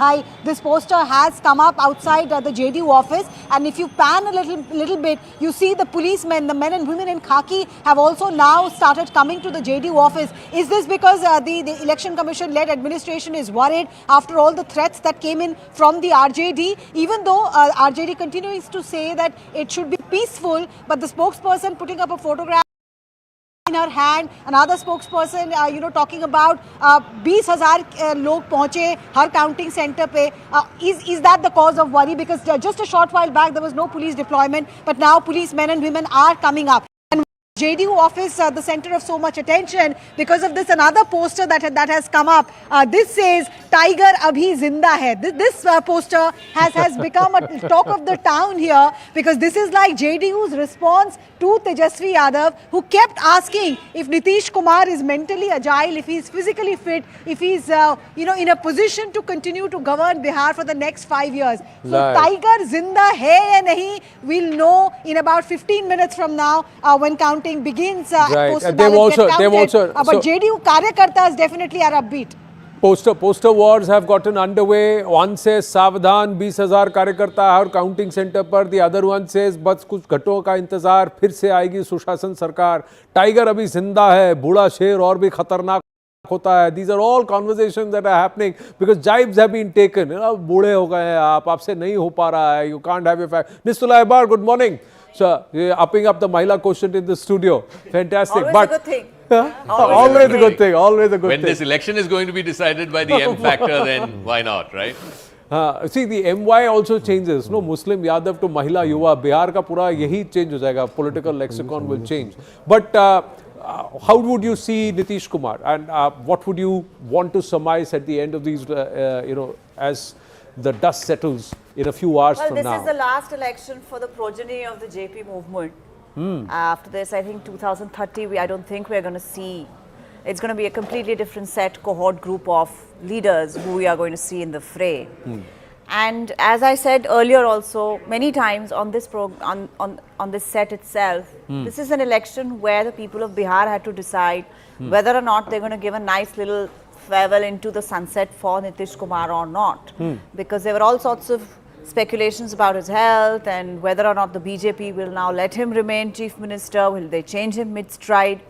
Hi, this poster has come up outside the JDU office, and if you pan a little bit, you see the policemen, the men and women in khaki have also now started coming to the JDU office. Is this because the Election Commission-led administration is worried after all the threats that came in from the RJD? Even though RJD continues to say that it should be peaceful, but the spokesperson putting up a photograph in her hand, another spokesperson talking about 20,000 log पहुंचे हर counting center पे. Is that the cause of worry? Because just a short while back there was no police deployment, but now policemen and women are coming up. And JDU office, the center of so much attention because of this. Another poster that has come up. This says "Tiger abhi zinda hai." This poster has become a talk of the town here because this is like JDU's response to Tejashwi Yadav, who kept asking if Nitish Kumar is mentally agile, if he's physically fit, if he's in a position to continue to govern Bihar for the next 5 years. So Tiger zinda hai ya nahi, we'll know in about 15 minutes from now when counting begins. Right. They've also but JDU karyakartas definitely are upbeat. Poster wars have gotten underway. One says सावधान 20,000 कार्यकर्ता हर counting centre पर. The other one says बस कुछ घंटों का इंतजार, फिर से आएगी सुशासन सरकार. टाइगर अभी जिंदा है, बूढ़ा शेर और भी खतरनाक होता है. These are all conversations that are happening because jibes have been taken. बूढ़े हो गए हैं आप, आपसे नहीं हो पा रहा है. You can't have your fact. Nistula Ibar, good morning. So upping up the Mahila quotient in the studio. Fantastic. Always a good thing. Always a good thing. Always a good thing. When this election is going to be decided by the M factor, then why not, right? See, the MY also changes. No, Muslim Yadav to Mahila Yuva. Bihar ka pura yahi change ho jayega. Political lexicon will change. But how would you see Nitish Kumar? And what would you want to surmise at the end of these, as the dust settles in a few hours from now? Well, this is the last election for the progeny of the JP movement. After this, I think 2030, I don't think we're going to see. It's going to be a completely different set, cohort group of leaders who we are going to see in the fray. And as I said earlier also, many times on this on this set itself, this is an election where the people of Bihar had to decide whether or not they're going to give a nice little farewell into the sunset for Nitish Kumar or not. Because there were all sorts of speculations about his health and whether or not the BJP will now let him remain chief minister, will they change him mid-stride.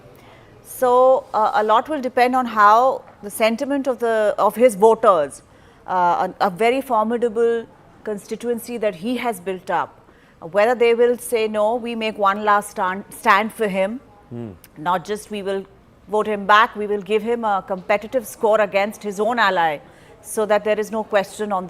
So a lot will depend on how the sentiment of his voters, a very formidable constituency that he has built up, whether they will say no, we make one last stand for him, not just we will vote him back, we will give him a competitive score against his own ally, so that there is no question on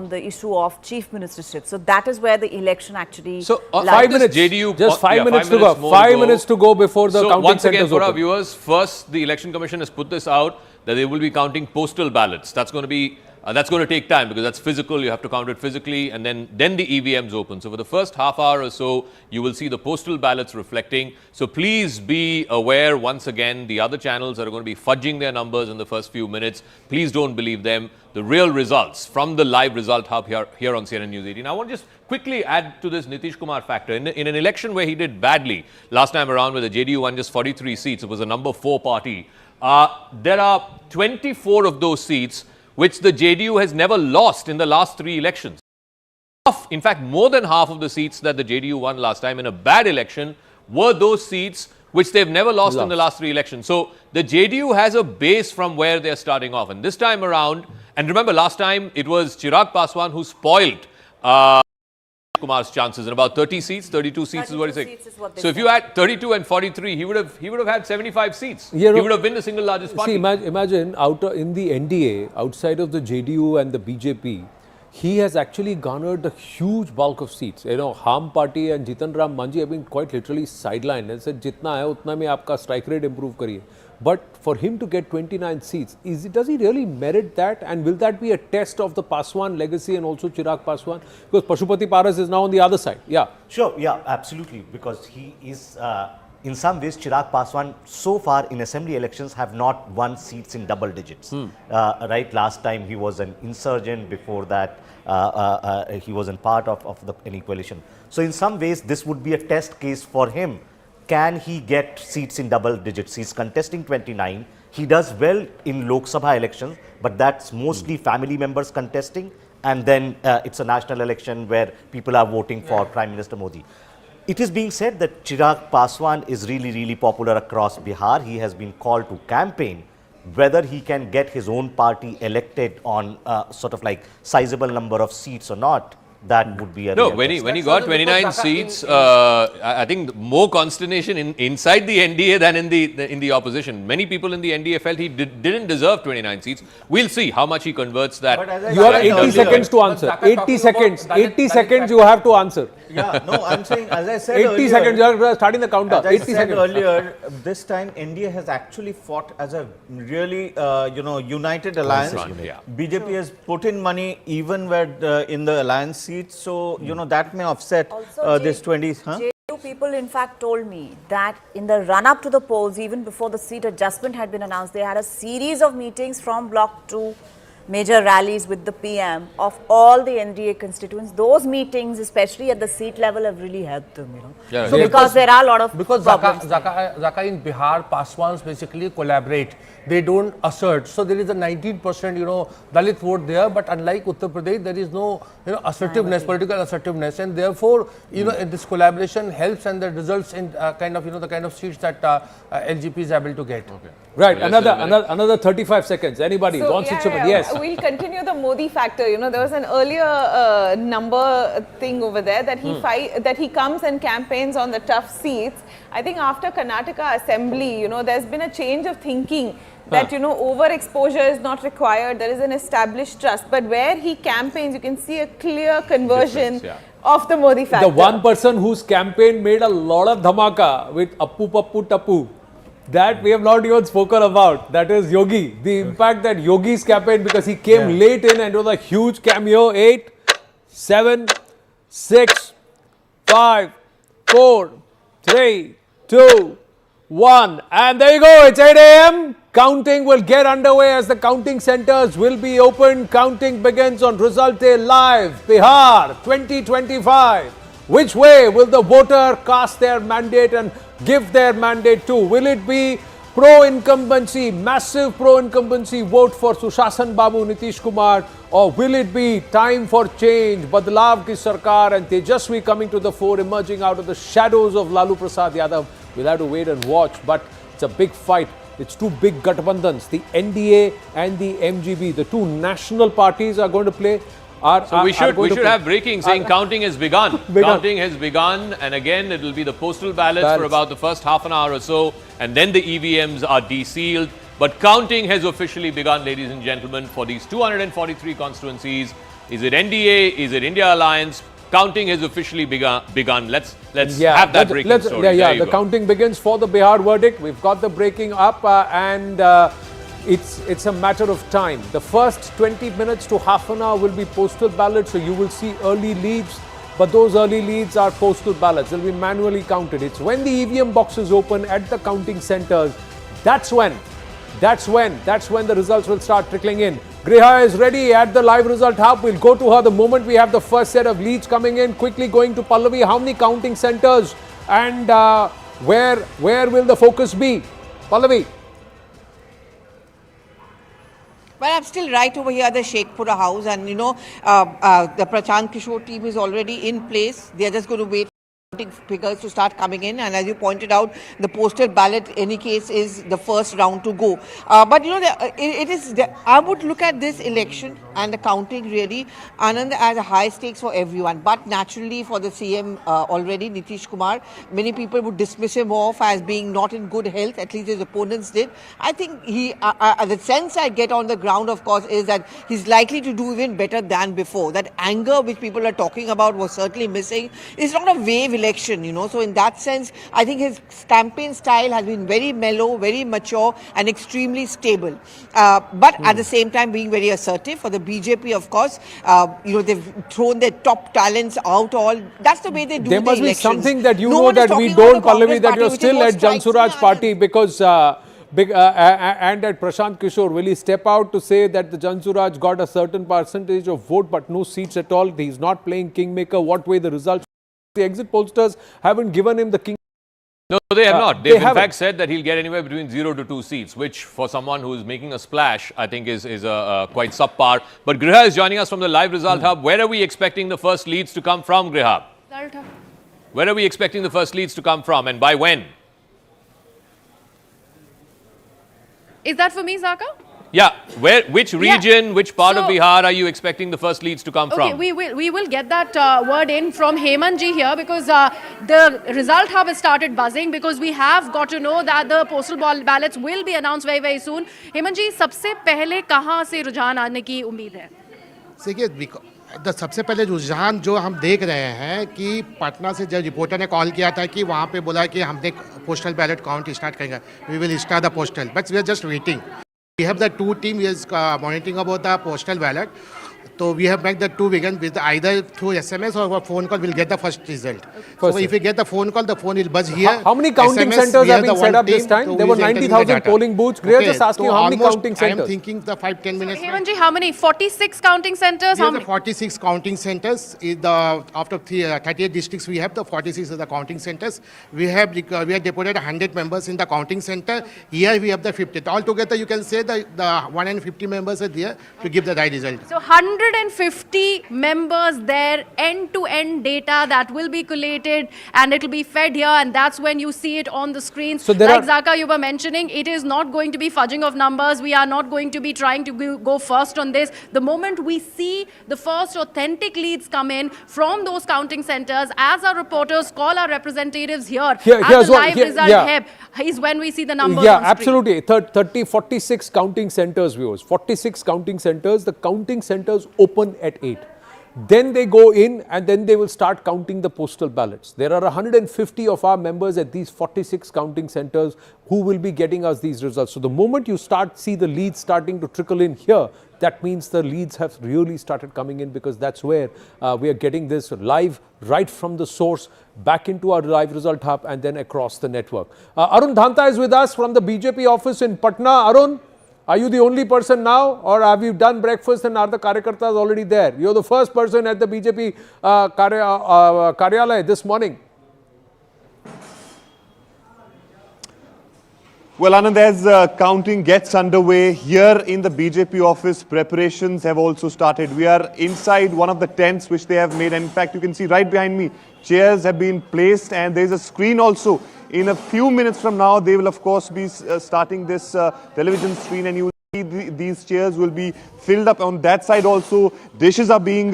the issue of chief ministership. So that is where the election actually lies. 5 minutes. JDU, just 5 minutes to go. More 5 minutes to go before the counting once again, centers for our open. viewers, first the Election Commission has put this out that they will be counting postal ballots. That's going to be that's going to take time because that's physical. You have to count it physically, and then the EVMs open. So for the first half hour or so, you will see the postal ballots reflecting. So please be aware once again, the other channels are going to be fudging their numbers in the first few minutes. Please don't believe them. The real results from the live result hub here on CNN News 18. I want to just quickly add to this Nitish Kumar factor. In an election where he did badly last time around, where the JDU won just 43 seats, it was a number 4 party. There are 24 of those seats which the JDU has never lost in the last 3 elections. In fact, more than half of the seats that the JDU won last time in a bad election were those seats which they've never lost in the last 3 elections. So the JDU has a base from where they're starting off. And this time around, and remember last time it was Chirag Paswan who spoiled Kumar's chances in about 30 seats, 32 seats is what he said. So if you add 32 and 43, he would have had 75 seats. He would have been the single largest party. See, imagine in the NDA, outside of the JDU and the BJP, he has actually garnered a huge bulk of seats. Ham Party and Jitan Ram Manji have been quite literally sidelined and said, "Jitna hai, utna mein aapka strike rate improve kariye." But for him to get 29 seats, does he really merit that? And will that be a test of the Paswan legacy and also Chirag Paswan? Because Pashupati Paras is now on the other side. Yeah. Sure, yeah, absolutely. Because he is, in some ways, Chirag Paswan so far in assembly elections have not won seats in double digits. Right, last time he was an insurgent, before that he wasn't part of any coalition. So in some ways, this would be a test case for him. Can he get seats in double digits? He's contesting 29. He does well in Lok Sabha elections, but that's mostly family members contesting, and then it's a national election where people are voting for Prime Minister Modi. It is being said that Chirag Paswan is really popular across Bihar. He has been called to campaign. Whether he can get his own party elected on sort of like sizable number of seats or not, that would be a No, real when he got 29 seats, I think more consternation inside the NDA than in the opposition. Many people in the NDA felt he didn't deserve 29 seats. We'll see how much he converts that. You have 80 seconds to answer. 80 seconds. 80 seconds you have to answer. Yeah, no, I'm saying, as I said 80 earlier, seconds, you are starting the countdown. as I 80 said seconds. earlier, this time India has actually fought as a really, united alliance. Yeah. BJP has put in money even where in the alliance seats, so that may offset this 20. JDU people in fact told me that in the run-up to the polls, even before the seat adjustment had been announced, they had a series of meetings from bloc to major rallies with the PM of all the NDA constituents. Those meetings, especially at the seat level, have really helped them, Yeah, So because there are a lot of Because problems. Zaka in Bihar, Paswans basically collaborate. They don't assert. So there is a 19%, Dalit vote there. But unlike Uttar Pradesh, there is no, assertiveness, political assertiveness, and therefore, this collaboration helps, and that results in the kind of seats that LGP is able to get. Okay. Right, another 35 seconds. Anybody wants to chip in? Yes. We'll continue the Modi factor. There was an earlier number thing over there that he comes and campaigns on the tough seats. I think after Karnataka Assembly, there's been a change of thinking that overexposure is not required. There is an established trust, but where he campaigns, you can see a clear conversion of the Modi factor. The one person whose campaign made a lot of dhamaka with Appu Pappu Tappu, that we have not even spoken about. That is Yogi. The impact that Yogi's campaign, because he came late in and it was a huge cameo. 8, 7, 6, 5, 4, 3, 2, 1. And there you go. It's 8 a.m. Counting will get underway as the counting centers will be opened. Counting begins on Result Day Live, Bihar 2025. Which way will the voter cast their mandate and give their mandate to? Will it be pro-incumbency, massive pro-incumbency vote for Sushasan Babu, Nitish Kumar, or will it be time for change, Badlav ki Sarkar and Tejashwi coming to the fore, emerging out of the shadows of Lalu Prasad Yadav? We'll have to wait and watch, but it's a big fight. It's two big Gathbandhans, the NDA and the MGB. The two national parties are going to play. So we should have breaking saying counting has begun. Counting has begun, and again it will be the postal ballots for about the first half an hour or so, and then the EVMs are desealed. But counting has officially begun, ladies and gentlemen, for these 243 constituencies. Is it NDA? Is it India Alliance? Counting has officially begun. Let's have that breaking story. The counting begins for the Bihar verdict. We've got the breaking up and. It's a matter of time. The first 20 minutes to half an hour will be postal ballots, so you will see early leads, but those early leads are postal ballots. They'll be manually counted. It's when the EVM boxes open at the counting centers, that's when the results will start trickling in. Griha is ready at the live result hub. We'll go to her the moment we have the first set of leads coming in. Quickly going to Pallavi, how many counting centers and where will the focus be? Pallavi. Well, I'm still right over here at the Sheikhpura house, and the Prashant Kishore team is already in place. They're just going to wait for figures to start coming in, and as you pointed out, the postal ballot, in any case, is the first round to go. But I would look at this election and the counting really, Anand, as a high stakes for everyone. But naturally, for the CM already, Nitish Kumar, many people would dismiss him off as being not in good health. At least his opponents did. I think the sense I get on the ground, of course, is that he's likely to do even better than before. That anger which people are talking about was certainly missing. It's not a wave election, so in that sense, I think his campaign style has been very mellow, very mature and extremely stable. But at the same time, being very assertive. For the BJP, of course, they've thrown their top talents out all. That's the way they do There must be elections. something that that we don't, Pallavi, that you're still at Jansuraj party because and at Prashant Kishore, will he step out to say that the Jansuraj got a certain percentage of vote but no seats at all? He's not playing kingmaker. What way the results? The exit pollsters haven't given him the king. No, they have not. They've in haven't. fact said that he'll get anywhere between 0 to 2 seats, which for someone who is making a splash, I think is quite subpar. But Griha is joining us from the live result hub. Where are we expecting the first leads to come from, Griha? Where are we expecting the first leads to come from, and by when? Is that for me, Zaka? Yeah, which region, which part of Bihar are you expecting the first leads to come from? Okay, we will get that word in from Hemant ji here, because the result hub has started buzzing, because we have got to know that the postal ballots will be announced very, very soon. Hemant ji, सबसे पहले कहाँ से रुझान आने की उम्मीद है? देखिए, सबसे पहले रुझान जो हम देख रहे हैं कि पटना से जब रिपोर्टर ने कॉल किया था कि वहाँ पे बोला कि हमने पोस्टल बैलेट काउंट स्टार्ट करेंगे, we will start the postal, but we are just waiting. We have the two team is monitoring about the postal ballot. So we have made the two begin with either through SMS or phone call. We'll get the first result. So if we get the phone call, the phone will buzz here. How many counting SMS, centers have been set up this team, time? so There we were will enter 90,000 the data. polling booths. Griha, Okay, just asking so how many almost counting I centers? am thinking the 5-10 minutes. Hemant ji, how many? 46 counting centers? We How have the many? 46 counting centers. After 38 districts, we have the 46 are the counting centers. We have deported 100 members in the counting center. Here we have the 50. Altogether, you can say the 150 members are there to give the right result. So 150 members there, end-to-end data that will be collated and it will be fed here, and that's when you see it on the screen. So there like are- Zaka, you were mentioning, it is not going to be fudging of numbers. We are not going to be trying to go first on this. The moment we see the first authentic leads come in from those counting centers, as our reporters call our representatives here at here's the what- live here- result yeah. hub, is when we see the numbers Yeah, on screen. absolutely. 46 counting centers, viewers. 46 counting centers. The counting centers open at 8. Then they go in and then they will start counting the postal ballots. There are 150 of our members at these 46 counting centers who will be getting us these results. So the moment you see the leads starting to trickle in here, that means the leads have really started coming in, because that's where we are getting this live right from the source back into our live result hub and then across the network. Arun Dhanta is with us from the BJP office in Patna. Arun, are you the only person now, or have you done breakfast and are the Karyakartas already there? You're the first person at the BJP Karyalaya this morning. Well, Anand, as counting gets underway here in the BJP office, preparations have also started. We are inside one of the tents which they have made, and in fact, you can see right behind me, chairs have been placed, and there is a screen also. In a few minutes from now, they will of course be starting this television screen, and you will see these chairs will be filled up. On that side also, dishes are being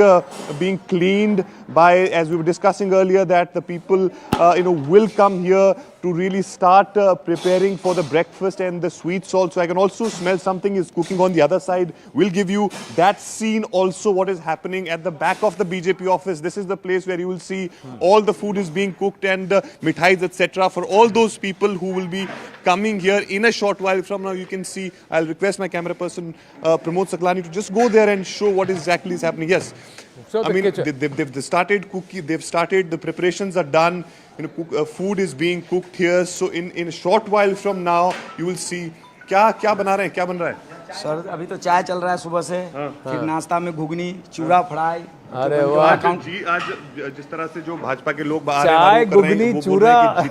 cleaned by, as we were discussing earlier, that the people will come here to really start preparing for the breakfast and the sweets also. I can also smell something is cooking on the other side. We'll give you that scene also, what is happening at the back of the BJP office. This is the place where you will see all the food is being cooked and mithais, etc. for all those people who will be coming here in a short while from now. You can see, I'll request my camera person, Pramod Saklani, to just go there and show what exactly is happening. Yes. So I mean, they've started cooking, they've started, the preparations are done, food is being cooked here. So in a short while from now, you will see, क्या बना रहे हैं, क्या बन रहा है? Sir अभी तो चाय चल रहा है सुबह से, फिर नाश्ता में घुगनी, चूड़ा फ्राई. अरे वाह, जी आज जिस तरह से जो भाजपा के लोग बाहर चाय घुगनी चूड़ा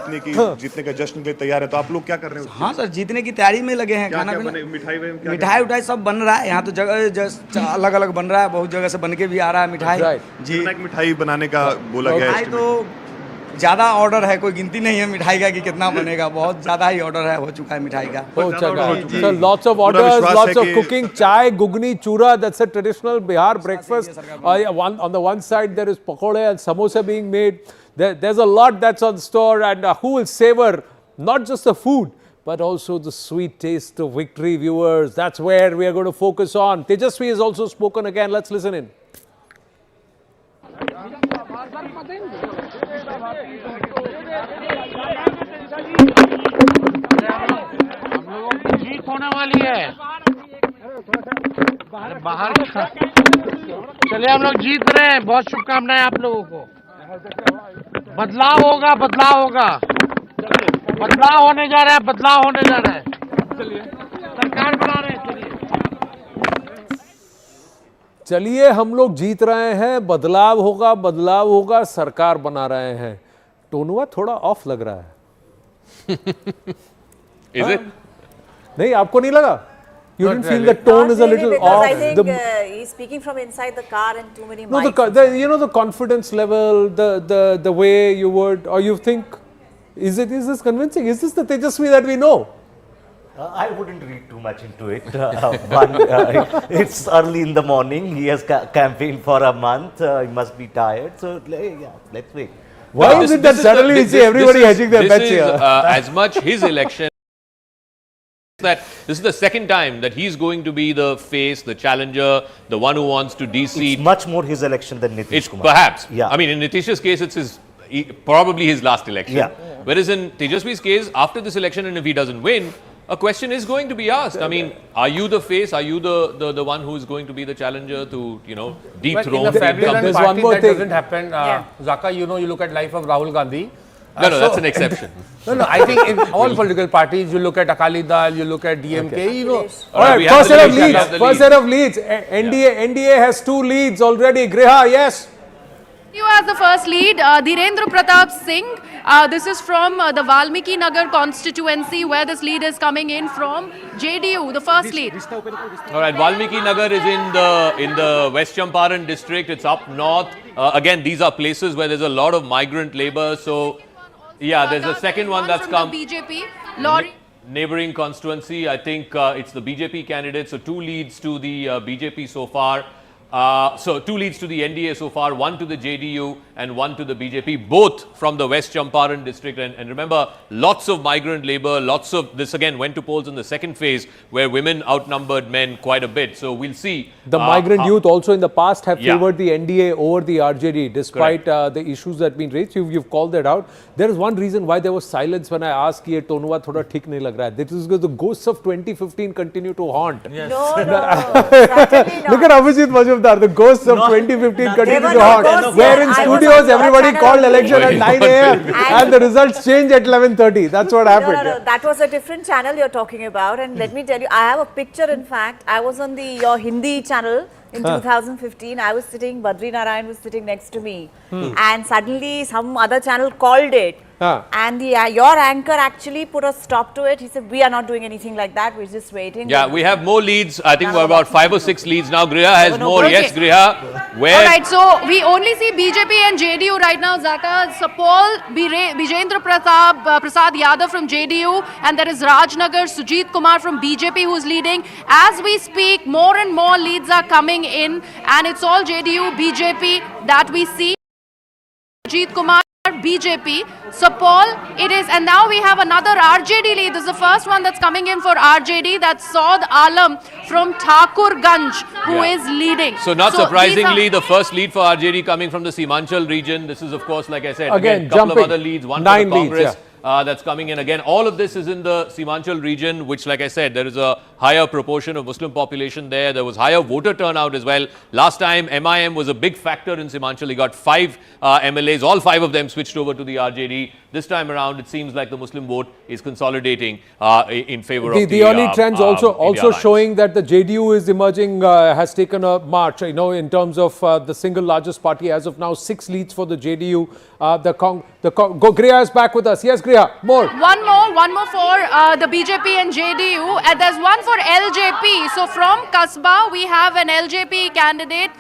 जीतने का जश्न के लिए तैयार है, तो आप लोग क्या कर रहे हैं? हाँ सर, जीतने की तैयारी में लगे हैं. खाना मिठाई उठाई सब बन रहा है यहाँ तो, जगह अलग अलग बन रहा है, बहुत जगह से बन के भी आ रहा है मिठाई जी. मिठाई बनाने का बोला गया है, तो ज्यादा ऑर्डर है, कोई गिनती नहीं है मिठाई का कि कितना बनेगा, बहुत ज्यादा ही ऑर्डर है, हो चुका है मिठाई का. So lots of orders, lots of cooking. Chai, gugni, chura, that's a traditional Bihar breakfast. On the one side there is pakode and samosa being made. There's a lot that's on store, and who will savor not just the food but also the sweet taste of victory, viewers. That's where we are going to focus on. Tejashwi has also spoken again. Let's listen in. हम लोगों की जीत होने वाली है. बाहर चलिए, हम लोग जीत रहे हैं. बहुत शुभकामनाएं आप लोगों को. बदलाव होगा, बदलाव होगा, बदलाव होने जा रहा है, बदलाव होने जा रहा है. चलिए, सरकार बना रहे हैं. चलिए, हम लोग जीत रहे हैं, बदलाव होगा, बदलाव होगा, सरकार बना रहे हैं. टोनुआ थोड़ा ऑफ लग रहा है. Is it? नहीं आपको नहीं लगा? You didn't feel the Not tone is a really, little because off. I think he's speaking from inside the car and too many No, mics. you know the confidence level, the way you would, or you think, is this convincing? Is this the Tejashwi that we know? I wouldn't read too much into it. It's early in the morning. He has campaigned for a month. He must be tired. So, yeah, let's wait. Why is it that suddenly we see everybody hedging their bets here? As much his election that this is the second time that he's going to be the face, the challenger, the one who wants to de-seat. It's much more his election than Nitish Kumar. Perhaps. Yeah. I mean, in Nitish's case, it's probably his last election. Yeah. Whereas in Tejashwi's case, after this election, and if he doesn't win, a question is going to be asked. I mean, are you the face? Are you the one who is going to be the challenger to, dethrone in the family run There's party, one more that thing. doesn't happen. Zaka, you look at life of Rahul Gandhi. No, that's an exception. No, I think in all political parties, you look at Akali Dal, you look at DMK, All right, first set of leads. First set of leads. NDA has 2 leads already. Griha, yes. You as the first lead, Dhirendra Pratap Singh. This is from the Valmiki Nagar constituency where this lead is coming in from JDU, the first lead. All right, Valmiki Nagar is in the West Champaran district. It's up north. Again, these are places where there's a lot of migrant labor. So, yeah, there's a second one that's come. BJP, Lorry. Neighboring constituency, I think it's the BJP candidate. So 2 leads to the BJP so far. So 2 leads to the NDA so far, 1 to the JDU and 1 to the BJP, both from the West Champaran district. And remember, lots of migrant labor, lots of this again went to polls in the second phase where women outnumbered men quite a bit. So we'll see. The migrant youth also in the past have Yeah. favored the NDA over the RJD despite the issues that have been raised. You've called that out. There is one reason why there was silence when I asked कि ये टोनुआ थोड़ा ठीक नहीं लग रहा है. This is because the ghosts of 2015 continue to haunt. No, certainly not. Look at Abhijit Majumdar. The ghosts of 2015 continue were to no haunt. ghosts Where here. in I was studios on your everybody channel called only. election at 9 a.m. and the results change at 11:30. That's what happened. No, that was a different channel you're talking about. And let me tell you, I have a picture, in fact. I was on your Hindi channel in 2015. I was sitting, Badri Narayan was sitting next to me. And suddenly some other channel called it. And your anchor actually put a stop to it. He said, we are not doing anything like that. We're just waiting. Yeah, we have more leads. I think we're about 5 or 6 leads now. Griha has more. Okay. Yes, Griha. Where? All right, so we only see BJP and JDU right now, Zaka. Sapal, Bijendra Prasad Yadav from JDU, and there is Rajnagar, Sujit Kumar from BJP who's leading. As we speak, more and more leads are coming in, and it's all JDU, BJP that we see. Sujit Kumar, BJP. So Paul, it is, and now we have another RJD lead. This is the first one that's coming in for RJD. That's Saud Alam from Thakurganj, who is leading. So not surprisingly, the first lead for RJD coming from the Simanchal region. This is, of course, like I said, again, a couple of other leads, one for the Congress. That's coming in again. All of this is in the Simanchal region, which, like I said, there is a higher proportion of Muslim population there. There was higher voter turnout as well. Last time, MIM was a big factor in Simanchal. He got 5 MLAs. All 5 of them switched over to the RJD. This time around, it seems like the Muslim vote is consolidating in favor of the early trends also showing that the JDU is emerging, has taken a march, in terms of the single largest party as of now. 6 leads for the JDU. Griha is back with us. Yes, Griha, more. One more for the BJP and JDU. And there's one for LJP. So from Kasba, we have an LJP candidate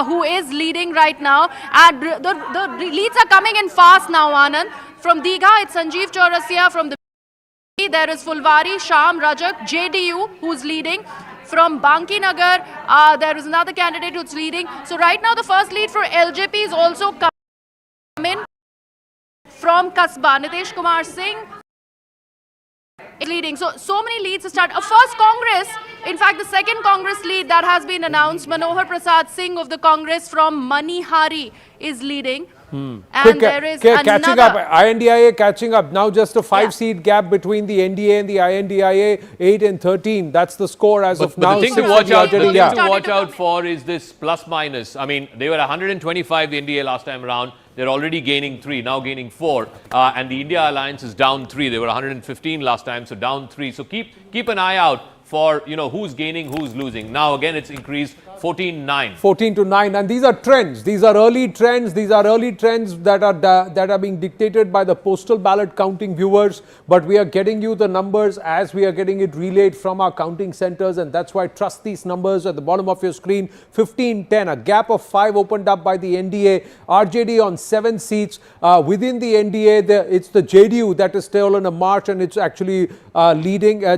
who is leading right now. And the leads are coming in fast now, Anand. From Digha, it's Sanjeev Chaurasia. From the BJP, there is Fulvari, Sham Rajak, JDU, who's leading. From Banki Nagar, there is another candidate who's leading. So right now, the first lead for LJP is also coming from Kasba. Nitish Kumar Singh is leading. So many leads to start. First Congress, in fact, the second Congress lead that has been announced, Manohar Prasad Singh of the Congress from Manihari is leading. And there is catching up, INDIA catching up. Now just a 5-seat gap between the NDA and the INDIA, 8 and 13. That's the score as of now. The thing to watch out for is this plus minus. I mean, they were 125, the NDA last time around. They're already gaining 3, now gaining 4. And the India Alliance is down 3. They were 115 last time, so down 3. So keep an eye out for, who's gaining, who's losing. Now, again, it's increased 14-9. 14-9, and these are trends. These are early trends. These are early trends that are being dictated by the postal ballot counting viewers. But we are getting you the numbers as we are getting it relayed from our counting centers, and that's why trust these numbers at the bottom of your screen. 15-10, a gap of 5 opened up by the NDA. RJD on 7 seats. Within the NDA, it's the JDU that is still in a march, and it's actually leading. Now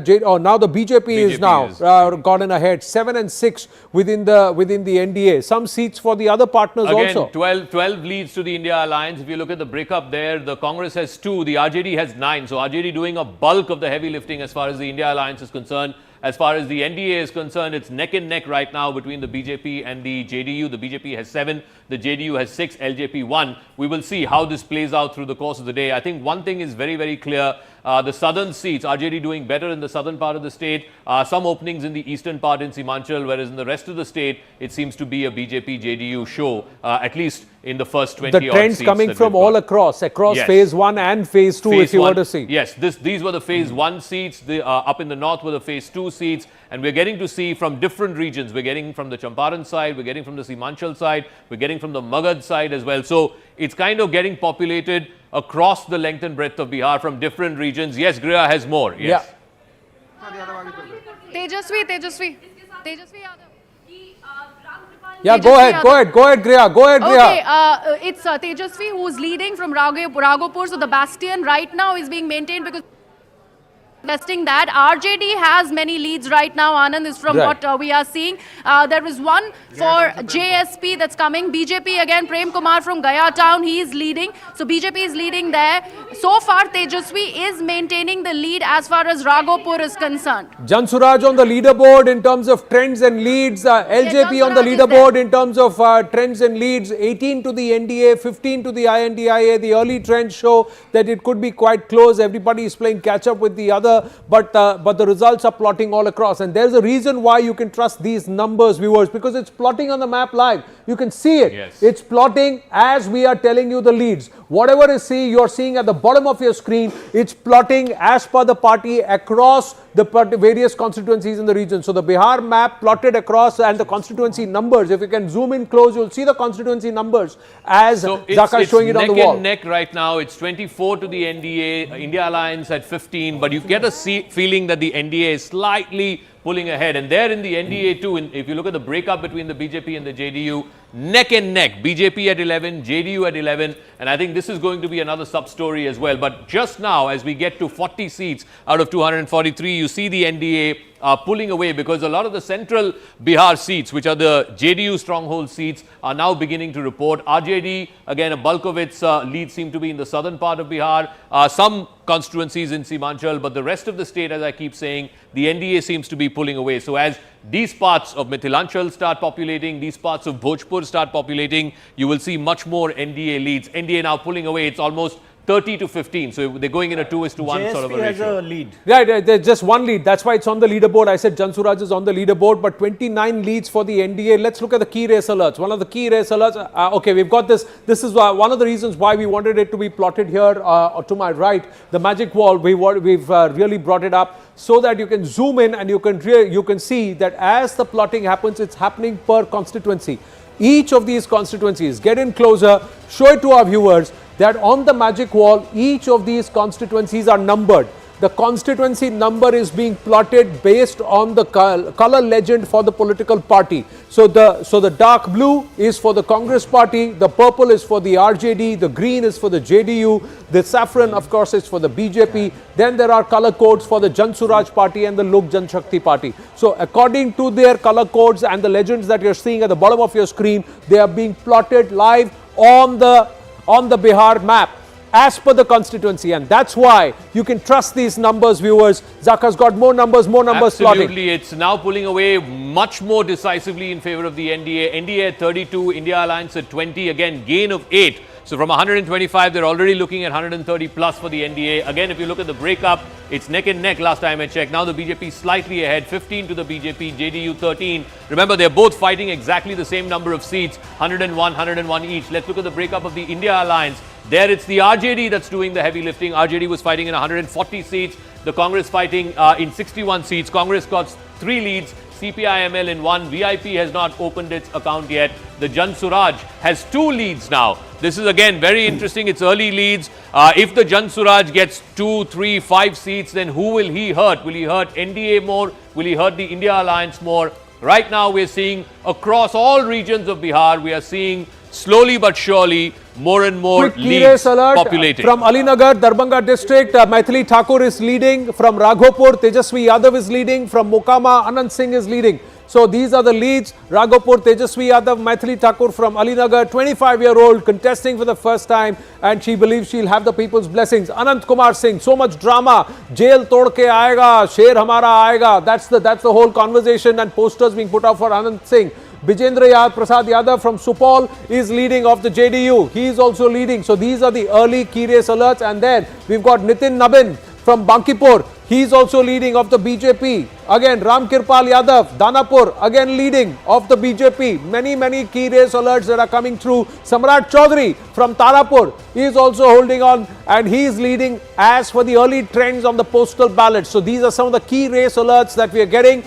the BJP is now gotten ahead. 7 and 6 within the NDA. Some seats for the other partners also. 12 leads to the India Alliance. If you look at the breakup there, the Congress has 2, the RJD has 9. So RJD doing a bulk of the heavy lifting as far as the India Alliance is concerned. As far as the NDA is concerned, it's neck and neck right now between the BJP and the JDU. The BJP has 7, the JDU has 6, LJP 1. We will see how this plays out through the course of the day. I think one thing is very, very clear. The southern seats, RJD doing better in the southern part of the state. Some openings in the eastern part in Simanchal, whereas in the rest of the state, it seems to be a BJP-JDU show, at least in the first 20 odd seats. The trends coming from all across yes. phase 1 and phase 2, if you were to see. Yes, these were the phase 1 seats. Up in the north were the phase 2 seats. And we're getting to see from different regions. We're getting from the Champaran side, we're getting from the Simanchal side, we're getting from the Magad side as well. So it's kind of getting populated across the length and breadth of Bihar from different regions. Yes, Griha has more. Yes. Tejashwi Yadav. Yeah, go ahead, Griha. Okay, it's Tejashwi who's leading from Raghopur. So the bastion right now is being maintained because testing that RJD has many leads right now. Anand is from what we are seeing. There is one for JSP that's coming. BJP again, Prem Kumar from Gaya town, he is leading. So BJP is leading there. So far Tejashwi is maintaining the lead as far as Raghopur is concerned. Jansuraj on the leaderboard in terms of trends and leads. LJP on the leaderboard in terms of trends and leads. 18 to the NDA, 15 to the INDIA. The early trends show that it could be quite close. Everybody is playing catch up with the other. But the results are plotting all across, and there's a reason why you can trust these numbers, viewers, because it's plotting on the map live. You can see it. Yes. It's plotting as we are telling you the leads. Whatever you're seeing at the bottom of your screen, it's plotting as per the party across the various constituencies in the region. So the Bihar map plotted across, and the constituency numbers, if you can zoom in close, you'll see the constituency numbers as Zaka is showing it on the wall. It's neck and neck right now. It's 24 to the NDA, India Alliance at 15, but you get a feeling that the NDA is slightly pulling ahead. And there in the NDA too, if you look at the breakup between the BJP and the JDU, neck and neck, BJP at 11, JDU at 11, and I think this is going to be another sub-story as well. But just now, as we get to 40 seats out of 243, you see the NDA pulling away, because a lot of the central Bihar seats, which are the JDU stronghold seats, are now beginning to report. RJD, again, a bulk of its leads seem to be in the southern part of Bihar, some constituencies in Simanchal, but the rest of the state, as I keep saying, the NDA seems to be pulling away. So as these parts of Mithilanchal start populating, these parts of Bhojpur start populating, you will see much more NDA leads. NDA now pulling away. It's almost 30 to 15. So they're going in a 2:1 sort of a ratio. JSP has a lead. Right, there's just one lead. That's why it's on the leaderboard. I said Jansuraj is on the leaderboard, but 29 leads for the NDA. Let's look at the key race alerts. One of the key race alerts. Okay, we've got this. This is one of the reasons why we wanted it to be plotted here to my right. The magic wall. We've really brought it up so that you can zoom in and you can see that as the plotting happens, it's happening per constituency. Each of these constituencies, get in closer, show it to our viewers that on the magic wall, each of these constituencies are numbered. The constituency number is being plotted based on the color legend for the political party. So the dark blue is for the Congress party, the purple is for the RJD, the green is for the JDU, the saffron of course is for the BJP. Then there are color codes for the Jansuraj party and the Lok Janshakti party. So according to their color codes and the legends that you're seeing at the bottom of your screen, they are being plotted live on the Bihar map as per the constituency, and that's why you can trust these numbers, viewers. Zaka's got more numbers Absolutely. plotting. It's now pulling away much more decisively in favor of the NDA. NDA at 32, India Alliance at 20, again gain of 8. So from 125, they're already looking at 130 plus for the NDA. Again, if you look at the breakup, it's neck and neck last time I checked. Now the BJP slightly ahead, 15 to the BJP, JDU 13. Remember, they're both fighting exactly the same number of seats, 101 each. Let's look at the breakup of the India Alliance. There it's the RJD that's doing the heavy lifting. RJD was fighting in 140 seats. The Congress fighting in 61 seats. Congress got 3 leads. CPI-ML in 1. VIP has not opened its account yet. The Jan Suraj has 2 leads now. This is again very interesting. It's early leads. If the Jan Suraj gets 2, 3, 5 seats, then who will he hurt? Will he hurt NDA more? Will he hurt the India Alliance more? Right now we're seeing across all regions of Bihar, we are seeing slowly but surely more and more Quick leads alert populating. From Alinagar, Darbhanga district, Mithali Thakur is leading. From Raghopur, Tejashwi Yadav is leading. From Mokama, Anand Singh is leading. So these are the leads. Raghopur, Tejashwi Yadav, Mithali Thakur from Alinagar, 25-year-old, contesting for the first time, and she believes she'll have the people's blessings. Anant Kumar Singh, so much drama. Jail tod ke aayega, sher hamara aayega. That's the whole conversation and posters being put out for Anant Singh. Bijendra Prasad Yadav from Supol is leading of the JDU. He is also leading. So these are the early key race alerts. And then we've got Nitin Nabin from Bankipur. He is also leading of the BJP. Again, Ram Kirpal Yadav, Danapur, again leading of the BJP. Many key race alerts that are coming through. Samrat Chaudhary from Tarapur is also holding on, and he is leading as for the early trends on the postal ballot. So these are some of the key race alerts that we are getting,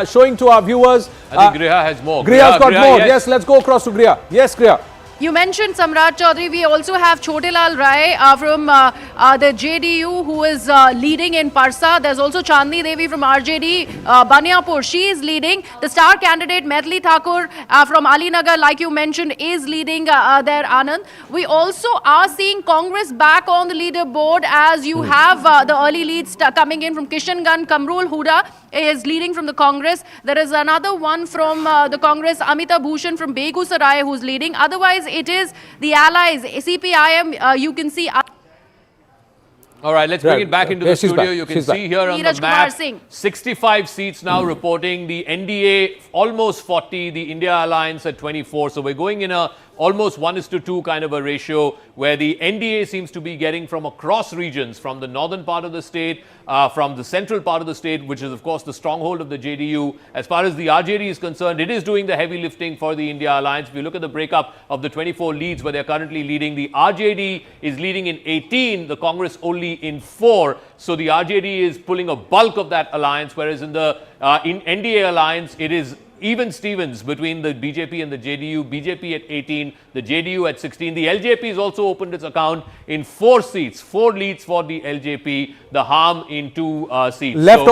showing to our viewers. I think Griha has more. Griha's got more. Yes, let's go across to Griha. Yes, Griha. You mentioned Samrat Chaudhary. We also have Chotilal Rai from the JDU, who is leading in Parsa. There's also Chandni Devi from RJD, Baniapur. She is leading. The star candidate Mithali Thakur from Alinagar, like you mentioned, is leading there, Anand. We also are seeing Congress back on the leaderboard, as you have the early leads coming in from Kishanganj. Kamrul Huda is leading from the Congress. There is another one from the Congress, Amita Bhushan from Begusarai, who's leading. Otherwise, it is the allies, CPIM, you can see. All right, let's bring it back into the studio. You can see here on the map, 65 seats now reporting. The NDA almost 40, the India Alliance at 24. So we're going in a almost 1:2 kind of a ratio, where the NDA seems to be getting from across regions, from the northern part of the state, from the central part of the state, which is of course the stronghold of the JDU. As far as the RJD is concerned, it is doing the heavy lifting for the India Alliance. If you look at the breakup of the 24 leads where they're currently leading, the RJD is leading in 18, the Congress only in 4. So the RJD is pulling a bulk of that alliance, whereas in the in NDA Alliance, it is even Stevens between the BJP and the JDU. BJP at 18, the JDU at 16. The LJP has also opened its account in 4 seats, 4 leads for the LJP, the Harm in 2 seats. Left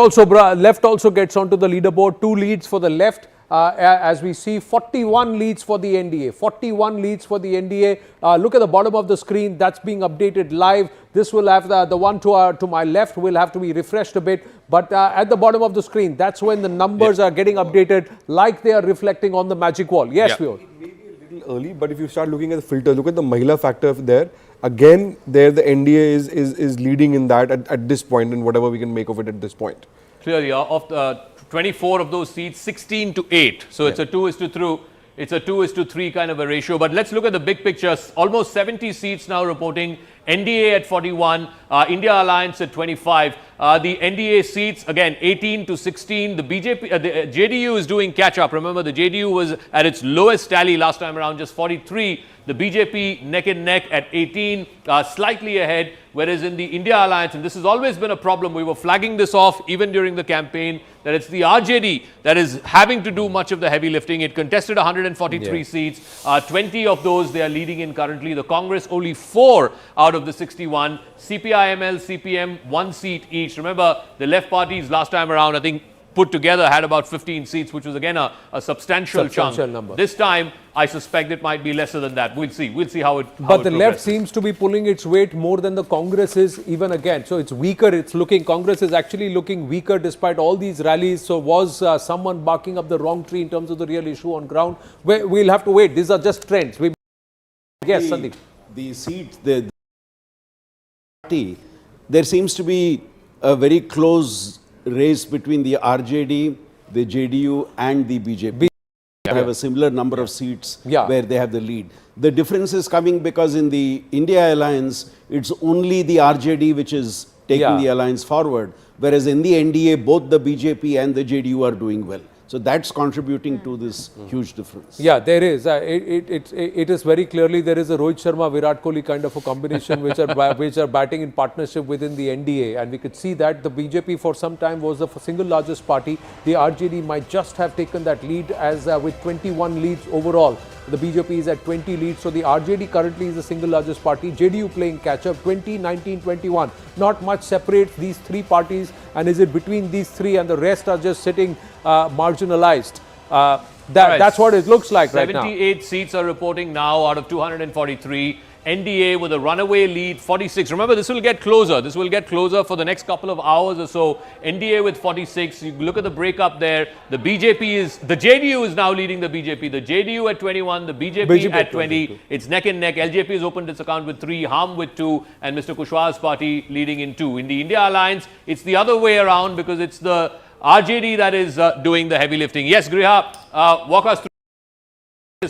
also gets onto the leaderboard, 2 leads for the left. As we see, 41 leads for the NDA. 41 leads for the NDA. Look at the bottom of the screen. That's being updated live. This will have the one to my left will have to be refreshed a bit. But at the bottom of the screen, that's when the numbers are getting updated like they are reflecting on the magic wall. Yes, Vyor. It may be a little early, but if you start looking at the filter, look at the Mahila factor there. Again, there the NDA is leading in that at this point, and whatever we can make of it at this point. Clearly, of the 24 of those seats, 16 to 8. So it's a 2:3. It's a 2:3 kind of a ratio. But let's look at the big picture. Almost 70 seats now reporting. NDA at 41, India Alliance at 25. The NDA seats, again, 18 to 16. The BJP, the JDU is doing catch up. Remember, the JDU was at its lowest tally last time around, just 43. The BJP neck and neck at 18, slightly ahead. Whereas in the India Alliance, and this has always been a problem, we were flagging this off even during the campaign, that it's the RJD that is having to do much of the heavy lifting. It contested 143 seats. 20 of those they are leading in currently. The Congress only 4 out of the 61. CPI-ML, CPM, 1 seat each. Remember, the left parties last time around, I think, put together had about 15 seats, which was again a substantial chunk. Number. This time, I suspect it might be lesser than that. We'll see. We'll see how it But the left seems to be pulling its weight more than the Congress is even again. So it's weaker. It's looking, Congress is actually looking weaker despite all these rallies. So was someone barking up the wrong tree in terms of the real issue on ground? We'll have to wait. These are just trends. Yes, Sandeep. The seats, there seems to be a very close race between the RJD, the JDU and the BJP. They have a similar number of seats where they have the lead. The difference is coming because in the India Alliance, it's only the RJD which is taking the alliance forward, whereas in the NDA, both the BJP and the JDU are doing well. So that's contributing to this huge difference. Yeah, there is. It is very clearly there is a Rohit Sharma, Virat Kohli kind of a combination which are batting in partnership within the NDA, and we could see that the BJP for some time was the single largest party. The RJD might just have taken that lead as with 21 leads overall. The BJP is at 20 leads, so the RJD currently is the single largest party. JDU playing catch up, 20, 19, 21. Not much separates these three parties, and is it between these three and the rest are just sitting marginalized? That's what it looks like right now. 78 seats are reporting now out of 243. NDA with a runaway lead, 46. Remember, this will get closer. This will get closer for the next couple of hours or so. NDA with 46. You look at the breakup there. The JDU is now leading the BJP. The JDU at 21, the BJP at 20. It's neck and neck. LJP has opened its account with 3, Ham with 2, and Mr. Kushwaha's party leading in 2. In the India Alliance, it's the other way around because it's the RJD that is doing the heavy lifting. Yes, Griha, walk us through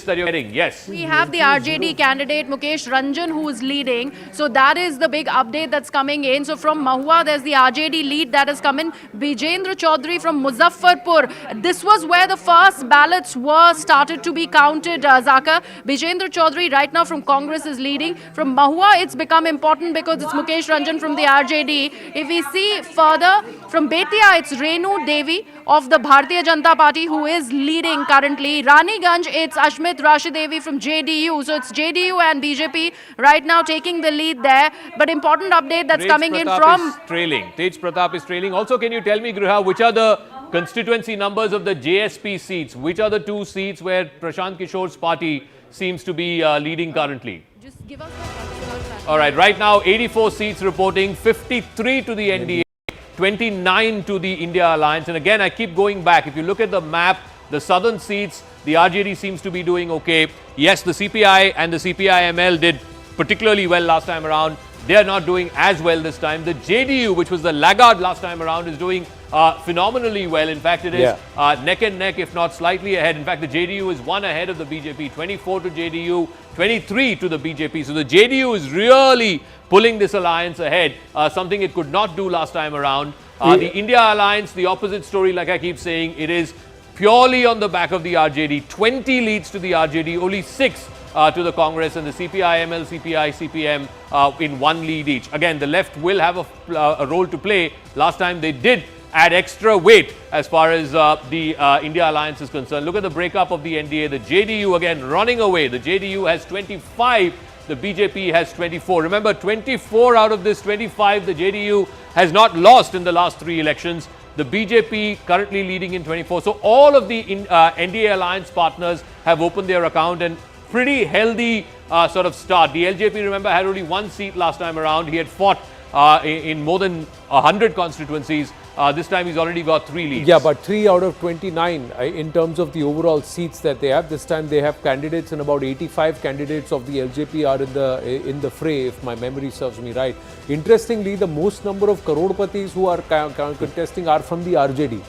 that you're getting. Yes. We have the RJD candidate Mukesh Ranjan who is leading. So that is the big update that's coming in. So from Mahua, there's the RJD lead that has come in. Bijendra Chaudhary from Muzaffarpur. This was where the first ballots were started to be counted, Zaka. Bijendra Chaudhary right now from Congress is leading. From Mahua, it's become important because it's Mukesh Ranjan from the RJD. If we see further, from Betia, it's Renu Devi of the Bharatiya Janata Party who is leading currently. Raniganj, it's Ashmit Rashidevi from JDU. So it's JDU and BJP right now taking the lead there. But important update that's coming in from... Tej Pratap is trailing. Also, can you tell me, Griha, which are the constituency numbers of the JSP seats? Which are the 2 seats where Prashant Kishore's party seems to be leading currently? Just give us the... All right, now 84 seats reporting, 53 to the NDA. 29 to the India Alliance. And again, I keep going back. If you look at the map, the southern seats, the RJD seems to be doing okay. Yes, the CPI and the CPI-ML did particularly well last time around. They are not doing as well this time. The JDU, which was the laggard last time around, is doing phenomenally well. In fact, it is neck and neck, if not slightly ahead. In fact, the JDU is 1 ahead of the BJP, 24 to JDU, 23 to the BJP. So the JDU is really pulling this alliance ahead, something it could not do last time around. The India Alliance, the opposite story, like I keep saying, it is purely on the back of the RJD. 20 leads to the RJD, only 6 to the Congress, and the CPI-ML, CPI, CPM in 1 lead each. Again, the left will have a role to play. Last time they did add extra weight as far as the India Alliance is concerned. Look at the breakup of the NDA. The JDU again running away. The JDU has 25. The BJP has 24. Remember, 24 out of this 25, the JDU has not lost in the last 3 elections. The BJP currently leading in 24. So all of the NDA alliance partners have opened their account, and pretty healthy sort of start. The LJP, remember, had only 1 seat last time around. He had fought in more than 100 constituencies. This time he's already got 3 leads. Yeah, but 3 out of 29 in terms of the overall seats that they have. This time they have candidates, and about 85 candidates of the LJP are in the fray, if my memory serves me right. Interestingly, the most number of crorpatis who are contesting are from the RJD.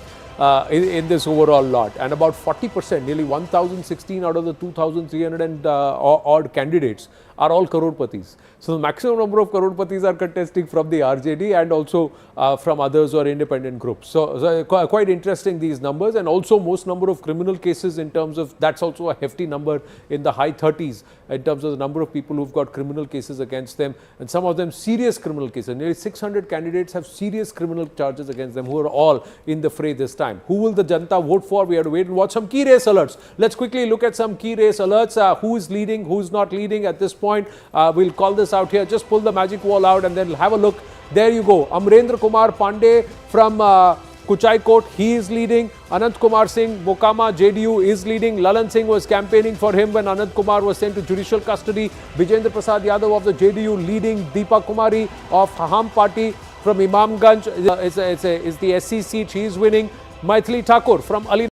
In this overall lot, and about 40%, nearly 1,016 out of the 2,300 odd candidates are all crorpatis. So the maximum number of crorpatis are contesting from the RJD and also from others or independent groups. So quite interesting, these numbers, and also most number of criminal cases in terms of, that's also a hefty number in the high 30s in terms of the number of people who've got criminal cases against them, and some of them serious criminal cases. Nearly 600 candidates have serious criminal charges against them, who are all in the fray this time. Who will the Janata vote for? We have to wait and watch. Some key race alerts. Let's quickly look at some key race alerts. Who is leading, who is not leading at this point. We'll call this out here. Just pull the magic wall out and then have a look. There you go. Amrendra Kumar Pandey from Kuchai Court, he is leading. Anant Kumar Singh, Bokama, JDU is leading. Lalan Singh was campaigning for him when Anant Kumar was sent to judicial custody. Bijendra Prasad Yadav of the JDU leading. Deepa Kumari of Ham Party from Imamganj is the SC seat. She is winning. Mithali Thakur from Ali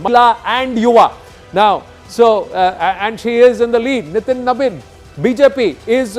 Mala and Yuva. Now, so and she is in the lead. Nitin Nabin, BJP is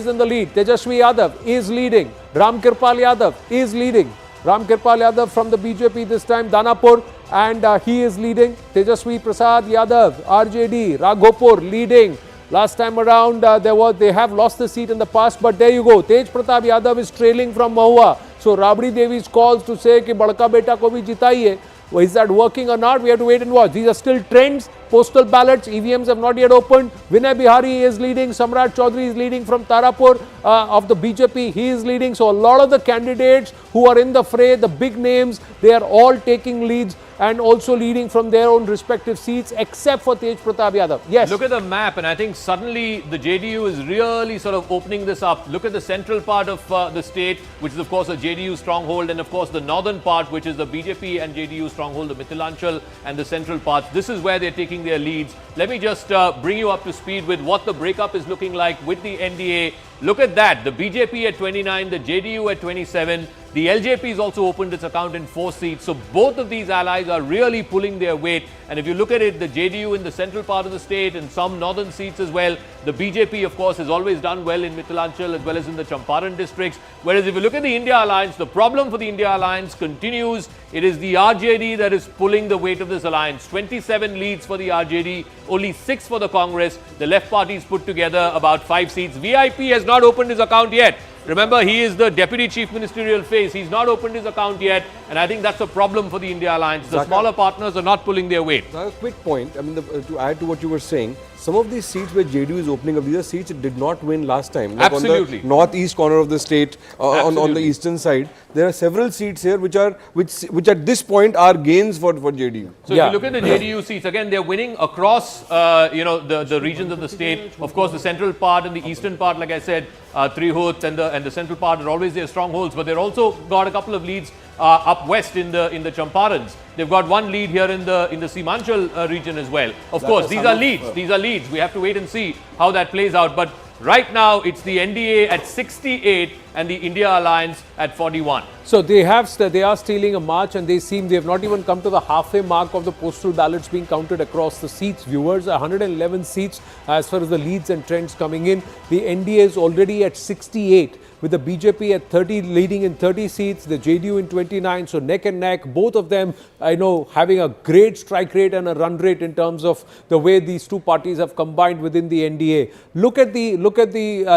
in the lead. Tejashwi Yadav is leading. Ram Kirpal Yadav is leading. Ram Kirpal Yadav from the BJP this time, Danapur, and he is leading. Tejashwi Prasad Yadav, RJD, Raghopur leading. Last time around, they have lost the seat in the past, but there you go. Tej Pratap Yadav is trailing from Mahua. So Rabri Devi's calls to say कि बड़का बेटा को भी जिताइए, well, is that working or not? We have to wait and watch. These are still trends. Postal ballots, EVMs have not yet opened. Vinay Bihari is leading. Samrat Chaudhary is leading from Tarapur of the BJP. He is leading. So a lot of the candidates who are in the fray, the big names, they are all taking leads and also leading from their own respective seats, except for Tej Pratap Yadav. Yes. Look at the map, and I think suddenly the JDU is really sort of opening this up. Look at the central part of the state, which is of course a JDU stronghold, and of course the northern part, which is the BJP and JDU stronghold, the Mithilanchal and the central parts. This is where they're taking their leads. Let me just bring you up to speed with what the breakup is looking like with the NDA. Look at that, the BJP at 29, the JDU at 27. The LJP has also opened its account in 4 seats. So both of these allies are really pulling their weight. And if you look at it, the JDU in the central part of the state and some northern seats as well. The BJP, of course, has always done well in Mithilanchal as well as in the Champaran districts. Whereas if you look at the India Alliance, the problem for the India Alliance continues. It is the RJD that is pulling the weight of this alliance. 27 leads for the RJD, only 6 for the Congress. The left parties put together about 5 seats. VIP has not opened his account yet. Remember, he is the deputy chief ministerial face. He's not opened his account yet, and I think that's a problem for the India Alliance. The smaller partners are not pulling their weight. A quick point. I mean, to add to what you were saying, some of these seats where JDU is opening up, these are seats it did not win last time. Like Absolutely. On the northeast corner of the state, on the eastern side, there are several seats here which at this point are gains for JDU. So if you look at the JDU seats, again, they're winning across, the regions of the state. Of course, the central part and the eastern part, like I said, Trihut and the central part are always their strongholds, but they've also got a couple of leads up west in the Champarans. They've got one lead here in the Seemanchal region as well. Of course, these are leads. These are leads. We have to wait and see how that plays out. But right now, it's the NDA at 68 and the India Alliance at 41. So they are stealing a march, and they have not even come to the halfway mark of the postal ballots being counted across the seats. Viewers, 111 seats as far as the leads and trends coming in. The NDA is already at 68, with the BJP at 30, leading in 30 seats, the JDU in 29. So neck and neck, both of them, I know, having a great strike rate and a run rate in terms of the way these two parties have combined within the NDA. Look at the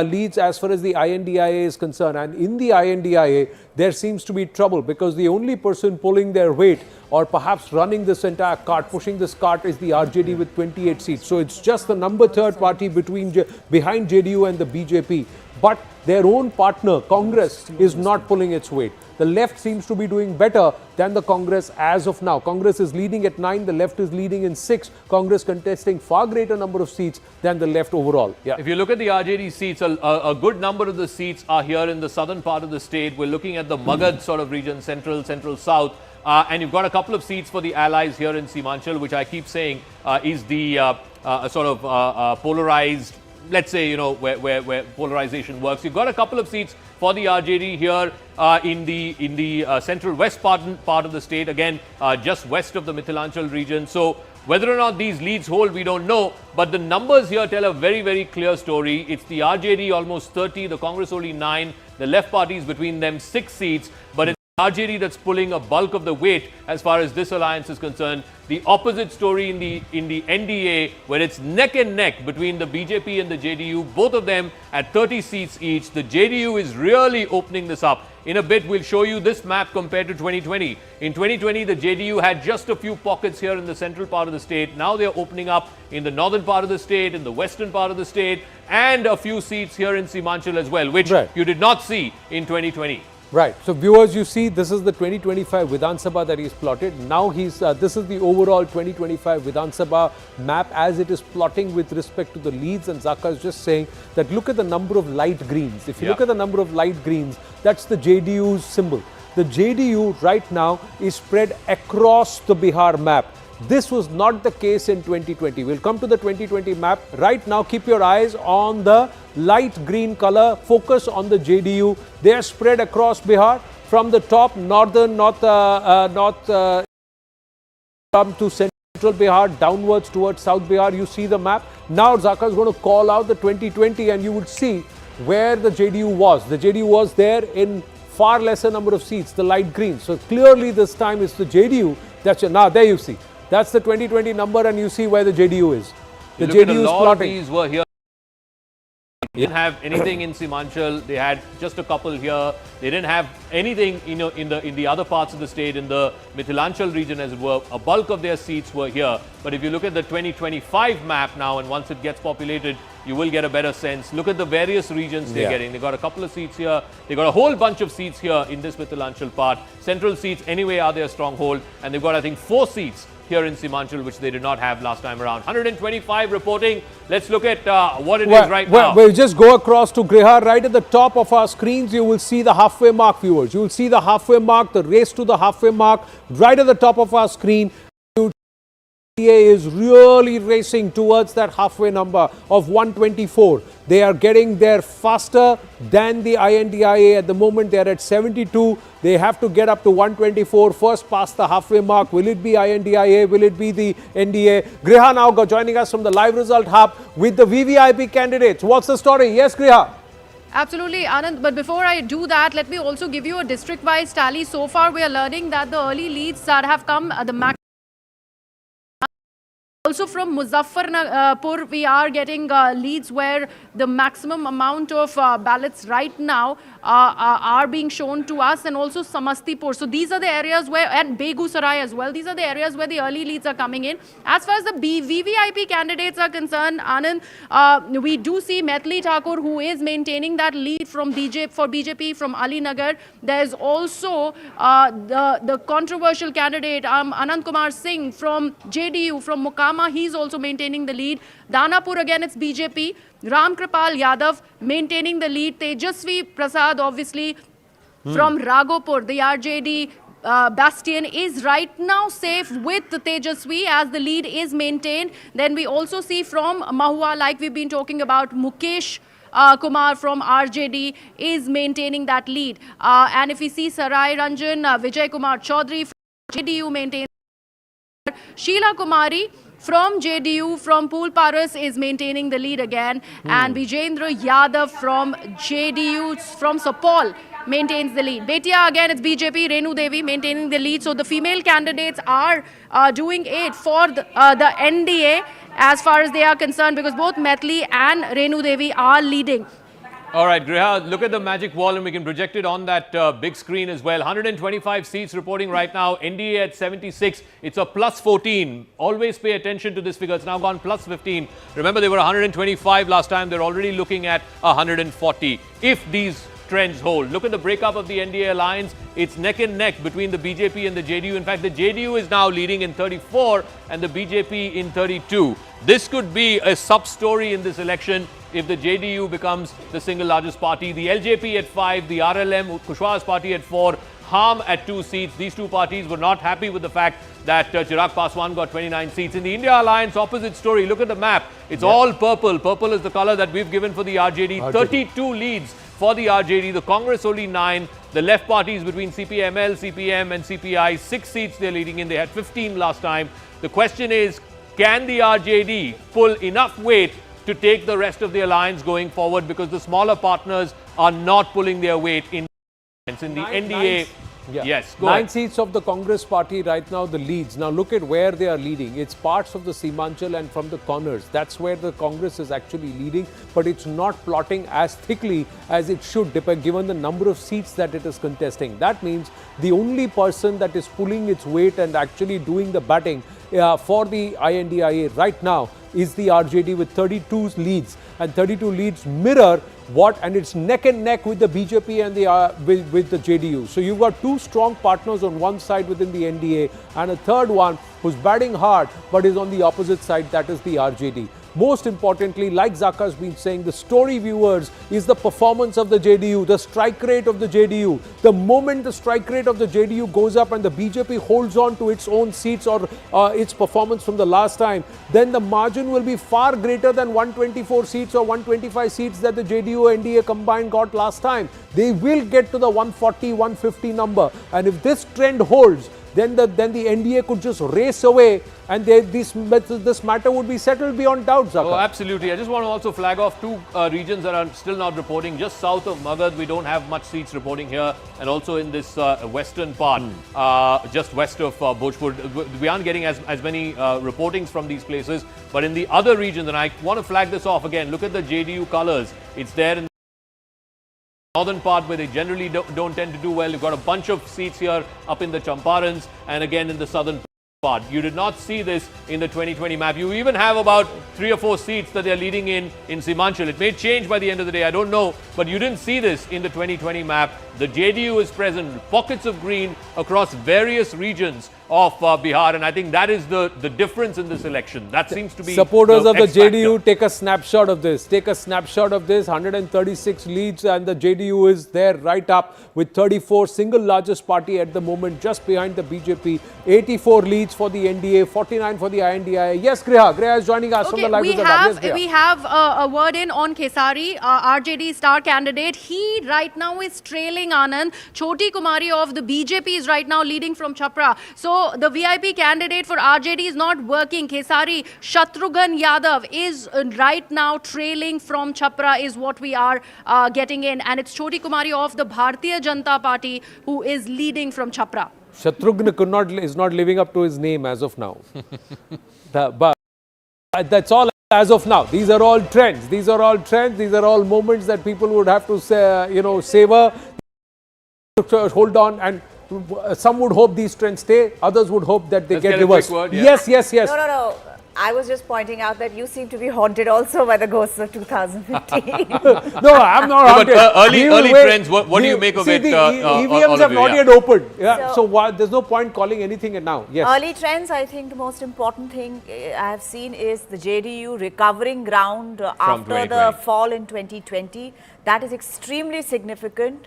leads as far as the INDIA is concerned, and in the INDIA, there seems to be trouble because the only person pulling their weight or perhaps running this entire cart, pushing this cart, is the RJD with 28 seats. So it's just the number 3rd party behind JDU and the BJP. But their own partner, Congress, is not pulling its weight. The left seems to be doing better than the Congress as of now. Congress is leading at 9, the left is leading in 6. Congress contesting far greater number of seats than the left overall. Yeah. If you look at the RJD seats, a good number of the seats are here in the southern part of the state. We're looking at the Magad sort of region, central south. And you've got a couple of seats for the allies here in Seemanchal, which I keep saying is the sort of polarized, let's say, where polarization works. You've got a couple of seats for the RJD here in the central west part of the state, again, just west of the Mithilanchal region. So whether or not these leads hold, we don't know. But the numbers here tell a very, very clear story. It's the RJD almost 30, the Congress only 9, the left parties between them 6 seats. But it's RJD that's pulling a bulk of the weight as far as this alliance is concerned. The opposite story in the NDA, where it's neck and neck between the BJP and the JDU, both of them at 30 seats each. The JDU is really opening this up. In a bit, we'll show you this map compared to 2020. In 2020, the JDU had just a few pockets here in the central part of the state. Now they're opening up in the northern part of the state, in the western part of the state, and a few seats here in Seemanchal as well, which you did not see in 2020. Right. So viewers, you see, this is the 2025 Vidhan Sabha that he's plotted. Now this is the overall 2025 Vidhan Sabha map as it is plotting with respect to the leads. And Zaka is just saying that look at the number of light greens. If you look at the number of light greens, that's the JDU's symbol. The JDU right now is spread across the Bihar map. This was not the case in 2020. We'll come to the 2020 map. Right now, keep your eyes on the light green color. Focus on the JDU. They are spread across Bihar from the top, north to central Bihar, downwards towards South Bihar. You see the map. Now, Zaka is going to call out the 2020 and you would see where the JDU was. The JDU was there in far lesser number of seats, the light green. So clearly this time it's the JDU. Now there you see. That's the 2020 number and you see where the JDU is. The JDU is plotting. These were here They didn't have anything in Simanchal. They had just a couple here. They didn't have anything, in the other parts of the state, in the Mithilanchal region, as it were. A bulk of their seats were here. But if you look at the 2025 map now, and once it gets populated, you will get a better sense. Look at the various regions they're getting. They got a couple of seats here. They got a whole bunch of seats here in this Mithilanchal part. Central seats anyway are their stronghold, and they've got, I think, 4 seats here in Simanchal, which they did not have last time around. 125 reporting. Let's look at what it is right now. We'll just go across to Griha. Right at the top of our screens, you will see the halfway mark, viewers. You will see the halfway mark, the race to the halfway mark. Right at the top of our screen, NDA is really racing towards that halfway number of 124. They are getting there faster than the INDIA. At the moment, they are at 72. They have to get up to 124. First past the halfway mark. Will it be INDIA? Will it be the NDA? Griha now joining us from the live result hub with the VVIP candidates. What's the story? Yes, Griha. Absolutely, Anand. But before I do that, let me also give you a district-wise tally. So far, we are learning that the early leads that have come, the max. Also from Muzaffarpur, we are getting leads where the maximum amount of ballots right now are being shown to us, and also Samastipur. So these are the areas where, and Begusaray as well, these are the areas where the early leads are coming in. As far as the VVIP candidates are concerned, Anand, we do see Mithali Thakur, who is maintaining that lead from BJP from Ali Nagar. There's also the controversial candidate, Anand Kumar Singh from JDU, from Mukama. He's also maintaining the lead. Danapur, again, it's BJP. Ram Kripal Yadav maintaining the lead. Tejashwi Prasad, obviously, from Raghopur, the RJD bastion, is right now safe with the Tejashwi as the lead is maintained. Then we also see from Mahua, like we've been talking about, Mukesh Kumar from RJD is maintaining that lead. And if we see Sarai Ranjan, Vijay Kumar Chaudhary from JDU maintains. Sheila Kumari from JDU, from Pool Paras, is maintaining the lead again. And Vijendra Yadav from JDU, from Sapal, maintains the lead. Betia, again, it's BJP, Renu Devi maintaining the lead. So the female candidates are doing it for the NDA as far as they are concerned, because both Mithali and Renu Devi are leading. All right, Griha, look at the magic wall, and we can project it on that big screen as well. 125 seats reporting right now. NDA at 76. It's a plus 14. Always pay attention to this figure. It's now gone plus 15. Remember, they were 125 last time. They're already looking at 140. If these trends hold. Look at the breakup of the NDA alliance. It's neck and neck between the BJP and the JDU. In fact, the JDU is now leading in 34 and the BJP in 32. This could be a sub-story in this election if the JDU becomes the single largest party. The LJP at 5, the RLM, Kushwaha's party at 4, Harm at 2 seats. These two parties were not happy with the fact that Chirag Paswan got 29 seats. In the India Alliance, opposite story. Look at the map. It's all purple. Purple is the color that we've given for the RJD. 32 leads for the RJD. The Congress only 9. The left parties between CPML, CPM and CPI, 6 seats they're leading in. They had 15 last time. The question is, can the RJD pull enough weight to take the rest of the alliance going forward, because the smaller partners are not pulling their weight in the NDA. Yes, go 9 ahead. seats of the Congress party right now, the leads. Now look at where they are leading. It's parts of the Simanchal and from the corners. That's where the Congress is actually leading, but it's not plotting as thickly as it should, given the number of seats that it is contesting. That means the only person that is pulling its weight and actually doing the batting for the INDIA right now is the RJD with 32 leads, and 32 leads mirror what, and it's neck and neck with the BJP and the with the JDU. So you've got two strong partners on one side within the NDA, and a third one who's batting hard but is on the opposite side, that is the RJD. Most importantly, like Zaka has been saying, the story, viewers, is the performance of the JDU, the strike rate of the JDU. The moment the strike rate of the JDU goes up and the BJP holds on to its own seats or its performance from the last time, then the margin will be far greater than 124 seats or 125 seats that the JDU and NDA combined got last time. They will get to the 140, 150 number. And if this trend holds, then the NDA could just race away and this matter would be settled beyond doubt, Zaka. Oh, absolutely. I just want to also flag off two regions that are still not reporting. Just south of Magad, we don't have much seats reporting here, and also in this western part, just west of Bhojpur, we aren't getting as many reportings from these places. But in the other regions, and I want to flag this off again, look at the JDU colors. It's there in the northern part where they generally don't tend to do well. You've got a bunch of seats here up in the Champarans and again in the southern part. You did not see this in the 2020 map. You even have about 3 or 4 seats that they're leading in Simanchal. It may change by the end of the day, I don't know, but you didn't see this in the 2020 map. The JDU is present, pockets of green across various regions of Bihar, and I think that is the difference in this election. That seems to be supporters of the X-factor. JDU. Take a snapshot of this. Take a snapshot of this. 136 leads, and the JDU is there right up with 34, single largest party at the moment, just behind the BJP. 84 leads for the NDA, 49 for the INDI. Yes, Griha is joining us from the live. We have a word in on Kesari, RJD star candidate. He right now is trailing Anand. Choti Kumari of the BJP is right now leading from Chhapra. So the VIP candidate for RJD is not working. Kesari, Shatrughan Yadav is right now trailing from Chhapra is what we are getting in. And it's Choti Kumari of the Bharatiya Janata Party who is leading from Chhapra. Shatrughan is not living up to his name as of now. But that's all as of now. These are all trends. These are all trends. These are all moments that people would have to say, savor, hold on, and some would hope these trends stay. Others would hope that they get reversed. Word, yeah. Yes. No. I was just pointing out that you seem to be haunted also by the ghosts of 2015. No, I'm not haunted. But early trends, what do you make of it? The EVMs have not yet opened. Yeah. So there's no point calling anything now. Yes. Early trends, I think the most important thing I have seen is the JDU recovering ground after the fall in 2020. That is extremely significant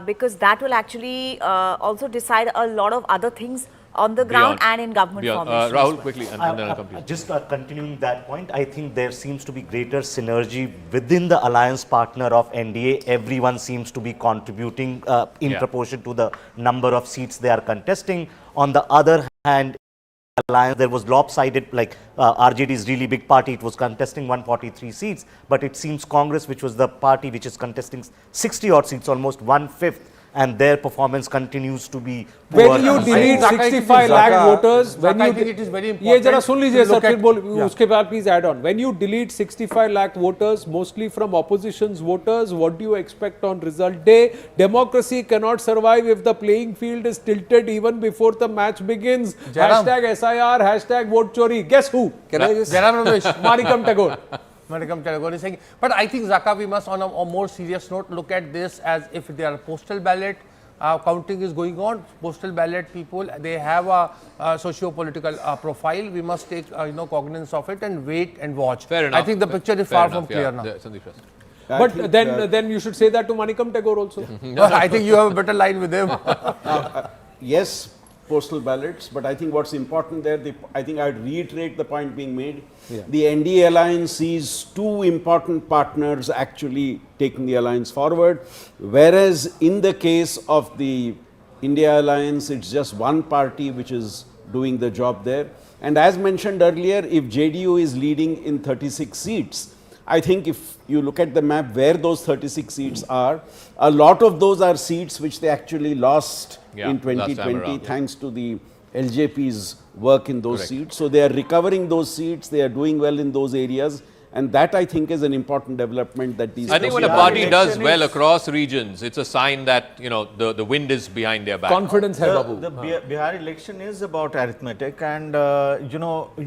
because that will actually also decide a lot of other things on the ground and in government formation. Rahul, quickly, and then I'll complete. Just continuing that point, I think there seems to be greater synergy within the alliance partner of NDA. Everyone seems to be contributing in proportion to the number of seats they are contesting. On the other hand, alliance, there was lopsided, like RJD's really big party, it was contesting 143 seats, but it seems Congress, which was the party which is contesting 60 odd seats, almost 1/5, and their performance continues to be poor. When you delete 65 lakh voters, when I think it is very important. ये जरा सुन लीजिए sir, फिर बोल उसके बाद please add on. When you delete 65 lakh voters, mostly from opposition's voters, what do you expect on result day? Democracy cannot survive if the playing field is tilted even before the match begins. Hashtag SIR, hashtag vote chori. Guess who? Manikam Tagore. Madam Tagore is saying, but I think Zaka, we must on a more serious note look at this as if they are postal ballot, counting is going on, postal ballot people, they have a socio-political profile, we must take cognizance of it and wait and watch. Fair enough. I think the picture is far from clear now. But then you should say that to Manikam Tagore also. I think you have a better line with him. Yes, postal ballots, but I think what's important there, I think I'd reiterate the point being made. Yeah. The NDA alliance sees two important partners actually taking the alliance forward, whereas in the case of the India alliance, it's just one party which is doing the job there. And as mentioned earlier, if JDU is leading in 36 seats, I think if you look at the map where those 36 seats are, a lot of those are seats which they actually lost in 2020 thanks to the LJP's work in those seats. So they are recovering those seats, they are doing well in those areas. And that, I think, is an important development that these... I think when a party does well across regions, it's a sign that, the wind is behind their back. Confidence hai, Babu. The Bihar election is about arithmetic and,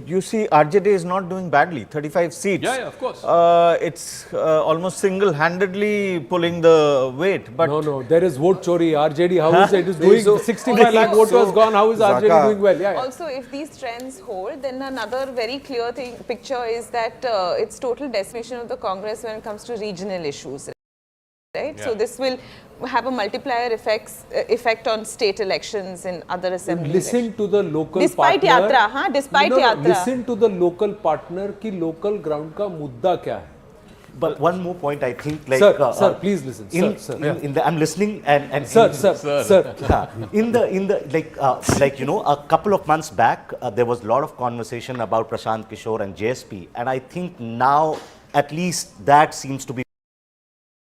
you see RJD is not doing badly, 35 seats. Yeah, of course. It's almost single-handedly pulling the weight. But No, there is vote chori. RJD, how is it? It is doing 65 lakh voters gone. How is RJD doing well? Yeah. Also, if these trends hold, then another very clear picture is that it's total decimation of the Congress when it comes to regional issues, right? Yeah. So this will have a multiplier effect on state elections and other assembly listen to the local despite partner. Despite yatra. Listen to the local partner ki local ground ka mudda kya hai. But one more point, I think, like sir, please listen. I'm listening and sir. In the like you know, a couple of months back, there was a lot of conversation about Prashant Kishore and JSP, and I think now at least that seems to be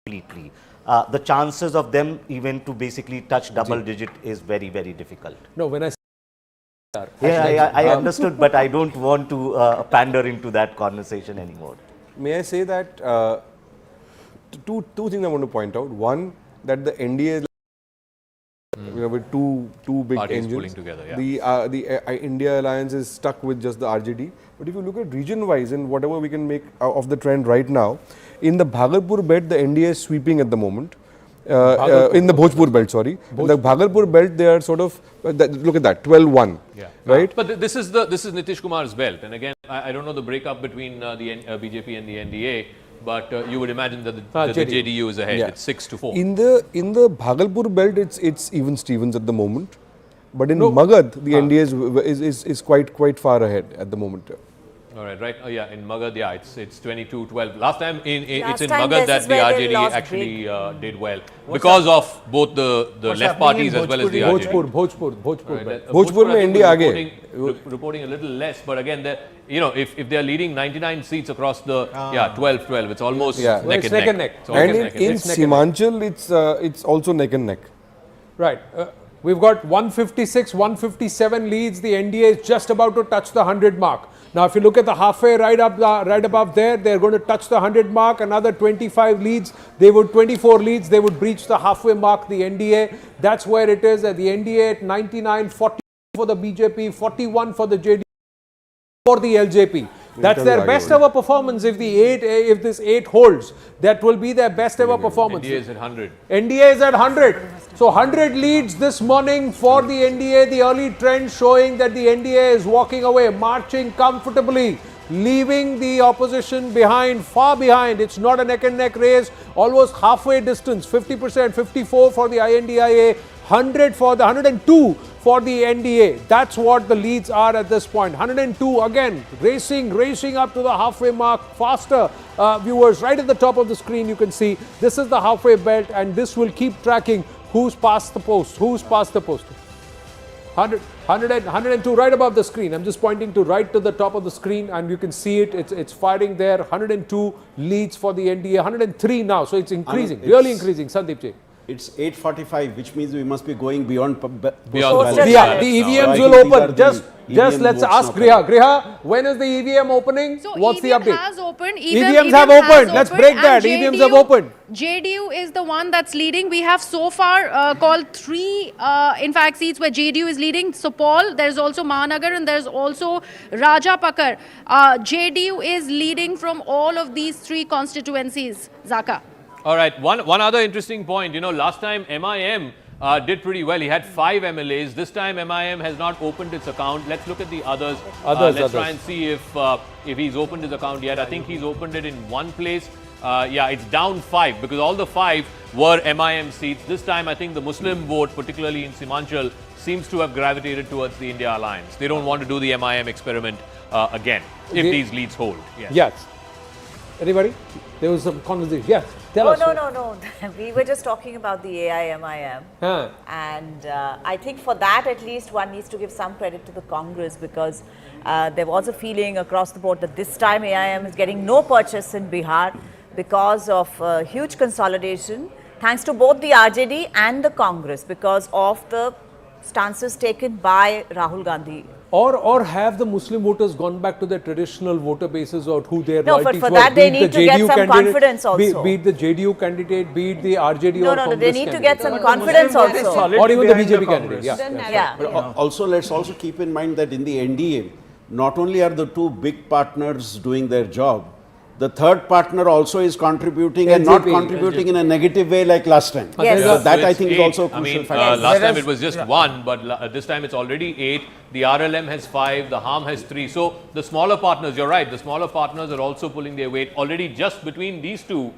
completely. The chances of them even to basically touch double digit is very, very difficult. No, when I I understood, but I don't want to pander into that conversation anymore. May I say that two things I want to point out. One, that the NDA is with two big Parties engines. pulling together, yeah. The India alliance is stuck with just the RJD. But if you look at region-wise and whatever we can make of the trend right now, in the Bhagalpur belt, the NDA is sweeping at the moment. In the Bhojpur belt, sorry. In the Bhagalpur belt, they are sort of, look at that, 12-1, right? But this is Nitish Kumar's belt. And again, I don't know the breakup between the BJP and the NDA, but you would imagine that the JDU is ahead. It's 6-4. In the Bhagalpur belt, it's even Stevens at the moment. But in Magad, the NDA is quite far ahead at the moment. All right, right. Oh, yeah, in Magad, yeah, it's 22-12. Last time it's in Magad that the RJD actually did well because of both the left parties as well as the RJD. Bhojpur mein India reporting a little less, but again, you know, if they are leading 99 seats across the 12-12, it's almost neck and neck. And in Simanchal, it's also neck and neck. Right. We've got 156, 157 leads. The NDA is just about to touch the 100 mark. Now, if you look at the halfway right above there, they're going to touch the 100 mark. Another 25 leads, 24 leads, they would breach the halfway mark, the NDA. That's where it is at the NDA at 99, 40 for the BJP, 41 for the JDU, for the LJP. That's their best ever performance. If this 8 holds, that will be their best ever performance. NDA is at 100. NDA is at 100. So 100 leads this morning for the NDA. The early trend showing that the NDA is walking away, marching comfortably, leaving the opposition behind, far behind. It's not a neck and neck race, almost halfway distance, 50%, 54 for the INDIA, 100 for the 102 for the NDA. That's what the leads are at this point. 102 again, racing up to the halfway mark faster. Viewers, right at the top of the screen you can see this is the halfway belt, and this will keep tracking who's passed the post, 100, 102 right above the screen. I'm just pointing to right to the top of the screen and you can see it. It's firing there. 102 leads for the NDA, 103 now. So it's increasing, really increasing. Sandeep ji. It's 8:45, which means we must be going beyond the EVMs will open. Just let's ask Griha. Griha, when is the EVM opening? So what's the update? Has opened. EVMs have opened. Let's break that. EVMs have opened. JDU is the one that's leading. We have so far called 3, in fact, seats where JDU is leading. Supal, there's also Mahanagar, and there's also Rajapakar. JDU is leading from all of these 3 constituencies. Zaka. All right, one other interesting point, you know, last time MIM did pretty well. He had 5 MLAs. This time MIM has not opened its account. Let's look at the others. Let's try and see if he's opened his account yet. I think he's opened it in one place. Yeah, it's down 5 because all the 5 were MIM seats. This time I think the Muslim vote, particularly in Simanchal, seems to have gravitated towards the India alliance. They don't want to do the MIM experiment again if these leads hold. Yes. Anybody? There was some conversation. Yes. Tell us. No. We were just talking about the AIMIM. And I think for that, at least, one needs to give some credit to the Congress because there was a feeling across the board that this time AIM is getting no purchase in Bihar because of huge consolidation, thanks to both the RJD and the Congress because of the stances taken by Rahul Gandhi. Or have the Muslim voters gone back to their traditional voter bases or who their loyalties were? No, for that they need to get some confidence also. Be it the JDU candidate, be it the RJD or Congress they need to get some confidence also. Or even the BJP candidate. But also, let's also keep in mind that in the NDA, not only are the 2 big partners doing their job, the third partner also is contributing and not contributing in a negative way like last time. Yes. So that I think is also a crucial factor. Last time it was just 1, but this time it's already 8. The RLM has 5, the HAM has 3. So the smaller partners, you're right, the smaller partners are also pulling their weight. Already just between these 2,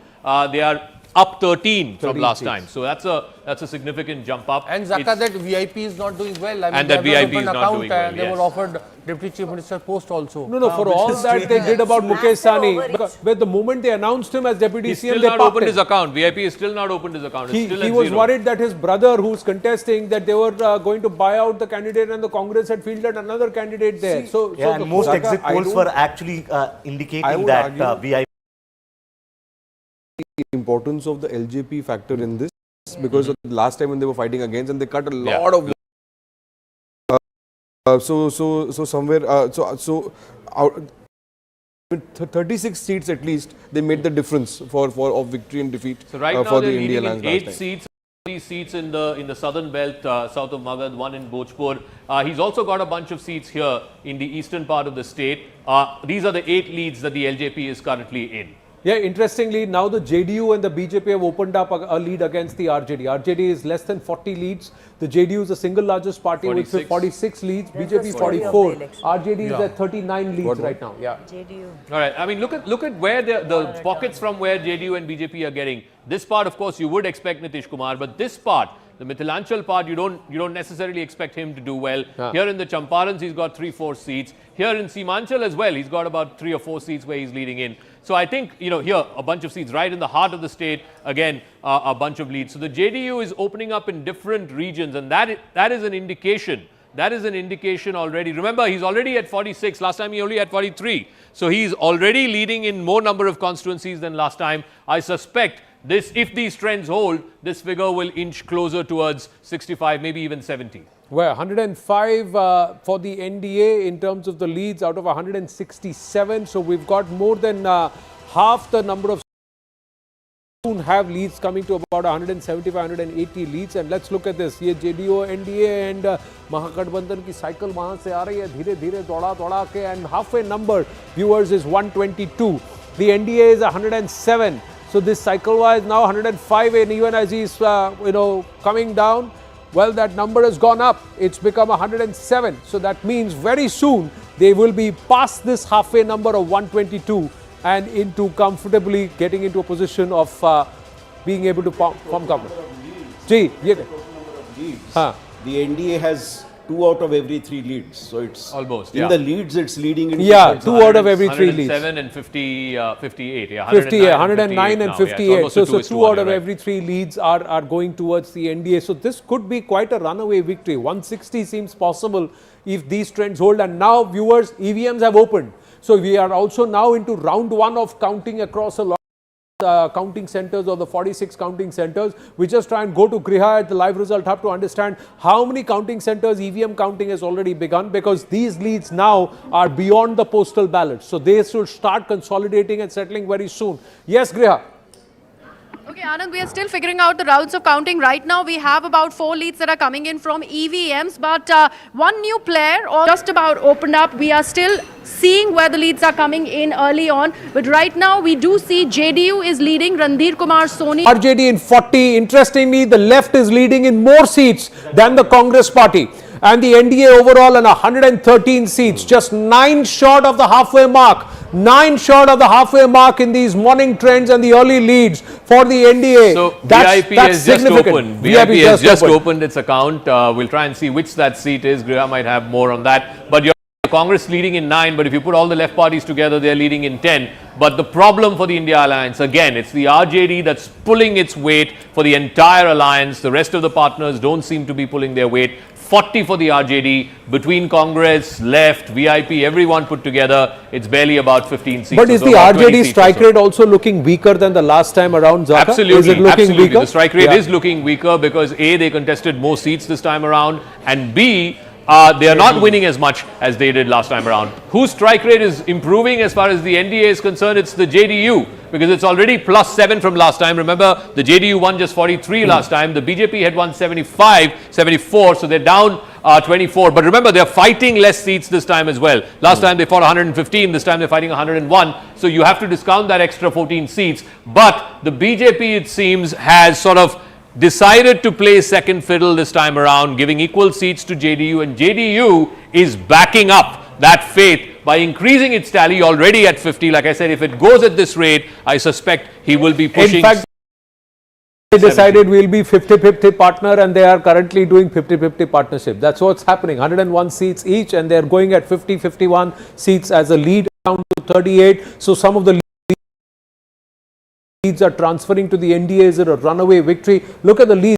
they are up 13 from last time. So that's a significant jump up. And Zaka, that VIP is not doing well. I mean, and that VIP is not doing well. They were offered Deputy Chief Minister post also. No, for all that they did about Mukesh Sahni, because the moment they announced him as Deputy He's CM, still they not parked opened him. his account. VIP is still not opened his account. It's still He at was zero. worried that his brother, who's contesting, that they were going to buy out the candidate, and the Congress had fielded another candidate there. And most exit polls were actually indicating that VIP. Importance of the LJP factor in this, because of the last time when they were fighting against, and they cut a lot of. Out 36 seats at least, they made the difference for of victory and defeat So right now for they're the India leading in Alliance 8 last time. seats. These seats in the southern belt, south of Magad, one in Bhojpur. He's also got a bunch of seats here in the eastern part of the state. These are the 8 leads that the LJP is currently in. Yeah, interestingly, now the JDU and the BJP have opened up a lead against the RJD. RJD is less than 40 leads. The JDU is the single largest party with 46 leads. There's BJP the story of 44. the election. RJD is at 39 leads right now. Yeah. JDU. All right. I mean, look at where the pockets from where JDU and BJP are getting. This part, of course, you would expect Nitish Kumar, but this part, the Mithilanchal part, you don't necessarily expect him to do well. Here in the Champarans, he's got 3-4 seats. Here in Seemanchal as well, he's got about 3 or 4 seats where he's leading in. So I think, here, a bunch of seats right in the heart of the state, again, a bunch of leads. So the JDU is opening up in different regions, and that is an indication. That is an indication already. Remember, he's already at 46. Last time he only had 43. So he's already leading in more number of constituencies than last time. I suspect if these trends hold, this figure will inch closer towards 65, maybe even 70. Well, 105 for the NDA in terms of the leads out of 167. So we've got more than half the number of have leads coming to about 175, 180 leads. And let's look at this. Ye JDU, NDA and Mahagathbandhan ki cycle wahan se aa rahi hai, dheere dheere dauda ke, and halfway number viewers is 122. The NDA is 107. So this cycle wise now 105, and even as he's coming down, well, that number has gone up. It's become 107. So that means very soon they will be past this halfway number of 122 and into comfortably getting into a position of being able to form government. The NDA has 2 out of every 3 leads, so it's almost in the leads. It's leading in 2 out of every 3 leads. 107 and 58. Yeah, 109 and 58. So 2 out of right. every 3 leads are going towards the NDA. So this could be quite a runaway victory. 160 seems possible if these trends hold. And now, viewers, EVMs have opened. So we are also now into round 1 of counting across a lot. Counting centers or the 46 counting centers. We just try and go to Griha at the live result hub to understand how many counting centers EVM counting has already begun, because these leads now are beyond the postal ballots. So they should start consolidating and settling very soon. Yes, Griha. Okay, Anand, we are still figuring out the routes of counting. Right now, we have about 4 leads that are coming in from EVMs, but one new player just about opened up. We are still seeing where the leads are coming in early on, but right now we do see JDU is leading, Randir Kumar Soni. RJD in 40. Interestingly, the left is leading in more seats than the Congress party. And the NDA overall on 113 seats, just 9 short of the halfway mark. 9 short of the halfway mark in these morning trends and the early leads for the NDA. So that's VIP has just significant. opened. VIP has just opened its account. We'll try and see which that seat is. Griha might have more on that. But Congress leading in 9, but if you put all the left parties together, they're leading in 10. But the problem for the India Alliance, again, it's the RJD that's pulling its weight for the entire alliance. The rest of the partners don't seem to be pulling their weight. 40 for the RJD, between Congress, left, VIP, everyone put together, it's barely about 15 seats. But is the RJD strike rate also looking weaker than the last time around, Zaka? Absolutely, is it looking absolutely. weaker? The strike rate is looking weaker because A, they contested more seats this time around, and B, they are not winning as much as they did last time around. Whose strike rate is improving as far as the NDA is concerned? It's the JDU, because it's already +7 from last time. Remember, the JDU won just 43 last time. The BJP had won 75, 74, so they're down 24. But remember, they're fighting less seats this time as well. Last time they fought 115, this time they're fighting 101. So you have to discount that extra 14 seats. But the BJP, it seems, has sort of decided to play second fiddle this time around, giving equal seats to JDU, and JDU is backing up that faith by increasing its tally already at 50. Like I said, if it goes at this rate, I suspect he will be pushing. In fact, They decided we'll be 50-50 partner, and they are currently doing 50-50 partnership. That's what's happening. 101 seats each, and they're going at 50-51 seats as a lead down to 38. So some of the leads are transferring to the NDA. Is it a runaway victory? Look at the leads.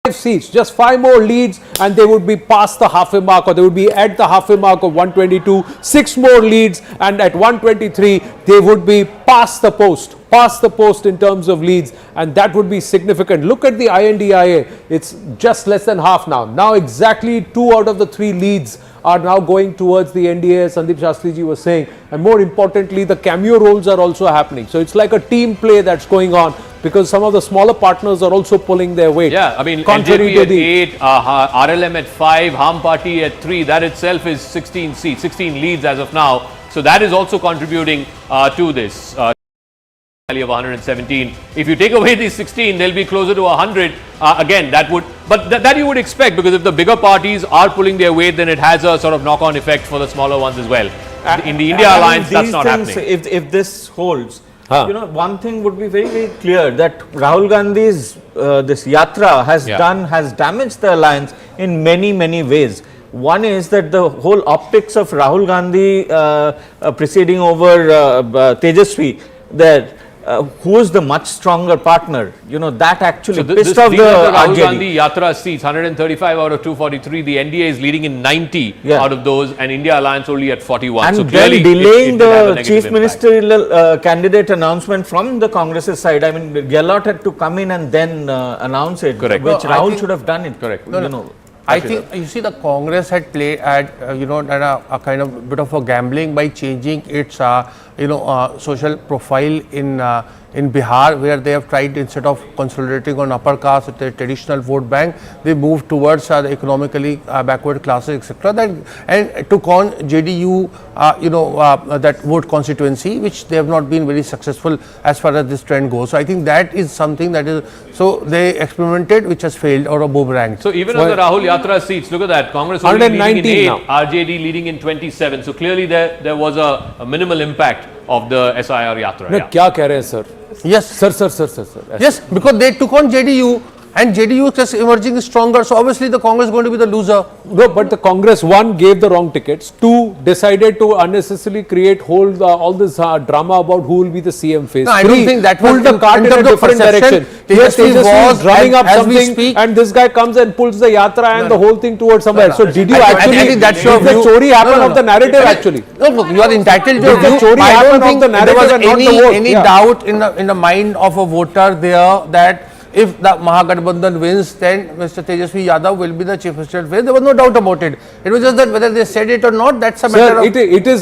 5 seats, just 5 more leads, and they would be past the halfway mark, or they would be at the halfway mark of 122. 6 more leads, and at 123 they would be past the post in terms of leads, and that would be significant. Look at the INDIA, it's just less than half now. Now exactly 2 out of the 3 leads are now going towards the NDA, as Sandeep Shastriji was saying, and more importantly the cameo roles are also happening. So it's like a team play that's going on, because some of the smaller partners are also pulling their weight. Yeah, I mean, contrary NJP at 8, RLM at 5, Ham Party at 3, that itself is 16 seats, 16 leads as of now. So that is also contributing to this tally of 117. If you take away these 16, they'll be closer to 100. Again, that would, but that you would expect, because if the bigger parties are pulling their weight, then it has a sort of knock-on effect for the smaller ones as well. In the India alliance, that's not happening. If this holds, you know, one thing would be very, very clear, that Rahul Gandhi's this yatra has damaged the alliance in many, many ways. One is that the whole optics of Rahul Gandhi preceding over Tejashwi, that who is the much stronger partner, you know, that actually pissed off the Rahul RJD. Gandhi Yatra seats, 135 out of 243. The NDA is leading in 90 out of those, and India Alliance only at 41. And so then clearly delaying the chief impact. ministerial candidate announcement from the Congress's side. I mean, Gehlot had to come in and then announce it, Correct. which No, Rahul should have done it. Correct. You know. I think, you see, the Congress had played at, done a kind of bit of a gambling by changing its, social profile in Bihar, where they have tried, instead of consolidating on upper caste with the traditional vote bank, they moved towards the economically backward classes, etc. And took on JDU, that vote constituency, which they have not been very successful as far as this trend goes. So I think that is something that is, so they experimented, which has failed, or a boomerang. So even on the Rahul Yatra seats, look at that, Congress only leading in 8, RJD leading in 27. So clearly there was a minimal impact of the SIR Yatra. No, क्या कह रहे हैं sir? Yes, sir. Yes, because they took on JDU, and JDU is just emerging stronger. So obviously the Congress is going to be the loser. No, but the Congress, 1, gave the wrong tickets. 2, decided to unnecessarily create all this drama about who will be the CM face. No, I 3, don't think that pulled the cart in a different direction. Tejashwi was drumming up as we something, speak, and this guy comes and pulls the yatra and the whole thing towards somewhere. So did you actually? I think that's your did the view. chori happen of the narrative actually? No, look, you are entitled to Did the chori I happen don't of think the there was narrative and not the vote? any doubt in the mind of a voter there that if the Mahagathbandhan wins, then Mr. Tejashwi Yadav will be the chief minister. There was no doubt about it. It was just that whether they said it or not, that's a matter of. It is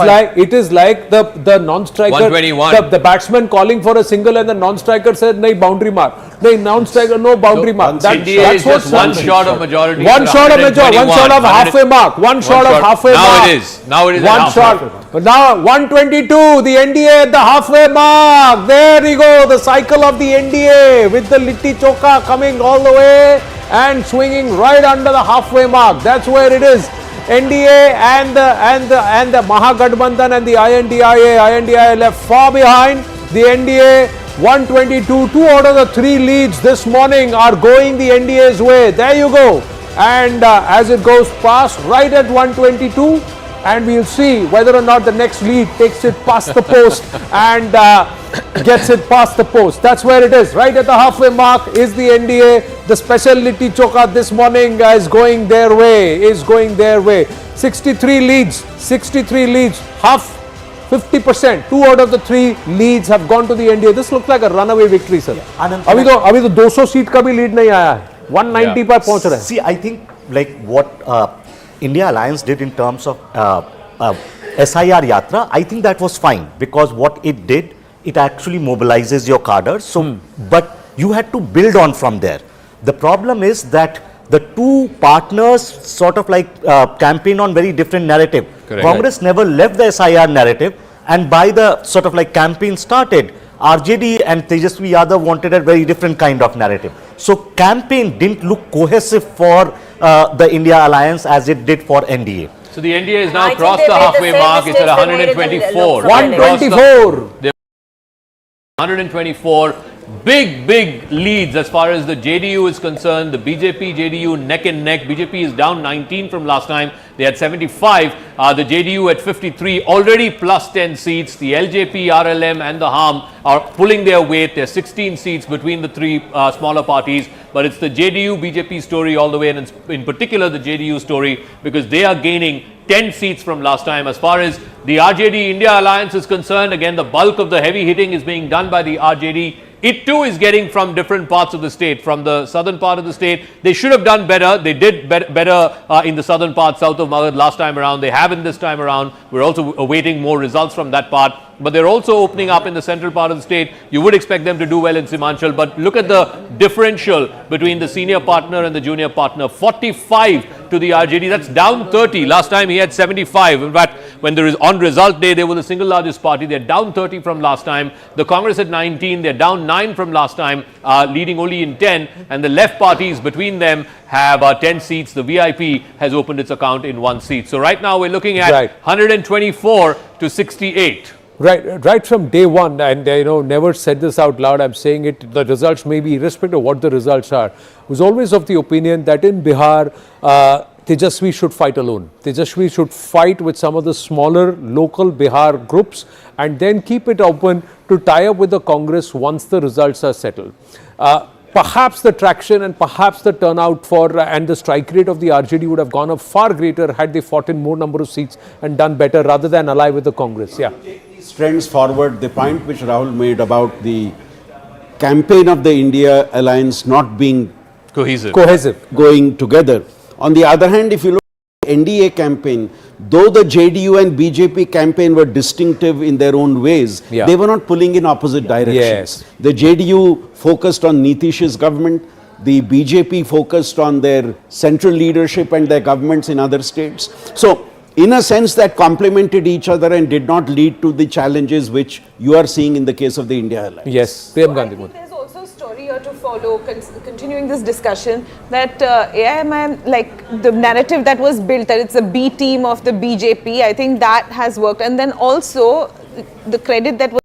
like the non-striker, 121. the batsman calling for a single, and the non-striker said, "No boundary mark." The non-striker, no boundary mark. NDA is just one shot of majority. One shot of majority. One shot of halfway mark. One shot of halfway mark. Now it is. One shot. But now 122. The NDA at the halfway mark. There you go. The cycle of the NDA with the Litti Choka coming all the way and swinging right under the halfway mark. That's where it is. NDA and the Mahagathbandhan and the INDIA left far behind. The NDA 122, 2 out of the 3 leads this morning are going the NDA's way. There you go. And as it goes past right at 122, and we'll see whether or not the next lead takes it past the post and gets it past the post. That's where it is. Right at the halfway mark is the NDA. The special Litti Choka this morning is going their way. 63 leads, half. 50%, 2 out of the 3 leads have gone to the NDA. This looks like a runaway victory, sir. अभी तो 200 seat का भी lead नहीं आया है. 190 पर पहुंच रहे हैं. See, I think like what India Alliance did in terms of SIR Yatra, I think that was fine, because what it did, it actually mobilizes your cadres. So, but you had to build on from there. The problem is that the 2 partners sort of like campaign on very different narrative. Correct. Congress never left the SIR narrative, and by the sort of like campaign started, RJD and Tejashwi Yadav wanted a very different kind of narrative. So campaign didn't look cohesive for the India Alliance as it did for NDA. So the NDA has now crossed the halfway mark. It's at 124. 124. 124. big leads as far as the JDU is concerned. The BJP, JDU neck and neck. BJP is down 19 from last time. They had 75. The JDU at 53, already plus 10 seats. The LJP, RLM and the HAM are pulling their weight. There are 16 seats between the three smaller parties. But it's the JDU, BJP story all the way, and in particular the JDU story, because they are gaining 10 seats from last time. As far as the RJD India alliance is concerned, again, the bulk of the heavy hitting is being done by the RJD. It too is getting from different parts of the state, from the southern part of the state. They should have done better. They did better in the southern part, south of Magad last time around. They haven't this time around. We're also awaiting more results from that part. But they're also opening up in the central part of the state. You would expect them to do well in Simanchal. But look at the differential between the senior partner and the junior partner. 45 to the RJD. That's down 30. Last time he had 75. In fact, when there is on result day, they were the single largest party. They're down 30 from last time. The Congress at 19. They're down 9 from last time, leading only in 10. And the left parties between them have 10 seats. The VIP has opened its account in 1 seat. So right now we're looking at 124 to 68. Right from day one, and never said this out loud, I'm saying it, the results may be irrespective of what the results are, was always of the opinion that in Bihar, Tejashwi should fight alone. Tejashwi should fight with some of the smaller local Bihar groups and then keep it open to tie up with the Congress once the results are settled. Perhaps the traction and perhaps the turnout for and the strike rate of the RJD would have gone up far greater had they fought in more number of seats and done better rather than ally with the Congress. Yeah. Trends forward, the point which Rahul made about the campaign of the India alliance not being cohesive, going together. On the other hand, if you look at the NDA campaign, though the JDU and BJP campaign were distinctive in their own ways, they were not pulling in opposite directions. The JDU focused on Nitish's government, the BJP focused on their central leadership and their governments in other states. So, in a sense, that complemented each other and did not lead to the challenges which you are seeing in the case of the India alliance. Yes, Prem Gandhi. There's also a story here to follow, continuing this discussion, that AIMIM, like the narrative that was built, that it's a B team of the BJP, I think that has worked. And then also the credit that was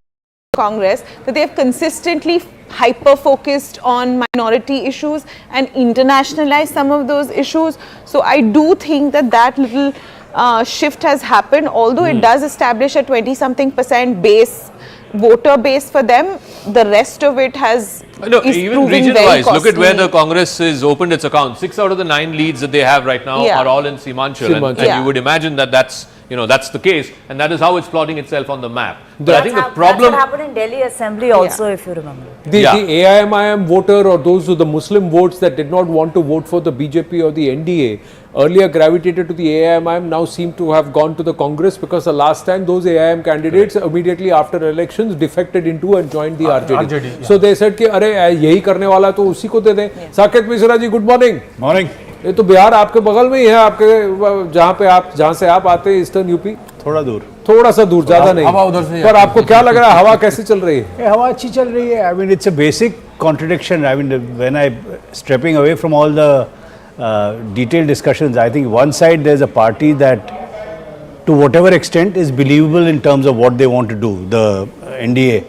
Congress, that they have consistently hyper-focused on minority issues and internationalized some of those issues. So I do think that that little shift has happened, although it does establish a 20-something% base, voter base for them. The rest of it has even region-wise, look at where the Congress has opened its account. 6 out of the 9 leads that they have right now are all in Simanchal, and you would imagine that that's the case, and that is how it's plotting itself on the map. But I think the problem... That's what happened in Delhi Assembly also, if you remember. The AIMIM voter, or those of the Muslim votes that did not want to vote for the BJP or the NDA, earlier gravitated to the AIMIM, now seem to have gone to the Congress, because the last time those AIM candidates immediately after elections defected into and joined the RJD. So they said कि अरे यही करने वाला तो उसी को दे दें. Saket Mishra ji, good morning. Morning. ये तो बिहार आपके बगल में ही है, आपके जहाँ से आप आते हैं, ईस्टर्न यूपी. थोड़ा सा दूर, ज्यादा नहीं. हवा उधर से. पर आपको क्या लग रहा है, हवा कैसी चल रही है? हवा अच्छी चल रही है. I mean, it's a basic contradiction. I mean, when I stepping away from all the detailed discussions, I think one side there's a party that, to whatever extent, is believable in terms of what they want to do, the NDA,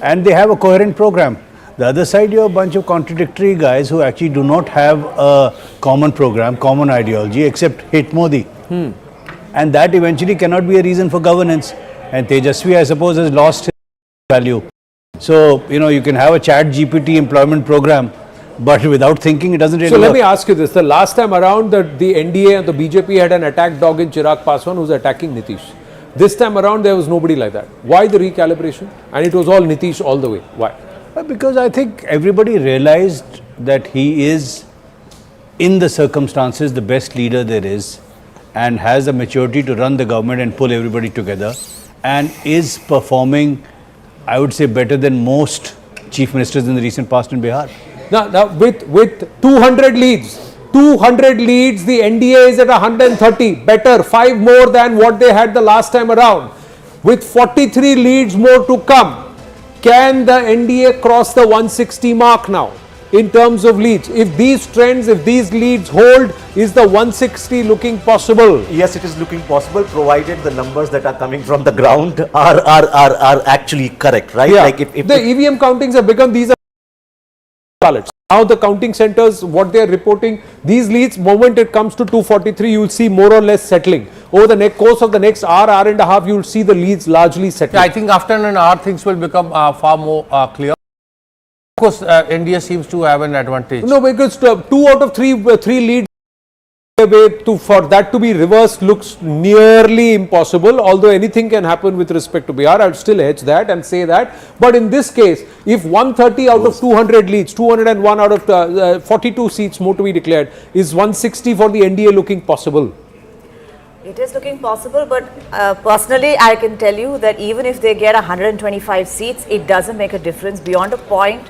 and they have a coherent program. The other side, you have a bunch of contradictory guys who actually do not have a common program, common ideology, except hate Modi. And that eventually cannot be a reason for governance. And Tejashwi, I suppose, has lost his value. So, you can have a chat GPT employment program, but without thinking, it doesn't really work. So let me ask you this. The last time around, the NDA and the BJP had an attack dog in Chirag Paswan who was attacking Nitish. This time around, there was nobody like that. Why the recalibration? And it was all Nitish all the way. Why? Because I think everybody realized that he is, in the circumstances, the best leader there is, and has the maturity to run the government and pull everybody together, and is performing, I would say, better than most chief ministers in the recent past in Bihar. Now with 200 leads, the NDA is at 130, better, 5 more than what they had the last time around. With 43 leads more to come, can the NDA cross the 160 mark now in terms of leads? If these trends, if these leads hold, is the 160 looking possible? Yes, it is looking possible, provided the numbers that are coming from the ground are actually correct, right? Yeah. Like if the EVM countings have become, these are ballots. Now the counting centers, what they are reporting, these leads, moment it comes to 243, you will see more or less settling. Over the next course of the next hour and a half, you will see the leads largely settling. Yeah, I think after an hour, things will become far more clear. Of course, India seems to have an advantage. No, because 2 out of 3 leads for that to be reversed looks nearly impossible, although anything can happen with respect to Bihar. I would still hedge that and say that. But in this case, if 130 out of 200 leads, 201 out of 42 seats more to be declared, is 160 for the NDA looking possible? It is looking possible, but personally I can tell you that even if they get 125 seats, it doesn't make a difference beyond a point.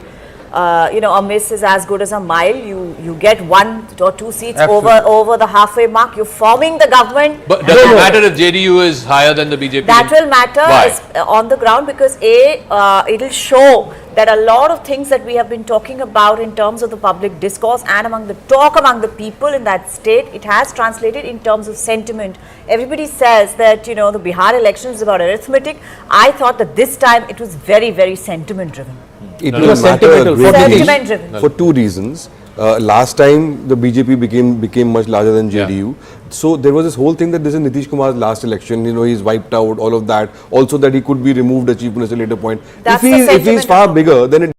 A miss is as good as a mile. You get 1 or 2 seats over the halfway mark. You're forming the government. But does it matter if JDU is higher than the BJP? That will matter on the ground, because it'll show that a lot of things that we have been talking about in terms of the public discourse and among the people in that state, it has translated in terms of sentiment. Everybody says that the Bihar election is about arithmetic. I thought that this time it was very, very sentiment driven. It was sentimental for 2 reasons. Last time the BJP became much larger than JDU. So there was this whole thing that this is Nitish Kumar's last election, he's wiped out, all of that. Also that he could be removed as chief minister later point. If he is far bigger, then it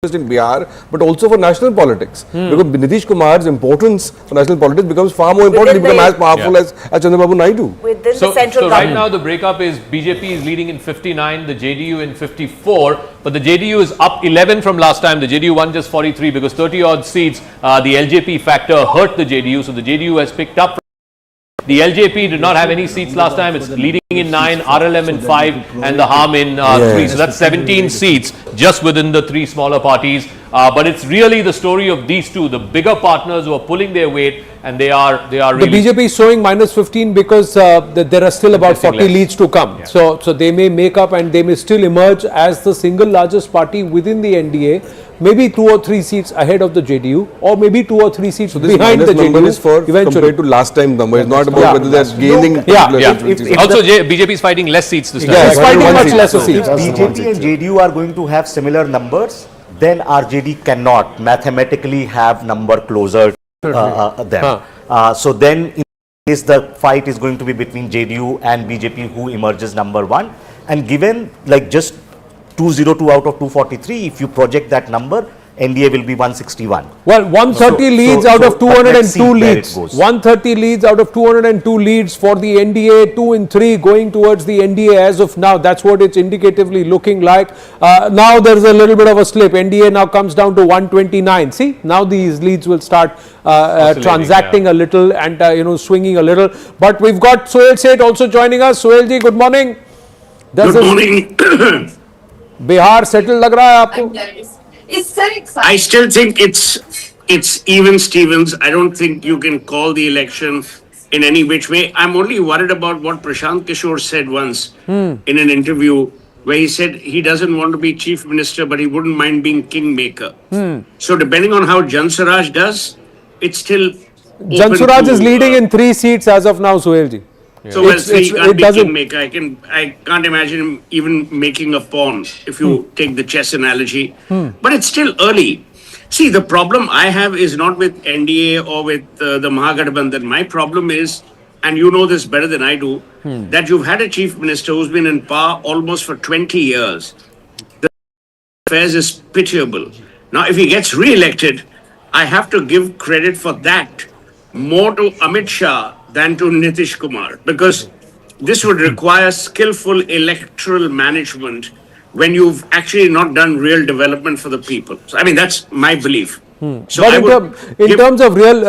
in Bihar, but also for national politics. Because Nitish Kumar's importance for national politics becomes far more important. He becomes as powerful as Chandrababu Naidu. Within the central government. Right now the breakup is BJP is leading in 59, the JDU in 54, but the JDU is up 11 from last time. The JDU won just 43 because 30 odd seats, the LJP factor hurt the JDU, so the JDU has picked up. The LJP did not have any seats last time. It's leading in 9, RLM in 5 and the Harm in 3. So that's 17 seats just within the 3 smaller parties. But it's really the story of these two, the bigger partners who are pulling their weight, and they are really... The BJP is showing minus 15 because there are still about 40 leads to come. Yeah. So they may make up and they may still emerge as the single largest party within the NDA. Maybe 2 or 3 seats ahead of the JDU, or maybe 2 or 3 seats behind the JDU. Is for compared to last time number. It's not about whether they're gaining. Also, BJP is fighting less seats this time. Yeah, it's fighting much lesser seats. If BJP and JDU are going to have similar numbers, then RJD cannot mathematically have number closer them. So then in case the fight is going to be between JDU and BJP, who emerges number 1, and given like just 202 out of 243, if you project that number, NDA will be 161. Well, 130 leads out of 202 leads. 130 leads out of 202 leads for the NDA, 2 in 3 going towards the NDA as of now. That's what it's indicatively looking like. Now there's a little bit of a slip. NDA now comes down to 129. See, now these leads will start transacting a little and swinging a little. But we've got Sohail Seth also joining us. Sohail ji, good morning. Good morning. Bihar settled lag raha hai aapko? I still think it's even Stevens. I don't think you can call the election in any which way. I'm only worried about what Prashant Kishore said once in an interview, where he said he doesn't want to be chief minister, but he wouldn't mind being kingmaker. So depending on how Jan Swaraj does, it's still Jan Swaraj is leading in 3 seats as of now, Sohail ji. So he can't be kingmaker. I can't imagine him even making a pawn, if you take the chess analogy. But it's still early. See, the problem I have is not with NDA or with the Mahagathbandhan. My problem is, and you know this better than I do, that you've had a chief minister who's been in power almost for 20 years. The affairs is pitiable. Now, if he gets re-elected, I have to give credit for that more to Amit Shah than to Nitish Kumar, because this would require skillful electoral management when you've actually not done real development for the people. So, I mean, that's my belief. So but in terms of real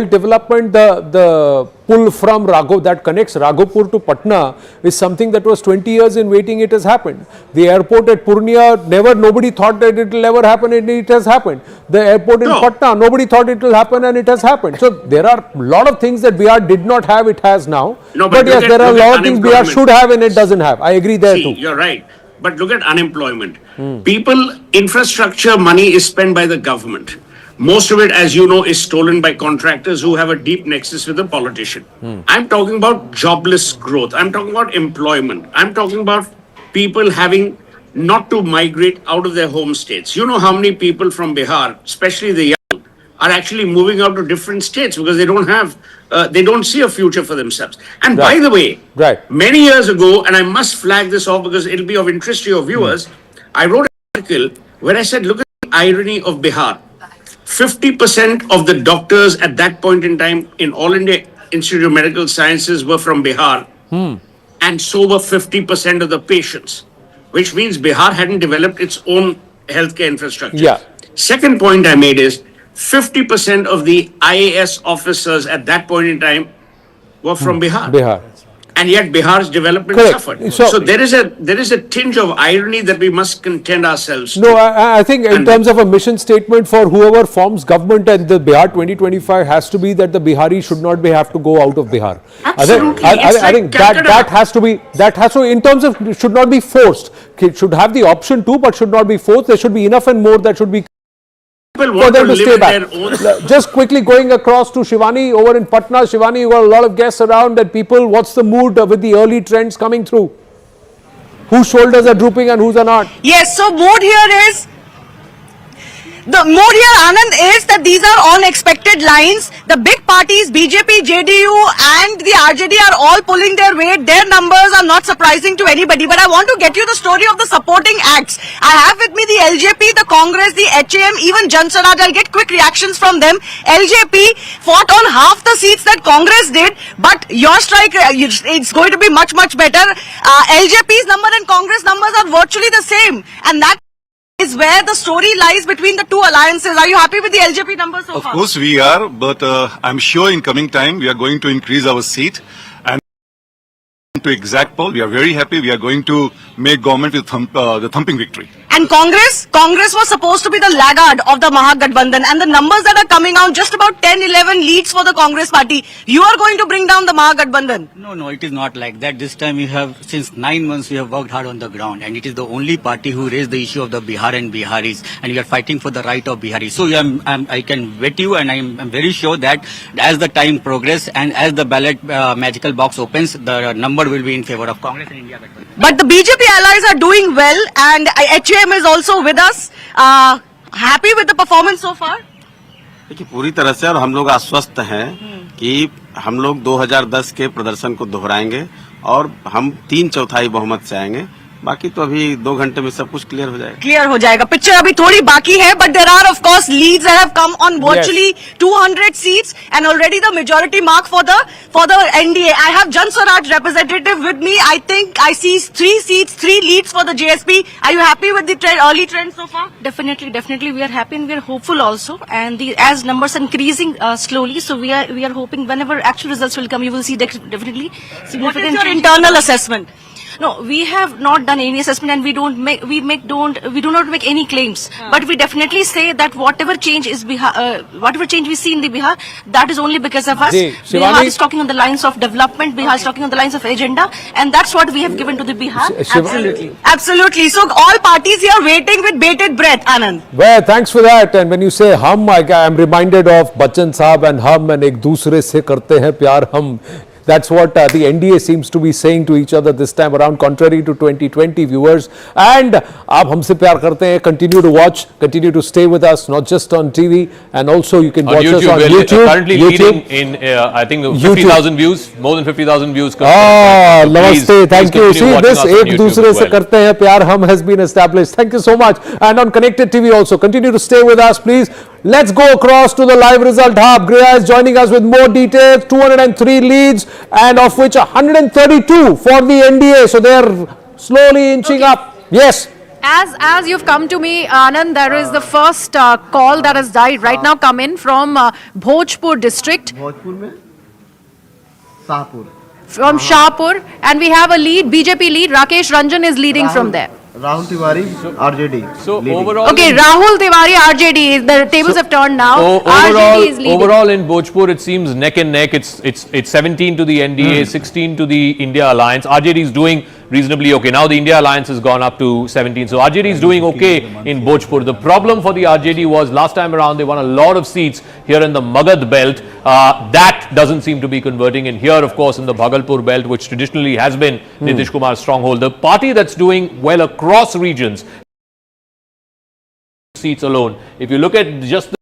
development, the pull from that connects Raghopur to Patna is something that was 20 years in waiting. It has happened. The airport at Purnia, nobody thought that it will ever happen, and it has happened. The airport in Patna, nobody thought it will happen, and it has happened. So there are a lot of things that Bihar did not have, it has now. But yes, there are a lot of things Bihar should have and it doesn't have. I agree there too. You're right. But look at unemployment. People, infrastructure money is spent by the government. Most of it, as you know, is stolen by contractors who have a deep nexus with the politician. I'm talking about jobless growth. I'm talking about employment. I'm talking about people having not to migrate out of their home states. You know how many people from Bihar, especially the young, are actually moving out to different states because they don't have, they don't see a future for themselves. And by the way, many years ago, and I must flag this off because it'll be of interest to your viewers, I wrote an article where I said, look at the irony of Bihar. 50% of the doctors at that point in time in All India Institute of Medical Sciences were from Bihar. And so were 50% of the patients, which means Bihar hadn't developed its own healthcare infrastructure. Second point I made is 50% of the IAS officers at that point in time were from Bihar. And yet Bihar's development suffered. So there is a tinge of irony that we must contend ourselves to. No, I think in terms of a mission statement for whoever forms government and the Bihar 2025 has to be that the Bihari should not have to go out of Bihar. Absolutely. I think that has to be, in terms of, it should not be forced. It should have the option to, but should not be forced. There should be enough and more that should be for them to stay back. Just quickly going across to Shivani over in Patna. Shivani, you got a lot of guests around and people. What's the mood with the early trends coming through? Whose shoulders are drooping and whose are not? Yes, so mood here is, the mood here, Anand, is that these are all expected lines. The big parties, BJP, JDU and the RJD are all pulling their weight. Their numbers are not surprising to anybody. But I want to get you the story of the supporting acts. I have with me the LJP, the Congress, the HAM, even Jan Swaraj. I'll get quick reactions from them. LJP fought on half the seats that Congress did, but your strike, it's going to be much, much better. LJP's number and Congress numbers are virtually the same. And that is where the story lies between the two alliances. Are you happy with the LJP numbers so far? Of course we are, but I'm sure in coming time we are going to increase our seat. And to exact poll, we are very happy. We are going to make government with the thumping victory. And Congress was supposed to be the laggard of the Mahagathbandhan, and the numbers that are coming out, just about 10-11 leads for the Congress party. You are going to bring down the Mahagathbandhan. No, it is not like that. This time we have, since 9 months we have worked hard on the ground, and it is the only party who raised the issue of the Bihar and Biharis, and we are fighting for the right of Biharis. So I can bet you, and I'm very sure that as the time progresses and as the ballot magical box opens, the number will be in favor of Congress and India. But the BJP allies are doing well, and HAM is also with us. Happy with the performance so far? देखिए पूरी तरह से और हम लोग आश्वस्त हैं कि हम लोग 2010 के प्रदर्शन को दोहराएंगे और हम 3/4 बहुमत से आएंगे. बाकी तो अभी 2 घंटे में सब कुछ क्लियर हो जाएगा. क्लियर हो जाएगा. पिक्चर अभी थोड़ी बाकी है, but there are of course leads that have come on virtually 200 seats and already the majority mark for the NDA. I have Jan Swaraj representative with me. I think I see 3 seats, 3 leads for the JSP. Are you happy with the early trend so far? Definitely we are happy and we are hopeful also. And as numbers are increasing slowly, so we are hoping whenever actual results will come, you will see definitely significant. What is your internal assessment? No, we have not done any assessment and we do not make any claims. But we definitely say that whatever change is whatever change we see in the Bihar, that is only because of us. Bihar is talking on the lines of development. Bihar is talking on the lines of agenda, and that's what we have given to the Bihar. Absolutely. So all parties here waiting with bated breath, Anand. Well, thanks for that. And when you say hum, I am reminded of Bachchan Saab and hum and ek dusre se karte hain pyar hum. That's what the NDA seems to be saying to each other this time around, contrary to 2020 viewers. And aap humse pyar karte hain. Continue to watch, continue to stay with us, not just on TV, and also you can watch us on YouTube. Currently leading in, I think, 50,000 views, more than 50,000 views. Namaste, thank you. See this, ek dusre se karte hain pyar hum has been established. Thank you so much. And on Connected TV also, continue to stay with us, please. Let's go across to the live result hub. Griya is joining us with more details. 203 leads, and of which 132 for the NDA. So they are slowly inching up. Yes. As you've come to me, Anand, there is the first call that has died right now come in from Bhojpur district. Bhojpur mein? Shahpur. From Shahpur, and we have a lead, BJP lead. Rakesh Ranjan is leading from there. Rahul Tiwari, RJD. So overall, okay, Rahul Tiwari, RJD. The tables have turned now. RJD is leading. Overall in Bhojpur, it seems neck and neck. It's 17 to the NDA, 16 to the India Alliance. RJD is doing reasonably okay. Now the India Alliance has gone up to 17. So RJD is doing okay in Bhojpur. The problem for the RJD was last time around they won a lot of seats here in the Magad belt. That doesn't seem to be converting. And here, of course, in the Bhagalpur belt, which traditionally has been Nitish Kumar's stronghold, the party that's doing well across regions, seats alone. If you look at just the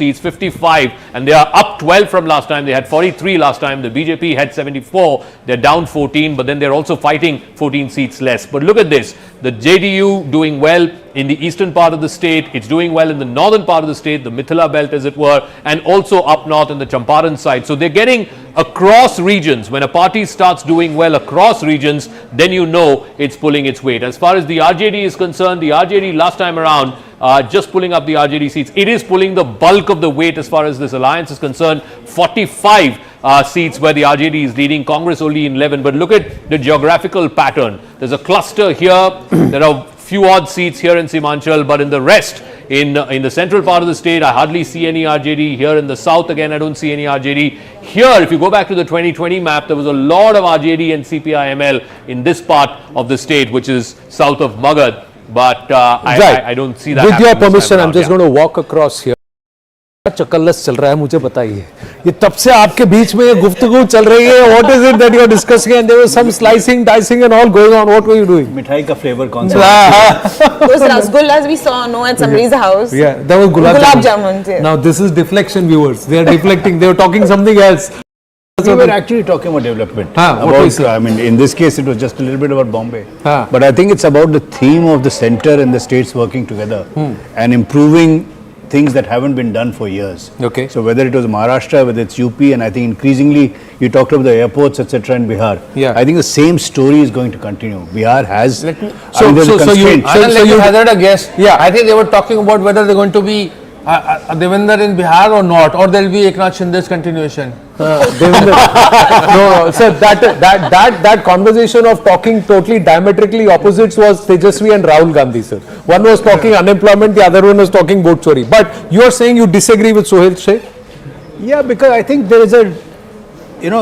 seats, 55, and they are up 12 from last time. They had 43 last time. The BJP had 74. They're down 14, but then they're also fighting 14 seats less. But look at this. The JDU doing well in the eastern part of the state. It's doing well in the northern part of the state, the Mithila belt as it were, and also up north in the Champaran side. So they're getting across regions. When a party starts doing well across regions, then you know it's pulling its weight. As far as the RJD is concerned, the RJD last time around, just pulling up the RJD seats, it is pulling the bulk of the weight as far as this alliance is concerned. 45 seats where the RJD is leading, Congress only in 11. But look at the geographical pattern. There's a cluster here. There are few odd seats here in Simanchal, but in the rest, in the central part of the state, I hardly see any RJD. Here in the south, again, I don't see any RJD. Here, if you go back to the 2020 map, there was a lot of RJD and CPI-ML in this part of the state, which is south of Magad. But I don't see that. With your permission, I'm just going to walk across here. चकल्लस चल रहा है मुझे बताइए ये तब से आपके बीच में ये गुफ्तगू चल रही है what is it that you are discussing and there was some slicing dicing and all going on what were you doing मिठाई का फ्लेवर कौन सा Those rasgullas we saw at somebody's house. Yeah, that was gulab jamun. Now this is deflection, viewers. They are deflecting. They were talking something else. We were actually talking about development. I mean, in this case, it was just a little bit about Bombay. But I think it's about the theme of the center and the states working together and improving things that haven't been done for years. Okay. So whether it was Maharashtra, whether it's UP, and I think increasingly you talked about the airports, etc. in Bihar. Yeah. I think the same story is going to continue. Bihar has. So you hazard a guess. Yeah. I think they were talking about whether they're going to be Devendra in Bihar or not, or there will be Eknath Shinde's continuation. No, sir, that conversation of talking totally diametrically opposites was Tejashwi and Rahul Gandhi, sir. One was talking unemployment, the other one was talking vote chori. But you are saying you disagree with Sohail Sheikh? Yeah, because I think there is a,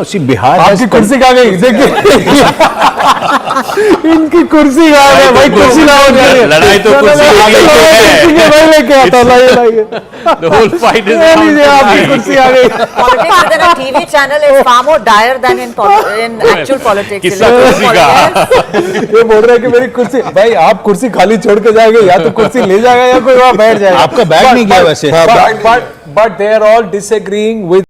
see, Bihar has... आपकी कुर्सी कहाँ गई? देखिए, इनकी कुर्सी कहाँ है? भाई कुर्सी लाओ जाइए। लड़ाई तो कुर्सी के भाई लेके आता लाइए। The whole fight is आपकी कुर्सी आ गई। Politics within a TV channel is far more dire than in actual politics. किस्सा कुर्सी का। ये बोल रहे हैं कि मेरी कुर्सी, भाई आप कुर्सी खाली छोड़ के जाएंगे या तो कुर्सी ले जाएगा या कोई वहाँ बैठ जाएगा। आपका बैग नहीं गया वैसे। But they are all disagreeing with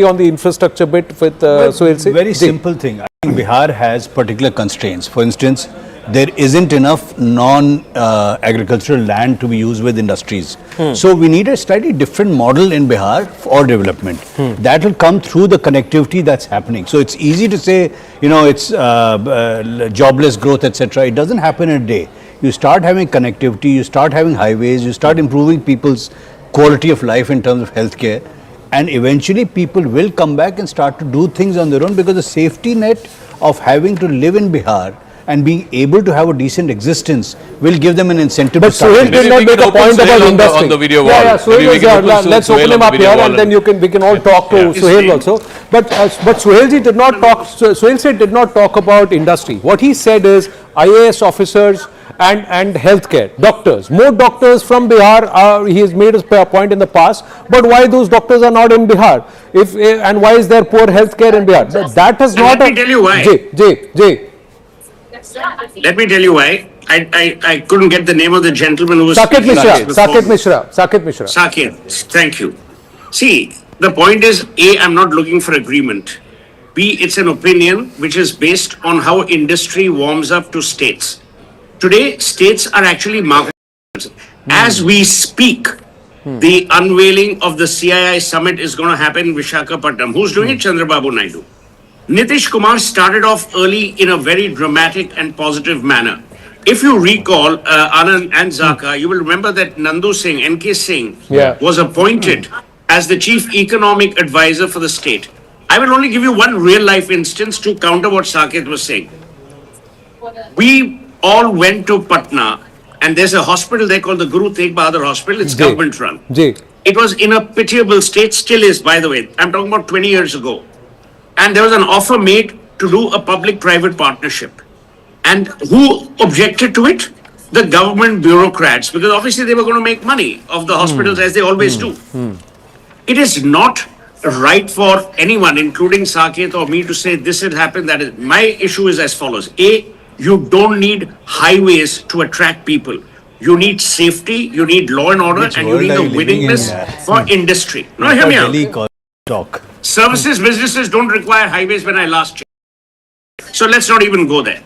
on the infrastructure bit with Sohail Sheikh. Very simple thing. I think Bihar has particular constraints. For instance, there isn't enough non-agricultural land to be used with industries. So we need a slightly different model in Bihar for development. That will come through the connectivity that's happening. So it's easy to say, it's jobless growth, etc. It doesn't happen in a day. You start having connectivity, you start having highways, you start improving people's quality of life in terms of healthcare. And eventually people will come back and start to do things on their own because the safety net of having to live in Bihar and being able to have a decent existence will give them an incentive but to start. Sohail did not make a point about industry. On the video wall. Yeah, Sohail let's open him up here and then we can all talk to Sohail also. But Sohail ji did not talk, Sohail Sheikh did not talk about industry. What he said is IAS officers and healthcare, doctors, more doctors from Bihar, he has made a point in the past, but why those doctors are not in Bihar? And why is there poor healthcare in Bihar? That has not... Let me tell you why. Jay. Let me tell you why. I couldn't get the name of the gentleman who was Saket Mishra. Saket, thank you. See, the point is, A, I'm not looking for agreement. B, it's an opinion which is based on how industry warms up to states. Today, states are actually marketers. As we speak, the unveiling of the CII summit is going to happen in Visakhapatnam. Who's doing it? Chandrababu Naidu. Nitish Kumar started off early in a very dramatic and positive manner. If you recall, Anand and Zaka, you will remember that Nandu Singh, NK Singh, was appointed as the chief economic advisor for the state. I will only give you one real life instance to counter what Saket was saying. We all went to Patna, and there's a hospital there called the Guru Tegh Bahadur Hospital. It's government run. It was in a pitiable state, still is, by the way. I'm talking about 20 years ago. And there was an offer made to do a public-private partnership. And who objected to it? The government bureaucrats, because obviously they were going to make money of the hospitals as they always do. It is not right for anyone, including Saket or me, to say this had happened, that is. My issue is as follows. A, you don't need highways to attract people. You need safety, you need law and order, and you need the willingness for industry. No, hear me out. Services, businesses don't require highways when I last checked. So let's not even go there.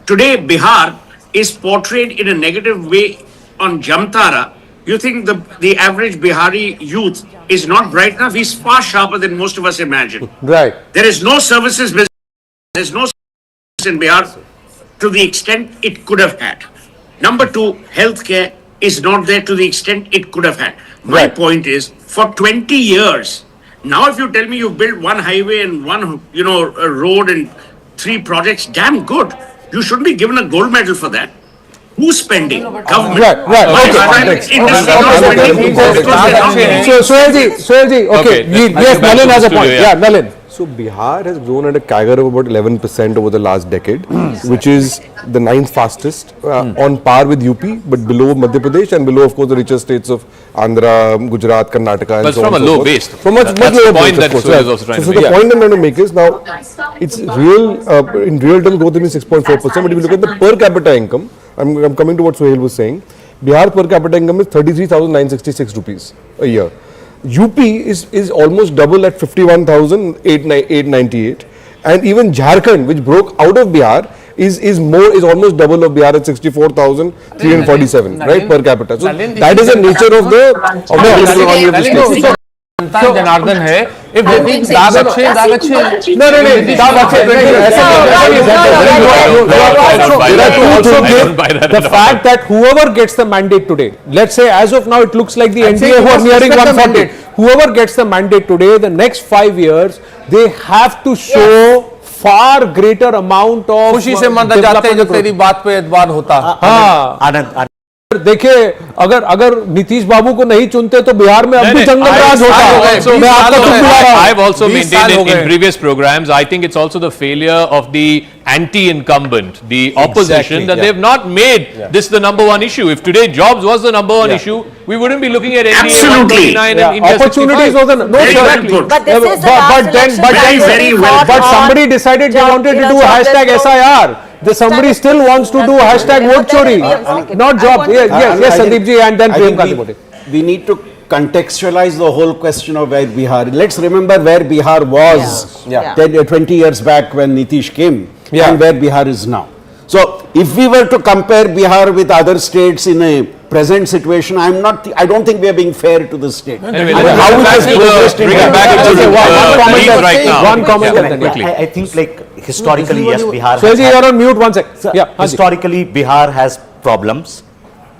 Today, Bihar is portrayed in a negative way on Jamtara. You think the average Bihari youth is not bright enough? He's far sharper than most of us imagine. Right. There is no services business. There's no services in Bihar to the extent it could have had. Number two, healthcare is not there to the extent it could have had. My point is, for 20 years, now if you tell me you've built one highway and one, a road and 3 projects, damn good. You shouldn't be given a gold medal for that. Who's spending? Government. Right. So, Sohailji, okay. Yes, Nalin has a point. Yeah, Nalin. So Bihar has grown at a CAGR of about 11% over the last decade, which is the 9th fastest, on par with UP, but below Madhya Pradesh and below, of course, the richer states of Andhra, Gujarat, Karnataka, and so on. But from a low base. From much lower base, of course. So the point I'm trying to make is now, it's real, in real terms, growth is 6.4%, but if you look at the per capita income, I'm coming to what Sohail was saying, Bihar per capita income is 33,966 rupees a year. UP is almost double at 51,898, and even Jharkhand, which broke out of Bihar, is almost double of Bihar at 64,347, right, per capita. So that is the nature of the economy of the state. Janardan है if they think दाग अच्छे no दाग अच्छे the fact that whoever gets the mandate today, let's say as of now it looks like the NDA who are nearing 140, whoever gets the mandate today, the next 5 years they have to show far greater amount of खुशी से मन जाते हैं जो तेरी बात पे एतबार होता। हाँ देखिए अगर नीतीश बाबू को नहीं चुनते तो बिहार में अब भी जंगल राज होता। I have also maintained in previous programs, I think it's also the failure of the anti-incumbent, the opposition, that they have not made this the number one issue. If today jobs was the number one issue, we wouldn't be looking at NDA 139 and India opportunities 65. was no, exactly. But this is the last election but somebody decided they wanted to do hashtag SIR. Somebody still wants to do hashtag vote chori, not job. Yes, Sandeep ji, and then Prem Gandhi. We need to contextualize the whole question of where Bihar. Let's remember where Bihar was 20 years back when Nitish came, and where Bihar is now. So, if we were to compare Bihar with other states in a present situation, I don't think we are being fair to the state. Anyway, one comment. I think like historically, yes, Bihar. So, you're on mute. 1 second. Historically, Bihar has problems.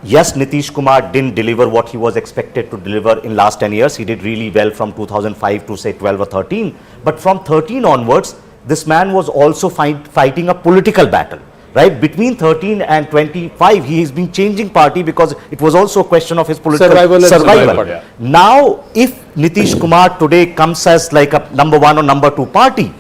Yes, Nitish Kumar didn't deliver what he was expected to deliver in last 10 years. He did really well from 2005 to say 12 or 13. But from 13 onwards, this man was also fighting a political battle. Right, between 13 and 25, he has been changing party because it was also a question of his political survival. Now, if Nitish Kumar today comes as like a number 1 or number 2 party,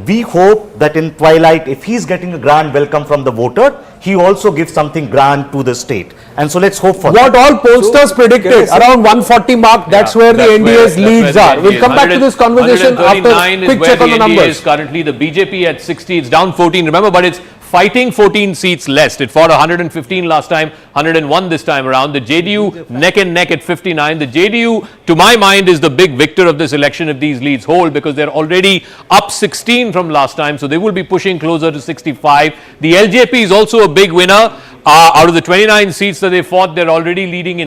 we hope that in twilight, if he's getting a grand welcome from the voter, he also gives something grand to the state. And so let's hope for what that. all pollsters predicted, around 140 mark, that's where the NDA's leads are. We'll come back to this conversation after quick check on the numbers. Currently, the BJP at 60, it's down 14, remember, but it's fighting 14 seats less. It fought 115 last time, 101 this time around. The JDU neck and neck at 59. The JDU, to my mind, is the big victor of this election if these leads hold, because they're already up 16 from last time, so they will be pushing closer to 65. The LJP is also a big winner. Out of the 29 seats that they fought, they're already leading in.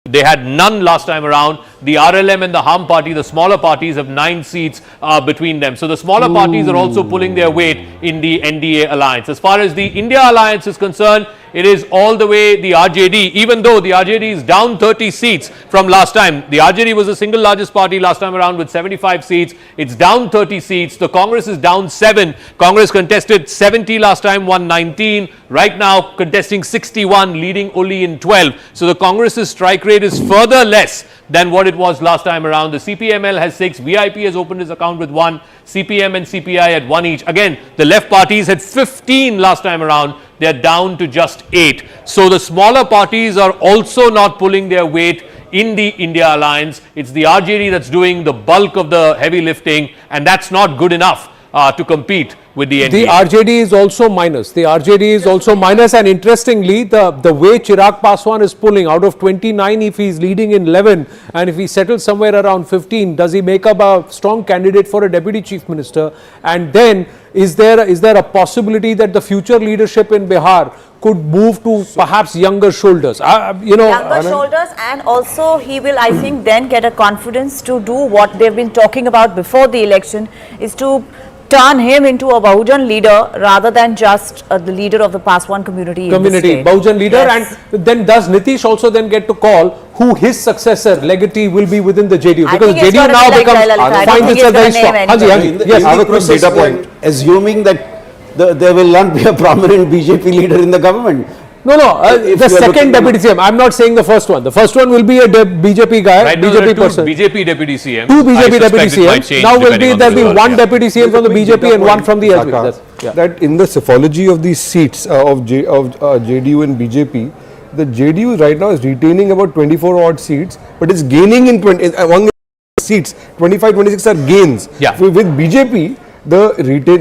They had none last time around. The RLM and the Hum party, the smaller parties, have 9 seats between them. So the smaller parties are also pulling their weight in the NDA alliance. As far as the India alliance is concerned, it is all the way the RJD, even though the RJD is down 30 seats from last time. The RJD was the single largest party last time around with 75 seats. It's down 30 seats. The Congress is down 7. Congress contested 70 last time, won 19. Right now contesting 61, leading only in 12. So the Congress's strike rate is further less than what it was last time around. The CPML has 6. VIP has opened his account with 1. CPM and CPI at 1 each. Again, the left parties had 15 last time around. They are down to just 8. So the smaller parties are also not pulling their weight in the India alliance. It's the RJD that's doing the bulk of the heavy lifting, and that's not good enough to compete with the NDA. The RJD is also minus. The RJD is also minus, and interestingly, the way Chirag Paswan is pulling out of 29, if he is leading in 11, and if he settles somewhere around 15, does he make up a strong candidate for a deputy chief minister? And then is there a possibility that the future leadership in Bihar could move to perhaps younger shoulders? Younger shoulders, and also he will, I think, then get a confidence to do what they've been talking about before the election, is to turn him into a Bahujan leader rather than just the leader of the Paswan community. Bahujan leader, yes. And then does Nitish also then get to call who his successor, legatee, will be within the JDU? Because JDU now becomes, finds itself very strong. Yes, I have a quick data point. Assuming that there will not be a prominent BJP leader in the government. No, the second deputy CM. I'm not saying the first one. The first one will be a BJP guy, right, BJP person. BJP deputy CM. 2 BJP deputy CM. Now will be there be one deputy CM from the BJP and one from the LJP. That in the psephology of these seats of JDU and BJP, the JDU right now is retaining about 24 odd seats, but is gaining in among seats. 25, 26 are gains. Yeah. With BJP, the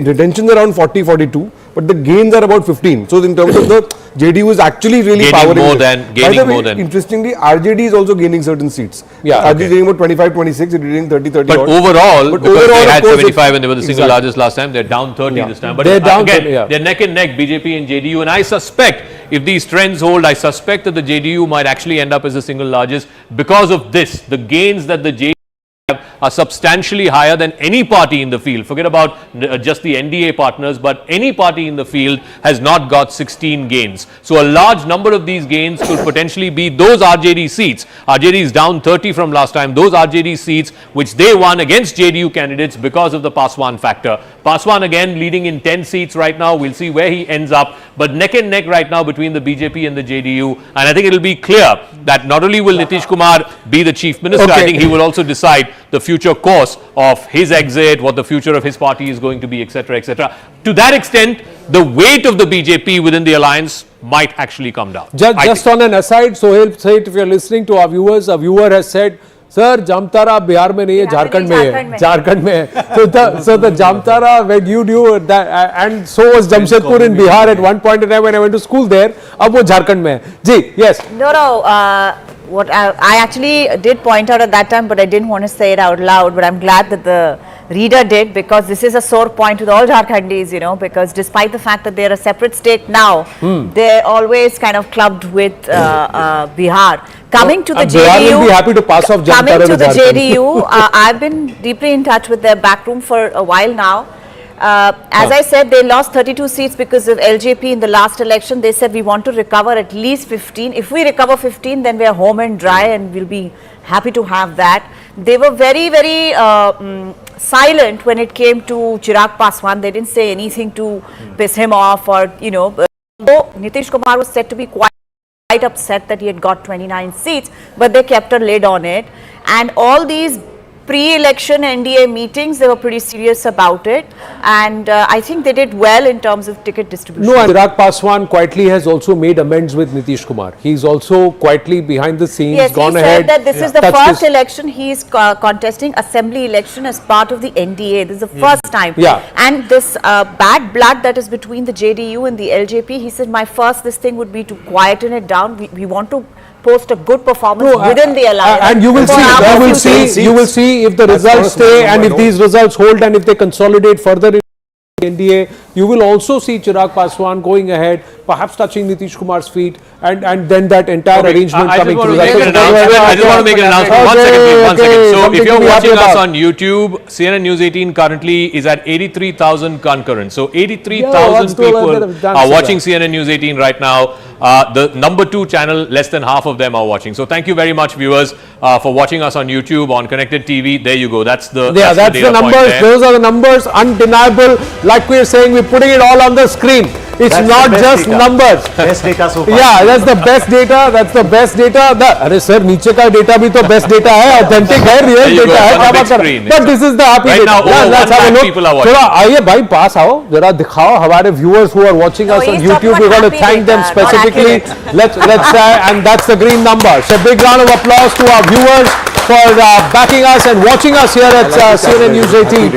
retention around 40, 42. But the gains are about 15. So in terms of the JDU is actually really gaining more than. Interestingly, RJD is also gaining certain seats. Yeah, RJD is gaining about 25, 26. It is gaining 30, 30. But overall, because they had 75 and they were the single largest last time, they're down 30 this time. But they're down again, they're neck and neck, BJP and JDU. And I suspect, if these trends hold, I suspect that the JDU might actually end up as the single largest because of this. The gains that the JDU are substantially higher than any party in the field. Forget about just the NDA partners, but any party in the field has not got 16 gains. So a large number of these gains could potentially be those RJD seats. RJD is down 30 from last time. Those RJD seats which they won against JDU candidates because of the Paswan factor. Paswan again leading in 10 seats right now. We'll see where he ends up. But neck and neck right now between the BJP and the JDU. And I think it will be clear that not only will Nitish Kumar be the chief minister, I think he will also decide the future course of his exit, what the future of his party is going to be, etc., etc. To that extent, the weight of the BJP within the alliance might actually come down. Just on an aside, Sohail Said, if you're listening to our viewers, a viewer has said, Sir, Jamtara Bihar mein nahi hai, Jharkhand mein hai. Jharkhand mein hai. So the Jamtara, when you do that, and so was Jamshedpur in Bihar at one point in time when I went to school there, ab wo Jharkhand mein hai. Ji, yes. No, what I actually did point out at that time, but I didn't want to say it out loud, but I'm glad that the reader did, because this is a sore point with all Jharkhandis, because despite the fact that they're a separate state now, they're always kind of clubbed with Bihar. Coming to the JDU, Bihar will be happy to pass off coming to the JDU, I've been deeply in touch with their backroom for a while now. As I said, they lost 32 seats because of LJP in the last election. They said we want to recover at least 15. If we recover 15, then we are home and dry, and we'll be happy to have that. They were very, very silent when it came to Chirag Paswan. They didn't say anything to piss him off, or Nitish Kumar was said to be quite upset that he had got 29 seats, but they kept a lid on it. And all these pre-election NDA meetings, they were pretty serious about it, and I think they did well in terms of ticket distribution. No, and Chirag Paswan quietly has also made amends with Nitish Kumar. He's also quietly behind the scenes gone ahead. He said that this is the first election he is contesting assembly election as part of the NDA. This is the first time. And this bad blood that is between the JDU and the LJP, he said, this thing would be to quieten it down. We want to post a good performance within the alliance. And you will see if the results stay, and if these results hold, and if they consolidate further in NDA, you will also see Chirag Paswan going ahead, perhaps touching Nitish Kumar's feet, and then that entire arrangement coming through. I just want to make an announcement. One second. So if you're watching us on YouTube, CNN News 18 currently is at 83,000 concurrent. So 83,000 people are watching CNN News 18 right now. the number 2 channel, less than half of them are watching. So thank you very much, viewers, for watching us on YouTube, on Connected TV. There you go. That's the that's the numbers. Those are the numbers, undeniable. Like we are saying, we're putting it all on the screen. It's not just numbers. Best data so far. Yeah, that's the best data. That's the best data. अरे sir, नीचे का data भी तो best data है, authentic है, real data है. क्या बात कर? But this is the happy right data. now, over 1 lakh people are watching. थोड़ा आइए भाई पास आओ, जरा दिखाओ हमारे viewers who are watching us on YouTube. We're going to thank them specifically. Let's say, and that's the green number. So big round of applause to our viewers for backing us and watching us here at CNN News 18.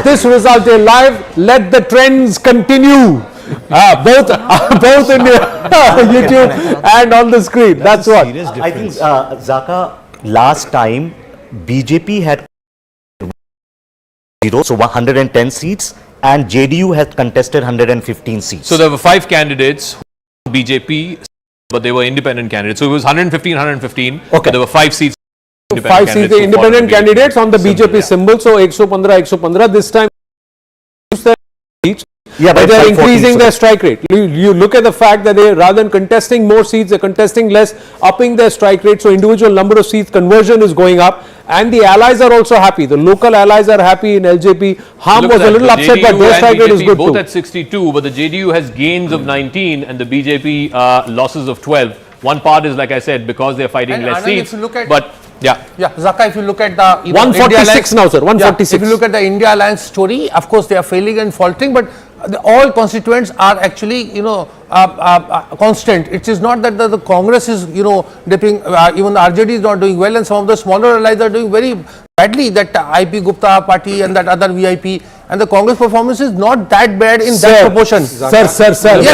This result is live. Let the trends continue. Both in YouTube and on the screen. That's what. I think Zaka, last time BJP had 110 seats and JDU had contested 115 seats. So there were 5 candidates, BJP, but they were independent candidates. So it was 115, 115. Okay. There were 5 seats. 5 seats, the independent candidates on the BJP symbol. So 115. This time, but they are increasing their strike rate. You look at the fact that they, rather than contesting more seats, they are contesting less, upping their strike rate. So individual number of seats conversion is going up, and the allies are also happy. The local allies are happy in LJP. Ham was a little upset, but their strike rate is good both too. at 62, but the JDU has gains of 19 and the BJP losses of 12. One part is, like I said, because they are fighting less seats. If you look at, but yeah, Zaka, if you look at the 146 now, sir. 146. Yeah, if you look at the India Alliance story, of course they are failing and faltering, but all constituents are actually, constant. It is not that the Congress is, dipping. Even the RJD is not doing well, and some of the smaller allies are doing very badly. That IP Gupta party and that other VIP. And the Congress performance is not that bad in that proportion. Sir. Yes,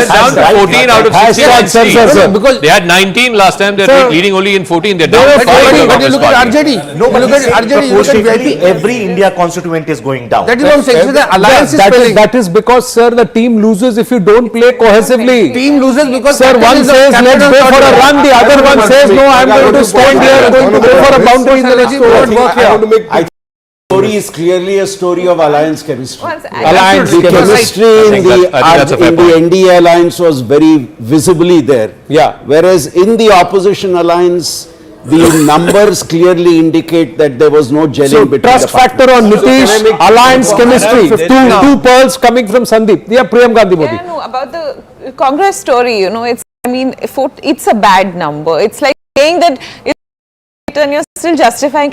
down to 14 out of 16. Sir. Because they had 19 last time. They're leading only in 14. They're down to 5. But you look at RJD. No, but look at RJD. You look at VIP. Every India constituent is going down. That is what I'm saying. So the alliance is failing. That is because, sir, the team loses if you don't play cohesively. Team loses because sir, one says let's go for a run, the other one says no, I'm going to stand here, going to go for a boundary in the next over. Story is clearly a story of alliance chemistry. Alliance chemistry in the NDA alliance was very visibly there. Yeah. Whereas in the opposition alliance, the numbers clearly indicate that there was no gelling between trust the parties. factor on Nitish, alliance chemistry. Two pearls coming from Sandeep. Yeah, Priyam Gandhi Modi. Yeah, no, about the Congress story, it's a bad number. It's like saying that and you're still justifying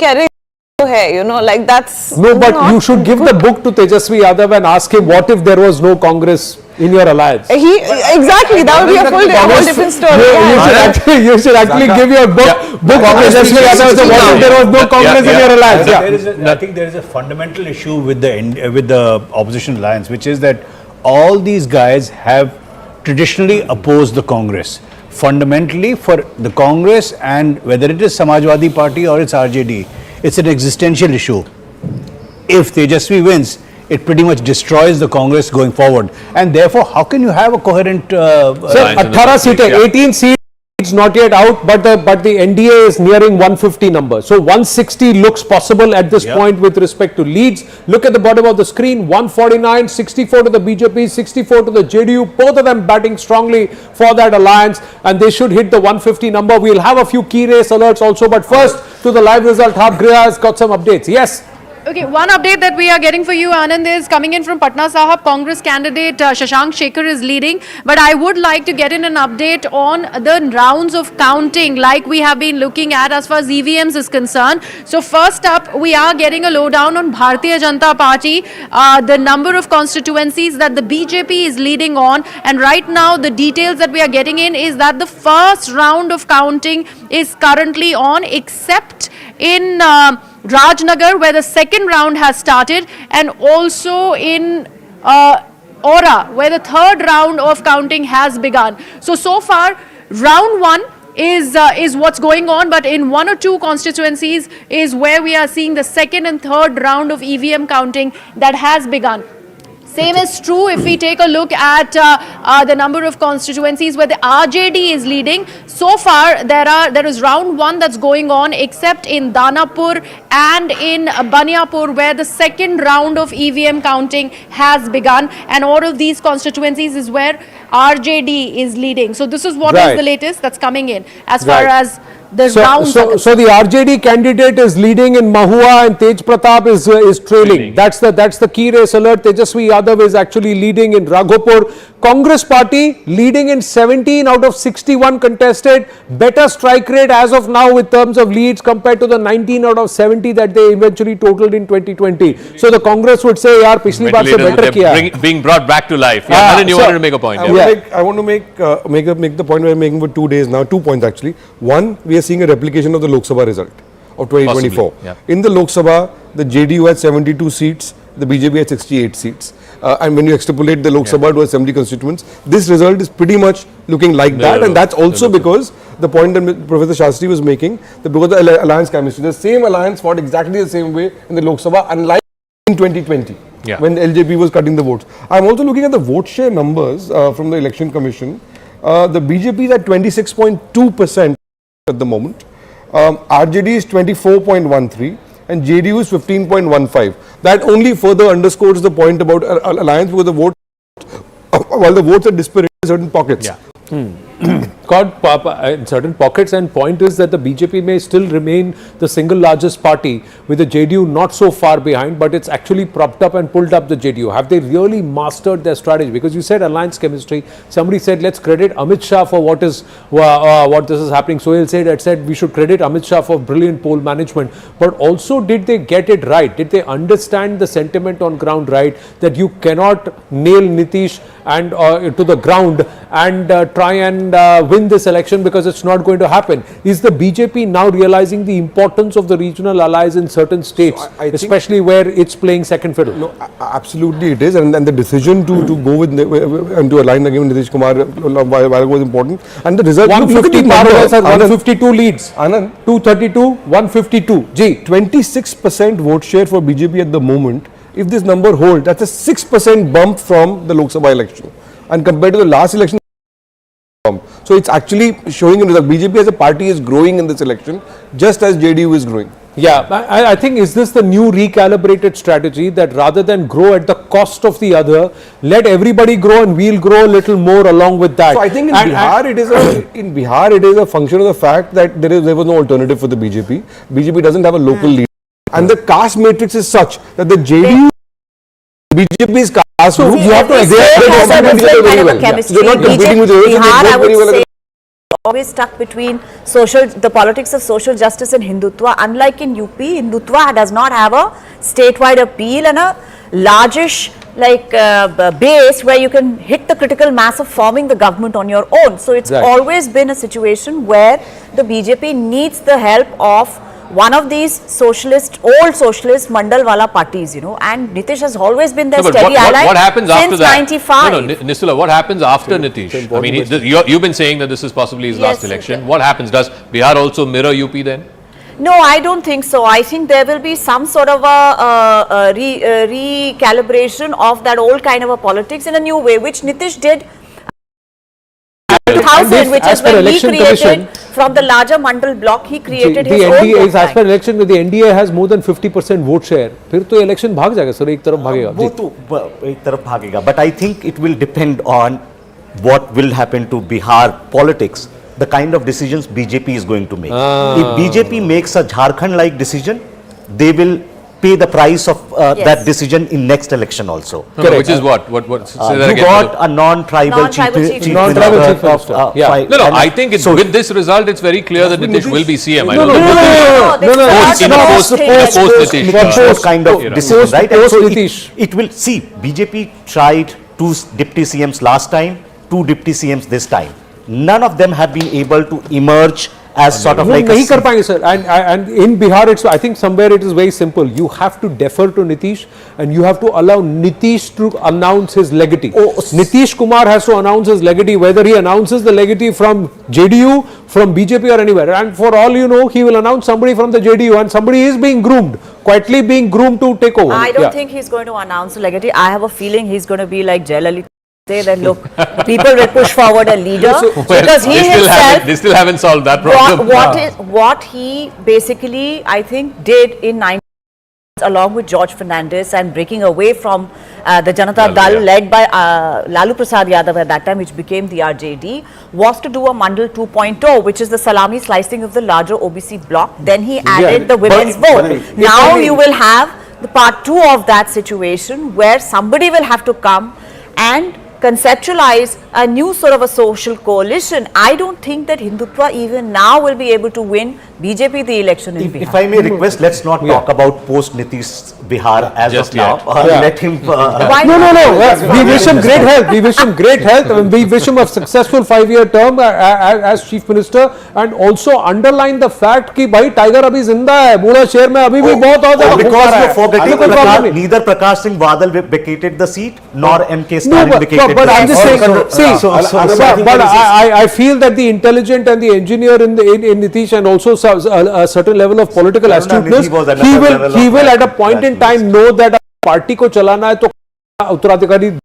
like that's no, but you should give the book to Tejashwi Yadav and ask him what if there was no Congress in your alliance. Exactly, that would be a whole different story. You should actually give your book to Tejashwi Yadav. What if there was no Congress in your alliance? I think there is a fundamental issue with the opposition alliance, which is that all these guys have traditionally opposed the Congress. Fundamentally, for the Congress, and whether it is Samajwadi Party or it's RJD, it's an existential issue. If Tejashwi wins, it pretty much destroys the Congress going forward. And therefore, how can you have a coherent... Sir, 18 seats, 18 seats not yet out, but the NDA is nearing 150 number. So 160 looks possible at this point with respect to leads. Look at the bottom of the screen, 149, 64 to the BJP, 64 to the JDU, both of them batting strongly for that alliance, and they should hit the 150 number. We'll have a few key race alerts also, but first to the live result. Griha has got some updates. Yes. Okay, one update that we are getting for you, Anand, is coming in from Patna Sahab. Congress candidate Shashank Shekhar is leading. But I would like to get in an update on the rounds of counting like we have been looking at as far as EVMs is concerned. So first up, we are getting a lowdown on Bharatiya Janata Party, the number of constituencies that the BJP is leading on. And right now, the details that we are getting in is that the first round of counting is currently on, except in Rajnagar, where the second round has started, and also in Aura, where the third round of counting has begun. So far, round one is what's going on, but in one or two constituencies is where we are seeing the second and third round of EVM counting that has begun. Same is true if we take a look at the number of constituencies where the RJD is leading. So far, there is round one that's going on, except in Danapur and in Baniapur, where the second round of EVM counting has begun. And all of these constituencies is where RJD is leading. So this is what is Right. the latest that's coming in as far Right. as the rounds. So the RJD candidate is leading in Mahua and Tej Pratap is trailing. That's the key race alert. Tejashwi Yadav is actually leading in Raghopur. Congress party leading in 17 out of 61 contested. Better strike rate as of now in terms of leads compared to the 19 out of 70 that they eventually totaled in 2020. So the Congress would say, "Yaar, पिछली बार से better किया." Being brought back to life. Yeah, Nalin, you wanted to make a point. I want to make the point we're making for 2 days now. 2 points actually. One, we are seeing a replication of the Lok Sabha result of 2024. Possibly, yeah. In the Lok Sabha, the JDU had 72 seats, the BJP had 68 seats. And when you extrapolate the Lok Sabha to 70 constituents, this result is pretty much looking like that. And that's also because the point that Professor Shastri was making, that because of the alliance chemistry, the same alliance fought exactly the same way in the Lok Sabha, unlike in 2020. Yeah. When LJP was cutting the votes. I'm also looking at the vote share numbers from the Election Commission. The BJP is at 26.2% at the moment. RJD is 24.13 and JDU is 15.15. That only further underscores the point about alliance because the vote, while the votes are disparate in certain pockets. In certain pockets, and point is that the BJP may still remain the single largest party with the JDU not so far behind, but it's actually propped up and pulled up the JDU. Have they really mastered their strategy? Because you said alliance chemistry, somebody said let's credit Amit Shah for what this is happening. Sohail said we should credit Amit Shah for brilliant poll management, but also did they get it right? Did they understand the sentiment on ground right, that you cannot nail Nitish and to the ground and try and win this election because it's not going to happen? Is the BJP now realizing the importance of the regional allies in certain states, especially where it's playing second fiddle? No, absolutely it is, and the decision to go with and to align again with Nitish Kumar while was important, and the result. 150 has 152 leads. Anand, 232, 152. 26% vote share for BJP at the moment. If this number holds, that's a 6% bump from the Lok Sabha election, and compared to the last election. So it's actually showing that BJP as a party is growing in this election, just as JDU is growing. Yeah, I think, is this the new recalibrated strategy that rather than grow at the cost of the other, let everybody grow and we'll grow a little more along with that? So I think in Bihar it is a function of the fact that there was no alternative for the BJP. BJP doesn't have a local leader, and the caste matrix is such that the JDU, BJP's caste group, you have to they're not competing with Bihar, always stuck between the politics of social justice and Hindutva. Unlike in UP, Hindutva does not have a statewide appeal and a largish base where you can hit the critical mass of forming the government on your own. So it's always been a situation where the BJP needs the help of one of these old socialist Mandalwala parties, and Nitish has always been their steady ally what happens since after that? 95. No, Nisula, what happens after Nitish? I mean, you've been saying that this is possibly his last election. What happens? Does Bihar also mirror UP then? No, I don't think so. I think there will be some sort of a recalibration of that old kind of a politics in a new way, which Nitish did 2000, which is when he created from the larger Mandal bloc, he created his own NDA, as per election, the NDA has more than 50% vote share. फिर तो election भाग जाएगा sir, एक तरफ भागेगा. वो तो एक तरफ भागेगा. But I think it will depend on what will happen to Bihar politics, the kind of decisions BJP is going to make. If BJP makes a Jharkhand-like decision, they will pay the price of that decision in next election also. No, which is what? You got a non-tribal chief minister. I think with this result, it's very clear that Nitish will be CM. Post kind of decision, right? So it will see. BJP tried 2 deputy CMs last time, 2 deputy CMs this time. None of them have been able to emerge as sort of like नहीं कर पाएंगे sir, and in Bihar it's, I think somewhere it is very simple. You have to defer to Nitish and you have to allow Nitish to announce his legatee. Nitish Kumar has to announce his legatee, whether he announces the legatee from JDU, from BJP or anywhere, and for all you know he will announce somebody from the JDU, and somebody is being groomed, quietly being groomed to take over. I don't think he's going to announce the legatee. I have a feeling he's going to be like Jayalalitha. Say that look, people will push forward a leader because he himself. They still haven't solved that problem. What he basically, I think, did in 90s along with George Fernandez and breaking away from the Janata Dal led by Lalu Prasad Yadav at that time, which became the RJD, was to do a Mandal 2.0, which is the salami slicing of the larger OBC bloc. Then he added the women's vote. Now you will have the part 2 of that situation, where somebody will have to come and conceptualize a new sort of a social coalition. I don't think that Hindutva even now will be able to win BJP the election in Bihar. If I may request, let's not talk about post-Nitish Bihar as Just of now. yet. Let him... No. We wish him great health. We wish him great health. We wish him a successful 5-year term as Chief Minister, and also underline the fact कि भाई tiger अभी जिंदा है, बूढ़ा शहर में अभी भी बहुत ज्यादा because you're forgetting neither Prakash Singh Badal vacated the seat nor MK Stalin vacated but the I'm seat. just saying, but I feel that the intelligent and the engineer in Nitish, and also a certain level of political astuteness, he will at a point in time know that party को चलाना है तो उत्तराधिकारी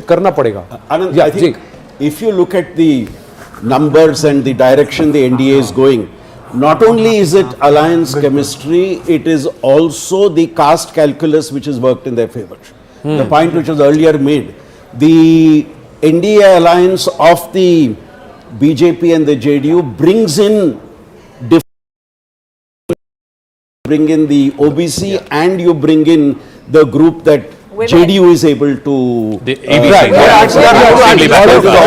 करना पड़ेगा. Anand, I think if you look at the numbers and the direction the NDA is going, not only is it alliance chemistry, it is also the caste calculus which has worked in their favor. The point which was earlier made, the NDA alliance of the BJP and the JDU brings in the OBC and you bring in the group that JDU is able to.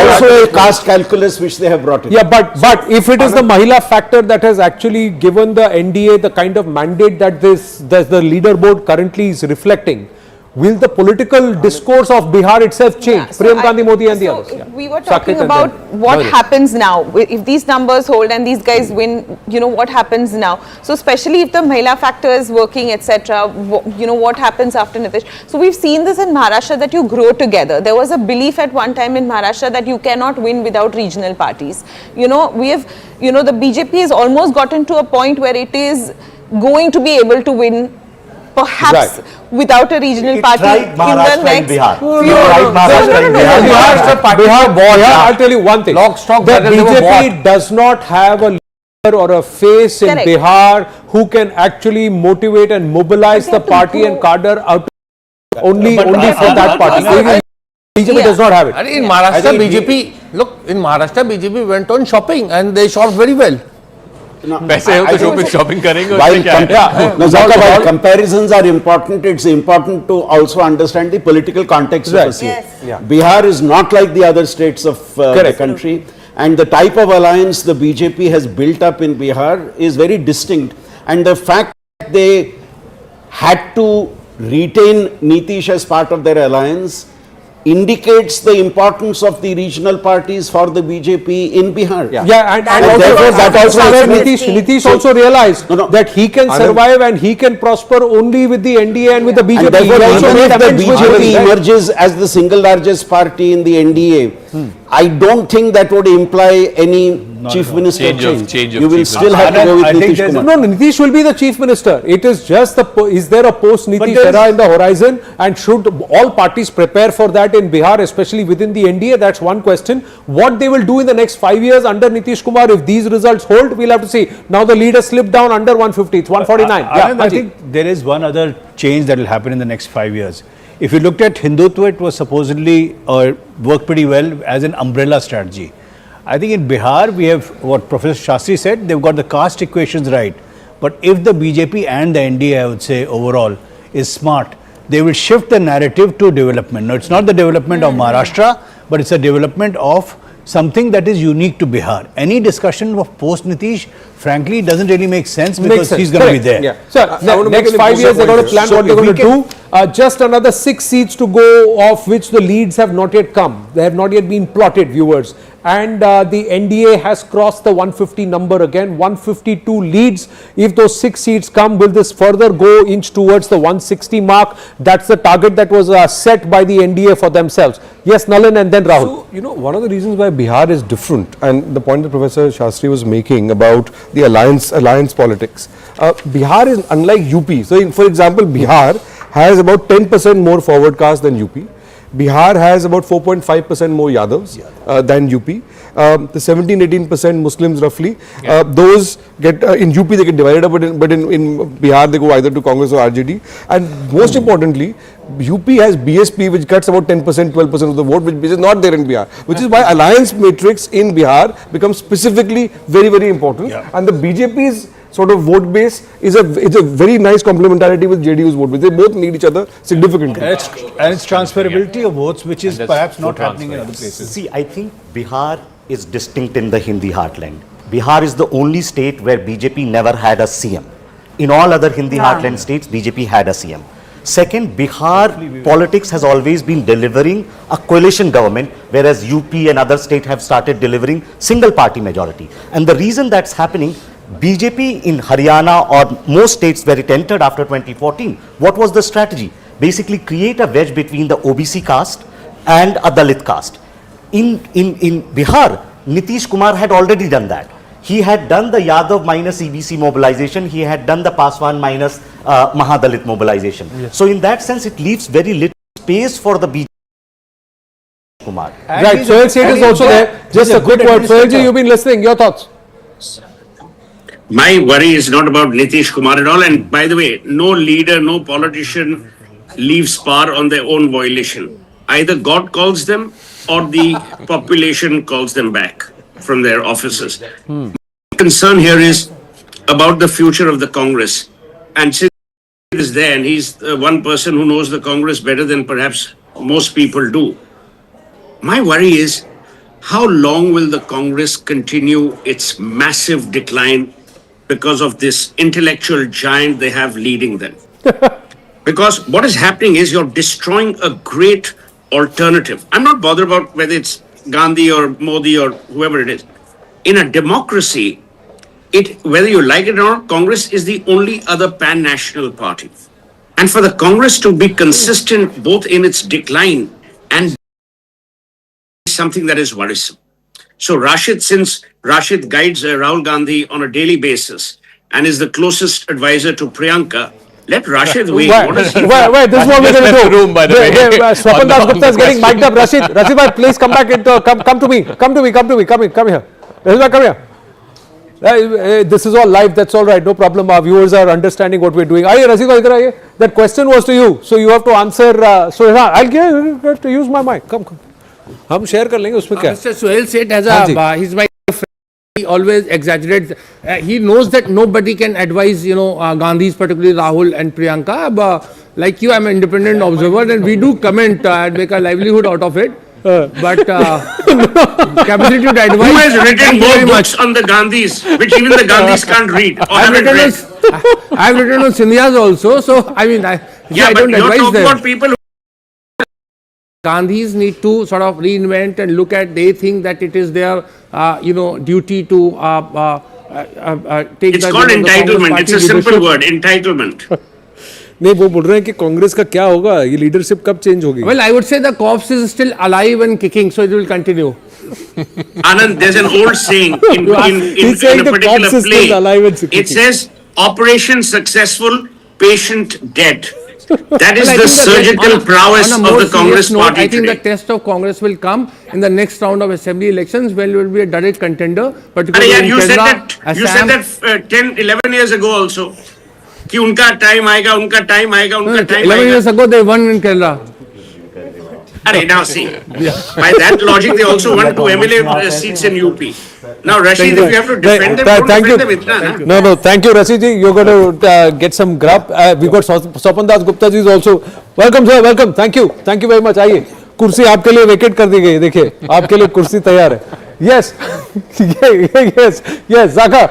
Also a caste calculus which they have brought in. Yeah, but if it is the Mahila factor that has actually given the NDA the kind of mandate that the leaderboard currently is reflecting, will the political discourse of Bihar itself change? Priyam Gandhi Modi and the others. We were talking about what happens now. If these numbers hold and these guys win, what happens now? So especially if the Mahila factor is working, etc., what happens after Nitish? So we've seen this in Maharashtra, that you grow together. There was a belief at one time in Maharashtra that you cannot win without regional parties. We have, the BJP has almost gotten to a point where it is going to be able to win perhaps without a regional party in the next I'll tell you one thing. The BJP does not have a leader or a face in Bihar who can actually motivate and mobilize the party and cadre out only for that party. BJP does not have it. In Maharashtra, BJP went on shopping and they shopped very well. shopping करेंगे. While comparisons are important, it's important to also understand the political context of a state. Bihar is not like the other states of the country, and the type of alliance the BJP has built up in Bihar is very distinct, and the fact that they had to retain Nitish as part of their alliance indicates the importance of the regional parties for the BJP in Bihar. And therefore that also where Nitish also realized that he can survive and he can prosper only with the NDA and with the BJP. And therefore, even if the BJP emerges as the single largest party in the NDA, I don't think that would imply any chief minister change. You will still have to go with Nitish Kumar. No, Nitish will be the chief minister. It is just is there a post Nitish era in the horizon, and should all parties prepare for that in Bihar, especially within the NDA? That's one question. What they will do in the next 5 years under Nitish Kumar, if these results hold, we'll have to see. Now the lead has slipped down under 150, it's 149. I think there is one other change that will happen in the next 5 years. If you looked at Hindutva, it was supposedly worked pretty well as an umbrella strategy. I think in Bihar, we have what Professor Shastri said, they've got the caste equations right. But if the BJP and the NDA, I would say overall, is smart, they will shift the narrative to development. Now, it's not the development of Maharashtra, but it's a development of something that is unique to Bihar. Any discussion of post-Nitish, frankly, doesn't really make sense because he's going to be there. So, next 5 years, they're going to plan what they're going to do. Just another 6 seats to go, of which the leads have not yet come. They have not yet been plotted, viewers. And the NDA has crossed the 150 number again, 152 leads. If those 6 seats come, will this further go inch towards the 160 mark? That's the target that was set by the NDA for themselves. Yes, Nalin, and then Rahul. So, one of the reasons why Bihar is different, and the point that Professor Shastri was making about the alliance politics, Bihar is unlike UP. So, for example, Bihar has about 10% more forward caste than UP. Bihar has about 4.5% more Yadavs than UP. The 17-18% Muslims roughly. Those get in UP they get divided up, but in Bihar they go either to Congress or RJD. And most importantly, UP has BSP, which cuts about 10%, 12% of the vote, which is not there in Bihar. Which is why alliance matrix in Bihar becomes specifically very, very important. And the BJP's sort of vote base is a very nice complementarity with JDU's vote base. They both need each other significantly. And it's transferability of votes, which is perhaps not happening in other places. See, I think Bihar is distinct in the Hindi heartland. Bihar is the only state where BJP never had a CM. In all other Hindi heartland states, BJP had a CM. Second, Bihar politics has always been delivering a coalition government, whereas UP and other states have started delivering single party majority. And the reason that's happening, BJP in Haryana or most states where it entered after 2014, what was the strategy? Basically create a wedge between the OBC caste and a Dalit caste. In Bihar, Nitish Kumar had already done that. He had done the Yadav minus EBC mobilization. He had done the Paswan minus Mahadalit mobilization. Yes. So in that sense, it leaves very little space for the BJP. Kumar. Right, Sohail Seth is also there. Just a quick word. Sohailji, you've been listening. Your thoughts? My worry is not about Nitish Kumar at all. And by the way, no leader, no politician leaves power on their own violation. Either God calls them or the population calls them back from their offices. My concern here is about the future of the Congress. And since he is there and he's one person who knows the Congress better than perhaps most people do, my worry is how long will the Congress continue its massive decline because of this intellectual giant they have leading them? Because what is happening is you're destroying a great alternative. I'm not bothered about whether it's Gandhi or Modi or whoever it is. In a democracy, whether you like it or not, Congress is the only other pan-national party. And for the Congress to be consistent both in its decline and something that is worrisome. So Rashid, since Rashid guides Rahul Gandhi on a daily basis and is the closest advisor to Priyanka, let Rashid wait. Wait, this is what we're going to do. Room, by the way. Swapan Das Gupta is getting mic'd up. Rashid bhai, please come back into, come to me. Come here. Rashid bhai, come here. This is all live, that's all right, no problem. Our viewers are understanding what we're doing. Aye, Rashid bhai, idhar aaye. That question was to you, so you have to answer. So I'll have to use my mic. Come. हम share कर लेंगे उसमें क्या? Mr. Sohail Seth has he's my friend. He always exaggerates. He knows that nobody can advise, Gandhis, particularly Rahul and Priyanka. Like you, I'm an independent observer, and we do comment and make a livelihood out of it. But capacity to advise. Who has written more books on the Gandhis, which even the Gandhis can't read or haven't read? I've written on Sindhyas also, so I mean, I don't advise them. About people who Gandhis need to sort of reinvent and look at, they think that it is their, duty to take it's called entitlement. It's a simple word, entitlement. नहीं वो बोल रहे हैं कि कांग्रेस का क्या होगा ये लीडरशिप कब चेंज होगी? Well, I would say the corpse is still alive and kicking, so it will continue. Anand, there's an old saying in a particular play. It says, "Operation successful, patient dead." That is the surgical prowess of the Congress party. I think the test of Congress will come in the next round of assembly elections, when it will be a direct contender. Particularly you said that 10, 11 years ago also. कि उनका time आएगा 11 years ago they won in Kerala. Now see, by that logic they also won 2 MLA seats in UP. Now Rashid, if you have to defend them, don't defend them itna, na? No, thank you Rashid ji, you're going to get some grub. We got Swapan Das Gupta ji is also. Welcome sir, welcome, thank you very much. आइए, कुर्सी आपके लिए vacate कर दी गई, देखिए आपके लिए कुर्सी तैयार है. Yes, yes, Zaka.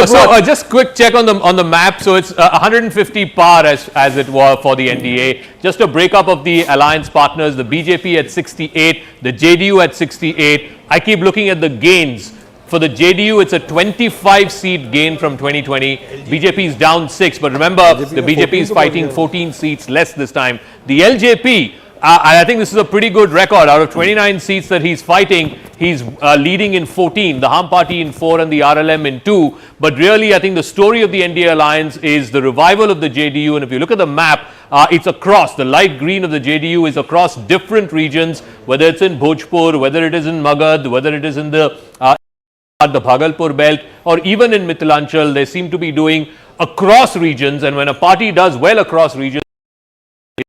So just quick check on the map. So it's 150 par as it were for the NDA. Just a breakup of the alliance partners. The BJP at 68, the JDU at 68. I keep looking at the gains. For the JDU, it's a 25-seat gain from 2020. BJP is down 6, but remember, the BJP is fighting 14 seats less this time. The LJP, I think this is a pretty good record. Out of 29 seats that he's fighting, he's leading in 14, the Ham Party in 4 and the RLM in 2. But really, I think the story of the NDA alliance is the revival of the JDU. And if you look at the map, It's across. The light green of the JDU is across different regions, whether it's in Bhojpur, whether it is in Magad, whether it is in the Bhagalpur belt, or even in Mithilanchal. They seem to be doing across regions, and when a party does well across regions,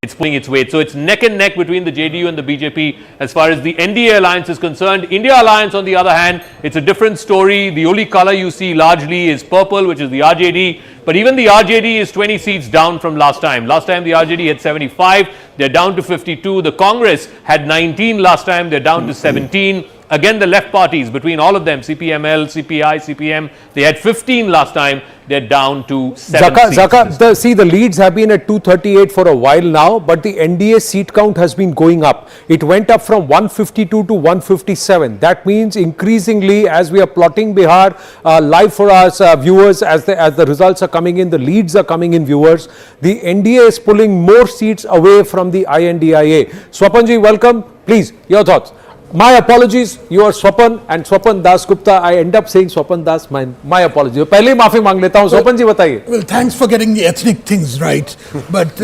it's pulling its weight. So it's neck and neck between the JDU and the BJP as far as the NDA alliance is concerned. India alliance, on the other hand, it's a different story. The only color you see largely is purple, which is the RJD. But even the RJD is 20 seats down from last time. Last time the RJD had 75. They're down to 52. The Congress had 19 last time. They're down to 17. Again, the left parties, between all of them, CPML, CPI, CPM, they had 15 last time. They're down to 7 seats. See, the leads have been at 238 for a while now, but the NDA seat count has been going up. It went up from 152 to 157. That means increasingly, as we are plotting Bihar live for us viewers, as the results are coming in, the leads are coming in, viewers, the NDA is pulling more seats away from the INDIA. Swapanji, welcome. Please, your thoughts. My apologies, you are Swapan and Swapan Das Gupta. I end up saying Swapan Das. My apologies. पहले ही माफी मांग लेता हूँ. Swapan जी बताइए. Well, thanks for getting the ethnic things right. But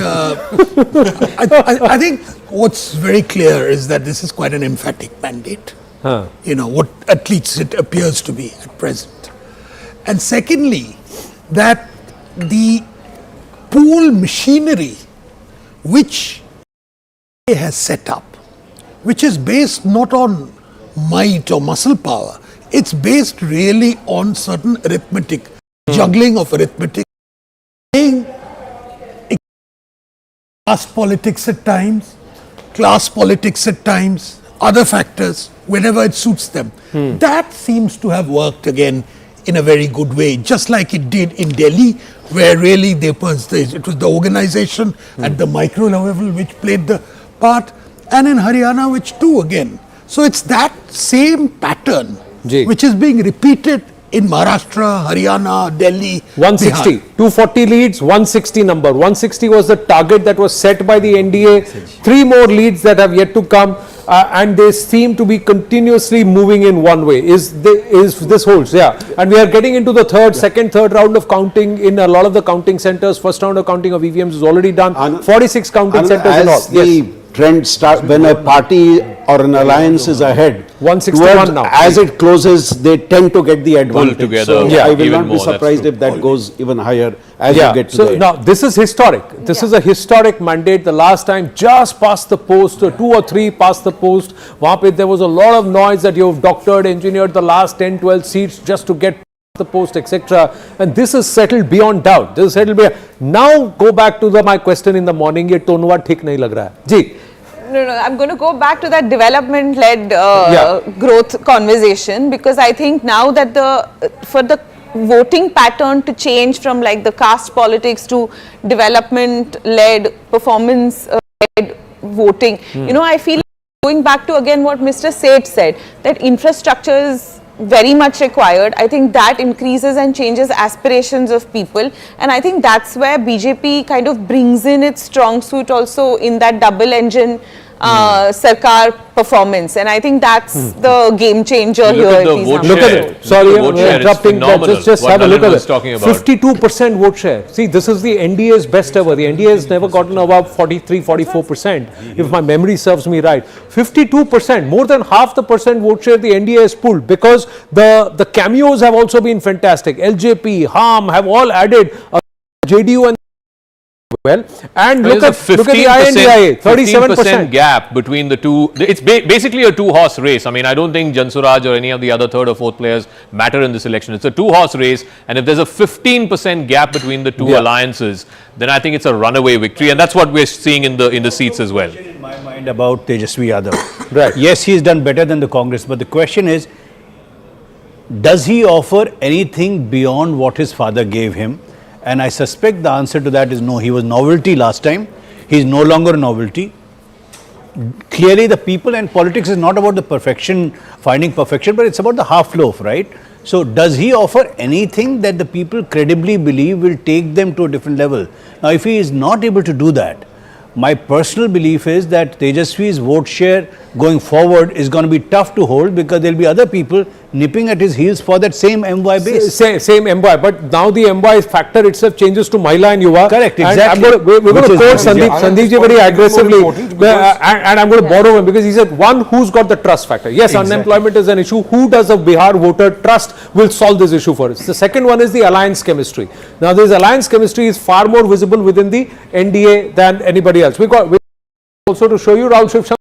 I think what's very clear is that this is quite an emphatic mandate. You know, what at least it appears to be at present. And secondly, that the pool machinery which has set up, which is based not on might or muscle power, it's based really on certain arithmetic, juggling of arithmetic, caste politics at times, class politics at times, other factors, whenever it suits them. That seems to have worked again in a very good way, just like it did in Delhi, where really it was the organization at the micro level which played the part, and in Haryana, which too again. So it's that same pattern which is being repeated in Maharashtra, Haryana, Delhi, 160, Bihar. 240 leads, 160 number. 160 was the target that was set by the NDA. 3 more leads that have yet to come, and they seem to be continuously moving in one way. Is this holds? Yeah. And we are getting into the second, third round of counting in a lot of the counting centers. First round of counting of EVMs is already done. 46 counting centers and all. Yes. Trend start when a party or an alliance is ahead, 161 now. As it closes, they tend to get the advantage. Together, so I will not be surprised if that goes even higher as you get to the end. Now this is historic. This is a historic mandate. The last time just past the post, 2 or 3 past the post, there was a lot of noise that you've doctored, engineered the last 10, 12 seats just to get the post, etc. And this is settled beyond doubt. This is settled beyond. Now go back to my question in the morning. ये टोनवा ठीक नहीं लग रहा है. जी. No, I'm going to go back to that development-led growth conversation, because I think now that for the voting pattern to change from like the caste politics to development-led, performance-led voting, you know, I feel like going back to again what Mr. Seth said, that infrastructure is very much required. I think that increases and changes aspirations of people, and I think that's where BJP kind of brings in its strong suit also in that double engine Sarkar performance, and I think that's the game changer here. Look at it. Sorry, I'm interrupting. Just have a look at it. 52% vote share. See, this is the NDA's best ever. The NDA has never gotten above 43, 44%, if my memory serves me right. 52%, more than half the percent vote share the NDA has pulled, because the cameos have also been fantastic. LJP, HAM have all added JDU and and look at the INDIA, 37% gap between the two. It's basically a 2-horse race. I mean, I don't think Jansuraj or any of the other 3rd or 4th players matter in this election. It's a 2-horse race, and if there's a 15% gap between the two alliances, then I think it's a runaway victory, and that's what we're seeing in the seats as well. In my mind about Tejashwi Yadav. Right. Yes, he's done better than the Congress, but the question is, does he offer anything beyond what his father gave him? And I suspect the answer to that is no. He was novelty last time. He is no longer novelty. Clearly, the people and politics is not about the perfection, finding perfection, but it's about the half loaf, right? So, does he offer anything that the people credibly believe will take them to a different level? Now, if he is not able to do that, my personal belief is that Tejaswi's vote share going forward is going to be tough to hold, because there will be other people nipping at his heels for that same MY base. Same MY, but now the MY factor itself changes to Mahila and Yuva. Correct, And exactly. we're going to quote Sandeep ji very aggressively, and I'm going to borrow him because he said, one, who's got the trust factor? Yes, unemployment is an issue. Who does a Bihar voter trust will solve this issue for us. The second one is the alliance chemistry. Now, this alliance chemistry is far more visible within the NDA than anybody else. We also to show you Rahul Shiv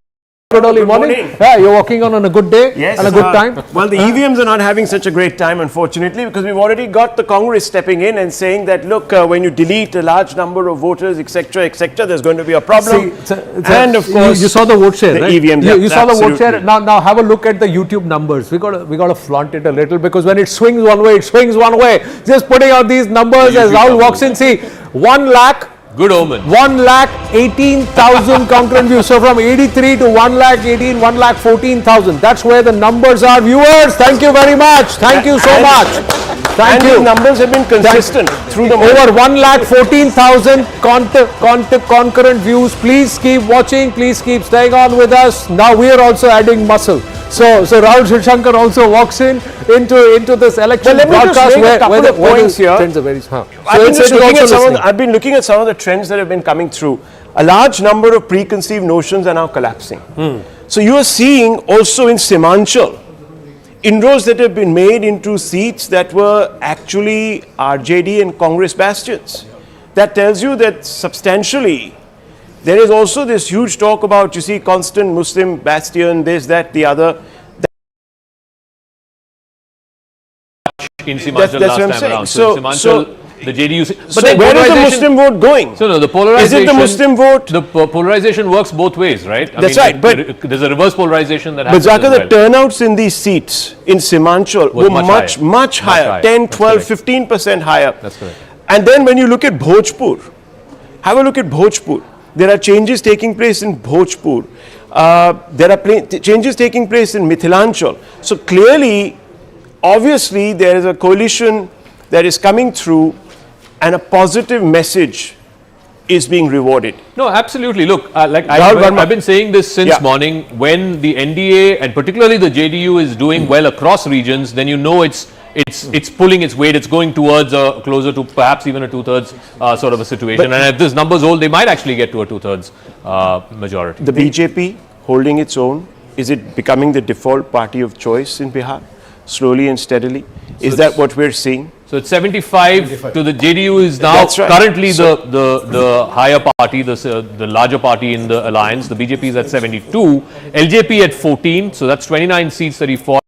early morning. Yeah, you're walking on a good day and a good time. Well, the EVMs are not having such a great time, unfortunately, because we've already got the Congress stepping in and saying that, look, when you delete a large number of voters, etc., there's going to be a problem. And of course, you saw the vote share, right? EVMs, you saw the vote share. Now have a look at the YouTube numbers. We got to flaunt it a little because when it swings one way, it swings one way. Just putting out these numbers as Rahul walks in. See, 1 lakh. Good omen. 1,18,000 concurrent views. So from 83 to 1,18,000, 1,14,000. That's where the numbers are. Viewers, thank you very much. Thank you so much. Thank you. The numbers have been consistent through the over 1,14,000 concurrent views. Please keep watching. Please keep staying on with us. Now we are also adding muscle. So Rahul Shivshankar also walks into this election broadcast where the points here. Trends are very I've been looking at some of the trends that have been coming through. A large number of preconceived notions are now collapsing. So you are seeing also in Simanchal inroads that have been made into seats that were actually RJD and Congress bastions. That tells you that substantially there is also this huge talk about, you see, constant Muslim bastion, this, that, the other. In Simachal That's what I'm last time saying. around. So Simachal, the JDU. But then where is the Muslim vote going? So no, the polarization. Is it the Muslim vote? The polarization works both ways, right? That's right. But there's a reverse polarization that but happens. Zaka, the turnouts in these seats in Simanchal were much higher. 10, 12, 15% higher. That's correct. And then when you look at Bhojpur, have a look at Bhojpur. There are changes taking place in Bhojpur. There are changes taking place in Mithilanchal. So clearly, obviously, there is a coalition that is coming through and a positive message is being rewarded. No, absolutely. Look, I've been saying this since morning. When the NDA and particularly the JDU is doing well across regions, then you know it's pulling its weight. It's going towards closer to perhaps even a 2/3 sort of a situation. And if this numbers hold, they might actually get to a 2/3 majority. The BJP holding its own. Is it becoming the default party of choice in Bihar, slowly and steadily? Is that what we're seeing? So it's 75 to the JDU is now currently the higher party, the larger party in the alliance. The BJP is at 72, LJP at 14. So that's 29 seats that he fought.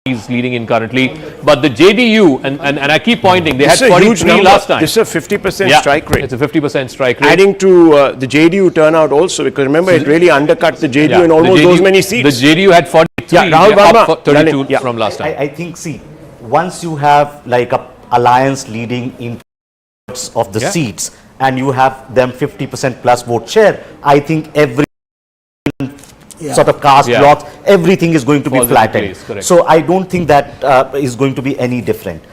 He's leading in currently, but the JDU and I keep pointing, they had 43 last time. This is a 50% strike rate. It's a 50% strike rate. Adding to the JDU turnout also, because remember it really undercut the JDU in almost those many seats. The JDU had 43, Rahul Verma, 32 from last time. I think, see, once you have like a alliance leading in of the seats and you have them 50% plus vote share, I think every sort of caste blocks, everything is going to be flattened. So I don't think that is going to be any different.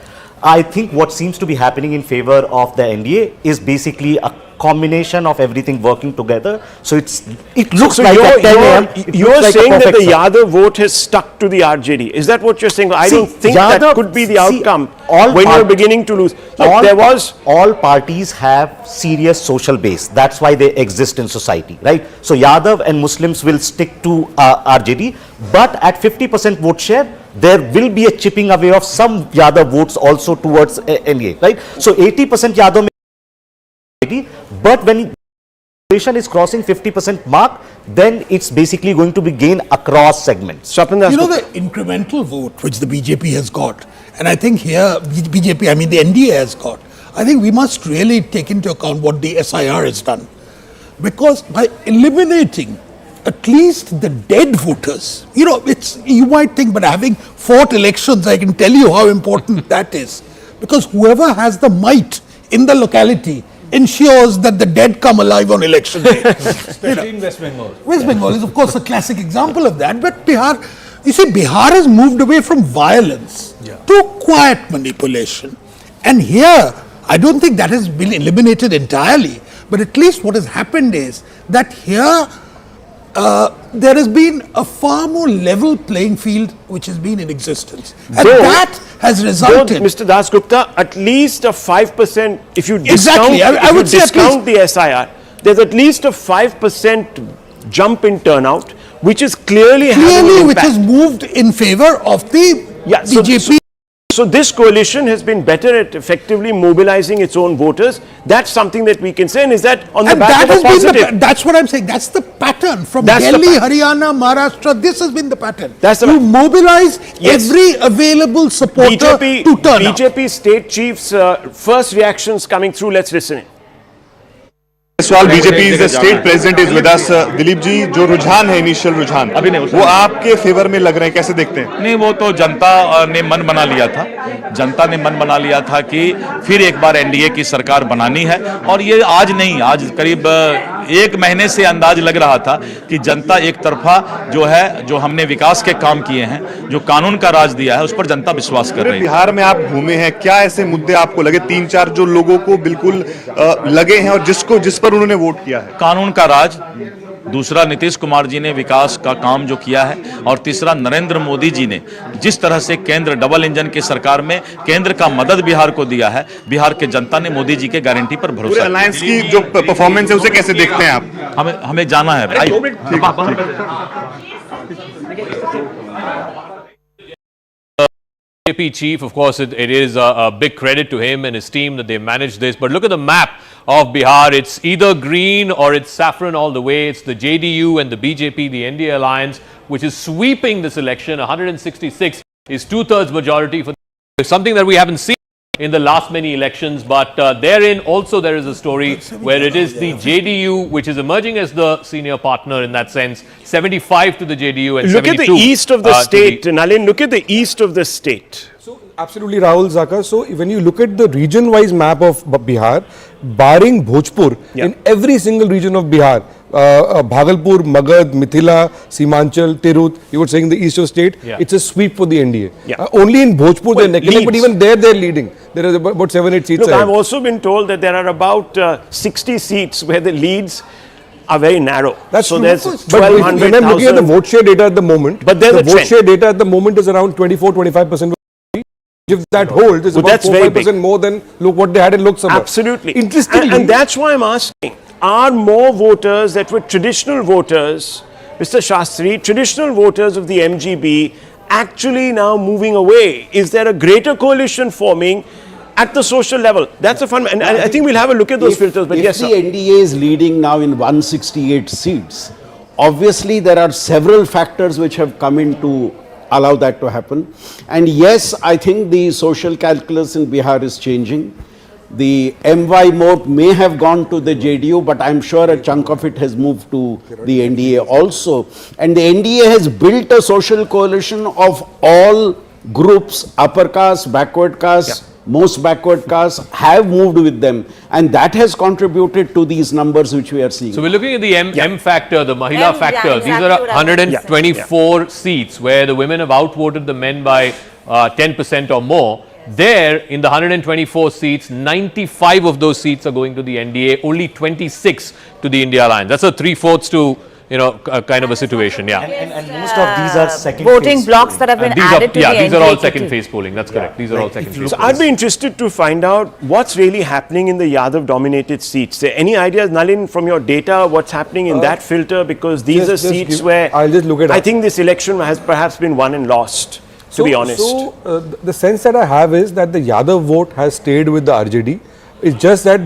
I think what seems to be happening in favor of the NDA is basically a combination of everything working together. So it looks like at 10 a.m. You're saying that the Yadav vote has stuck to the RJD. Is that what you're saying? I don't think that could be the outcome when you're beginning to lose. All parties have serious social base. That's why they exist in society, right? So Yadav and Muslims will stick to RJD, but at 50% vote share, there will be a chipping away of some Yadav votes also towards NDA, right? So 80% Yadav, but when population is crossing 50% mark, then it's basically going to be gained across segments. You know the incremental vote which the BJP has got, and I think here BJP, I mean the NDA has got, I think we must really take into account what the SIR has done, because by eliminating at least the dead voters, you know, you might think, but having fought elections, I can tell you how important that is, because whoever has the might in the locality ensures that the dead come alive on election day. Especially in West Bengal. West Bengal is of course a classic example of that, but Bihar, you see, Bihar has moved away from violence to quiet manipulation. And here, I don't think that has been eliminated entirely, but at least what has happened is that here, there has been a far more level playing field which has been in existence. And Though- that has resulted. Mr. Dasgupta, at least a 5%, if you discount, Exactly. I would say at discount the SIR, there's at least a 5% jump in turnout, which is clearly having an which impact. has moved in favor of the BJP. So this coalition has been better at effectively mobilizing its own voters. That's something that we can say, and is that on the And back that of a has been positive? that's what I'm saying. That's the pattern from That's the Delhi, pattern. Haryana, Maharashtra. This has been the pattern. That's the you pattern. mobilize Yes. every available supporter to turn out. BJP state chief's first reactions coming through. Let's listen in. सवाल BJP state president is with us Dilip ji, जो रुझान है initial रुझान वो आपके favour में लग रहे हैं, कैसे देखते हैं? नहीं, वो तो जनता ने मन बना लिया था। जनता ने मन बना लिया था कि फिर एक बार एनडीए की सरकार बनानी है, और ये आज नहीं, आज करीब 1 महीने से अंदाज लग रहा था कि जनता एक तरफा जो है, जो हमने विकास के काम किए हैं, जो कानून का राज दिया है, उस पर जनता विश्वास कर रही है। बिहार में आप घूमे हैं, क्या ऐसे मुद्दे आपको लगे 3-4 जो लोगों को बिल्कुल लगे हैं और जिस पर उन्होंने वोट किया है? कानून का राज, दूसरा नीतीश कुमार जी ने विकास का काम जो किया है, और तीसरा नरेंद्र मोदी जी ने जिस तरह से केंद्र डबल इंजन की सरकार में केंद्र का मदद बिहार को दिया है, बिहार के जनता ने मोदी जी के गारंटी पर भरोसा। अलायंस की जो परफॉर्मेंस है उसे कैसे देखते हैं आप? हमें जाना है भाई। BJP chief, of course, it is a big credit to him and his team that they managed this. But look at the map of Bihar. It's either green or it's saffron all the way. It's the JDU and the BJP, the NDA alliance, which is sweeping this election. 166 is 2/3 majority for something that we haven't seen in the last many elections. But therein also there is a story where it is the JDU which is emerging as the senior partner in that sense. 75 to the JDU and Look 72 at the east of the to state, Nalin. Look at the east of the state. Absolutely, Rahul Zaka. So when you look at the region-wise map of Bihar, barring Bhojpur, in every single region of Bihar, Bhagalpur, Magad, Mithila, Simanchal, Tirut, you were saying the east of state, it's a sweep for the NDA. Only in Bhojpur they're neck and neck, but even there they're leading. There are about 7-8 seats. Look, ahead. I've also been told that there are about 60 seats where the leads are very narrow. That's so true. there's But when 1,200, I'm looking at the vote share data at the moment, But there's the a vote trend. share data at the moment is around 24-25%. If that holds, it's about that's very 4-5% more than what they had in Lok Sabha. Absolutely. Interestingly, And that's why I'm asking, are more voters that were traditional voters, Mr. Shastri, traditional voters of the MGB actually now moving away? Is there a greater coalition forming at the social level? That's a fun, and I think we'll have a look at those filters. But if yes, the sir. NDA is leading now in 168 seats, obviously there are several factors which have come in to allow that to happen. And yes, I think the social calculus in Bihar is changing. The MY vote may have gone to the JDU, but I'm sure a chunk of it has moved to the NDA also. And the NDA has built a social coalition of all groups, upper caste, backward caste, most backward castes have moved with them, and that has contributed to these numbers which we are seeing. So we're looking at the M factor, the Mahila factor. exactly These are what I was 124 seats where the women have outvoted the men by 10% or more. There, in the 124 seats, 95 of those seats are going to the NDA, only 26 to the India Alliance. That's a 3/4 to, kind of a situation, yeah. And most of these are second voting phase blocks that have been added to the these are all NDA second kitty. phase polling, that's correct. These are all second phase So polling. I'd be interested to find out what's really happening in the Yadav-dominated seats. Any ideas, Nalin, from your data, what's happening in that filter? Because these are seats where I'll just look at I think this election has perhaps been won and lost, to be honest. So the sense that I have is that the Yadav vote has stayed with the RJD. It's just that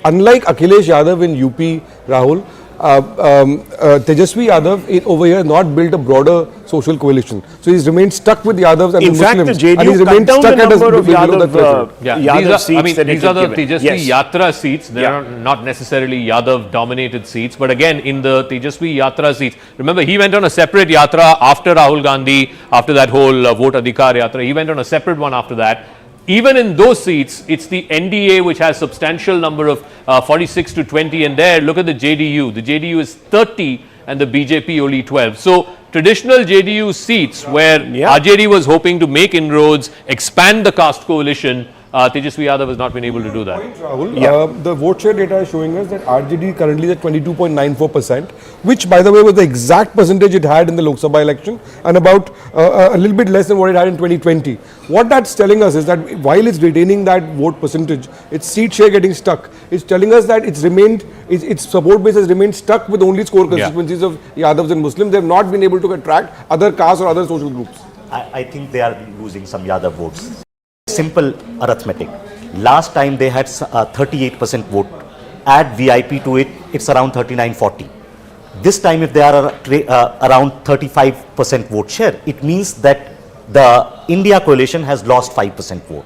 unlike Akhilesh Yadav in UP, Rahul, Tejashwi Yadav over here has not built a broader social coalition. So he's remained stuck with Yadavs and In the fact, Muslims. the JDU and he's remained cut down stuck the at number of below Yadav, that threshold. Yadav seats that these it are the had given. Tejaswi Yatra seats. They are not necessarily Yadav dominated seats. But again, in the Tejaswi Yatra seats, remember he went on a separate Yatra after Rahul Gandhi, after that whole vote Adhikar Yatra. He went on a separate one after that. Even in those seats, it's the NDA which has substantial number of 46 to 20. And there, look at the JDU. The JDU is 30 and the BJP only 12. So traditional JDU seats where RJD was hoping to make inroads, expand the caste coalition, Tejashwi Yadav has not been able to do that. Rahul, the vote share data is showing us that RJD currently is at 22.94%, which by the way was the exact percentage it had in the Lok Sabha election and about a little bit less than what it had in 2020. What that's telling us is that while it's retaining that vote percentage, its seat share getting stuck. It's telling us that its support base has remained stuck with only score constituencies of Yadavs and Muslims. They have not been able to attract other castes or other social groups. I think they are losing some Yadav votes. Simple arithmetic. Last time they had 38% vote. Add VIP to it, it's around 39-40. This time if they are around 35% vote share, it means that the India coalition has lost 5% vote.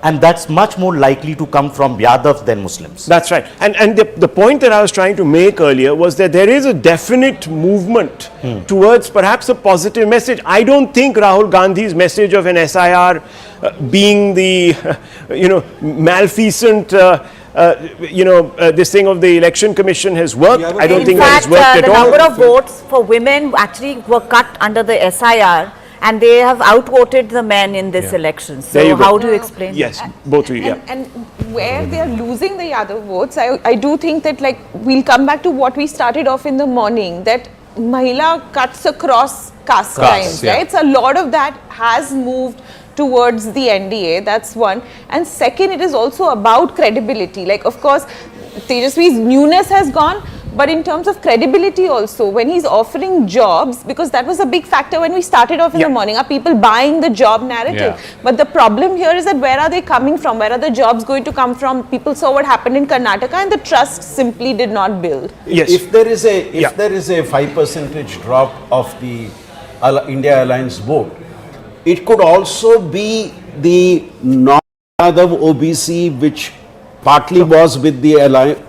And that's much more likely to come from Yadavs than Muslims. That's right. And the point that I was trying to make earlier was that there is a definite movement towards perhaps a positive message. I don't think Rahul Gandhi's message of an SIR being the, malfeasant, this thing of the Election Commission has worked. I don't think that has worked at all. The number of votes for women actually were cut under the SIR. And they have outvoted the men in this election. So how do you explain Yes, that? both of you, And where they are losing the Yadav votes, I do think that we'll come back to what we started off in the morning, that Mahila cuts across caste lines, right? So a lot of that has moved towards the NDA, that's one. And second, it is also about credibility. Of course, Tejaswi's newness has gone, but in terms of credibility also, when he's offering jobs, because that was a big factor when we started off in the morning, are people buying the job narrative? But the problem here is that where are they coming from? Where are the jobs going to come from? People saw what happened in Karnataka and the trust simply did not build. Yes. If there is a 5% drop of the India Alliance vote, it could also be the non-Yadav OBC which partly was with the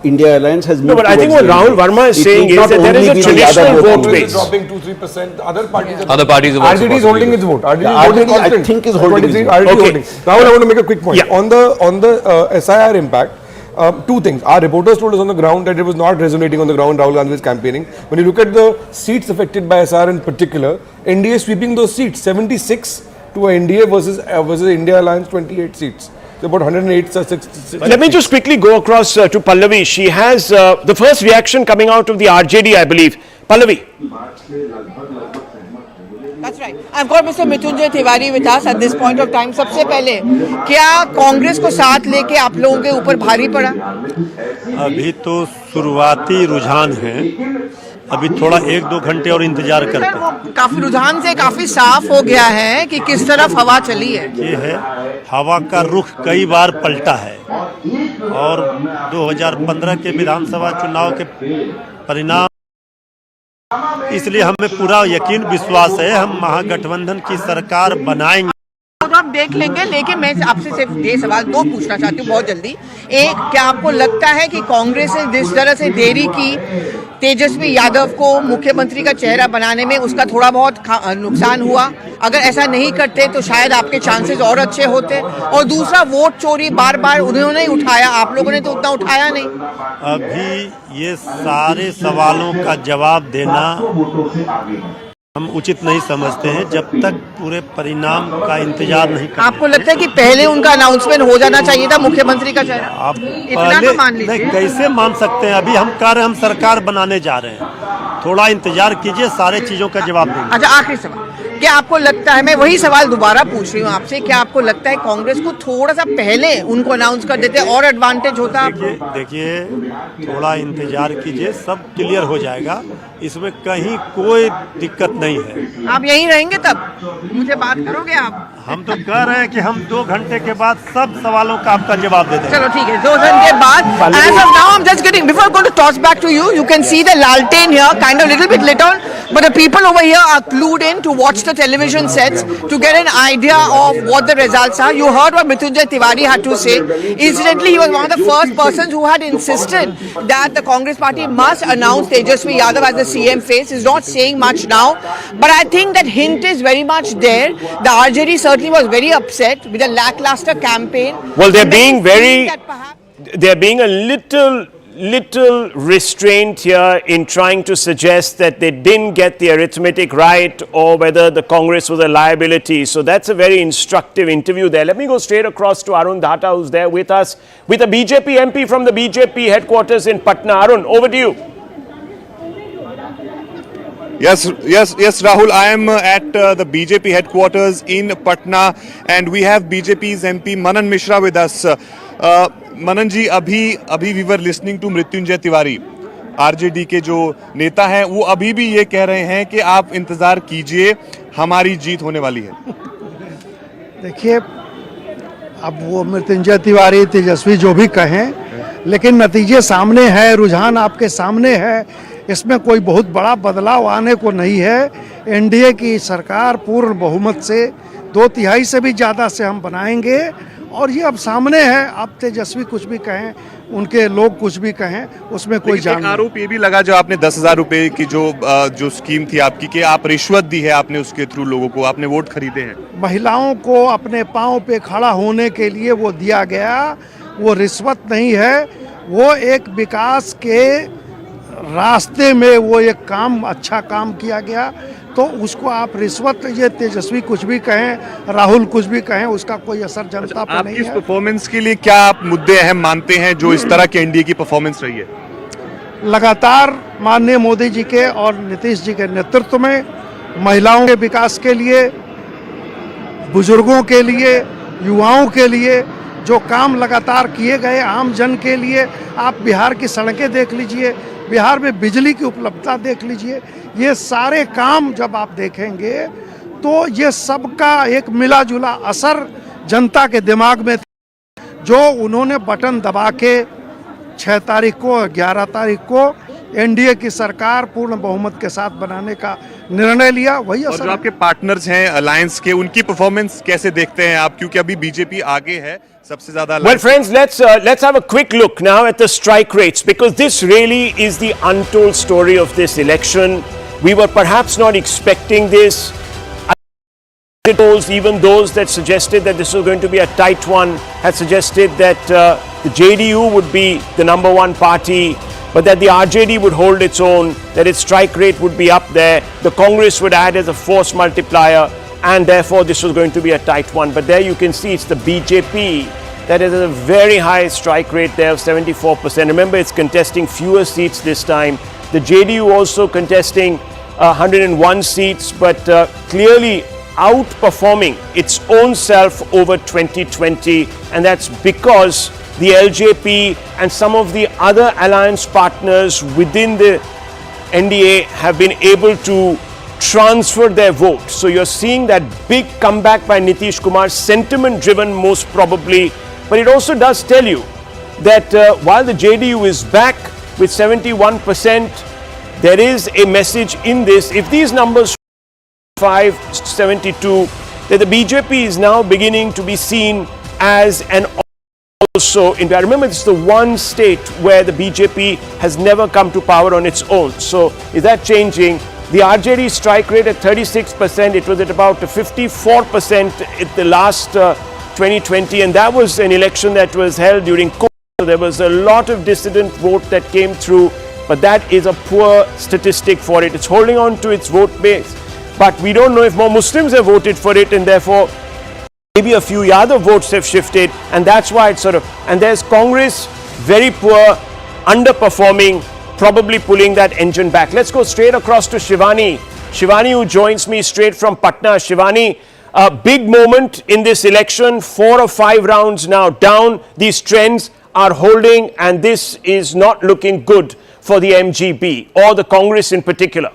India Alliance has moved. No, but I think what Rahul Verma is saying is that there is a traditional vote base. Dropping 2-3%. Other parties have also RJD is holding its vote. RJD I think is holding its vote. Okay. Rahul, I want to make a quick point. On the SIR impact, two things. Our reporters told us on the ground that it was not resonating on the ground. Rahul Gandhi was campaigning. When you look at the seats affected by SIR in particular, NDA sweeping those seats, 76 to NDA versus India Alliance 28 seats. So about 108. Let me just quickly go across to Pallavi. She has the first reaction coming out of the RJD, I believe. Pallavi. That's right. I've got Mr. Mithunjay Tiwari with us at this point of time. सबसे पहले क्या कांग्रेस को साथ लेके आप लोगों के ऊपर भारी पड़ा? अभी तो शुरुआती रुझान है. अभी थोड़ा 1-2 घंटे और इंतजार करते हैं. काफी रुझान से काफी साफ हो गया है कि किस तरफ हवा चली है. ये है हवा का रुख कई बार पलटा है और 2015 के विधानसभा चुनाव के परिणाम, इसलिए हमें पूरा यकीन विश्वास है हम महागठबंधन की सरकार बनाएंगे. तो आप देख लेंगे, लेकिन मैं आपसे सिर्फ ये सवाल 2 पूछना चाहती हूँ बहुत जल्दी. एक, क्या आपको लगता है कि कांग्रेस ने जिस तरह से देरी की तेजस्वी यादव को मुख्यमंत्री का चेहरा बनाने में, उसका थोड़ा बहुत नुकसान हुआ? अगर ऐसा नहीं करते तो शायद आपके चांसेस और अच्छे होते. और दूसरा, वोट चोरी बार बार उन्होंने ही उठाया, आप लोगों ने तो उतना उठाया नहीं. अभी ये सारे सवालों का जवाब देना हम उचित नहीं समझते हैं जब तक पूरे परिणाम का इंतजार नहीं करते. आपको लगता है कि पहले उनका अनाउंसमेंट हो जाना चाहिए था मुख्यमंत्री का चेहरा? आप इतना तो मान लीजिए. नहीं, कैसे मान सकते हैं? अभी हम कह रहे हैं हम सरकार बनाने जा रहे हैं. थोड़ा इंतजार कीजिए, सारे चीजों का जवाब देंगे. अच्छा, आखिरी सवाल, क्या आपको लगता है, मैं वही सवाल दोबारा पूछ रही हूँ आपसे, क्या आपको लगता है कांग्रेस को थोड़ा सा पहले उनको अनाउंस कर देते और एडवांटेज होता? देखिए थोड़ा इंतजार कीजिए, सब क्लियर हो जाएगा. इसमें कहीं कोई दिक्कत नहीं है. आप यहीं रहेंगे तब मुझे बात करोगे आप? हम तो कह रहे हैं कि हम 2 घंटे के बाद सब सवालों का आपका जवाब दे देंगे. चलो ठीक है, 2 घंटे बाद. As of now, I'm just getting, before I'm going to toss back to you, you can see the laltain here, kind of little bit lit on, but the people over here are clued in to watch the television sets to get an idea of what the results are. You heard what Mithunjay Tiwari had to say. Incidentally, he was one of the first persons who had insisted that the Congress party must announce Tejashwi Yadav as the CM face. He's not saying much now, but I think that hint is very much there. The RJD certainly was very upset with a lackluster campaign. Well, they're being a little little restraint here in trying to suggest that they didn't get the arithmetic right or whether the Congress was a liability. So that's a very instructive interview there. Let me go straight across to Arun Dhata, who's there with us, with a BJP MP from the BJP headquarters in Patna. Arun, over to you. Yes, Rahul. I am at the BJP headquarters in Patna, and we have BJP's MP Manan Mishra with us. Manan जी, अभी we were listening to Mrityunjay Tiwari, RJD के जो नेता हैं, वो अभी भी ये कह रहे हैं कि आप इंतजार कीजिए, हमारी जीत होने वाली है। देखिए, अब वो मृत्युंजय तिवारी, तेजस्वी जो भी कहें, लेकिन नतीजे सामने है, रुझान आपके सामने है, इसमें कोई बहुत बड़ा बदलाव आने को नहीं है। एनडीए की सरकार पूर्ण बहुमत से 2/3 से भी ज़्यादा से हम बनाएंगे और ये अब सामने है। अब तेजस्वी कुछ भी कहें, उनके लोग कुछ भी कहें, उसमें कोई जान नहीं। आरोप ये भी लगा जो आपने 10,000 रुपए की जो स्कीम थी आपकी, कि आप रिश्वत दी है आपने उसके थ्रू लोगों को, आपने वोट खरीदे हैं। महिलाओं को अपने पाँव पे खड़ा होने के लिए वो दिया गया, वो रिश्वत नहीं है, वो एक विकास के रास्ते में वो एक काम, अच्छा काम किया गया, तो उसको आप रिश्वत, ये तेजस्वी कुछ भी कहें, राहुल कुछ भी कहें, उसका कोई असर जनता पर नहीं है। आपकी परफॉर्मेंस के लिए क्या आप मुद्दे अहम मानते हैं जो इस तरह के एनडीए की परफॉर्मेंस रही है? लगातार माननीय मोदी जी के और नीतीश जी के नेतृत्व में महिलाओं के विकास के लिए, बुजुर्गों के लिए, युवाओं के लिए जो काम लगातार किए गए, आम जन के लिए, आप बिहार की सड़कें देख लीजिए, बिहार में बिजली की उपलब्धता देख लीजिए, ये सारे काम जब आप देखेंगे तो ये सबका एक मिला जुला असर जनता के दिमाग में था। जो उन्होंने बटन दबा के 6 तारीख को, 11 तारीख को एनडीए की सरकार पूर्ण बहुमत के साथ बनाने का निर्णय लिया, वही असर। और जो आपके पार्टनर्स हैं अलायंस के, उनकी परफॉर्मेंस कैसे देखते हैं आप, क्योंकि अभी बीजेपी आगे है सबसे ज्यादा? Well, friends, let's have a quick look now at the strike rates, because this really is the untold story of this election. We were perhaps not expecting this. Even those that suggested that this was going to be a tight one had suggested that the JDU would be the #1 party, but that the RJD would hold its own, that its strike rate would be up there, the Congress would add as a force multiplier, and therefore this was going to be a tight one. But there you can see it's the BJP that is a very high strike rate there of 74%. Remember, it's contesting fewer seats this time. The JDU also contesting 101 seats, but clearly outperforming its own self over 2020, and that's because the LJP and some of the other alliance partners within the NDA have been able to transfer their vote. So you're seeing that big comeback by Nitish Kumar, sentiment driven most probably, but it also does tell you that while the JDU is back with 71%, there is a message in this. If these numbers 572, that the BJP is now beginning to be seen as an also. I remember this is the one state where the BJP has never come to power on its own. So is that changing? The RJD strike rate at 36%, it was at about 54% at the last 2020, and that was an election that was held during COVID. So there was a lot of dissident vote that came through, but that is a poor statistic for it. It's holding on to its vote base, but we don't know if more Muslims have voted for it, and therefore maybe a few Yadav votes have shifted, and that's why it's sort of, and there's Congress, very poor, underperforming, probably pulling that engine back. Let's go straight across to Shivani. Shivani, who joins me straight from Patna. Shivani, a big moment in this election, 4 or 5 rounds now down. These trends are holding, and this is not looking good for the MGB or the Congress in particular.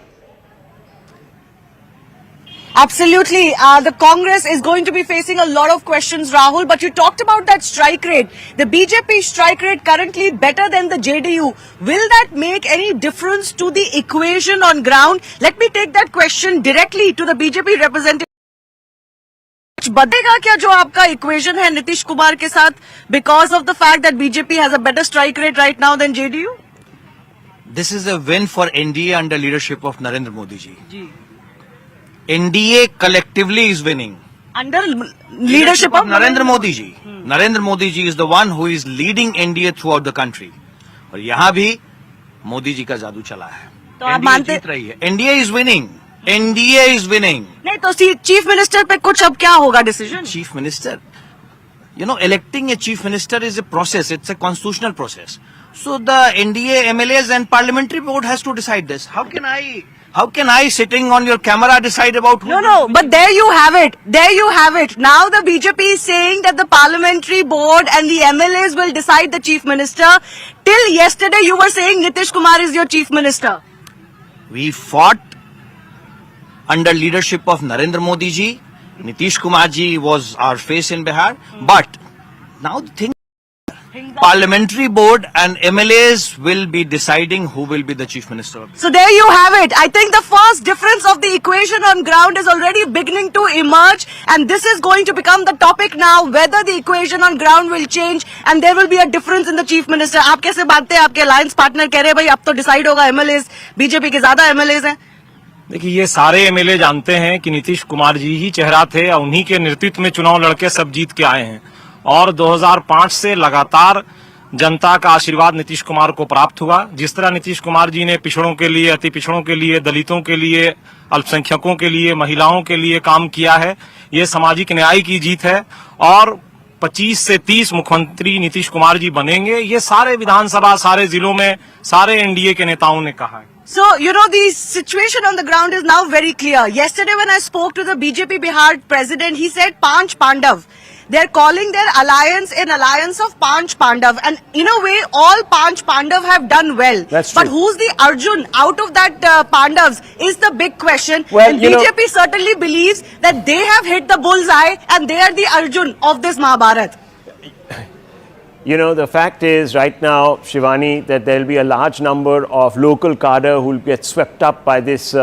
Absolutely. The Congress is going to be facing a lot of questions, Rahul, but you talked about that strike rate. The BJP strike rate currently better than the JDU. Will that make any difference to the equation on ground? Let me take that question directly to the BJP representative. बदलेगा क्या जो आपका equation है नीतीश कुमार के साथ, because of the fact that BJP has a better strike rate right now than JDU? This is a win for NDA under leadership of Narendra Modi ji. NDA collectively is winning. Under leadership of Narendra Modi ji. Narendra Modi ji is the one who is leading NDA throughout the country. और यहाँ भी मोदी जी का जादू चला है। तो आप NDA मानते जीत रही है। NDA is winning, NDA is winning. नहीं तो चीफ मिनिस्टर पे कुछ अब क्या होगा decision? Chief minister, you know, electing a chief minister is a process. It's a constitutional process. So the NDA, MLAs and parliamentary board has to decide this. How can I sitting on your camera decide about who? No, but there you have it. There you have it. Now the BJP is saying that the parliamentary board and the MLAs will decide the chief minister. Till yesterday you were saying Nitish Kumar is your chief minister. We fought under leadership of Narendra Modi ji. Nitish Kumar ji was our face in Bihar. But now the thing, parliamentary board and MLAs will be deciding who will be the chief minister. So there you have it. I think the first difference of the equation on ground is already beginning to emerge, and this is going to become the topic now, whether the equation on ground will change and there will be a difference in the chief minister. आप कैसे बांटते हैं? आपके alliance partner कह रहे हैं भाई अब तो decide होगा, MLAs, BJP के ज्यादा MLAs हैं। देखिए, ये सारे एमएलए जानते हैं कि नीतीश कुमार जी ही चेहरा थे और उन्हीं के नेतृत्व में चुनाव लड़के सब जीत के आए हैं और 2005 से लगातार जनता का आशीर्वाद नीतीश कुमार को प्राप्त हुआ। जिस तरह नीतीश कुमार जी ने पिछड़ों के लिए, अति पिछड़ों के लिए, दलितों के लिए, अल्पसंख्यकों के लिए, महिलाओं के लिए काम किया है, ये सामाजिक न्याय की जीत है और 25 से 30 मुख्यमंत्री नीतीश कुमार जी बनेंगे, ये सारे विधानसभा, सारे जिलों में सारे एनडीए के नेताओं ने कहा है। So, you know, the situation on the ground is now very clear. Yesterday when I spoke to the BJP Bihar president, he said Panch Pandav. They're calling their alliance an alliance of Panch Pandav. And in a way, all Panch Pandav have done well. That's true. But who's the Arjun out of that Pandavs is the big question. Well, and BJP certainly believes that they have hit the bullseye and they are the Arjun of this Mahabharat. You know, the fact is right now, Shivani, that there will be a large number of local cadre who will get swept up by this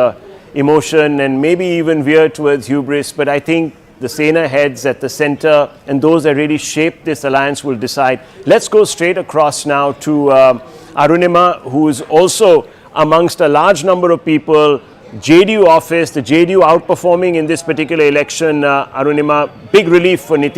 emotion and maybe even veer towards hubris. But I think the Sena heads at the center and those that really shape this alliance will decide. Let's go straight across now to Arunima, who is also amongst a large number of people. JDU office, the JDU outperforming in this particular election. Arunima, big relief for Nitish.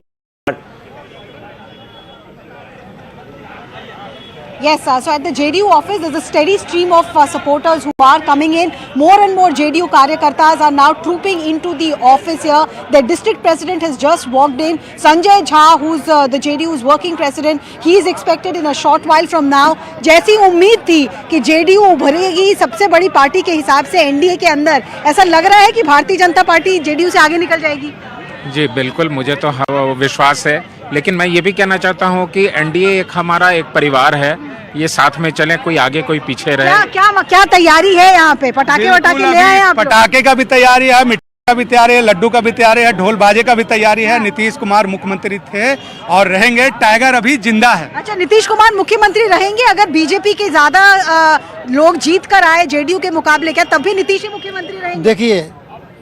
Yes, so at the JDU office, there's a steady stream of supporters who are coming in. More and more JDU Karyakartas are now trooping into the office here. The district president has just walked in. Sanjay Jha, who's the JDU's working president, he is expected in a short while from now. जैसी उम्मीद थी कि JDU उभरेगी सबसे बड़ी party के हिसाब से NDA के अंदर, ऐसा लग रहा है कि भारतीय जनता पार्टी JDU से आगे निकल जाएगी। जी बिल्कुल, मुझे तो विश्वास है, लेकिन मैं ये भी कहना चाहता हूँ कि एनडीए एक हमारा एक परिवार है, ये साथ में चले, कोई आगे कोई पीछे रहे। क्या तैयारी है यहाँ पे? पटाखे वटाखे ले आए आप? पटाखे का भी तैयारी है, मिठाई का भी तैयारी है, लड्डू का भी तैयारी है, ढोल बाजे का भी तैयारी है। नीतीश कुमार मुख्यमंत्री थे और रहेंगे, टाइगर अभी जिंदा है। अच्छा, नीतीश कुमार मुख्यमंत्री रहेंगे अगर बीजेपी के ज्यादा लोग जीत कर आए जेडीयू के मुकाबले, क्या तब भी नीतीश ही मुख्यमंत्री रहेंगे? देखिए,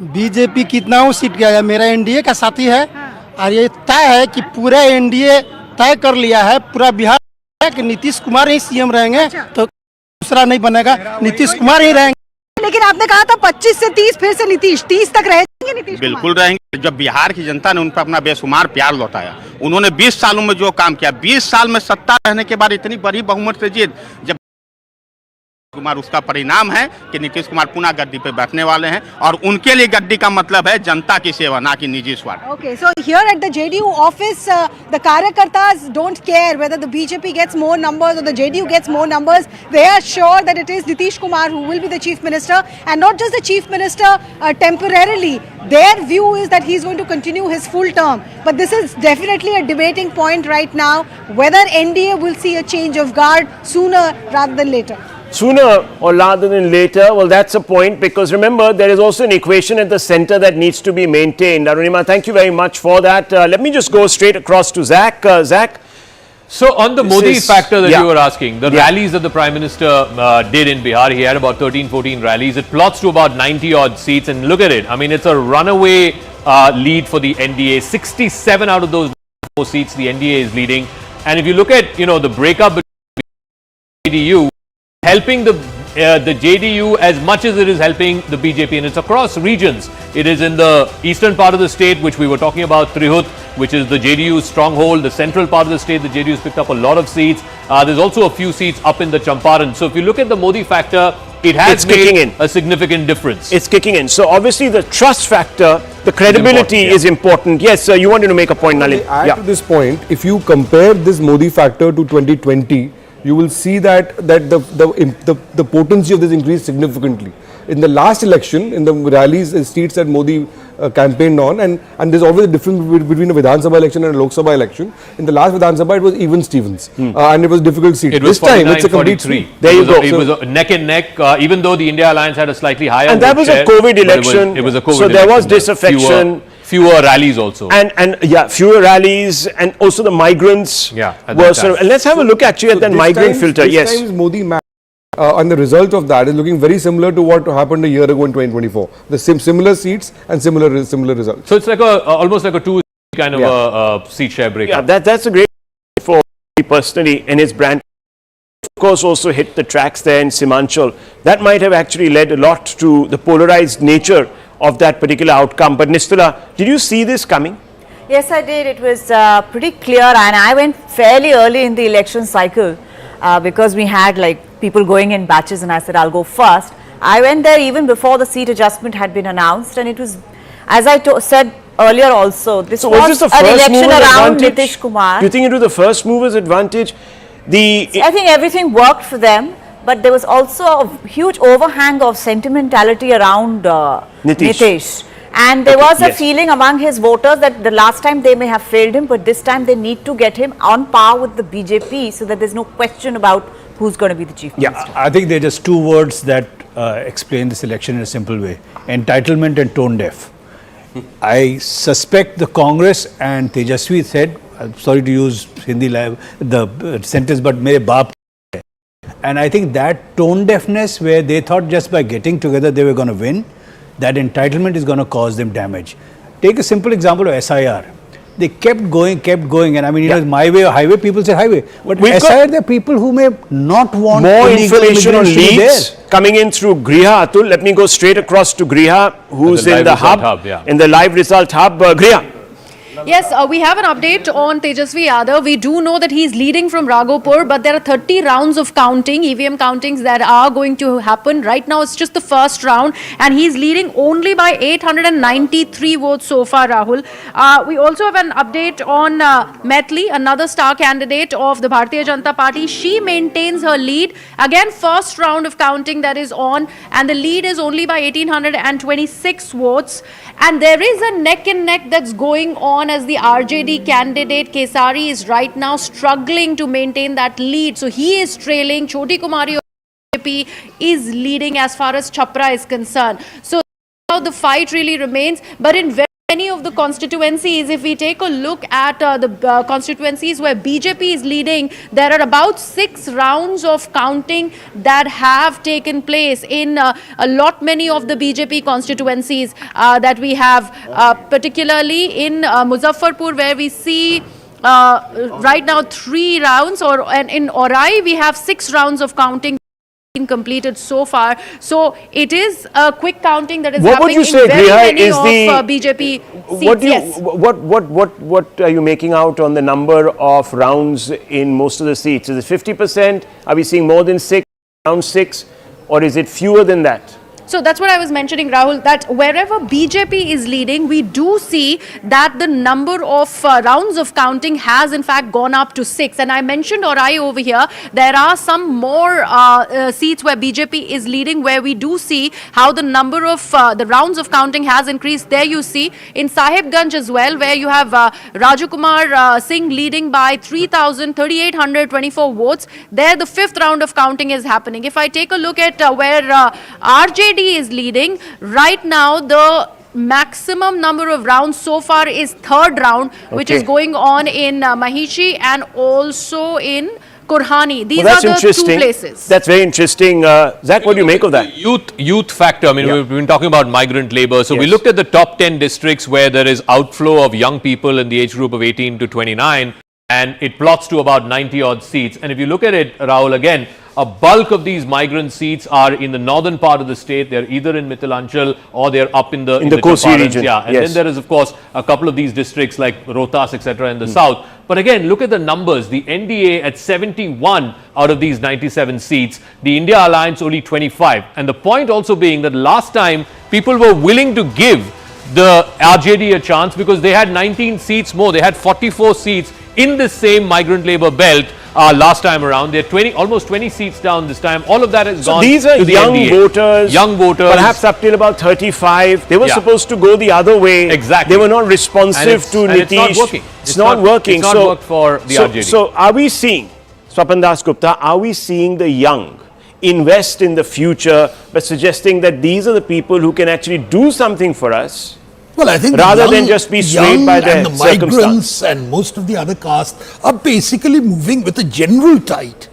बीजेपी कितना सीट गया है, मेरा एनडीए का साथी है और ये तय है कि पूरा एनडीए तय कर लिया है, पूरा बिहार कि नीतीश कुमार ही सीएम रहेंगे। तो दूसरा नहीं बनेगा, नीतीश कुमार ही रहेंगे। लेकिन आपने कहा था 25 से 30, फिर से नीतीश 30 तक रहेंगे नीतीश? बिल्कुल रहेंगे। जब बिहार की जनता ने उन पर अपना बेशुमार प्यार लौटाया, उन्होंने 20 सालों में जो काम किया, 20 साल में सत्ता रहने के बाद इतनी बड़ी बहुमत से जीत, जब कुमार उसका परिणाम है कि नीतीश कुमार पुनः गद्दी पे बैठने वाले हैं और उनके लिए गद्दी का मतलब है जनता की सेवा, ना कि निजी स्वार्थ। Okay, so here at the JDU office, the Karyakartas don't care whether the BJP gets more numbers or the JDU gets more numbers. They are sure that it is Nitish Kumar who will be the chief minister, and not just the chief minister temporarily. Their view is that he is going to continue his full term. But this is definitely a debating point right now, whether NDA will see a change of guard sooner rather than later. Sooner or rather than later, well, that's a point, because remember, there is also an equation at the center that needs to be maintained. Arunima, thank you very much for that. Let me just go straight across to Zach. Zach? So on the Modi factor that you were asking, the rallies that the Prime Minister did in Bihar, he had about 13-14 rallies. It plots to about 90 odd seats, and look at it. I mean, it's a runaway lead for the NDA. 67 out of those seats the NDA is leading. And if you look at, you know, the breakup between JDU, helping the JDU as much as it is helping the BJP, and it's across regions. It is in the eastern part of the state, which we were talking about, Trihut. which is the JDU stronghold, the central part of the state. The JDU has picked up a lot of seats. There's also a few seats up in the Champaran. So if you look at the Modi factor, it has made a significant difference. It's kicking in. So obviously the trust factor, the credibility is important. Yes, sir, you wanted to make a point, Nalin. Add to this point, if you compare this Modi factor to 2020, you will see that the potency of this increased significantly. In the last election, in the rallies and seats that Modi campaigned on, and there's always a difference between a Vidhan Sabha election and a Lok Sabha election. In the last Vidhan Sabha, it was even Stevens, and it was a difficult seat. It was this time, it's a complete sweep. There you go. It was a neck and neck, even though the India Alliance had a slightly higher and that was a COVID election. It was a COVID so there was disaffection. Fewer rallies also. And fewer rallies, and also the migrants were sort of, and let's have a look actually at that migrant filter. This time's Modi map. And the result of that is looking very similar to what happened a year ago in 2024. The similar seats and similar results. So it's like almost like a two kind of a seat share breakup. Yeah, that's a great for me personally in his brand. Of course, also hit the tracks there in Simanchal. That might have actually led a lot to the polarized nature of that particular outcome. But Nistula, did you see this coming? Yes, I did. It was pretty clear, and I went fairly early in the election cycle because we had like people going in batches, and I said I'll go first. I went there even before the seat adjustment had been announced, and it was, as I said earlier also, this was the an election around advantage? Nitish Kumar. Do you think it was the first mover's advantage? I think everything worked for them, but there was also a huge overhang of sentimentality around Nitish. And there was a feeling among his voters that the last time they may have failed him, but this time they need to get him on par with the BJP so that there's no question about who's going to be the chief minister. I think there are just two words that explain this election in a simple way: entitlement and tone deaf. I suspect the Congress and Tejashwi said, I'm sorry to use Hindi the sentence, but mere baap. And I think that tone deafness, where they thought just by getting together they were going to win, that entitlement is going to cause them damage. Take a simple example of SIR. They kept going, and I mean, it was my way or highway. People say highway, but SIR, there are people who may not want more information on leads coming in through Griha. Atul, let me go straight across to Griha, who's in the hub, in the live result hub. Griha. Yes, we have an update on Tejashwi Yadav. We do know that he's leading from Raghopur, but there are 30 rounds of counting, EVM countings that are going to happen. Right now, it's just the first round, and he's leading only by 893 votes so far, Rahul. We also have an update on Mithali, another star candidate of the Bharatiya Janata Party. She maintains her lead. Again, first round of counting that is on, and the lead is only by 1826 votes. And there is a neck and neck that's going on as the RJD candidate Kesari is right now struggling to maintain that lead. So he is trailing. Choti Kumari of BJP is leading as far as Chhapra is concerned. So how the fight really remains. But in very many of the constituencies, if we take a look at the constituencies where BJP is leading, there are about 6 rounds of counting that have taken place in a lot many of the BJP constituencies that we have, particularly in Muzaffarpur, where we see right now 3 rounds, and in Orai we have 6 rounds of counting completed so far. So it is a quick counting that is happening in very many of BJP seats. What are you making out on the number of rounds in most of the seats? Is it 50%? Are we seeing more than 6, around 6, or is it fewer than that? So that's what I was mentioning, Rahul, that wherever BJP is leading, we do see that the number of rounds of counting has in fact gone up to 6. And I mentioned Orai over here. There are some more seats where BJP is leading, where we do see how the number of the rounds of counting has increased. There you see in Sahibganj as well, where you have Rajakumar Singh leading by 3,824 votes. There the 5th round of counting is happening. If I take a look at where RJD is leading, right now the maximum number of rounds so far is 3rd round, which is going on in Mahishi and also in Kurhani. These are the 2 places. That's very interesting. Zach, what do you make of that? Youth factor. I mean, we've been talking about migrant labor. So we looked at the top 10 districts where there is outflow of young people in the age group of 18 to 29, and it plots to about 90 odd seats. And if you look at it, Rahul, again, a bulk of these migrant seats are in the northern part of the state. They're either in Mithilanchal or they're up in the Kosi Champaran, region. Yeah, and then there is, of course, a couple of these districts like Rohtas, etc. in the south. But again, look at the numbers. The NDA at 71 out of these 97 seats. The India Alliance only 25. And the point also being that last time people were willing to give the RJD a chance because they had 19 seats more. They had 44 seats in the same migrant labor belt last time around. They're almost 20 seats down this time. All of that has gone these are to the young NDA. voters. Young voters. Perhaps up till about 35. They were supposed to go the other way. Exactly. They were not responsive to Nitish. It's not working. It's not working. It's not worked for the RJD. So are we seeing, Swapan Das Gupta, are we seeing the young invest in the future by suggesting that these are the people who can actually do something for us? Well, I think rather than just be swayed by their the migrants and most of the other castes are basically moving with a general tide.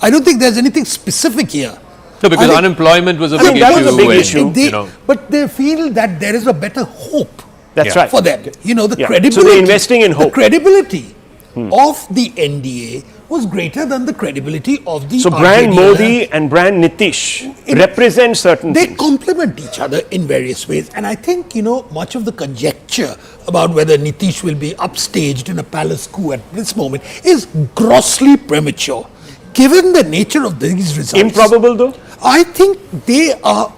I don't think there's anything specific here. No, because unemployment was a big issue. That was a big issue. But they feel that there is a better hope right. for them. You know, the credibility. So they're investing in hope. The credibility of the NDA was greater than the credibility of the So brand Modi and brand Nitish represent certain things. They complement each other in various ways. And I think, you know, much of the conjecture about whether Nitish will be upstaged in a palace coup at this moment is grossly premature. Given the nature of these results. Improbable though? I think they are,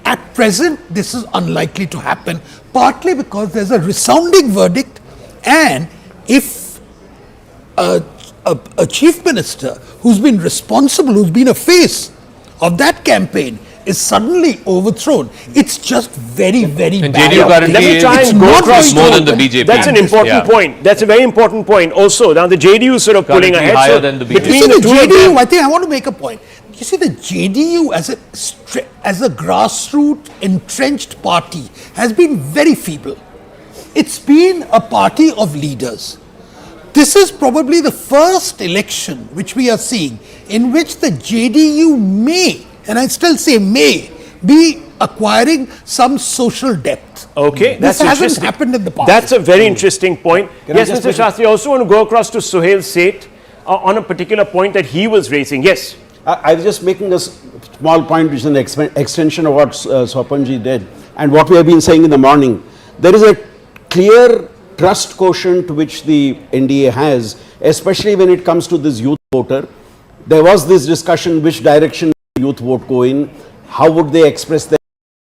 at present, this is unlikely to happen, partly because there's a resounding verdict, and if a chief minister who's been responsible, who's been a face of that campaign, is suddenly overthrown, it's just very, very and bad. Let me try and go across more than the BJP. That's an important point. That's a very important point. Also, now the JDU is sort of pulling ahead. Higher than the BJP. Between the JDU, I think I want to make a point. You see, the JDU as a grassroots entrenched party has been very feeble. It's been a party of leaders. This is probably the first election which we are seeing in which the JDU may, and I still say may, be acquiring some social depth. Okay, this hasn't happened in the past. That's a very interesting point. Yes, Mr. Shastri, I also want to go across to Suhail Seth on a particular point that he was raising. Yes. I was just making a small point which is an extension of what Swapanji did and what we have been saying in the morning. There is a clear trust quotient which the NDA has, especially when it comes to this youth voter. There was this discussion which direction the youth vote go in, how would they express their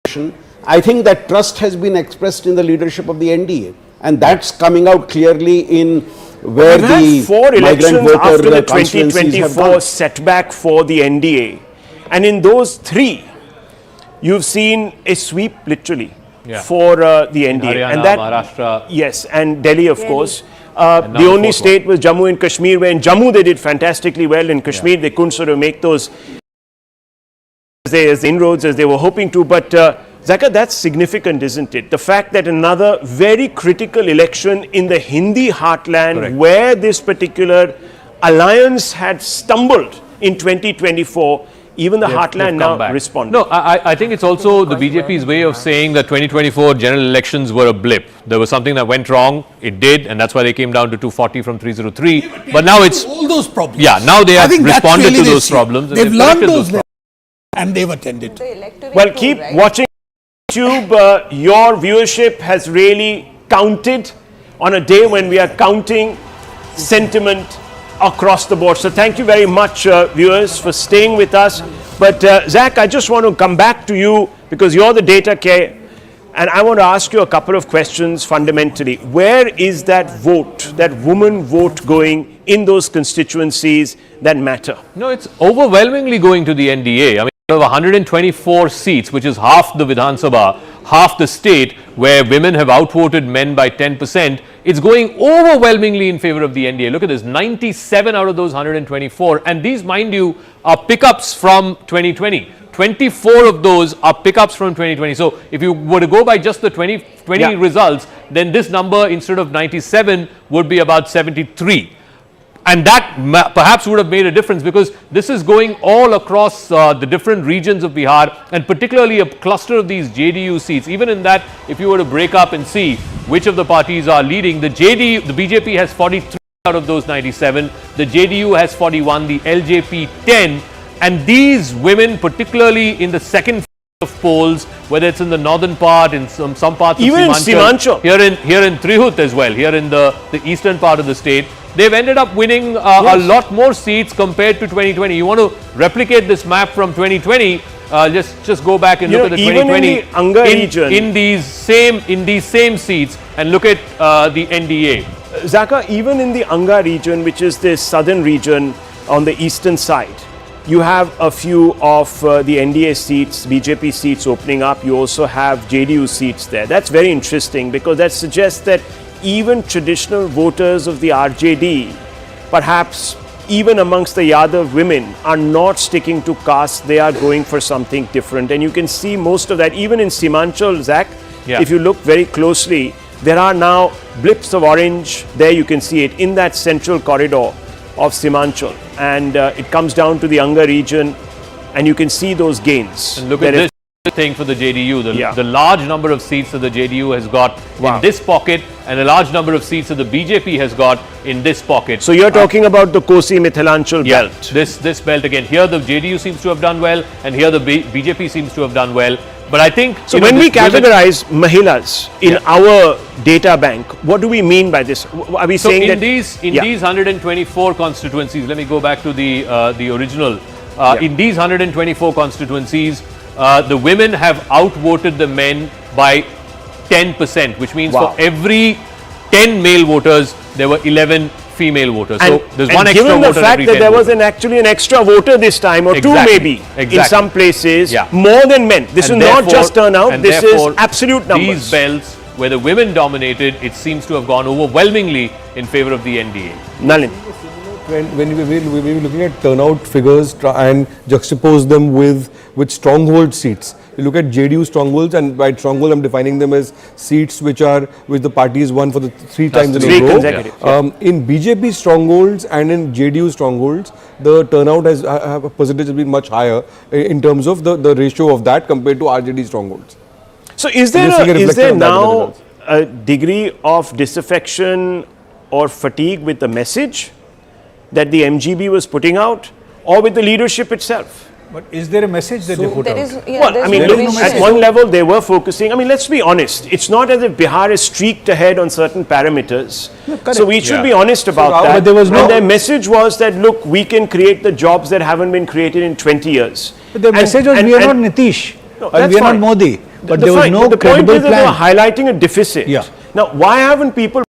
position. I think that trust has been expressed in the leadership of the NDA, and that's coming out clearly in where the four elections voter after the constituencies have 2024 gone. setback for the NDA, and in those three, you've seen a sweep literally for the NDA, Haryana, and that Maharashtra, yes, and Delhi, of course. The only state was Jammu and Kashmir, where in Jammu they did fantastically well. In Kashmir, they couldn't sort of make those as inroads as they were hoping to, but Zaka, that's significant, isn't it? The fact that another very critical election in the Hindi heartland, where this particular alliance had stumbled in 2024, even the heartland now responded. No, I think it's also the BJP's way of saying that 2024 general elections were a blip. There was something that went wrong. It did, and that's why they came down to 240 from 303. But now it's all those problems. Yeah, now they have responded to those problems. They've learned those lessons, and they've attended. Well, keep watching YouTube. Your viewership has really counted on a day when we are counting sentiment across the board. So thank you very much, viewers, for staying with us. But Zach, I just want to come back to you because you're the data care, and I want to ask you a couple of questions fundamentally. Where is that vote, that woman vote going in those constituencies that matter? No, it's overwhelmingly going to the NDA. I mean, out of 124 seats, which is half the Vidhan Sabha, half the state, where women have outvoted men by 10%, it's going overwhelmingly in favor of the NDA. Look at this, 97 out of those 124. And these, mind you, are pickups from 2020. 24 of those are pickups from 2020. So if you were to go by just the 2020 results, then this number, instead of 97, would be about 73. And that perhaps would have made a difference because this is going all across the different regions of Bihar, and particularly a cluster of these JDU seats. Even in that, if you were to break up and see which of the parties are leading, the BJP has 43 out of those 97, the JDU has 41, the LJP 10, And these women, particularly in the second of polls, whether it's in the northern part, in some parts even of Simanchal, here in Trihut as well, here in the eastern part of the state, they've ended up winning a lot more seats compared to 2020. You want to replicate this map from 2020? Just go back and look at the 2020 in the Anga region, in these same seats, and look at the NDA. Zaka, even in the Anga region, which is the southern region on the eastern side, you have a few of the NDA seats, BJP seats opening up. You also have JDU seats there. That's very interesting because that suggests that even traditional voters of the RJD, perhaps even amongst the Yadav women, are not sticking to caste. They are going for something different. And you can see most of that even in Simanchal, Zach. Yeah. If you look very closely, there are now blips of orange. There you can see it in that central corridor of Simanchal, and it comes down to the Anga region, and you can see those gains. And look at this thing for the JDU, the large number of seats that the JDU has got in this pocket, and a large number of seats that the BJP has got in this pocket. So you're talking about the Kosi Mithilanchal belt. This belt again. Here the JDU seems to have done well, and here the BJP seems to have done well. But I think so. When we categorize Mahilas in our data bank, what do we mean by this? Are we saying that these 124 constituencies? Let me go back to the original. In these 124 constituencies, the women have outvoted the men by 10%, which means for every 10 male voters, there were 11 female voters. So there's one extra voter. Given the fact that there was actually an extra voter this time, or two maybe, in some places, more than men. This is not just turnout, this is absolute numbers. These belts, where the women dominated, it seems to have gone overwhelmingly in favor of the NDA. Nalin. When we're looking at turnout figures and juxtapose them with stronghold seats, you look at JDU strongholds, and by stronghold I'm defining them as seats which the parties won for the three times in a row. In BJP strongholds and in JDU strongholds, the turnout percentage has been much higher in terms of the ratio of that compared to RJD strongholds. So is there now a degree of disaffection or fatigue with the message that the MGB was putting out, or with the leadership itself? But is there a message that they put out? Well, I mean, look, at one level they were focusing. I mean, let's be honest. It's not as if Bihar is streaked ahead on certain parameters. So we should be honest about that. But there was and their message was that, look, we can create the jobs that haven't been created in 20 years. But the message was, we are not Nitish, and we are not Modi. But there was no credible plan. The point is that they were highlighting a deficit. Now, why haven't people...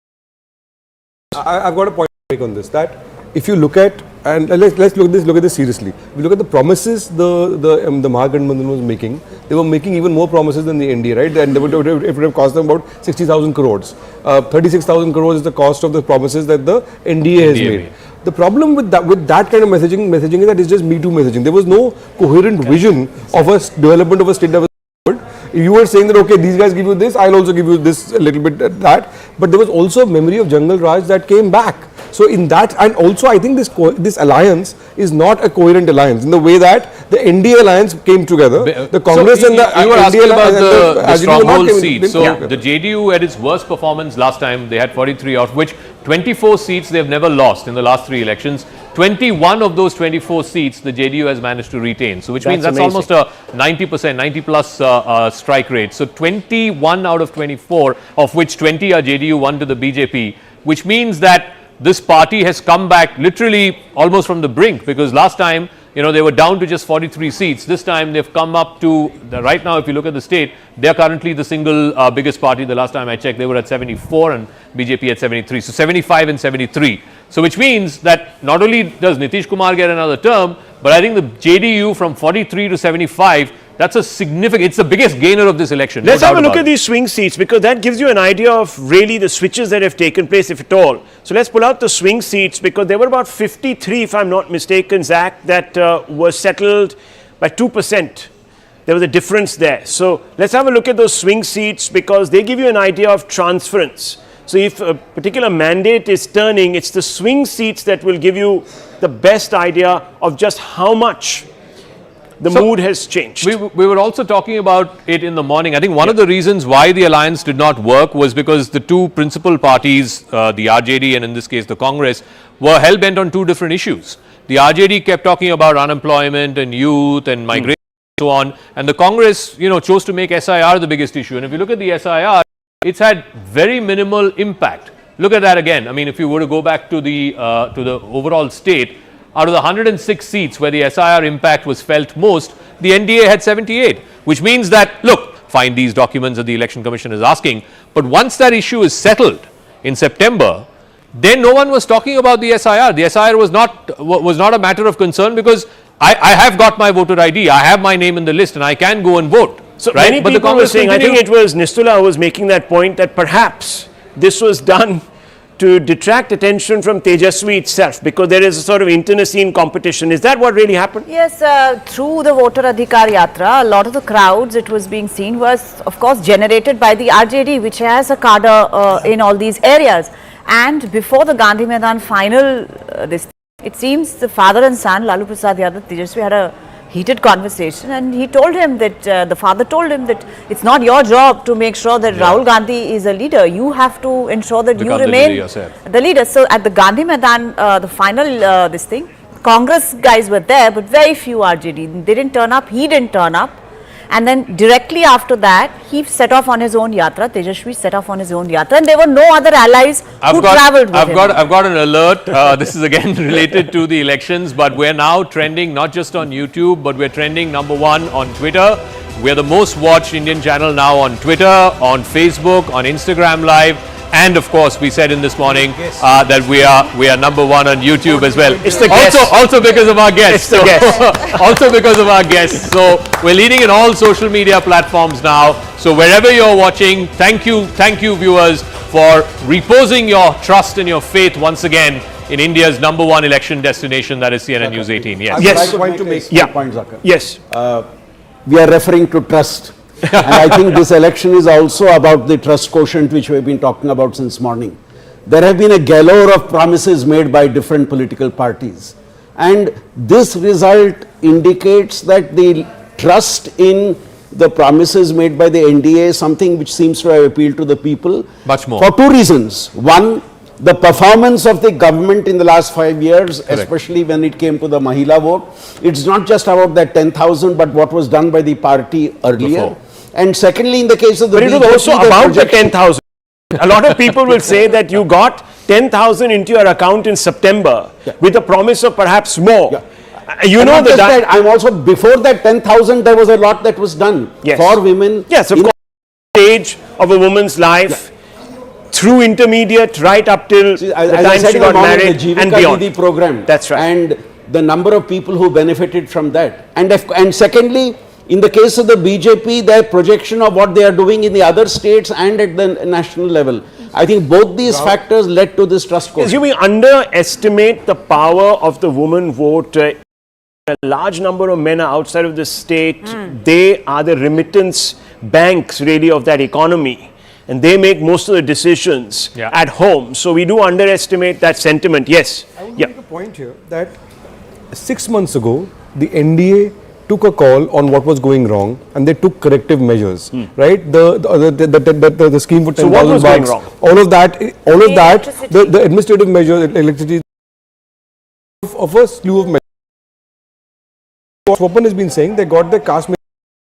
I've got a point to make on this, that if you look at, and let's look at this seriously. If you look at the promises the Mahagathbandhan was making, they were making even more promises than the NDA, right? And it would have cost them about 60,000 crores. 36,000 crores is the cost of the promises that the NDA has made. The problem with that kind of messaging is that it's just Me Too messaging. There was no coherent vision of a development of a state level. You were saying that, okay, these guys give you this, I'll also give you this, a little bit that. But there was also a memory of Jungle Raj that came back. So in that, and also I think this alliance is not a coherent alliance in the way that the NDA alliance came together. The Congress and the you were asking NDA about the stronghold seats. So together. the JDU had its worst performance last time. They had 43, of which 24 seats they have never lost in the last 3 elections. 21 of those 24 seats the JDU has managed to retain. So which means that's almost a 90%, 90 plus strike rate. So 21 out of 24, of which 20 are JDU, 1 to the BJP, which means that this party has come back literally almost from the brink, because last time, you know, they were down to just 43 seats. This time they've come up to, right now if you look at the state, they're currently the single biggest party. The last time I checked, they were at 74 and BJP at 73. So 75 and 73. So which means that not only does Nitish Kumar get another term, but I think the JDU from 43 to 75, that's a significant, it's the biggest gainer of this election. Let's have a look at these swing seats, because that gives you an idea of really the switches that have taken place, if at all. So let's pull out the swing seats, because there were about 53, if I'm not mistaken, Zach, that were settled by 2%. There was a difference there. So let's have a look at those swing seats, because they give you an idea of transference. So if a particular mandate is turning, it's the swing seats that will give you the best idea of just how much the mood has changed. We were also talking about it in the morning. I think one of the reasons why the alliance did not work was because the two principal parties, the RJD and in this case the Congress, were hell-bent on two different issues. The RJD kept talking about unemployment and youth and migration and so on, and the Congress, chose to make SIR the biggest issue. And if you look at the SIR, it's had very minimal impact. Look at that again. I mean, if you were to go back to the overall state, out of the 106 seats where the SIR impact was felt most, the NDA had 78, which means that, look, find these documents that the Election Commission is asking, but once that issue is settled in September, then no one was talking about the SIR. The SIR was not a matter of concern because I have got my voter ID, I have my name in the list and I can go and vote. So many people were saying, I think it was Nistula who was making that point, that perhaps this was done to detract attention from Tejashwi itself, because there is a sort of internecine competition. Is that what really happened? Yes, through the voter Adhikar Yatra, a lot of the crowds it was being seen was, of course, generated by the RJD, which has a cadre in all these areas. And before the Gandhi Maidan final, it seems the father and son, Lalu Prasad Yadav, Tejashwi, had a heated conversation, and he told him that the father told him that it's not your job to make sure that Rahul Gandhi is a leader. You have to ensure that you remain the leader. So at the Gandhi Maidan, the final Congress guys were there, but very few RJD. They didn't turn up. He didn't turn up. And then directly after that, he set off on his own yatra. Tejashwi set off on his own yatra, and there were no other allies who travelled with him. I've got an alert. This is again related to the elections, but we're now trending not just on YouTube, but we're trending #1 on Twitter. We're the most watched Indian channel now on Twitter, on Facebook, on Instagram Live. And of course, we said in this morning that we are #1 on YouTube as well. It's the guests. Also because of our guests. It's the guests. Also because of our guests. So we're leading in all social media platforms now. So wherever you're watching, thank you viewers for reposing your trust and your faith once again in India's #1 election destination, that is CNN News 18. Yes. Yes. I want to make a point, Zakir. Yes. We are referring to trust. And I think this election is also about the trust quotient which we have been talking about since morning. There have been a galore of promises made by different political parties. And this result indicates that the trust in the promises made by the NDA is something which seems to have appealed to the people. Much more. For two reasons. One, the performance of the government in the last 5 years, especially when it came to the Mahila vote, it's not just about that 10,000, but what was done by the party earlier. Before. And secondly, in the case of the BJP, it was also about the 10,000. A lot of people will say that you got 10,000 into your account in September with a promise of perhaps more. You know that I'm also, before that 10,000, there was a lot that was done for women. Yes, of course. Stage of a woman's life. Through intermediate, right up till the time she got married and beyond. The program. That's right. And the number of people who benefited from that. And secondly, in the case of the BJP, their projection of what they are doing in the other states and at the national level. I think both these factors led to this trust quotient. Yes, we underestimate the power of the woman vote. A large number of men are outside of the state. They are the remittance banks really of that economy. And they make most of the decisions at home. So we do underestimate that sentiment. Yes. I want to make a point here that 6 months ago, the NDA took a call on what was going wrong and they took corrective measures, right? The scheme for 10,000 bucks, all of that, the administrative measures, electricity, of a slew of measures. Swapan has been saying they got the caste.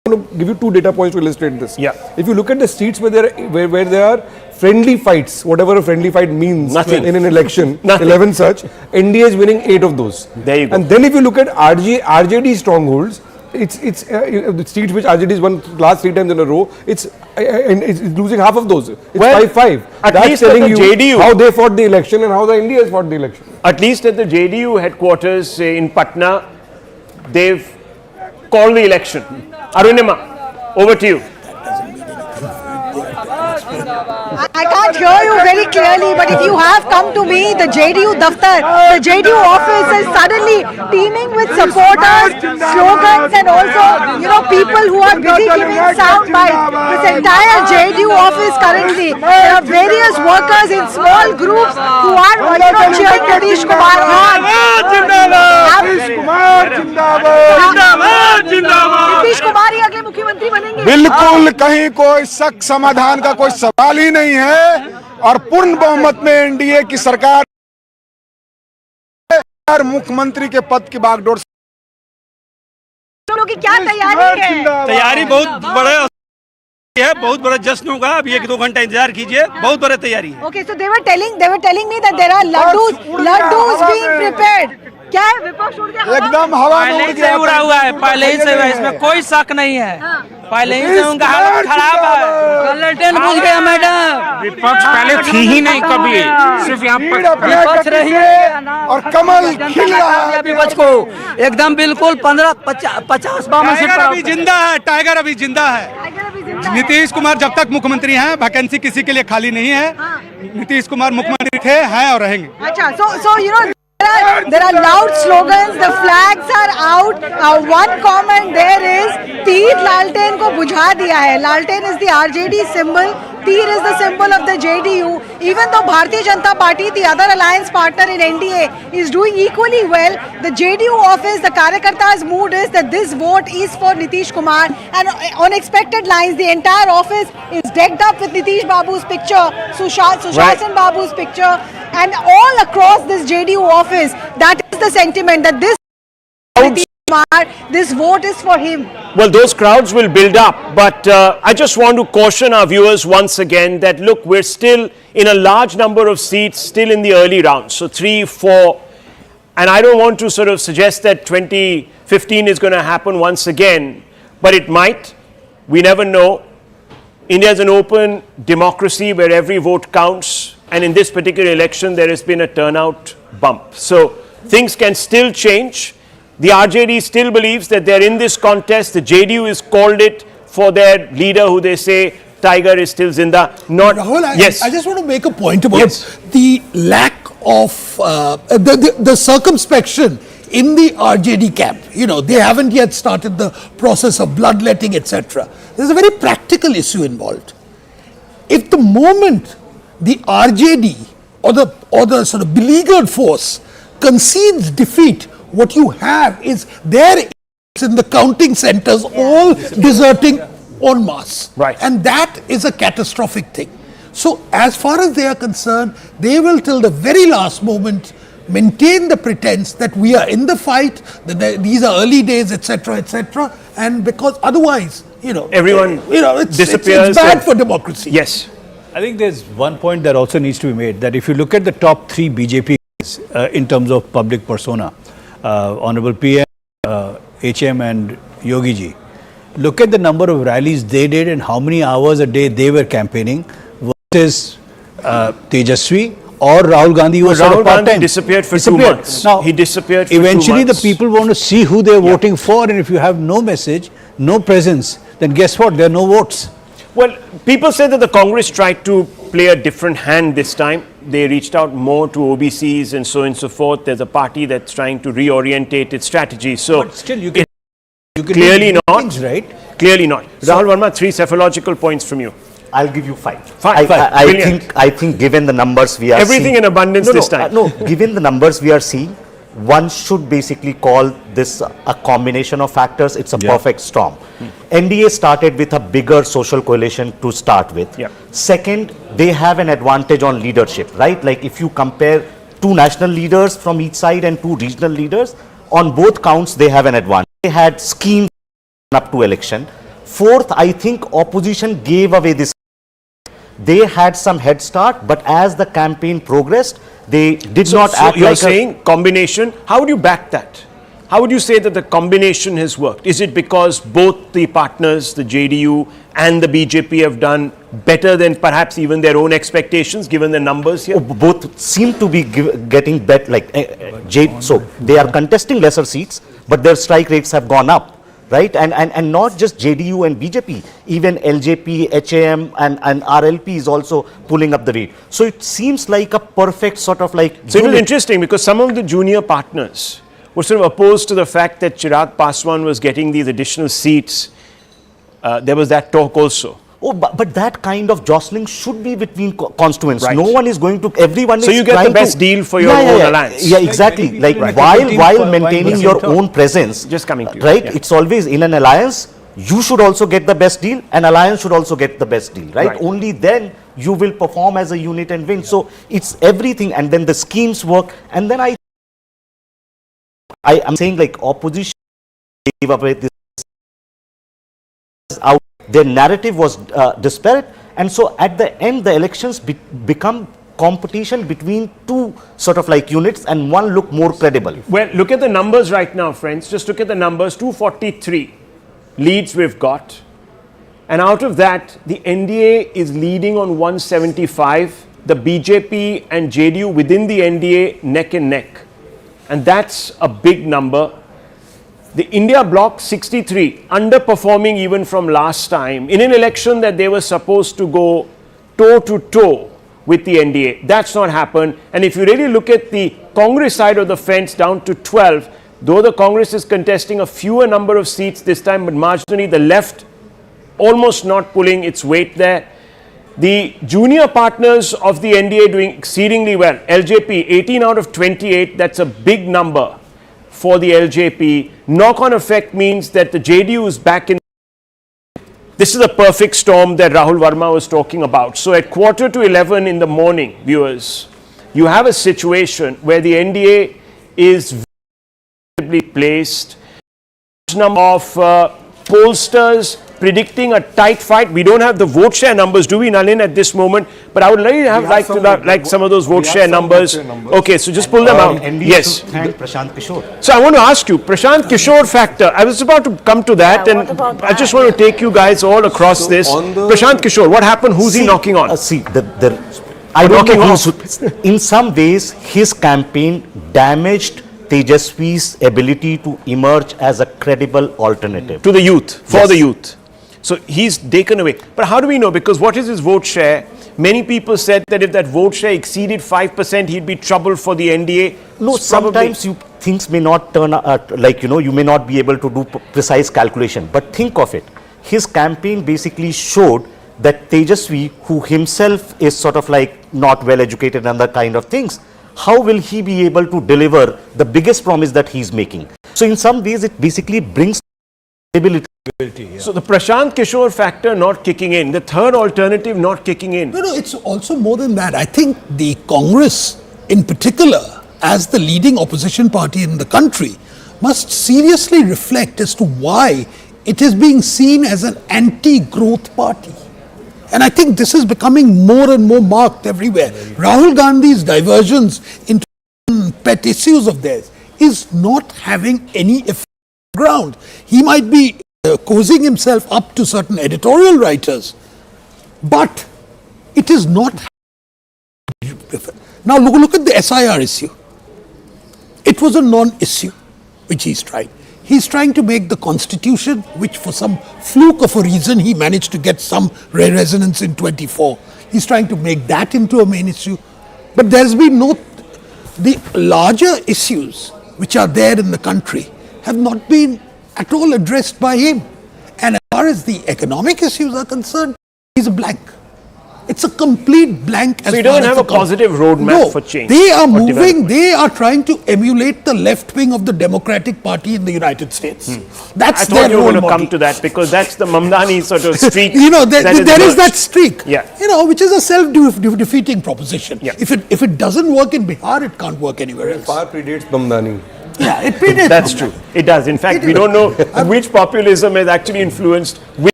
I'm going to give you 2 data points to illustrate this. If you look at the seats where there are friendly fights, whatever a friendly fight means in an election, 11 such, NDA is winning 8 of those. There you go. And then if you look at RJD strongholds, it's the seats which RJD has won last 3 times in a row, it's losing half of those. It's 5-5. At least telling you JDU, how they fought the election and how the NDA has fought the election. At least at the JDU headquarters in Patna, they've called the election. Arunima, over to you. I can't hear you very clearly, but if you have come to me, the JDU Daftar, the JDU office is suddenly teeming with supporters, slogans, and also, people who are busy giving sound bites. This entire JDU office currently, there are various workers in small groups who are, cheering Nitish Kumar on. बिल्कुल कहीं कोई शक समाधान का कोई सवाल ही नहीं है और पूर्ण बहुमत में एनडीए की सरकार मुख्यमंत्री के पद की बागडोर की क्या तैयारी है? तैयारी बहुत बड़े है, बहुत बड़ा जश्न होगा। अभी 1-2 घंटा इंतजार कीजिए, बहुत बड़ी तैयारी है। Okay, so they were telling me that there are laddus being prepared. क्या है विपक्ष उड़ गया? एकदम हवा में पहले ही से उड़ा हुआ है, पहले ही से, इसमें कोई शक नहीं है। पहले ही से उनका हालत खराब है। ललटेन बुझ गया मैडम। विपक्ष पहले थी ही नहीं कभी, सिर्फ यहाँ पर विपक्ष रही है और कमल खिल रहा है विपक्ष को एकदम बिल्कुल 50-52 सीट पर अभी जिंदा है, टाइगर अभी जिंदा है। नीतीश कुमार जब तक मुख्यमंत्री हैं, वैकेंसी किसी के लिए खाली नहीं है। नीतीश कुमार मुख्यमंत्री थे, हैं और रहेंगे। अच्छा, so you know there are loud slogans, the flags are out. One comment there is तीर लालटेन को बुझा दिया है. लालटेन is the RJD symbol. Teer is the symbol of the JDU. Even though Bharatiya Janata Party, the other alliance partner in NDA, is doing equally well, the JDU office, the Karyakarta's mood is that this vote is for Nitish Kumar. And on expected lines, the entire office is decked up with Nitish Babu's picture, Sushasan Babu's picture, and all across this JDU office, that is the sentiment that this Nitish Kumar, this vote is for him. Well, those crowds will build up, but I just want to caution our viewers once again that look, we're still in a large number of seats, still in the early rounds, so 3, 4, and I don't want to sort of suggest that 2015 is going to happen once again, but it might. We never know. India is an open democracy where every vote counts, and in this particular election there has been a turnout bump. So things can still change. The RJD still believes that they're in this contest. The JDU has called it for their leader, who they say Tiger is still Zinda. Not Rahul, yes. I just want to make a point about the lack of the circumspection in the RJD camp. You know, they haven't yet started the process of bloodletting, etc. There's a very practical issue involved. If the moment the RJD or the sort of beleaguered force concedes defeat, what you have is their in the counting centers all deserting en masse. Right. And that is a catastrophic thing. So as far as they are concerned, they will till the very last moment maintain the pretense that we are in the fight, that these are early days, etc., etc. And because otherwise, you know, everyone disappears. It's bad for democracy. Yes. I think there's one point that also needs to be made, that if you look at the top 3 BJP in terms of public persona, Honorable PM, HM and Yogi ji, look at the number of rallies they did and how many hours a day they were campaigning versus Tejashwi or Rahul Gandhi, who was Rahul Gandhi disappeared for 2 months. Now, he disappeared for eventually 2 months. the people want to see who they're voting for, and if you have no message, no presence, then guess what? There are no votes. Well, people say that the Congress tried to play a different hand this time. They reached out more to OBCs and so on and so forth. There's a party that's trying to reorientate its strategy. So, but still, you can clearly not. Things, right? Clearly not. So, Rahul Verma, 3 psephological points from you. I'll give you 5. Five. I think given the numbers we are everything seeing, in abundance this time. Given the numbers we are seeing, one should basically call this a combination of factors. It's a perfect storm. NDA started with a bigger social coalition to start with. Second, they have an advantage on leadership, right? Like if you compare 2 national leaders from each side and 2 regional leaders, on both counts they have an advantage. They had schemes up to election. Fourth, I think opposition gave away this. They had some head start, but as the campaign progressed, they did not act you're like saying combination. How would you back that? How would you say that the combination has worked? Is it because both the partners, the JDU and the BJP, have done better than perhaps even their own expectations, given the numbers here? Both seem to be getting better. So they are contesting lesser seats, but their strike rates have gone up. Right, and not just JDU and BJP, even LJP, HAM and RLP is also pulling up the rate. So it seems like a perfect sort of like. So it was interesting because some of the junior partners were sort of opposed to the fact that Chirag Paswan was getting these additional seats. There was that talk also. Oh, but that kind of jostling should be between constituents. Right. No one is going to, everyone is So you get the best deal for your own alliance. Yeah, exactly. While maintaining your own presence. Just coming to you. Right, it's always in an alliance. you should also get the best deal and alliance should also get the best deal, right? Only then you will perform as a unit and win. So it's everything, and then the schemes work, and then I am saying like opposition gave away this out. Their narrative was disparate, and so at the end the elections become competition between two sort of like units, and one look more credible. Well, look at the numbers right now, friends. Just look at the numbers. 243 leads we've got, and out of that the NDA is leading on 175, the BJP and JDU within the NDA neck and neck, and that's a big number. The India bloc 63, underperforming even from last time in an election that they were supposed to go toe to toe with the NDA. That's not happened. And if you really look at the Congress side of the fence, down to 12, though the Congress is contesting a fewer number of seats this time, but marginally the left almost not pulling its weight there. The junior partners of the NDA doing exceedingly well. LJP 18 out of 28, that's a big number for the LJP. Knock-on effect means that the JDU is back in. This is a perfect storm that Rahul Verma was talking about. So at 10:45 in the morning, viewers, you have a situation where the NDA is very placed. Number of pollsters predicting a tight fight. We don't have the vote share numbers, do we, Nalin, at this moment? But I would like some of those vote share numbers. Okay, so just pull them out. Yes. Thank Prashant Kishore. So I want to ask you, Prashant Kishore factor. I was about to come to that, and I just want to take you guys all across this. Prashant Kishore, what happened? Who's he knocking on? I don't know in some ways, his campaign damaged Tejashwi's ability to emerge as a credible alternative. To the youth, for the youth. So he's taken away. But how do we know? Because what is his vote share? Many people said that if that vote share exceeded 5%, he'd be trouble for the NDA. No, sometimes things may not turn out, like, you may not be able to do precise calculation. But think of it. His campaign basically showed that Tejashwi, who himself is sort of like not well educated and that kind of things, how will he be able to deliver the biggest promise that he's making? So in some ways, it basically brings stability. So the Prashant Kishore factor not kicking in, the third alternative not kicking in. No, it's also more than that. I think the Congress in particular, as the leading opposition party in the country, must seriously reflect as to why it is being seen as an anti-growth party. And I think this is becoming more and more marked everywhere. Rahul Gandhi's diversions into pet issues of theirs is not having any effect on the ground. He might be cozying himself up to certain editorial writers, but it is not. Now look at the SIR issue. It was a non-issue which he's trying. He's trying to make the constitution, which for some fluke of a reason he managed to get some resonance in 24. He's trying to make that into a main issue. But there's been the larger issues which are there in the country have not been at all addressed by him. And as far as the economic issues are concerned, he's a blank. It's a complete blank. So he doesn't have a positive roadmap for change. They are moving, they are trying to emulate the left wing of the Democratic Party in the United States. That's their role model. I thought you were going to come to that, because that's the Mamdani sort of streak. There is that streak, yeah. Which is a self-defeating proposition. Yeah. If it doesn't work in Bihar, it can't work anywhere else. Far predates Mamdani. Yeah, it predates. That's true. It does. In fact, we don't know which populism has actually influenced which.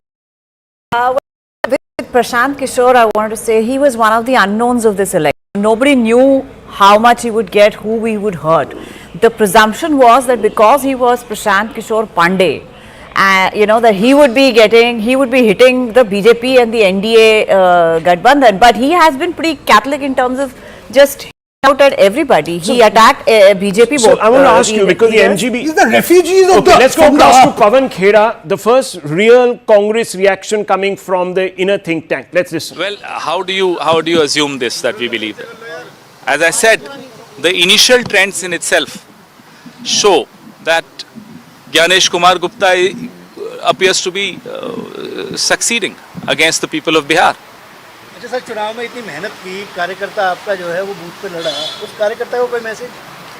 Prashant Kishore, I wanted to say he was one of the unknowns of this election. Nobody knew how much he would get, who he would hurt. The presumption was that because he was Prashant Kishore Pandey, that he would be hitting the BJP and the NDA Gathbandhan. But he has been pretty Catholic in terms of just out at everybody. He attacked BJP. So I want to ask you, because the MGB... These are refugees of the... Let's go across to Pavan Khera, the first real Congress reaction coming from the inner think tank. Let's listen. Well, how do you assume this, that we believe? As I said, the initial trends in itself show that Gyanesh Kumar Gupta appears to be succeeding against the people of Bihar. अच्छा sir, चुनाव में इतनी मेहनत की, कार्यकर्ता आपका जो है वो बूथ पे लड़ा, उस कार्यकर्ता को कोई मैसेज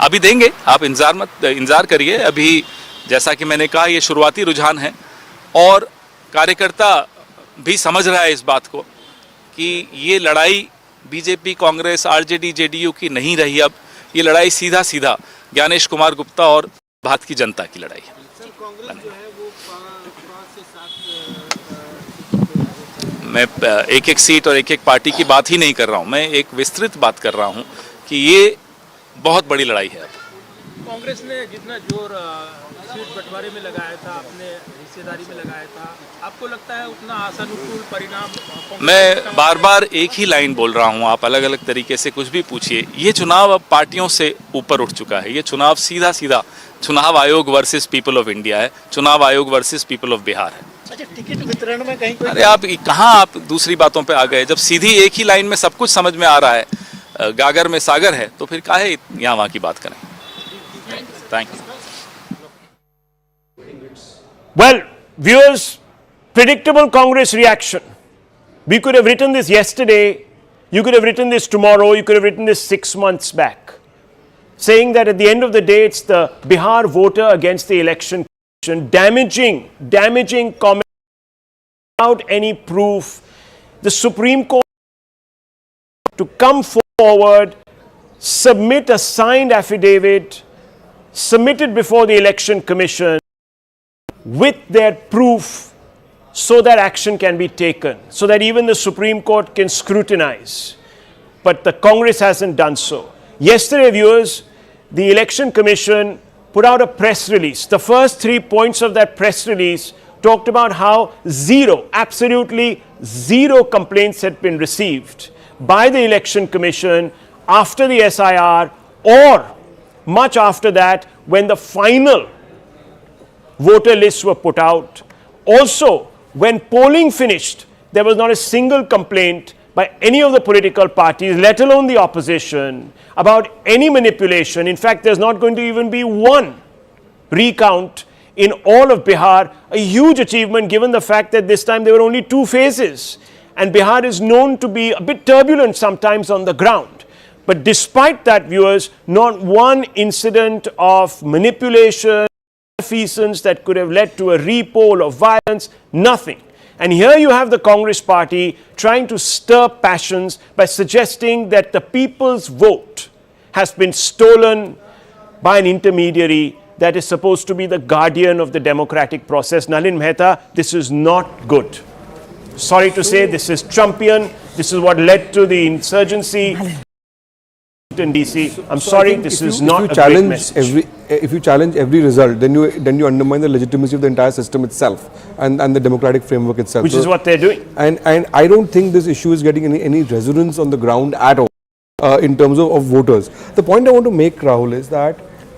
अभी देंगे, आप इंतजार करिए। अभी जैसा कि मैंने कहा, ये शुरुआती रुझान है और कार्यकर्ता भी समझ रहा है इस बात को कि ये लड़ाई बीजेपी, कांग्रेस, आरजेडी, जेडीयू की नहीं रही। अब ये लड़ाई सीधा सीधा ज्ञानेश कुमार गुप्ता और भारत की जनता की लड़ाई है। मैं एक एक सीट और एक एक पार्टी की बात ही नहीं कर रहा हूं, मैं एक विस्तृत बात कर रहा हूं कि ये बहुत बड़ी लड़ाई है। कांग्रेस ने जितना जोर सीट बंटवारे में लगाया था, अपने हिस्सेदारी में लगाया था, आपको लगता है उतना आशानुकूल परिणाम? मैं बार बार एक ही लाइन बोल रहा हूं, आप अलग अलग तरीके से कुछ भी पूछिए। ये चुनाव अब पार्टियों से ऊपर उठ चुका है। ये चुनाव सीधा सीधा चुनाव आयोग वर्सेस पीपल ऑफ इंडिया है, चुनाव आयोग वर्सेस पीपल ऑफ बिहार है। अच्छा, टिकट वितरण में कहीं अरे आप कहाँ आप दूसरी बातों पे आ गए? जब सीधी एक ही लाइन में सब कुछ समझ में आ रहा है, गागर में सागर है, तो फिर काहे यहाँ वहाँ की बात करें? Thank you. Well, viewers, predictable Congress reaction. We could have written this yesterday, you could have written this tomorrow, you could have written this 6 months back, saying that at the end of the day, it's the Bihar voter against the election commission, damaging comment without any proof. The Supreme Court to come forward, submit a signed affidavit, submitted before the election commission with their proof so that action can be taken, so that even the Supreme Court can scrutinize. But the Congress hasn't done so. Yesterday, viewers, the Election Commission put out a press release. The first 3 points of that press release talked about how absolutely zero complaints had been received by the Election Commission after the SIR or much after that when the final voter lists were put out. Also, when polling finished, there was not a single complaint by any of the political parties, let alone the opposition, about any manipulation. In fact, there's not going to even be one recount in all of Bihar, a huge achievement given the fact that this time there were only 2 phases. And Bihar is known to be a bit turbulent sometimes on the ground. But despite that, viewers, not one incident of manipulation, malfeasance that could have led to a repoll of violence, nothing. And here you have the Congress party trying to stir passions by suggesting that the people's vote has been stolen by an intermediary that is supposed to be the guardian of the democratic process. Nalin Mehta, this is not good. Sorry to say, this is Trumpian. This is what led to the insurgency in DC. I'm sorry, this is not a great message. If you challenge every result, then you undermine the legitimacy of the entire system itself and the democratic framework itself. Which is what they're doing. And I don't think this issue is getting any resonance on the ground at all in terms of voters. The point I want to make, Rahul, is that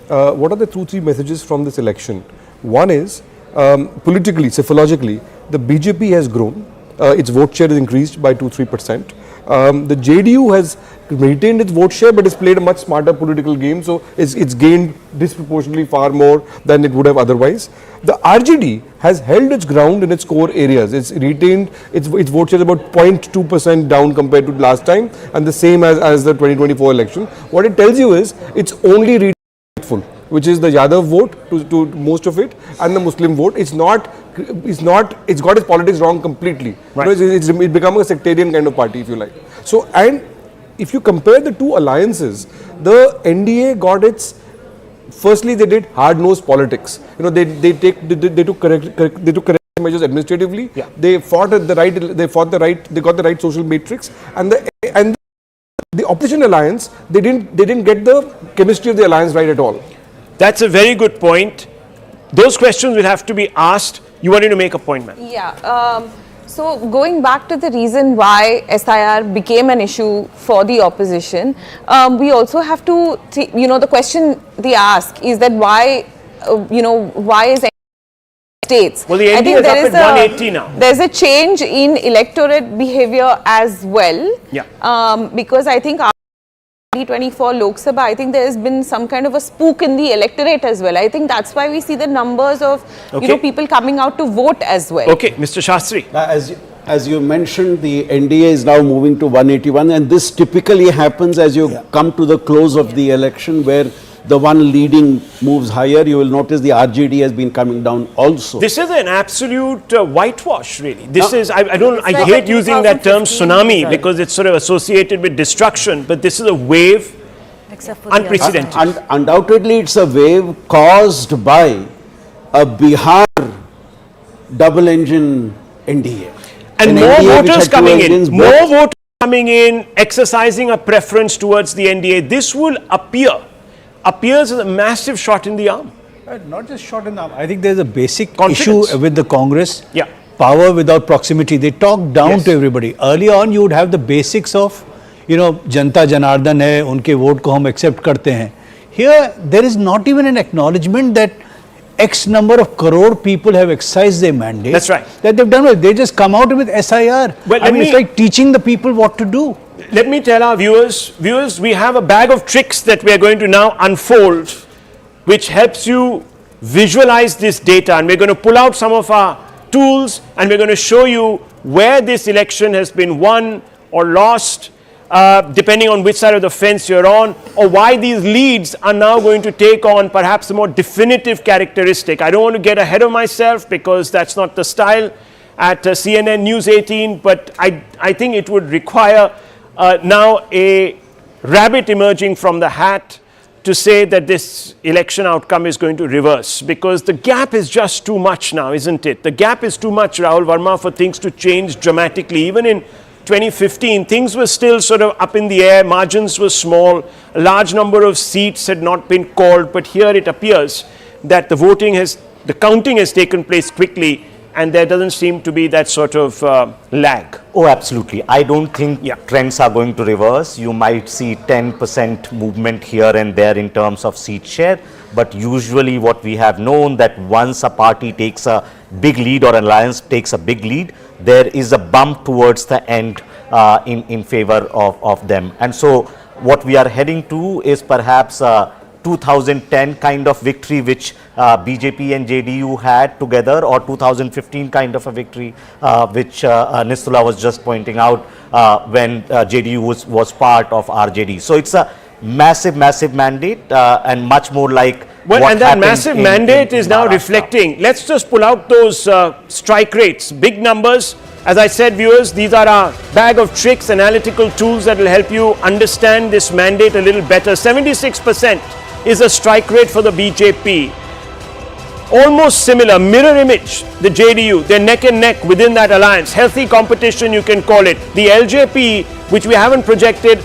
what are the 2-3 messages from this election? One is, politically, psychologically, the BJP has grown. Its vote share has increased by 2-3%. The JDU has retained its vote share, but it's played a much smarter political game, so it's gained disproportionately far more than it would have otherwise. The RJD has held its ground in its core areas. It's retained its vote share about 0.2% down compared to last time, and the same as the 2024 election. What it tells you is it's only which is the Yadav vote to most of it, and the Muslim vote. It's got its politics wrong completely. Right. It's become a sectarian kind of party, if you like. So, and if you compare the 2 alliances, the NDA got its, firstly they did hard-nosed politics. You know, they took corrective measures administratively. Yeah. They got the right social matrix, and the opposition alliance, they didn't get the chemistry of the alliance right at all. That's a very good point. Those questions will have to be asked. You wanted to make a point, ma'am. Yeah. So going back to the reason why SIR became an issue for the opposition, we also have to, the question they ask is that why, why is states? Well, the NDA is up at 180 now. There's a change in electorate behavior as well. Yeah. Because I think 2024 Lok Sabha, I think there has been some kind of a spook in the electorate as well. I think that's why we see the numbers of people coming out to vote as well. Okay, Mr. Shastri. As you mentioned, the NDA is now moving to 181, and this typically happens as you come to the close of the election, where the one leading moves higher, you will notice the RJD has been coming down also. This is an absolute whitewash, really. This is, I like hate a using that term 2015 tsunami result. because it's sort of associated with destruction, but this is a wave Except for the unprecedented. Undoubtedly, it's a wave caused by a Bihar double-engine NDA. And An more NDA which voters had two coming engines, in, both- more voters coming in, exercising a preference towards the NDA. This will appears as a massive shot in the arm. Not just shot in the arm. I think there's a basic Confidence. issue with the Congress. Yeah. Power without proximity. They talk down Yes. to everybody. Early on, you would have the basics of, जनता जनार्दन है, उनके vote को हम accept करते हैं. Here, there is not even an acknowledgement that X number of crore people have exercised their mandate. That's right. That they've done well. They just come out with SIR. Well, I mean, it's like teaching the people what to do. Let me tell our viewers, we have a bag of tricks that we are going to now unfold, which helps you visualize this data. And we're going to pull out some of our tools and we're going to show you where this election has been won or lost, depending on which side of the fence you're on, or why these leads are now going to take on perhaps a more definitive characteristic. I don't want to get ahead of myself because that's not the style at CNN News 18, but I think it would require now a rabbit emerging from the hat to say that this election outcome is going to reverse, because the gap is just too much now, isn't it? The gap is too much, Rahul Verma, for things to change dramatically. Even in 2015, things were still sort of up in the air, margins were small, a large number of seats had not been called, but here it appears that the counting has taken place quickly, and there doesn't seem to be that sort of lag. Oh, absolutely. I don't think trends are going to reverse. You might see 10% movement here and there in terms of seat share, but usually what we have known that once a party takes a big lead or an alliance takes a big lead, there is a bump towards the end in favor of them. And so what we are heading to is perhaps 2010 kind of victory which BJP and JDU had together, or 2015 kind of a victory which Nistula was just pointing out when JDU was part of RJD. So it's a massive mandate and much more like and that massive mandate is now reflecting. Let's just pull out those strike rates, big numbers. As I said, viewers, these are our bag of tricks, analytical tools that will help you understand this mandate a little better. 76% is a strike rate for the BJP. Almost similar, mirror image, the JDU, they're neck and neck within that alliance. Healthy competition, you can call it. The LJP, which we haven't projected,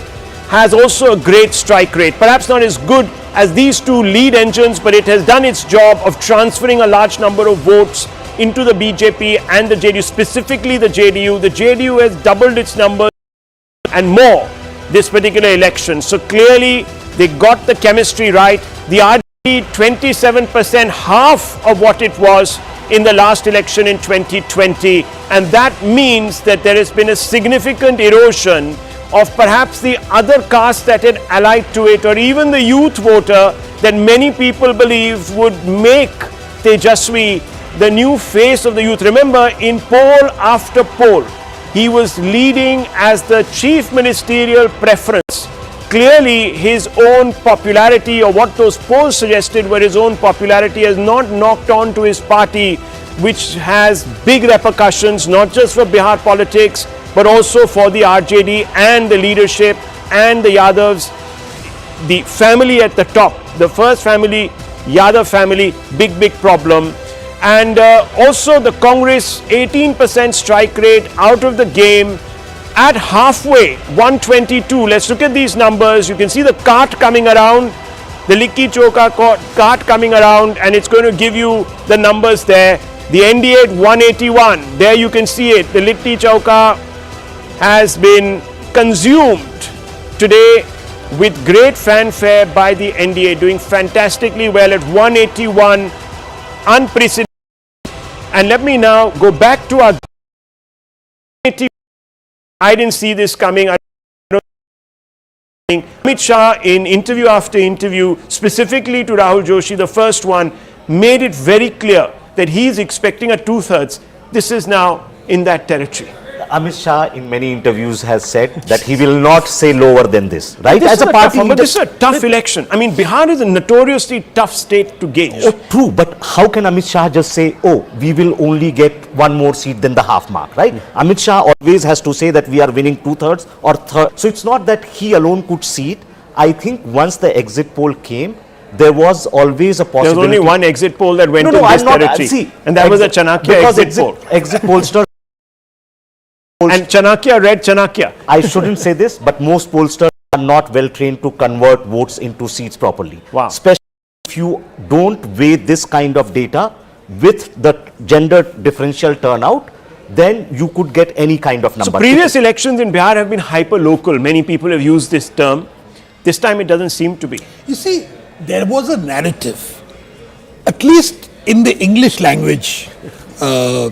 has also a great strike rate. Perhaps not as good as these two lead engines, but it has done its job of transferring a large number of votes into the BJP and the JDU, specifically the JDU. The JDU has doubled its numbers and more this particular election. So clearly, they got the chemistry right. The RJD, 27%, half of what it was in the last election in 2020. And that means that there has been a significant erosion of perhaps the other caste that had allied to it, or even the youth voter that many people believe would make Tejashwi the new face of the youth. Remember, in poll after poll, he was leading as the chief ministerial preference. Clearly, his own popularity, or what those polls suggested were his own popularity, has not knocked on to his party, which has big repercussions, not just for Bihar politics, but also for the RJD and the leadership and the Yadavs, the family at the top. The first family, Yadav family, big problem. And also the Congress, 18% strike rate, out of the game. At halfway, 122. Let's look at these numbers. You can see the cart coming around, the Likki Choka cart coming around, and it's going to give you the numbers there. The NDA at 181. There you can see it. The Likki Choka has been consumed today with great fanfare by the NDA, doing fantastically well at 181. Unprecedented. And let me now go back to our. I didn't see this coming. Amit Shah, in interview after interview, specifically to Rahul Joshi, the first one, made it very clear that he is expecting a 2/3. This is now in that territory. Amit Shah in many interviews has said that he will not say lower than this, right? This As is a party tough, but leader. this is a tough election. I mean, Bihar is a notoriously tough state to gauge. Oh, true, but how can Amit Shah just say, oh, we will only get one more seat than the half mark, right? Amit Shah always has to say that we are winning 2/3 or third. So it's not that he alone could see it. I think once the exit poll came, there was always a possibility. There was only one exit poll that went in this territory, and that was a Chanakya exit poll. Exit pollsters. And Chanakya read Chanakya. I shouldn't say this, but most pollsters are not well trained to convert votes into seats properly. Wow. Especially if you don't weigh this kind of data with the gender differential turnout, then you could get any kind of number. So previous elections in Bihar have been hyper-local. Many people have used this term. This time it doesn't seem to be. You see, there was a narrative, at least in the English language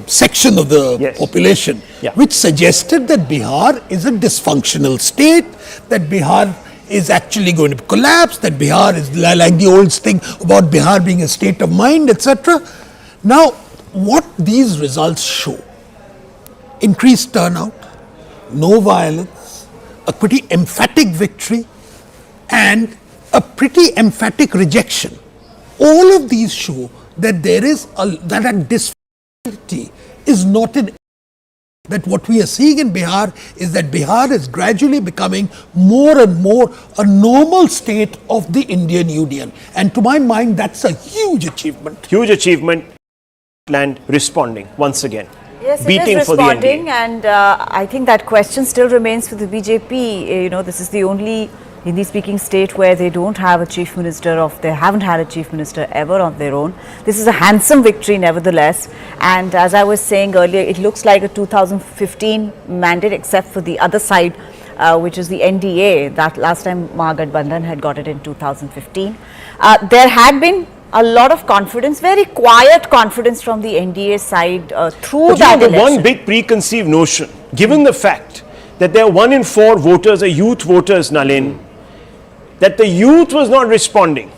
section of the population, which suggested that Bihar is a dysfunctional state, that Bihar is actually going to collapse, that Bihar is like the old thing about Bihar being a state of mind, etc. Now, what these results show, increased turnout, no violence, a pretty emphatic victory, and a pretty emphatic rejection. All of these show that there is that dysfunctionality is not in. That what we are seeing in Bihar is that Bihar is gradually becoming more and more a normal state of the Indian Union. And to my mind, that's a huge achievement. Huge achievement. Land responding once again. Yes, beating it is for the responding, NDA. and I think that question still remains for the BJP. You know, this is the only Hindi-speaking state where they don't have a chief minister they haven't had a chief minister ever on their own. This is a handsome victory nevertheless, and as I was saying earlier, it looks like a 2015 mandate except for the other side, which is the NDA. That last time Mahagathbandhan had got it in 2015. There had been a lot of confidence, very quiet confidence from the NDA side through But that the election. one big preconceived notion, given the fact that there are 1 in 4 voters are youth voters, Nalin, that the youth was not responding,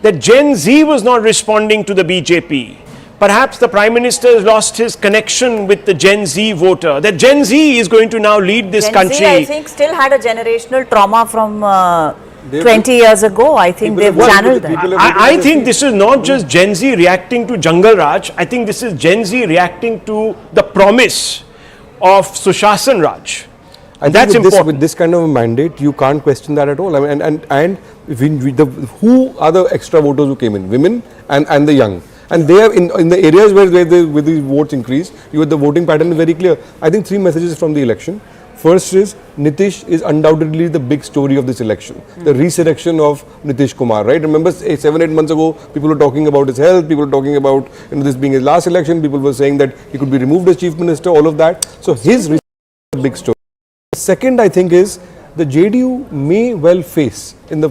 that Gen Z was not responding to the BJP. Perhaps the Prime Minister has lost his connection with the Gen Z voter, that Gen Z is going to now lead this Gen country. Z, I think, still had a generational trauma from 20 years ago. I think they've channeled that. I think this is not just Gen Z reacting to Jungle Raj. I think this is Gen Z reacting to the promise of Sushasan Raj. And that's important. With this kind of a mandate, you can't question that at all. I mean, and who are the extra voters who came in? Women and the young. And they are in the areas where the votes increase, the voting pattern is very clear. I think 3 messages from the election. First is, Nitish is undoubtedly the big story of this election. The resurrection of Nitish Kumar, right? Remember 7-8 months ago, people were talking about his health, people were talking about this being his last election, people were saying that he could be removed as chief minister, all of that. So his resurrection is a big story. Second, I think, is the JDU may well face, in the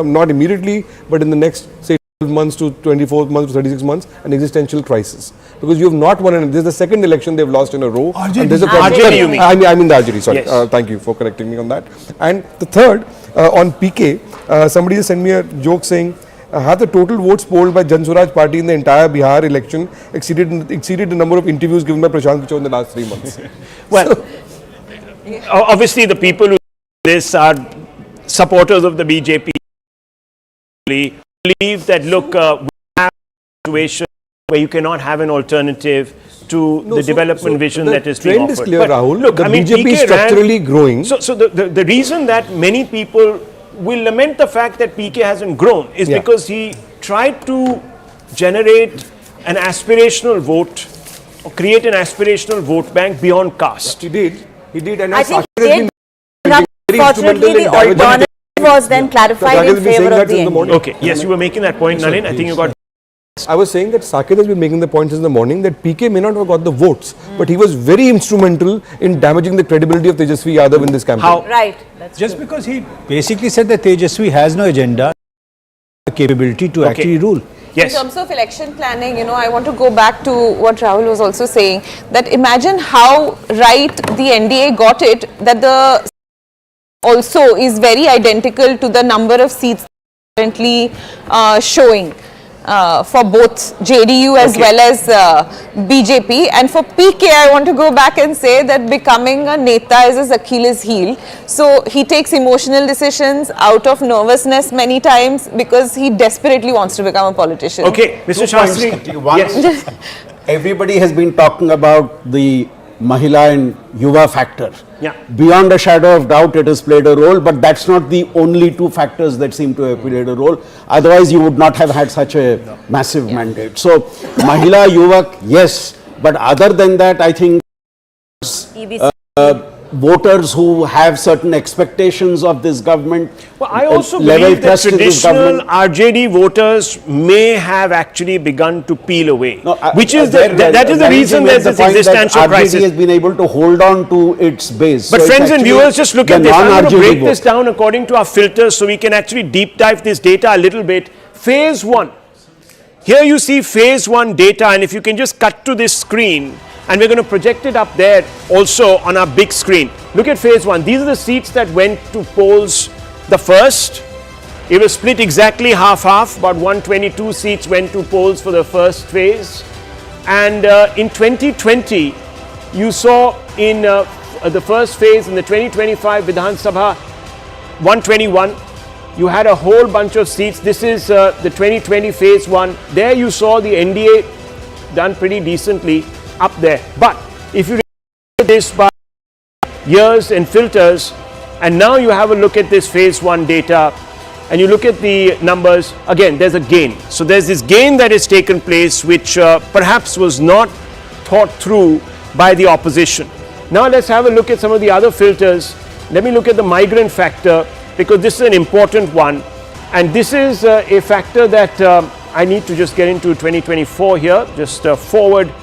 not immediately, but in the next, say, 12 months to 24 months to 36 months, an existential crisis. Because you have not won, this is the second election they've lost in a row. RJD. And there's a RJD, you mean? I mean the RJD, sorry. Yes. Thank you for correcting me on that. And the third, on PK, somebody just sent me a joke saying, have the total votes polled by Jan Swaraj party in the entire Bihar election exceeded the number of interviews given by Prashant Kichor in the last 3 months? Well, obviously the people who do this are supporters of the BJP. Believe that, look, we have a situation where you cannot have an alternative to the development vision that is being offered. The trend is clear, Rahul. Look, The I mean, BJP is PK structurally growing. So the reason that many people will lament the fact that PK hasn't grown is because he tried to generate an aspirational vote or create an aspirational vote bank beyond caste. He did, and I think unfortunately the alternative was then clarified in favor of the NDA. Okay, yes, you were making that point, Nalin. I think you got... I was saying that Saket has been making the points in the morning that PK may not have got the votes, but he was very instrumental in damaging the credibility of Tejashwi Yadav in this campaign. How? Right. That's Just because he basically said that Tejashwi has no agenda, the capability to actually rule. Yes. In terms of election planning, I want to go back to what Rahul was also saying, that imagine how right the NDA got it, that the also is very identical to the number of seats currently showing. for both JDU as well as BJP. And for PK, I want to go back and say that becoming a Neta is his Achilles heel. So he takes emotional decisions out of nervousness many times because he desperately wants to become a politician. Okay, Mr. Shastri. Yes. Everybody has been talking about the Mahila and Yuva factor. Yeah. Beyond a shadow of doubt, it has played a role, but that's not the only two factors that seem to have played a role. Otherwise, you would not have had such a massive mandate. So, Mahila, Yuva, yes, but other than that, I think voters who have certain expectations of this government. Well, I also believe that traditional RJD voters may have actually begun to peel away, which is that is the reason there's this existential crisis. RJD has been able to hold on to its base. But so friends and viewers, just look at this. I'm going to break this down according to our filters so we can actually deep dive this data a little bit. Phase 1. Here you see phase 1 data, and if you can just cut to this screen, and we're going to project it up there also on our big screen. Look at phase 1. These are the seats that went to polls the first. It was split exactly half-half. About 122 seats went to polls for the first phase. And in 2020, you saw in the first phase in the 2025 Vidhan Sabha 121, you had a whole bunch of seats. This is the 2020 phase 1. There you saw the NDA done pretty decently up there. But if you look at this by years and filters, and now you have a look at this phase 1 data, and you look at the numbers, again, there's a gain. So there's this gain that has taken place, which perhaps was not thought through by the opposition. Now let's have a look at some of the other filters. Let me look at the migrant factor, because this is an important one. And this is a factor that I need to just get into 2024 here, just forward.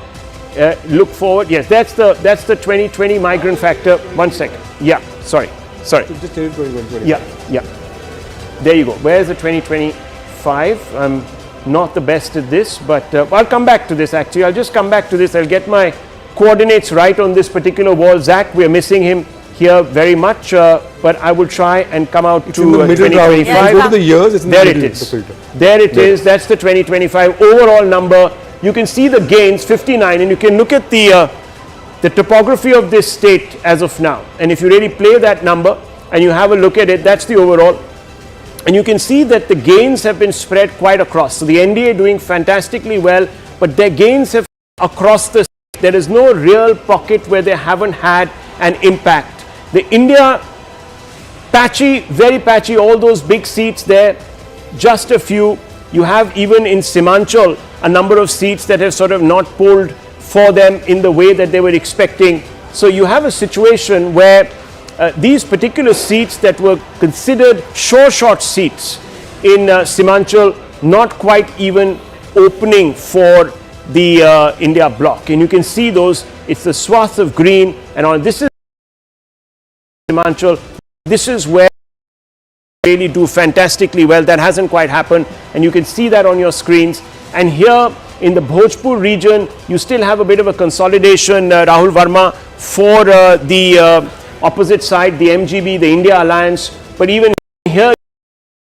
Look forward. Yes, that's the 2020 migrant factor. 1 second. Yeah, sorry. Just tell it 2020. Yeah. There you go. Where's the 2025? I'm not the best at this, but I'll come back to this actually. I'll just come back to this. I'll get my coordinates right on this particular wall. Zach, we're missing him here very much, but I will try and come out to 2025. Go to the years, it's in there the it middle, is. the filter. There it is. That's the 2025 overall number. You can see the gains, 59, and you can look at the topography of this state as of now. And if you really play that number and you have a look at it, that's the overall. And you can see that the gains have been spread quite across. So the NDA doing fantastically well, but their gains have across the state. There is no real pocket where they haven't had an impact. The India, patchy, very patchy, all those big seats there, just a few. You have even in Simanchal a number of seats that have sort of not polled for them in the way that they were expecting. So you have a situation where these particular seats that were considered short seats in Simanchal not quite even opening for the India bloc. And you can see those, it's the swath of green and on. This is Simanchal. This is where really do fantastically well. That hasn't quite happened, and you can see that on your screens. And here in the Bhojpur region, you still have a bit of a consolidation, Rahul Verma, for the opposite side, the MGB, the India Alliance. But even here,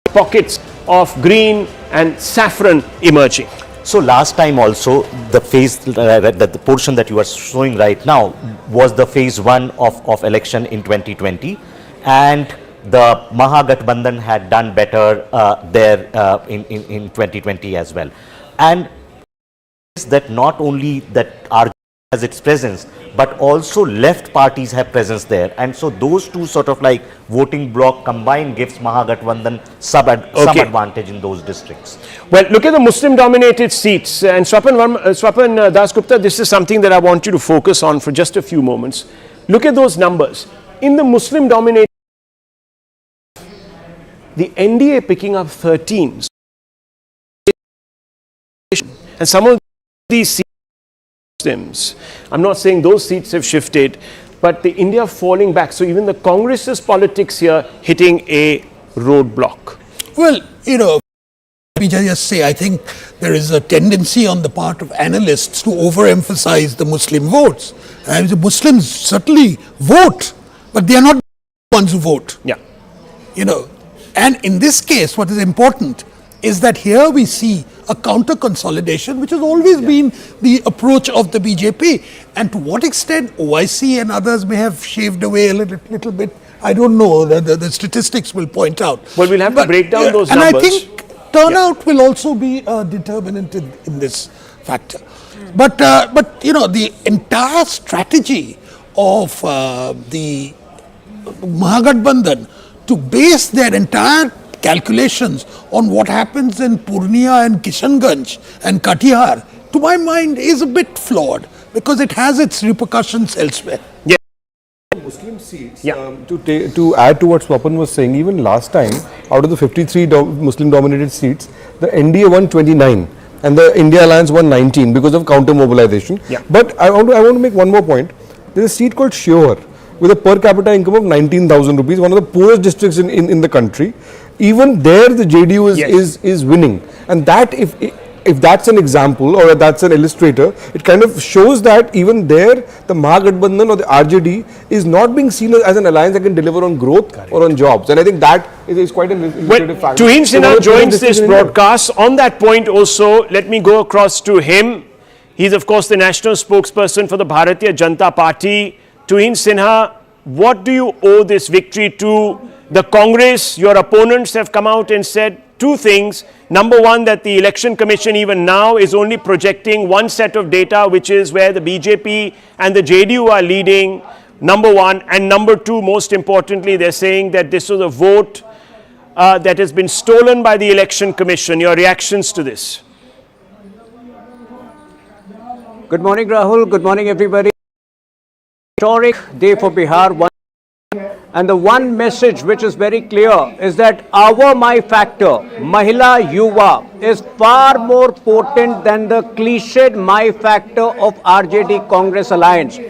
pockets of green and saffron emerging. So last time also, the phase, the portion that you are showing right now was the phase 1 of election in 2020, and the Mahagathbandhan had done better there in 2020 as well. And that not only that RJD has its presence, but also left parties have presence there. And so those two sort of like voting bloc combined gives Mahagathbandhan some advantage in those districts. Well, look at the Muslim-dominated seats. And Swapan Dasgupta, this is something that I want you to focus on for just a few moments. Look at those numbers. In the Muslim-dominated, the NDA picking up 13. And some of these seats, Muslims, I'm not saying those seats have shifted, but the India falling back. So even the Congress's politics here hitting a roadblock. Well, let me just say, I think there is a tendency on the part of analysts to overemphasize the Muslim votes. And the Muslims certainly vote, but they are not the ones who vote. Yeah. And in this case, what is important is that here we see a counter consolidation, which has always been the approach of the BJP. And to what extent OIC and others may have shaved away a little bit, I don't know. The statistics will point out. Well, we'll have to break down those and numbers. And I think turnout will also be a determinant in this factor. But the entire strategy of the Mahagathbandhan to base their entire calculations on what happens in Purnia and Kishanganj and Katihar, to my mind, is a bit flawed because it has its repercussions elsewhere. Yeah. Muslim seats, to add to what Swapan was saying, even last time, out of the 53 Muslim-dominated seats, the NDA won 29 and the India Alliance won 19 because of counter-mobilization. Yeah. But I want to make one more point. There is a seat called Shiohar with a per capita income of 19,000 rupees, one of the poorest districts in the country. Even there, the JDU is winning, and that if that's an example or that's an illustrator, it kind of shows that even there, the Mahagathbandhan or the RJD is not being seen as an alliance that can deliver on growth or on jobs, and I think that is quite an illustrative factor. Tuhin Sinha joins this broadcast. On that point also, let me go across to him. He's of course the national spokesperson for the Bharatiya Janata Party. Tuhin Sinha, what do you owe this victory to? The Congress, your opponents have come out and said two things. Number one, that the Election Commission even now is only projecting one set of data, which is where the BJP and the JDU are leading, number one. And number two, most importantly, they're saying that this was a vote that has been stolen by the Election Commission. Your reactions to this? Good morning, Rahul. Good morning, everybody. Historic day for Bihar. And the one message which is very clear is that our my factor, Mahila Yuva, is far more potent than the cliched my factor of RJD Congress alliance.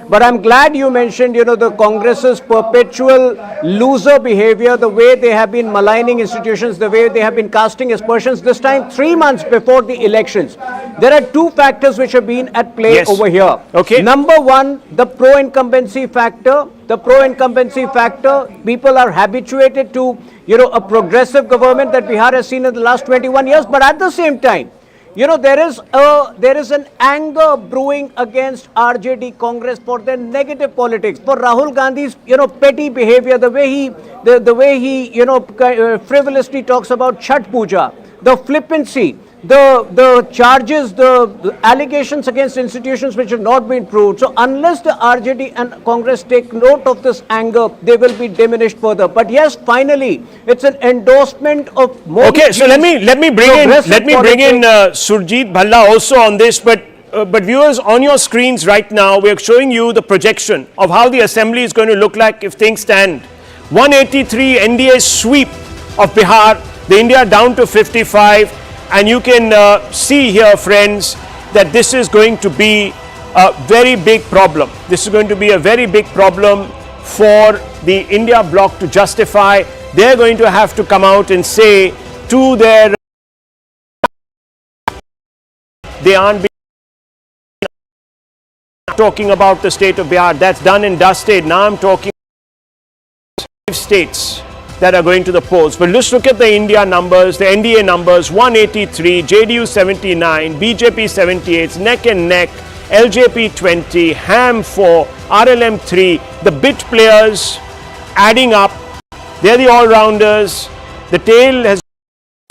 But I'm glad you mentioned, the Congress's perpetual loser behavior, the way they have been maligning institutions, the way they have been casting aspersions, this time 3 months before the elections. There are two factors which have been at play over here. Okay. Number one, the pro-incumbency factor. The pro-incumbency factor, people are habituated to, a progressive government that Bihar has seen in the last 21 years. But at the same time, there is an anger brewing against RJD Congress for their negative politics, for Rahul Gandhi's, petty behavior, the way he frivolously talks about Chhat Puja, the flippancy, the charges, the allegations against institutions which have not been proved. So unless the RJD and Congress take note of this anger, they will be diminished further. But yes, finally, it's an endorsement of more. Okay, so let me bring in Surjit Bhalla also on this, but viewers, on your screens right now, we are showing you the projection of how the assembly is going to look like if things stand. 183 NDA sweep of Bihar, the India down to 55. And you can see here, friends, that this is going to be a very big problem. This is going to be a very big problem for the India bloc to justify. They're going to have to come out and say to their... They aren't talking about the state of Bihar. That's done and dusted. Now I'm talking 5 states that are going to the polls. But let's look at the India numbers, the NDA numbers: 183, JDU 79, BJP 78, neck and neck, LJP 20, HAM 4, RLM 3. The bit players adding up. They're the all-rounders. The tail has...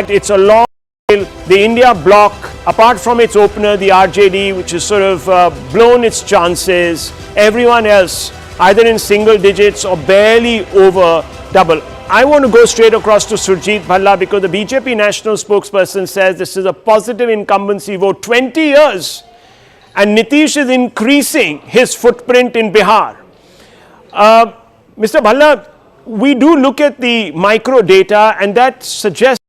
It's a long tail. The India bloc, apart from its opener, the RJD, which has sort of blown its chances. Everyone else, either in single digits or barely over double. I want to go straight across to Surjit Bhalla because the BJP national spokesperson says this is a positive incumbency vote. 20 years and Nitish is increasing his footprint in Bihar. Mr. Bhalla, we do look at the micro data and that suggests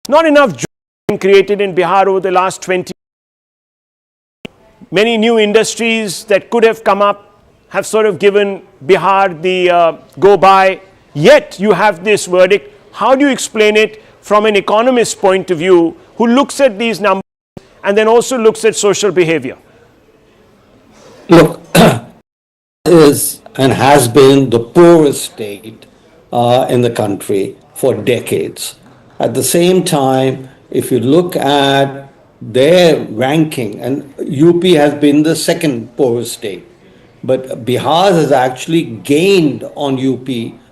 not enough jobs being created in Bihar over the last 20 years. Many new industries that could have come up have sort of given Bihar the go-by. Yet you have this verdict. How do you explain it from an economist's point of view who looks at these numbers and then also looks at social behavior? Look, is and has been the poorest state in the country for decades. At the same time, if you look at their ranking, and UP has been the second poorest state, but Bihar has actually gained on UP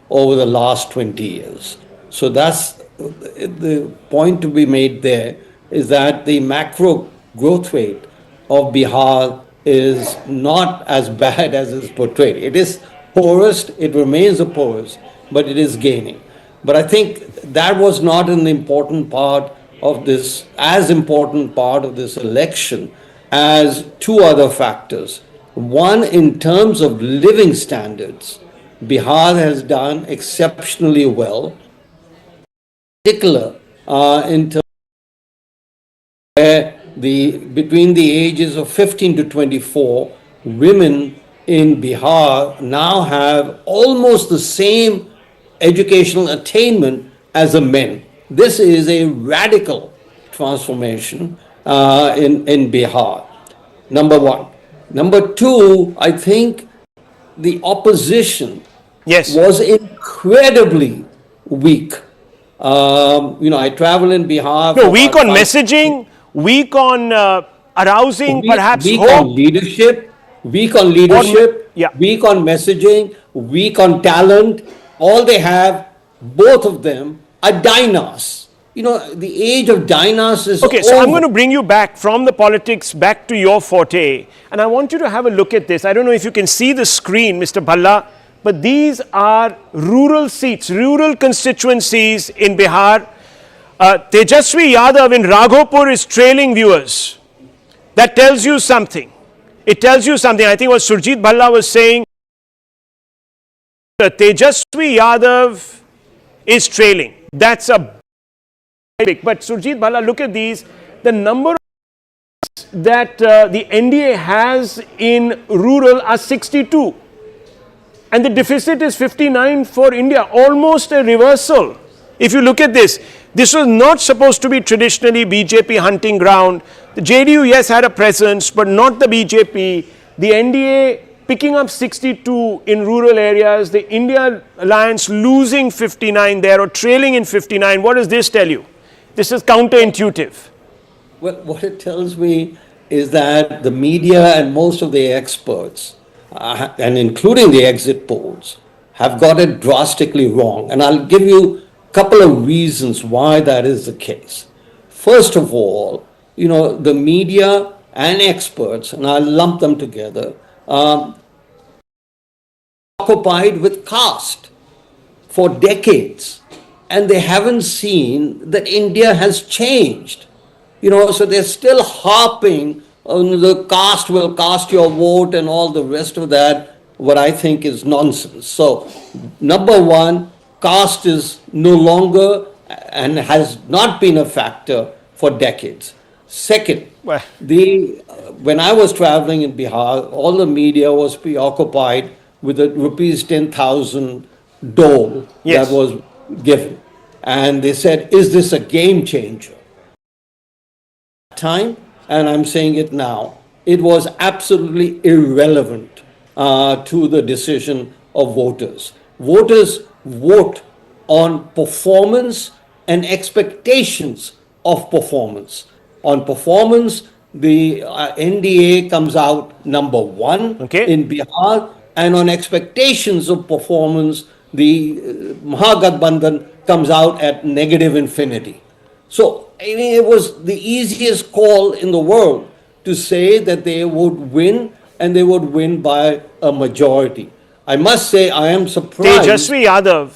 over the last 20 years. So that's the point to be made there, is that the macro growth rate of Bihar is not as bad as is portrayed. It is poorest, it remains the poorest, but it is gaining. But I think that was not an important part of this, as important part of this election as two other factors. One, in terms of living standards, Bihar has done exceptionally well, in particular in terms where between the ages of 15 to 24, women in Bihar now have almost the same educational attainment as the men. This is a radical transformation in Bihar, number one. Number two, I think the opposition was incredibly weak. I travel in Bihar. No, weak on messaging, weak on arousing perhaps weak hope. On leadership, weak on leadership, weak on messaging, weak on talent. All they have, both of them, are dynas. The age of dynas is Okay, so over. I'm going to bring you back from the politics back to your forte. And I want you to have a look at this. I don't know if you can see the screen, Mr. Bhalla, but these are rural seats, rural constituencies in Bihar. Tejashwi Yadav in Raghopur is trailing, viewers. That tells you something. It tells you something. I think what Surjit Bhalla was saying, Tejashwi Yadav is trailing. That's a big. But Surjit Bhalla, look at these. The number that the NDA has in rural are 62. And the deficit is 59 for India, almost a reversal. If you look at this, this was not supposed to be traditionally BJP hunting ground. The JDU, yes, had a presence, but not the BJP. The NDA picking up 62 in rural areas, the India Alliance losing 59 there or trailing in 59. What does this tell you? This is counterintuitive. Well, what it tells me is that the media and most of the experts, and including the exit polls, have got it drastically wrong. And I'll give you a couple of reasons why that is the case. First of all, the media and experts, and I'll lump them together, occupied with caste for decades. And they haven't seen that India has changed. So they're still harping on the caste will cast your vote and all the rest of that, what I think is nonsense. So, number one, caste is no longer and has not been a factor for decades. Second, when I was traveling in Bihar, all the media was preoccupied with the rupees 10,000 dole that was given. And they said, is this a game changer? Time, and I'm saying it now, it was absolutely irrelevant to the decision of voters. Voters vote on performance and expectations of performance. On performance, the NDA comes out number one in Bihar, and on expectations of performance, the Mahagathbandhan comes out at negative infinity. So, it was the easiest call in the world to say that they would win, and they would win by a majority. I must say, I am surprised. Tejashwi Yadav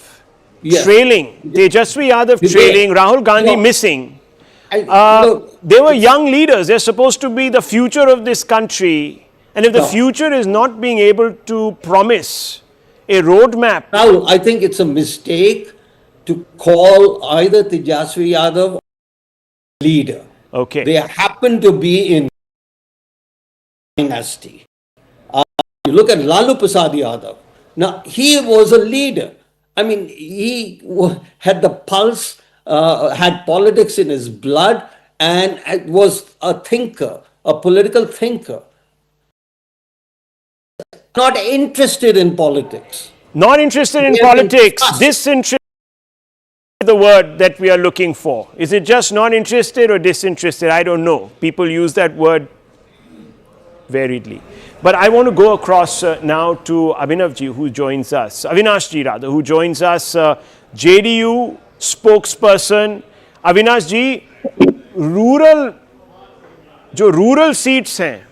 trailing. Tejashwi Yadav trailing. Rahul Gandhi missing. They were young leaders. They're supposed to be the future of this country. And if the future is not being able to promise a roadmap. Now, I think it's a mistake to call either Tejashwi Yadav or leader. They happen to be in dynasty. You look at Lalu Prasad Yadav. Now, he was a leader. I mean, he had the pulse, had politics in his blood, and was a thinker, a political thinker. Not interested in politics. Not interested in politics, disinterested in the the word that we are looking for. Is it just not interested or disinterested? I don't know. People use that word variedly. But I want to go across now to Abhinav ji, who joins us, Avinash ji rather, who joins us, JDU spokesperson. Avinash ji, जो rural seats हैं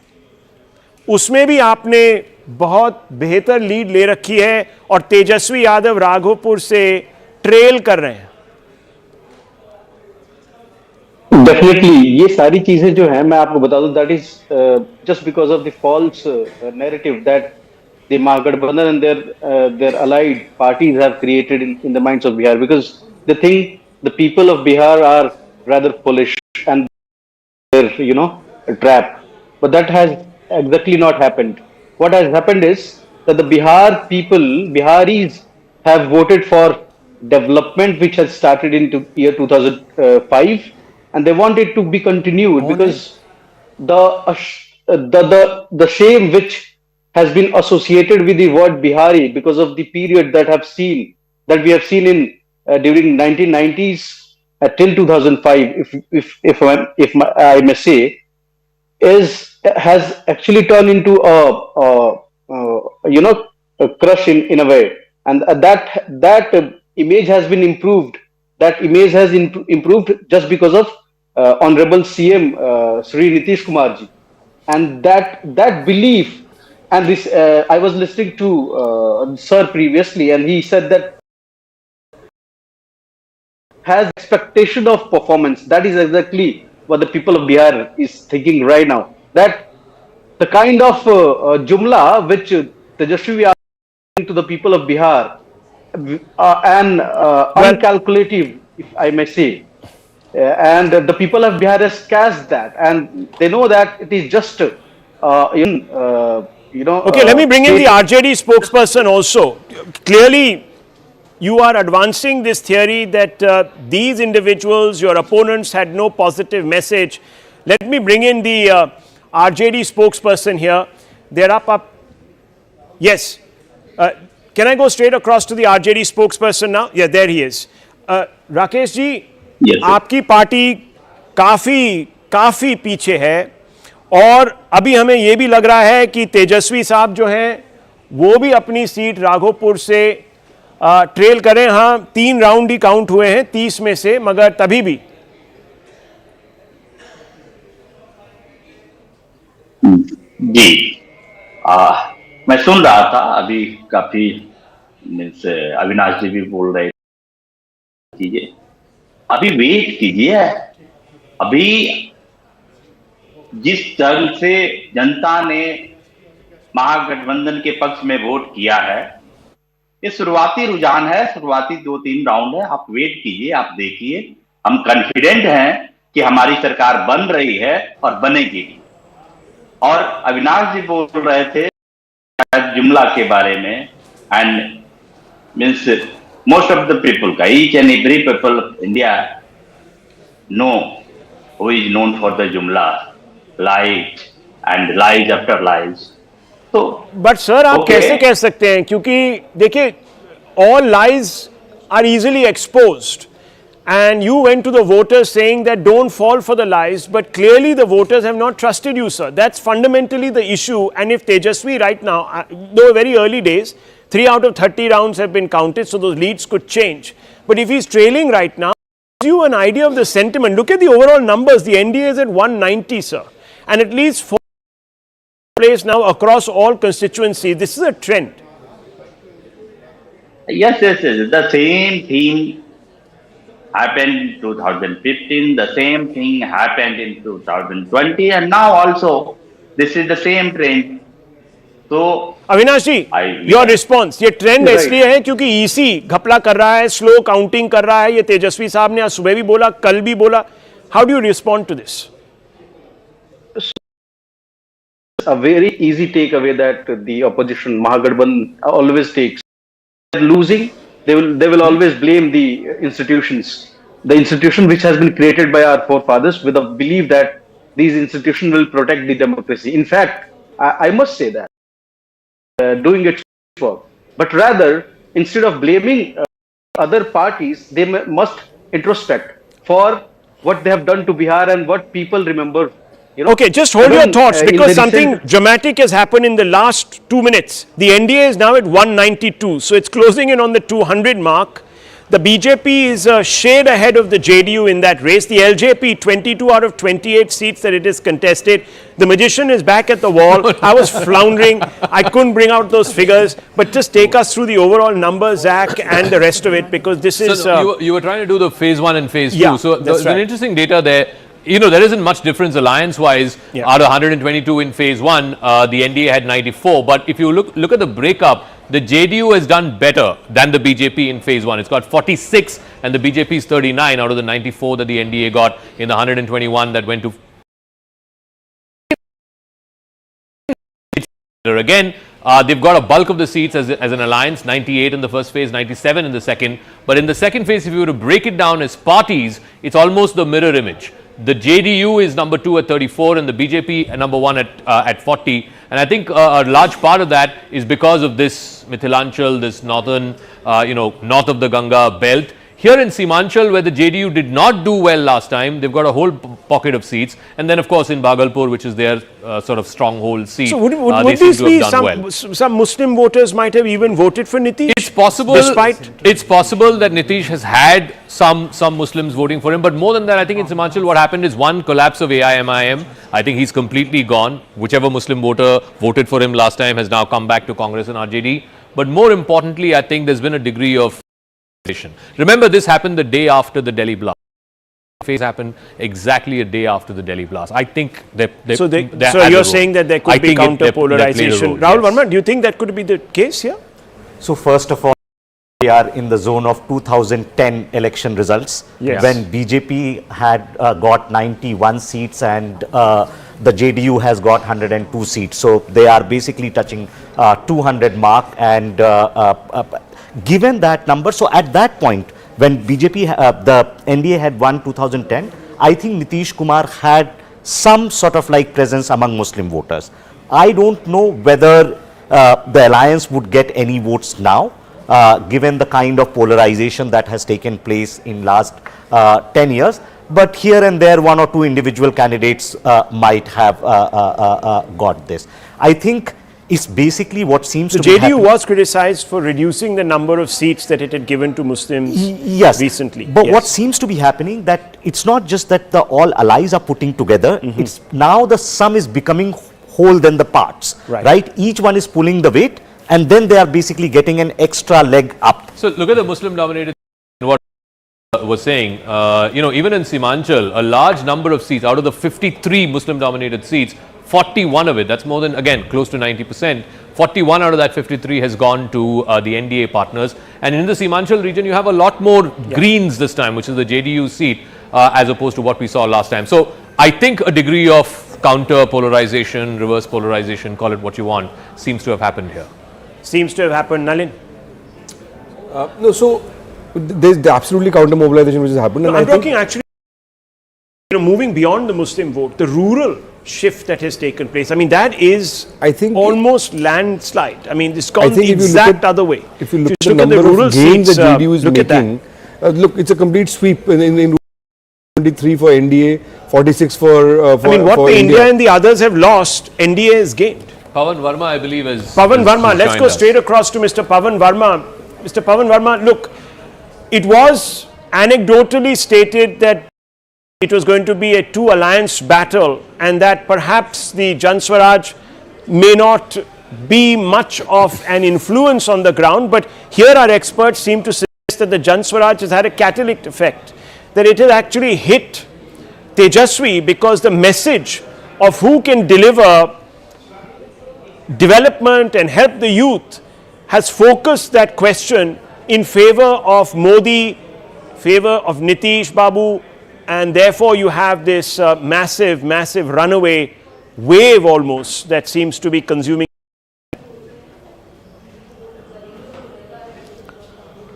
उसमें भी आपने बहुत बेहतर lead ले रखी है और तेजस्वी यादव राघोपुर से ट्रेल कर रहे हैं. डेफिनेटली ये सारी चीजें जो है मैं आपको बता दूं that is just because of the false narrative that the Mahagathbandhan and their allied parties have created in the minds of Bihar because the thing the people of Bihar are rather foolish and a trap, but that has exactly not happened. What has happened is that the Biharis have voted for development which has started in year 2005 and they want it to be continued because the shame which has been associated with the word Bihari because of the period that we have seen in during 1990s till 2005, if I may say, has actually turned into a crush in a way, and that image has been improved. That image has improved just because of Honorable CM Sri Nitish Kumar ji, and that belief. And this I was listening to Sir previously, and he said that has expectation of performance. That is exactly what the people of Bihar is thinking right now. That the kind of jumla which Tejashwi Yadav to the people of Bihar and uncalculative, if I may say, and the people of Bihar has cast that, and they know that it is just Okay, let me bring in the RJD spokesperson also. Clearly, you are advancing this theory that these individuals, your opponents, had no positive message. Let me bring in the RJD spokesperson here. They're up. Yes. Can I go straight across to the RJD spokesperson now? Yeah, there he is. Rakesh ji, yes, आपकी party काफी पीछे है और अभी हमें ये भी लग रहा है कि तेजस्वी साहब जो हैं वो भी अपनी सीट राघोपुर से ट्रेल करें. हाँ, 3 राउंड ही काउंट हुए हैं 30 में से, मगर तभी भी जी मैं सुन रहा था अभी काफी अविनाश जी भी बोल रहे कीजिए, अभी वेट कीजिए. अभी जिस ढंग से जनता ने महागठबंधन के पक्ष में वोट किया है, ये शुरुआती रुझान है, शुरुआती 2-3 राउंड है. आप वेट कीजिए, आप देखिए. हम कॉन्फिडेंट हैं कि हमारी सरकार बन रही है और बनेगी. और अविनाश जी बोल रहे थे जुमला के बारे में, and means most of the people का, each and every people of India know who is known for the jumla, lies and lies after lies. तो बट सर आप कैसे कह सकते हैं, क्योंकि देखिए all lies are easily exposed and you went to the voters saying that don't fall for the lies, but clearly the voters have not trusted you, sir. That's fundamentally the issue. And if Tejaswi right now, though very early days, 3 out of 30 rounds have been counted, so those leads could change. But if he's trailing right now, gives you an idea of the sentiment. Look at the overall numbers. The NDA is at 190, sir, and at least 4 place now across all constituencies. This is a trend. Yes. The same thing happened in 2015. The same thing happened in 2020, and now also this is the same trend. So, Avinash ji, your response. ये ट्रेंड इसलिए है क्योंकि EC घपला कर रहा है, slow counting कर रहा है. ये तेजस्वी साहब ने आज सुबह भी बोला, कल भी बोला. How do you respond to this? A very easy takeaway that the opposition Mahagathbandhan always takes. Losing, they will always blame the institutions, the institution which has been created by our forefathers with a belief that these institutions will protect the democracy. In fact, I must say that doing its work, but rather instead of blaming other parties, they must introspect for what they have done to Bihar and what people remember. You know, okay, just hold your thoughts, because something recent... dramatic has happened in the last 2 minutes. The NDA is now at 192, so it's closing in on the 200 mark. The BJP is a shade ahead of the JDU in that race. The LJP, 22 out of 28 seats that it is contested. The magician is back at the wall. I was floundering. I couldn't bring out those figures. But just take us through the overall numbers, Zach, and the rest of it, because this is... you were trying to do the phase 1 and phase 2. Yeah, so there's an interesting data there. You know, there isn't much difference alliance-wise. Out of 122 in phase 1, the NDA had 94. But if you look at the breakup, the JDU has done better than the BJP in phase 1. It's got 46 and the BJP is 39 out of the 94 that the NDA got in the 121 that went to... Again, they've got a bulk of the seats as an alliance, 98 in the first phase, 97 in the second. But in the second phase, if you were to break it down as parties, it's almost the mirror image. The JDU is number 2 at 34 and the BJP number 1 at 40. And I think a large part of that is because of this Mithilanchal, this northern, north of the Ganga belt. Here in Simanchal, where the JDU did not do well last time, they've got a whole pocket of seats. And then, of course, in Bhagalpur, which is their sort of stronghold seat, so would they these seem to be have done well. some Muslim voters might have even voted for Nitish? It's possible. It's possible that Nitish has had some Muslims voting for him. But more than that, I think in Simanchal, what happened is one collapse of AIMIM. I think he's completely gone. Whichever Muslim voter voted for him last time has now come back to Congress and RJD. But more importantly, I think there's been a degree of... Remember, this happened the day after the Delhi blast. Phase happened exactly a day after the Delhi blast. I think so you're saying that there could be counter polarization. Rahul Verma, do you think that could be the case here? So first of all, we are in the zone of 2010 election results, when BJP had got 91 seats and the JDU has got 102 seats. So they are basically touching 200 mark, and given that number, so at that point when BJP, the NDA had won 2010, I think Nitish Kumar had some sort of like presence among Muslim voters. I don't know whether the alliance would get any votes now, given the kind of polarization that has taken place in last 10 years. But here and there, one or two individual candidates might have got this. I think it's basically what seems to be happening. The JDU was criticized for reducing the number of seats that it had given to Muslims recently. But what seems to be happening, that it's not just that the all allies are putting together, it's now the sum is becoming whole than the parts, right? Each one is pulling the weight, and then they are basically getting an extra leg up. So look at the Muslim dominated, what was saying, even in Simanchal, a large number of seats out of the 53 Muslim dominated seats, 41 of it, that's more than, again, close to 90%, 41 out of that 53 has gone to the NDA partners. And in the Simanchal region, you have a lot more Greens this time, which is the JDU seat, as opposed to what we saw last time. So I think a degree of counter polarization, reverse polarization, call it what you want, seems to have happened here. Seems to have happened. Nalin? No, so there's absolutely counter mobilization which has happened. No, and I'm talking actually, moving beyond the Muslim vote, the rural shift that has taken place. I mean, that is, I think, almost landslide. I mean, it's gone the exact other way. If you look at the number of gains that JDU is making, look, it's a complete sweep in 23 for NDA, 46 for I mean, what the India and the others have lost, NDA has gained. Pavan Verma, I believe, is... Pavan Verma, let's go straight across to Mr. Pavan Verma. Mr. Pavan Verma, look, it was anecdotally stated that it was going to be a two-alliance battle, and that perhaps the Jan Swaraj may not be much of an influence on the ground, but here our experts seem to suggest that the Jan Swaraj has had a catalytic effect, that it has actually hit Tejashwi, because the message of who can deliver development and help the youth has focused that question in favor of Modi, favor of Nitish Babu, and therefore you have this massive runaway wave almost that seems to be consuming.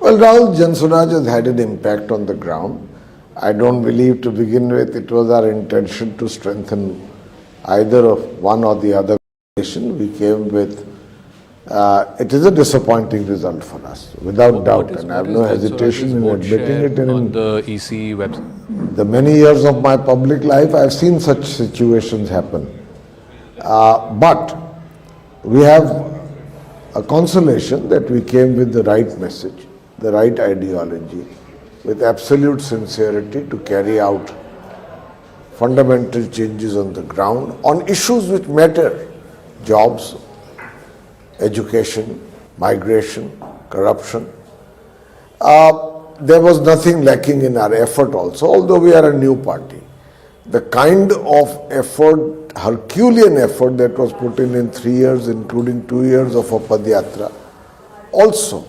Well, Rahul, Jan Swaraj has had an impact on the ground. I don't believe to begin with it was our intention to strengthen either of one or the other coalition. We came with It is a disappointing result for us, without doubt, and I have no hesitation in admitting it. In the EC website, the many years of my public life, I have seen such situations happen. But we have a consolation that we came with the right message, the right ideology, with absolute sincerity to carry out fundamental changes on the ground on issues which matter: jobs, education, migration, corruption. There was nothing lacking in our effort also, although we are a new party. The kind of effort, Herculean effort that was put in 3 years, including 2 years of a Padyatra, also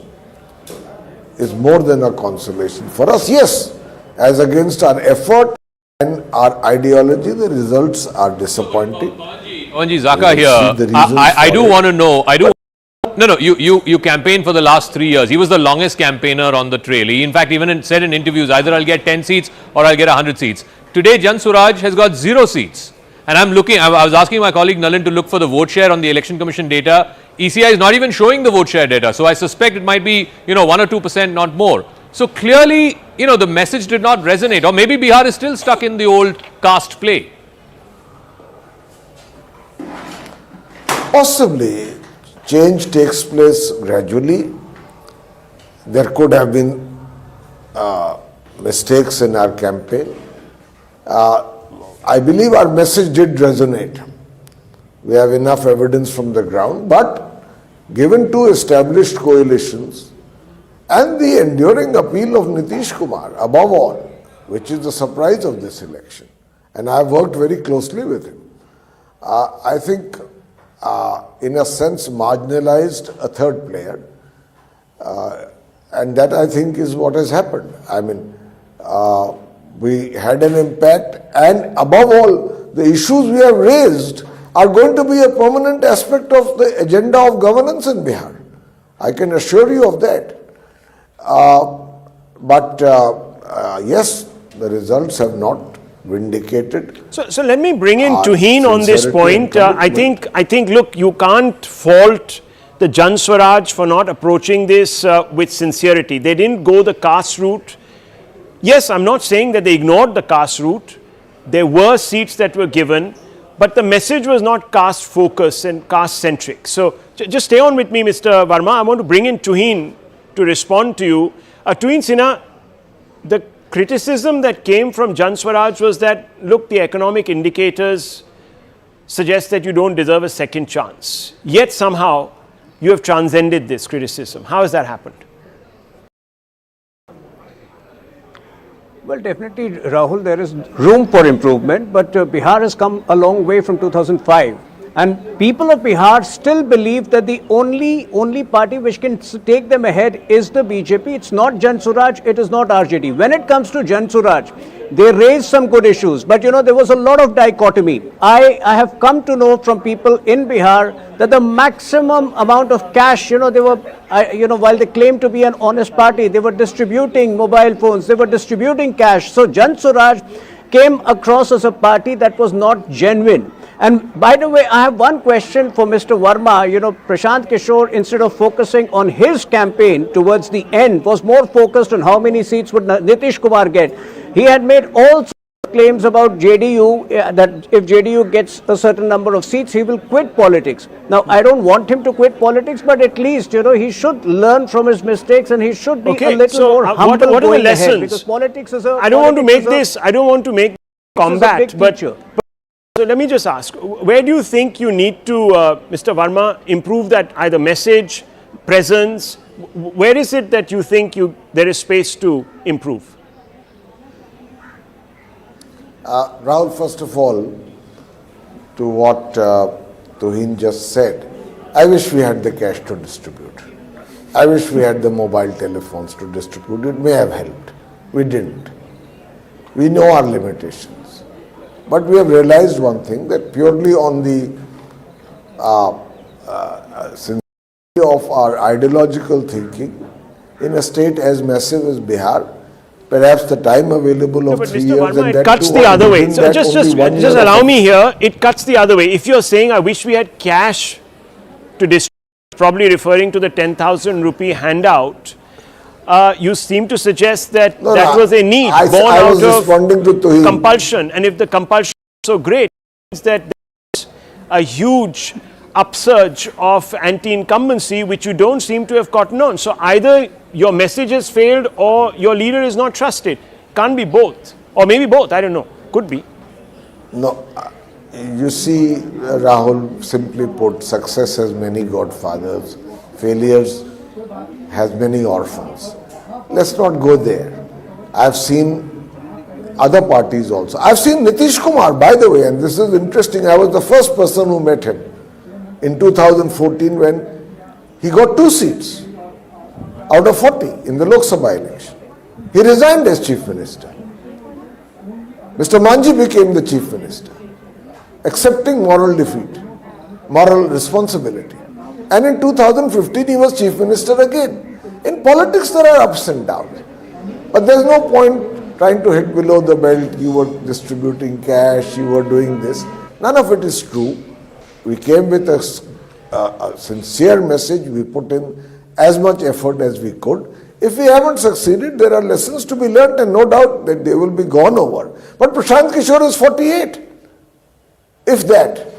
is more than a consolation for us. Yes, as against our effort and our ideology, the results are disappointing. Onji Zaka here. I do want to know. No, you campaigned for the last 3 years. He was the longest campaigner on the trail. He in fact even said in interviews, either I'll get 10 seats or I'll get 100 seats. Today, Jan Suraj has got 0 seats. And I was asking my colleague Nalin to look for the vote share on the Election Commission data. ECI is not even showing the vote share data. So I suspect it might be, 1 or 2%, not more. So clearly, the message did not resonate. Or maybe Bihar is still stuck in the old caste play. Possibly. Change takes place gradually. There could have been mistakes in our campaign. I believe our message did resonate. We have enough evidence from the ground, but given 2 established coalitions and the enduring appeal of Nitish Kumar, above all, which is the surprise of this election, and I have worked very closely with him, I think in a sense marginalized a third player, and that I think is what has happened. I mean, we had an impact, and above all, the issues we have raised are going to be a permanent aspect of the agenda of governance in Bihar. I can assure you of that. But yes, the results have not vindicated. So let me bring in Tuhin on this point. I think, look, you can't fault the Jan Swaraj for not approaching this with sincerity. They didn't go the caste route. Yes, I'm not saying that they ignored the caste route. There were seats that were given, but the message was not caste focused and caste centric. So just stay on with me, Mr. Verma. I want to bring in Tuhin to respond to you. Tuhin Sinha, the criticism that came from Jan Swaraj was that, look, the economic indicators suggest that you don't deserve a second chance. Yet somehow you have transcended this criticism. How has that happened? Well, definitely, Rahul, there is room for improvement, but Bihar has come a long way from 2005. And people of Bihar still believe that the only party which can take them ahead is the BJP. It's not Jan Suraj, it is not RJD. When it comes to Jan Suraj, they raised some good issues, but there was a lot of dichotomy. I have come to know from people in Bihar that the maximum amount of cash, they were, while they claim to be an honest party, they were distributing mobile phones, they were distributing cash. So Jan Suraj came across as a party that was not genuine. And by the way, I have one question for Mr. Verma. Prashant Kishore, instead of focusing on his campaign towards the end, was more focused on how many seats would Nitish Kumar get. He had made all claims about JDU, that if JDU gets a certain number of seats, he will quit politics. Now, I don't want him to quit politics, but at least, he should learn from his mistakes and he should be a little more humble what are the going lessons? ahead, because politics is a... I don't want to make combat, but so let me just ask, where do you think you need to, Mr. Verma, improve that either message, presence? Where is it that you think there is space to improve? Rahul, first of all, to what Tuhin just said, I wish we had the cash to distribute. I wish we had the mobile telephones to distribute. It may have helped. We didn't. We know our limitations. But we have realized one thing, that purely on the sincerity of our ideological thinking, in a state as massive as Bihar, perhaps the time available of 3 years Verma, and that it cuts the other way. So just allow me here. It cuts the other way. If you're saying, I wish we had cash to distribute, probably referring to the 10,000 rupee handout, you seem to suggest that was a need born out of compulsion. And if the compulsion is so great, means that there's a huge upsurge of anti-incumbency, which you don't seem to have gotten on. So either your message has failed or your leader is not trusted. Can't be both. Or maybe both, I don't know. Could be. No, you see, Rahul, simply put, success has many godfathers, failures has many orphans. Let's not go there. I've seen other parties also. I've seen Nitish Kumar, by the way, and this is interesting, I was the first person who met him in 2014 when he got 2 seats out of 40 in the Lok Sabha election. He resigned as Chief Minister. Mr. Manji became the Chief Minister, accepting moral defeat, moral responsibility. And in 2015 he was Chief Minister again. In politics there are ups and downs. But there is no point trying to hit below the belt, you were distributing cash, you were doing this. None of it is true. We came with a sincere message, we put in as much effort as we could. If we haven't succeeded, there are lessons to be learnt and no doubt that they will be gone over. But Prashant Kishore is 48. If that,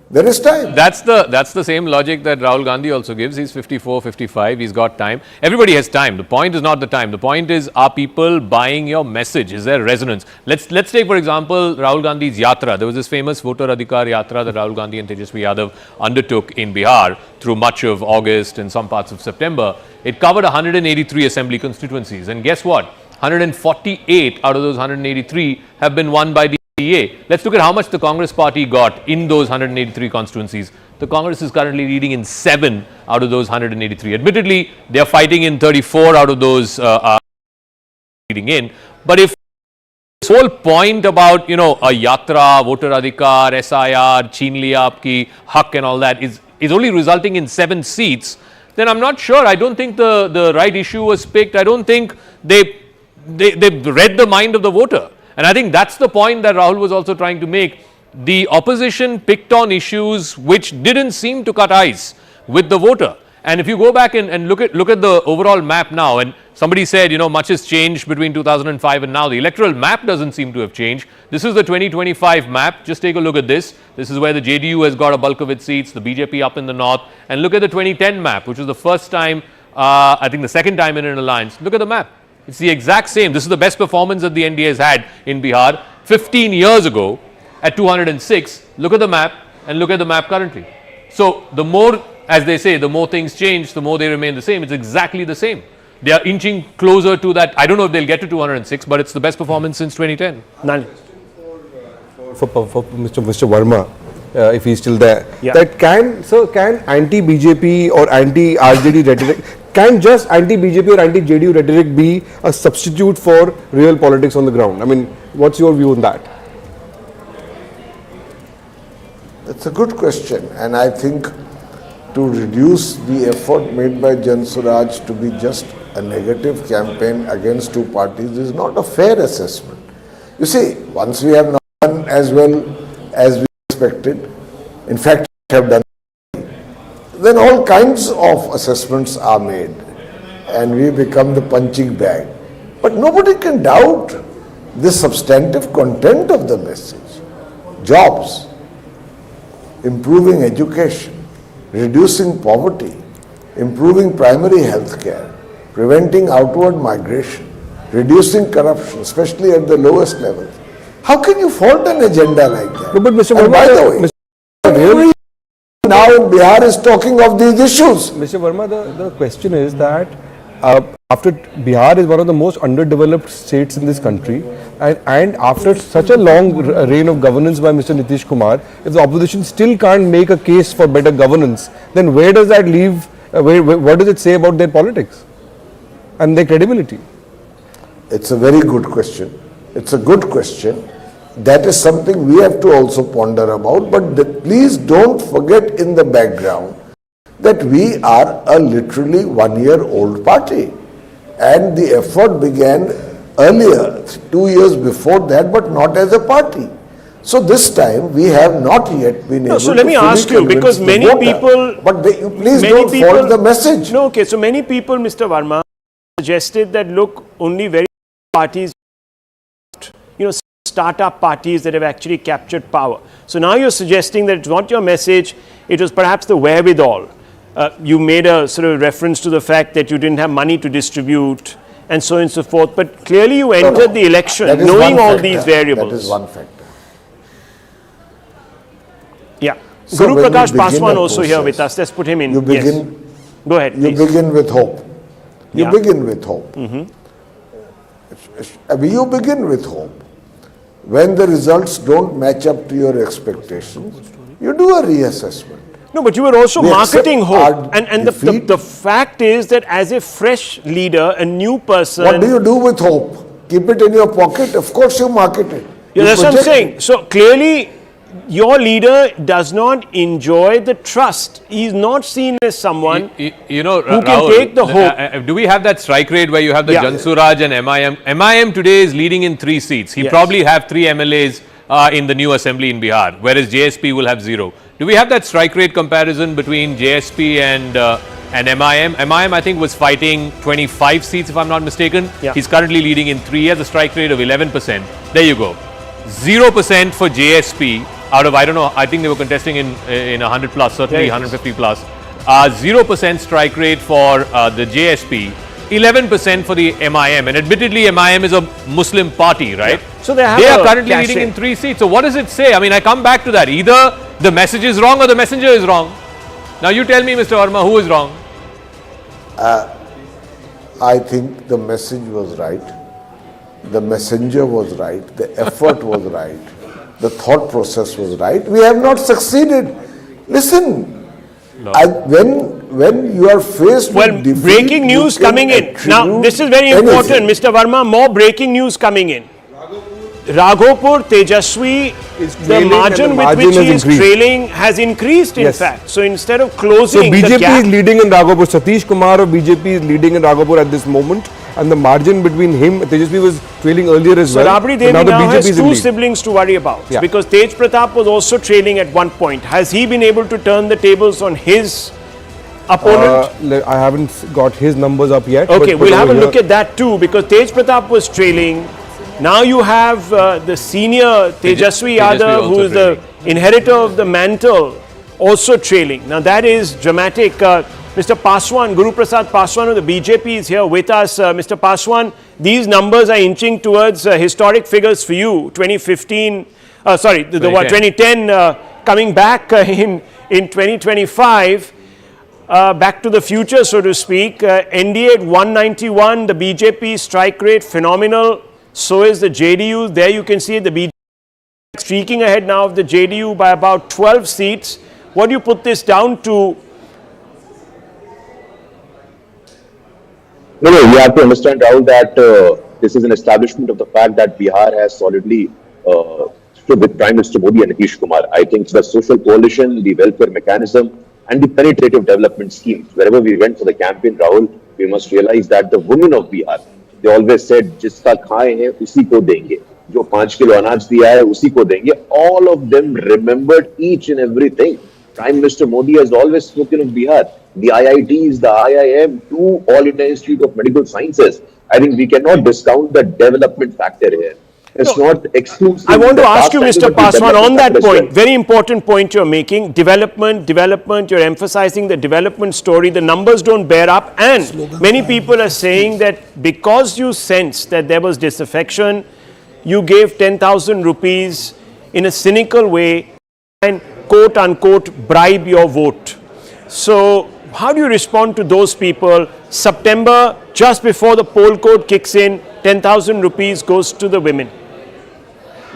there is time. That's the same logic that Rahul Gandhi also gives. He's 54, 55, he's got time. Everybody has time. The point is not the time. The point is, are people buying your message? Is there resonance? Let's take, for example, Rahul Gandhi's Yatra. There was this famous Voter Adhikar Yatra that Rahul Gandhi and Tejashwi Yadav undertook in Bihar through much of August and some parts of September. It covered 183 assembly constituencies. And guess what? 148 out of those 183 have been won by the NDA. Let's look at how much the Congress party got in those 183 constituencies. The Congress is currently leading in 7 out of those 183. Admittedly, they are fighting in 34 out of those leading in. But if this whole point about, a Yatra, Voter Adhikar, SIR, Chhin Liya Aapki Hak and all that is only resulting in 7 seats, then I'm not sure. I don't think the right issue was picked. I don't think they read the mind of the voter. And I think that's the point that Rahul was also trying to make. The opposition picked on issues which didn't seem to cut eyes with the voter. And if you go back and look at the overall map now, and somebody said, much has changed between 2005 and now. The electoral map doesn't seem to have changed. This is the 2025 map. Just take a look at this. This is where the JDU has got a bulk of its seats, the BJP up in the north. And look at the 2010 map, which was the first time, I think the second time in an alliance. Look at the map. It's the exact same. This is the best performance that the NDA has had in Bihar 15 years ago at 206. Look at the map and look at the map currently. So the more, as they say, the more things change, the more they remain the same. It's exactly the same. They are inching closer to that. I don't know if they'll get to 206, but it's the best performance since 2010. Nani. For Mr. Verma, if he's still there, Yeah. that can anti-BJP or anti-RJD rhetoric, can just anti-BJP or anti-JDU rhetoric be a substitute for real politics on the ground? I mean, what's your view on that? That's a good question, and I think to reduce the effort made by Jan Swaraj to be just a negative campaign against two parties is not a fair assessment. You see, once we have not done as well as we expected, in fact, we have done, then all kinds of assessments are made and we become the punching bag. But nobody can doubt the substantive content of the message. Jobs, improving education, reducing poverty, improving primary health care, preventing outward migration, reducing corruption, especially at the lowest levels. How can you fault an agenda like that? No, but Mr. And Verma, by the way, now in Bihar is talking of these issues. Mr. Verma, the question is that after Bihar is one of the most underdeveloped states in this country, and after such a long reign of governance by Mr. Nitish Kumar, if the opposition still can't make a case for better governance, then where does that leave, what does it say about their politics and their credibility? It's a very good question. It's a good question. That is something we have to also ponder about, but please don't forget in the background that we are a literally 1-year-old party, and the effort began earlier, 2 years before that, but not as a party. So this time we have not yet been able so let to me fully ask you, because convince the many voter. people... But you please many don't people, fault the message. No, okay, so many people, Mr. Verma, suggested that, look, only very parties, start-up parties that have actually captured power. So now you're suggesting that it's not your message, it was perhaps the wherewithal. You made a sort of reference to the fact that you didn't have money to distribute and so on and so forth. But clearly you entered the election knowing all these variables. That is one factor. Yeah. So Guru when Prakash you begin Paswan a also here process, with us. Let's put him in. You begin, yes. Go ahead, You please. begin with hope. You Yeah. begin with hope. You begin with hope. When the results don't match up to your expectations, you do a reassessment. No, but you were also We marketing accept hope. our And defeat. the fact is that as a fresh leader, a new person... What do you do with hope? Keep it in your pocket? Of course you market it. Yeah, You that's what I'm project saying. it. So clearly, your leader does not enjoy the trust. He's not seen as someone who can take the hope. Do we have that strike rate where you have the Jansuraj and MIM? MIM today is leading in 3 seats. He probably have 3 MLAs in the new assembly in Bihar, whereas JSP will have 0. Do we have that strike rate comparison between JSP and MIM? MIM, I think, was fighting 25 seats, if I'm not mistaken. Yeah. He's currently leading in 3. He has a strike rate of 11%. There you go. 0% for JSP out of, I don't know, I think they were contesting in 100 plus, certainly 150 plus. 0% strike rate for the JSP. 11% for the MIM, and admittedly MIM is a Muslim party, right? Yeah. So they are currently leading in 3 seats. So what does it say? I mean, I come back to that. Either the message is wrong or the messenger is wrong. Now you tell me, Mr. Verma, who is wrong? I think the message was right. The messenger was right. The effort was right. The thought process was right. We have not succeeded. Listen, when you are faced with defeat, breaking news coming in. Now, this is very important, Mr. Verma. More breaking news coming in. Raghopur, Tejashwi, the margin with which he is trailing has increased, in fact. So instead of closing so BJP the gap, is leading in Raghopur. Satish Kumar of BJP is leading in Raghopur at this moment. And the margin between him, Tejashwi was trailing earlier as so well. Rabri Devi now has 2 lead. siblings to worry about. Yeah. Because Tej Pratap was also trailing at one point. Has he been able to turn the tables on his opponent? I haven't got his numbers up yet. Okay, but we'll have a over look here- at that too, because Tej Pratap was trailing. Now you have the senior Tejashwi Yadav, who is the inheritor of the mantle, also trailing. Now that is dramatic. Mr. Paswan, Guru Prasad Paswan of the BJP is here with us. Mr. Paswan, these numbers are inching towards historic figures for you. 2015, sorry, the 2010 coming back in 2025. Back to the future, so to speak. NDA at 191, the BJP strike rate phenomenal. So is the JDU. There you can see the BJP streaking ahead now of the JDU by about 12 seats. What do you put this down to? No, you have to understand, Rahul, that this is an establishment of the fact that Bihar has solidly stood with Prime Minister Modi and Nitish Kumar. I think the social coalition, the welfare mechanism, and the penetrative development schemes. Wherever we went for the campaign, Rahul, we must realize that the women of Bihar, they always said, जिसका खाए हैं उसी को देंगे, जो 5 kilo अनाज दिया है उसी को देंगे. All of them remembered each and everything. Prime Minister Modi has always spoken of Bihar, the IITs, the IIM, to All India Institute of Medical Sciences. I think we cannot discount the development factor here. It's not exclusive. I want to ask you, pastime, Mr. but the Paswan, on development that factor as point, well. very important point you're making, development, you're emphasizing the development story, the numbers don't bear up, and many people are saying that because you sensed that there was disaffection, you gave 10,000 rupees in a cynical way and quote unquote bribe your vote. So how do you respond to those people? September, just before the poll code kicks in, 10,000 rupees goes to the women.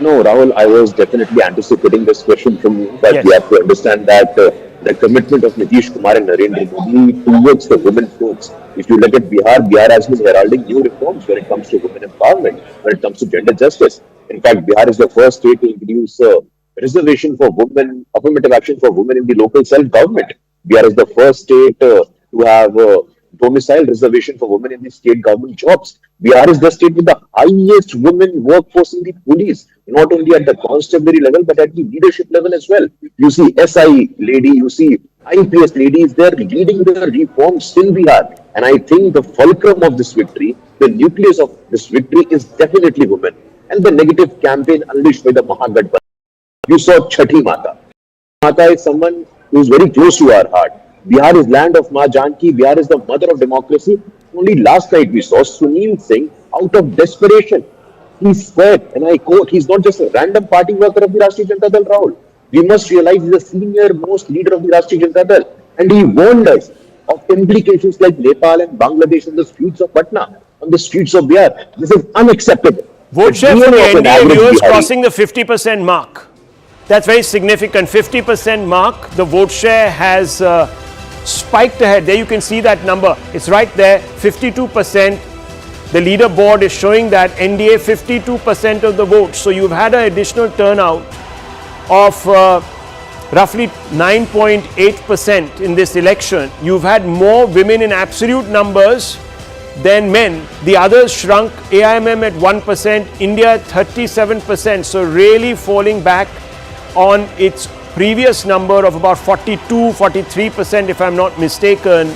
No, Rahul, I was definitely anticipating this question from you, but we have to understand that the commitment of Nitish Kumar and Narendra Modi towards the women folks. If you look at Bihar, Bihar has been heralding new reforms when it comes to women empowerment, when it comes to gender justice. In fact, Bihar is the first state to introduce reservation for women, affirmative action for women in the local self-government. Bihar is the first state to have domicile reservation for women in the state government jobs. Bihar is the state with the highest women workforce in the police. not only at the constabulary level, but at the leadership level as well. You see SI lady, you see IPS ladies, they're leading the reforms in Bihar. And I think the fulcrum of this victory, the nucleus of this victory is definitely women. And the negative campaign unleashed by the Mahagathbandhan. You saw Chhati Mata. Mata is someone who is very close to our heart. Bihar is land of Ma Janki. Bihar is the mother of democracy. Only last night we saw Sunil Singh, out of desperation, he said, and I quote, he's not just a random party worker of the Rashtriya Janata Dal, Rahul. We must realize he's the senior most leader of the Rashtriya Janata Dal. And he warned us of implications like Nepal and Bangladesh on the streets of Patna, on the streets of Bihar. This is unacceptable. Vote share for the NDA viewers crossing the 50% mark. That's very significant. 50% mark. The vote share has spiked ahead. There you can see that number. It's right there. 52%. The leaderboard is showing that NDA 52% of the vote. So you've had an additional turnout of roughly 9.8% in this election. You've had more women in absolute numbers than men. The others shrunk. AIMM at 1%, India at 37%. So really falling back on its previous number of about 42-43% if I'm not mistaken,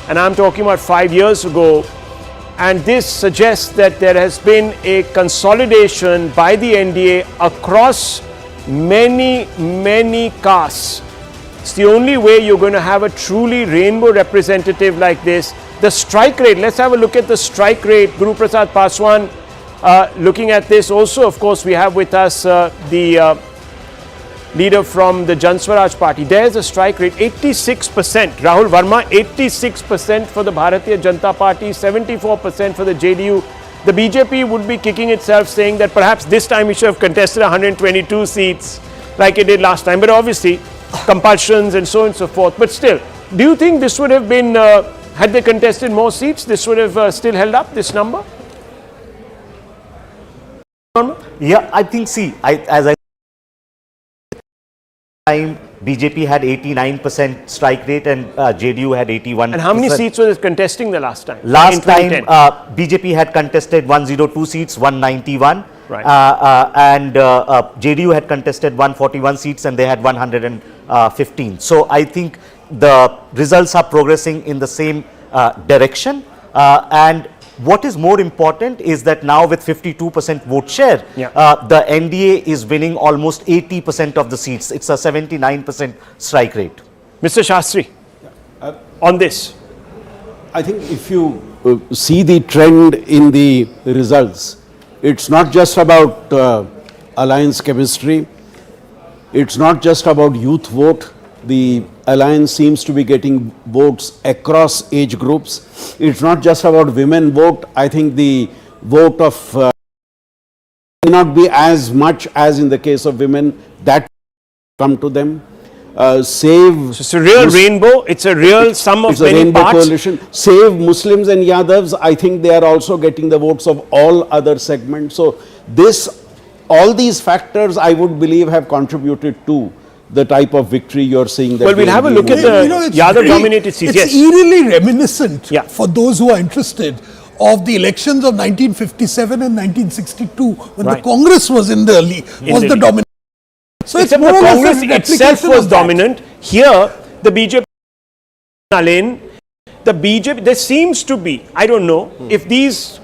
and I'm talking about 5 years ago. And this suggests that there has been a consolidation by the NDA across many castes. It's the only way you're going to have a truly rainbow representative like this. The strike rate, let's have a look at the strike rate. Guru Prasad Paswan looking at this. Also, of course, we have with us the leader from the Jan Swaraj party. There's a strike rate, 86%. Rahul Verma, 86% for the Bharatiya Janata Party, 74% for the JDU. The BJP would be kicking itself, saying that perhaps this time we should have contested 122 seats like it did last time. But obviously, compulsions and so on and so forth. But still, do you think this would have been, had they contested more seats, this would have still held up, this number? Yeah, I think, see, as I time BJP had 89% strike rate and JDU had 81%. And how many seats was it contesting the last time? Last time BJP had contested 102 seats, 191. Right. And JDU had contested 141 seats and they had 115. So I think the results are progressing in the same direction. And what is more important is that now with 52% vote share, the NDA is winning almost 80% of the seats. It's a 79% strike rate. Mr. Shastri, on this. I think if you see the trend in the results, it's not just about alliance chemistry. It's not just about youth vote. The alliance seems to be getting votes across age groups. It's not just about women vote. I think the vote of may not be as much as in the case of women that come to them. Save. So it's a real rainbow. It's a real sum of many rainbow parts. Coalition. Save Muslims and Yadavs. I think they are also getting the votes of all other segments. So this, all these factors, I would believe, have contributed to the type of victory you're seeing. That well, we'll have a look at the Yadav dominated seats. It's eerily reminiscent for those who are interested of the elections of 1957 and 1962 when the Congress was in the lead, was the dominant. So it's more or less the Congress itself was dominant. Here, the BJP, the BJP, there seems to be, I don't know, if these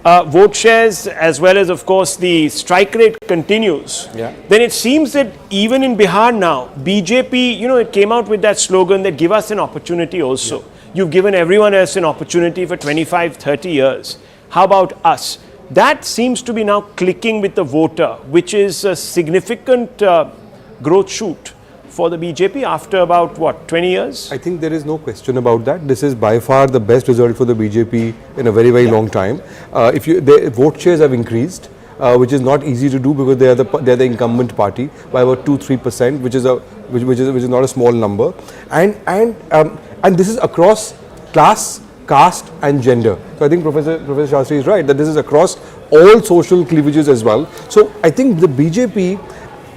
vote shares as well as, of course, the strike rate continues, then it seems that even in Bihar now, BJP, you know, it came out with that slogan that give us an opportunity also. You've given everyone else an opportunity for 25, 30 years. How about us? That seems to be now clicking with the voter, which is a significant growth shoot for the BJP after about, what, 20 years? I think there is no question about that. This is by far the best result for the BJP in a very, very long time. The vote shares have increased, which is not easy to do because they are the incumbent party by about 2-3%, which is not a small number. And this is across class, caste and gender. So I think Professor Shastri is right that this is across all social cleavages as well. So I think the BJP,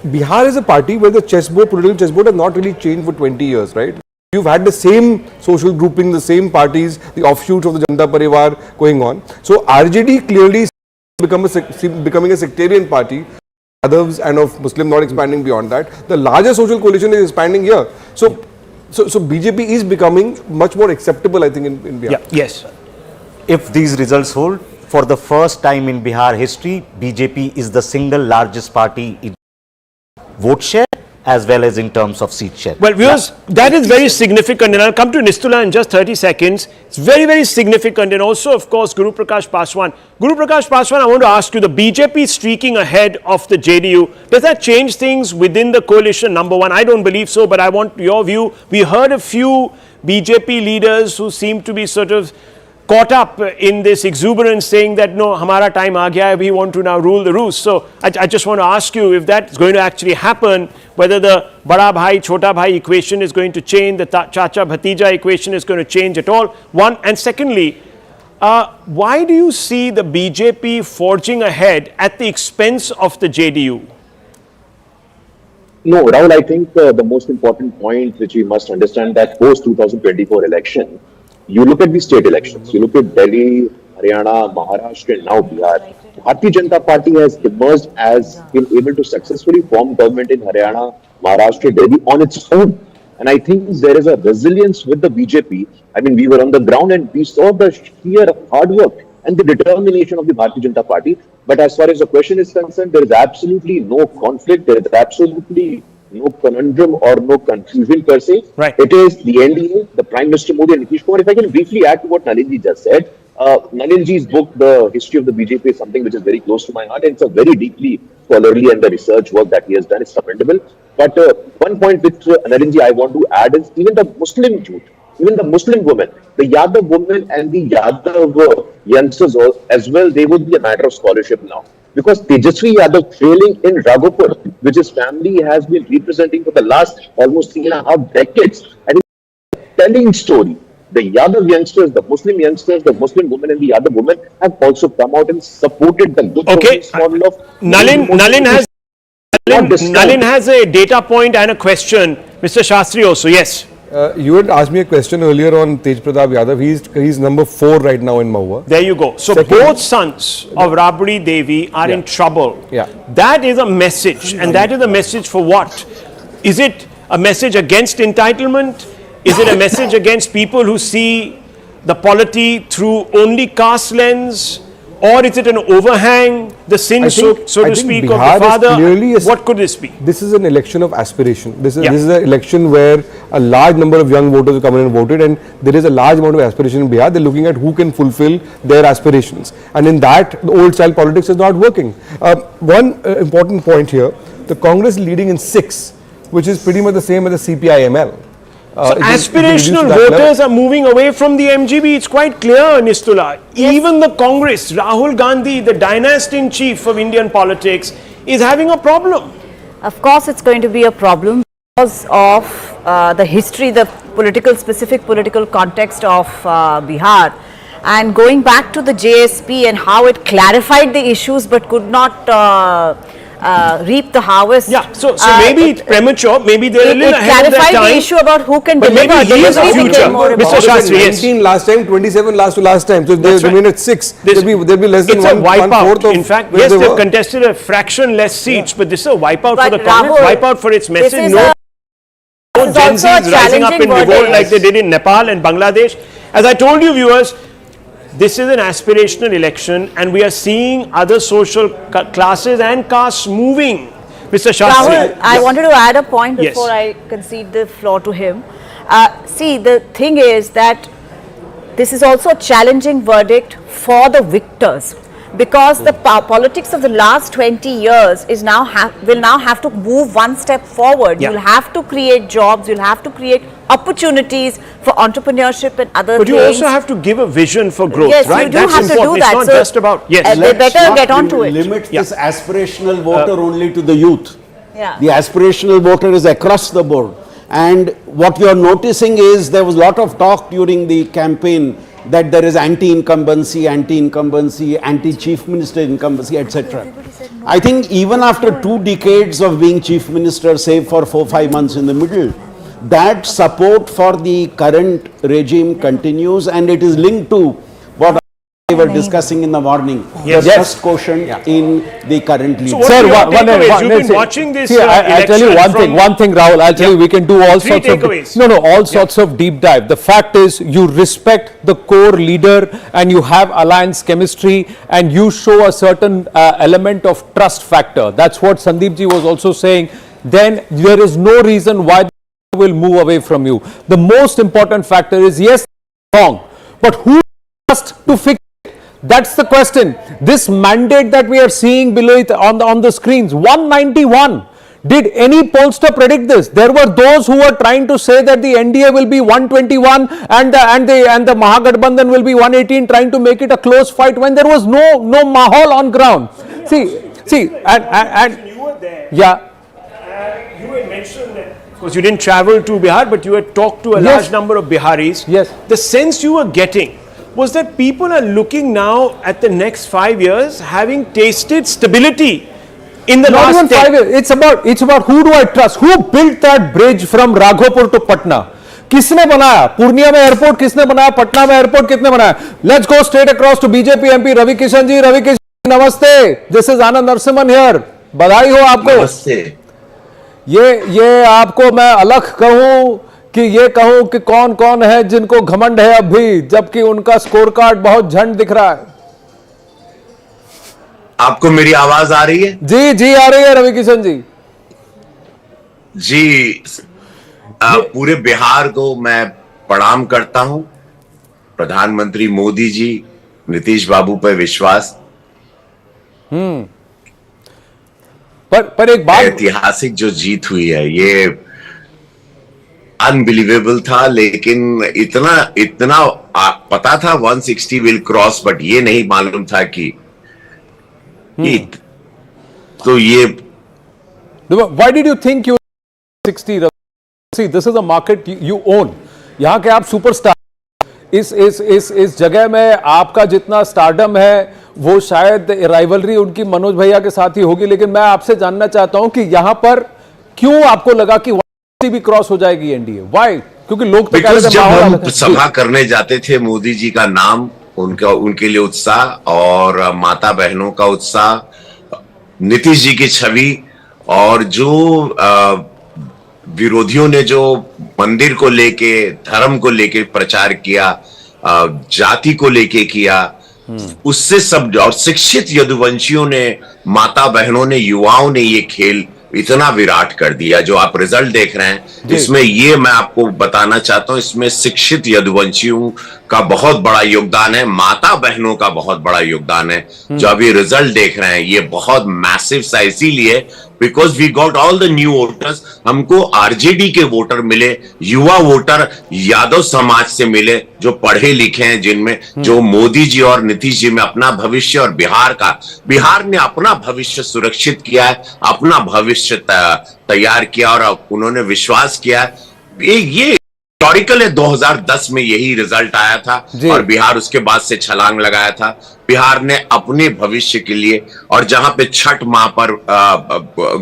Bihar is a party where the political chessboard has not really changed for 20 years, right? You've had the same social grouping, the same parties, the offshoots of the Janata Parivar going on. So RJD clearly becoming a sectarian party Yadavs and of Muslim not expanding beyond that. The larger social coalition is expanding here. So BJP is becoming much more acceptable, I think, in Bihar. Yeah. Yes. If these results hold, for the first time in Bihar history, BJP is the single largest party in vote share as well as in terms of seat share. Well, viewers, that is very significant, and I'll come to Nistula in just 30 seconds. It's very, very significant, and also, of course, Guru Prakash Paswan. Guru Prakash Paswan, I want to ask you, the BJP streaking ahead of the JDU, does that change things within the coalition? Number one, I don't believe so, but I want your view. We heard a few BJP leaders who seem to be sort of caught up in this exuberance, saying that no, hamara time aa gaya hai, we want to now rule the roost. So I just want to ask you if that's going to actually happen, whether the bada bhai, chota bhai equation is going to change, the chacha bhatija equation is going to change at all. One, and secondly, why do you see the BJP forging ahead at the expense of the JDU? No, Rahul, I think the most important point which we must understand that post 2024 election, you look at the state elections, you look at Delhi, Haryana, Maharashtra and now Bihar. Bharatiya Janata Party has emerged as been able to successfully form government in Haryana, Maharashtra, Delhi on its own. And I think there is a resilience with the BJP. I mean, we were on the ground and we saw the sheer hard work and the determination of the Bharatiya Janata Party. But as far as the question is concerned, there is absolutely no conflict, there is absolutely no conundrum or no confusion per se. Right. It is the NDA, the Prime Minister Modi and Nitish Kumar. If I can briefly add to what Nalinji just said, Nalinji's book, The History of the BJP, is something which is very close to my heart, and it's a very deeply scholarly and the research work that he has done is commendable. But one point which Nalinji I want to add is even the Muslim youth, even the Muslim women, the Yadav women and the Yadav youngsters as well, they would be a matter of scholarship now. Because Tejashwi Yadav trailing in Raghupur, which his family has been representing for the last almost 3.5 decades, and it's a telling story. The Yadav youngsters, the Muslim women and the Yadav women have also come out and supported the good model of Nalin has a data point and a question. Mr. Shastri also, yes. You had asked me a question earlier on Tej Pratap Yadav. He's number 4 right now in Mahua. There you go. So both sons of Rabri Devi are in trouble. Yeah. That is a message. And that is a message for what? Is it a message against entitlement? Is it a message against people who see the polity through only caste lens? Or is it an overhang, the sin, so to speak, of the father? What could this be? This is an election of aspiration. This is an election where a large number of young voters have come in and voted, and there is a large amount of aspiration in Bihar. They're looking at who can fulfill their aspirations. And in that, the old style politics is not working. One important point here, the Congress is leading in 6, which is pretty much the same as the CPI-ML. So aspirational voters are moving away from the MGB. It's quite clear, Nistula. Yes. Even the Congress, Rahul Gandhi, the dynasty in chief of Indian politics, is having a problem. Of course, it's going to be a problem because of the history, the specific political context of Bihar. And going back to the JSP and how it clarified the issues but could not reap the harvest. Yeah, so maybe it's premature, maybe they're a little ahead of their time. It clarified the issue about who can deliver. Maybe he is the future. Mr. Shastri, yes. 19 last time, 27 last time. So if they remain at 6, there'll be less than one-fourth of. In fact, yes, they've contested a fraction less seats, but this is a wipeout for the Congress, wipeout for its message. No Gen Zs rising up in revolt like they did in Nepal and Bangladesh. As I told you, viewers, this is an aspirational election and we are seeing other social classes and castes moving. Mr. Shastri. Rahul, I wanted to add a point before I concede the floor to him. See, the thing is that this is also a challenging verdict for the victors, because the politics of the last 20 years is now will now have to move one step forward. You'll have to create jobs, you'll have to create opportunities for entrepreneurship and other things. But you also have to give a vision for growth, yes, right? You do have to do that. It's not just about, yes. They better get onto it. Limit this aspirational voter only to the youth. Yeah. The aspirational voter is across the board. And what you are noticing is there was a lot of talk during the campaign that there is anti-incumbency, anti-chief minister incumbency, etc. I think even after 2 decades of being chief minister, save for 4-5 months in the middle, that support for the current regime continues, and it is linked to what we were discussing in the morning. Yes. The first quotient in the current lead. So what are your takeaways? You've been watching this I'll tell you one thing, Rahul. I'll tell you, we can do all Three sorts takeaways. of all sorts of deep dive. The fact is, you respect the core leader and you have alliance chemistry and you show a certain element of trust factor. That's what Sandeep ji was also saying. Then there is no reason why they will move away from you. The most important factor is, yes, wrong, but who trust to fix it? That's the question. This mandate that we are seeing below it on the screens, 191. Did any pollster predict this? There were those who were trying to say that the NDA will be 121 and the Mahagathbandhan will be 118, trying to make it a close fight when there was no mahal on ground. See, and you were there. Yeah. You had mentioned that, of course, you didn't travel to Bihar, but you had talked to a large number of Biharis. Yes. The sense you were getting was that people are looking now at the next 5 years, having tasted stability in the Not last even 10. 5 years. It's about who do I trust? Who built that bridge from Raghopur to Patna? किसने बनाया? पूर्णिया में airport किसने बनाया? पटना में airport किसने बनाया? Let's go straight across to BJP MP Ravi Kishan ji. Ravi Kishan, नमस्ते. This is Anand Narasimhan here. बधाई हो आपको. नमस्ते. ये आपको मैं अलग कहूं कि ये कहूं कि कौन कौन है जिनको घमंड है अब भी, जबकि उनका स्कोर कार्ड बहुत झंड दिख रहा है. आपको मेरी आवाज आ रही है? जी आ रही है रवि किशन जी. जी, पूरे बिहार को मैं प्रणाम करता हूं. प्रधानमंत्री मोदी जी, नीतीश बाबू पर विश्वास. पर एक बात, ऐतिहासिक जो जीत हुई है ये अनबिलीवेबल था, लेकिन इतना पता था 160 विल क्रॉस, बट ये नहीं मालूम था कि तो ये. Why did you think you 60? See, this is a market you own. यहाँ के आप सुपरस्टार. इस जगह में आपका जितना स्टारडम है वो शायद राइवलरी उनकी मनोज भैया के साथ ही होगी, लेकिन मैं आपसे जानना चाहता हूं कि यहाँ पर क्यों आपको लगा कि 160 भी क्रॉस हो जाएगी एनडीए? व्हाई? क्योंकि लोग तो जब हम सभा करने जाते थे, मोदी जी का नाम, उनके लिए उत्साह और माता बहनों का उत्साह, नीतीश जी की छवि, और जो विरोधियों ने जो मंदिर को लेके, धर्म को लेके प्रचार किया, जाति को लेके किया, उससे सब, और शिक्षित यदुवंशियों ने, माता बहनों ने, युवाओं ने ये खेल इतना विराट कर दिया. जो आप रिजल्ट देख रहे हैं, इसमें ये मैं आपको बताना चाहता हूं, इसमें शिक्षित यदुवंशियों का बहुत बड़ा योगदान है, माता बहनों का बहुत बड़ा योगदान है. जो अभी रिजल्ट देख रहे हैं ये बहुत मैसिव सा, इसीलिए because we got all the new voters. हमको आरजेडी के वोटर मिले, युवा वोटर यादव समाज से मिले, जो पढ़े लिखे हैं, जिनमें जो मोदी जी और नीतीश जी में अपना भविष्य, और बिहार ने अपना भविष्य सुरक्षित किया है, अपना भविष्य तैयार किया, और उन्होंने विश्वास किया. ये हिस्टोरिकल है. 2010 में यही रिजल्ट आया था और बिहार उसके बाद से छलांग लगाया था. बिहार ने अपने भविष्य के लिए, और जहां पे छठ माह पर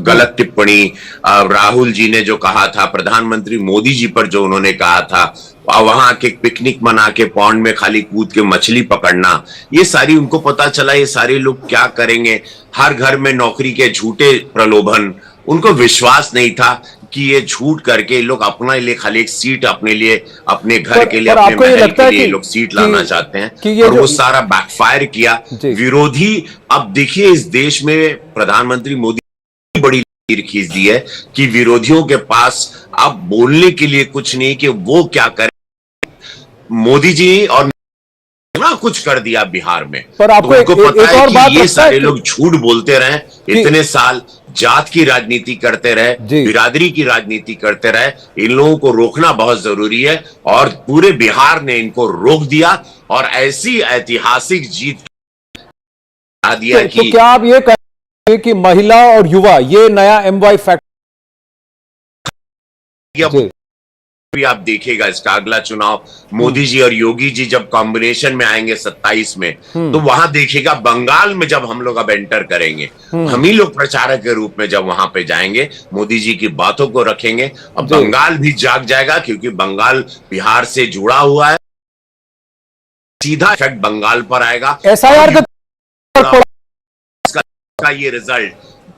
गलत टिप्पणी राहुल जी ने जो कहा था, प्रधानमंत्री मोदी जी पर जो उन्होंने कहा था, वहां के पिकनिक मना के पॉन्ड में खाली कूद के मछली पकड़ना, ये सारी उनको पता चला ये सारे लोग क्या करेंगे. हर घर में नौकरी के झूठे प्रलोभन, उनको विश्वास नहीं था कि ये झूठ करके लोग अपने लिए खाली एक सीट, अपने लिए, अपने घर के लिए, अपने महल के लिए लोग सीट लाना चाहते हैं, और वो सारा बैकफायर किया. विरोधी, अब देखिए इस देश में प्रधानमंत्री मोदी बड़ी लकीर खींच दी है कि विरोधियों के पास अब बोलने के लिए कुछ नहीं कि वो क्या करें. मोदी जी और इतना कुछ कर दिया बिहार में, पर आपको तो उनको पता है कि ये सारे लोग झूठ बोलते रहे इतने साल, जात की राजनीति करते रहे, बिरादरी की राजनीति करते रहे. इन लोगों को रोकना बहुत जरूरी है, और पूरे बिहार ने इनको रोक दिया, और ऐसी ऐतिहासिक जीत दिया कि तो क्या आप ये कहेंगे कि महिला और युवा ये नया MY फैक्टर? भी आप देखिएगा इसका अगला चुनाव, मोदी जी और योगी जी जब कॉम्बिनेशन में आएंगे 27 में, तो वहां देखिएगा बंगाल में जब हम लोग अब एंटर करेंगे, हम ही लोग प्रचारक के रूप में जब वहां पे जाएंगे, मोदी जी की बातों को रखेंगे, अब बंगाल भी जाग जाएगा, क्योंकि बंगाल बिहार से जुड़ा हुआ है. सीधा इफेक्ट बंगाल पर आएगा। एसआईआर का ये रिजल्ट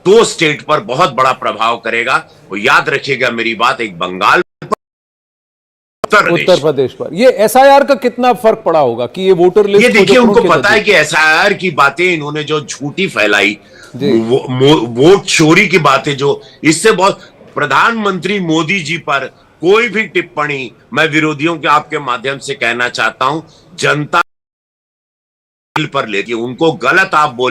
2 स्टेट पर बहुत बड़ा प्रभाव करेगा। वो याद रखिएगा मेरी बात, एक बंगाल, उत्तर प्रदेश पर। ये एसआईआर का कितना फर्क पड़ा होगा कि ये वोटर लिस्ट, ये देखिए उनको पता है कि एसआईआर की बातें इन्होंने जो झूठी फैलाई, वोट चोरी की बातें, जो इससे बहुत, प्रधानमंत्री मोदी जी पर कोई भी टिप्पणी मैं विरोधियों के आपके माध्यम से कहना चाहता हूं, जनता पर लेती, उनको गलत आप बोल,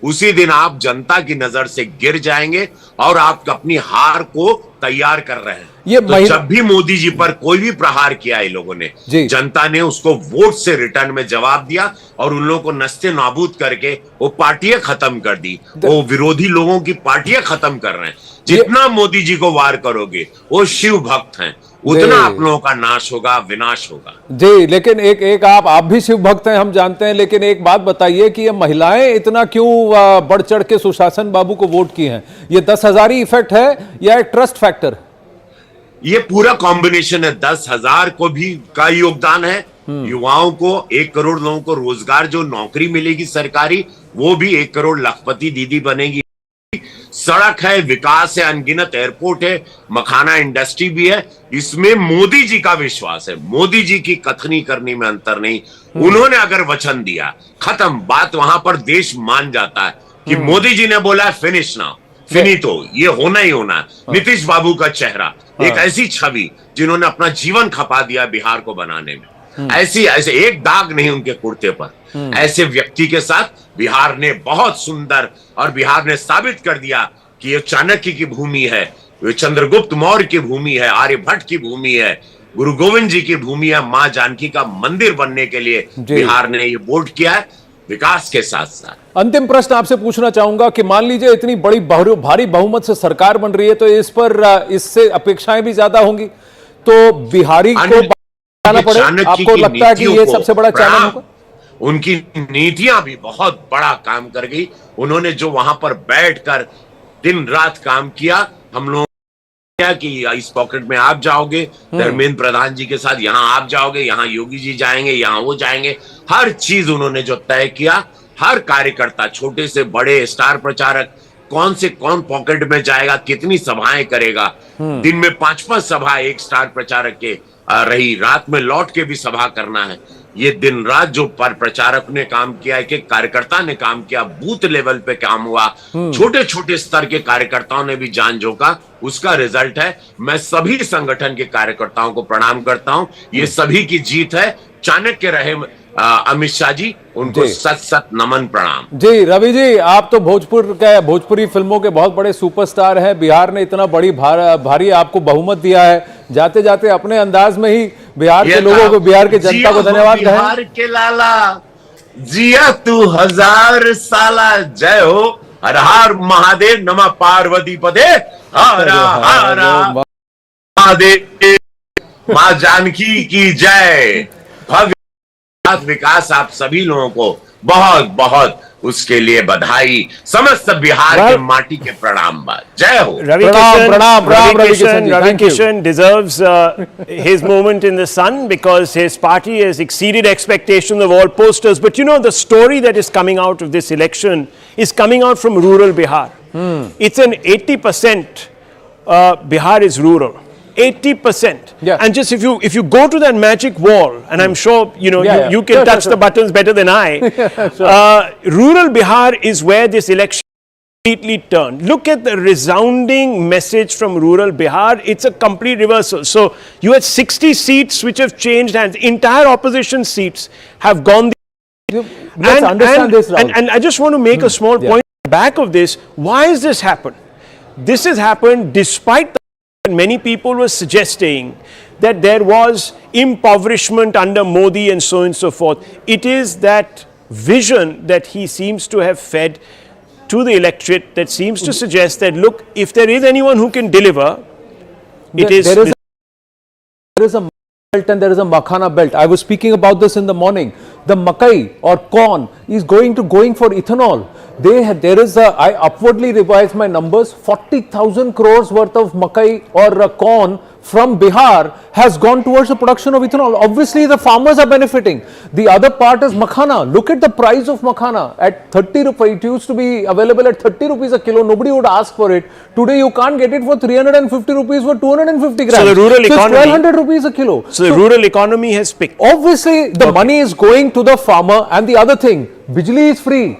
उसी दिन आप जनता की नजर से गिर जाएंगे और आप अपनी हार को तैयार कर रहे हैं। ये तो जब भी मोदी जी पर कोई भी प्रहार किया है लोगों ने, जनता ने उसको वोट से रिटर्न में जवाब दिया और उन लोगों को नस्ते नाबूद करके वो पार्टियां खत्म कर दी। वो विरोधी लोगों की पार्टियां खत्म कर रहे हैं। जितना मोदी जी को वार करोगे, वो शिव भक्त हैं, उतना आप लोगों का नाश होगा, विनाश होगा। जी, लेकिन एक आप भी शिव भक्त हैं, हम जानते हैं, लेकिन एक बात बताइए कि ये महिलाएं इतना क्यों बढ़ चढ़ के सुशासन बाबू को वोट की हैं? ये 10,000 ही इफेक्ट है या एक ट्रस्ट फैक्टर? ये पूरा कॉम्बिनेशन है। 10,000 को भी का योगदान है, युवाओं को, 1 करोड़ लोगों को रोजगार, जो नौकरी मिलेगी सरकारी, वो भी 1 करोड़ लखपति दीदी बनेगी। सड़क है, विकास है, अनगिनत एयरपोर्ट है, मखाना इंडस्ट्री भी है। इसमें मोदी जी का विश्वास है, मोदी जी की कथनी करनी में अंतर नहीं। उन्होंने अगर वचन दिया, खत्म बात, वहां पर देश मान जाता है कि मोदी जी ने बोला फिनिश नाउ, फिनितो, ये होना ही होना है। नीतीश बाबू का चेहरा, एक ऐसी छवि जिन्होंने अपना जीवन खपा दिया बिहार को बनाने में, ऐसे एक दाग नहीं उनके कुर्ते पर। ऐसे व्यक्ति के साथ बिहार ने बहुत सुंदर, और बिहार ने साबित कर दिया कि ये चाणक्य की भूमि है, ये चंद्रगुप्त मौर्य की भूमि है, आर्यभट्ट की भूमि है, गुरु गोविंद जी की भूमि है। मां जानकी का मंदिर बनने के लिए बिहार ने ये वोट किया है, विकास के साथ साथ। अंतिम प्रश्न आपसे पूछना चाहूंगा कि मान लीजिए इतनी बड़ी भारी बहुमत से सरकार बन रही है, तो इस पर इससे अपेक्षाएं भी ज्यादा होंगी, तो बिहारी को बनाना पड़े। आपको लगता है कि ये सबसे बड़ा चैलेंज होगा? उनकी नीतियां भी बहुत बड़ा काम कर गई। उन्होंने जो वहां पर बैठकर दिन रात काम किया, हम लोग कि इस पॉकेट में आप जाओगे, धर्मेंद्र प्रधान जी के साथ यहाँ आप जाओगे, यहाँ योगी जी जाएंगे, यहाँ वो जाएंगे, हर चीज उन्होंने जो तय किया, हर कार्यकर्ता, छोटे से बड़े, स्टार प्रचारक, कौन से कौन पॉकेट में जाएगा, कितनी सभाएं करेगा। दिन में 5-5 सभा एक स्टार प्रचारक के रही, रात में लौट के भी सभा करना है। ये दिन रात जो प्रचारक ने काम किया, एक एक कार्यकर्ता ने काम किया, बूथ लेवल पे काम हुआ, छोटे छोटे स्तर के कार्यकर्ताओं ने भी जान झोंका, उसका रिजल्ट है। मैं सभी संगठन के कार्यकर्ताओं को प्रणाम करता हूं, ये सभी की जीत है। चाणक्य रहे अमित शाह जी, उनको सत सत नमन प्रणाम। जी रवि जी, आप तो भोजपुरी फिल्मों के बहुत बड़े सुपरस्टार हैं। बिहार ने इतना भारी आपको बहुमत दिया है, जाते जाते अपने अंदाज में ही बिहार के लोगों को, बिहार के जनता को धन्यवाद कहें। बिहार के लाला जिया तू 1000 साला, जय हो, हर हर महादेव, नमः पार्वती पदे, हर हर महादेव, मां जानकी की जय। भव्य विकास, आप सभी लोगों को बहुत बहुत उसके लिए बधाई, समस्त बिहार के माटी के प्रणाम। जय हो। Ravi Kishan deserves his moment in the sun because his party has exceeded expectations of all posters. But you know, the story that is coming out of this election is coming out from rural Bihar. It's an 80% Bihar is rural. 80%. And just if you go to that magic wall, and I'm sure you can touch the buttons better than I. Rural Bihar is where this election completely turned. Look at the resounding message from rural Bihar. It's a complete reversal. So you had 60 seats which have changed hands. Entire opposition seats have gone. Let's understand this, Rahul. And I just want to make a small point back of this. Why has this happened? This has happened despite the many people were suggesting that there was impoverishment under Modi and so on and so forth. It is that vision that he seems to have fed to the electorate that seems to suggest that, look, if there is anyone who can deliver, it is... There is a belt and there is a makhana belt. I was speaking about this in the morning. The makai or corn is going for ethanol. There is I upwardly revised my numbers, 40,000 crores worth of makai or corn from Bihar has gone towards the production of ethanol. Obviously, the farmers are benefiting. The other part is makhana. Look at the price of makhana at 30 rupees. It used to be available at 30 rupees a kilo. Nobody would ask for it. Today, you can't get it for 350 rupees for 250 grams. So the rural economy, 1200 rupees a kilo. So the rural economy has picked. Obviously, the money is going to the farmer. And the other thing, Bijli is free.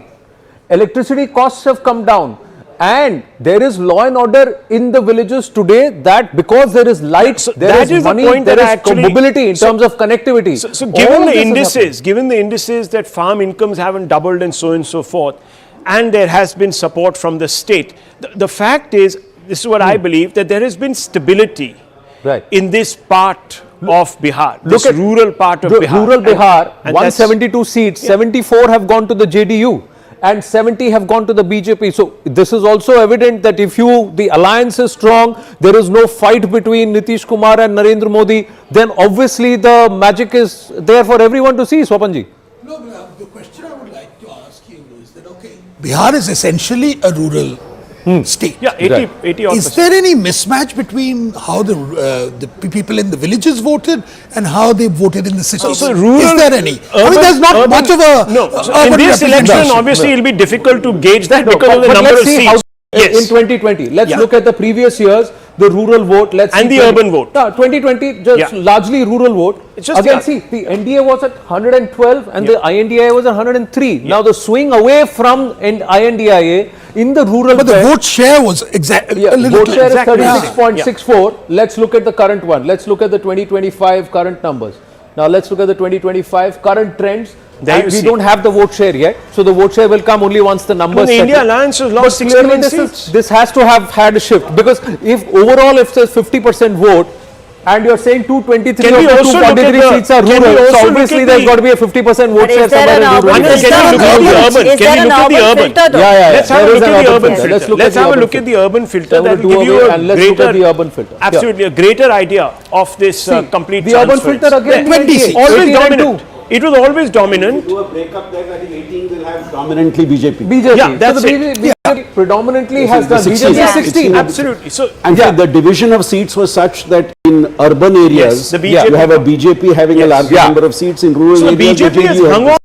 Electricity costs have come down. And there is law and order in the villages today, that because there is light, there is money, there is mobility in terms of connectivity. So given the indices that farm incomes haven't doubled and so forth, and there has been support from the state, the fact is, this is what I believe, that there has been stability in this part of Bihar, this rural part of Bihar. Rural Bihar, 172 seats, 74 have gone to the JDU. And 70 have gone to the BJP. So this is also evident that if the alliance is strong, there is no fight between Nitish Kumar and Narendra Modi, then obviously the magic is there for everyone to see, Swapanji. No, the question I would like to ask you is that, okay, Bihar is essentially a rural state. Yeah, 80 odd. Is there any mismatch between how the people in the villages voted and how they voted in the cities? So rural, is there any? I mean, there's not much of a in this election, obviously, it will be difficult to gauge that because of the number of seats. In 2020, let's look at the previous years, the rural vote, and the urban vote. 2020, just largely rural vote. Again, see, the NDA was at 112 and the INDIA was at 103. Now the swing away from INDIA in the rural but the vote share was exactly vote share is 36.64. Let's look at the current one. Let's look at the 2025 current numbers. Now let's look at the 2025 current trends. And we don't have the vote share yet, so the vote share will come only once the numbers. The India Alliance has lost 61 seats. This has to have had a shift, because if overall if there's 50% vote, and you're saying 223 or 243 seats are rural, so obviously there's got to be a 50% vote share somewhere in rural. Can you look at the urban? Let's have a look at the urban filter. Let's have a look at the urban filter. That will give you a greater, absolutely a greater idea of this complete transference. The urban filter again, always dominant. It was always dominant. Do a breakup there, I think 18 will have dominantly BJP. Yeah, that's so BJP predominantly has done. BJP 16. Absolutely. So, and the division of seats was such that in urban areas, you have a BJP having a larger number of seats, in rural areas. So BJP has hung on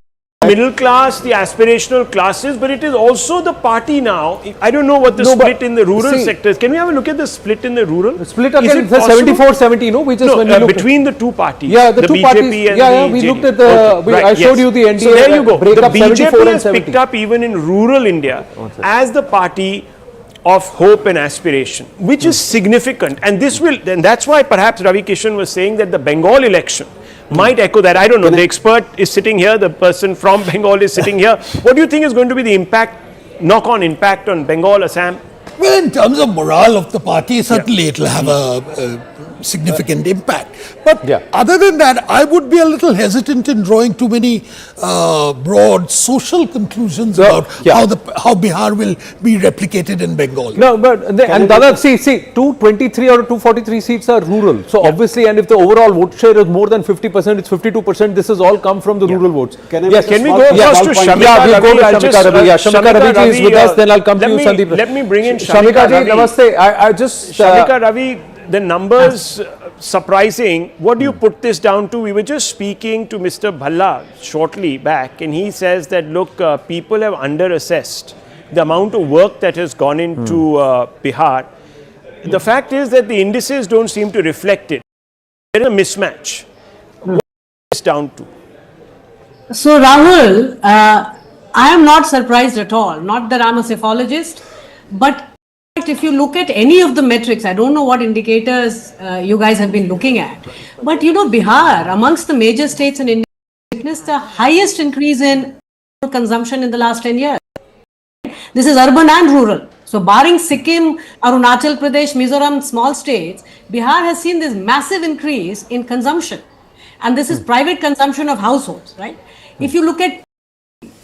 middle class, the aspirational classes, but it is also the party now. I don't know what the split in the rural sectors. Can we have a look at the split in the rural? The split again, the 74-70, no? Which is when we looked between the two parties. Yeah, the two BJP parties. And we looked at the. I showed you the NDA. So there you go. The BJP has 70. picked up even in rural India as the party of hope and aspiration, which is significant. And this will, and that's why perhaps Ravi Kishan was saying that the Bengal election might echo that. I don't know. The expert is sitting here. The person from Bengal is sitting here. What do you think is going to be the impact, knock-on impact on Bengal, Assam? Well, in terms of morale of the party, certainly it will have a significant impact. But other than that, I would be a little hesitant in drawing too many broad social conclusions about how Bihar will be replicated in Bengal. No, but see, 223 or 243 seats are rural. So obviously, and if the overall vote share is more than 50%, it's 52%. This has all come from the rural votes. Can we go first to Shamika Ravi? Shamika Ravi is with us. Then I'll come to you, Sandeep. Let me bring in Shamika Ravi. Namaste. I just Shamika Ravi. The numbers surprising. What do you put this down to? We were just speaking to Mr. Bhalla shortly back, and he says that look, people have underassessed the amount of work that has gone into Bihar. The fact is that the indices don't seem to reflect it. There is a mismatch. What is this down to? So Rahul, I am not surprised at all. Not that I'm a psephologist, but if you look at any of the metrics, I don't know what indicators you guys have been looking at, but you know, Bihar, amongst the major states in India, witnessed the highest increase in consumption in the last 10 years. This is urban and rural. So barring Sikkim, Arunachal Pradesh, Mizoram, small states, Bihar has seen this massive increase in consumption. And this is private consumption of households, right? If you look at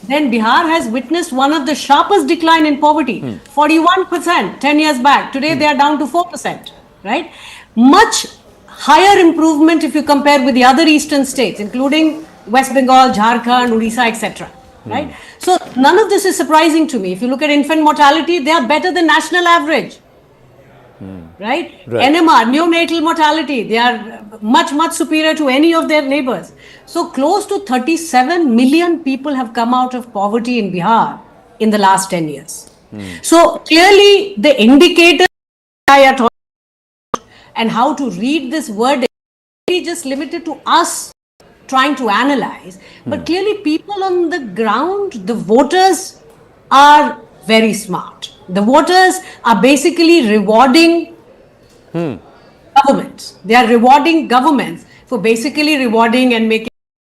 then Bihar has witnessed one of the sharpest decline in poverty, 41% 10 years back. Today they are down to 4%, right? Much higher improvement if you compare with the other eastern states, including West Bengal, Jharkhand, Odisha, etc. Right? So none of this is surprising to me. If you look at infant mortality, they are better than national average. right? NMR, neonatal mortality, they are much, much superior to any of their neighbors. So close to 37 million people have come out of poverty in Bihar in the last 10 years. So clearly the indicators and how to read this word is just limited to us trying to analyze. But clearly people on the ground, the voters are very smart. The voters are basically rewarding governments. They are rewarding governments for basically rewarding and making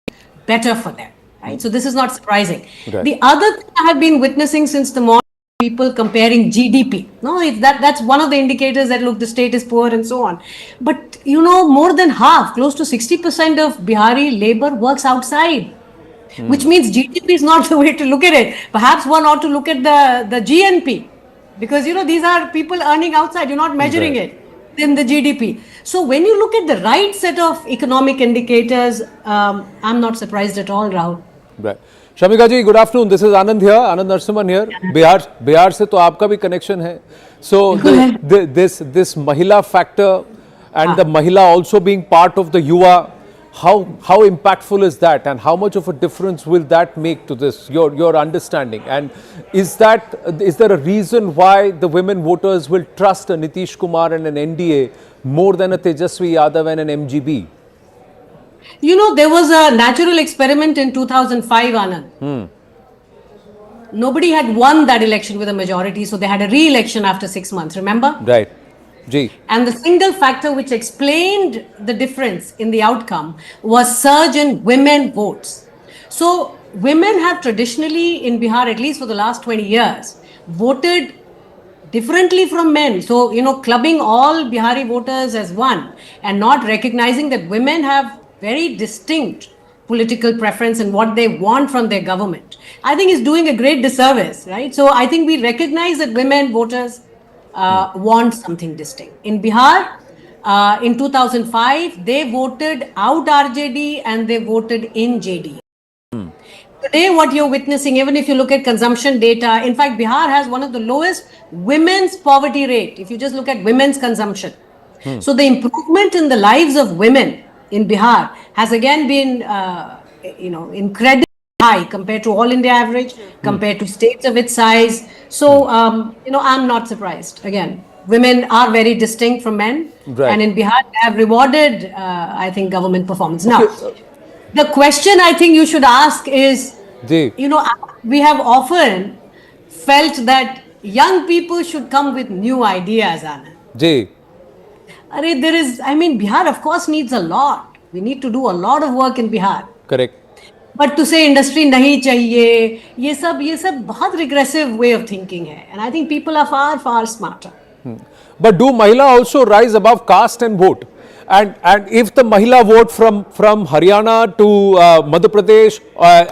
it better for them. Right? So this is not surprising. The other thing I have been witnessing since the morning, people comparing GDP. No, that's one of the indicators that look, the state is poor and so on. But you know, more than half, close to 60% of Bihari labor works outside. Which means GDP is not the way to look at it. Perhaps one ought to look at the GNP, because you know these are people earning outside. You're not measuring it in the GDP. So when you look at the right set of economic indicators, I'm not surprised at all, Rahul. Right. Shamika ji, good afternoon. This is Anand here, Anand Narsimhan here. Bihar से तो आपका भी connection है. So this Mahila factor and the Mahila also being part of the Yuva, how impactful is that, and how much of a difference will that make to this, your understanding? And is there a reason why the women voters will trust a Nitish Kumar and an NDA more than a Tejashwi Yadav and an MGB? You know, there was a natural experiment in 2005, Anand. Nobody had won that election with a majority, so they had a re-election after 6 months, remember? Right. Ji. And the single factor which explained the difference in the outcome was surge in women votes. So women have traditionally in Bihar, at least for the last 20 years, voted differently from men. So, you know, clubbing all Bihari voters as one and not recognizing that women have very distinct political preference and what they want from their government, I think is doing a great disservice, right? So I think we recognize that women voters want something distinct. In Bihar, in 2005, they voted out RJD and they voted in JD. Today, what you're witnessing, even if you look at consumption data, in fact, Bihar has one of the lowest women's poverty rate, if you just look at women's consumption. So the improvement in the lives of women in Bihar has again been, incredibly high compared to all India average, compared to states of its size. So, I'm not surprised. Again, women are very distinct from men. Right. And in Bihar, they have rewarded, I think, government performance. Now, the question I think you should ask is, we have often felt that young people should come with new ideas, Anand. Bihar, of course, needs a lot. We need to do a lot of work in Bihar. Correct. But to say industry nahi chahiye, ये सब बहुत regressive way of thinking hai. And I think people are far, far smarter. But do Mahila also rise above caste and vote? And if the Mahila vote from Haryana to Madhya Pradesh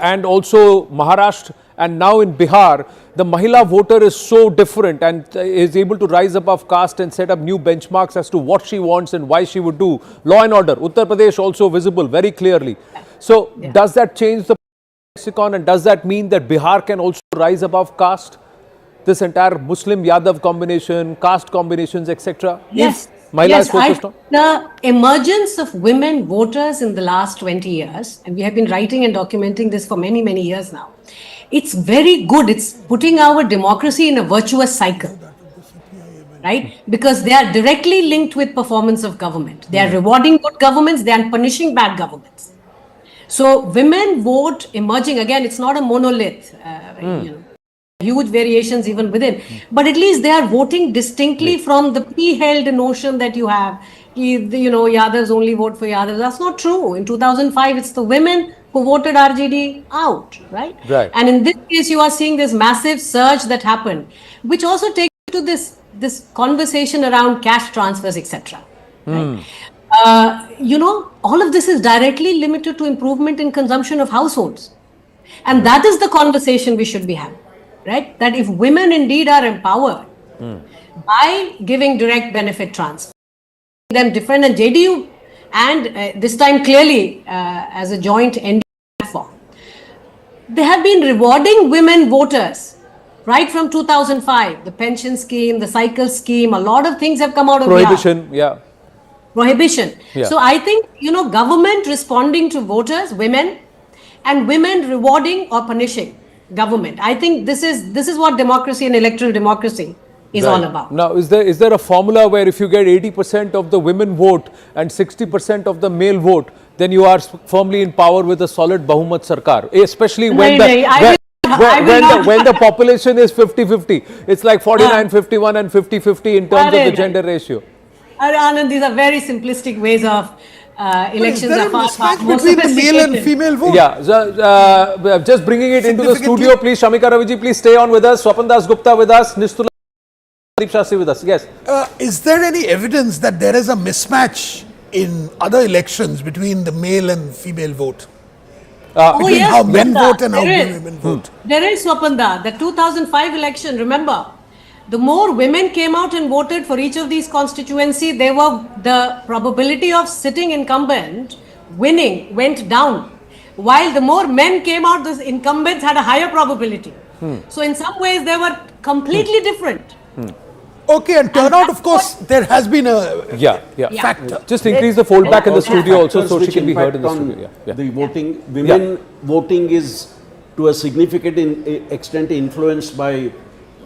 and also Maharashtra and now in Bihar, the Mahila voter is so different and is able to rise above caste and set up new benchmarks as to what she wants and why she would do. Law and order, Uttar Pradesh also visible very clearly. So does that change the lexicon, and does that mean that Bihar can also rise above caste? This entire Muslim Yadav combination, caste combinations, etc. Yes. The emergence of women voters in the last 20 years, and we have been writing and documenting this for many, many years now. It's very good. It's putting our democracy in a virtuous cycle, right? Because they are directly linked with performance of government. They are rewarding good governments, they are punishing bad governments. So women vote emerging, again, it's not a monolith, huge variations even within, but at least they are voting distinctly from the pre-held notion that you have, Yadavs only vote for Yadavs. That's not true. In 2005, it's the women who voted RJD out, right? And in this case, you are seeing this massive surge that happened, which also takes to this conversation around cash transfers, etc. Right? All of this is directly limited to improvement in consumption of households. And that is the conversation we should be having, right? That if women indeed are empowered by giving direct benefit transfer, them different, and JDU, and this time clearly as a joint NDA platform, they have been rewarding women voters Right from 2005, the pension scheme, the cycle scheme, a lot of things have come out of Prohibition, yeah. Prohibition. Yeah. So I think, government responding to voters, women, and women rewarding or punishing government. I think this is what democracy and electoral democracy is all about. Now, is there a formula where if you get 80% of the women vote and 60% of the male vote, then you are firmly in power with a solid Bahumat Sarkar, especially when when the population is 50-50. It's like 49-51 and 50-50 in terms of the gender ratio. Anand, these are very simplistic ways of elections. Is there a mismatch between the male and female vote? Yeah, just bringing it into the studio, please. Shamika Raviji, please stay on with us. Swapan Das Gupta with us. Nistula Shastri with us. Yes. Is there any evidence that there is a mismatch in other elections between the male and female vote? Between how men vote and how women vote? There is, Swapanda. The 2005 election, remember, the more women came out and voted for each of these constituencies, the probability of sitting incumbent winning went down. While the more men came out, the incumbents had a higher probability. So in some ways, they were completely different. Okay, and turnout, of course, there has been a factor. Just increase the fold back in the studio also, so she can be heard in the studio. The voting, women voting is to a significant extent influenced by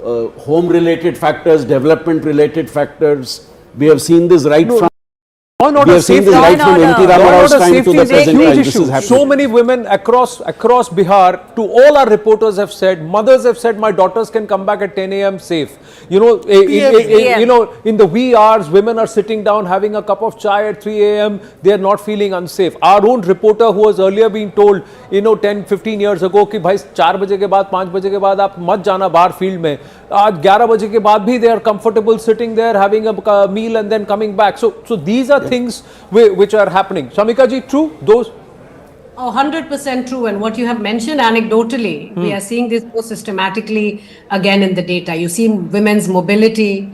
home-related factors, development-related factors. We have seen this right from. We have seen this right from NT Ramarao's time to the present time. This is happening. So many women across Bihar, to all our reporters have said, mothers have said, my daughters can come back at 10 a.m. safe. In the wee hours, women are sitting down having a cup of chai at 3 a.m. They are not feeling unsafe. Our own reporter, who was earlier being told, 10-15 years ago, कि भाई 4 बजे के बाद 5 बजे के बाद आप मत जाना बाहर फील्ड में. आज 11 बजे के बाद भी they are comfortable sitting there having a meal and then coming back. So these are things which are happening. Shamika ji, true? Those? 100% true. And what you have mentioned anecdotally, we are seeing this more systematically again in the data. You see women's mobility,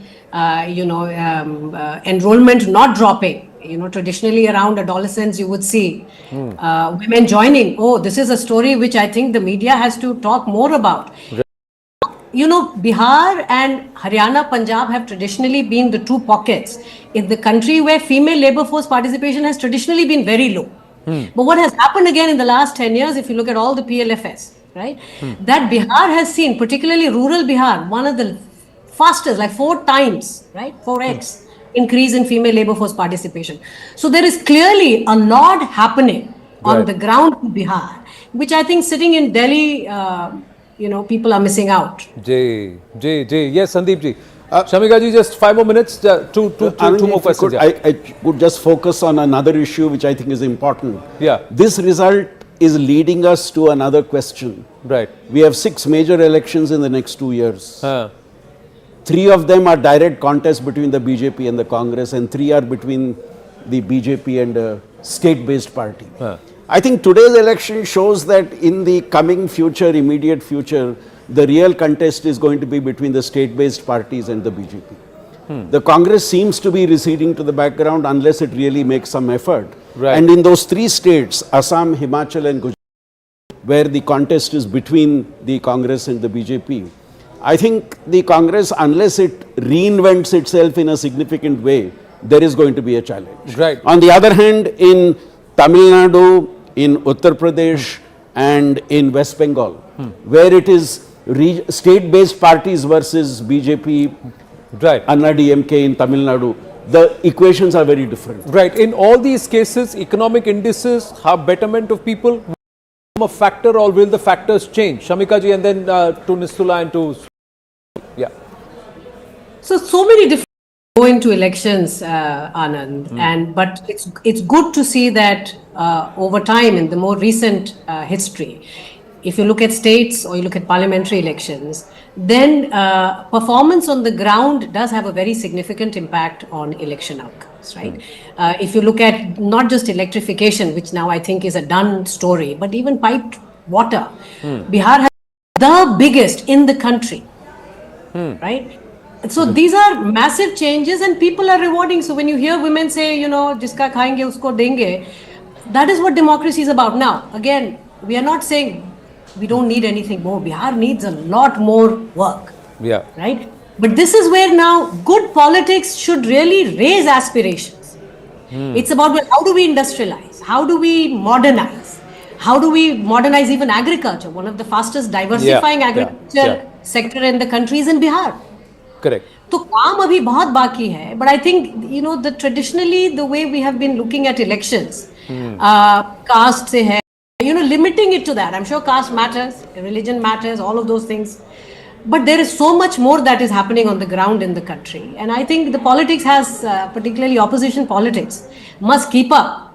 enrollment not dropping. Traditionally around adolescents, you would see women joining. Oh, this is a story which I think the media has to talk more about. Bihar and Haryana, Punjab have traditionally been the two pockets in the country where female labor force participation has traditionally been very low. But what has happened again in the last 10 years, if you look at all the PLFS, right, that Bihar has seen, particularly rural Bihar, one of the fastest, like 4 times, right, 4x increase in female labor force participation. So there is clearly a lot happening on the ground in Bihar, which I think sitting in Delhi, people are missing out. Yes, Sandeep ji. Shamika ji, just 5 more minutes, two more questions. I could just focus on another issue which I think is important. Yeah. This result is leading us to another question. Right. We have 6 major elections in the next 2 years. 3 of them are direct contests between the BJP and the Congress, and 3 are between the BJP and a state-based party. I think today's election shows that in the coming future, immediate future, the real contest is going to be between the state-based parties and the BJP. The Congress seems to be receding to the background unless it really makes some effort. Right. And in those 3 states, Assam, Himachal and Gujarat, where the contest is between the Congress and the BJP, I think the Congress, unless it reinvents itself in a significant way, there is going to be a challenge. Right. On the other hand, in Tamil Nadu, in Uttar Pradesh and in West Bengal, where it is state-based parties versus BJP, Anna DMK in Tamil Nadu, the equations are very different. Right. In all these cases, economic indices, how betterment of people will become a factor, or will the factors change? Shamika ji, and then to Nistula and to... Yeah. So many different going to elections, Anand, but it's good to see that over time in the more recent history, if you look at states or you look at parliamentary elections, then performance on the ground does have a very significant impact on election outcomes, right? If you look at not just electrification, which now I think is a done story, but even piped water, Bihar has the biggest in the country, right? So these are massive changes and people are rewarding. So when you hear women say, jiska khayenge usko denge, that is what democracy is about. Now, again, we are not saying We don't need anything more. Bihar needs a lot more work. Yeah. Right? But this is where now good politics should really raise aspirations. It's about how do we industrialize? How do we modernize? How do we modernize even agriculture? One of the fastest diversifying agriculture sector in the country is in Bihar. Correct. तो काम अभी बहुत बाकी है, but I think traditionally the way we have been looking at elections, caste से है, limiting it to that. I'm sure caste matters, religion matters, all of those things, but there is so much more that is happening on the ground in the country, and I think the politics has, particularly opposition politics, must keep up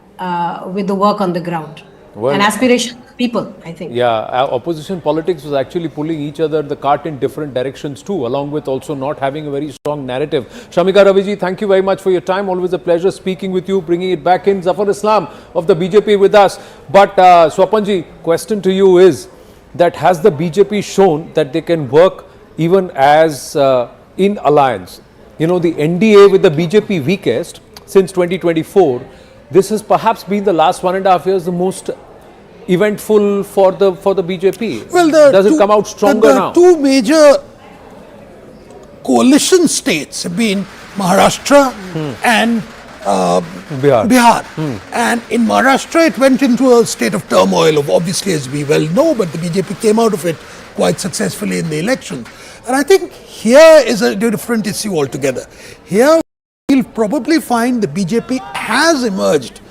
with the work on the ground and aspiration of people, I think. Yeah, opposition politics was actually pulling each other, the cart in different directions too, along with also not having a very strong narrative. Shamika Raviji, thank you very much for your time. Always a pleasure speaking with you, bringing it back in. Zafar Islam of the BJP with us. But Swapanji, question to you is that has the BJP shown that they can work even as in alliance? The NDA with the BJP weakest since 2024, this has perhaps been the last 1.5 years the most eventful for the BJP. Well, does it come out stronger now? The two major coalition states have been Maharashtra and Bihar. And in Maharashtra, it went into a state of turmoil, obviously, as we well know, but the BJP came out of it quite successfully in the election. And I think here is a different issue altogether. Here, we'll probably find the BJP has emerged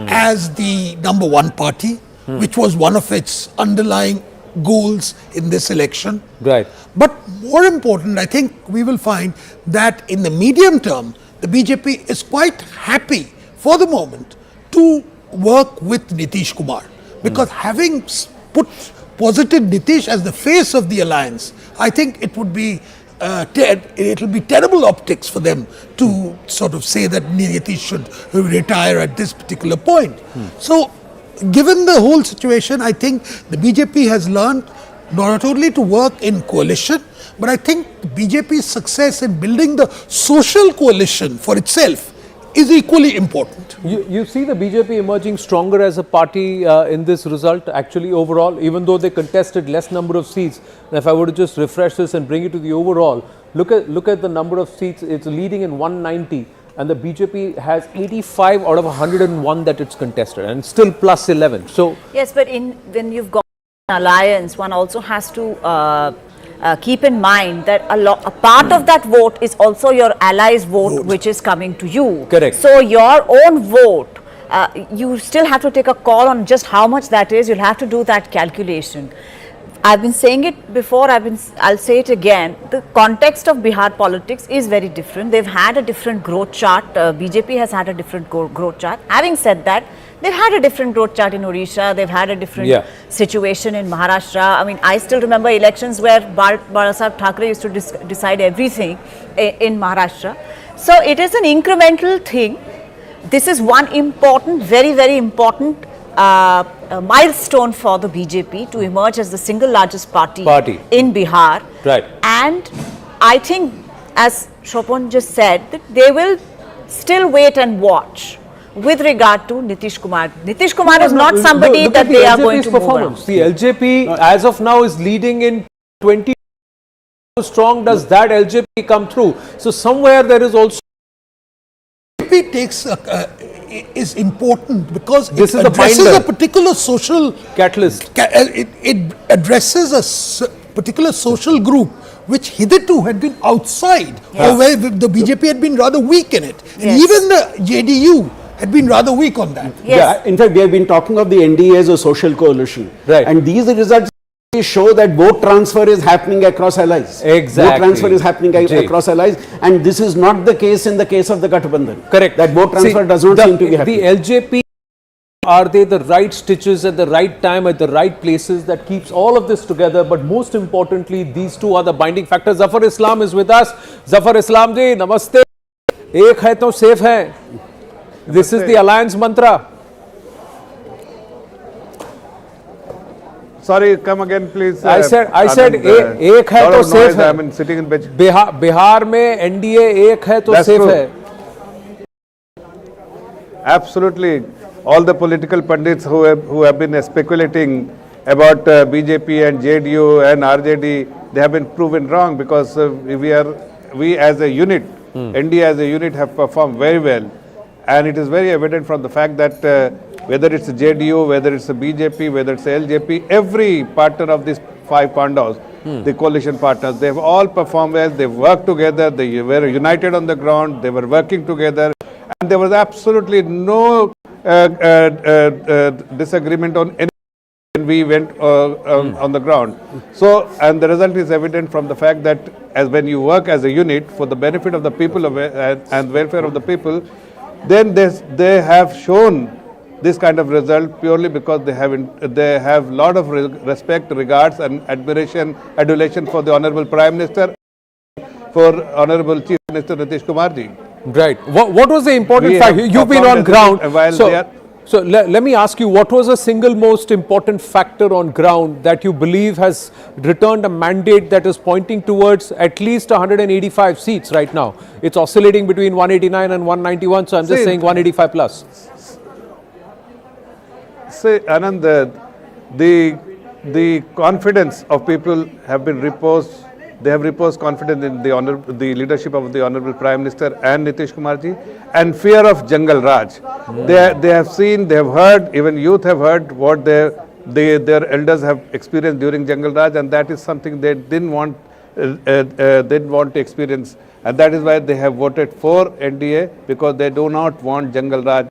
as the number one party, which was one of its underlying goals in this election. Right. But more important, I think we will find that in the medium term, the BJP is quite happy for the moment to work with Nitish Kumar. Because having posited Nitish as the face of the alliance, I think it would be it will be terrible optics for them to sort of say that Nitish should retire at this particular point. So, given the whole situation, I think the BJP has learned not only to work in coalition, but I think BJP's success in building the social coalition for itself is equally important. You see the BJP emerging stronger as a party in this result actually overall, even though they contested less number of seats. And if I were to just refresh this and bring it to the overall, look at the number of seats. It's leading in 190 and the BJP has 85 out of 101 that it's contested and still plus 11. So yes, but when you've got an alliance, one also has to keep in mind that a part of that vote is also your allies' vote, which is coming to you. Correct. So your own vote, you still have to take a call on just how much that is. You'll have to do that calculation. I've been saying it before, I'll say it again. The context of Bihar politics is very different. They've had a different growth chart. BJP has had a different growth chart. Having said that, they've had a different growth chart in Odisha. They've had a different situation in Maharashtra. I mean, I still remember elections where Balsab Thackeray used to decide everything in Maharashtra. So it is an incremental thing. This is one important, very, very important milestone for the BJP to emerge as the single largest party in Bihar. Right. And I think, as Shopon just said, that they will still wait and watch with regard to Nitish Kumar. Nitish Kumar is not somebody that they are going to move around. The LJP as of now is leading in 20. How strong does that LJP come through? So somewhere there is also is important because this it addresses a particular social catalyst. It addresses a particular social group which hitherto had been outside or where the BJP had been rather weak in it. And even the JDU had been rather weak on that. Yeah, in fact, we have been talking of the NDA as a social coalition. Right. And these results show that vote transfer is happening across allies. Exactly. Vote transfer is happening across allies, and this is not the case in the case of the Gathbandhan. Correct. That vote transfer does not seem to be happening. The LJP, are they the right stitches at the right time, at the right places that keeps all of this together? But most importantly, these two are the binding factors. Zafar Islam is with us. Zafar Islam ji, namaste. Ek hai to safe hai. This is the alliance mantra. Sorry, come again, please. I said, एक है तो safe है. I mean, sitting in bench. Bihar में NDA एक है तो safe है. Absolutely, all the political pundits who have been speculating about BJP and JDU and RJD, they have been proven wrong because we as a unit, NDA as a unit have performed very well. And it is very evident from the fact that whether it's a JDU, whether it's a BJP, whether it's a LJP, every partner of these 5 Pandavas, the coalition partners, they've all performed well, they've worked together, they were united on the ground, they were working together, and there was absolutely no disagreement on anything when we went on the ground. So, and the result is evident from the fact that as when you work as a unit for the benefit of the people and welfare of the people, then they have shown this kind of result purely because they have lot of respect, regards and adulation for the Honorable Prime Minister, for Honorable Chief Minister Nitish Kumar ji. Right. What was the important fact? You've been on ground. So let me ask you, what was the single most important factor on ground that you believe has returned a mandate that is pointing towards at least 185 seats right now? It's oscillating between 189 and 191, so I'm just saying 185 plus. Say, Anand, the confidence of people have been reposed. They have reposed confidence in the leadership of the Honorable Prime Minister and Nitish Kumar ji, and fear of Jungle Raj. They have seen, they have heard, even youth have heard what their elders have experienced during Jungle Raj, and that is something they didn't want to experience, and that is why they have voted for NDA, because they do not want Jungle Raj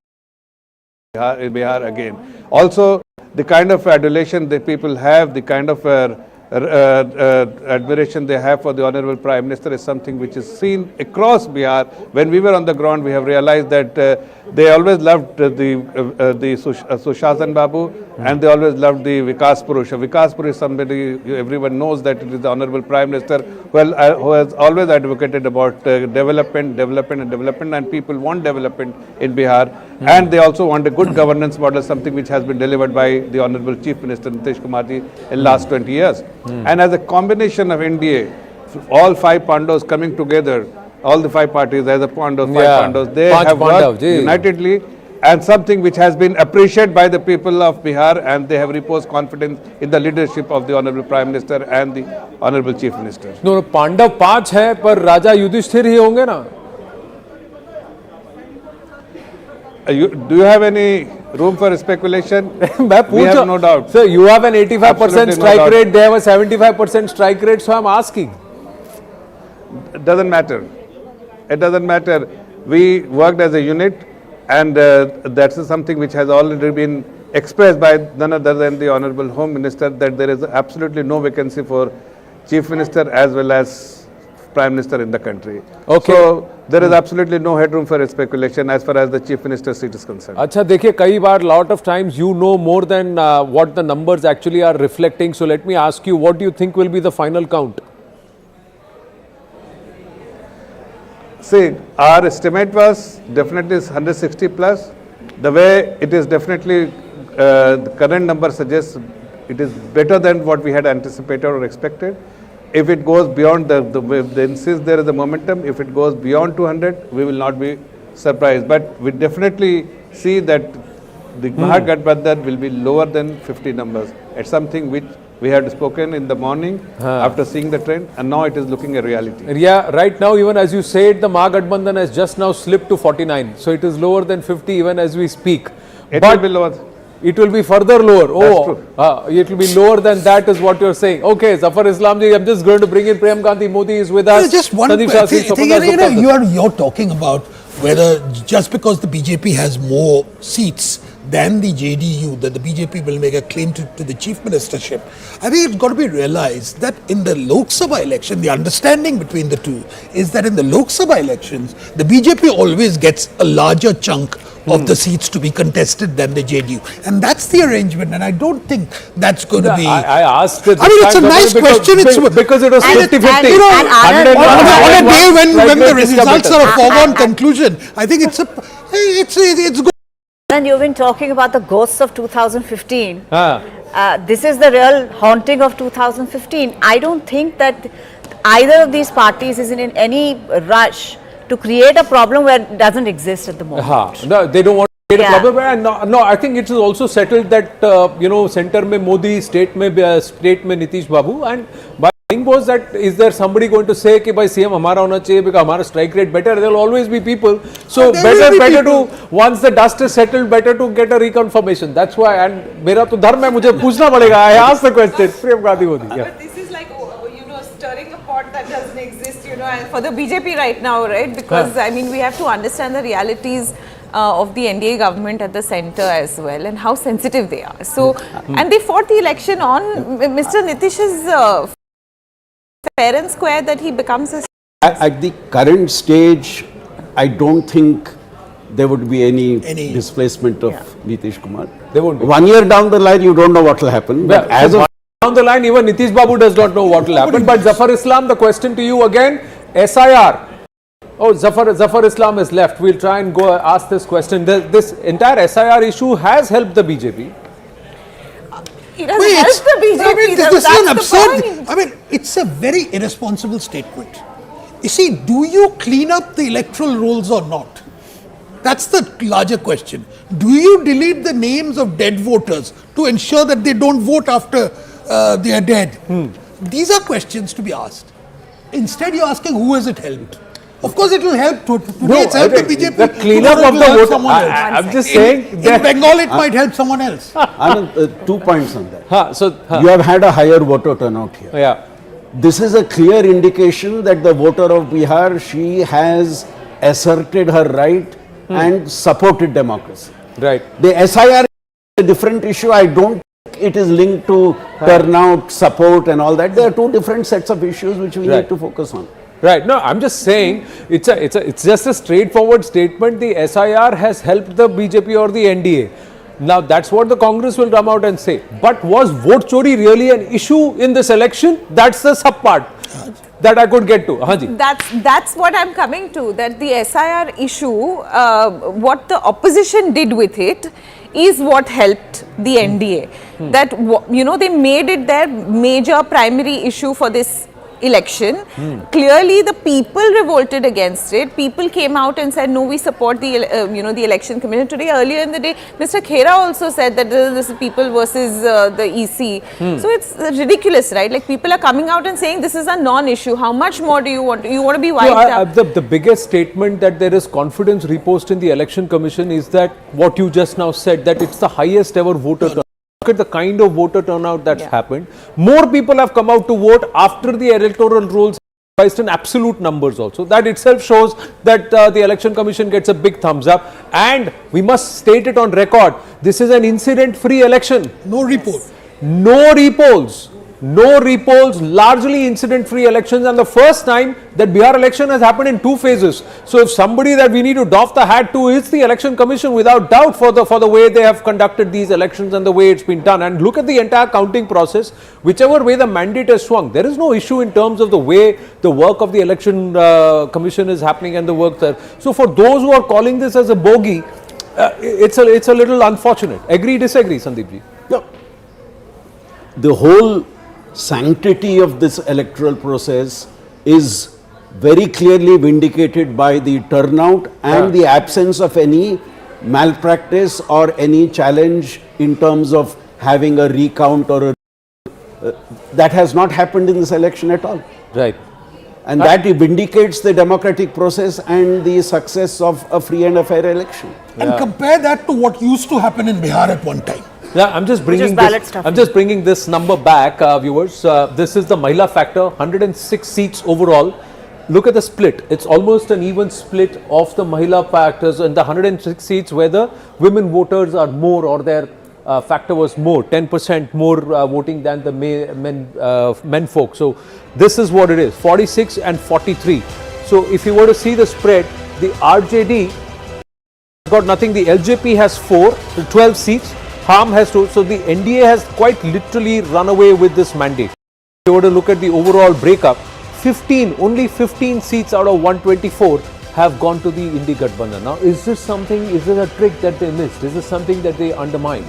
in Bihar again. Also, the kind of adulation that people have, the kind of admiration they have for the Honorable Prime Minister is something which is seen across Bihar. When we were on the ground, we have realized that they always loved the Sushasan Babu, and they always loved the Vikas Purush. Vikas Purush is somebody everyone knows that it is the Honorable Prime Minister who has always advocated about development, and people want development in Bihar, and they also want a good governance model, something which has been delivered by the Honorable Chief Minister Nitish Kumar ji in last 20 years. And as a combination of NDA, all 5 Pandavas coming together, all the 5 parties as a Pandavas, 5 Pandavas, they have worked unitedly, and something which has been appreciated by the people of Bihar, and they have reposed confidence in the leadership of the Honorable Prime Minister and the Honorable Chief Minister. No, Pandav 5 hai, par Raja Yudhishthir hi honge na? Do you have any room for speculation? We have no doubt. Sir, you have an 85% strike rate, they have a 75% strike rate, so I'm asking. It doesn't matter. It doesn't matter. We worked as a unit, and that's something which has already been expressed by none other than the Honorable Home Minister, that there is absolutely no vacancy for Chief Minister as well as Prime Minister in the country. Okay. So there is absolutely no headroom for speculation as far as the Chief Minister's seat is concerned. Acha, dekhiye, kai baar, lot of times you know more than what the numbers actually are reflecting. So let me ask you, what do you think will be the final count? See, our estimate was definitely 160 plus. The way it is definitely, the current number suggests it is better than what we had anticipated or expected. If it goes beyond then since there is a momentum, if it goes beyond 200, we will not be surprised. But we definitely see that the Mahagathbandhan will be lower than 50 numbers. It's something which we had spoken in the morning after seeing the trend, and now it is looking a reality. Yeah, right now, even as you said, the Mahagathbandhan has just now slipped to 49. So it is lower than 50 even as we speak. It will be lower. It will be further lower. Oh, it will be lower than that is what you're saying. Okay, Zafar Islam ji, I'm just going to bring in Prem Gandhi Modi is with us. Just one thing, you're talking about whether just because the BJP has more seats than the JDU, that the BJP will make a claim to the chief ministership. I think it's got to be realized that in the Lok Sabha election, the understanding between the two is that in the Lok Sabha elections, the BJP always gets a larger chunk of the seats to be contested than the JDU. And that's the arrangement, and I don't think that's going to be... I asked it. I mean, it's a nice question. Because it was 50-50. On a day when the results are a foregone conclusion, I think it's good. And you've been talking about the ghosts of 2015. This is the real haunting of 2015. I don't think that either of these parties is in any rush to create a problem where it doesn't exist at the moment. No, they don't want No, I think it is also settled that center mein Modi, state mein Nitish Babu, and my thing was that is there somebody going to say कि भाई CM हमारा होना चाहिए because हमारा strike rate better? There will always be people. So better to once the dust is settled, better to get a reconfirmation. That's why. And मेरा तो धर्म है मुझे पूछना पड़ेगा. I asked the question. Priyam Gandhi Modi. But this is like stirring a pot that doesn't exist, and for the BJP right now, right? Because I mean we have to understand the realities of the NDA government at the centre as well and how sensitive they are. So, and they fought the election on Mr. Nitish's fair and square that he becomes a... At the current stage, I don't think there would be any displacement of Nitish Kumar. There won't be. 1 year down the line, you don't know what will happen. But as of down the line, even Nitish Babu does not know what will happen. But Zafar Islam, the question to you again, SIR. Oh, Zafar Islam is left. We'll try and go ask this question. This entire SIR issue has helped the BJP. It doesn't help the BJP. I mean, this is an absurd. I mean, it's a very irresponsible statement. You see, do you clean up the electoral rolls or not? That's the larger question. Do you delete the names of dead voters to ensure that they don't vote after they are dead? These are questions to be asked. Instead, you're asking who has it helped. Of course, it will help. Today, it's helped the BJP. The cleanup of the vote. I'm just saying. In Bengal, it might help someone else. I mean, 2 points on that. You have had a higher voter turnout here. Yeah. This is a clear indication that the voter of Bihar, she has asserted her right and supported democracy. Right. The SIR is a different issue. I don't think it is linked to turnout, support and all that. There are two different sets of issues which we need to focus on. Right. No, I'm just saying it's just a straightforward statement. The SIR has helped the BJP or the NDA. Now that's what the Congress will come out and say. But was vote chori really an issue in this election? That's the sub part that I could get to. That's what I'm coming to. That the SIR issue, what the opposition did with it, is what helped the NDA. That they made it their major primary issue for this election. Clearly the people revolted against it. People came out and said no, we support the the election commission. Today, earlier in the day, Mr. Khera also said that this is people versus the EC. So it's ridiculous, right? Like people are coming out and saying this is a non-issue. How much more do you want? You want to be wiped out? The biggest statement that there is confidence reposed in the election commission is that what you just now said, that it's the highest ever voter turnout. Look at the kind of voter turnout that's happened. More people have come out to vote after the electoral rolls revised in absolute numbers also. That itself shows that the election commission gets a big thumbs up. And we must state it on record. This is an incident-free election. No report. No repolls. No repolls, largely incident-free elections, and the first time that Bihar election has happened in 2 phases. So if somebody that we need to doff the hat to is the election commission, without doubt, for the way they have conducted these elections and the way it's been done. And look at the entire counting process. Whichever way the mandate has swung, there is no issue in terms of the way the work of the election commission is happening and the work there. So for those who are calling this as a bogey, it's a little unfortunate. Agree, disagree, Sandeepji? No. The whole sanctity of this electoral process is very clearly vindicated by the turnout and the absence of any malpractice or any challenge in terms of having a recount or that has not happened in this election at all. Right. And that vindicates the democratic process and the success of a free and a fair election. And compare that to what used to happen in Bihar at one time. Yeah, I'm just bringing this number back, viewers. This is the Mahila factor, 106 seats overall. Look at the split. It's almost an even split of the Mahila factors and the 106 seats where the women voters are more, or their factor was more, 10% more voting than the men folk. So this is what it is, 46 and 43. So if you were to see the spread, the RJD got nothing. The LJP has 12 seats. Harm has 2. So the NDA has quite literally run away with this mandate. If you were to look at the overall breakup, only 15 seats out of 124 have gone to the Indi Gadbandhan. Now, is this a trick that they missed? Is this something that they undermined?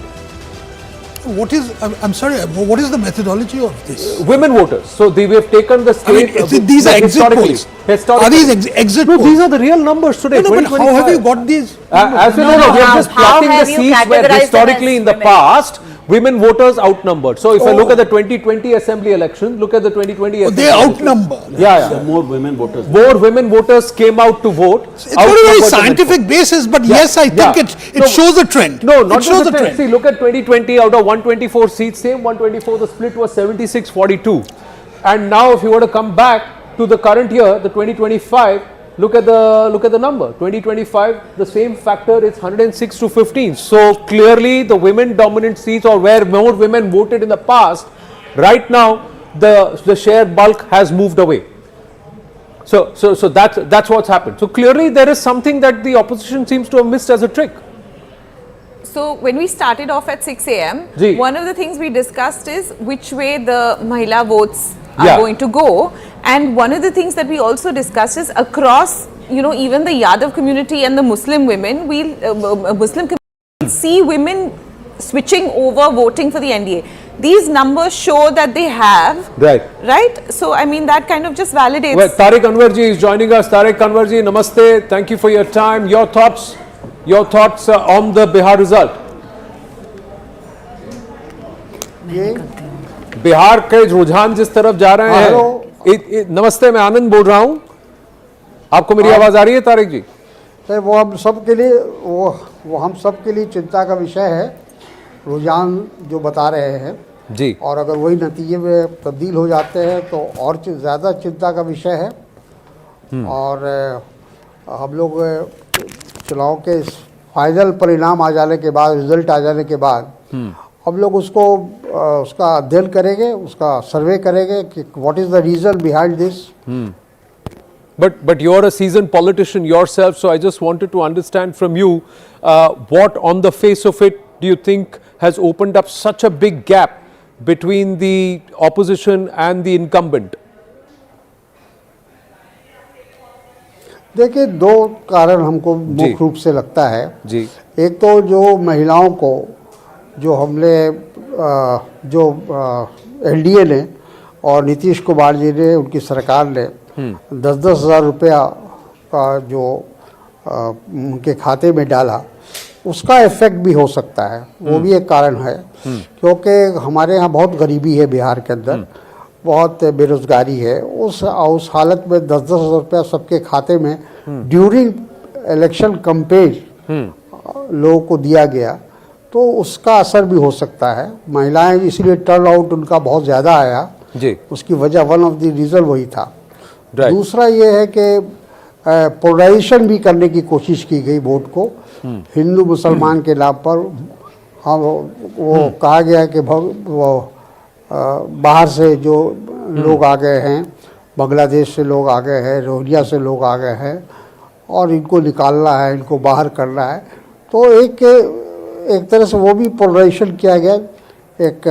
I'm sorry, what is the methodology of this? Women voters. So we have taken the state. These are exit polls. Historical. Are these exit No, polls? these are the real numbers today. No, but how have you got these? As we know, we are just plotting the seats where historically in the past, women voters outnumbered. So if I look at the 2020 assembly election, look at the 2020 assembly They outnumber. Yeah. More women voters. More women voters came out to vote. It's not a very scientific basis, but yes, I think it shows a trend. No, not it shows just a trend. See, look at 2020, out of 124 seats, same 124, the split was 76-42. And now if you were to come back to the current year, the 2025, look at the number. 2025, the same factor is 106-15. So clearly the women dominant seats, or where more women voted in the past, right now the share bulk has moved away. So that's what's happened. So clearly there is something that the opposition seems to have missed as a trick. So when we started off at 6 a.m., Ji. one of the things we discussed is which way the Mahila votes are going to go. And one of the things that we also discussed is across, even the Yadav community and the Muslim women, Muslim community see women switching over voting for the NDA. These numbers show that they have. Right? So, I mean, that kind of just validates. Well, Tariq Anwarji is joining us. Tariq Anwarji, namaste. Thank you for your time. Your thoughts on the Bihar result? Bihar के रुझान जिस तरफ जा रहे हैं। नमस्ते, मैं आनंद बोल रहा हूं। आपको मेरी आवाज आ रही है तारिक जी? तो वो हम सब के लिए वो हम सब के लिए चिंता का विषय है, रुझान जो बता रहे हैं जी। और अगर वही नतीजे में तब्दील हो जाते हैं तो और ज़्यादा चिंता का विषय है। और हम लोग चुनाव के फाइनल परिणाम आ जाने के बाद, रिजल्ट आ जाने के बाद हम लोग उसका अध्ययन करेंगे, उसका सर्वे करेंगे कि what is the reason behind this. But you're a seasoned politician yourself, so I just wanted to understand from you what on the face of it do you think has opened up such a big gap between the opposition and the incumbent? देखिए, दो कारण हमको मुख्य रूप से लगता है जी। एक तो जो महिलाओं को जो हमने एनडीए ने और नीतीश कुमार जी ने, उनकी सरकार ने 10-10 हज़ार रुपया का जो उनके खाते में डाला, उसका इफेक्ट भी हो सकता है। वो भी एक कारण है, क्योंकि हमारे यहाँ बहुत गरीबी है, बिहार के अंदर बहुत बेरोजगारी है। उस हालत में 10-10 हज़ार रुपया सबके खाते में ड्यूरिंग इलेक्शन कैंपेन लोगों को दिया गया, तो उसका असर भी हो सकता है। महिलाएं इसलिए टर्न आउट उनका बहुत ज़्यादा आया जी। उसकी वजह वन ऑफ द रीज़न वही था। दूसरा ये है कि पोलराइजेशन भी करने की कोशिश की गई वोट को, हिंदू मुसलमान के नाम पर। हाँ, वो कहा गया कि बाहर से जो लोग आ गए हैं, बांग्लादेश से लोग आ गए हैं, रोहिंग्या से लोग आ गए हैं और इनको निकालना है, इनको बाहर करना है। तो एक तरह से वो भी पोलराइजेशन किया गया, एक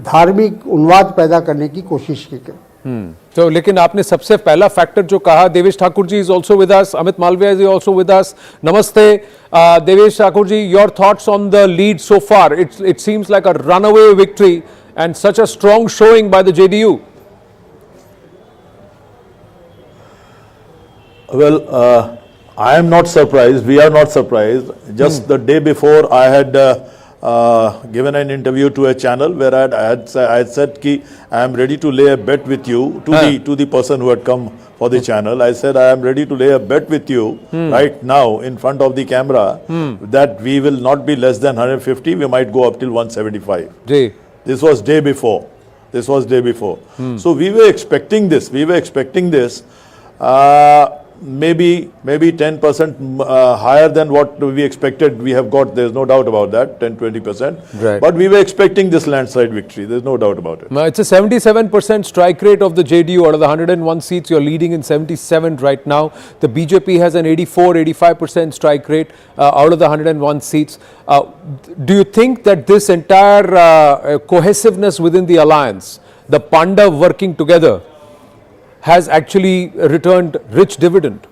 धार्मिक उन्माद पैदा करने की कोशिश की गई। तो लेकिन आपने सबसे पहला फैक्टर जो कहा, Devesh Thakur ji is also with us, Amit Malviya is also with us. नमस्ते Devesh Thakur ji, your thoughts on the lead so far? It seems like a runaway victory and such a strong showing by the JDU. Well, I am not surprised. We are not surprised. Just the day before, I had given an interview to a channel where I had said ki I am ready to lay a bet with you to the person who had come for the channel. I said I am ready to lay a bet with you right now in front of the camera that we will not be less than 150. We might go up till 175. Ji. This was day before. So we were expecting this. Maybe 10% higher than what we expected. We have got, there's no doubt about that, 10-20%. Right. But we were expecting this landslide victory. There's no doubt about it. Now, it's a 77% strike rate of the JDU. Out of the 101 seats, you're leading in 77 right now. The BJP has an 84-85% strike rate out of the 101 seats. Do you think that this entire cohesiveness within the alliance, the Panda working together, has actually returned rich dividend?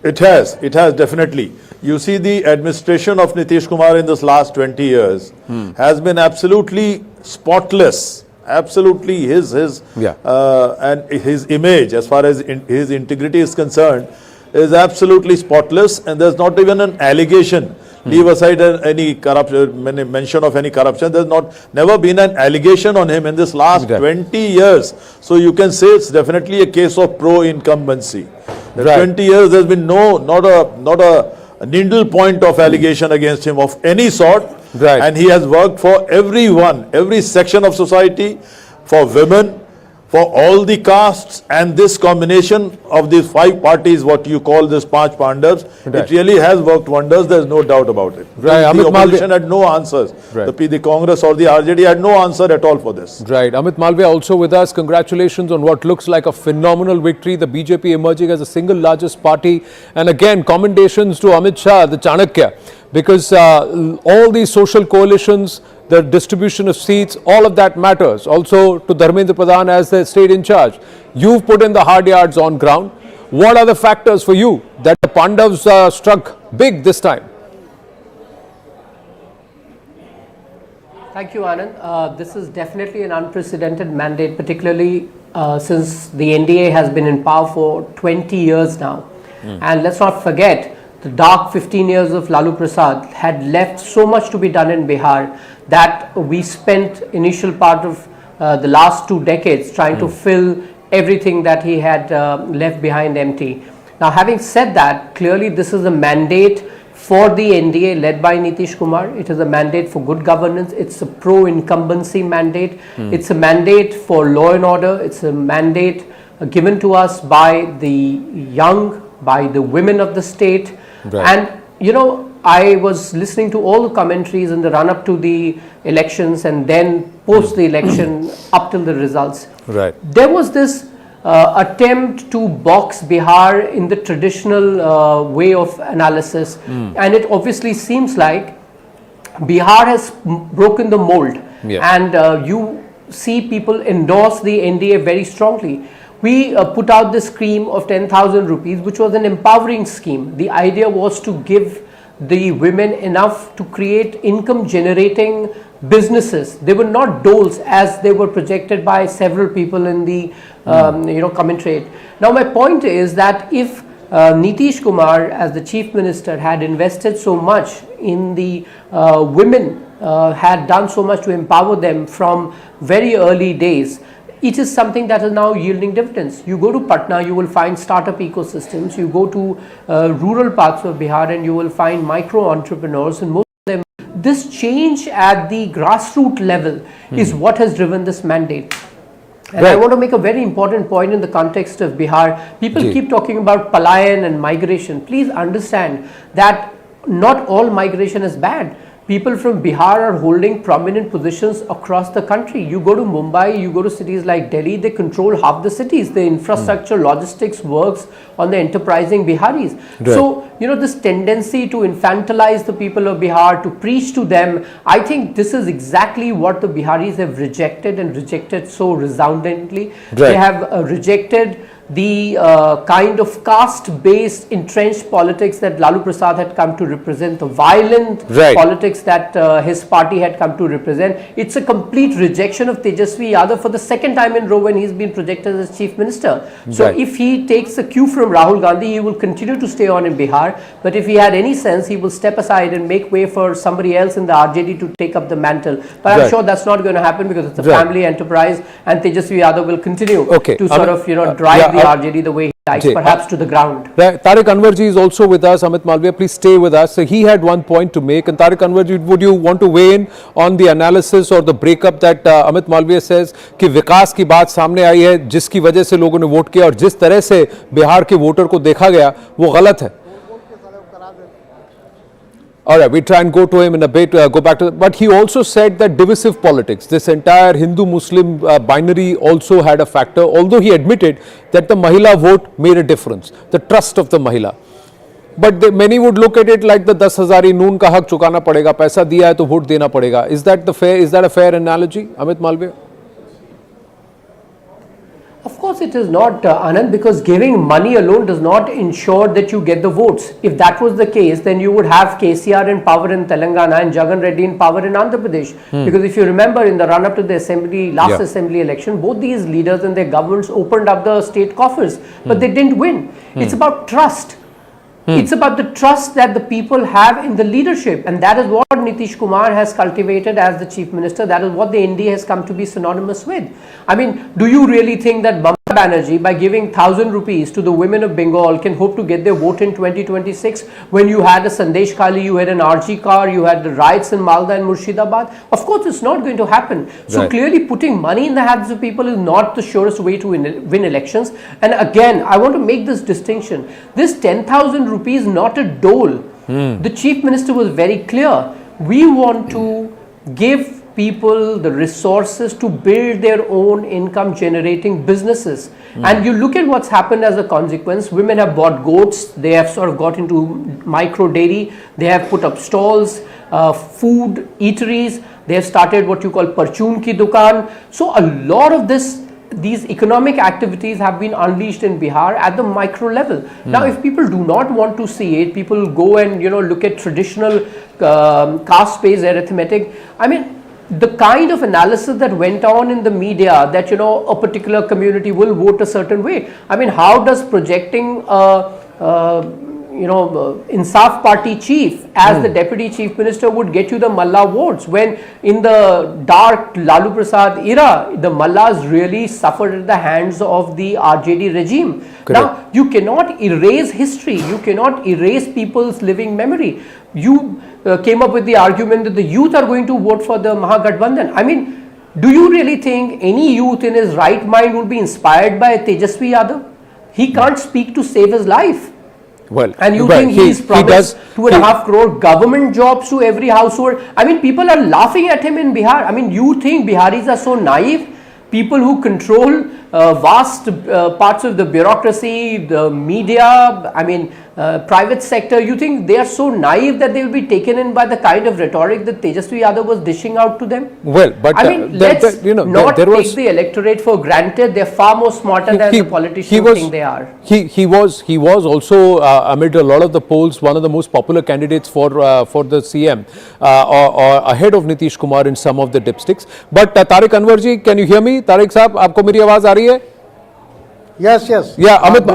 It has definitely. You see, the administration of Nitish Kumar in this last 20 years has been absolutely spotless absolutely his and his image as far as his integrity is concerned is absolutely spotless, and there's not even an allegation. Leave aside any corruption, mention of any corruption. There's never been an allegation on him in this last 20 years. So you can say it's definitely a case of pro-incumbency. 20 years there's been not a needle point of allegation against him of any sort. And he has worked for everyone, every section of society, for women, for all the castes, and this combination of these 5 parties, what you call this Panch Pandavs, it really has worked wonders. There's no doubt about it. The opposition had no answers. The Congress or the RJD had no answer at all for this. Amit Malviya also with us. Congratulations on what looks like a phenomenal victory. The BJP emerging as the single largest party. And again, commendations to Amit Shah, the Chanakya, because all these social coalitions, the distribution of seats, all of that matters. Also to Dharmendra Pradhan as the state in charge. You've put in the hard yards on ground. What are the factors for you that the Pandavs struck big this time? Thank you, Anand. This is definitely an unprecedented mandate, particularly since the NDA has been in power for 20 years now. And let's not forget, the dark 15 years of Lalu Prasad had left so much to be done in Bihar that we spent initial part of the last 2 decades trying to fill everything that he had left behind empty. Now, having said that, clearly this is a mandate for the NDA led by Nitish Kumar. It is a mandate for good governance. It's a pro-incumbency mandate. It's a mandate for law and order. It's a mandate given to us by the young, by the women of the state. And, you know, I was listening to all the commentaries in the run-up to the elections and then post the election up till the results. There was this attempt to box Bihar in the traditional way of analysis. And it obviously seems like Bihar has broken the mold. And you see people endorse the NDA very strongly. We put out the scheme of 10,000 rupees, which was an empowering scheme. The idea was to give the women enough to create income generating businesses. They were not doles as they were projected by several people in the commentary. Now my point is that if Nitish Kumar as the chief minister had invested so much in the women, had done so much to empower them from very early days, it is something that is now yielding dividends. You go to Patna, you will find startup ecosystems. You go to rural parts of Bihar and you will find micro entrepreneurs, and most of them, this change at the grassroots level is what has driven this mandate. And I want to make a very important point in the context of Bihar. People keep talking about palayan and migration. Please understand that not all migration is bad. People from Bihar are holding prominent positions across the country. You go to Mumbai, you go to cities like Delhi, they control half the cities. The infrastructure, logistics works on the enterprising Biharis. So, you know, this tendency to infantilize the people of Bihar, to preach to them, I think this is exactly what the Biharis have rejected, and rejected so resoundingly. They have rejected the kind of caste-based entrenched politics that Lalu Prasad had come to represent, the violent politics that his party had come to represent. It's a complete rejection of Tejashwi Yadav for the second time in a row when he's been projected as chief minister. So if he takes a cue from Rahul Gandhi, he will continue to stay on in Bihar. But if he had any sense, he will step aside and make way for somebody else in the RJD to take up the mantle. But I'm sure that's not going to happen because it's a family enterprise, and Tejashwi Yadav will continue to sort of, you know, drive the RJD the way he likes, perhaps to the ground. Tariq Anwarji is also with us. Amit Malviya, please stay with us. So he had one point to make. And Tariq Anwarji, would you want to weigh in on the analysis or the breakup that Amit Malviya says कि विकास की बात सामने आई है, जिसकी वजह से लोगों ने वोट किया, और जिस तरह से बिहार के वोटर को देखा गया वो गलत है? All right, we try and go to him in a bit, go back to, but he also said that divisive politics, this entire Hindu-Muslim binary also had a factor, although he admitted that the Mahila vote made a difference, the trust of the Mahila. But many would look at it like the 10,000 noon ka haq chukana padega, paisa diya hai to vote dena padega. Is that a fair analogy, Amit Malviya? Of course it is not, Anand, because giving money alone does not ensure that you get the votes. If that was the case, then you would have KCR in power in Telangana and Jagan Reddy in power in Andhra Pradesh. Because if you remember, in the run-up to the last assembly election, both these leaders and their governments opened up the state coffers, but they didn't win. It's about trust. It's about the trust that the people have in the leadership, and that is what Nitish Kumar has cultivated as the Chief Minister. That is what the NDA has come to be synonymous with. I mean, do you really think that Mamata Banerjee, by giving 1,000 rupees to the women of Bengal, can hope to get their vote in 2026 when you had a Sandesh Kali, you had an RG car, you had the riots in Malda and Murshidabad? Of course, it's not going to happen. So clearly putting money in the hands of people is not the surest way to win elections. And again, I want to make this distinction. This 10,000 rupees, not a dole. The Chief Minister was very clear. We want to give people the resources to build their own income generating businesses. And you look at what's happened as a consequence. Women have bought goats, they have sort of got into micro dairy, they have put up stalls, food, eateries, they have started what you call Parchun ki dukan. So a lot of these economic activities have been unleashed in Bihar at the micro level. Now, if people do not want to see it, people go and look at traditional caste-based arithmetic. I mean, the kind of analysis that went on in the media that a particular community will vote a certain way. I mean, how does projecting Insaf Party chief as the deputy chief minister would get you the Malla votes, when in the dark Lalu Prasad era, the Mallas really suffered at the hands of the RJD regime. Correct. Now, you cannot erase history, you cannot erase people's living memory. You came up with the argument that the youth are going to vote for the Mahagathbandhan. I mean, do you really think any youth in his right mind would be inspired by Tejashwi Yadav? He can't speak to save his life. Well, and you think he's promised 2.5 crore government jobs to every household? I mean, people are laughing at him in Bihar. I mean, you think Biharis are so naive? People who control vast parts of the bureaucracy, the media, I mean, private sector, you think they are so naive that they will be taken in by the kind of rhetoric that Tejashwi Yadav was dishing out to them? Well, but I mean, let's not take the electorate for granted. They're far more smarter than the politicians think they are. He was also amid a lot of the polls one of the most popular candidates for the CM, or ahead of Nitish Kumar in some of the dipsticks. But Tariq Anwar ji, can you hear me? Tariq साहब, आपको मेरी आवाज आ रही है? Yes, yes. Yeah, Amit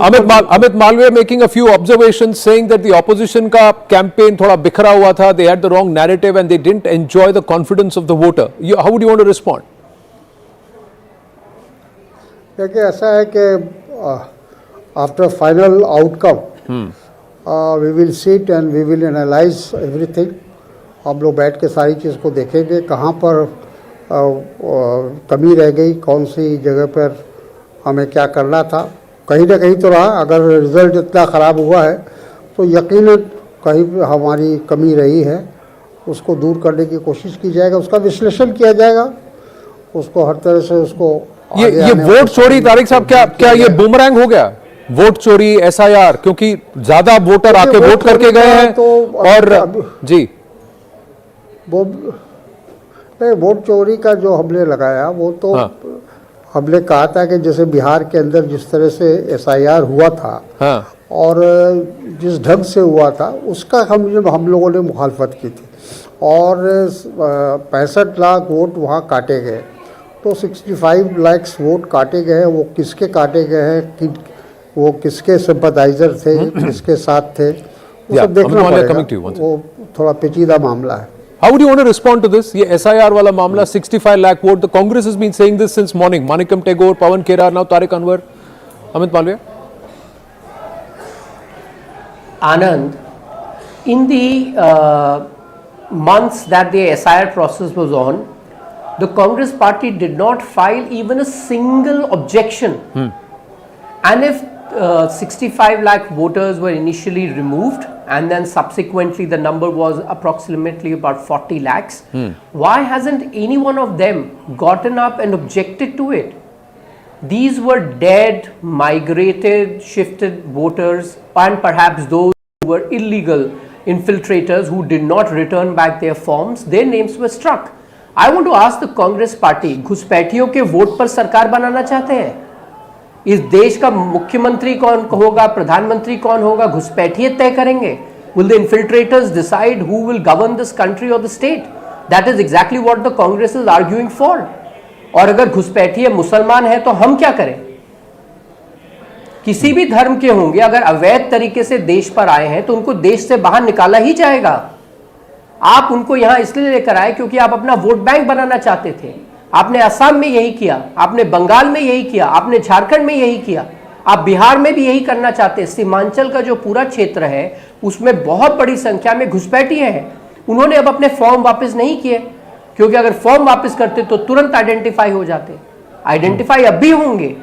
Malviya making a few observations saying that the opposition का campaign थोड़ा बिखरा हुआ था, they had the wrong narrative and they didn't enjoy the confidence of the voter. How would you want to respond? देखिए, ऐसा है कि after final outcome, we will sit and we will analyze everything. हम लोग बैठ के सारी चीज़ को देखेंगे, कहाँ पर कमी रह गई, कौन सी जगह पर हमें क्या करना था. कहीं ना कहीं तो रहा, अगर रिजल्ट इतना ख़राब हुआ है तो यकीनन कहीं हमारी कमी रही है, उसको दूर करने की कोशिश की जाएगा, उसका विश्लेषण किया जाएगा, उसको हर तरह से उसको ये वोट चोरी, तारिक साहब, क्या ये बूमरैंग हो गया? वोट चोरी, SIR, क्योंकि ज्यादा वोटर आके वोट करके गए हैं तो और जी नहीं, वोट चोरी का जो हमने लगाया वो तो हमने कहा था कि जैसे बिहार के अंदर जिस तरह से SIR हुआ था और जिस ढंग से हुआ था उसका हम लोगों ने मुखालफत की थी और 65 लाख वोट वहाँ काटे गए. तो 65 लाख वोट काटे गए हैं, वो किसके काटे गए हैं, वो किसके सिंपैथाइजर थे, किसके साथ थे, वो सब देखना पड़ेगा. वो थोड़ा पेचीदा मामला है. How would you want to respond to this? ये SIR वाला मामला, 65 lakh vote. The Congress has been saying this since morning. Manikam Tagore, Pawan Khera, now Tariq Anwar. Amit Malviya. Anand, in the months that the SIR process was on, the Congress party did not file even a single objection. And if 65 lakh voters were initially removed and then subsequently the number was approximately about 40 lakhs, why hasn't any one of them gotten up and objected to it? These were dead, migrated, shifted voters, and perhaps those who were illegal infiltrators who did not return back their forms, their names were struck. I want to ask the Congress party, घुसपैठियों के vote पर सरकार बनाना चाहते हैं? इस देश का मुख्यमंत्री कौन होगा, प्रधानमंत्री कौन होगा, घुसपैठिए तय करेंगे? Will the infiltrators decide who will govern this country or the state? That is exactly what the Congress is arguing for. और अगर घुसपैठिए मुसलमान है तो हम क्या करें? किसी भी धर्म के होंगे, अगर अवैध तरीके से देश पर आए हैं तो उनको देश से बाहर निकाला ही जाएगा। आप उनको यहां इसलिए लेकर आए क्योंकि आप अपना वोट बैंक बनाना चाहते थे। आपने असम में यही किया, आपने बंगाल में यही किया, आपने झारखंड में यही किया, आप बिहार में भी यही करना चाहते हैं। सीमांचल का जो पूरा क्षेत्र है उसमें बहुत बड़ी संख्या में घुसपैठिए हैं। उन्होंने अब अपने फॉर्म वापस नहीं किए, क्योंकि अगर फॉर्म वापस करते तो तुरंत आइडेंटिफाई हो जाते। आइडेंटिफाई अब भी होंगे,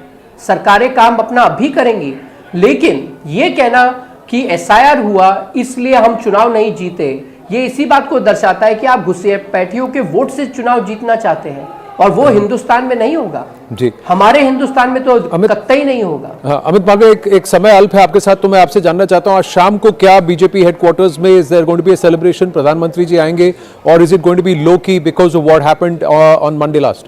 सरकारें काम अपना अब भी करेंगी। लेकिन ये कहना कि एसआईआर हुआ इसलिए हम चुनाव नहीं जीते, ये इसी बात को दर्शाता है कि आप घुसपैठियों के वोट से चुनाव जीतना चाहते हैं, और वो हिंदुस्तान में नहीं होगा जी। हमारे हिंदुस्तान में तो कतई नहीं होगा। हाँ, अमित मालवीय, एक समय अल्प है आपके साथ, तो मैं आपसे जानना चाहता हूँ आज शाम को क्या बीजेपी हेडक्वार्टर्स में is there going to be a celebration? प्रधानमंत्री जी आएंगे, और is it going to be low key because of what happened on Monday last?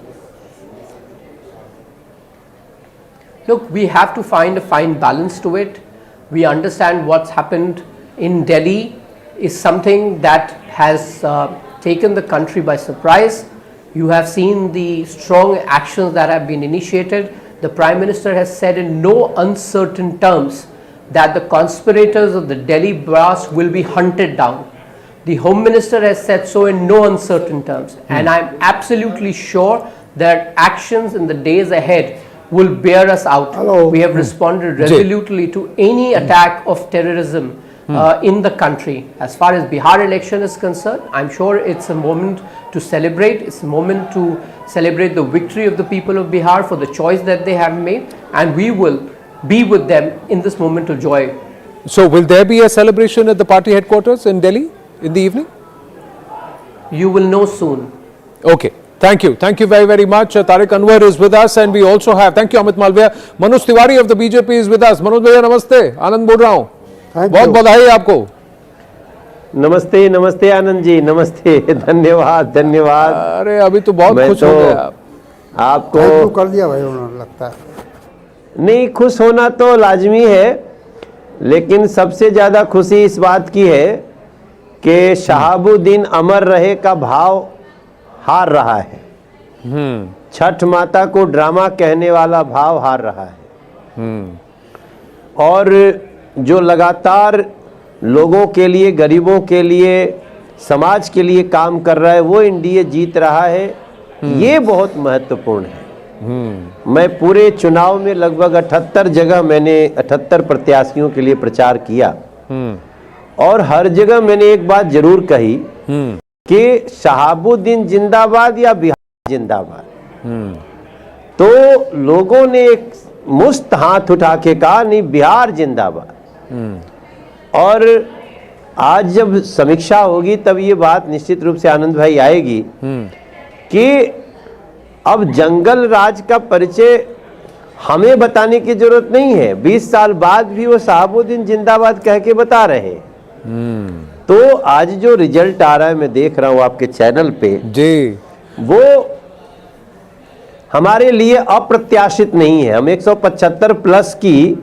Look, we have to find a fine balance to it. We understand what's happened in Delhi is something that has taken the country by surprise. You have seen the strong actions that have been initiated. The Prime Minister has said in no uncertain terms that the conspirators of the Delhi blast will be hunted down. The Home Minister has said so in no uncertain terms. And I'm absolutely sure that actions in the days ahead will bear us out. We have responded resolutely to any attack of terrorism in the country. As far as Bihar election is concerned, I'm sure it's a moment to celebrate. It's a moment to celebrate the victory of the people of Bihar for the choice that they have made, and we will be with them in this moment of joy. So will there be a celebration at the party headquarters in Delhi in the evening? You will know soon. Okay. Thank you very, very much. Tariq Anwar is with us, and we also have, thank you Amit Malviya, Manoj Tiwari of the BJP is with us. Manoj भैया नमस्ते, आनंद बोल रहा हूँ, बहुत बधाई आपको। नमस्ते नमस्ते आनंद जी, नमस्ते, धन्यवाद धन्यवाद। अरे अभी तो बहुत खुश हो गए आप। आपको कर दिया भाई उन्होंने, लगता है। नहीं, खुश होना तो लाजमी है, लेकिन सबसे ज्यादा खुशी इस बात की है कि शहाबुद्दीन अमर रहे का भाव हार रहा है। छठ माता को ड्रामा कहने वाला भाव हार रहा है। और जो लगातार लोगों के लिए, गरीबों के लिए, समाज के लिए काम कर रहा है, वो एनडीए जीत रहा है। ये बहुत महत्वपूर्ण है। मैं पूरे चुनाव में लगभग 78 जगह मैंने 78 प्रत्याशियों के लिए प्रचार किया, और हर जगह मैंने एक बात जरूर कही कि शहाबुद्दीन जिंदाबाद या बिहार जिंदाबाद। तो लोगों ने एक मुस्त हाथ उठा के कहा नहीं, बिहार जिंदाबाद। और आज जब समीक्षा होगी तब ये बात निश्चित रूप से आनंद भाई आएगी कि अब जंगल राज का परिचय हमें बताने की जरूरत नहीं है। 20 साल बाद भी वो शहाबुद्दीन जिंदाबाद कह के बता रहे हैं। तो आज जो रिजल्ट आ रहा है, मैं देख रहा हूं आपके चैनल पे जी, वो हमारे लिए अप्रत्याशित नहीं है। हम 175 प्लस की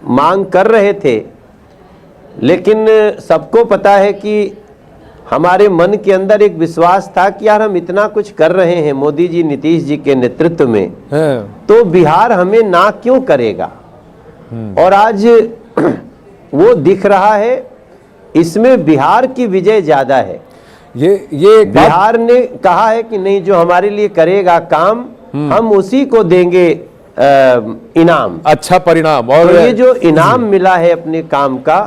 मांग कर रहे थे, लेकिन सबको पता है कि हमारे मन के अंदर एक विश्वास था कि यार हम इतना कुछ कर रहे हैं मोदी जी, नीतीश जी के नेतृत्व में, तो बिहार हमें ना क्यों करेगा। और आज वो दिख रहा है, इसमें बिहार की विजय ज्यादा है। ये बिहार ने कहा है कि नहीं, जो हमारे लिए करेगा काम हम उसी को देंगे इनाम, अच्छा परिणाम। और तो ये जो इनाम मिला है अपने काम का,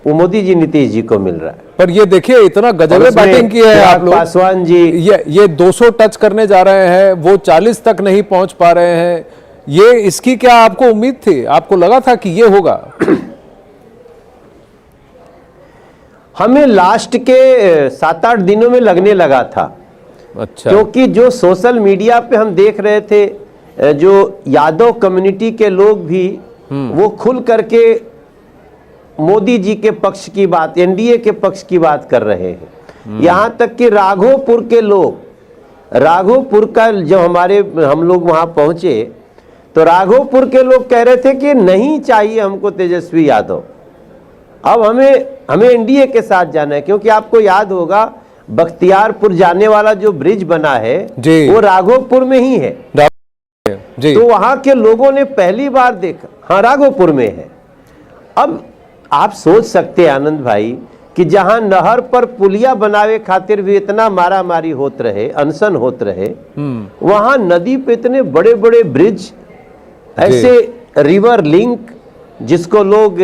वो मोदी जी, नीतीश जी को मिल रहा है। पर ये देखिए, इतना गजब बैटिंग की है आप लोग। पासवान जी ये 200 टच करने जा रहे हैं, वो 40 तक नहीं पहुंच पा रहे हैं। ये इसकी क्या आपको उम्मीद थी? आपको लगा था कि ये होगा? हमें लास्ट के 7-8 दिनों में लगने लगा था। अच्छा। क्योंकि जो सोशल मीडिया पे हम देख रहे थे, जो यादव कम्युनिटी के लोग भी वो खुल करके मोदी जी के पक्ष की बात, एनडीए के पक्ष की बात कर रहे हैं। यहां तक कि राघोपुर के लोग, राघोपुर का जो हम लोग वहां पहुंचे तो राघोपुर के लोग कह रहे थे कि नहीं चाहिए हमको तेजस्वी यादव, अब हमें एनडीए के साथ जाना है, क्योंकि आपको याद होगा बख्तियारपुर जाने वाला जो ब्रिज बना है वो राघोपुर में ही है जी। तो वहां के लोगों ने पहली बार देखा, हाँ राघोपुर में है। अब आप सोच सकते हैं आनंद भाई कि जहां नहर पर पुलिया बनावे खातिर भी इतना मारा मारी होत रहे, अनशन होत रहे, वहां नदी पे इतने बड़े बड़े ब्रिज, ऐसे रिवर लिंक जिसको लोग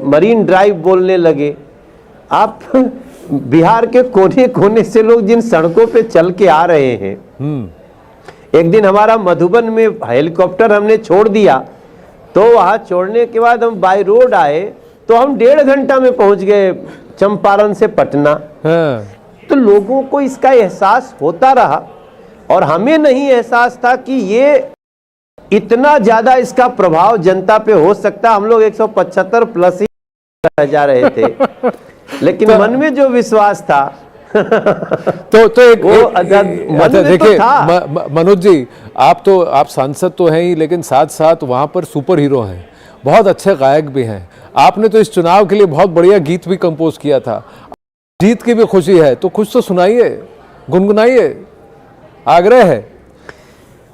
मरीन ड्राइव बोलने लगे। आप बिहार के कोने कोने से लोग जिन सड़कों पे चल के आ रहे हैं, एक दिन हमारा मधुबन में हेलीकॉप्टर हमने छोड़ दिया, तो वहां छोड़ने के बाद हम बाय रोड आए तो हम 1.5 घंटा में पहुंच गए चंपारण से पटना। तो लोगों को इसका एहसास होता रहा और हमें नहीं एहसास था कि ये इतना ज्यादा इसका प्रभाव जनता पे हो सकता। हम लोग 175 प्लस ही जा रहे थे, लेकिन मन में जो विश्वास था तो एक अच्छा देखिए मनोज जी, आप सांसद तो हैं ही, लेकिन साथ साथ वहां पर सुपर हीरो हैं, बहुत अच्छे गायक भी हैं। आपने तो इस चुनाव के लिए बहुत बढ़िया गीत भी कंपोज किया था, जीत की भी खुशी है, तो कुछ तो सुनाइए, गुनगुनाइए, आग्रह है।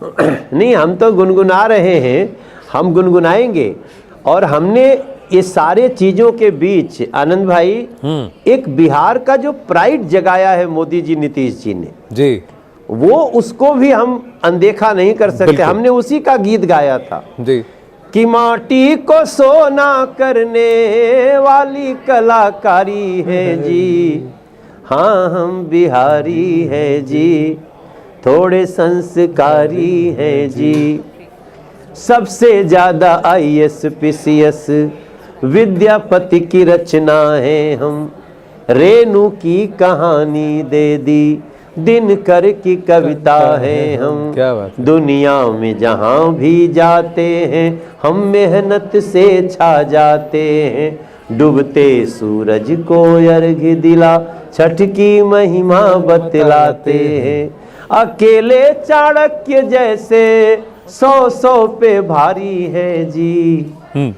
नहीं, हम तो गुनगुना रहे हैं, हम गुनगुनाएंगे। और हमने ये सारे चीजों के बीच आनंद भाई एक बिहार का जो प्राइड जगाया है मोदी जी, नीतीश जी ने जी, वो उसको भी हम अनदेखा नहीं कर सकते। हमने उसी का गीत गाया था जी, कि माटी को सोना करने वाली कलाकारी है जी, हाँ हम बिहारी है जी, थोड़े संस्कारी है जी, सबसे ज्यादा IAS PCS विद्यापति की रचना है हम, रेणु की कहानी दे दी, दिनकर की कविता है हम। क्या बात है। दुनिया में जहाँ भी जाते हैं हम मेहनत से छा जाते हैं, डूबते सूरज को अर्घ्य दिला छठ की महिमा बतलाते हैं, अकेले चाणक्य जैसे 100 पे भारी है जी,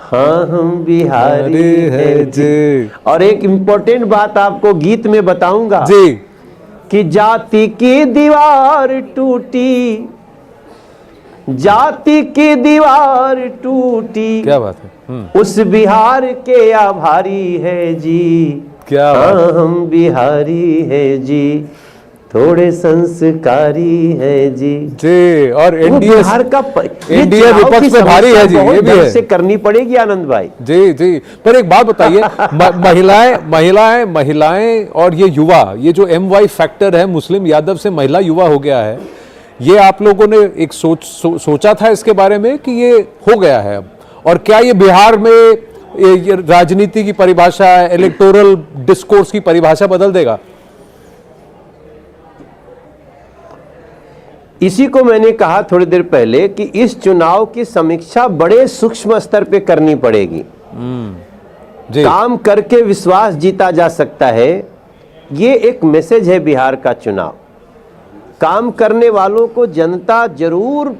हाँ हम बिहारी है जी। और एक इम्पोर्टेंट बात आपको गीत में बताऊंगा जी, कि जाति की दीवार टूटी, जाति की दीवार टूटी, क्या बात है, उस बिहार के आभारी है जी, क्या हाँ हम बिहारी है जी, थोड़े संस्कारी है जी जी। और एनडीए विपक्ष में भारी है जी, ये भी है, से करनी पड़ेगी आनंद भाई। जी जी। पर एक बात बताइए, महिलाएं और ये युवा, ये जो MY फैक्टर है, मुस्लिम यादव से महिला युवा हो गया है, ये आप लोगों ने एक सोचा था इसके बारे में कि ये हो गया है अब? और क्या ये बिहार में ये राजनीति की परिभाषा, इलेक्टोरल डिस्कोर्स की परिभाषा बदल देगा? इसी को मैंने कहा थोड़ी देर पहले कि इस चुनाव की समीक्षा बड़े सूक्ष्म स्तर पे करनी पड़ेगी। काम करके विश्वास जीता जा सकता है, ये एक मैसेज है बिहार का चुनाव। काम करने वालों को जनता जरूर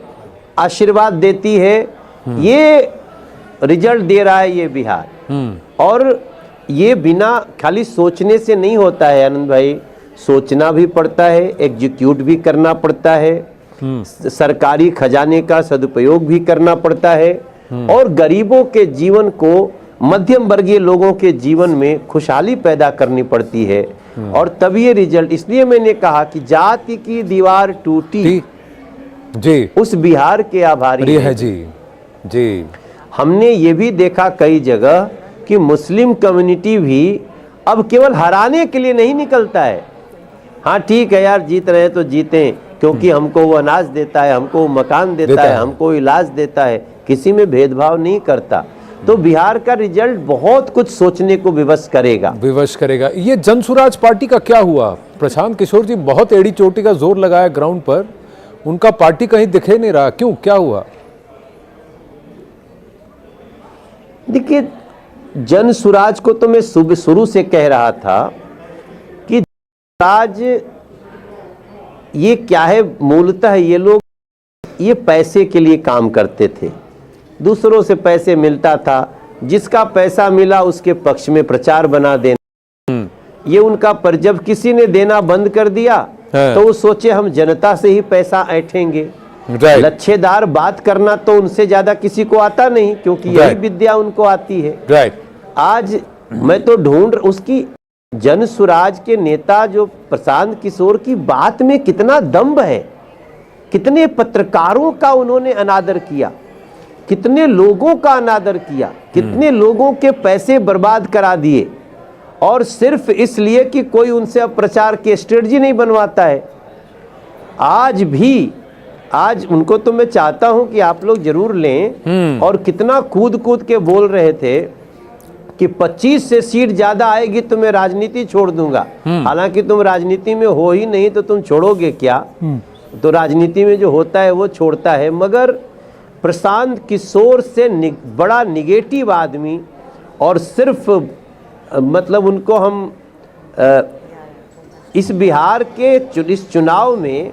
आशीर्वाद देती है, ये रिजल्ट दे रहा है ये बिहार। और ये बिना खाली सोचने से नहीं होता है आनंद भाई, सोचना भी पड़ता है, एग्जीक्यूट भी करना पड़ता है, सरकारी खजाने का सदुपयोग भी करना पड़ता है, और गरीबों के जीवन को, मध्यम वर्गीय लोगों के जीवन में खुशहाली पैदा करनी पड़ती है, और तब ये रिजल्ट। इसलिए मैंने कहा कि जाति की दीवार टूटी जी, उस बिहार के आभारी है जी जी। हमने ये भी देखा कई जगह कि मुस्लिम कम्युनिटी भी अब केवल हराने के लिए नहीं निकलता है। हाँ ठीक है यार, जीत रहे हैं तो जीतें, क्योंकि हमको वो अनाज देता है, हमको वो मकान देता है, हमको इलाज देता है, किसी में भेदभाव नहीं करता। तो बिहार का रिजल्ट बहुत कुछ सोचने को विवश करेगा। ये जनसुराज पार्टी का क्या हुआ? प्रशांत किशोर जी बहुत एड़ी चोटी का जोर लगाया ग्राउंड पर, उनका पार्टी कहीं दिखे नहीं रहा, क्यों, क्या हुआ? देखिए, जन सुराज को तो मैं शुरू से कह रहा था कि राज ये क्या है, मूलतः ये लोग ये पैसे के लिए काम करते थे, दूसरों से पैसे मिलता था, जिसका पैसा मिला उसके पक्ष में प्रचार बना देना, ये उनका। पर जब किसी ने देना बंद कर दिया तो वो सोचे हम जनता से ही पैसा ऐंठेंगे। लच्छेदार बात करना तो उनसे ज्यादा किसी को आता नहीं, क्योंकि यही विद्या उनको आती है। आज मैं तो ढूंढ उसकी जन स्वराज के नेता जो प्रशांत किशोर की बात में कितना दम्भ है, कितने पत्रकारों का उन्होंने अनादर किया, कितने लोगों का अनादर किया, कितने लोगों के पैसे बर्बाद करा दिए, और सिर्फ इसलिए कि कोई उनसे अब प्रचार की स्ट्रेटजी नहीं बनवाता है। आज उनको तो मैं चाहता हूं कि आप लोग जरूर लें, और कितना कूद कूद के बोल रहे थे कि 25 से सीट ज्यादा आएगी तो मैं राजनीति छोड़ दूंगा। हालांकि तुम राजनीति में हो ही नहीं तो तुम छोड़ोगे क्या? तो राजनीति में जो होता है वो छोड़ता है। मगर प्रशांत किशोर से बड़ा निगेटिव आदमी, और सिर्फ मतलब उनको हम इस बिहार के इस चुनाव में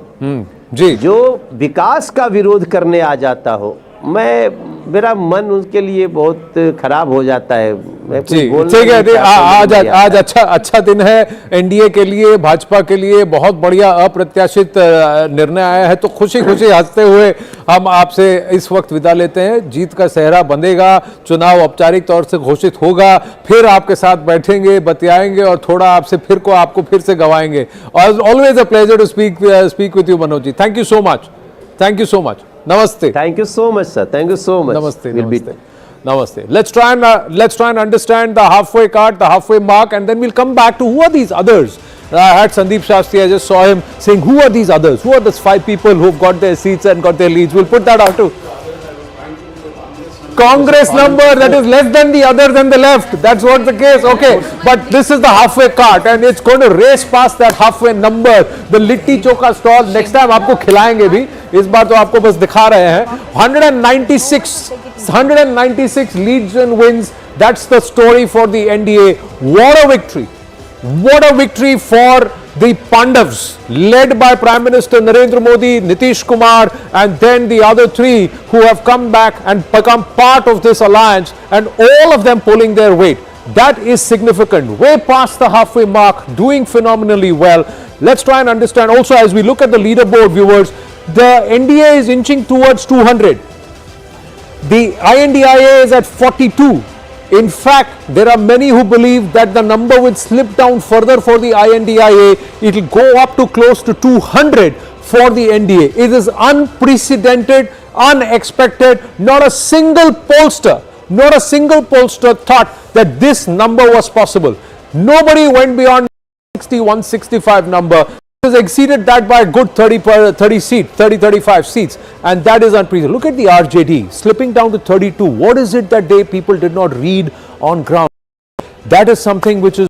जो विकास का विरोध करने आ जाता हो, मेरा मन उसके लिए बहुत खराब हो जाता है। ठीक है, आज अच्छा दिन है एनडीए के लिए, भाजपा के लिए। बहुत बढ़िया अप्रत्याशित निर्णय आया है, तो खुशी खुशी हंसते हुए हम आपसे इस वक्त विदा लेते हैं। जीत का सेहरा बंधेगा, चुनाव औपचारिक तौर से घोषित होगा, फिर आपके साथ बैठेंगे, बतियाएंगे और थोड़ा आपको फिर से गवाएंगे। Always a pleasure to speak with you Manoj ji. Thank you so much, thank you so much. Namaste. Thank you so much, sir. Thank you so much. Namaste. Namaste. Let's try and understand the halfway card, the halfway mark, and then we'll come back to who are these others. I had Sandeep Shastri. I just saw him saying, who are these others? Who are those 5 people who've got their seats and got their leads? We'll put that out too. Congress number that is less than the others and the left. That's what the case. Okay, but this is the halfway cart and it's going to race past that halfway number. The litti choka stall. Next time आपको खिलाएंगे भी. इस बार तो आपको बस दिखा रहे हैं. 196 leads and wins. That's the story for the NDA. What a victory! What a victory for the Pandavs, led by Prime Minister Narendra Modi, Nitish Kumar, and then the other 3 who have come back and become part of this alliance, and all of them pulling their weight. That is significant. Way past the halfway mark, doing phenomenally well. Let's try and understand also, as we look at the leaderboard, viewers, the NDA is inching towards 200. The INDIA is at 42. In fact, there are many who believe that the number will slip down further for the INDIA. It will go up to close to 200 for the NDA. It is unprecedented, unexpected. Not a single pollster thought that this number was possible. Nobody went beyond 61, 65 number. It has exceeded that by a good 35 seats, and that is unprecedented. Look at the RJD slipping down to 32. What is it that people did not read on ground? That is something which is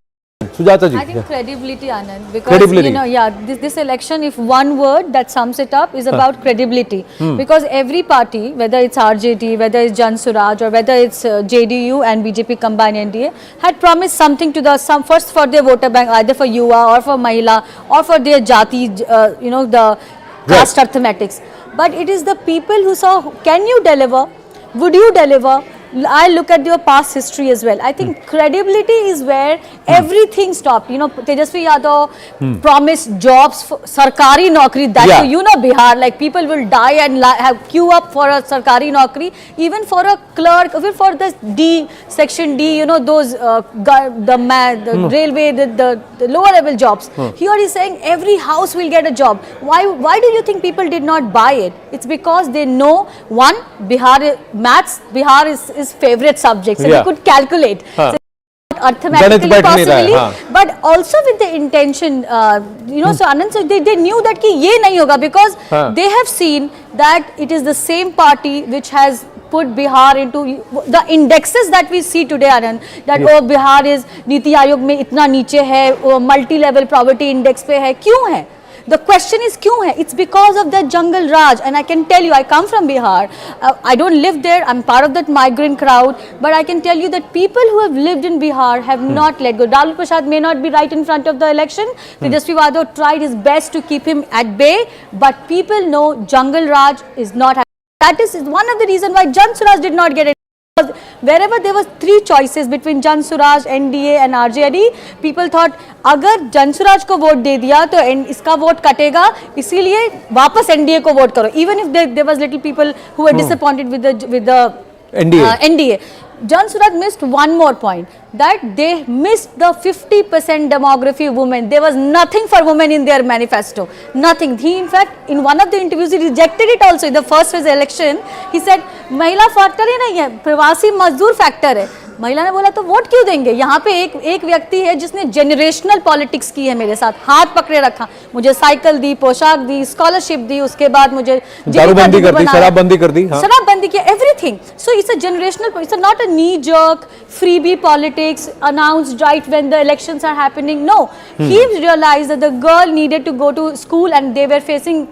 Sujata ji. I think credibility, Anand, because you know, this election, if one word that sums it up, is about credibility. Because every party, whether it's RJD, whether it's Jan Suraj, or whether it's JDU and BJP combined NDA, had promised something to first for their voter bank, either for Yuva or for Mahila or for their Jati, the caste arithmetics. But it is the people who saw, can you deliver? Would you deliver? I look at your past history as well. I think credibility is where everything stopped. You know, Tejashwi Yadav promised jobs for sarkari naukri. That you know, Bihar, like people will die and have queue up for a sarkari naukri, even for a clerk, even for the section D. You know, those the railway, the lower level jobs. Here he's saying every house will get a job. Why do you think people did not buy it? It's because they know, one, Bihar is favorite subject, so they could calculate. So arithmetically possibly, but also with the intention, so Anand, so they knew that ki ye nahi hoga, because they have seen that it is the same party which has put Bihar into the indexes that we see today, Anand, that Bihar is Niti Aayog mein itna niche hai, multi level poverty index pe hai. Kyun hai? The question is क्यों है? It's because of that jungle raj, and I can tell you, I come from Bihar. I don't live there. I'm part of that migrant crowd, but I can tell you that people who have lived in Bihar have not let go. Rahul Prasad may not be right in front of the election. Tejashwi Yadav tried his best to keep him at bay, but people know jungle raj is not happening. That is one of the reasons why Jan Suraj did not get it. Wherever there was three choices between Jan Suraj, NDA and RJD, people thought अगर Jan Suraj को vote दे दिया तो इसका vote कटेगा, इसीलिए वापस NDA को vote करो. Even if there was little people who were disappointed with the NDA. Jan Suraj missed one more point, that they missed the 50% demography of women. There was nothing for women in their manifesto. Nothing. He, in fact, in one of the interviews, he rejected it also. In the first phase election, he said, महिला factor ही नहीं है, प्रवासी मजदूर factor है. महिला ने बोला तो वोट क्यों देंगे? यहाँ पे एक व्यक्ति है जिसने जनरेशनल पॉलिटिक्स की है मेरे साथ, हाथ पकड़े रखा, मुझे साइकिल दी, पोशाक दी, स्कॉलरशिप दी, उसके बाद मुझे दारूबंदी कर दी, शराबबंदी कर दी, शराबबंदी किया, everything. So it's a generational, it's not a knee jerk freebie politics announced right when the elections are happening. No, he realized that the girl needed to go to school and they were facing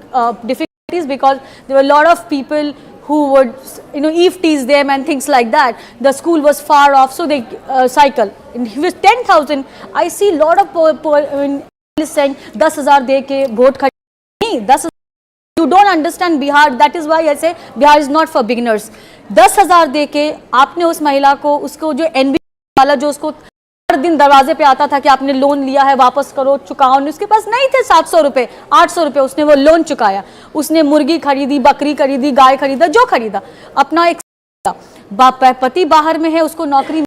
difficulties because there were a lot of people who would, Eve tease them and things like that. The school was far off, so they cycle. And he was 10,000. I see a lot of people saying, 10,000 de ke vote khadi. 10,000. You don't understand Bihar. That is why I say Bihar is not for beginners. 10,000 दे के आपने उस महिला को, उसको जो NBC वाला जो उसको हर दिन दरवाजे पे आता था कि आपने लोन लिया है वापस करो, चुकाओ, उसके पास नहीं थे 700 रुपए 800 रुपए, उसने वो लोन चुकाया, उसने मुर्गी खरीदी, बकरी खरीदी, गाय खरीदा, जो खरीदा, अपना एक पति बाहर में है, उसको नौकरी.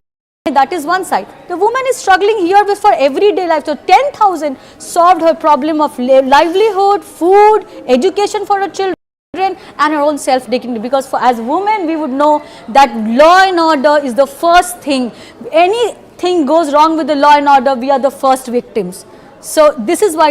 That is one side. The woman is struggling here with for everyday life. So 10,000 solved her problem of livelihood, food, education for her children and her own self-dignity. Because as women, we would know that law and order is the first thing. Anything goes wrong with the law and order, we are the first victims. So this is why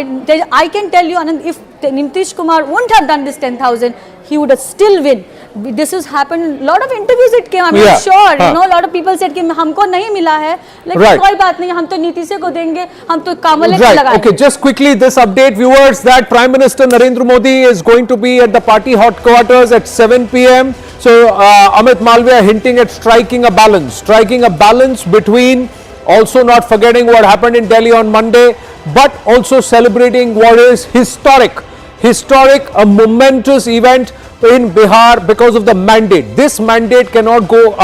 I can tell you, Anand, if Nitish Kumar wouldn't have done this 10,000, he would have still win. This has happened. Lot of interviews it came. I'm not sure. A lot of people said कि हमको नहीं मिला है. लेकिन कोई बात नहीं. हम तो नीतीश को देंगे. हम तो कमल को लगाएंगे. Okay, just quickly this update, viewers, that Prime Minister Narendra Modi is going to be at the party headquarters at 7 p.m. So Amit Malviya hinting at striking a balance between also not forgetting what happened in Delhi on Monday, but also celebrating what is historic, a momentous event in Bihar because of the mandate. This mandate cannot go,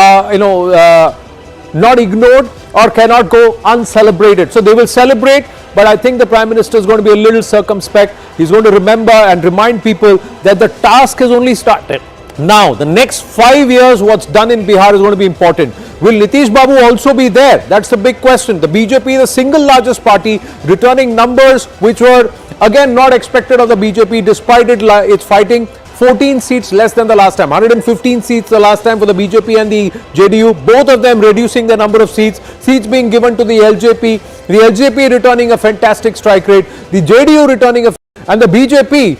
not ignored or cannot go uncelebrated. So they will celebrate, but I think the Prime Minister is going to be a little circumspect. He's going to remember and remind people that the task has only started. Now, the next 5 years, what's done in Bihar is going to be important. Will Nitish Babu also be there? That's the big question. The BJP, the single largest party, returning numbers which were again not expected of the BJP, despite it's fighting 14 seats less than the last time. 115 seats the last time for the BJP and the JDU. Both of them reducing the number of seats being given to the LJP. The LJP returning a fantastic strike rate. The JDU returning and the BJP.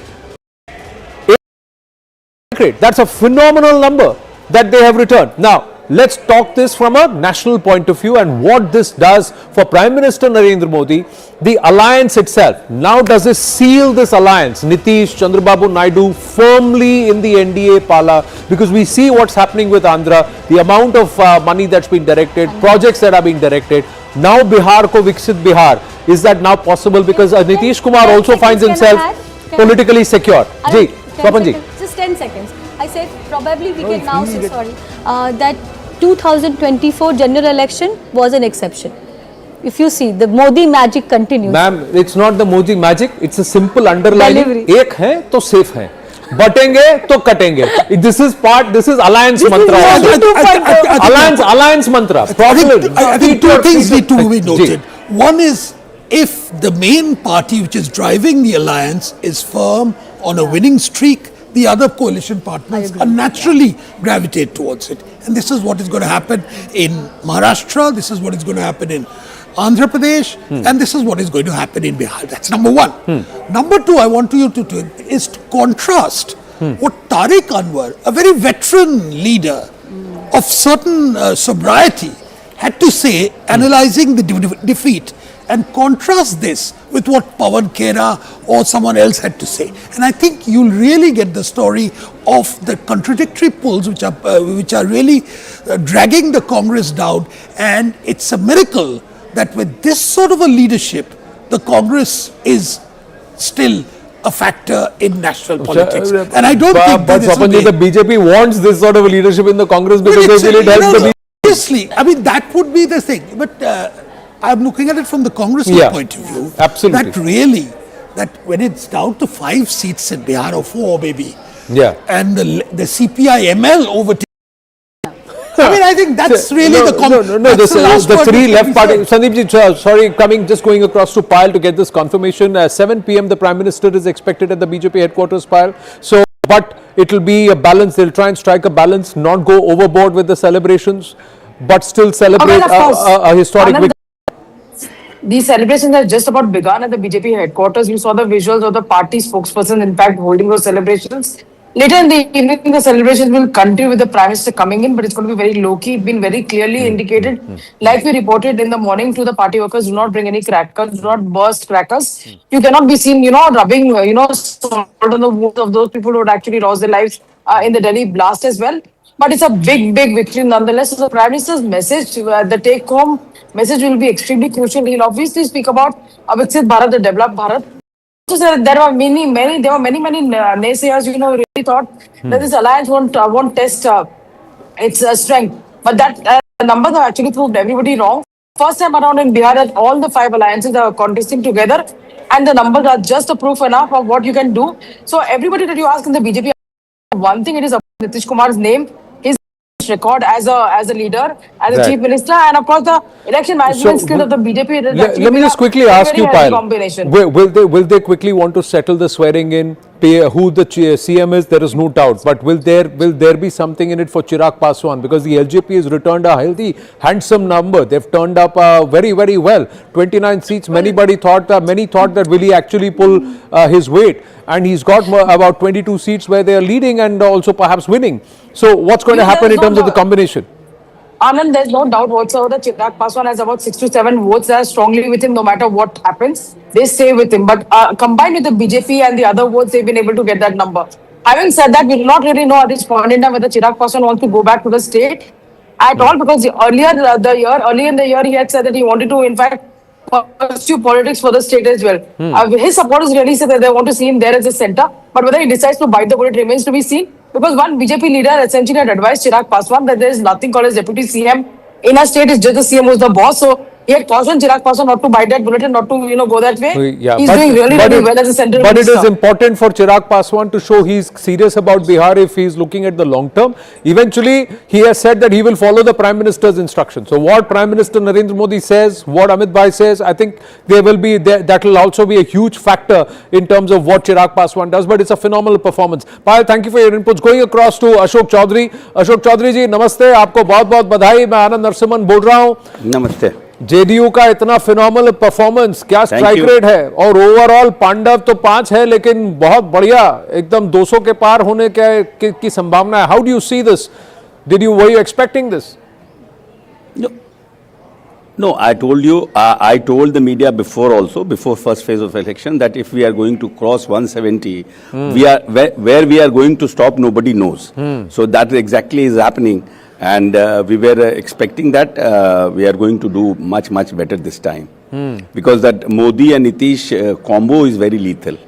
That's a phenomenal number that they have returned. Now, let's talk this from a national point of view and what this does for Prime Minister Narendra Modi, the alliance itself. Now, does this seal this alliance, Nitish, Chandrababu Naidu, firmly in the NDA pala? Because we see what's happening with Andhra, the amount of money that's been directed, projects that are being directed. Now, Bihar ko Viksit Bihar. Is that now possible? Because Nitish Kumar also finds himself politically secure. Ji, Swapan ji. Just 10 seconds. I said probably we can now say that 2024 general election was an exception. If you see, the Modi magic continues. Ma'am, it's not the Modi magic. It's a simple underlining. एक है तो safe है. बटेंगे तो कटेंगे. This is alliance mantra. Alliance mantra. I think two things need to be noted. One is, if the main party which is driving the alliance is firm on a winning streak, the other coalition partners are naturally gravitate towards it. And this is what is going to happen in Maharashtra, this is what is going to happen in Andhra Pradesh, and this is what is going to happen in Bihar. That's number one. Number two, I want you to do is to contrast what Tariq Anwar, a very veteran leader of certain sobriety, had to say, analyzing the defeat, and contrast this with what Pawan Khera or someone else had to say. And I think you'll really get the story of the contradictory pulls which are really dragging the Congress down. And it's a miracle that with this sort of a leadership, the Congress is still a factor in national politics. And I don't think but the BJP wants this sort of a leadership in the Congress because they feel it helps the BJP. Obviously, I mean, that would be the thing. But I'm looking at it from the Congress point of view. Absolutely. That when it's down to 5 seats in Bihar or 4 maybe, and the CPI ML overtakes. I mean, I think that's really the three left party. Sandeep ji, just going across to Payal to get this confirmation. 7 p.m. the Prime Minister is expected at the BJP headquarters, Payal. So, but it will be a balance. They'll try and strike a balance, not go overboard with the celebrations, but still celebrate a historic victory. These celebrations have just about begun at the BJP headquarters. You saw the visuals of the party spokesperson, in fact, holding those celebrations. Later in the evening, the celebrations will continue with the Prime Minister coming in, but it's going to be very low-key. It's been very clearly indicated, like we reported in the morning to the party workers, do not bring any crackers, do not burst crackers. You cannot be seen, rubbing, salt on the wounds of those people who would actually lost their lives in the Delhi blast as well. But it's a big, big victory nonetheless. So the Prime Minister's message, the take-home message will be extremely crucial. He'll obviously speak about Viksit Bharat, the developed Bharat. So there were many naysayers, really thought that this alliance won't test its strength. But that numbers have actually proved everybody wrong. First time around in Bihar, that all the 5 alliances are contesting together, and the numbers are just a proof enough of what you can do. So everybody that you ask in the BJP, one thing it is about Nitish Kumar's name, his record as a leader, as a chief minister, and of course the election management skills of the BJP. Let me just quickly ask you, Payal, will they quickly want to settle the swearing in, who the CM is? There is no doubt, but will there be something in it for Chirag Paswan, because the LJP has returned a healthy, handsome number. They've turned up very, very well. 29 seats. Many thought that will he actually pull his weight, and he's got about 22 seats where they are leading and also perhaps winning. So what's going to happen in terms of the combination? Anand, there's no doubt whatsoever that Chirag Paswan has about 6 to 7 votes that are strongly with him no matter what happens. They stay with him. But combined with the BJP and the other votes, they've been able to get that number. Having said that, we do not really know at this point in time whether Chirag Paswan wants to go back to the state at all, because earlier in the year, he had said that he wanted to, in fact, pursue politics for the state as well. His supporters really said that they want to see him there as a center. But whether he decides to bite the bullet remains to be seen. Because one BJP leader essentially had advised Chirag Paswan that there is nothing called as deputy CM in a state, it's just the CM who's the boss. So he had cautioned Chirag Paswan not to bite that bullet and not to go that way. He's doing really well as a central minister. But it is important for Chirag Paswan to show he's serious about Bihar if he's looking at the long term. Eventually, he has said that he will follow the Prime Minister's instructions. So what Prime Minister Narendra Modi says, what Amit Bhai says, I think that will also be a huge factor in terms of what Chirag Paswan does. But it's a phenomenal performance. Payal, thank you for your inputs. Going across to Ashok Chaudhary. Ashok Chaudhary ji, namaste. आपको बहुत-बहुत बधाई. मैं आनंद नरसिम्हन बोल रहा हूँ. नमस्ते. JDU का इतना फिनोमिनल परफॉर्मेंस, क्या स्ट्राइक रेट है, और ओवरऑल पांडव तो 5 है, लेकिन बहुत बढ़िया, एकदम 200 के पार होने की संभावना है. How do you see this? Were you expecting this? No, I told the media before first phase of election, that if we are going to cross 170, where we are going to stop, nobody knows. So that exactly is happening. And we were expecting that we are going to do much better this time, because that Modi and Nitish combo is very lethal.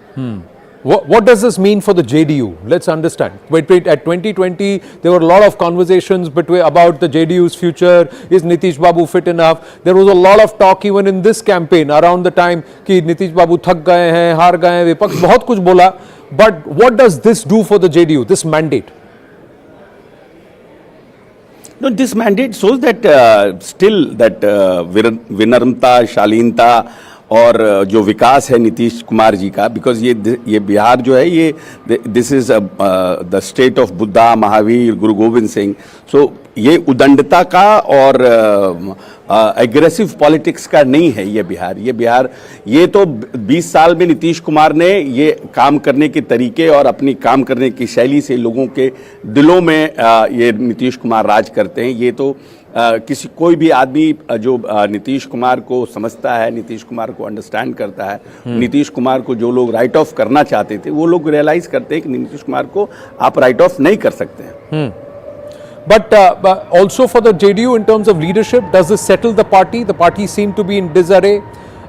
What does this mean for the JDU? Let's understand. At 2020, there were a lot of conversations about the JDU's future. Is Nitish Babu fit enough? There was a lot of talk even in this campaign around the time कि Nitish Babu थक गए हैं, हार गए हैं, विपक्ष बहुत कुछ बोला. But what does this do for the JDU, this mandate? No, this mandate shows that still that विनम्रता, शालीनता और जो विकास है नीतीश कुमार जी का, बिकॉज ये बिहार जो है, ये this is the state of Buddha, Mahavir, गुरु गोविंद सिंह. सो ये उदंडता का और एग्रेसिव पॉलिटिक्स का नहीं है ये बिहार. ये तो 20 साल में नीतीश कुमार ने ये काम करने के तरीके और अपनी काम करने की शैली से लोगों के दिलों में ये नीतीश कुमार राज करते हैं. ये तो किसी कोई भी आदमी जो नीतीश कुमार को समझता है, नीतीश कुमार को अंडरस्टैंड करता है, नीतीश कुमार को जो लोग राइट ऑफ करना चाहते थे वो लोग रियलाइज करते हैं कि नीतीश कुमार को आप राइट ऑफ नहीं कर सकते हैं. But also for the JDU in terms of leadership, does this settle the party? The party seemed to be in disarray.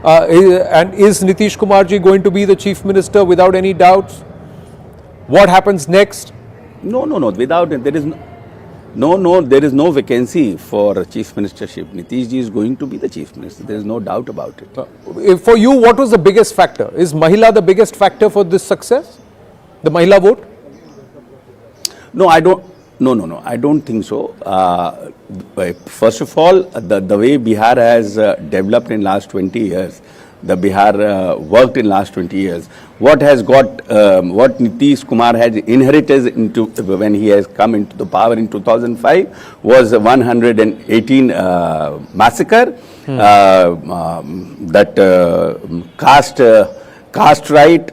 And is Nitish Kumar ji going to be the chief minister without any doubts? What happens next? No. Without there is there is no vacancy for chief ministership. Nitish ji is going to be the chief minister. There is no doubt about it. For you, what was the biggest factor? Is Mahila the biggest factor for this success? The Mahila vote? No, I don't. No, I don't think so. First of all, the way Bihar has developed in last 20 years, the Bihar worked in last 20 years. What Nitish Kumar has inherited into when he has come into the power in 2005 was 118 massacre, that caste right,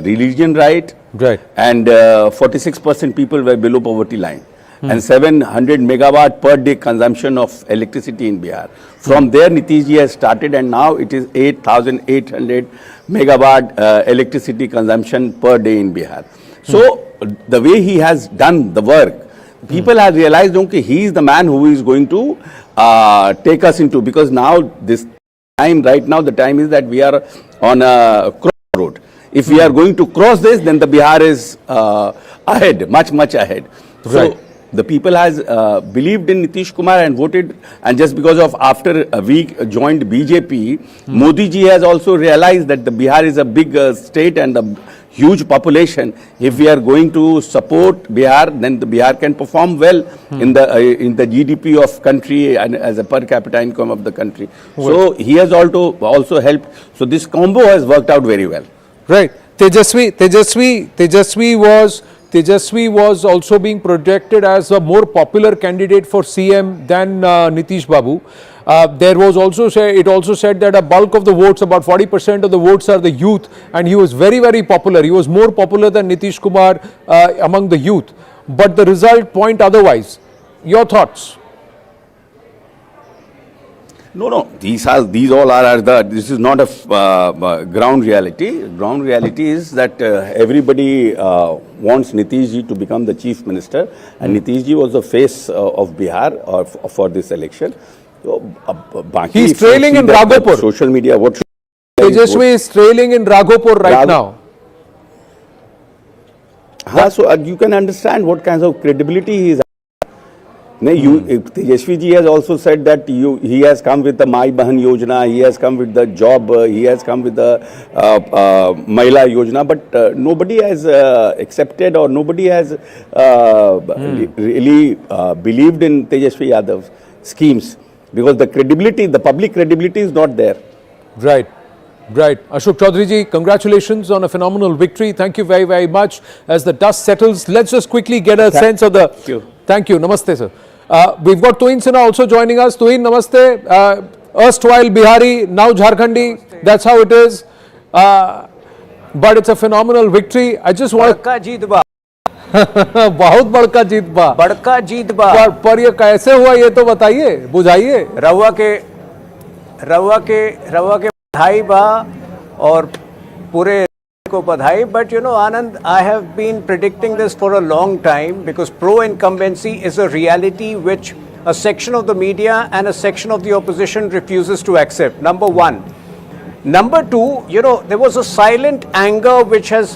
religion right. Right. And 46% people were below poverty line. And 700 megawatt per day consumption of electricity in Bihar. From there, Nitish ji has started, and now it is 8,800 megawatt electricity consumption per day in Bihar. So, the way he has done the work, people have realized, okay, he is the man who is going to take us into, because now this time, right now, the time is that we are on a crossroad. If we are going to cross this, then the Bihar is ahead, much ahead. Right. So the people has believed in Nitish Kumar and voted, and just because of after we joined BJP, Modi ji has also realized that the Bihar is a big state and a huge population. If we are going to support Bihar, then the Bihar can perform well in the GDP of country and as a per capita income of the country. So he has also helped. So this combo has worked out very well. Right. Tejashwi was also being projected as a more popular candidate for CM than Nitish Babu. There was also it also said that a bulk of the votes, about 40% of the votes, are the youth, and he was very popular. He was more popular than Nitish Kumar among the youth. But the result point otherwise. Your thoughts? No. These all are this is not a ground reality. Ground reality is that everybody wants Nitish ji to become the chief minister, and Nitish ji was the face of Bihar for this election. So, he's trailing in Raghopur. Social media. What Tejashwi is trailing in Raghopur right now. So you can understand what kinds of credibility he is. Tejashwi ji has also said that he has come with the Mai Bahan Yojana, he has come with the job, he has come with the Mahila Yojana, but nobody has accepted, or nobody has really believed in Tejashwi Yadav's schemes, because the credibility, the public credibility is not there. Right. Ashok Chaudhary ji, congratulations on a phenomenal victory. Thank you very much. As the dust settles, let's just quickly get a sense of the... Thank you. Namaste, sir. We've got Tuhin Sinha also joining us. Tuhin, namaste. Erstwhile Bihari, now Jharkhandi. That's how it is. But it's a phenomenal victory. I just want to... बहुत बड़का जीत बा पर ये कैसे हुआ ये तो बताइए, बुझाइए. रवा के बधाई बा और पूरे को बधाई. But you know, Anand, I have been predicting this for a long time, because pro-incumbency is a reality which a section of the media and a section of the opposition refuses to accept. Number one. Number two, you know, there is a silent anger which has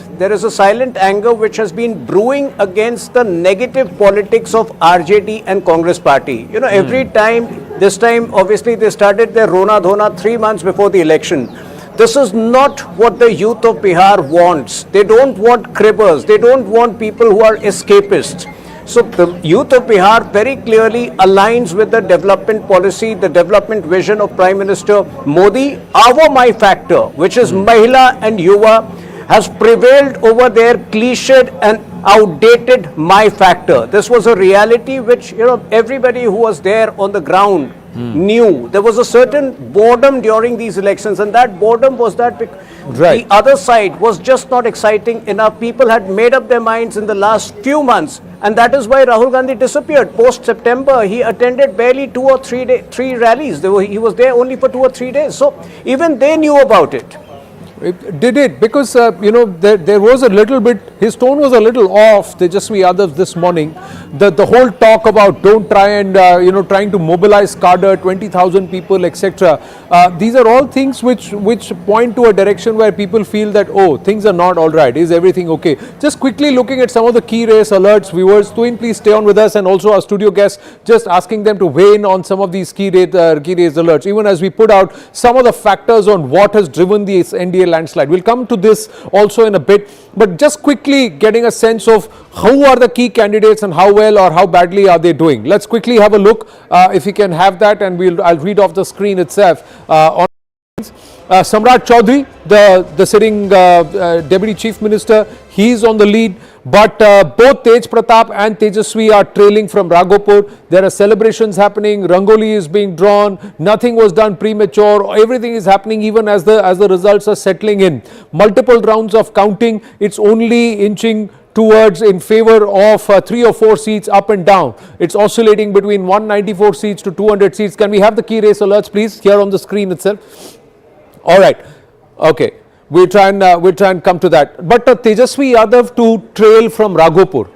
been brewing against the negative politics of RJD and Congress party. You know, every time, this time obviously they started their Rona Dhona 3 months before the election. This is not what the youth of Bihar wants. They don't want cribbers. They don't want people who are escapists. So the youth of Bihar very clearly aligns with the development policy, the development vision of Prime Minister Modi. Our My factor, which is Mahila and Yuva, has prevailed over their cliched and outdated My factor. This was a reality which, you know, everybody who was there on the ground knew. There was a certain boredom during these elections, and that boredom was that the other side was just not exciting enough. People had made up their minds in the last few months, and that is why Rahul Gandhi disappeared. Post-September, he attended barely 2 or 3 rallies. He was there only for 2 or 3 days. So even they knew about it. Did it? Because, there was a little bit, his tone was a little off, Tejashwi Yadav this morning. The whole talk about don't try and, trying to mobilize cadre, 20,000 people, etc. These are all things which point to a direction where people feel that, oh, things are not all right. Is everything okay? Just quickly looking at some of the key race alerts, viewers, please stay on with us, and also our studio guests, just asking them to weigh in on some of these key race alerts, even as we put out some of the factors on what has driven the NDA landslide. We'll come to this also in a bit, but just quickly getting a sense of who are the key candidates and how well or how badly are they doing. Let's quickly have a look, if we can have that, and I'll read off the screen itself. On Samrat Chaudhary, the sitting Deputy Chief Minister, he's on the lead, but both Tej Pratap and Tejashwi are trailing from Raghopur. There are celebrations happening, Rangoli is being drawn, nothing was done premature, everything is happening even as the results are settling in. Multiple rounds of counting, it's only inching towards in favor of 3 or 4 seats up and down. It's oscillating between 194 seats to 200 seats. Can we have the key race alerts, please, here on the screen itself? All right. Okay. We'll try and come to that. But Tejashwi Yadav to trail from Raghopur,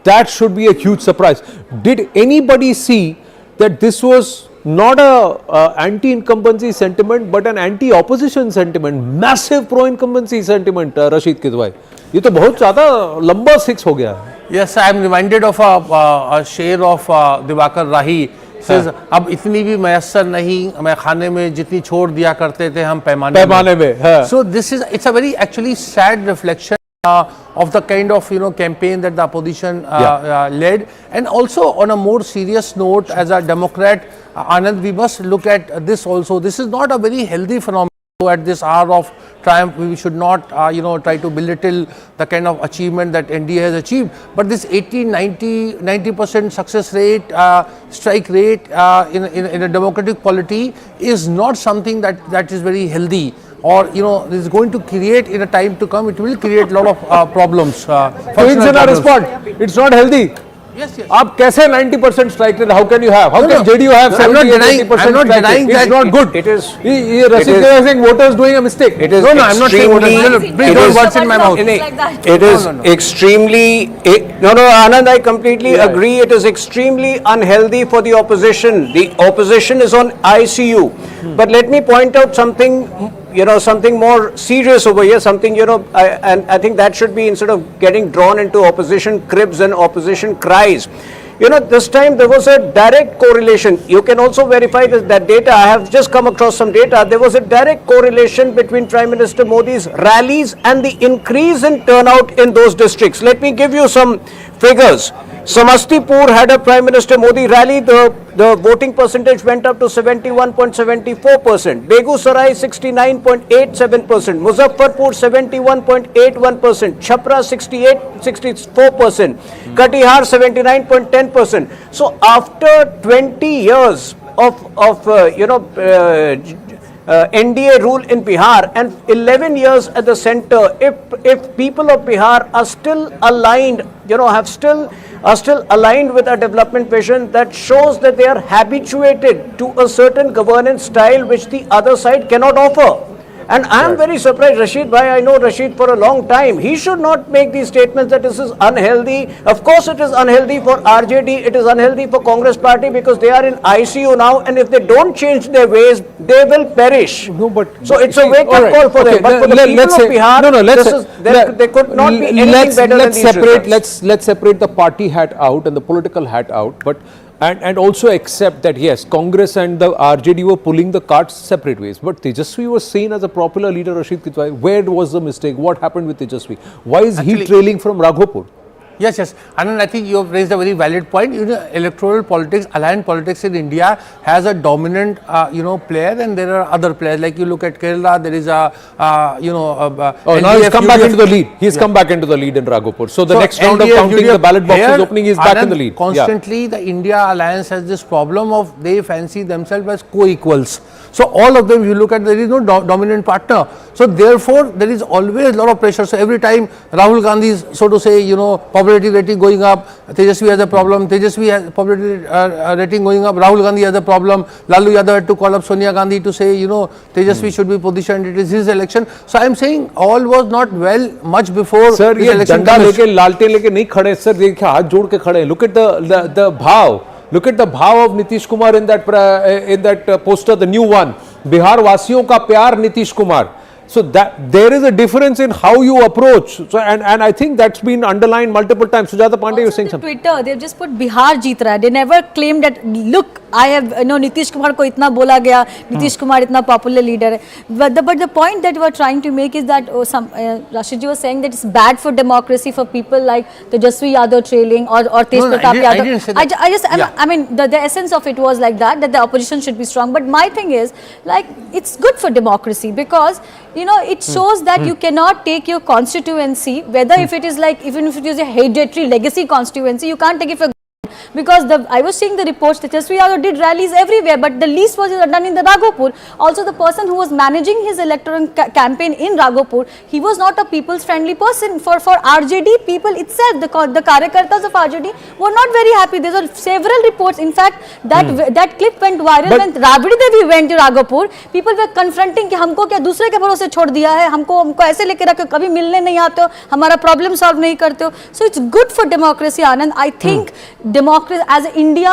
that should be a huge surprise. Did anybody see that this was not a anti-incumbency sentiment, but an anti-opposition sentiment, massive pro-incumbency sentiment, Rashid Kidwai? ये तो बहुत ज़्यादा लंबा 6 हो गया. Yes, I am reminded of a share of Diwakar Rahi. Says, अब इतनी भी मैसर नहीं, मैं खाने में जितनी छोड़ दिया करते थे हम पैमाने में. So this is, it's a very actually sad reflection of the kind of campaign that the opposition led. And also on a more serious note, as a Democrat, Anand, we must look at this also. This is not a very healthy phenomenon. So at this hour of triumph, we should not try to belittle the kind of achievement that NDA has achieved. But this 80-90% success rate, strike rate in a democratic polity is not something that is very healthy. Or is going to create, in a time to come, it will create a lot of problems. It's not healthy. Yes, yes. आप कैसे 90% strike rate? How can you have? How can JDU have 70-80% I'm not denying that. It's not good. It is. Rashid is saying voters doing a mistake. It is. No, I'm not saying voters. Please don't words in my mouth. It is extremely. No, Anand, I completely agree. It is extremely unhealthy for the opposition. The opposition is on ICU. But let me point out something. Something more serious over here, something, and I think that should be, instead of getting drawn into opposition cribs and opposition cries. This time there was a direct correlation. You can also verify that data. I have just come across some data. There was a direct correlation between Prime Minister Modi's rallies and the increase in turnout in those districts. Let me give you some figures. Samastipur had a Prime Minister Modi rally. The voting percentage went up to 71.74%. Begusarai 69.87%. Muzaffarpur 71.81%. Chhapra 64%. Katihar 79.10%. So after 20 years of NDA rule in Bihar and 11 years at the center, if people of Bihar are still aligned, are still aligned with a development vision, that shows that they are habituated to a certain governance style which the other side cannot offer. And I am very surprised, Rashid bhai, I know Rashid for a long time. He should not make these statements that this is unhealthy. Of course it is unhealthy for RJD, it is unhealthy for Congress party, because they are in ICU now, and if they don't change their ways, they will perish. No, but so it's a wake-up call for them. But for the people of Bihar, they could not be anything better than these results. Let's separate the party hat out and the political hat out, but and also accept that yes, Congress and the RJD were pulling the carts separate ways. But Tejashwi was seen as a popular leader, Rashid Kidwai. Where was the mistake? What happened with Tejashwi? Why is he trailing from Raghopur? Yes, yes. And I think you have raised a very valid point. You know, electoral politics, alliance politics in India has a dominant, player, and there are other players. Like you look at Kerala, there is a, now he's come back into the lead. He's come back into the lead in Raghupur. So the next round of counting the ballot boxes opening, is back in the lead. Constantly, the India alliance has this problem of they fancy themselves as co-equals. So all of them, you look at, there is no dominant partner. So therefore, there is always a lot of pressure. So every time Rahul Gandhi is, so to say, popularity rating going up, Tejashwi has a problem, Tejashwi has popularity rating going up, Rahul Gandhi has a problem, Lalu Yadav had to call up Sonia Gandhi to say, Tejashwi should be positioned, it is his election. So I am saying all was not well much before Sir, this election. Sir, ये डंडा लेके लालटेन लेके नहीं खड़े sir, देखिए हाथ जोड़ के खड़े. Look at the bhav. Look at the bhav of Nitish Kumar in that poster, the new one. Bihar वासियों का प्यार Nitish Kumar. So that there is a difference in how you approach. So and I think that's been underlined multiple times. Sujata Pandey, you're saying something. Twitter, they've just put Bihar jeet raha hai. They never claimed that. Look, I have Nitish Kumar ko itna bola gaya. Nitish Kumar itna popular leader hai. But the point that we are trying to make is that Rashid ji was saying that it's bad for democracy for people like Tejashwi Yadav trailing or Tej Pratap Yadav. I didn't say that. I mean the essence of it was like that the opposition should be strong. But my thing is like it's good for democracy because it shows that you cannot take your constituency, whether if it is like, even if it is a hereditary legacy constituency, you can't take it for because I was seeing the reports, Tejashwi Yadav did rallies everywhere, but the least was done in the Raghupur. Also, the person who was managing his electoral campaign in Raghupur, he was not a people's friendly person. For RJD, people itself, the Karyakartas of RJD were not very happy. There were several reports. In fact, that clip went viral when Rabdi Devi went to Raghupur. People were confronting कि हमको क्या दूसरे के भरोसे छोड़ दिया है, हमको ऐसे लेके रखे हो, कभी मिलने नहीं आते हो, हमारा प्रॉब्लम सॉल्व नहीं करते हो. So it's good for democracy, Anand. I think democracy, as India,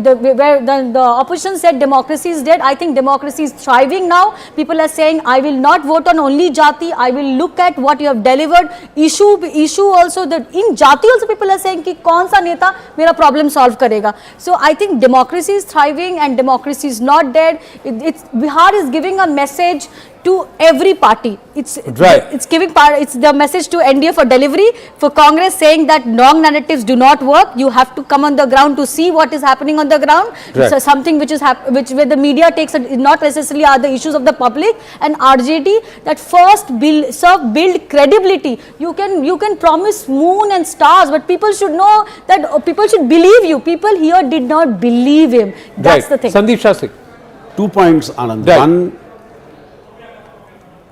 where the opposition said democracy is dead, I think democracy is thriving now. People are saying, I will not vote on only Jati, I will look at what you have delivered. Issue also, in Jati also people are saying कि कौन सा नेता मेरा problem solve करेगा. So I think democracy is thriving and democracy is not dead. Bihar is giving a message to every party. It's the message to NDA for delivery, for Congress saying that wrong narratives do not work. You have to come on the ground to see what is happening on the ground. Right. It's something which is where the media takes not necessarily are the issues of the public. And RJD, that first build credibility. You can promise moon and stars, but people should know that people should believe you. People here did not believe him. That's the thing. Sandeep Shastri. 2 points, Anand. One,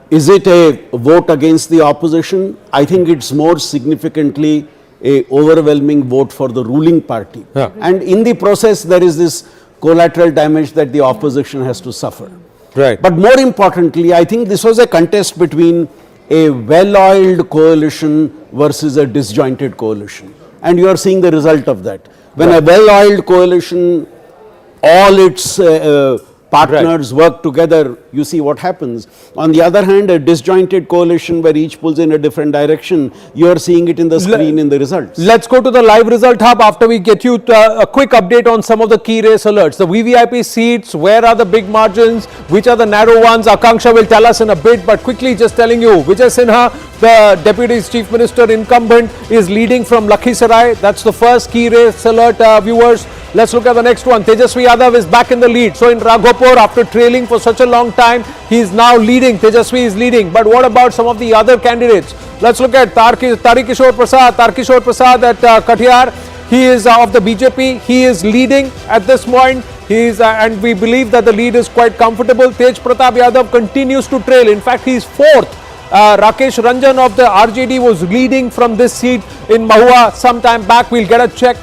is it a vote against the opposition? I think it's more significantly a overwhelming vote for the ruling party. Yeah. And in the process, there is this collateral damage that the opposition has to suffer. Right. But more importantly, I think this was a contest between a well-oiled coalition versus a disjointed coalition. And you are seeing the result of that. When a well-oiled coalition, all its partners work together, you see what happens. On the other hand, a disjointed coalition where each pulls in a different direction, you are seeing it in the screen in the results. Let's go to the live result hub after we get you a quick update on some of the key race alerts. The VVIP seats, where are the big margins, which are the narrow ones? Akanksha will tell us in a bit, but quickly just telling you, Vijay Sinha, the Deputy Chief Minister incumbent, is leading from Lakhisarai. That's the first key race alert, viewers. Let's look at the next one. Tejashwi Yadav is back in the lead. So in Raghupur, after trailing for such a long time, he is now leading. Tejashwi is leading. But what about some of the other candidates? Let's look at Tarikishore Prasad at Kathiar. He is of the BJP. He is leading at this point. He is, and we believe that the lead is quite comfortable. Tej Pratap Yadav continues to trail. In fact, he is fourth. Rakesh Ranjan of the RJD was leading from this seat in Mahua some time back. We'll get a check.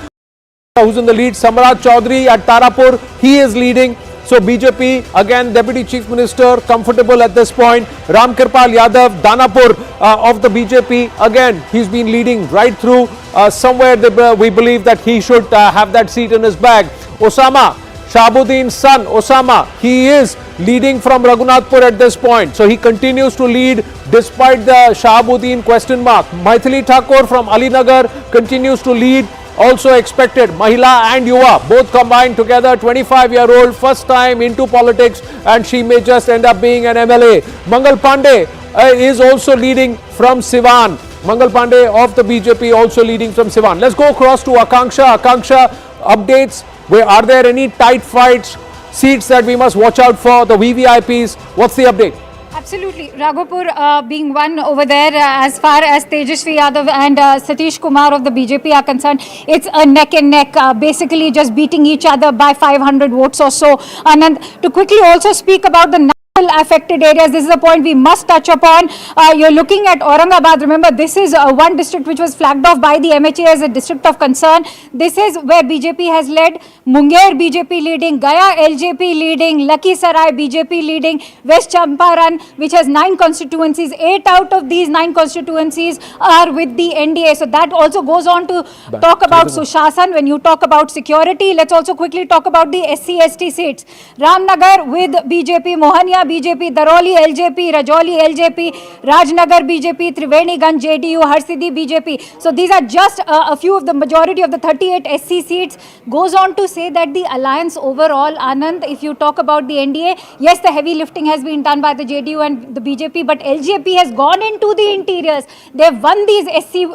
Who's in the lead? Samrat Chaudhary at Tarapur, he is leading. So BJP, again Deputy Chief Minister, comfortable at this point. Ram Kirpal Yadav, Danapur of the BJP, again he's been leading right through. Somewhere we believe that he should have that seat in his bag. Osama, Shahabuddin's son, Osama, he is leading from Raghunathpur at this point. So he continues to lead despite the Shahabuddin question mark. Mithali Thakur from Alinagar continues to lead. Also expected, Mahila and Yuva, both combined together, 25-year-old, first time into politics, and she may just end up being an MLA. Mangal Pandey is also leading from Siwan. Mangal Pandey of the BJP also leading from Siwan. Let's go across to Akanksha. Akanksha, updates. Where are there any tight fights, seats that we must watch out for, the VVIPs? What's the update? Absolutely. Raghupur being one over there as far as Tejashwi Yadav and Nitish Kumar of the BJP are concerned. It's a neck and neck, basically just beating each other by 500 votes or so. And to quickly also speak about the affected areas, this is a point we must touch upon. You're looking at Aurangabad. Remember, this is one district which was flagged off by the MHA as a district of concern. This is where BJP has led. Munger BJP leading, Gaya LJP leading, Lakhisarai BJP leading, West Champaran, which has 9 constituencies. 8 out of these 9 constituencies are with the NDA. So that also goes on to talk about Sushasan. When you talk about security, let's also quickly talk about the SC/ST seats. Ramnagar with BJP, Mohania BJP, Daroli LJP, Rajoli LJP, Rajnagar BJP, Triveniganj JDU, Harsidi BJP. So these are just a few of the majority of the 38 SC seats. Goes on to say that the alliance overall, Anand, if you talk about the NDA, yes, the heavy lifting has been done by the JDU and the BJP, but LJP has gone into the interiors. They've won these SC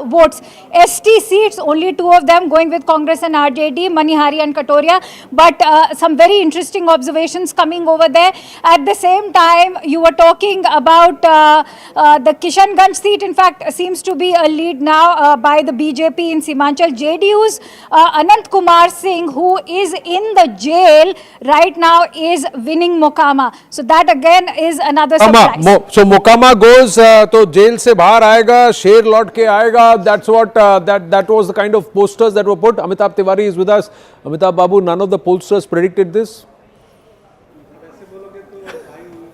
votes. ST seats, only 2 of them going with Congress and RJD, Manihari and Katoria. But some very interesting observations coming over there. At the same time, you were talking about the Kishanganj seat, in fact, seems to be a lead now by the BJP in Simanchal. JDU's Anant Kumar Singh, who is in the jail right now, is winning Mokama. So that again is another surprise. So Mokama goes, तो jail से बाहर आएगा, शेर लौट के आएगा. That's what that was the kind of posters that were put. Amitabh Tiwari is with us. Amitabh Babu, none of the pollsters predicted this.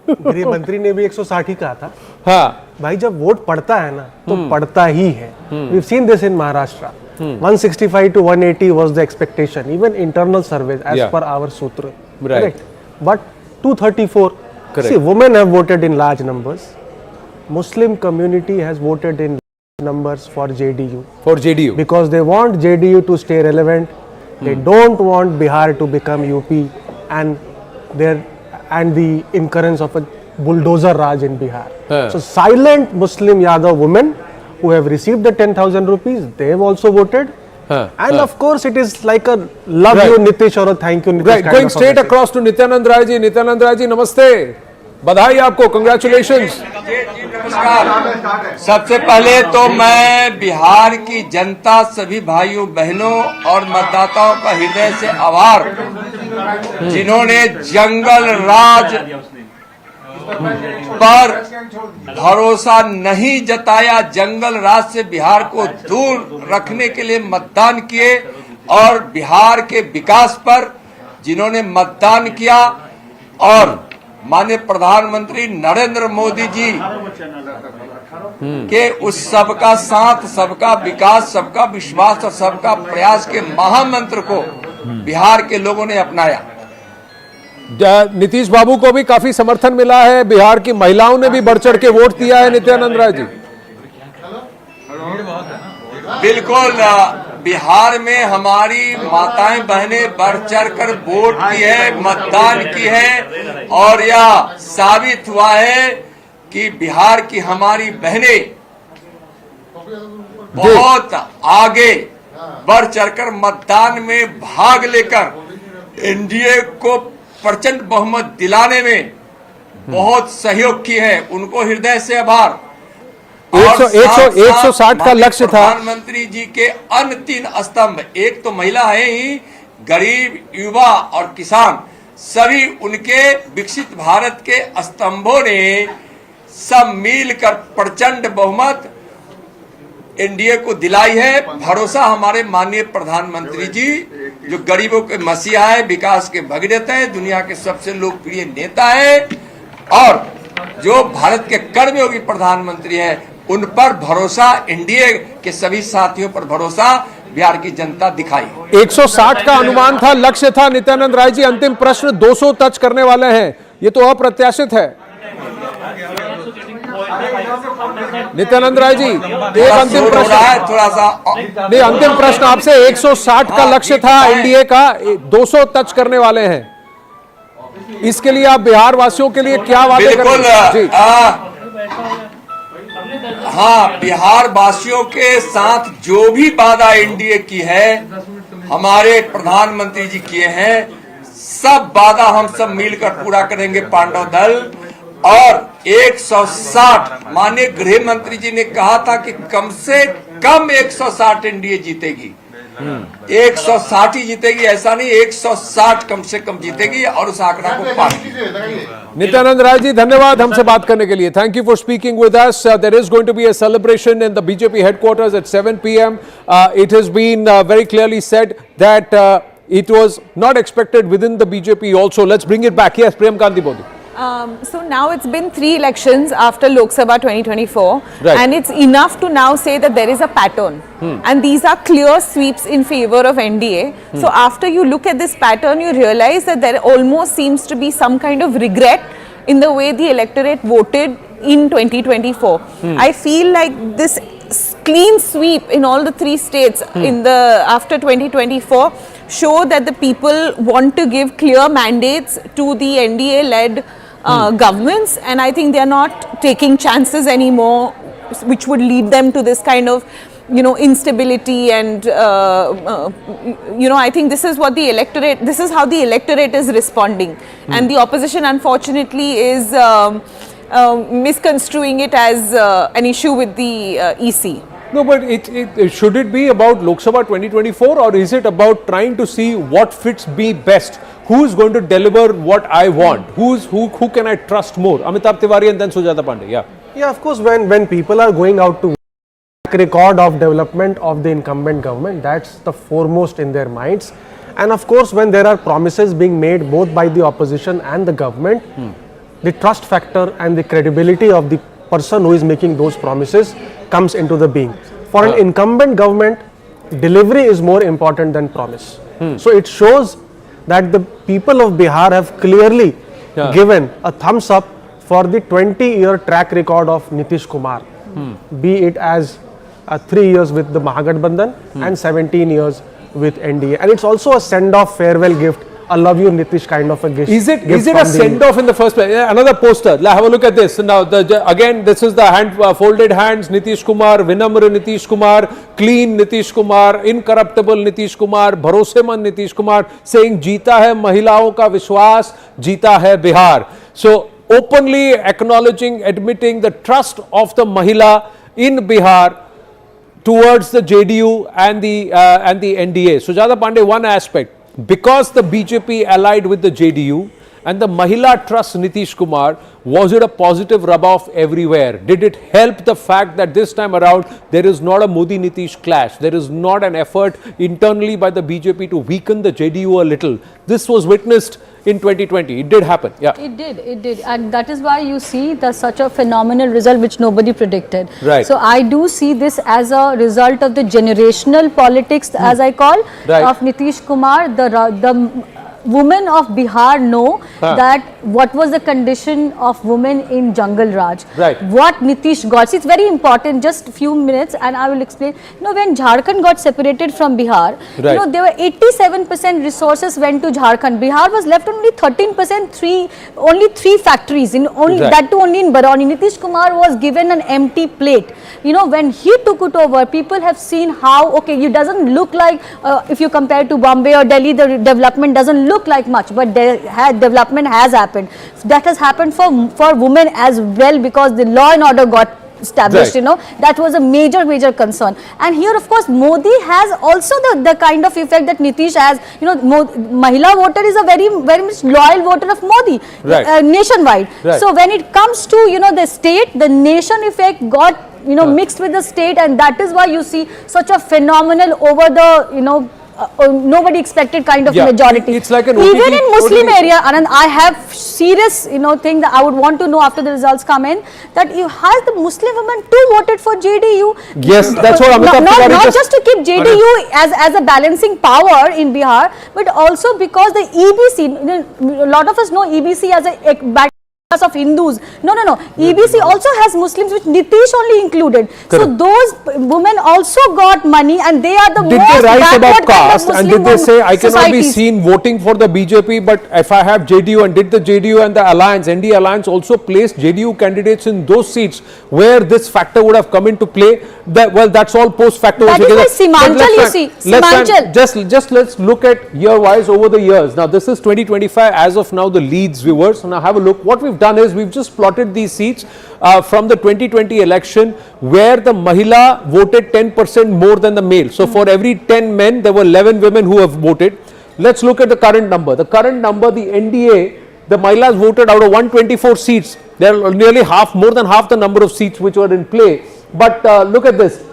गृह मंत्री ने भी 160 ही कहा था. हाँ भाई, जब वोट पड़ता है ना तो पड़ता ही है. We've seen this in Maharashtra. 165 to 180 was the expectation, even internal surveys as per our sutra. Right. But 234. Correct. See, women have voted in large numbers. Muslim community has voted in large numbers for JDU. For JDU. Because they want JDU to stay relevant. They don't want Bihar to become UP and the incurrence of a bulldozer Raj in Bihar. So silent Muslim Yadav women who have received the 10,000 rupees, they have also voted. And of course it is like a love you Nitish or a thank you Nitish. Right, going straight across to Nityanand Rai ji. Nityanand Rai ji, namaste. बधाई आपको, congratulations. सबसे पहले तो मैं बिहार की जनता, सभी भाइयों बहनों और मतदाताओं का हृदय से आभार, जिन्होंने जंगल राज पर भरोसा नहीं जताया, जंगल राज से बिहार को दूर रखने के लिए मतदान किए, और बिहार के विकास पर जिन्होंने मतदान किया, और माननीय प्रधानमंत्री नरेंद्र मोदी जी के उस सबका साथ, सबका विकास, सबका विश्वास और सबका प्रयास के महामंत्र को बिहार के लोगों ने अपनाया. नीतीश बाबू को भी काफी समर्थन मिला है, बिहार की महिलाओं ने भी बढ़ चढ़ के वोट दिया है. नित्यानंद राय जी, बिल्कुल, बिहार में हमारी माताएं बहनें बढ़ चढ़ कर वोट की है, मतदान की है, और यह साबित हुआ है कि बिहार की हमारी बहनें बहुत आगे बढ़ चढ़कर मतदान में भाग लेकर एनडीए को प्रचंड बहुमत दिलाने में बहुत सहयोग की है. उनको हृदय से आभार. 160 का लक्ष्य था. प्रधानमंत्री जी के अन्य 3 स्तंभ, एक तो महिला है ही, गरीब, युवा और किसान, सभी उनके विकसित भारत के स्तंभों ने सब मिलकर प्रचंड बहुमत एनडीए को दिलाई है. भरोसा हमारे माननीय प्रधानमंत्री जी, जो गरीबों के मसीहा है, विकास के भगीरथ है, दुनिया के सबसे लोकप्रिय नेता है, और जो भारत के कर्मयोगी प्रधानमंत्री है, उन पर भरोसा, एनडीए के सभी साथियों पर भरोसा बिहार की जनता दिखाई. 160 का अनुमान था, लक्ष्य था. नित्यानंद राय जी, अंतिम प्रश्न, 200 टच करने वाले हैं, ये तो अप्रत्याशित है. नित्यानंद राय जी, एक अंतिम प्रश्न, थोड़ा सा नहीं, अंतिम प्रश्न आपसे. 160 का लक्ष्य था एनडीए का, 200 टच करने वाले हैं. इसके लिए आप बिहार वासियों के लिए क्या वादे करेंगे? हाँ, बिहार वासियों के साथ जो भी वादा एनडीए की है, हमारे प्रधानमंत्री जी किए हैं, सब वादा हम सब मिलकर पूरा करेंगे पांडव दल। और 160 माननीय गृह मंत्री जी ने कहा था कि कम से कम 160 एनडीए जीतेगी। 160 ही जीतेगी ऐसा नहीं, 160 कम से कम जीतेगी और उस आंकड़ा को पार किया। नित्यानंद राय जी, धन्यवाद हमसे बात करने के लिए। Thank you for speaking with us. There is going to be a celebration in the BJP headquarters at 7 PM. It has been very clearly said that it was not expected within the BJP also. Let's bring it back. Yes, Priyam Gandhi Bodhi. So now it's been 3 elections after Lok Sabha 2024, Right. and it's enough to now say that there is a pattern, and these are clear sweeps in favor of NDA. So after you look at this pattern, you realize that there almost seems to be some kind of regret in the way the electorate voted in 2024. I feel like this clean sweep in all the 3 states in the after 2024 show that the people want to give clear mandates to the NDA-led governments, and I think they are not taking chances anymore, which would lead them to this kind of, you know, instability. And you know, I think this is what the electorate, this is how the electorate is responding, and the opposition unfortunately is misconstruing it as an issue with the EC. No, but should it be about Lok Sabha 2024, or is it about trying to see what fits me best? Who's going to deliver what I want? Who can I trust more? Amitabh Tiwari and then Sujata Pandey. Yeah. Yeah, of course, when people are going out to record of development of the incumbent government, that's the foremost in their minds. And of course, when there are promises being made both by the opposition and the government, the trust factor and the credibility of the person who is making those promises comes into the being. For an incumbent government, delivery is more important than promise. So it shows that the people of Bihar have clearly given a thumbs up for the 20-year track record of Nitish Kumar, be it as 3 years with the Mahagathbandhan and 17 years with NDA. And it's also a send-off farewell gift, a love you Nitish kind of a gift. Is it a send-off in the first place? Another poster. Have a look at this. Now, again, this is the folded hands. Nitish Kumar, Vinamra Nitish Kumar, clean Nitish Kumar, incorruptible Nitish Kumar, bharosemand Nitish Kumar, saying, "Jeeta hai mahilaon ka vishwas, jeeta hai Bihar." So, openly acknowledging, admitting the trust of the mahila in Bihar towards the JDU and the NDA. Sujata Pandey, one aspect. Because the BJP allied with the JDU and the Mahila trusts Nitish Kumar, was it a positive rub-off everywhere? Did it help the fact that this time around there is not a Modi-Nitish clash? There is not an effort internally by the BJP to weaken the JDU a little. This was witnessed in 2020. It did happen. Yeah. It did. And that is why you see such a phenomenal result which nobody predicted. Right. So I do see this as a result of the generational politics, as I call, of Nitish Kumar. The women of Bihar know that what was the condition of women in Jungle Raj. Right. What Nitish got. See, it's very important, just a few minutes and I will explain. You know, when Jharkhand got separated from Bihar, you know, there were 87% resources went to Jharkhand. Bihar was left only 13%, only 3 factories, that too only in Barauni. Nitish Kumar was given an empty plate. You know, when he took it over, people have seen how, okay, it doesn't look like, if you compare to Bombay or Delhi, the development doesn't look like much, but development has happened. That has happened for women as well, because the law and order got established. You know, that was a major concern. And here, of course, Modi has also the kind of effect that Nitish has. You know, Mahila voter is a very much loyal voter of Modi, nationwide. So when it comes to, you know, the state, the nation effect got, you know, mixed with the state, and that is why you see such a phenomenal over the, you know, nobody expected kind of majority. It's like an even in Muslim area, Anand, I have serious, you know, thing that I would want to know after the results come in, that has the Muslim women too voted for JDU? Yes, that's what Amitabh Tiwari not just to keep JDU as a balancing power in Bihar, but also because the EBC, a lot of us know EBC as a of Hindus. No. EBC also has Muslims, which Nitish only included. Correct. So those women also got money, and they are the Did most they write about backward kind of caste, and Muslim did they say I cannot be societies. seen voting for the BJP, but if I have JDU, and did the JDU and the alliance, NDA alliance, also placed JDU candidates in those seats where this factor would have come into play? Well, that's all post factor. That is why Simanchal, you see, Simanchal. Just let's look at year-wise over the years. Now, this is 2025 as of now, the leads, viewers. So now have a look. What we've done is we've just plotted these seats from the 2020 election where the Mahila voted 10% more than the male. So for every 10 men, there were 11 women who have voted. Let's look at the current number. The current number, the NDA, the Mahilas voted out of 124 seats. There are nearly more than half the number of seats which were in play. But look at this.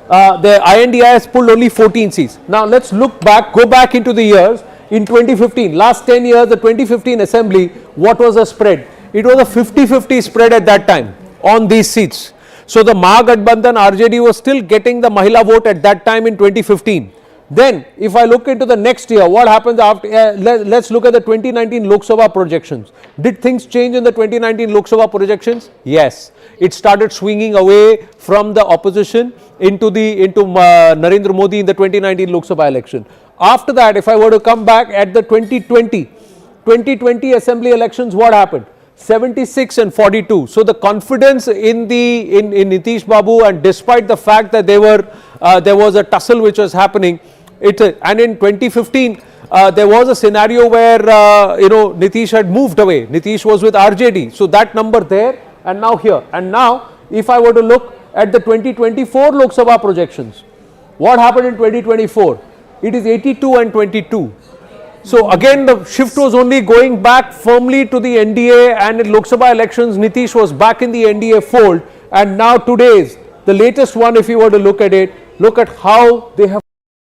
The INDI has pulled only 14 seats. Now let's look back, go back into the years. In 2015, last 10 years, the 2015 assembly, what was the spread? It was a 50-50 spread at that time on these seats. So the Mahagathbandhan RJD was still getting the Mahila vote at that time in 2015. Then, if I look into the next year, what happens after? Let's look at the 2019 Lok Sabha projections. Did things change in the 2019 Lok Sabha projections? Yes. It started swinging away from the opposition into Narendra Modi in the 2019 Lok Sabha election. After that, if I were to come back at the 2020 assembly elections, what happened? 76 and 42. So the confidence in Nitish Babu, and despite the fact that there was a tussle which was happening, and in 2015 there was a scenario where Nitish had moved away. Nitish was with RJD. So that number there and now here. And now if I were to look at the 2024 Lok Sabha projections, what happened in 2024? It is 82 and 22. So again, the shift was only going back firmly to the NDA, and in Lok Sabha elections, Nitish was back in the NDA fold. And now today's, the latest one, if you were to look at it, look at how they have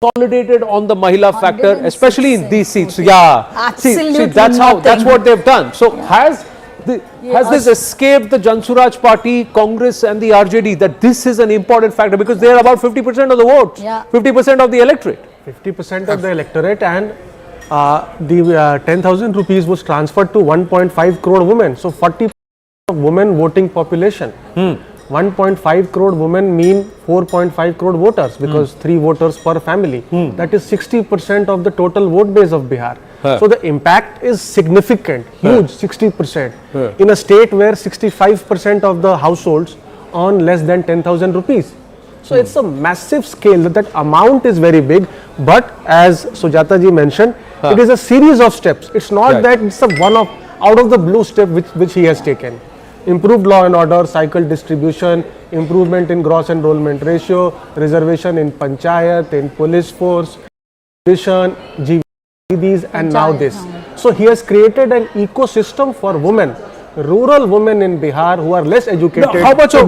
consolidated on the Mahila factor, especially in these seats. Yeah, Absolutely see that's what they've done. So has this escaped the Jansuraj party, Congress and the RJD, that this is an important factor because they are about 50% of the votes, 50% of the electorate. 50% of the electorate, and the 10,000 rupees was transferred to 1.5 crore women. So 40% of women voting population. 1.5 crore women mean 4.5 crore voters because 3 voters per family. That is 60% of the total vote base of Bihar. So the impact is significant, huge, 60%. In a state where 65% of the households earn less than 10,000 rupees. So it's a massive scale. That amount is very big, but as Sujata ji mentioned, it is a series of steps. It's not that it's a one-off out of the blue step which he has taken. Improved law and order, cycle distribution, improvement in gross enrollment ratio, reservation in panchayat, in police force, GVDs, and now this. So he has created an ecosystem for women, rural women in Bihar who are less educated. Now, how much will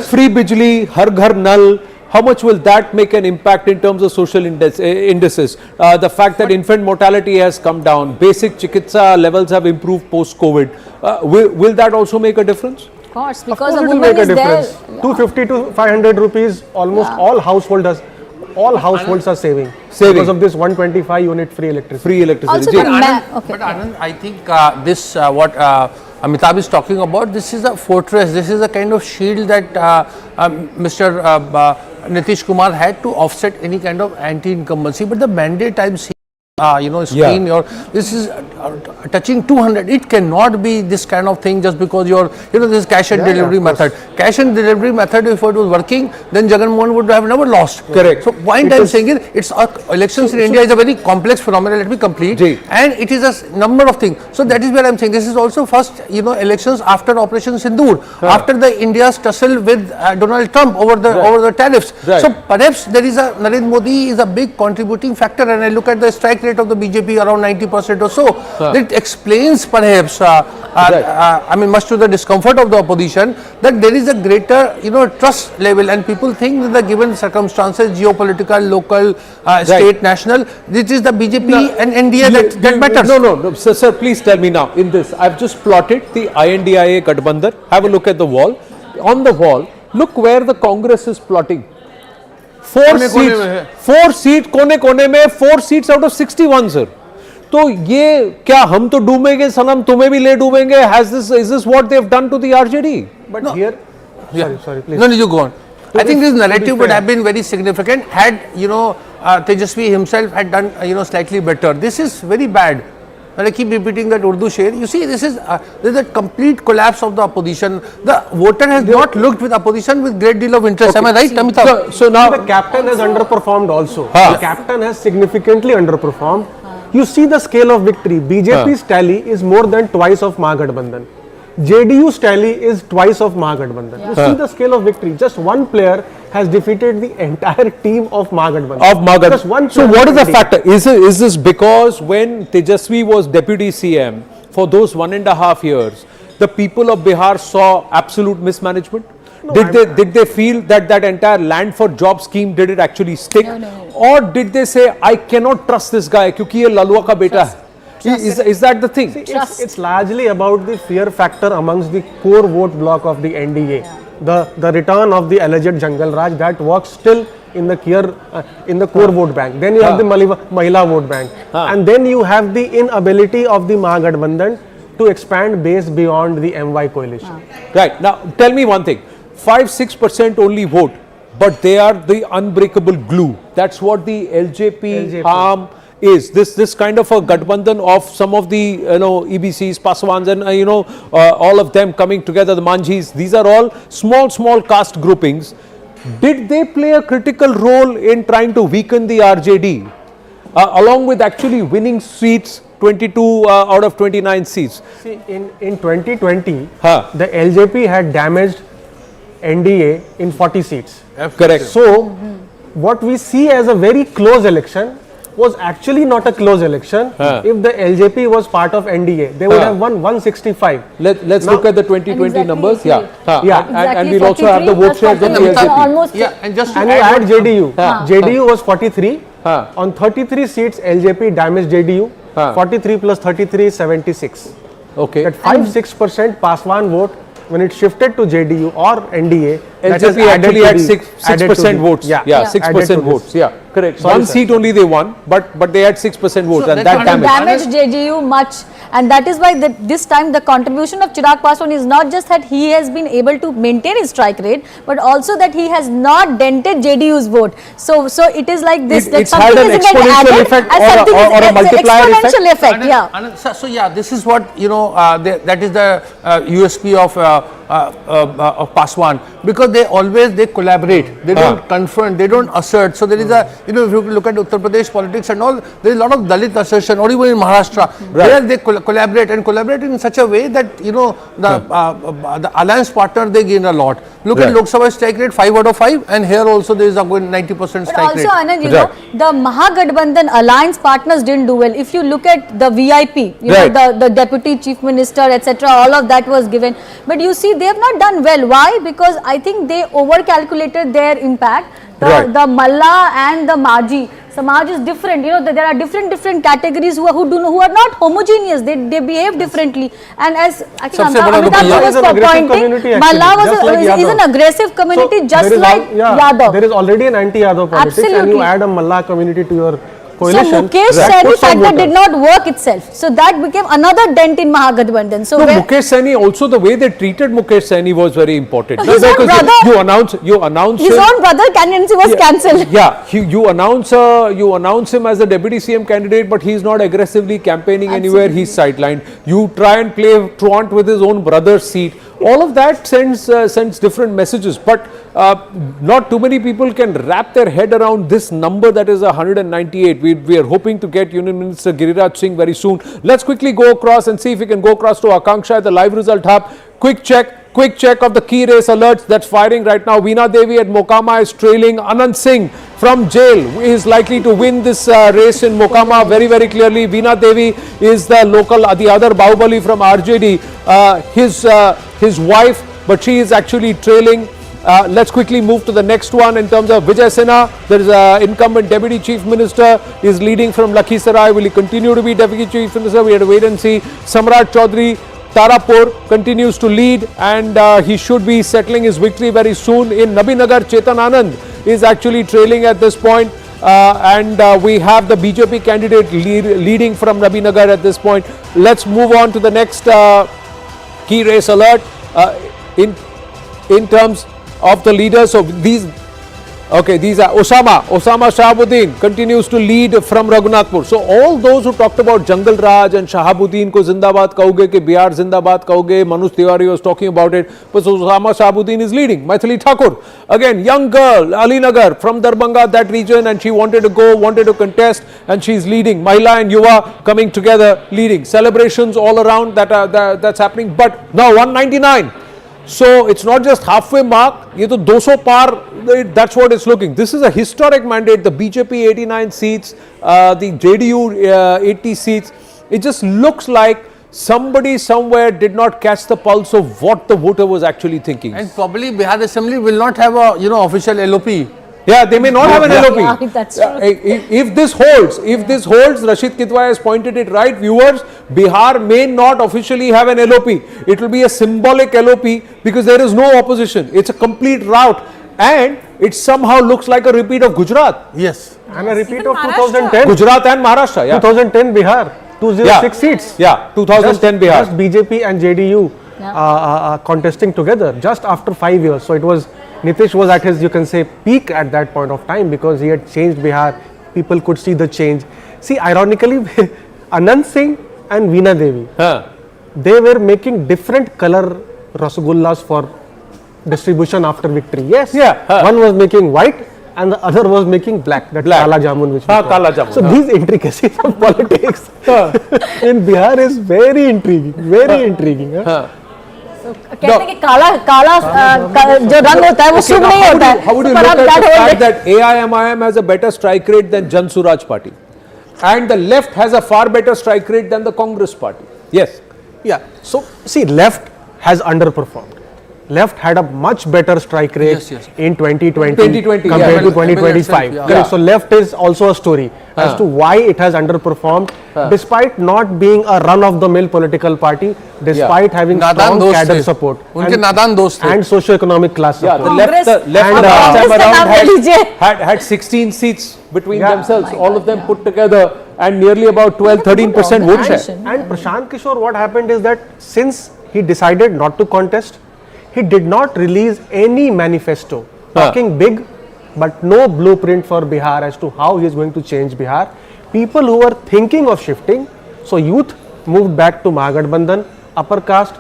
free bijli, har ghar nal, how much will that make an impact in terms of social indices? The fact that infant mortality has come down, basic chikitsa levels have improved post-COVID. Will that also make a difference? Of course, because of a course woman make a is difference. there. 250 to 500 rupees, almost all households are saving because of this 125 unit free electricity. Also, But Anand, I think this what Amitabh is talking about, this is a fortress, this is a kind of shield that Mr. Nitish Kumar had to offset any kind of anti-incumbency. But the mandate I'm seeing, screen, this is touching 200. It cannot be this kind of thing just because this cash and delivery method. Cash and delivery method, if it was working, then Jagan Mohan would have never lost. Correct. So point I'm saying is, elections in India is a very complex phenomenon. Let me complete. And it is a number of things. So that is where I'm saying this is also first, elections after Operation Sindoor, after the India's tussle with Donald Trump over the tariffs. So perhaps there is Narendra Modi is a big contributing factor, and I look at the strike rate of the BJP around 90% or so. That explains perhaps, much to the discomfort of the opposition, that there is a greater, trust level, and people think that the given circumstances, geopolitical, local, state, national, this is the BJP and NDA that matters. No, sir, please tell me now. In this, I've just plotted the INDIA Gathbandhan. Have a look at the wall. On the wall, look where the Congress is plotting. 4 seats, kone mein, 4 seats out of 61, sir. तो ये क्या हम तो डूबेंगे सनम, तुम्हें भी ले डूबेंगे? Is this what they've done to the RJD? But here, sorry, please. No, you go on. I think this narrative would have been very significant had, Tejashwi himself had done, slightly better. This is very bad. And I keep repeating that Urdu share. You see, this is a complete collapse of the opposition. The voter has not looked with opposition with great deal of interest. Am I right, Amitabh? So now the captain has underperformed also. The captain has significantly underperformed. You see the scale of victory. BJP's tally is more than twice of Mahagathbandhan. JDU's tally is twice of Mahagathbandhan. You see the scale of victory. Just one player has defeated the entire team of Mahagathbandhan. Just one. So what is the factor? Is this because when Tejashwi was deputy CM for those 1.5 years, the people of Bihar saw absolute mismanagement? No, did they feel that entire land for job scheme, did it actually stick? No. Or did they say, I cannot trust this guy because he lalua ka beta hai? Is that the thing? See, it's largely about the fear factor amongst the core vote bloc of the NDA. The return of the alleged Jungle Raj, that works still in the core vote bank. Then you have the Mahila vote bank. And then you have the inability of the Mahagathbandhan to expand base beyond the MY coalition. Right. Now, tell me one thing. 5-6% only vote, but they are the unbreakable glue. That's what the LJP arm is. This kind of a Gathbandhan of some of the EBCs, Paswans, and all of them coming together, the Manjis. These are all small caste groupings. Did they play a critical role in trying to weaken the RJD, along with actually winning seats? 22 out of 29 seats. See, in 2020, the LJP had damaged NDA in 40 seats. Correct. So, what we see as a very close election was actually not a close election. If the LJP was part of NDA, they would have won 165. Let's look at the 2020 numbers. Exactly And we'll also have the vote shares of the LJP. And just to And you add JDU. JDU was 43. On 33 seats, LJP damaged JDU. 43 plus 33 is 76. Okay. That 5-6% Paswan vote, when it shifted to JDU or NDA, LJP actually had 6% votes. 6% votes. Correct. Sorry, One seat only they won, but they had 6% votes, and that damaged JDU much. And that is why this time the contribution of Chirag Paswan is not just that he has been able to maintain his strike rate, but also that he has not dented JDU's vote. So it is like this. It's had an exponential effect or a multiplier effect. So this is what that is the USP of Paswan, because they collaborate, they don't confront, they don't assert. So there is a if you look at Uttar Pradesh politics and all, there is a lot of Dalit assertion, or even in Maharashtra, where they collaborate in such a way that the alliance partner, they gain a lot. Look at Lok Sabha strike rate 5 out of 5, and here also there is a 90% strike rate. Also, Anand, the Mahagathbandhan alliance partners didn't do well. If you look at the VIP, the deputy chief minister, etc., all of that was given. But you see, they have not done well. Why? Because I think they over-calculated their impact. The Malla and the Maji Samaj is different. There are different categories who are not homogeneous. They behave differently. And as Amitabh was pointing, Malla is an aggressive community, just like Yadav. There is already an anti-Yadav politics, and you add a Malla community to your coalition. So Mukesh Saini factor did not work itself. So that became another dent in Mahagathbandhan. So Mukesh Saini, also the way they treated Mukesh Saini was very important. His own brother, you announce his own brother candidacy was cancelled. You announce him as the deputy CM candidate, but he is not aggressively campaigning anywhere. He's sidelined. You try and play truant with his own brother's seat. All of that sends different messages, but not too many people can wrap their head around this number that is 198. We are hoping to get Union Minister Giriraj Singh very soon. Let's quickly go across and see if we can go across to Akanksha at the live result hub. Quick check of the key race alerts that's firing right now. Veena Devi at Mokama is trailing. Anand Singh from jail is likely to win this race in Mokama very, very clearly. Veena Devi is the other Bahubali from RJD, his wife, but she is actually trailing. Let's quickly move to the next one in terms of Vijay Sinha. There is an incumbent deputy chief minister is leading from Lakhisarai. Will he continue to be deputy chief minister? We have to wait and see. Samrat Chaudhary, Tarapur continues to lead, and he should be settling his victory very soon. In Nabinagar, Chetan Anand is actually trailing at this point. and we have the BJP candidate leading from Nabinagar at this point. Let's move on to the next key race alert in terms of the leaders. So these are Osama Shahabuddin continues to lead from Raghunathpur. So all those who talked about Jungle Raj and Shahabuddin ko zindabad kahoge, ke Bihar zindabad kahoge, Manoj Tiwari was talking about it, but Osama Shahabuddin is leading. Mithali Thakur, again young girl, Alinagar from Darbhanga, that region, and she wanted to contest, and she's leading. Mahila and Yuva coming together, leading. Celebrations all around that's happening, but now 199. So it's not just halfway mark, ye to 200 par, that's what it's looking. This is a historic mandate. The BJP 89 seats, the JDU 80 seats. It just looks like somebody somewhere did not catch the pulse of what the voter was actually thinking. And probably Bihar Assembly will not have a official LOP. Yeah, they may not have an LOP. Yeah, that's true. If this holds, Rashid Kitwai has pointed it right, viewers, Bihar may not officially have an LOP. It will be a symbolic LOP because there is no opposition. It's a complete rout, and it somehow looks like a repeat of Gujarat. Yes. And a repeat of 2010. Gujarat and Maharashtra, yeah. 2010 Bihar, 206 seats. Yeah, 2010 Bihar. Just BJP and JDU contesting together just after 5 years. So it was, Nitish was at his, you can say, peak at that point of time because he had changed Bihar. People could see the change. See, ironically, Anand Singh and Veena Devi, they were making different color rasagullas for distribution after victory. Yes, one was making white and the other was making black. That Kala Jamun, which Kala Jamun. So these intricacies of politics in Bihar is very intriguing. Very intriguing. कहते हैं कि काला जो रंग होता है वो शुभ नहीं होता है. How would you look at the fact that AIMIM has a better strike rate than Jan Suraj party, and the left has a far better strike rate than the Congress party? Yes. Yeah. So see, left has underperformed. Left had a much better strike rate in 2020 compared to 2025. So left is also a story as to why it has underperformed despite not being a run-of-the-mill political party, despite having strong cadre support and socio-economic class support. The left had 16 seats between themselves, all of them put together, and nearly about 12-13% vote share. And Prashant Kishore, what happened is that since he decided not to contest, he did not release any manifesto talking big, but no blueprint for Bihar as to how he is going to change Bihar. People who were thinking of shifting, so youth moved back to Mahagathbandhan, upper caste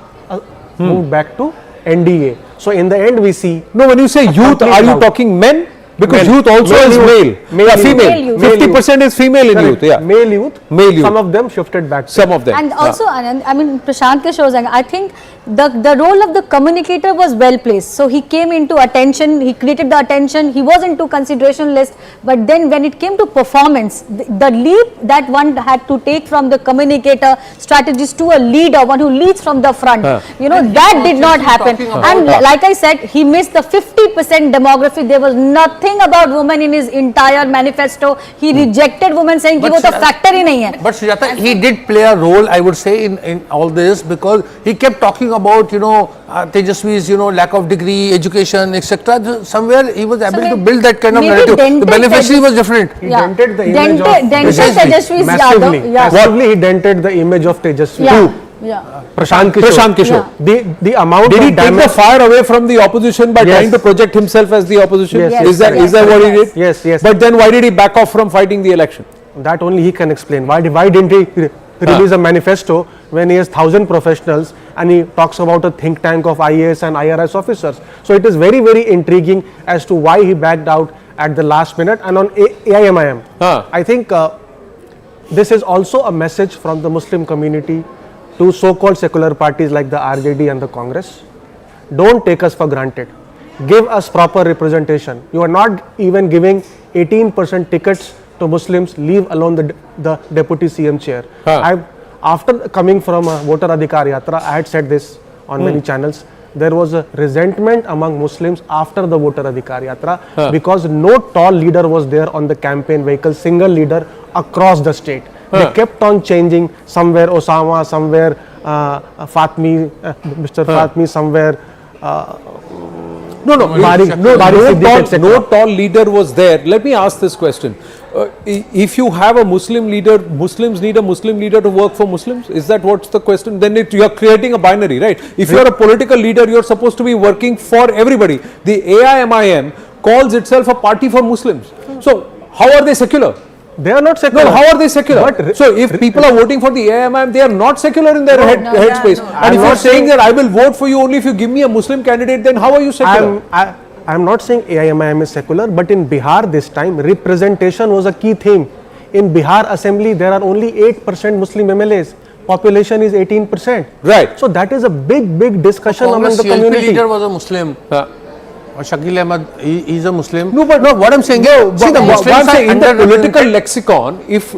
moved back to NDA. So in the end we see... No, when you say youth, are you talking men? Because youth also is male. Female. 50% is female in youth. Yeah. Male youth. Some of them shifted back. Some of them. And also, Anand, I mean, Prashant Kishore, I think the role of the communicator was well placed. So he came into attention, he created the attention, he was into consideration list. But then when it came to performance, the leap that one had to take from the communicator strategist to a leader, one who leads from the front, that did not happen. And like I said, he missed the 50% demography. There was nothing about women in his entire manifesto. He rejected women, saying कि वो तो factor ही नहीं है. But Sujata, he did play a role, I would say, in all this, because he kept talking about Tejashwi's lack of degree, education, etc. Somewhere he was able to build that kind of narrative. The beneficiary was different. He dented the image of Tejashwi massively. Massively, he dented the image of Tejashwi. Prashant Kishore. The amount did he take the fire away from the opposition by trying to project himself as the opposition? Is that what he did? Yes. But then why did he back off from fighting the election? That only he can explain. Why didn't he release a manifesto when he has 1,000 professionals and he talks about a think tank of IAS and IRS officers? So it is very, very intriguing as to why he backed out at the last minute. And on AIMIM, I think this is also a message from the Muslim community to so-called secular parties like the RJD and the Congress. Don't take us for granted. Give us proper representation. You are not even giving 18% tickets to Muslims, leave alone the deputy CM chair. After coming from a voter adhikar yatra, I had said this on many channels. There was a resentment among Muslims after the voter adhikar yatra because no tall leader was there on the campaign vehicle, single leader across the state. They kept on changing, somewhere Osama, somewhere Fatmi, Mr. Fatmi, somewhere No tall leader was there. Let me ask this question. If you have a Muslim leader, Muslims need a Muslim leader to work for Muslims? Is that what's the question? Then you are creating a binary, right? If you are a political leader, you are supposed to be working for everybody. The AIMIM calls itself a party for Muslims. So how are they secular? They are not secular. No, how are they secular? So if people are voting for the AIMIM, they are not secular in their headspace. And if you are saying that I will vote for you only if you give me a Muslim candidate, then how are you secular? I am not saying AIMIM is secular, but in Bihar this time, representation was a key theme. In Bihar Assembly, there are only 8% Muslim MLAs. Population is 18%. Right. So that is a big discussion among the community. Leader was a Muslim. Shakil Ahmed, he is a Muslim. No, but what I'm saying is, see, in the political lexicon, if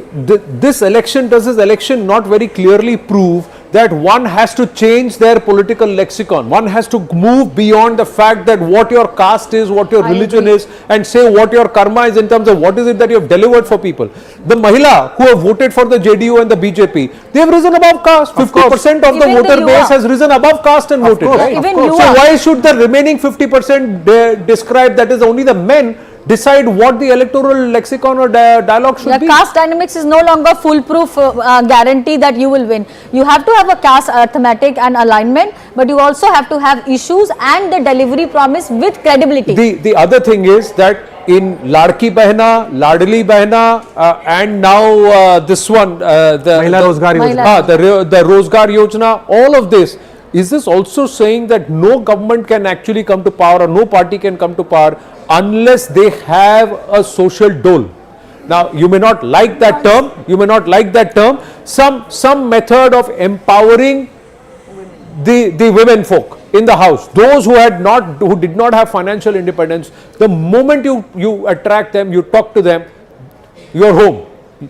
this election not very clearly prove that one has to change their political lexicon. One has to move beyond the fact that what your caste is, what your religion is, and say what your karma is in terms of what is it that you have delivered for people. The Mahila who have voted for the JDU and the BJP, they have risen above caste. 50% of the voter base has risen above caste and voted. Right? So why should the remaining 50% describe that is only the men decide what the electoral lexicon or dialogue should be? Caste dynamics is no longer foolproof guarantee that you will win. You have to have a caste arithmetic and alignment, but you also have to have issues and the delivery promise with credibility. The other thing is that in Ladki Behna, Ladli Behna, and now this one, the Rozgar Yojana, all of this, is this also saying that no government can actually come to power or no party can come to power unless they have a social dole? Now, you may not like that term, some method of empowering the women folk in the house, those who did not have financial independence. The moment you attract them, you talk to them, you are home.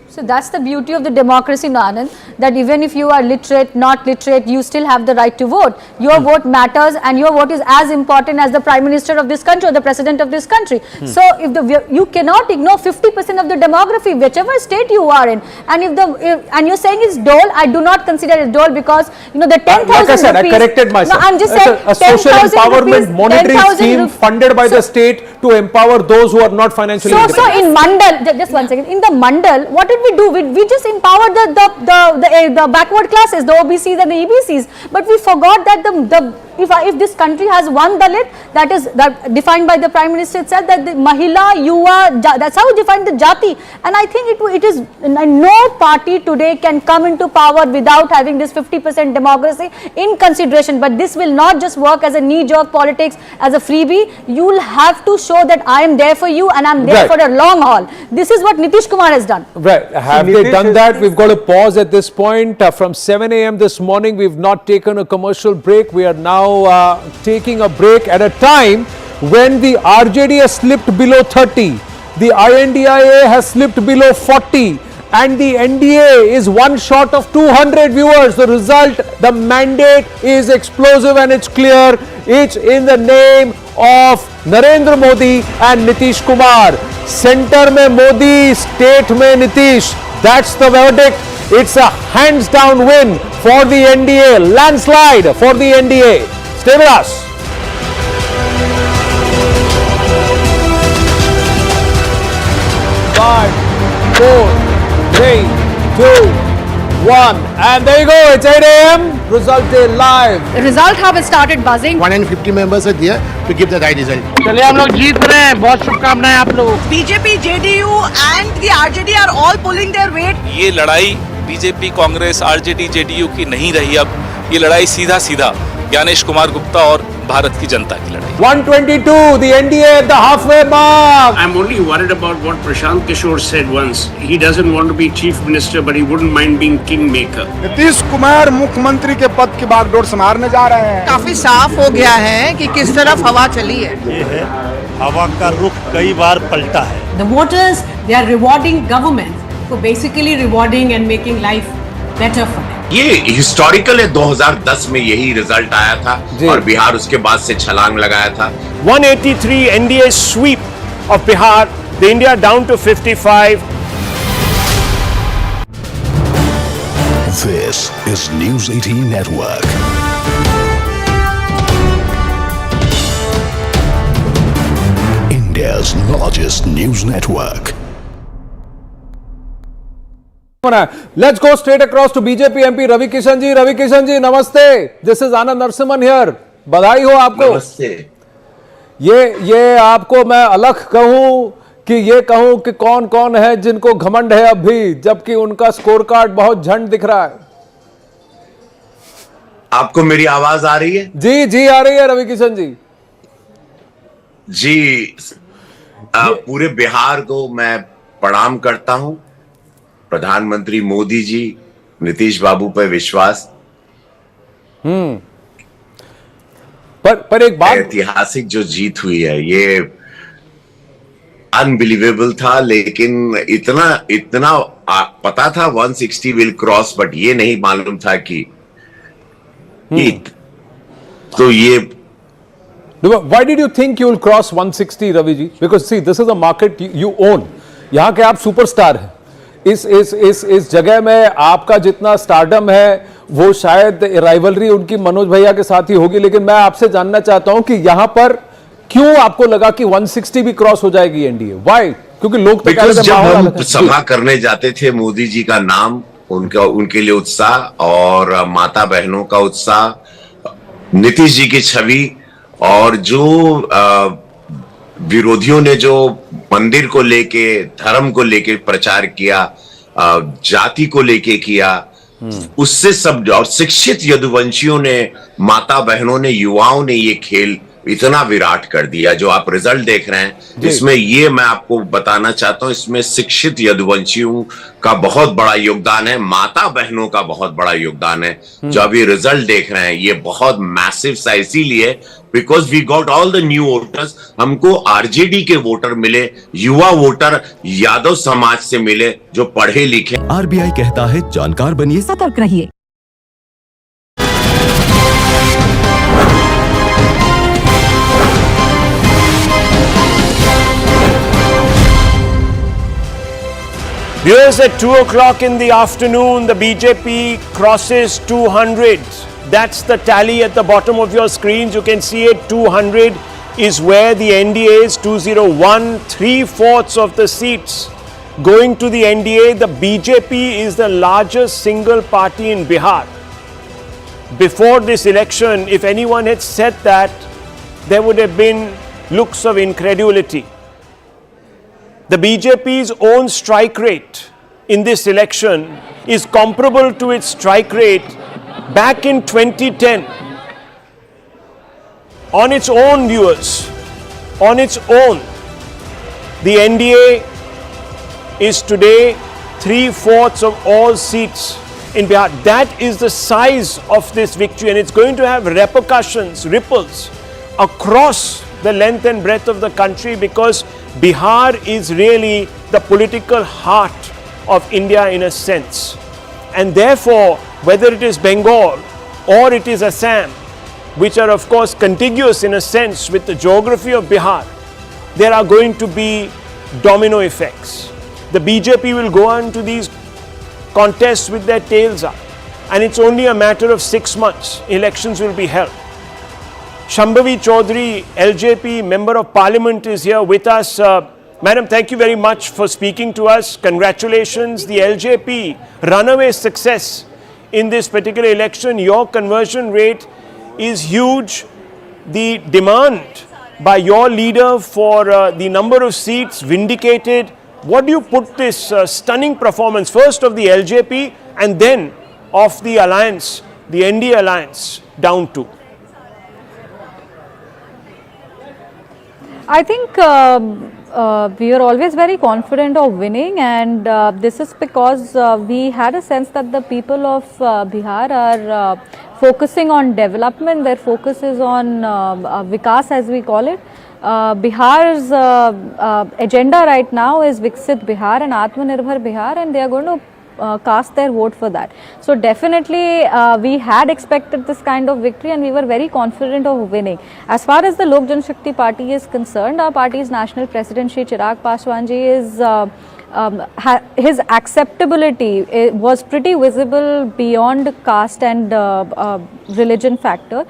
So that's the beauty of the democracy, Anand, that even if you are literate, not literate, you still have the right to vote. Your vote matters, and your vote is as important as the Prime Minister of this country or the President of this country. So if you cannot ignore 50% of the demography, whichever state you are in, and and you're saying it's dole, I do not consider it dole, because the 10,000 like I said, rupees, I corrected myself. No, I'm just saying a social empowerment monetary scheme funded by the state to empower those who are not financially independent. So in Mandal, just one second, in the Mandal, what did we do? We just empowered the backward classes, the OBCs and the EBCs, but we forgot that if this country has one Dalit, that is defined by the Prime Minister itself, that the Mahila, Yuva, that's how we define the Jati. And I think it is, no party today can come into power without having this 50% democracy in consideration. But this will not just work as a knee-jerk politics, as a freebie. You will have to show that I am there for you and I am there for a long haul. This is what Nitish Kumar has done. Right. Have they done that? We've got to pause at this point. From 7 a.m. this morning, we've not taken a commercial break. We are now taking a break at a time when the RJD has slipped below 30, the INDIA has slipped below 40, and the NDA is one short of 200 viewers. The result, the mandate is explosive and it's clear. It's in the name of Narendra Modi and Nitish Kumar. Center mein Modi, state mein Nitish. That's the verdict. It's a hands down win for the NDA, landslide for the NDA. Stay with us. 5, 4, 3, 2, 1, and there you go. It's 8 a.m. Result day live. The result have started buzzing. 150 members are there to give the right result. चलिए हम लोग जीत रहे हैं, बहुत शुभकामनाएं आप लोगों को. BJP, JDU and the RJD are all pulling their weight. ये लड़ाई बीजेपी, कांग्रेस, RJD, JDU की नहीं रही. अब ये लड़ाई सीधा ज्ञानेश कुमार गुप्ता और भारत की जनता की लड़ाई. 122, the NDA at the halfway mark. I'm only worried about what Prashant Kishore said once. He doesn't want to be chief minister, but he wouldn't mind being kingmaker. Nitish Kumar मुख्यमंत्री के पद की बागडोर संभालने जा रहे हैं. काफी साफ हो गया है कि किस तरफ हवा चली है. ये है हवा का रुख कई बार पलटा है. The voters, they are rewarding government for basically rewarding and making life better for them. ये हिस्टोरिकल है. 2010 में यही रिजल्ट आया था और बिहार उसके बाद से छलांग लगाया था. 183 NDA sweep of Bihar, the India down to 55. This is News 18 Network. India's largest news network. Let's go straight across to BJP MP Ravi Kishan ji. Ravi Kishan ji, namaste. This is Anand Narasimhan here. बधाई हो आपको. नमस्ते. ये आपको मैं अलग कहूं कि ये कहूं कि कौन कौन है जिनको घमंड है अब भी, जबकि उनका स्कोर कार्ड बहुत झंड दिख रहा है. आपको मेरी आवाज आ रही है? जी जी आ रही है रवि किशन जी. जी पूरे बिहार को मैं प्रणाम करता हूं. प्रधानमंत्री मोदी जी, नीतीश बाबू पर विश्वास. पर एक बात, ऐतिहासिक जो जीत हुई है ये अनबिलीवेबल था, लेकिन इतना पता था 160 विल क्रॉस, बट ये नहीं मालूम था कि तो ये. Why did you think you will cross 160, Ravi ji? Because see, this is a market you own. यहाँ के आप सुपरस्टार हैं. इस जगह में आपका जितना स्टारडम है वो शायद राइवलरी उनकी मनोज भैया के साथ ही होगी, लेकिन मैं आपसे जानना चाहता हूं कि यहाँ पर क्यों आपको लगा कि 160 भी क्रॉस हो जाएगी एनडीए? व्हाई? क्योंकि लोग तो जब हम सभा करने जाते थे, मोदी जी का नाम, उनके लिए उत्साह और माता बहनों का उत्साह, नीतीश जी की छवि, और जो विरोधियों ने जो मंदिर को लेके, धर्म को लेके प्रचार किया, जाति को लेके किया, उससे सब, और शिक्षित यदुवंशियों ने, माता बहनों ने, युवाओं ने ये खेल इतना विराट कर दिया. जो आप रिजल्ट देख रहे हैं इसमें, ये मैं आपको बताना चाहता हूं, इसमें शिक्षित यदुवंशियों का बहुत बड़ा योगदान है, माता बहनों का बहुत बड़ा योगदान है. जो अभी रिजल्ट देख रहे हैं ये बहुत मैसिव सा इसीलिए, because we got all the new voters. हमको आरजेडी के वोटर मिले, युवा वोटर यादव समाज से मिले जो पढ़े लिखे. आरबीआई कहता है जानकार बनिए, सतर्क रहिए. Viewers, at 2 o'clock in the afternoon, the BJP crosses 200. That's the tally at the bottom of your screens. You can see it. 200 is where the NDA is. 201, 3/4 of the seats going to the NDA. The BJP is the largest single party in Bihar. Before this election, if anyone had said that, there would have been looks of incredulity. The BJP's own strike rate in this election is comparable to its strike rate back in 2010. On its own, viewers, on its own, the NDA is today 3/4 of all seats in Bihar. That is the size of this victory, and it's going to have repercussions, ripples across the length and breadth of the country, because Bihar is really the political heart of India in a sense. And therefore, whether it is Bengal or it is Assam, which are of course contiguous in a sense with the geography of Bihar, there are going to be domino effects. The BJP will go on to these contests with their tails up, and it's only a matter of 6 months. Elections will be held. Shambhavi Chaudhary, LJP Member of Parliament, is here with us. Madam, thank you very much for speaking to us. Congratulations. The LJP runaway success in this particular election. Your conversion rate is huge. The demand by your leader for the number of seats vindicated. What do you put this stunning performance, first of the LJP and then of the alliance, the NDA alliance, down to? I think we are always very confident of winning, and this is because we had a sense that the people of Bihar are focusing on development. Their focus is on Vikas, as we call it. Bihar's agenda right now is Viksit Bihar and Atmanirbhar Bihar, and they are going to cast their vote for that. So definitely we had expected this kind of victory, and we were very confident of winning. As far as the Lok Janshakti Party is concerned, our party's national president Shri Chirag Paswan ji is his acceptability was pretty visible beyond caste and religion factor.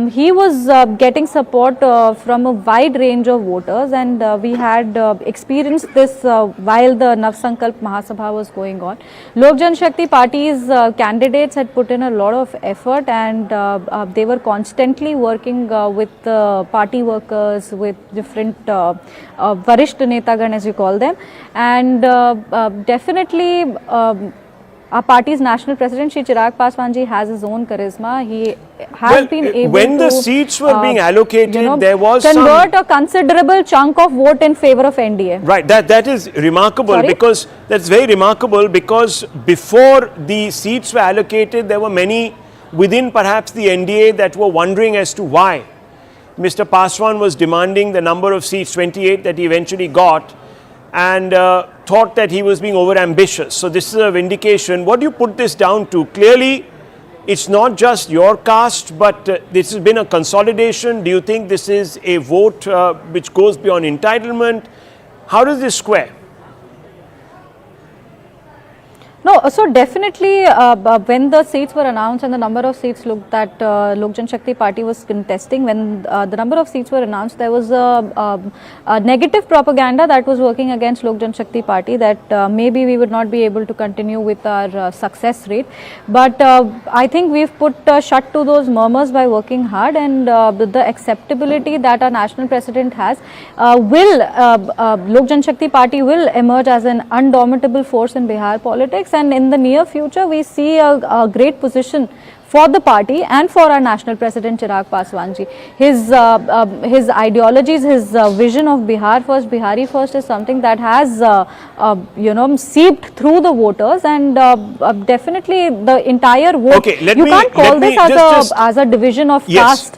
He was getting support from a wide range of voters, and we had experienced this while the Navsankalp Mahasabha was going on. Lok Janshakti Party's candidates had put in a lot of effort, and they were constantly working with party workers, with different Varisht Netagan, as you call them, and definitely our party's national president, Shri Chirag Paswan ji, has his own charisma. He has been able when to, the seats were being allocated, there was convert a considerable chunk of vote in favor of NDA. Right, that is remarkable. Because that's very remarkable, because before the seats were allocated, there were many within perhaps the NDA that were wondering as to why Mr. Paswan was demanding the number of seats, 28, that he eventually got, and thought that he was being over-ambitious. So this is a vindication. What do you put this down to? Clearly, it's not just your caste, but this has been a consolidation. Do you think this is a vote which goes beyond entitlement? How does this square? No, so definitely when the seats were announced and the number of seats looked that Lok Janshakti Party was contesting, when the number of seats were announced, there was a negative propaganda that was working against Lok Janshakti Party, that maybe we would not be able to continue with our success rate. But I think we've put a shut to those murmurs by working hard, and the acceptability that our national president has Lok Janshakti Party will emerge as an undoubtable force in Bihar politics. And in the near future, we see a great position for the party and for our national president Chirag Paswan ji. His ideologies, his vision of Bihar first, Bihari first is something that has seeped through the voters, and definitely the entire vote. You can't call this as a division of caste.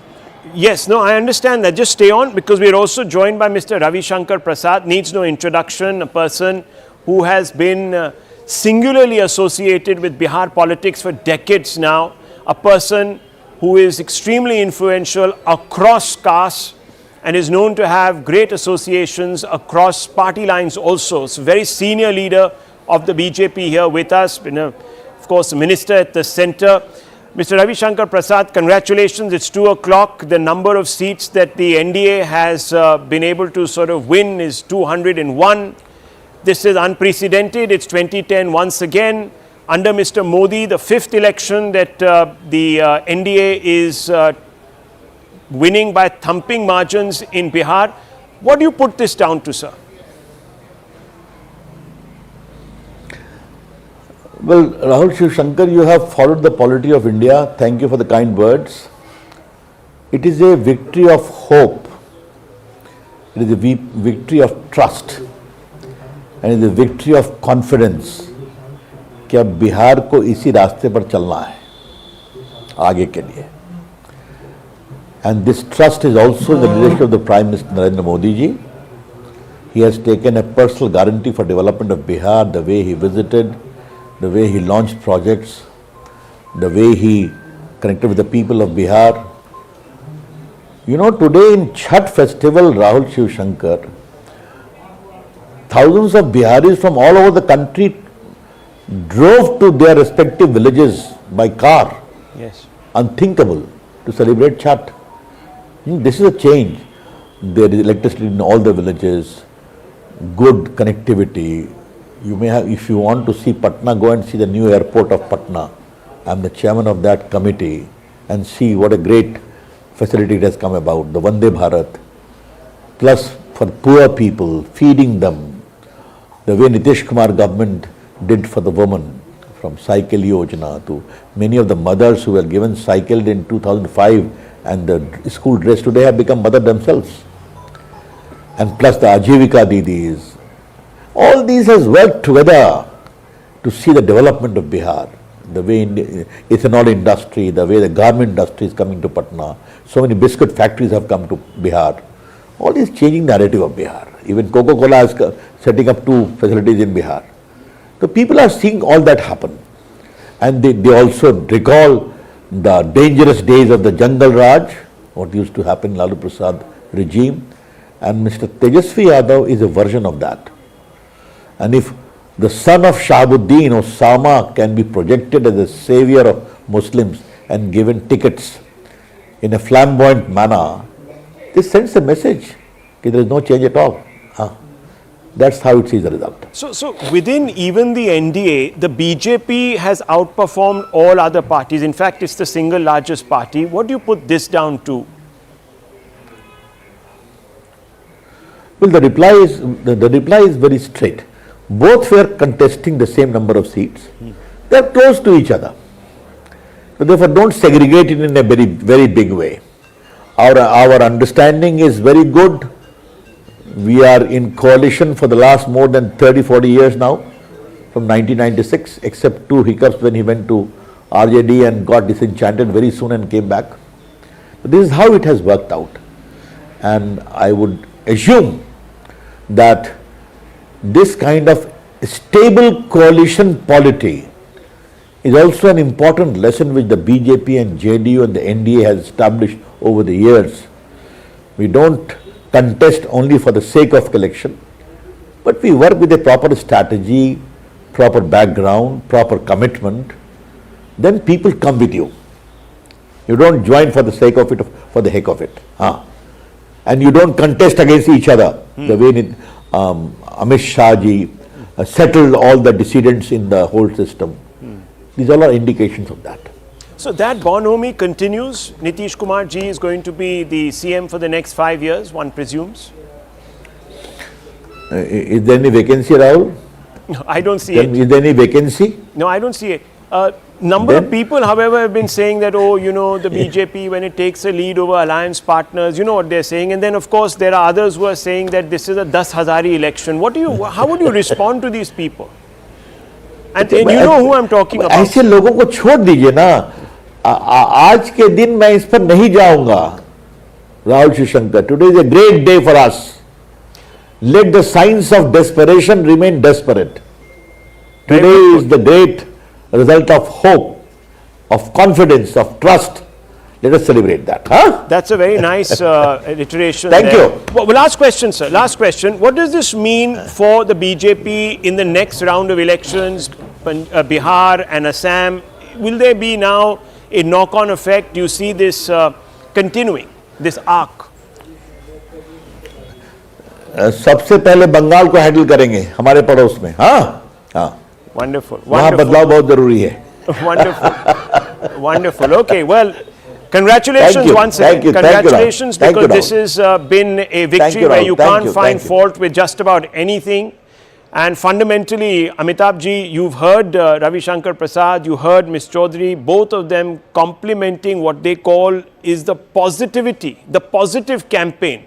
Yes, no, I understand that. Just stay on, because we are also joined by Mr. Ravi Shankar Prasad. Needs no introduction, a person who has been singularly associated with Bihar politics for decades now, a person who is extremely influential across castes and is known to have great associations across party lines also. So very senior leader of the BJP here with us, of course, minister at the center. Mr. Ravi Shankar Prasad, congratulations. It's 2 o'clock. The number of seats that the NDA has been able to sort of win is 201. This is unprecedented. It's 2010 once again. Under Mr. Modi, the 5th election that the NDA is winning by thumping margins in Bihar. What do you put this down to, sir? Well, Rahul Shiv Shankar, you have followed the polity of India. Thank you for the kind words. It is a victory of hope. It is a victory of trust. And it is a victory of confidence कि अब बिहार को इसी रास्ते पर चलना है आगे के लिए. And this trust is also in the leadership of the Prime Minister Narendra Modi ji. He has taken a personal guarantee for development of Bihar, the way he visited, the way he launched projects, the way he connected with the people of Bihar. You know, today in Chhath festival, Rahul Shiv Shankar, thousands of Biharis from all over the country drove to their respective villages by car. Yes. Unthinkable to celebrate Chhath. This is a change. There is electricity in all the villages, good connectivity. You may have, if you want to see Patna, go and see the new airport of Patna. I am the chairman of that committee, and see what a great facility it has come about, the Vande Bharat. Plus for poor people, feeding them, the way Nitish Kumar government did for the women, from Cycle Yojana to many of the mothers who were given cycled in 2005 and the school dress today have become mother themselves. And plus the Ajivika Didis. All these has worked together to see the development of Bihar, the way ethanol industry, the way the garment industry is coming to Patna. So many biscuit factories have come to Bihar. All this changing narrative of Bihar. Even Coca-Cola is setting up 2 facilities in Bihar. So people are seeing all that happen. And they also recall the dangerous days of the Jungle Raj, what used to happen in Lalu Prasad regime. And Mr. Tejashwi Yadav is a version of that. And if the son of Shahabuddin, Osama, can be projected as a savior of Muslims and given tickets in a flamboyant manner, this sends a message that there is no change at all. That's how it sees the result. So within even the NDA, the BJP has outperformed all other parties. In fact, it's the single largest party. What do you put this down to? Well, the reply is very straight. Both were contesting the same number of seats. They are close to each other. So therefore, don't segregate it in a very big way. Our understanding is very good. We are in coalition for the last more than 30-40 years now, from 1996, except 2 hiccups when he went to RJD and got disenchanted very soon and came back. But this is how it has worked out. And I would assume that this kind of stable coalition polity is also an important lesson which the BJP and JDU and the NDA has established over the years. We don't contest only for the sake of election, but we work with a proper strategy, proper background, proper commitment. Then people come with you. You don't join for the sake of it, for the heck of it. And you don't contest against each other the way Amit Shah ji settled all the dissidents in the whole system. These all are indications of that. So that bonhomie continues. Nitish Kumar ji is going to be the CM for the next 5 years, one presumes. Is there any vacancy, Rahul? No, I don't see it. Is there any vacancy? No, I don't see it. Number of people, however, have been saying that, oh, you know, the BJP, when it takes a lead over alliance partners, you know what they're saying. And then, of course, there are others who are saying that this is a 10,000 election. How would you respond to these people? And you know who I'm talking about. ऐसे लोगों को छोड़ दीजिए ना. आज के दिन मैं इस पर नहीं जाऊंगा. Rahul Shishankar, today is a great day for us. Let the signs of desperation remain desperate. Today is the great result of hope, of confidence, of trust. Let us celebrate that. That's a very nice iteration. Thank you. Well, last question, sir. Last question. What does this mean for the BJP in the next round of elections, Bihar and Assam? Will there be now a knock-on effect? Do you see this continuing, this arc? सबसे पहले बंगाल को handle करेंगे हमारे पड़ोस में. Wonderful. वहाँ बदलाव बहुत जरूरी है. Wonderful. Wonderful. Okay. Well, congratulations once again. Congratulations, because this has been a victory where you can't find fault with just about anything. And fundamentally, Amitabh ji, you've heard Ravi Shankar Prasad, you heard Ms. Chaudhary, both of them complimenting what they call is the positivity, the positive campaign.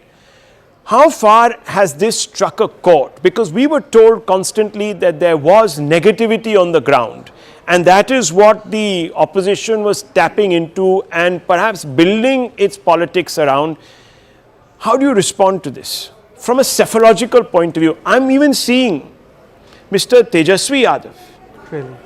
How far has this struck a chord? Because we were told constantly that there was negativity on the ground. And that is what the opposition was tapping into and perhaps building its politics around. How do you respond to this? From a psephological point of view, I'm even seeing Mr. Tejashwi Yadav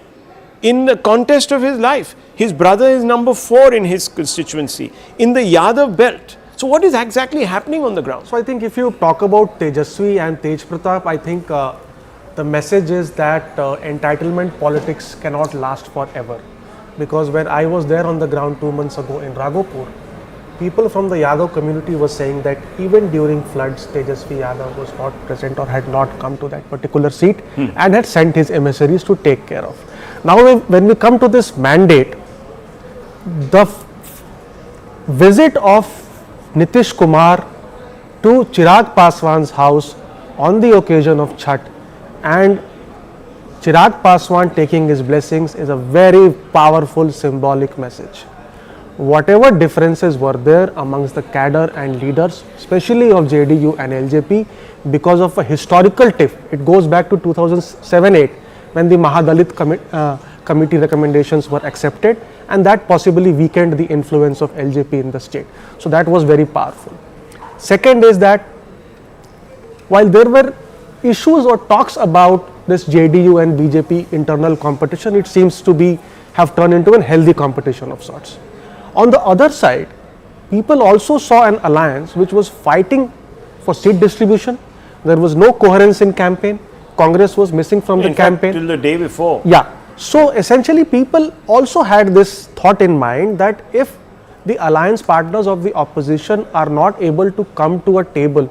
in the contest of his life. His brother is number 4 in his constituency, in the Yadav belt. So what is exactly happening on the ground? So I think if you talk about Tejashwi and Tej Pratap, I think the message is that entitlement politics cannot last forever. Because when I was there on the ground 2 months ago in Raghopur, people from the Yadav community were saying that even during floods, Tejashwi Yadav was not present or had not come to that particular seat and had sent his emissaries to take care of. Now when we come to this mandate, the visit of Nitish Kumar to Chirag Paswan's house on the occasion of Chhath and Chirag Paswan taking his blessings is a very powerful symbolic message. Whatever differences were there amongst the cadre and leaders, especially of JDU and LJP, because of a historical tiff, it goes back to 2007-8 when the Mahadalit committee recommendations were accepted, and that possibly weakened the influence of LJP in the state. So that was very powerful. Second is that while there were issues or talks about this JDU and BJP internal competition, it seems to have turned into a healthy competition of sorts. On the other side, people also saw an alliance which was fighting for seat distribution. There was no coherence in campaign. Congress was missing from the campaign. Till the day before. Yeah. So essentially people also had this thought in mind that if the alliance partners of the opposition are not able to come to a table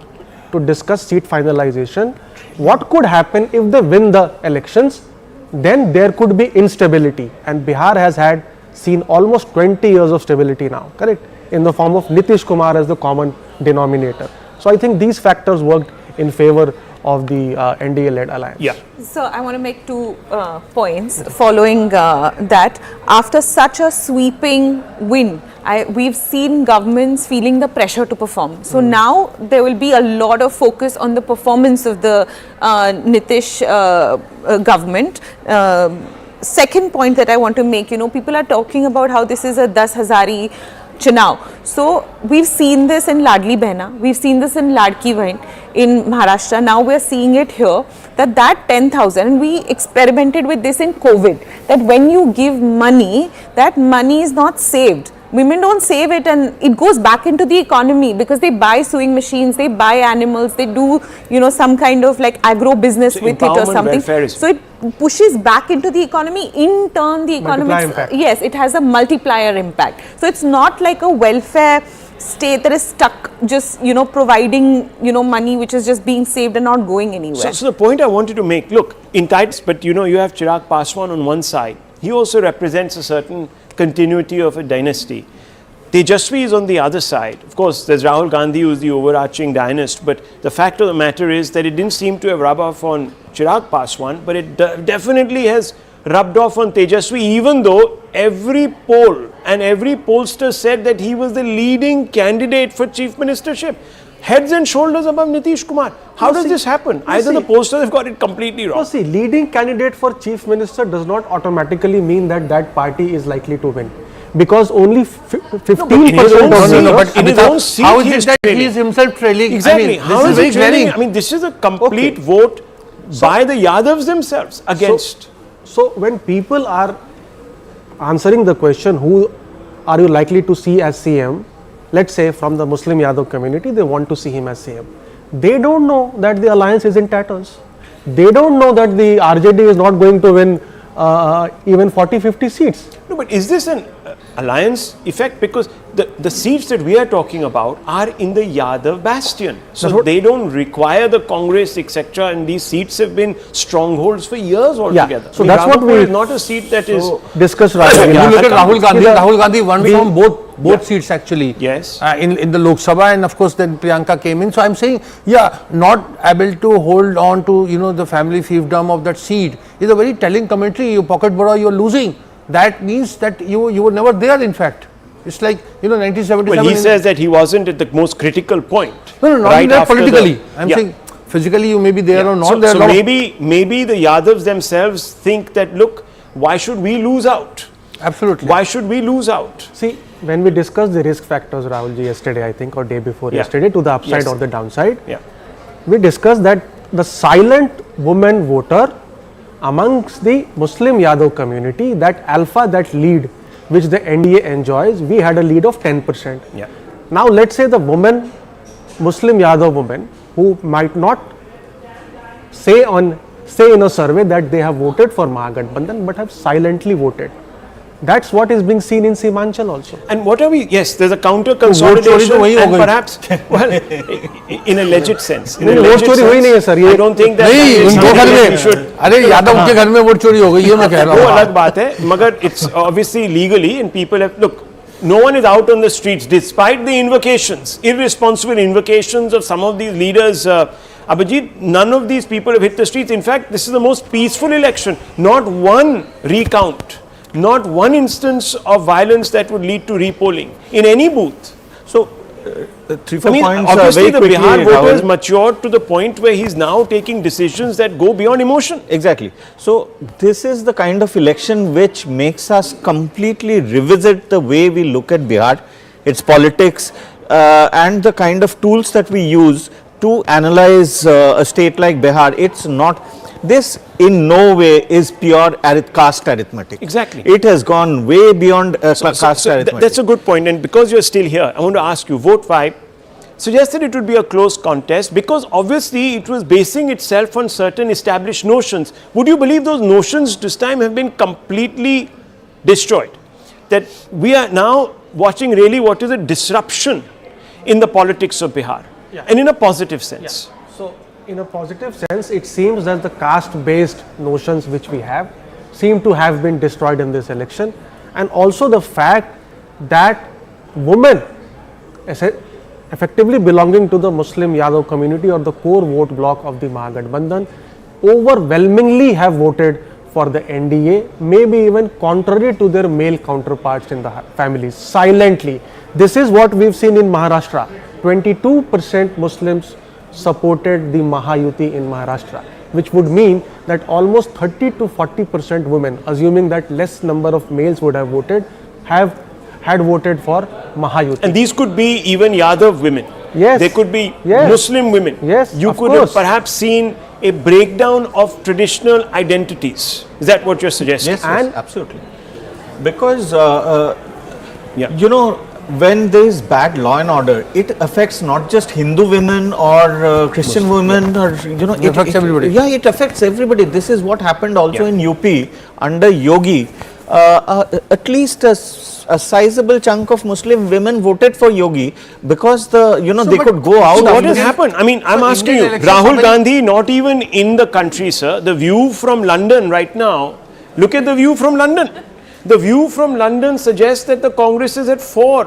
to discuss seat finalization, what could happen if they win the elections? Then there could be instability, and Bihar has seen almost 20 years of stability now, correct? In the form of Nitish Kumar as the common denominator. So I think these factors worked in favor of the NDA-led alliance. Yeah. So I want to make two points following that. After such a sweeping win, we've seen governments feeling the pressure to perform. So now there will be a lot of focus on the performance of the Nitish government. Second point that I want to make, people are talking about how this is a 10,000 Chunav. So we've seen this in Ladli Behna, we've seen this in Ladki Bahin in Maharashtra. Now we're seeing it here, that 10,000, and we experimented with this in COVID, that when you give money, that money is not saved. Women don't save it, and it goes back into the economy because they buy sewing machines, they buy animals, they do, some kind of like agro business with it or something. So it pushes back into the economy. In turn, the economy, yes, it has a multiplier impact. So it's not like a welfare state that is stuck just, providing, money which is just being saved and not going anywhere. So the point I wanted to make, look, in tights, but you have Chirag Paswan on one side. He also represents a certain continuity of a dynasty. Tejashwi is on the other side. Of course, there's Rahul Gandhi, who is the overarching dynast, but the fact of the matter is that it didn't seem to have rubbed off on Chirag Paswan, but it definitely has rubbed off on Tejashwi, even though every poll and every pollster said that he was the leading candidate for chief ministership. Heads and shoulders above Nitish Kumar. How does this happen? Either the pollsters have got it completely wrong. See, leading candidate for chief minister does not automatically mean that that party is likely to win. Because only 15% but in his own seat, how is it that he is himself trailing? Exactly. How is it trailing? I mean, this is a complete vote by the Yadavs themselves against. So when people are answering the question, who are you likely to see as CM? Let's say from the Muslim Yadav community, they want to see him as CM. They don't know that the alliance is in tatters. They don't know that the RJD is not going to win even 40-50 seats. No, but is this an alliance effect? Because the seats that we are talking about are in the Yadav bastion. So they don't require the Congress, etc. And these seats have been strongholds for years altogether. So that's what we is not a seat that is discussed. You look at Rahul Gandhi. Rahul Gandhi won from both seats actually. Yes. In the Lok Sabha, and of course then Priyanka came in. So I'm saying, not able to hold on to the family fiefdom of that seat is a very telling commentary. You pocket bora, you're losing. That means that you were never there, in fact. It's like, 1977. Well, he says that he wasn't at the most critical point. No, not right there politically. I'm saying physically you may be there or not there. So maybe the Yadavs themselves think that, look, why should we lose out? Absolutely. Why should we lose out? See, when we discussed the risk factors, Rahulji, yesterday, I think, or day before yesterday, to the upside or the downside, we discussed that the silent woman voter amongst the Muslim Yadav community, that alpha, that lead which the NDA enjoys, we had a lead of 10%. Now let's say the woman, Muslim Yadav woman, who might not say in a survey that they have voted for Mahagathbandhan but have silently voted. That's what is being seen in Simanchal also. And what are we? Yes, there's a counter consolidation, and perhaps, well, in a legit sense. In a legit sense, I don't think that we should. Yadav के घर में vote चोरी हो गई ये मैं कह रहा हूँ. वो अलग बात है, मगर it's obviously legally, and people have look. No one is out on the streets, despite the invocations, irresponsible invocations of some of these leaders. Abhijit, none of these people have hit the streets. In fact, this is the most peaceful election. Not one recount. Not one instance of violence that would lead to repolling in any booth. So, 3-4 points. Obviously, the Bihar voter has matured to the point where he's now taking decisions that go beyond emotion. Exactly. So, this is the kind of election which makes us completely revisit the way we look at Bihar, its politics, and the kind of tools that we use to analyze a state like Bihar. It's not. This in no way is pure caste arithmetic. Exactly. It has gone way beyond caste arithmetic. That's a good point, and because you're still here, I want to ask you, vote 5, suggested it would be a close contest because obviously it was basing itself on certain established notions. Would you believe those notions this time have been completely destroyed? That we are now watching really what is a disruption in the politics of Bihar, and in a positive sense. So, in a positive sense, it seems that the caste-based notions which we have seem to have been destroyed in this election, and also the fact that women effectively belonging to the Muslim Yadav community or the core vote bloc of the Mahagathbandhan overwhelmingly have voted for the NDA, maybe even contrary to their male counterparts in the families, silently. This is what we've seen in Maharashtra. 22% Muslims supported the Mahayuti in Maharashtra, which would mean that almost 30 to 40% women, assuming that less number of males would have voted, had voted for Mahayuti. And these could be even Yadav women. Yes. They could be Yes. Muslim women. Yes, You of could course. have perhaps seen a breakdown of traditional identities. Is that what you're suggesting? Yes, yes, absolutely. Because, you know, when there is bad law and order, it affects not just Hindu women or Christian women, or you know, it affects everybody. Yeah, it affects everybody. This is what happened also in UP under Yogi. At least a sizable chunk of Muslim women voted for Yogi because they could go out. So what has happened? I mean, I'm asking you, Rahul Gandhi, not even in the country, sir. The view from London right now, look at the view from London. The view from London suggests that the Congress is at 4.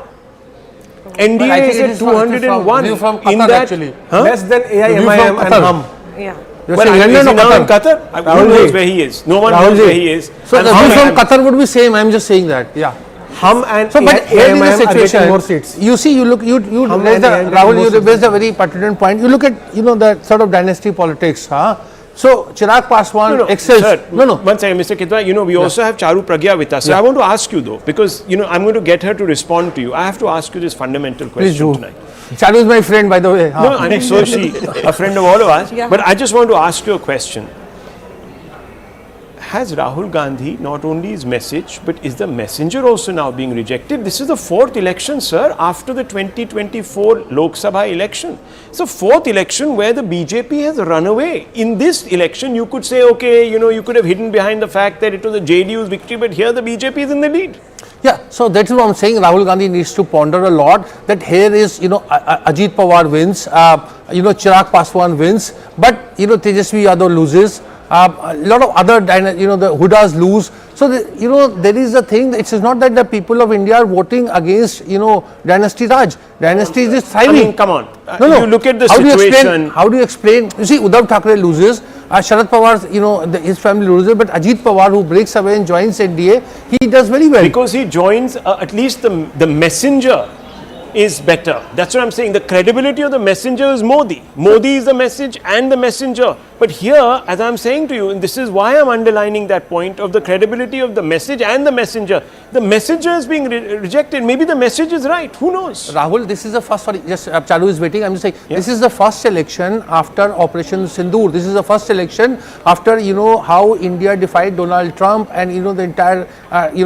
NDA is at 201. View from in Qatar that, actually. Less than AIMIM and HUM. Yeah. Well, is he now in Qatar? Who knows where he is? No one knows where he is. So the view from Qatar would be same. I'm just saying that. Yeah. HUM and so, but here AIMIM is the are getting situation. more seats. You see, you look, you raised Rahul, you raised a very pertinent point. You look at, the sort of dynasty politics, huh? So, Chirag Paswan excels. Sir, one second, Mr. Kitwa, we also have Charu Pragya with us. So I want to ask you though, because, I'm going to get her to respond to you. I have to ask you this fundamental question tonight. Charu is my friend, by the way. No, I mean, so is she, a friend of all of us. Yeah. But I just want to ask you a question. Has Rahul Gandhi not only his message, but is the messenger also now being rejected? This is the 4th election, sir, after the 2024 Lok Sabha election. It's the 4th election where the BJP has run away. In this election, you could say, okay, you could have hidden behind the fact that it was the JDU's victory, but here the BJP is in the lead. Yeah, so that's what I'm saying. Rahul Gandhi needs to ponder a lot that here is, Ajit Pawar wins, Chirag Paswan wins, but, Tejashwi Yadav loses. A lot of other, the Hudas lose. So, there is a thing, it is not that the people of India are voting against, Dynasty Raj. Dynasty is thriving. I mean, come on. You look at the situation. How do you explain? You see, Uddhav Thackeray loses, Sharad Pawar, his family loses, but Ajit Pawar, who breaks away and joins NDA, he does very well. Because he joins, at least the messenger is better. That's what I'm saying. The credibility of the messenger is Modi. Modi is the message and the messenger. But here, as I'm saying to you, and this is why I'm underlining that point of the credibility of the message and the messenger. The messenger is being rejected. Maybe the message is right. Who knows? Rahul, this is the first, sorry, just Charu is waiting. I'm just saying, this is the first election after Operation Sindoor. This is the first election after, how India defied Donald Trump and, the entire,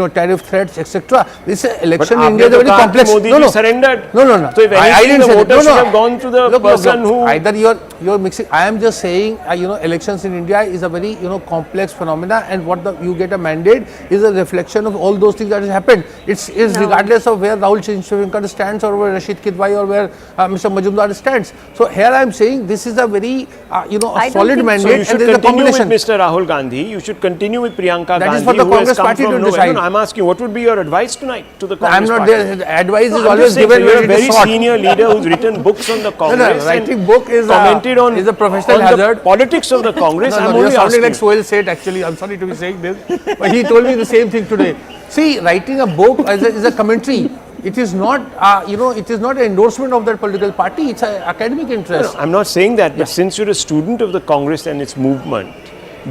tariff threats, etc. This election in India is very complex. Modi surrendered. No. So if anything, the voters should have gone to the person who... Either you're mixing, I am just saying, elections in India is a very, complex phenomena, and what you get a mandate is a reflection of all those things that has happened. It's regardless of where Rahul Chinchwavekar stands or where Rashid Kidwai or where Mr. Majumdar stands. So here I am saying this is a very, a solid mandate. So you should continue with Mr. Rahul Gandhi. You should continue with Priyanka Gandhi. That is for the Congress party to decide. No, I'm asking, what would be your advice tonight to the Congress party? I'm not there. The advice is always given. You're a very senior leader who's written books on the Congress. Writing book is commented on a professional hazard. The politics of the Congress. I'm only sounding like Sohail Seth actually. I'm sorry to be saying this, but he told me the same thing today. See, writing a book is a commentary. It is not, it is not an endorsement of that political party. It's an academic interest. No, I'm not saying that, but since you're a student of the Congress and its movement,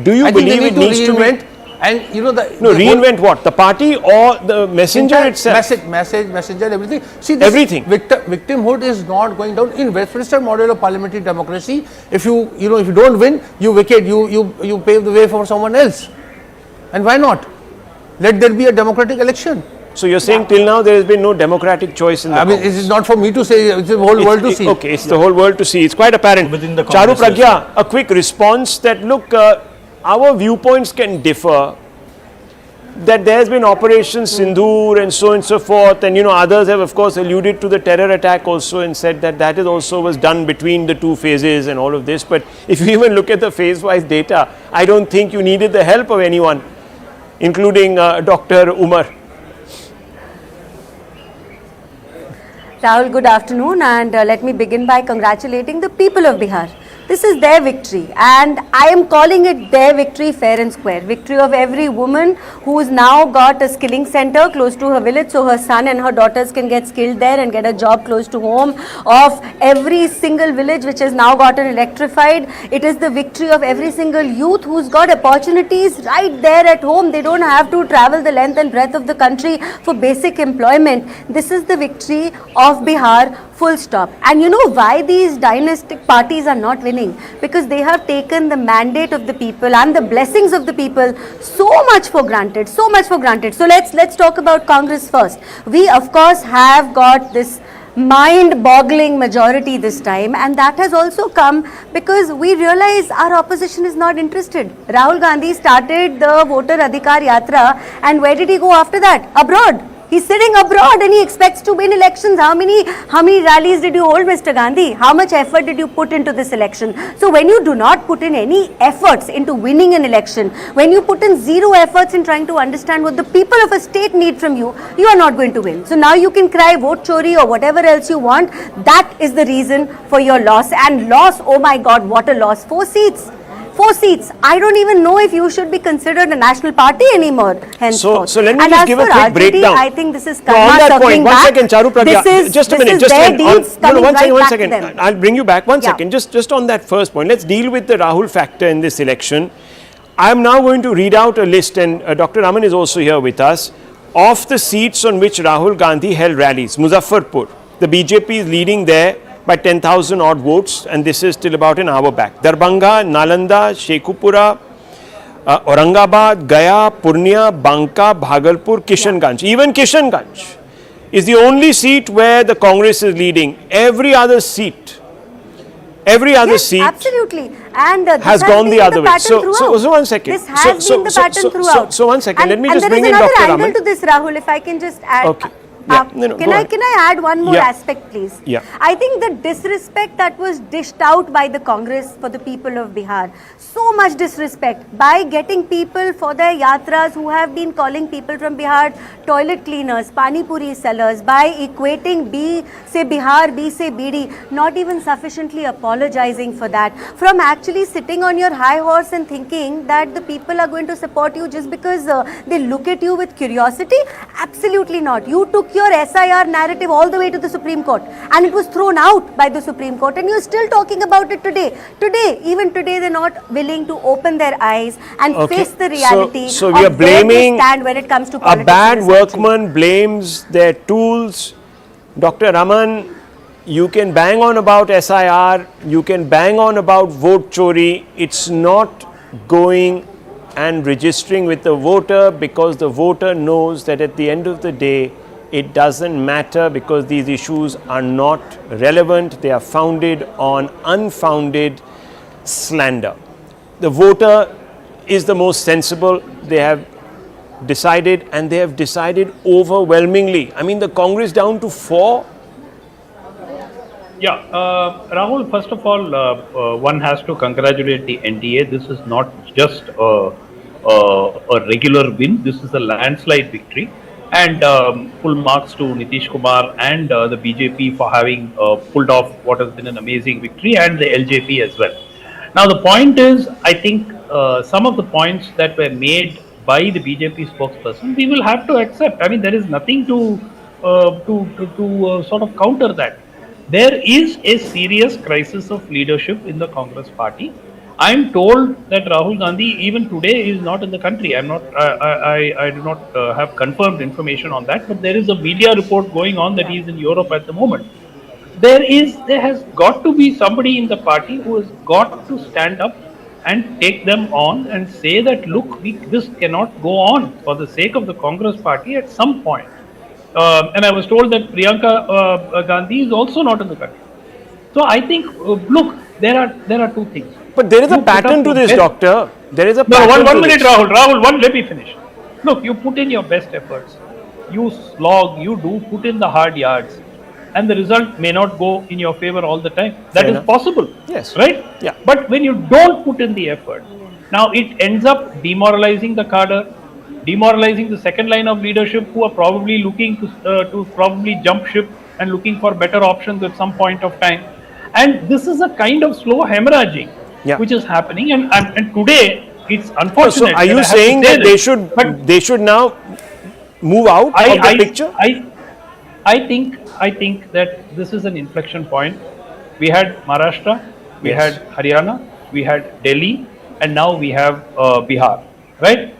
do you believe it needs to be... And reinvent what? The party or the messenger itself? Messenger, everything. See, everything. Victimhood is not going down. In Westminster model of parliamentary democracy, if you don't win, you vacate, you pave the way for someone else. And why not? Let there be a democratic election. So you're saying till now there has been no democratic choice in the Congress. It is not for me to say, it's the whole world to see. Okay, it's the whole world to see. It's quite apparent. Charu Pragya, a quick response that look, our viewpoints can differ. That there has been Operation Sindoor and so on and so forth, and others have of course alluded to the terror attack also and said that that is also was done between the two phases and all of this. But if you even look at the phase-wise data, I don't think you needed the help of anyone, including Dr. Umar. Rahul, good afternoon, and let me begin by congratulating the people of Bihar. This is their victory, and I am calling it their victory fair and square. Victory of every woman who's now got a skilling center close to her village, so her son and her daughters can get skilled there and get a job close to home. Of every single village which has now gotten electrified. It is the victory of every single youth who's got opportunities right there at home. They don't have to travel the length and breadth of the country for basic employment. This is the victory of Bihar, full stop. And you know why these dynastic parties are not winning? Because they have taken the mandate of the people and the blessings of the people so much for granted, so much for granted. So let's talk about Congress first. We of course have got this mind-boggling majority this time, and that has also come because we realize our opposition is not interested. Rahul Gandhi started the voter Adhikar Yatra, and where did he go after that? Abroad. He's sitting abroad and he expects to win elections. How many rallies did you hold, Mr. Gandhi? How much effort did you put into this election? So when you do not put in any efforts into winning an election, when you put in zero efforts in trying to understand what the people of a state need from you, you are not going to win. So now you can cry vote chori or whatever else you want. That is the reason for your loss. And loss, oh my God, what a loss. 4 seats. 4 seats. I don't even know if you should be considered a national party anymore. Henceforth. So let me just give a quick RJD, breakdown. I think this is on that point, one second, Charu Pragya. Just a minute. One second. I'll bring you back. One second. Just on that first point, let's deal with the Rahul factor in this election. I am now going to read out a list, and Dr. Raman is also here with us, of the seats on which Rahul Gandhi held rallies. Muzaffarpur, the BJP is leading there by 10,000 odd votes, and this is still about an hour back. Darbhanga, Nalanda, Shekhupura, Aurangabad, Gaya, Purnia, Banka, Bhagalpur, Kishanganj. Even Kishanganj is the only seat where the Congress is leading. Every other seat absolutely, and has gone the other way. So one second. This has been the pattern throughout. So 1 second. Let me just bring in Dr. Raman. There is another angle to this, Rahul, if I can just add. Okay. Can I add one more aspect, please? Yeah. I think the disrespect that was dished out by the Congress for the people of Bihar, so much disrespect by getting people for their yatras who have been calling people from Bihar toilet cleaners, pani puri sellers, by equating B say Bihar, B say BD, not even sufficiently apologizing for that, from actually sitting on your high horse and thinking that the people are going to support you just because they look at you with curiosity. Absolutely not. You took your SIR narrative all the way to the Supreme Court, and it was thrown out by the Supreme Court, and you're still talking about it today. Even today, they're not willing to open their eyes and face the reality. So we are blaming stand when it comes to a bad workman blames their tools. Dr. Raman, you can bang on about SIR, you can bang on about vote chori. It's not going and registering with the voter, because the voter knows that at the end of the day, it doesn't matter, because these issues are not relevant. They are founded on unfounded slander. The voter is the most sensible. They have decided, and they have decided overwhelmingly. I mean, the Congress down to 4. Yeah, Rahul, first of all, one has to congratulate the NDA. This is not just a regular win. This is a landslide victory. And full marks to Nitish Kumar and the BJP for having pulled off what has been an amazing victory, and the LJP as well. Now the point is, I think some of the points that were made by the BJP spokesperson, we will have to accept. I mean, there is nothing to sort of counter that. There is a serious crisis of leadership in the Congress party. I am told that Rahul Gandhi even today is not in the country. I do not have confirmed information on that, but there is a media report going on that he is in Europe at the moment. There has got to be somebody in the party who has got to stand up and take them on and say that, look, this cannot go on for the sake of the Congress party at some point. and I was told that Priyanka Gandhi is also not in the country. So I think, look, there are two things. But there is a pattern to this, doctor. There is a pattern. One minute, Rahul, let me finish. Look, you put in your best efforts. You slog, put in the hard yards. And the result may not go in your favor all the time. That is possible. Yes. Right? Yeah. But when you don't put in the effort, now it ends up demoralizing the cadre, demoralizing the second line of leadership who are probably looking to probably jump ship and looking for better options at some point of time. And this is a kind of slow hemorrhaging which is happening. And today it's unfortunate. So are you saying that they should now move out of the picture? I think that this is an inflection point. We had Maharashtra, we had Haryana, we had Delhi, and now we have Bihar, right?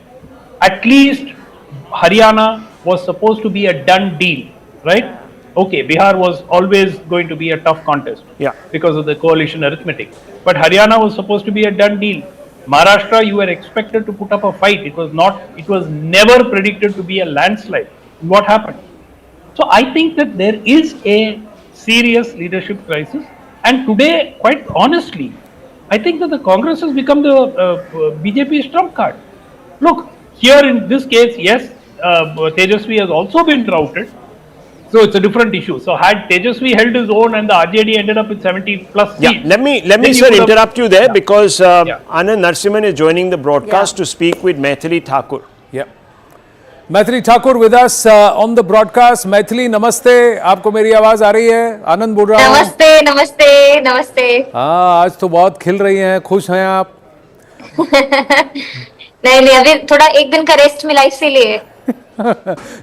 At least Haryana was supposed to be a done deal, right? Okay, Bihar was always going to be a tough contest because of the coalition arithmetic. But Haryana was supposed to be a done deal. Maharashtra, you were expected to put up a fight. It was never predicted to be a landslide. What happened? So I think that there is a serious leadership crisis, and today, quite honestly, I think that the Congress has become the BJP's trump card. Look, here in this case, yes, Tejashwi has also been routed, so it's a different issue. So had Tejashwi held his own and the RJD ended up with 70 plus seats. Let me sir interrupt you there because Anand Narasimhan is joining the broadcast to speak with Mithali Thakur. Mithali Thakur with us on the broadcast. Mithali, namaste. आपको मेरी आवाज आ रही है? आनंद बोल रहा हूँ। नमस्ते, नमस्ते, नमस्ते। हाँ, आज तो बहुत खिल रही हैं, खुश हैं आप? नहीं, अभी थोड़ा एक दिन का रेस्ट मिला इसीलिए।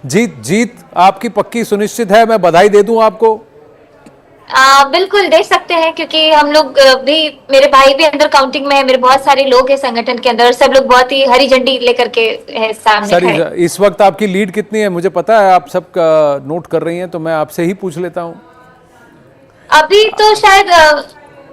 जीत आपकी पक्की सुनिश्चित है, मैं बधाई दे दूं आपको? बिल्कुल दे सकते हैं क्योंकि हम लोग भी, मेरे भाई भी अंदर काउंटिंग में है, मेरे बहुत सारे लोग हैं संगठन के अंदर, सब लोग बहुत ही हरी झंडी लेकर के है सामने। सर, इस वक्त आपकी लीड कितनी है? मुझे पता है आप सब नोट कर रही हैं, तो मैं आपसे ही पूछ लेता हूँ। अभी तो शायद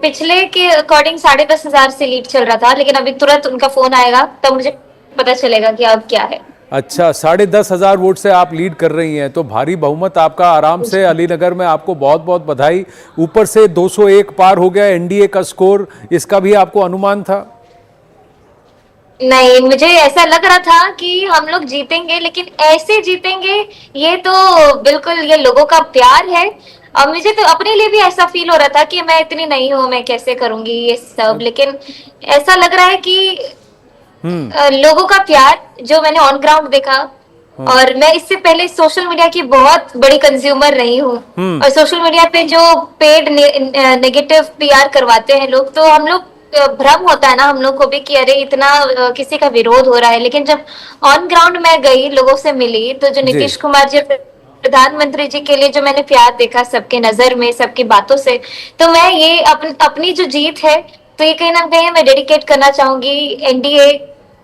पिछले के अकॉर्डिंग 10,500 से लीड चल रहा था, लेकिन अभी तुरंत उनका फोन आएगा तब मुझे पता चलेगा कि अब क्या है। अच्छा, 10,500 वोट से आप लीड कर रही हैं, तो भारी बहुमत आपका आराम से। अलीनगर में आपको बहुत बहुत बधाई। ऊपर से 201 पार हो गया एनडीए का स्कोर, इसका भी आपको अनुमान था? नहीं, मुझे ऐसा लग रहा था कि हम लोग जीतेंगे, लेकिन ऐसे जीतेंगे ये तो बिल्कुल, ये लोगों का प्यार है। अब मुझे तो अपने लिए भी ऐसा फील हो रहा था कि मैं इतनी नहीं हूँ, मैं कैसे करूंगी ये सब, लेकिन ऐसा लग रहा है कि लोगों का प्यार जो मैंने ऑन ग्राउंड देखा, और मैं इससे पहले सोशल मीडिया की बहुत बड़ी कंज्यूमर रही हूँ, और सोशल मीडिया पे जो पेड नेगेटिव पीआर करवाते हैं लोग, तो हम लोग भ्रम होता है ना हम लोग को भी कि अरे इतना किसी का विरोध हो रहा है, लेकिन जब ऑन ग्राउंड मैं गई, लोगों से मिली, तो जो नीतीश कुमार जी प्रधानमंत्री जी के लिए जो मैंने प्यार देखा सबके नजर में, सबकी बातों से, तो मैं ये अपनी जो जीत है, तो ये कहीं ना कहीं मैं डेडिकेट करना चाहूंगी एनडीए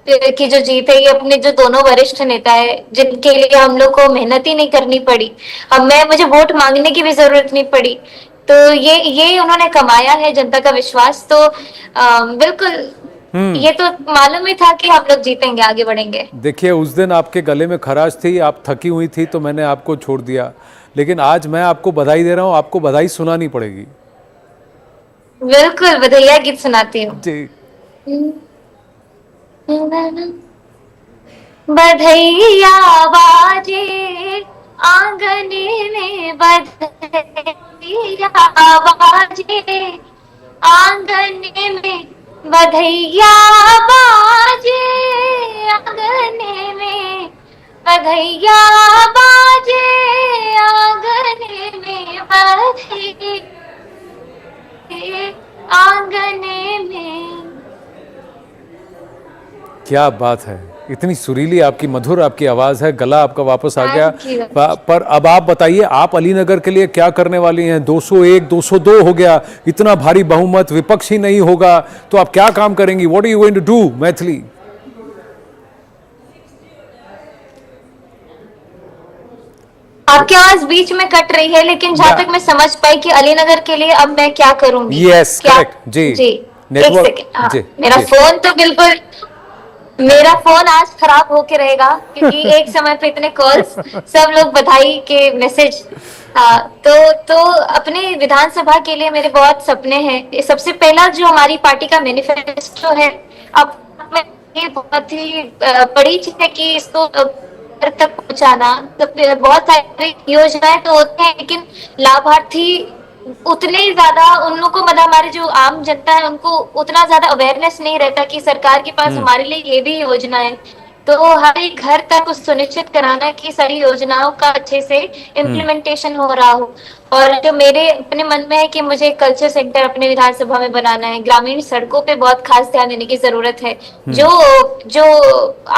की जो जीत है, ये अपने जो दोनों वरिष्ठ नेता है जिनके लिए हम लोग को मेहनत ही नहीं करनी पड़ी, अब मुझे वोट मांगने की भी जरूरत नहीं पड़ी, तो ये उन्होंने कमाया है जनता का विश्वास। तो बिल्कुल ये तो मालूम ही था कि हम लोग जीतेंगे, आगे बढ़ेंगे। देखिए, उस दिन आपके गले में खराश थी, आप थकी हुई थी, तो मैंने आपको छोड़ दिया, लेकिन आज मैं आपको बधाई दे रहा हूँ, आपको बधाई सुनानी पड़ेगी। बिल्कुल, बधाइया गीत सुनाती हूँ जी। बधैया बाजे आंगन में, बधैया बाजे आंगन में, बधैया बाजे आंगन में, बधैया बाजे आंगन में, बधैया आंगन में। क्या बात है, इतनी सुरीली आपकी, मधुर आपकी आवाज है, गला आपका वापस आ गया। पर अब आप बताइए, आप अलीनगर के लिए क्या करने वाली हैं? 201, 202 हो गया, इतना भारी बहुमत, विपक्ष ही नहीं होगा, तो आप क्या काम करेंगी? What are you going to do, Maithili? आपकी आवाज बीच में कट रही है, लेकिन जहाँ तक मैं समझ पाई कि अलीनगर के लिए अब मैं क्या करूंगी। यस, करेक्ट जी। एक सेकंड, मेरा फोन तो बिल्कुल मेरा फोन आज खराब होके रहेगा क्योंकि एक समय पे इतने कॉल्स, सब लोग बधाई के मैसेज। तो अपने विधानसभा के लिए मेरे बहुत सपने हैं। सबसे पहला जो हमारी पार्टी का मैनिफेस्टो है, अब में ये बहुत ही बड़ी चीज है कि इसको घर तक पहुंचाना। तो बहुत सारी योजनाएं तो होती हैं, लेकिन लाभार्थी उतने ज्यादा उन लोगों को, मतलब हमारे जो आम जनता है उनको उतना ज्यादा अवेयरनेस नहीं रहता कि सरकार के पास हमारे लिए ये भी योजना है। तो हर एक घर तक उस सुनिश्चित कराना कि सारी योजनाओं का अच्छे से इम्प्लीमेंटेशन हो रहा हो। और जो मेरे अपने मन में है कि मुझे कल्चर सेंटर अपने विधानसभा में बनाना है। ग्रामीण सड़कों पे बहुत खास ध्यान देने की जरूरत है। जो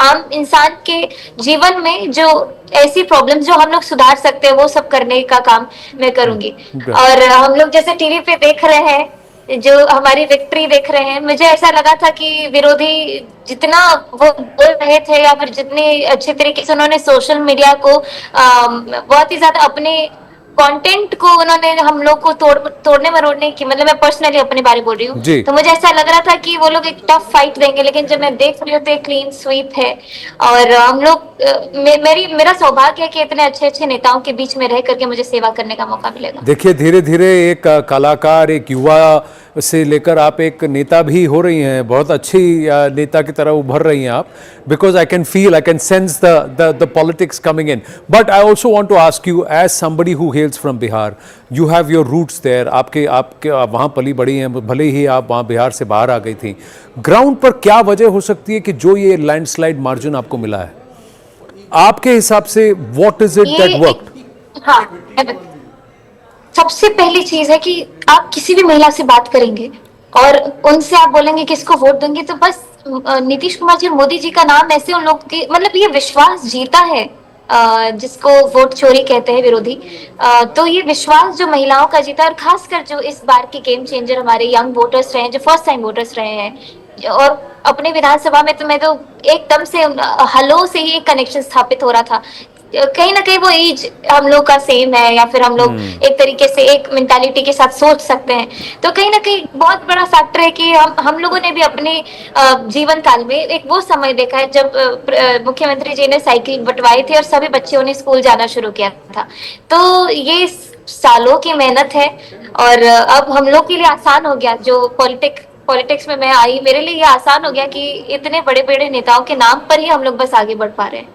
आम इंसान के जीवन में जो ऐसी प्रॉब्लम्स जो हम लोग सुधार सकते हैं वो सब करने का काम मैं करूंगी। और हम लोग जैसे टीवी पे देख रहे हैं, जो हमारी विक्ट्री देख रहे हैं, मुझे ऐसा लगा था कि विरोधी जितना वो बोल रहे थे या फिर जितने अच्छे तरीके से उन्होंने सोशल मीडिया को बहुत ही ज्यादा अपने कंटेंट को उन्होंने हम लोग को तोड़ने मरोड़ने की, मतलब मैं पर्सनली अपने बारे बोल रही हूँ, तो मुझे ऐसा लग रहा था कि वो लोग एक टफ फाइट देंगे, लेकिन जब मैं देख रही हूँ तो क्लीन स्वीप है। और हम लोग मेरा सौभाग्य है कि इतने अच्छे अच्छे नेताओं के बीच में रह करके मुझे सेवा करने का मौका मिलेगा। देखिए, धीरे धीरे एक कलाकार, एक युवा से लेकर आप एक नेता भी हो रही हैं, बहुत अच्छी नेता की तरह उभर रही हैं आप, because I can feel, I can sense the politics coming in. But I also want to ask you, as somebody who hails from Bihar, you have your roots there, आपके वहाँ पली बड़ी हैं, भले ही आप वहाँ बिहार से बाहर आ गई थी। ग्राउंड पर क्या वजह हो सकती है कि जो ये लैंडस्लाइड मार्जिन आपको मिला है, आपके हिसाब से what is it that worked? हाँ, सबसे पहली चीज है कि आप किसी भी महिला से बात करेंगे और उनसे आप बोलेंगे किसको वोट देंगे, तो बस नीतीश कुमार जी और मोदी जी का नाम ऐसे उन लोग के, मतलब ये विश्वास जीता है, जिसको वोट चोरी कहते हैं विरोधी। तो ये विश्वास जो महिलाओं का जीता, और खासकर जो इस बार के गेम चेंजर हमारे यंग वोटर्स रहे हैं, जो फर्स्ट टाइम वोटर्स रहे हैं। और अपने विधानसभा में तो मैं तो एकदम से हलो से ही एक कनेक्शन स्थापित हो रहा था। कहीं ना कहीं वो एज हम लोग का सेम है, या फिर हम लोग एक तरीके से एक मेंटालिटी के साथ सोच सकते हैं। तो कहीं ना कहीं बहुत बड़ा फैक्टर है कि हम लोगों ने भी अपने जीवन काल में एक वो समय देखा है जब मुख्यमंत्री जी ने साइकिल बंटवाई थी और सभी बच्चों ने स्कूल जाना शुरू किया था। तो ये सालों की मेहनत है, और अब हम लोग के लिए आसान हो गया। जो पॉलिटिक्स में मैं आई, मेरे लिए ये आसान हो गया कि इतने बड़े बड़े नेताओं के नाम पर ही हम लोग बस आगे बढ़ पा रहे हैं।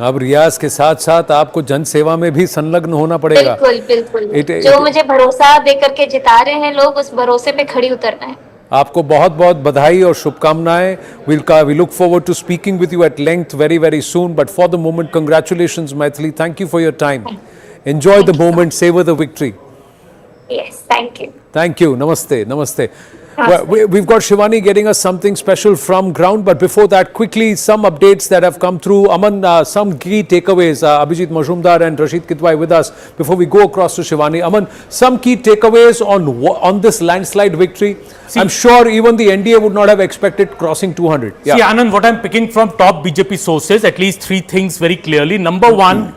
अब रियाज के साथ साथ आपको जन सेवा में भी संलग्न होना पड़ेगा। बिल्कुल। जो मुझे भरोसा दे करके जिता रहे हैं लोग, उस भरोसे पे खड़ी उतरना है। आपको बहुत बहुत बधाई और शुभकामनाएं। We look forward to speaking with you at length very soon, but for the moment, congratulations, Mithali. Thank you for your time. Enjoy the moment, savor the victory. Yes, thank you. Thank you. Namaste. Well, we've got Shivani getting us something special from ground, but before that, quickly some updates that have come through. Aman, some key takeaways. Abhijit Majumdar and Rashid Kitwai with us before we go across to Shivani. Aman, some key takeaways on this landslide victory. See, I'm sure even the NDA would not have expected crossing 200. Yeah. See, Anand, what I'm picking from top BJP sources, at least three things very clearly. Number one,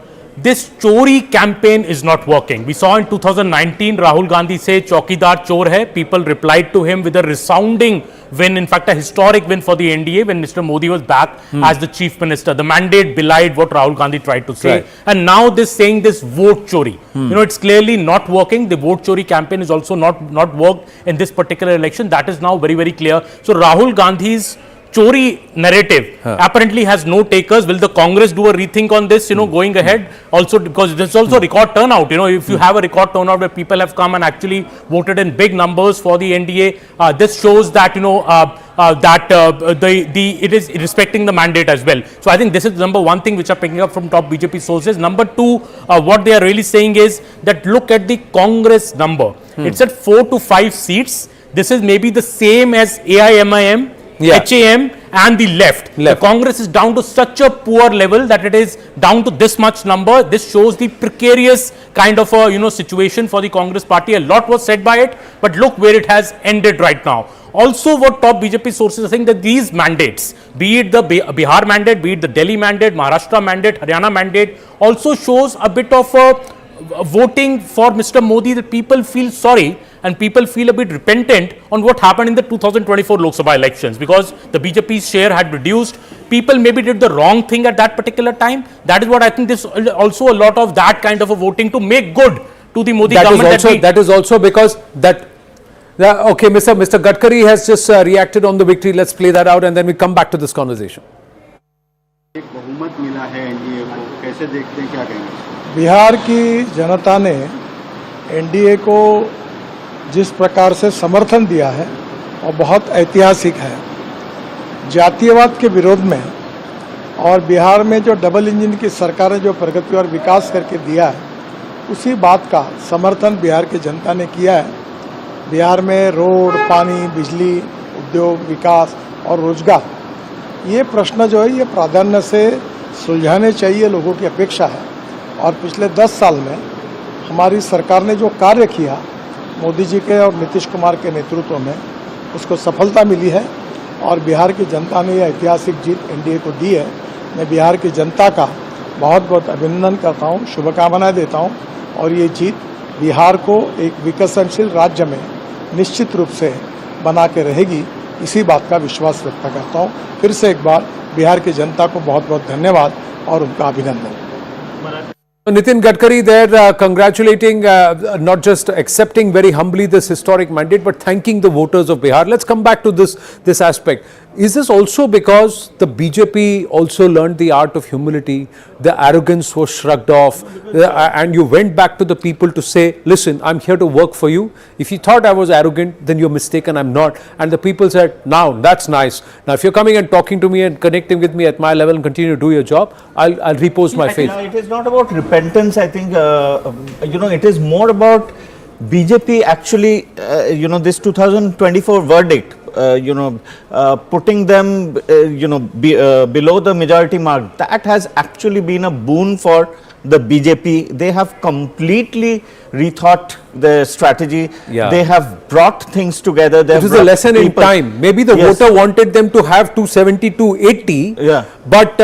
this chori campaign is not working. We saw in 2019 Rahul Gandhi say Chaukidar chor hai. People replied to him with a resounding win, in fact a historic win for the NDA when Mr. Modi was back as the chief minister. The mandate belied what Rahul Gandhi tried to say. Right. And now this saying this vote chori. You know, it's clearly not working. The vote chori campaign is also not worked in this particular election. That is now very clear. So Rahul Gandhi's chori narrative apparently has no takers. Will the Congress do a rethink on this, going ahead? Also, because there's also record turnout. If you have a record turnout where people have come and actually voted in big numbers for the NDA, this shows that it is respecting the mandate as well. So I think this is number one thing which are picking up from top BJP sources. Number two, what they are really saying is that look at the Congress number. It's at 4 to 5 seats. This is maybe the same as AIMIM. HAM and the left. The Congress is down to such a poor level that it is down to this much number. This shows the precarious kind of a situation for the Congress party. A lot was said by it, but look where it has ended right now. Also, what top BJP sources are saying that these mandates, be it the Bihar mandate, be it the Delhi mandate, Maharashtra mandate, Haryana mandate, also shows a bit of voting for Mr. Modi, that people feel sorry and people feel a bit repentant on what happened in the 2024 Lok Sabha elections, because the BJP's share had reduced. people maybe did the wrong thing at that particular time. That is what I think. This also a lot of that kind of a voting to make good to the Modi government. That is also because that. Okay, Mr. Gadkari has just reacted on the victory. Let's play that out and then we come back to this conversation. Bihar की जनता ने NDA को जिस प्रकार से समर्थन दिया है और बहुत ऐतिहासिक है। जातीयवाद के विरोध में और बिहार में जो डबल इंजन की सरकार ने जो प्रगति और विकास करके दिया है, उसी बात का समर्थन बिहार की जनता ने किया है। बिहार में रोड, पानी, बिजली, उद्योग, विकास और रोजगार, ये प्रश्न जो है ये प्राधान्य से सुलझाने चाहिए, लोगों की अपेक्षा है। और पिछले 10 साल में हमारी सरकार ने जो कार्य किया मोदी जी के और नीतीश कुमार के नेतृत्व में, उसको सफलता मिली है और बिहार की जनता ने यह ऐतिहासिक जीत एनडीए को दी है। मैं बिहार की जनता का बहुत बहुत अभिनंदन करता हूँ, शुभकामनाएं देता हूँ और ये जीत बिहार को एक विकसनशील राज्य में निश्चित रूप से बना के रहेगी, इसी बात का विश्वास व्यक्त करता हूँ। फिर से एक बार बिहार की जनता को बहुत बहुत धन्यवाद और उनका अभिनंदन। Nitin Gadkari there congratulating, not just accepting very humbly this historic mandate, but thanking the voters of Bihar. Let's come back to this aspect. Is this also because the BJP also learned the art of humility, the arrogance was shrugged off, and you went back to the people to say, listen, I'm here to work for you. If you thought I was arrogant, then you're mistaken, I'm not. And the people said, now, that's nice. Now, if you're coming and talking to me and connecting with me at my level and continue to do your job, I'll repose my faith. It is not about repentance, I think, it is more about BJP actually, this 2024 verdict, putting them, below the majority mark, that has actually been a boon for the BJP. They have completely rethought their strategy. Yeah. They have brought things together. It was a lesson in time. Maybe the voter wanted them to have 270, 280, but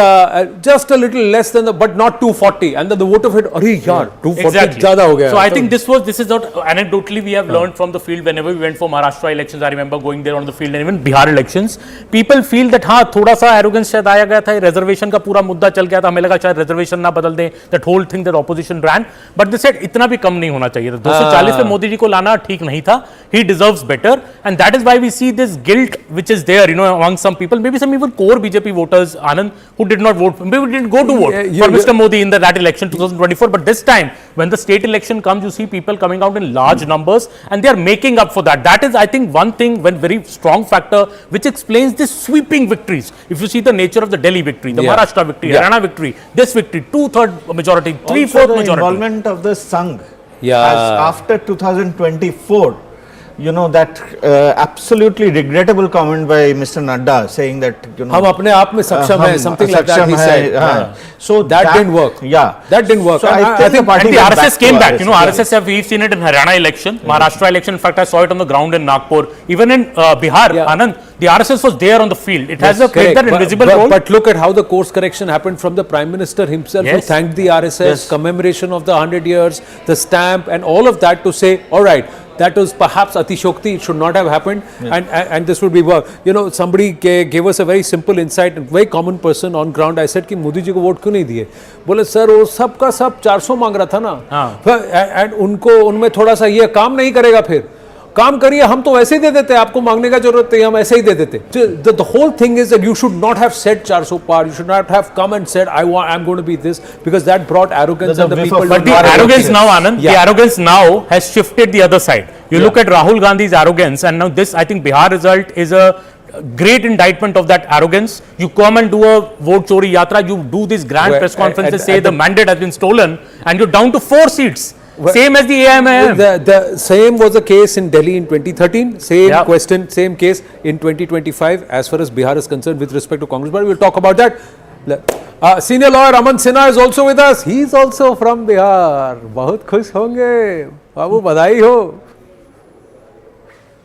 just a little less than but not 240. And then the voter said, "Arey yaar, 240 zyada ho gaya." So I think this is not anecdotally we have learned from the field whenever we went for Maharashtra elections. I remember going there on the field and even Bihar elections. People feel that thoda sa arrogance शायद आया गया था, reservation का पूरा मुद्दा चल गया था, हमें लगा शायद reservation ना बदल दें, that whole thing that opposition ran. But they said इतना भी कम नहीं होना चाहिए था. 240 पे मोदी जी को लाना ठीक नहीं था. He deserves better, and that is why we see this guilt which is there, among some people, maybe some even core BJP voters, Anand, who did not vote, maybe didn't go to vote for Mr. Modi in that election 2024. But this time, when the state election comes, you see people coming out in large numbers, and they are making up for that. That is, I think, one thing, one very strong factor which explains this sweeping victories. If you see the nature of the Delhi victory, the Maharashtra victory, Haryana victory, this victory, 2/3 majority, 3/4 majority. The involvement of the Sangh. As after 2024, that absolutely regrettable comment by Mr. Nadda saying that हम अपने आप में सक्षम हैं, something like that he said. So that didn't work. That didn't work. So I think the RSS came back. RSS, we've seen it in Haryana election, Maharashtra election. In fact, I saw it on the ground in Nagpur. Even in Bihar, Anand, the RSS was there on the field. It has played that invisible role. But look at how the course correction happened from the Prime Minister himself, who thanked the RSS, commemoration of the 100 years, the stamp and all of that to say, all right, that was perhaps Atishokti, it should not have happened, and this would be work. Somebody gave us a very simple insight, a very common person on ground. I said कि मोदी जी को vote क्यों नहीं दिए? बोले sir वो सब का सब 400 मांग रहा था ना, and उनमें थोड़ा सा ये काम नहीं करेगा फिर काम करिए, हम तो वैसे ही दे देते, आपको मांगने का जरूरत नहीं, हम ऐसे ही दे देते. The whole thing is that you should not have said 400 par, you should not have come and said I'm going to be this, because that brought arrogance and the people. But the arrogance now, Anand, the arrogance now has shifted the other side. You look at Rahul Gandhi's arrogance, and now this, I think Bihar result is a great indictment of that arrogance. You come and do a vote chori yatra, you do these grand press conferences, say the mandate has been stolen, and you're down to 4 seats. Same as the AIM. The same was the case in Delhi in 2013. Same question, same case in 2025 as far as Bihar is concerned with respect to Congress. But we'll talk about that. Senior lawyer Aman Sinha is also with us. He is also from Bihar. बहुत खुश होंगे. बाबू बधाई हो.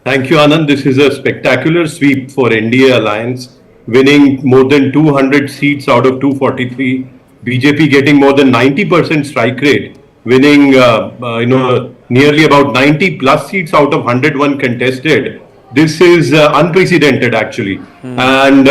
Thank you, Anand. This is a spectacular sweep for NDA alliance, winning more than 200 seats out of 243. BJP getting more than 90% strike rate, winning nearly about 90 plus seats out of 101 contested. This is unprecedented actually. And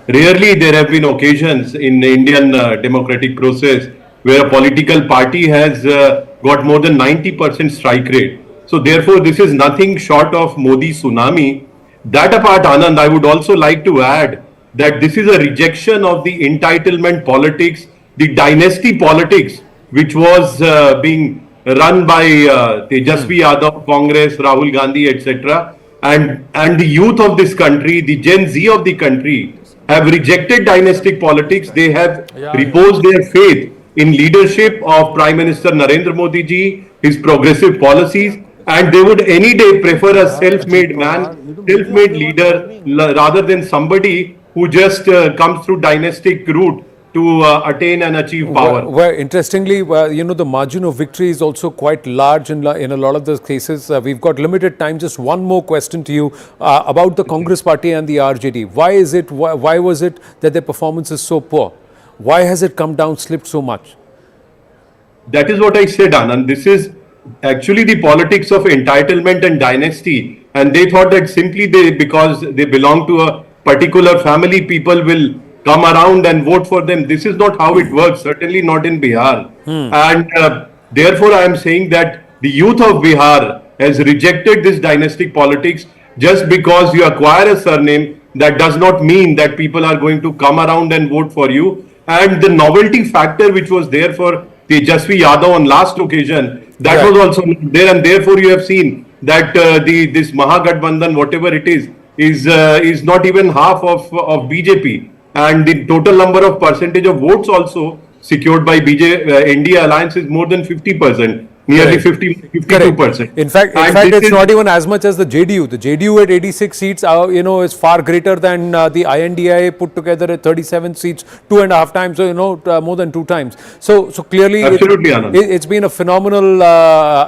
Rarely there have been occasions in the Indian democratic process where a political party has got more than 90% strike rate. So therefore, this is nothing short of Modi tsunami. That apart, Anand, I would also like to add that this is a rejection of the entitlement politics, the dynasty politics, which was being run by Tejashwi Yadav, Congress, Rahul Gandhi, etc. And the youth of this country, the Gen Z of the country, have rejected dynastic politics. They have reposed their faith in leadership of Prime Minister Narendra Modi ji, his progressive policies, and they would any day prefer a self-made man, self-made leader, rather than somebody who just comes through dynastic route to attain and achieve power. Well, interestingly, the margin of victory is also quite large in a lot of those cases. We've got limited time. Just one more question to you about the Congress party and the RJD. Why was it that their performance is so poor? Why has it come down, slipped so much? That is what I said, Anand. This is actually the politics of entitlement and dynasty. And they thought that simply because they belong to a particular family, people will come around and vote for them. This is not how it works, certainly not in Bihar. And therefore, I am saying that the youth of Bihar has rejected this dynastic politics. Just because you acquire a surname, that does not mean that people are going to come around and vote for you. And the novelty factor which was there for Tejashwi Yadav on last occasion, that was also there, and therefore you have seen that this Mahagathbandhan, whatever it is not even half of BJP, and the total number of percentage of votes also secured by NDA alliance is more than 50%. Nearly 52%. In fact, it's not even as much as the JDU. The JDU at 86 seats, is far greater than the INDA put together at 37 seats, 2.5 times. So more than 2 times. So clearly, it's been a phenomenal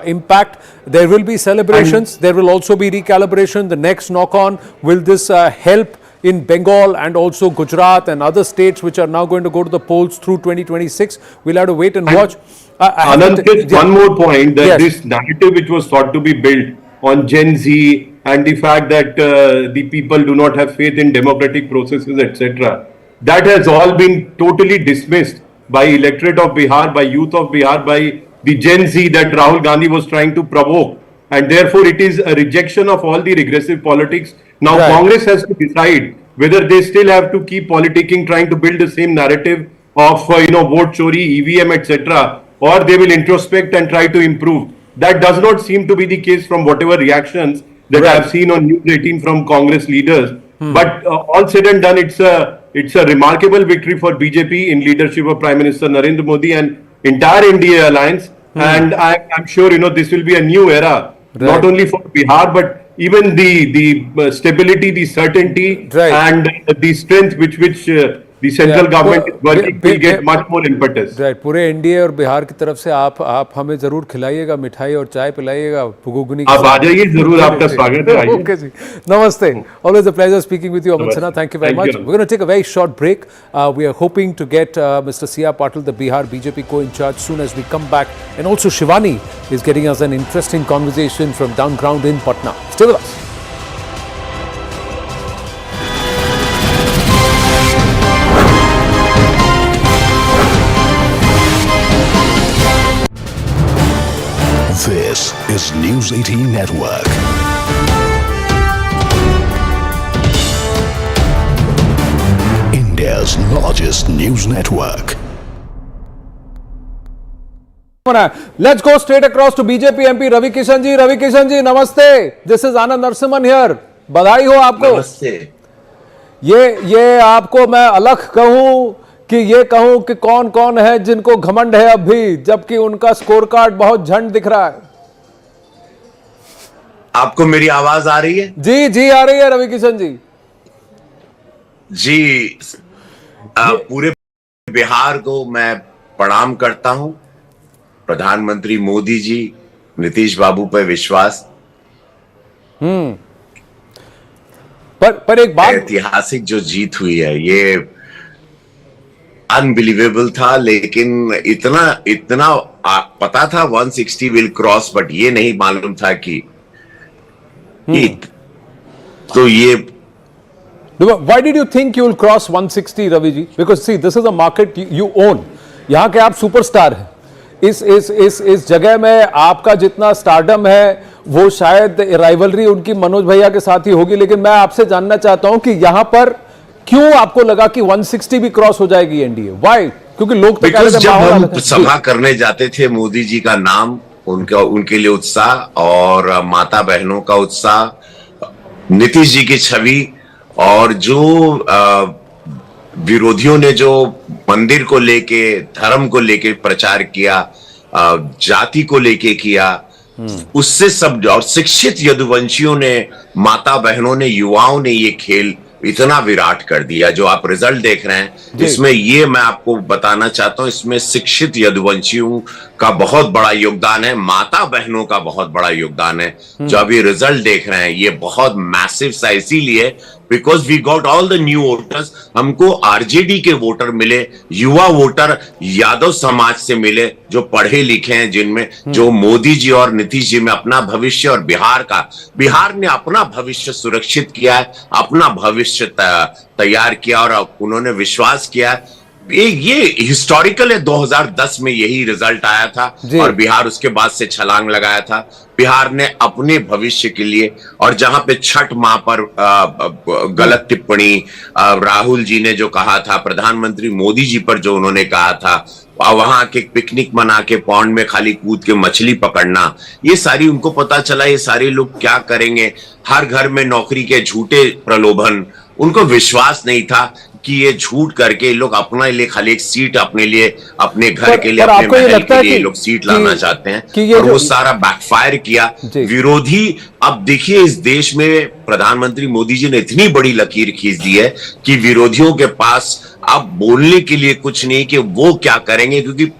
impact. There will be celebrations. There will also be recalibration. The next knock-on, will this help in Bengal and also Gujarat and other states which are now going to go to the polls through 2026? We'll have to wait and watch. Anand, just one more point, that this narrative which was thought to be built on Gen Z and the fact that the people do not have faith in democratic processes, etc., that has all been totally dismissed by electorate of Bihar, by youth of Bihar, by the Gen Z that Rahul Gandhi was trying to provoke. And therefore, it is a rejection of all the regressive politics. Now, Congress has to decide whether they still have to keep politicking, trying to build the same narrative of, vote chori, EVM, etc., or they will introspect and try to improve. That does not seem to be the case from whatever reactions that I have seen on News 18 from Congress leaders. But all said and done, it's a remarkable victory for BJP in leadership of Prime Minister Narendra Modi and entire NDA alliance. And I'm sure, this will be a new era, not only for Bihar, but even the stability, the certainty, and the strength which the central government is working will get much more impetus. Right, पूरे NDA और बिहार की तरफ से आप हमें जरूर खिलाइएगा, मिठाई और चाय पिलाइएगा, घुगनी। आप आ जाइए जरूर, आपका स्वागत है। Okay ji, Namaste. Always a pleasure speaking with you, Aman Sinha. Thank you very much. We're going to take a very short break. We are hoping to get Mr. C.R. Patil, the Bihar BJP co-in-charge, soon as we come back. And also Shivani is getting us an interesting conversation from down ground in Patna. Stay with us. This is News 18 Network. India's largest news network. Let's go straight across to BJP MP Ravi Kishan ji. Ravi Kishan ji, namaste. This is Anand Narasimhan here. बधाई हो आपको। नमस्ते। ये आपको मैं अलग कहूं कि ये कहूं कि कौन कौन है जिनको घमंड है अब भी, जबकि उनका स्कोर कार्ड बहुत झंड दिख रहा है। आपको मेरी आवाज आ रही है? जी जी आ रही है रवि किशन जी। जी, पूरे बिहार को मैं प्रणाम करता हूं। प्रधानमंत्री मोदी जी, नीतीश बाबू पर विश्वास। पर एक बात, ऐतिहासिक जो जीत हुई है ये अनबिलीवेबल था, लेकिन इतना पता था 160 विल क्रॉस, बट ये नहीं मालूम था कि तो ये Why did you think you will cross 160, Ravi ji? Because see, this is a market you own. यहाँ के आप सुपरस्टार हैं. इस जगह में आपका जितना स्टारडम है वो शायद राइवलरी उनकी मनोज भैया के साथ ही होगी, लेकिन मैं आपसे जानना चाहता हूं कि यहां पर क्यों आपको लगा कि 160 भी क्रॉस हो जाएगी एनडीए? व्हाई? क्योंकि लोग तो जब हम सभा करने जाते थे, मोदी जी का नाम, उनके लिए उत्साह और माता बहनों का उत्साह, नीतीश जी की छवि, और जो विरोधियों ने जो मंदिर को लेके, धर्म को लेके प्रचार किया, जाति को लेके किया, उससे सब, और शिक्षित यदुवंशियों ने, माता बहनों ने, युवाओं ने ये खेल इतना विराट कर दिया। जो आप रिजल्ट देख रहे हैं, इसमें ये मैं आपको बताना चाहता हूं, इसमें शिक्षित यदुवंशियों का बहुत बड़ा योगदान है, माता बहनों का बहुत बड़ा योगदान है। जो अभी रिजल्ट देख रहे हैं ये बहुत मैसिव सा इसीलिए because we got all the new voters. हमको आरजेडी के वोटर मिले, युवा वोटर यादव समाज से मिले, जो पढ़े लिखे हैं, जिनमें जो मोदी जी और नीतीश जी में अपना भविष्य, और बिहार ने अपना भविष्य सुरक्षित किया है, अपना भविष्य तैयार किया, और उन्होंने विश्वास किया। ये हिस्टोरिकल है, 2010 में यही रिजल्ट आया था और बिहार उसके बाद से छलांग लगाया था। बिहार ने अपने भविष्य के लिए, और जहां पे छठ माह पर गलत टिप्पणी राहुल जी ने जो कहा था, प्रधानमंत्री मोदी जी पर जो उन्होंने कहा था, वहां के पिकनिक मना के पौंड में खाली कूद के मछली पकड़ना, ये सारी उनको पता चला ये सारे लोग क्या करेंगे। हर घर में नौकरी के झूठे प्रलोभन, उनको विश्वास नहीं था कि ये झूठ करके लोग अपना लिए खाली एक सीट अपने लिए, अपने घर के लिए, अपने महल के लिए लोग सीट लाना चाहते हैं, और वो सारा बैकफायर किया। विरोधी, अब देखिए इस देश में प्रधानमंत्री मोदी जी ने इतनी बड़ी लकीर खींच दी है कि विरोधियों के पास अब बोलने के लिए कुछ नहीं कि वो क्या करेंगे, क्योंकि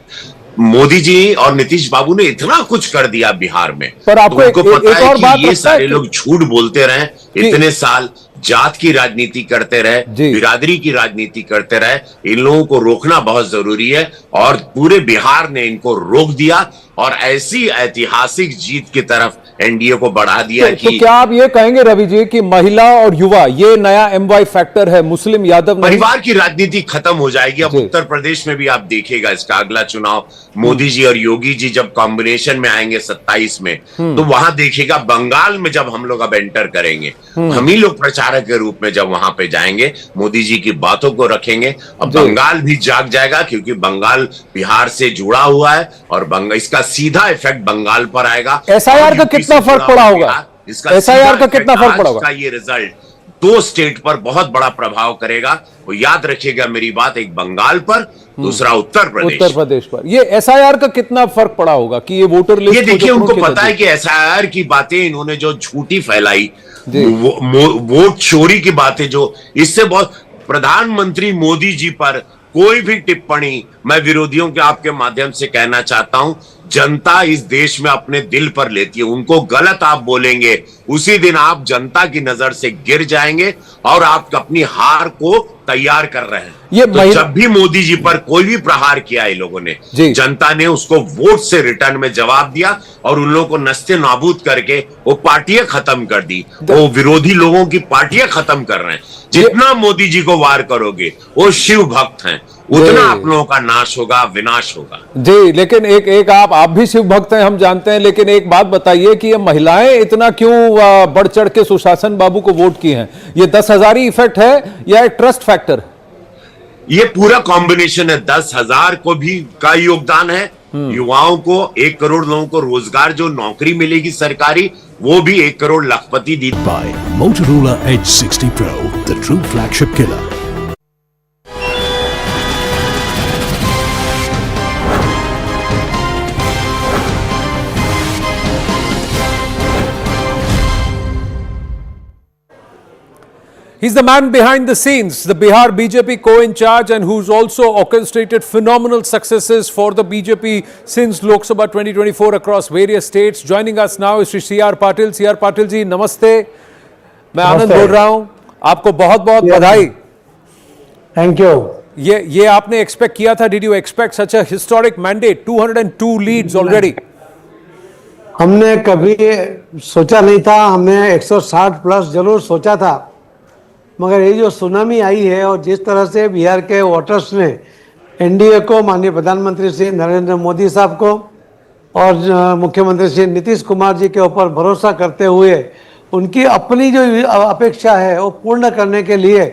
मोदी जी और नीतीश बाबू ने इतना कुछ कर दिया बिहार में। पर आपको तो पता है कि ये सारे लोग झूठ बोलते रहे इतने साल, जात की राजनीति करते रहे, बिरादरी की राजनीति करते रहे। इन लोगों को रोकना बहुत जरूरी है, और पूरे बिहार ने इनको रोक दिया और ऐसी ऐतिहासिक जीत की तरफ एनडीए को बढ़ा दिया। तो क्या आप ये कहेंगे रवि जी कि महिला और युवा ये नया एमवाई फैक्टर है, मुस्लिम यादव परिवार की राजनीति खत्म हो जाएगी। अब उत्तर प्रदेश में भी आप देखिएगा इसका अगला चुनाव, मोदी जी और योगी जी जब कॉम्बिनेशन में आएंगे 27 में, तो वहां देखिएगा बंगाल में जब हम लोग अब एंटर करेंगे, हम ही लोग प्रचारक के रूप में जब वहां पे जाएंगे, मोदी जी की बातों को रखेंगे, अब बंगाल भी जाग जाएगा, क्योंकि बंगाल बिहार से जुड़ा हुआ है और इसका सीधा इफेक्ट बंगाल पर आएगा। एसआईआर का कितना फर्क पड़ा होगा? एसआईआर का कितना फर्क पड़ा होगा? ये रिजल्ट 2 स्टेट पर बहुत बड़ा प्रभाव करेगा। वो याद रखिएगा मेरी बात, एक बंगाल पर, दूसरा उत्तर प्रदेश पर। ये एसआईआर का कितना फर्क पड़ा होगा कि ये वोटर लिस्ट, ये देखिए उनको पता है कि एसआईआर की बातें इन्होंने जो झूठी फैलाई, वोट चोरी की बातें, जो इससे बहुत, प्रधानमंत्री मोदी जी पर कोई भी टिप्पणी, मैं विरोधियों के आपके माध्यम से कहना चाहता हूं, जनता इस देश में अपने दिल पर लेती है। उनको गलत आप बोलेंगे, उसी दिन आप जनता की नजर से गिर जाएंगे और आप अपनी हार को तैयार कर रहे हैं। ये तो जब भी मोदी जी पर कोई भी प्रहार किया इन लोगों ने, जनता ने उसको वोट से रिटर्न में जवाब दिया और उन लोगों को नस्ते नाबूद करके वो पार्टियां खत्म कर दी। वो विरोधी लोगों की पार्टियां खत्म कर रहे हैं। जितना मोदी जी को वार करोगे, वो शिव भक्त हैं, उतना आप लोगों का नाश होगा, विनाश होगा। जी, लेकिन एक आप भी शिव भक्त हैं, हम जानते हैं, लेकिन एक बात बताइए कि ये महिलाएं इतना क्यों बढ़ चढ़ के सुशासन बाबू को वोट की हैं? ये 10,000 ही इफेक्ट है या एक ट्रस्ट फैक्टर? ये पूरा कॉम्बिनेशन है। 10,000 को भी का योगदान है, युवाओं को, 1 करोड़ लोगों को रोजगार, जो नौकरी मिलेगी सरकारी, वो भी 1 करोड़ लखपति दी। By Motorola Edge 60 Pro, the true flagship killer. He's the man behind the scenes, the Bihar BJP co-in-charge, and who's also orchestrated phenomenal successes for the BJP since Lok Sabha 2024 across various states. Joining us now is Shri C.R. Patil. C.R. Patil ji, namaste. मैं आनंद बोल रहा हूं, आपको बहुत बहुत बधाई। Thank you. ये आपने एक्सपेक्ट किया था? Did you expect such a historic mandate? 202 leads already. हमने कभी सोचा नहीं था, हमने 160 प्लस जरूर सोचा था, मगर ये जो सुनामी आई है और जिस तरह से बिहार के वोटर्स ने एनडीए को, माननीय प्रधानमंत्री श्री नरेंद्र मोदी साहब को और मुख्यमंत्री श्री नीतीश कुमार जी के ऊपर भरोसा करते हुए उनकी अपनी जो अपेक्षा है वो पूर्ण करने के लिए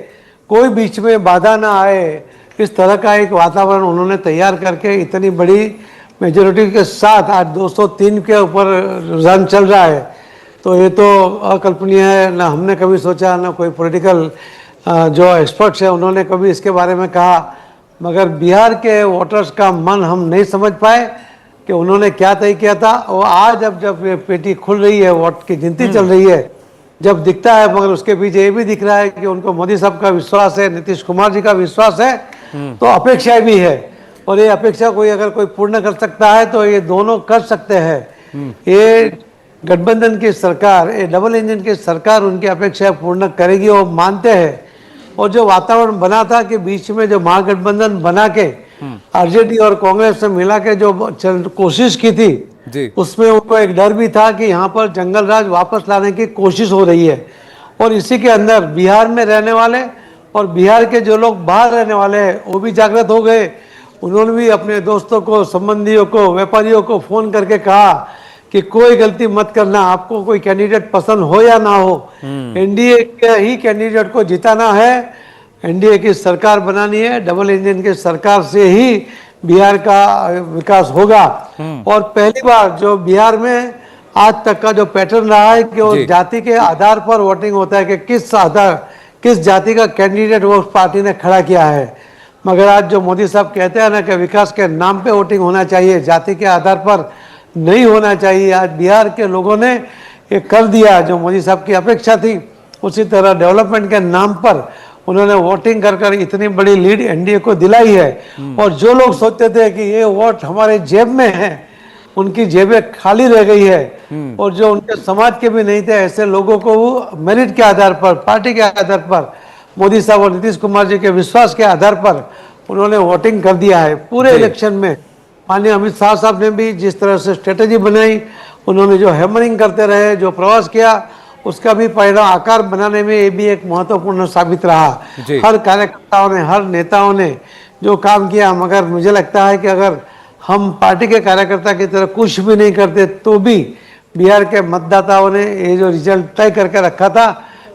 कोई बीच में बाधा ना आए, इस तरह का एक वातावरण उन्होंने तैयार करके इतनी बड़ी मेजोरिटी के साथ आज 203 के ऊपर रन चल रहा है, तो ये तो अकल्पनीय है। ना हमने कभी सोचा, ना कोई पॉलिटिकल जो एक्सपर्ट्स हैं उन्होंने कभी इसके बारे में कहा, मगर बिहार के वोटर्स का मन हम नहीं समझ पाए कि उन्होंने क्या तय किया था। और आज अब जब ये पेटी खुल रही है, वोट की गिनती चल रही है, जब दिखता है, मगर उसके पीछे ये भी दिख रहा है कि उनको मोदी साहब का विश्वास है, नीतीश कुमार जी का विश्वास है, तो अपेक्षा भी है। और ये अपेक्षा कोई अगर कोई पूर्ण कर सकता है तो ये दोनों कर सकते हैं। ये गठबंधन की सरकार, ये डबल इंजन की सरकार उनकी अपेक्षा पूर्ण करेगी, वो मानते हैं। और जो वातावरण बना था कि बीच में जो महागठबंधन बना के आरजेडी और कांग्रेस से मिला के जो कोशिश की थी, उसमें उनको एक डर भी था कि यहाँ पर जंगल राज वापस लाने की कोशिश हो रही है। और इसी के अंदर बिहार में रहने वाले और बिहार के जो लोग बाहर रहने वाले हैं वो भी जागृत हो गए। उन्होंने भी अपने दोस्तों को, संबंधियों को, व्यापारियों को फोन करके कहा कि कोई गलती मत करना, आपको कोई कैंडिडेट पसंद हो या ना हो, एनडीए के ही कैंडिडेट को जिताना है, एनडीए की सरकार बनानी है, डबल इंजन की सरकार से ही बिहार का विकास होगा। और पहली बार जो बिहार में आज तक का जो पैटर्न रहा है कि वो जाति के आधार पर वोटिंग होता है कि किस जाति का कैंडिडेट वो उस पार्टी ने खड़ा किया है, मगर आज जो मोदी साहब कहते हैं ना कि विकास के नाम पे वोटिंग होना चाहिए, जाति के आधार पर नहीं होना चाहिए, आज बिहार के लोगों ने ये कर दिया जो मोदी साहब की अपेक्षा थी। उसी तरह डेवलपमेंट के नाम पर उन्होंने वोटिंग कर इतनी बड़ी लीड एनडीए को दिलाई है। और जो लोग सोचते थे कि ये वोट हमारे जेब में है, उनकी जेबें खाली रह गई है। और जो उनके समाज के भी नहीं थे, ऐसे लोगों को वो मेरिट के आधार पर, पार्टी के आधार पर, मोदी साहब और नीतीश कुमार जी के विश्वास के आधार पर उन्होंने वोटिंग कर दिया है। पूरे इलेक्शन में माननीय अमित शाह साहब ने भी जिस तरह से स्ट्रेटेजी बनाई, उन्होंने जो हैमरिंग करते रहे, जो प्रवास किया, उसका भी परिणाम आकार बनाने में ये भी एक महत्वपूर्ण साबित रहा। हर कार्यकर्ताओं ने, हर नेताओं ने जो काम किया, मगर मुझे लगता है कि अगर हम पार्टी के कार्यकर्ता की तरह कुछ भी नहीं करते तो भी बिहार के मतदाताओं ने ये जो रिजल्ट तय करके रखा था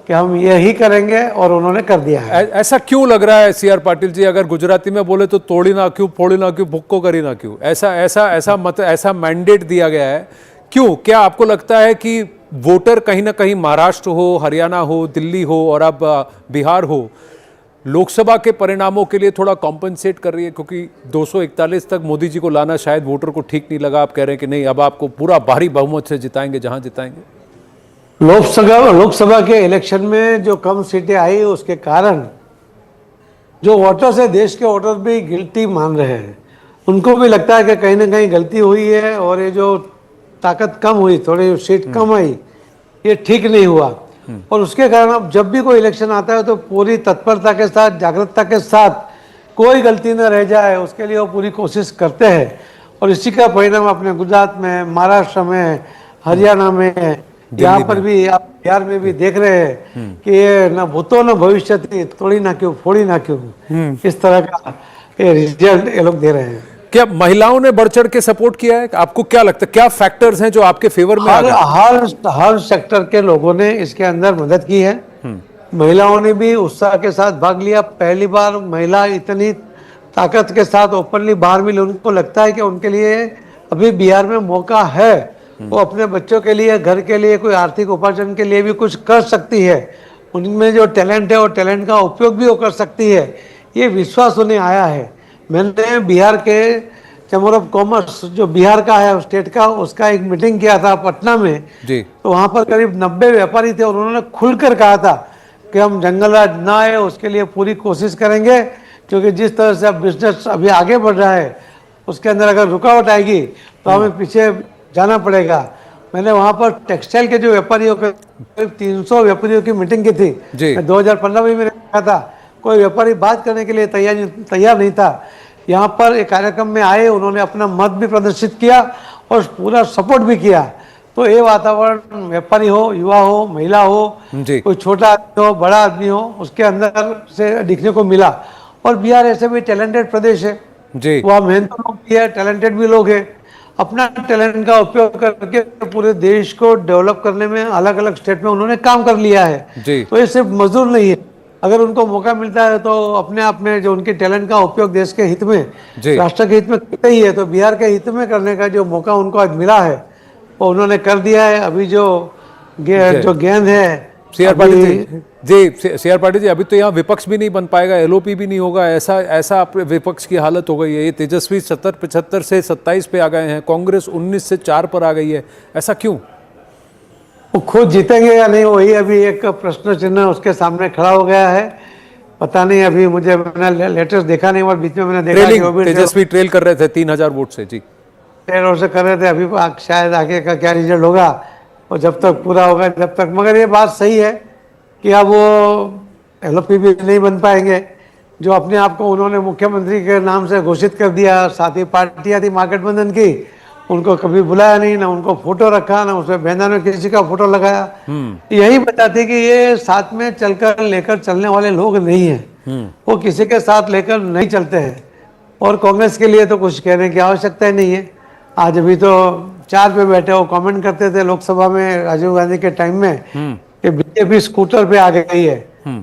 कि हम यही करेंगे, और उन्होंने कर दिया है। ऐसा क्यों लग रहा है सीआर पाटिल जी, अगर गुजराती में बोले तो तोड़ी ना क्यों, फोड़ी ना क्यों, भुक्को करी ना क्यों, ऐसा मैंडेट दिया गया है क्यों? क्या आपको लगता है कि वोटर कहीं ना कहीं महाराष्ट्र हो, हरियाणा हो, दिल्ली हो और अब बिहार हो, लोकसभा के परिणामों के लिए थोड़ा कॉम्पनसेट कर रही है? क्योंकि 241 तक मोदी जी को लाना शायद वोटर को ठीक नहीं लगा, आप कह रहे हैं कि नहीं अब आपको पूरा भारी बहुमत से जिताएंगे जहां जिताएंगे। लोकसभा के इलेक्शन में जो कम सीटें आई उसके कारण जो वोटर्स है, देश के वोटर्स भी गिल्टी मान रहे हैं। उनको भी लगता है कि कहीं ना कहीं गलती हुई है और ये जो ताकत कम हुई, थोड़ी सीट कम आई, ये ठीक नहीं हुआ। और उसके कारण अब जब भी कोई इलेक्शन आता है तो पूरी तत्परता के साथ, जागरूकता के साथ, कोई गलती न रह जाए उसके लिए वो पूरी कोशिश करते हैं। और इसी का परिणाम अपने गुजरात में, महाराष्ट्र में, हरियाणा में, यहाँ पर भी, आप बिहार में भी देख रहे हैं कि ये न भूतो न भविष्य थी, तोड़ी ना क्यों, फोड़ी ना क्यों, इस तरह का ये रिजल्ट ये लोग दे रहे हैं। क्या महिलाओं ने बढ़ चढ़ के सपोर्ट किया है? आपको क्या लगता है क्या फैक्टर्स हैं जो आपके फेवर में आ गए? हर सेक्टर के लोगों ने इसके अंदर मदद की है। महिलाओं ने भी उत्साह के साथ भाग लिया। पहली बार महिला इतनी ताकत के साथ ओपनली बाहर मिली। उनको लगता है कि उनके लिए अभी बिहार में मौका है, वो अपने बच्चों के लिए, घर के लिए, कोई आर्थिक उपार्जन के लिए भी कुछ कर सकती है। उनमें जो टैलेंट है वो टैलेंट का उपयोग भी वो कर सकती है, ये विश्वास उन्हें आया है। मैंने बिहार के चैम्बर ऑफ कॉमर्स जो बिहार का है स्टेट का, उसका एक मीटिंग किया था पटना में जी। तो वहाँ पर करीब 90 व्यापारी थे और उन्होंने खुलकर कहा था कि हम जंगल राज ना आए उसके लिए पूरी कोशिश करेंगे, क्योंकि जिस तरह से अब बिजनेस अभी आगे बढ़ रहा है उसके अंदर अगर रुकावट आएगी तो हमें पीछे जाना पड़ेगा। मैंने वहाँ पर टेक्सटाइल के जो व्यापारियों के 300 व्यापारियों की मीटिंग की थी। 2015 में मैंने कहा था, कोई व्यापारी बात करने के लिए तैयार नहीं था। यहाँ पर एक कार्यक्रम में आए, उन्होंने अपना मत भी प्रदर्शित किया और पूरा सपोर्ट भी किया। तो ये वातावरण व्यापारी हो, युवा हो, महिला हो, कोई छोटा आदमी हो, बड़ा आदमी हो, उसके अंदर से दिखने को मिला। और बिहार ऐसे भी टैलेंटेड प्रदेश है, वहाँ मेहनती लोग भी है, टैलेंटेड भी लोग है, अपना टैलेंट का उपयोग करके पूरे देश को डेवलप करने में अलग अलग स्टेट में उन्होंने काम कर लिया है। तो ये सिर्फ मजदूर नहीं है, अगर उनको मौका मिलता है तो अपने आप में जो उनके टैलेंट का उपयोग देश के हित में, राष्ट्र के हित में करते ही है। तो बिहार के हित में करने का जो मौका उनको आज मिला है वो उन्होंने कर दिया है। अभी जो गेंद है सीआर पाटिल जी, अभी तो यहाँ विपक्ष भी नहीं बन पाएगा, एलओपी भी नहीं होगा, ऐसा विपक्ष की हालत हो गई है। ये तेजस्वी 75 से 27 पे आ गए हैं, कांग्रेस 19 से 4 पर आ गई है, ऐसा क्यों? वो खुद जीतेंगे या नहीं, वही अभी एक प्रश्न चिन्ह उसके सामने खड़ा हो गया है। पता नहीं, अभी मुझे मैंने लेटेस्ट देखा नहीं, और बीच में मैंने देखा कि वो भी तेजस्वी ट्रेल कर रहे थे 3000 वोट से। जी, ट्रेल से कर रहे थे। अभी शायद आगे का क्या रिजल्ट होगा और जब तक पूरा होगा जब तक, मगर ये बात सही है कि अब वो एलओपी भी नहीं बन पाएंगे। जो अपने आप को उन्होंने मुख्यमंत्री के नाम से घोषित कर दिया, साथ ही पार्टियां थी महागठबंधन की, उनको कभी बुलाया नहीं, ना उनको फोटो रखा, ना उसमें बैनर में किसी का फोटो लगाया। यही बताती कि ये साथ में चलकर लेकर चलने वाले लोग नहीं है, वो किसी के साथ लेकर नहीं चलते हैं। और कांग्रेस के लिए तो कुछ कहने की आवश्यकता ही नहीं है। आज अभी तो 4 पे बैठे हो, कमेंट करते थे लोकसभा में राजीव गांधी के टाइम में कि बीजेपी स्कूटर पे आ गई है।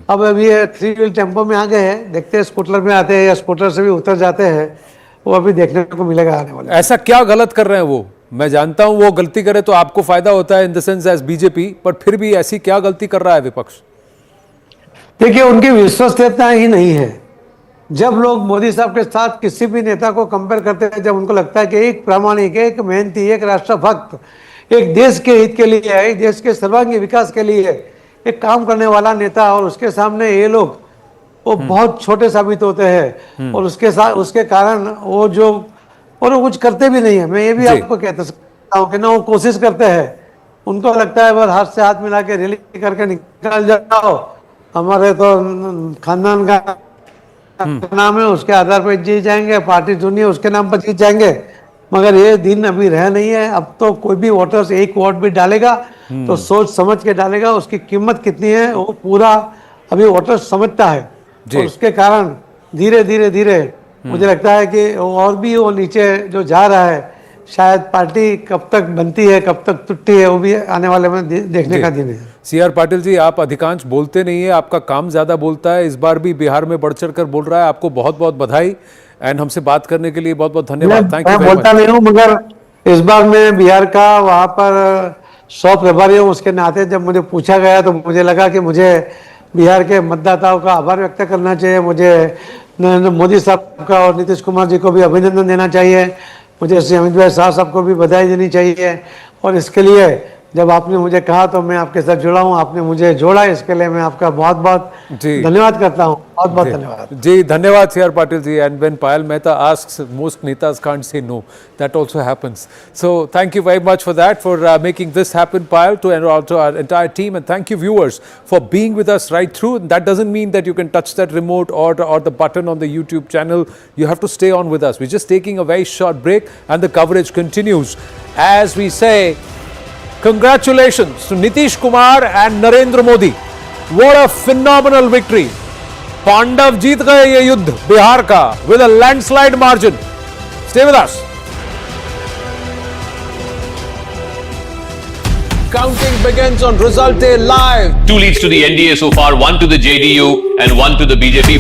अब ये 3 व्हील टेम्पो में आ गए हैं, देखते हैं स्कूटर में आते हैं या स्कूटर से भी उतर जाते हैं, वो अभी देखने को मिलेगा आने वाले। ऐसा क्या गलत कर रहे हैं वो? मैं जानता हूं वो गलती करे तो आपको फायदा होता है in the sense as BJP, पर फिर भी ऐसी क्या गलती कर रहा है विपक्ष? देखिए, उनकी विश्वसनीयता ही नहीं है। जब लोग मोदी साहब के साथ किसी भी नेता को कंपेयर करते हैं, जब उनको लगता है कि एक प्रामाणिक, एक मेहनती, एक राष्ट्रभक्त, एक देश के हित के लिए, एक देश के सर्वांगीण विकास के लिए एक काम करने वाला नेता, और उसके सामने ये लोग वो बहुत छोटे साबित होते हैं, और उसके कारण वो कुछ करते भी नहीं है। मैं ये भी आपको कहता हूँ कि ना वो कोशिश करते हैं, उनको लगता है बस हाथ से हाथ मिला के रैली करके निकल जाओ, हमारे तो खानदान का नाम है, उसके आधार पर जीत जाएंगे, पार्टी चुनिए उसके नाम पर जीत जाएंगे। मगर ये दिन अभी रह नहीं है। अब तो कोई भी वोटर्स एक वोट भी डालेगा तो सोच समझ के डालेगा, उसकी कीमत कितनी है वो पूरा अभी वोटर समझता है। और उसके कारण धीरे धीरे मुझे लगता है कि और भी वो नीचे जो जा रहा है, शायद पार्टी कब तक बनती है, कब तक टूटती है, वो भी आने वाले में देखने का दिन है। सीआर पाटिल जी, आप अधिकांश बोलते नहीं है, आपका काम ज्यादा बोलता है, इस बार भी बिहार में बढ़ चढ़ कर बोल रहा है। आपको बहुत बहुत बधाई एंड हमसे बात करने के लिए बहुत बहुत धन्यवाद। Thank you. मैं बोलता नहीं हूँ, मगर इस बार मैं बिहार का वहाँ पर 100 प्रभारी हूँ, उसके नाते जब मुझे पूछा गया तो मुझे लगा कि मुझे बिहार के मतदाताओं का आभार व्यक्त करना चाहिए, मुझे नरेंद्र मोदी साहब का और नीतीश कुमार जी को भी अभिनंदन देना चाहिए, मुझे अमित भाई शाह साहब को भी बधाई देनी चाहिए। और इसके लिए जब आपने मुझे कहा तो मैं आपके साथ जुड़ा हूँ, आपने मुझे जोड़ा, इसके लिए मैं आपका बहुत बहुत धन्यवाद करता हूँ। बहुत बहुत धन्यवाद जी। धन्यवाद CR Patil ji. And when Payal Mehta asks, most netas can't say no. That also happens. So thank you very much for that, for making this happen, Payal, to and also our entire team. And thank you viewers for being with us right through. That doesn't mean that you can touch that remote or the button on the YouTube channel. You have to stay on with us. We're just taking a very short break and the coverage continues. As we say, congratulations to Nitish Kumar and Narendra Modi. What a phenomenal victory. Pandava जीत गए ये युद्ध बिहार का with a landslide margin. Stay with us. Counting begins on Result Day Live. 2 leads to the NDA so far, 1 to the JDU and 1 to the BJP.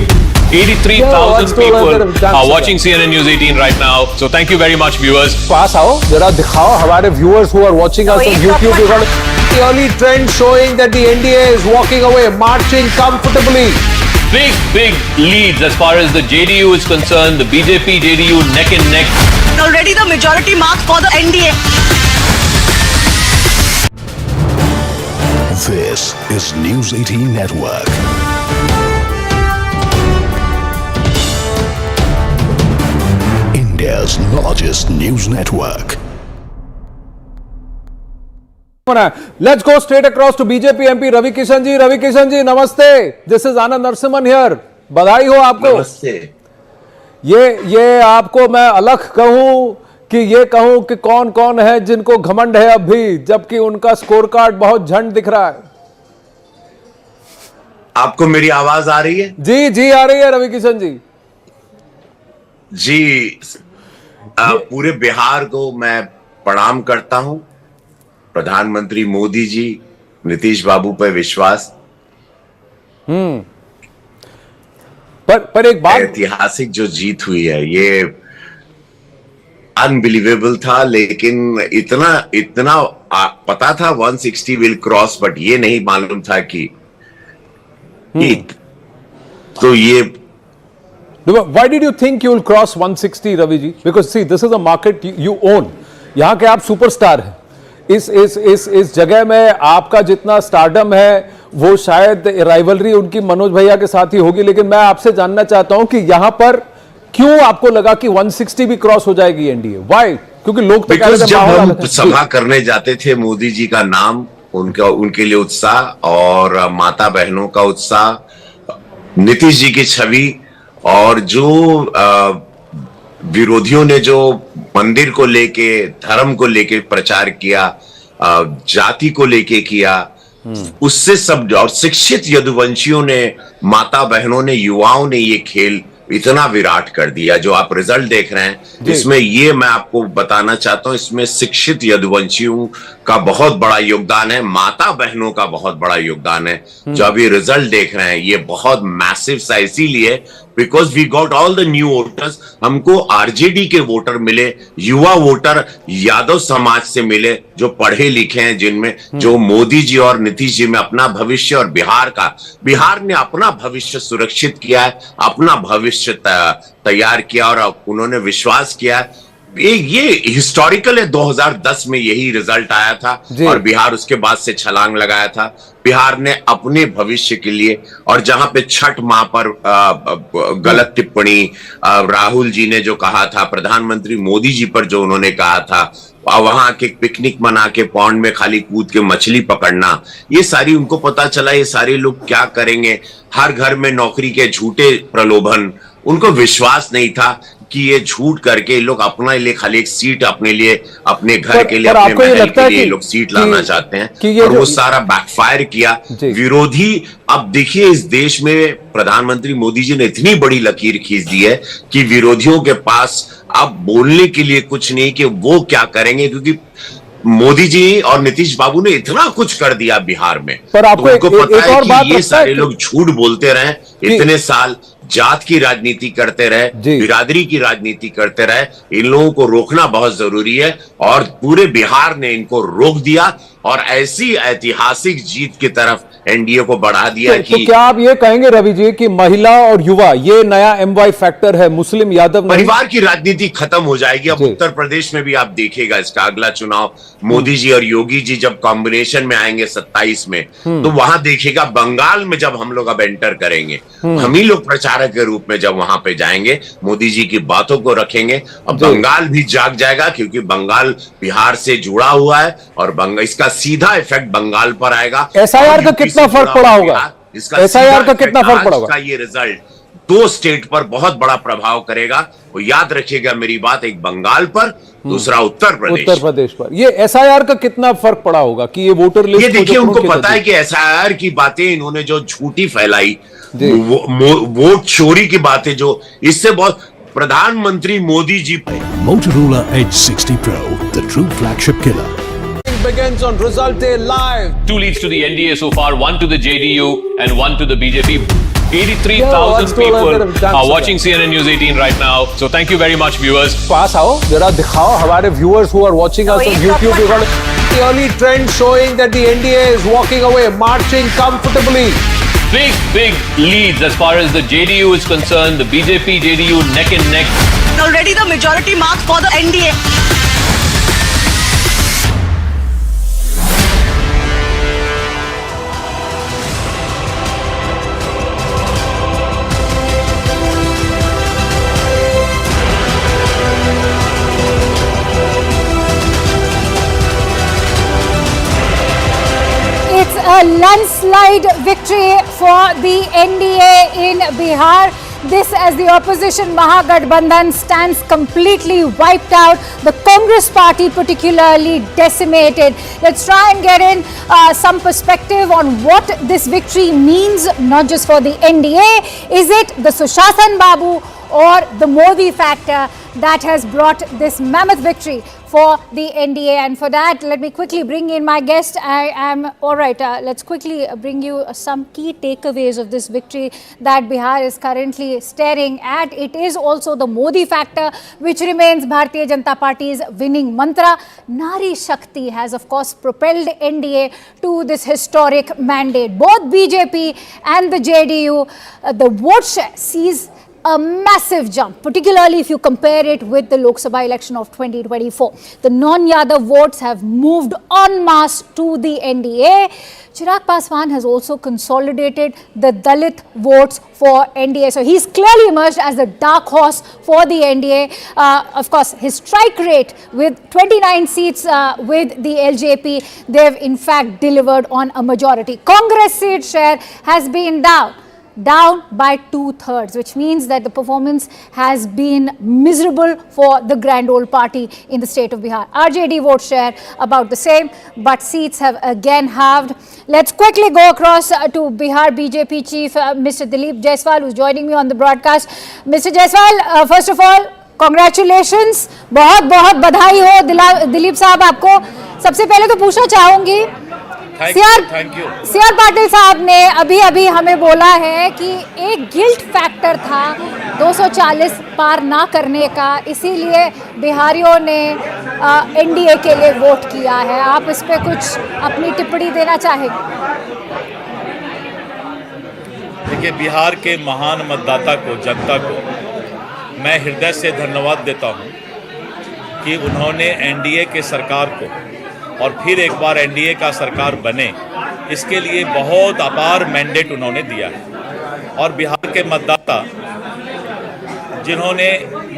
83,000 people are watching CNN News 18 right now. So thank you very much, viewers. पास आओ जरा दिखाओ हमारे viewers who are watching us on YouTube. We got the early trend showing that the NDA is walking away, marching comfortably. Big leads as far as the JDU is concerned. The BJP, JDU neck and neck. Already the majority mark for the NDA. This is News 18 Network. India's largest news network. Let's go straight across to BJP MP Ravi Kishan ji. Ravi Kishan ji, namaste. This is Anand Narasimhan here. बधाई हो आपको। नमस्ते। ये आपको मैं अलग कहूं कि ये कहूं कि कौन कौन है जिनको घमंड है अब भी, जबकि उनका स्कोर कार्ड बहुत झंड दिख रहा है। आपको मेरी आवाज आ रही है? जी जी आ रही है रवि किशन जी। जी पूरे बिहार को मैं प्रणाम करता हूं। प्रधानमंत्री मोदी जी, नीतीश बाबू पर विश्वास। पर एक बात, ऐतिहासिक जो जीत हुई है ये अनबिलीवेबल था, लेकिन इतना पता था 160 विल क्रॉस, बट ये नहीं मालूम था कि तो ये why did you think you will cross 160 Ravi ji? Because see, this is a market you own. यहाँ के आप सुपरस्टार हैं। इस जगह में आपका जितना स्टारडम है वो शायद राइवलरी उनकी मनोज भैया के साथ ही होगी, लेकिन मैं आपसे जानना चाहता हूं कि यहाँ पर क्यों आपको लगा कि 160 भी क्रॉस हो जाएगी एनडीए? Why? क्योंकि लोग तो जब हम सभा करने जाते थे, मोदी जी का नाम, उनके लिए उत्साह और माता बहनों का उत्साह, नीतीश जी की छवि, और जो विरोधियों ने जो मंदिर को लेके, धर्म को लेके प्रचार किया, जाति को लेके किया, उससे सब, और शिक्षित यदुवंशियों ने, माता बहनों ने, युवाओं ने ये खेल इतना विराट कर दिया। जो आप रिजल्ट देख रहे हैं इसमें, ये मैं आपको बताना चाहता हूं, इसमें शिक्षित यदुवंशियों का बहुत बड़ा योगदान है, माता बहनों का बहुत बड़ा योगदान है। जो अभी रिजल्ट देख रहे हैं ये बहुत मैसिव सा, इसीलिए because we got all the new voters. हमको आरजेडी के वोटर मिले, युवा वोटर यादव समाज से मिले, जो पढ़े लिखे हैं, जिनमें जो मोदी जी और नीतीश जी में अपना भविष्य और बिहार ने अपना भविष्य सुरक्षित किया है, अपना भविष्य तैयार किया, और उन्होंने विश्वास किया। ये हिस्टोरिकल है। 2010 में यही रिजल्ट आया था और बिहार उसके बाद से छलांग लगाया था। बिहार ने अपने भविष्य के लिए, और जहां पे छठ माह पर गलत टिप्पणी राहुल जी ने जो कहा था, प्रधानमंत्री मोदी जी पर जो उन्होंने कहा था, वहां के पिकनिक मना के पौंड में खाली कूद के मछली पकड़ना, ये सारी उनको पता चला ये सारे लोग क्या करेंगे। हर घर में नौकरी के झूठे प्रलोभन, उनको विश्वास नहीं था कि ये झूठ करके लोग अपना लिए खाली एक सीट अपने लिए, अपने घर के लिए, अपने महल के लिए लोग सीट लाना चाहते हैं, और वो सारा बैकफायर किया। विरोधी, अब देखिए इस देश में प्रधानमंत्री मोदी जी ने इतनी बड़ी लकीर खींच दी है कि विरोधियों के पास अब बोलने के लिए कुछ नहीं कि वो क्या करेंगे, क्योंकि मोदी जी और नीतीश बाबू ने इतना कुछ कर दिया बिहार में। पर आपको तो पता है कि ये सारे लोग झूठ बोलते रहे इतने साल, जात की राजनीति करते रहे, बिरादरी की राजनीति करते रहे। इन लोगों को रोकना बहुत जरूरी है, और पूरे बिहार ने इनको रोक दिया और ऐसी ऐतिहासिक जीत की तरफ एनडीए को बढ़ा दिया। तो क्या आप ये कहेंगे रवि जी कि महिला और युवा ये नया एमवाई फैक्टर है, मुस्लिम यादव परिवार की राजनीति खत्म हो जाएगी। अब उत्तर प्रदेश में भी आप देखिएगा इसका अगला चुनाव, मोदी जी और योगी जी जब कॉम्बिनेशन में आएंगे 27 में, तो वहां देखिएगा बंगाल में जब हम लोग अब एंटर करेंगे, हम ही लोग प्रचारक के रूप में जब वहां पे जाएंगे, मोदी जी की बातों को रखेंगे, अब बंगाल भी जाग जाएगा, क्योंकि बंगाल बिहार से जुड़ा हुआ है और इसका सीधा इफेक्ट बंगाल पर आएगा। एसआईआर का कितना फर्क पड़ा होगा? एसआईआर का कितना फर्क पड़ा होगा? ये रिजल्ट 2 स्टेट पर बहुत बड़ा प्रभाव करेगा। वो याद रखिएगा मेरी बात, एक बंगाल पर, दूसरा उत्तर प्रदेश पर। ये एसआईआर का कितना फर्क पड़ा होगा कि ये वोटर लिस्ट, ये देखिए उनको पता है कि एसआईआर की बातें इन्होंने जो झूठी फैलाई, वोट चोरी की बातें, जो इससे बहुत प्रधानमंत्री Modi ji. Motorola Edge 60 Pro, the true flagship killer. Begins on result day live. 2 leads to the NDA so far, 1 to the JDU and 1 to the BJP. 83,000 people are watching CNN News 18 right now. So thank you very much, viewers. पास आओ जरा, दिखाओ हमारे viewers who are watching us on YouTube. We got the early trend showing that the NDA is walking away, marching comfortably. Big leads as far as the JDU is concerned. The BJP, JDU neck and neck. Already the majority mark for the NDA. It's a landslide victory for the NDA in Bihar. this as the opposition Mahagathbandhan stands completely wiped out. The Congress party particularly decimated. Let's try and get in some perspective on what this victory means, not just for the NDA. Is it the Sushasan Babu or the Modi factor that has brought this mammoth victory for the NDA? And for that, let me quickly bring in my guest. Let's quickly bring you some key takeaways of this victory that Bihar is currently staring at. It is also the Modi factor, which remains Bharatiya Janata Party's winning mantra. Nari Shakti has, of course, propelled NDA to this historic mandate. Both BJP and the JDU, the vote share sees a massive jump, particularly if you compare it with the Lok Sabha election of 2024. The non-Yadav votes have moved en masse to the NDA. Chirag Paswan has also consolidated the Dalit votes for NDA. So he's clearly emerged as the dark horse for the NDA. Of course, his strike rate with 29 seats with the LJP, they've in fact delivered on a majority. Congress seat share has been down by 2/3, which means that the performance has been miserable for the grand old party in the state of Bihar. RJD vote share about the same, but seats have again halved. Let's quickly go across to Bihar BJP chief, Mr. Dilip Jaiswal, who's joining me on the broadcast. Mr. Jaiswal, first of all, congratulations, बहुत बहुत बधाई हो दिलीप साहब आपको. सबसे पहले तो पूछना चाहूंगी, सीआर पाटिल साहब ने अभी हमें बोला है कि एक गिल्ट फैक्टर था 240 पार ना करने का, इसीलिए बिहारियों ने एनडीए के लिए वोट किया है. आप इस पे कुछ अपनी टिप्पणी देना चाहेंगे? देखिए, बिहार के महान मतदाता को, जनता को मैं हृदय से धन्यवाद देता हूं कि उन्होंने एनडीए के सरकार को और फिर एक बार एनडीए का सरकार बने, इसके लिए बहुत अपार मैंडेट उन्होंने दिया है. और बिहार के मतदाता जिन्होंने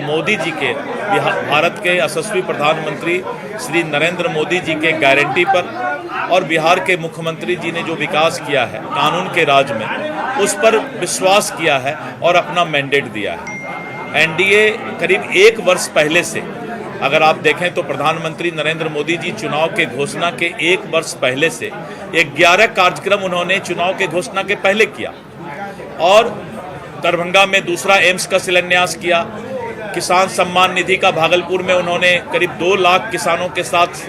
मोदी जी के, भारत के यशस्वी प्रधानमंत्री श्री नरेंद्र मोदी जी के गारंटी पर और बिहार के मुख्यमंत्री जी ने जो विकास किया है कानून के राज में, उस पर विश्वास किया है और अपना मैंडेट दिया है. एनडीए करीब 1 वर्ष पहले से, अगर आप देखें तो प्रधानमंत्री नरेंद्र मोदी जी चुनाव के घोषणा के 1 वर्ष पहले से 11 कार्यक्रम उन्होंने चुनाव के घोषणा के पहले किया. और दरभंगा में दूसरा एम्स का शिलान्यास किया. किसान सम्मान निधि का भागलपुर में उन्होंने करीब 2 लाख किसानों के साथ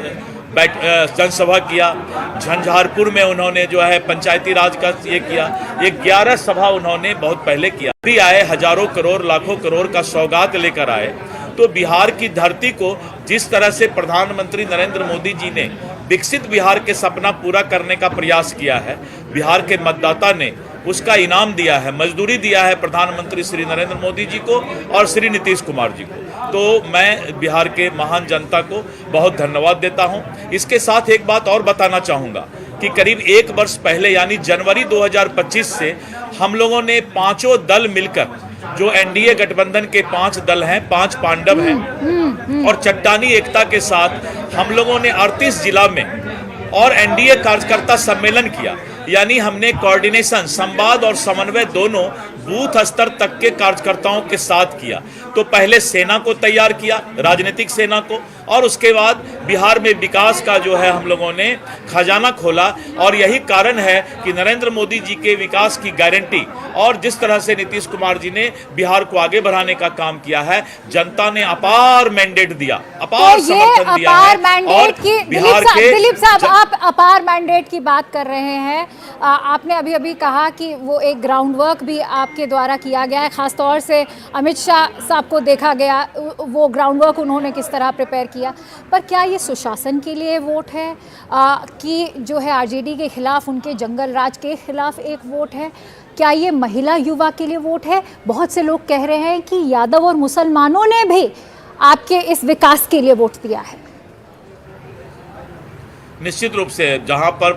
जनसभा किया. झंझारपुर में उन्होंने जो है पंचायती राज का ये किया. 11 सभा उन्होंने बहुत पहले किया. भी आए, हजारों करोड़ लाखों करोड़ का सौगात लेकर आए. तो बिहार की धरती को जिस तरह से प्रधानमंत्री नरेंद्र मोदी जी ने विकसित बिहार के सपना पूरा करने का प्रयास किया है, बिहार के मतदाता ने उसका इनाम दिया है, मजदूरी दिया है प्रधानमंत्री श्री नरेंद्र मोदी जी को और श्री नीतीश कुमार जी को. तो मैं बिहार के महान जनता को बहुत धन्यवाद देता हूं. इसके साथ एक बात और बताना चाहूँगा कि करीब 1 वर्ष पहले यानी जनवरी 2025 से हम लोगों ने पांचों दल मिलकर, जो एनडीए गठबंधन के 5 दल हैं, 5 पांडव हैं, और चट्टानी एकता के साथ हम लोगों ने 38 जिला में और एनडीए कार्यकर्ता सम्मेलन किया. यानी हमने कोऑर्डिनेशन, संवाद और समन्वय दोनों बूथ स्तर तक के कार्यकर्ताओं के साथ किया. तो पहले सेना को तैयार किया, राजनीतिक सेना को, और उसके बाद बिहार में विकास का जो है हम लोगों ने खजाना खोला. और यही कारण है कि नरेंद्र मोदी जी के विकास की गारंटी और जिस तरह से नीतीश कुमार जी ने बिहार को आगे बढ़ाने का काम किया है, जनता ने अपार मैंडेट दिया, अपार समर्थन दिया है. और बिहार के दिलीप साहब, आप अपार मैंडेट की बात कर रहे हैं. आपने अभी कहा कि वो एक ग्राउंड वर्क भी आपके द्वारा किया गया है, खासतौर से अमित शाह साहब को देखा गया, वो ग्राउंड वर्क उन्होंने किस तरह प्रिपेयर किया. पर क्या ये सुशासन के लिए वोट है कि जो है आरजेडी के खिलाफ, उनके जंगल राज के खिलाफ एक वोट है? क्या ये महिला युवा के लिए वोट है? बहुत से लोग कह रहे हैं कि यादव और मुसलमानों ने भी आपके इस विकास के लिए वोट दिया है. निश्चित रूप से जहां पर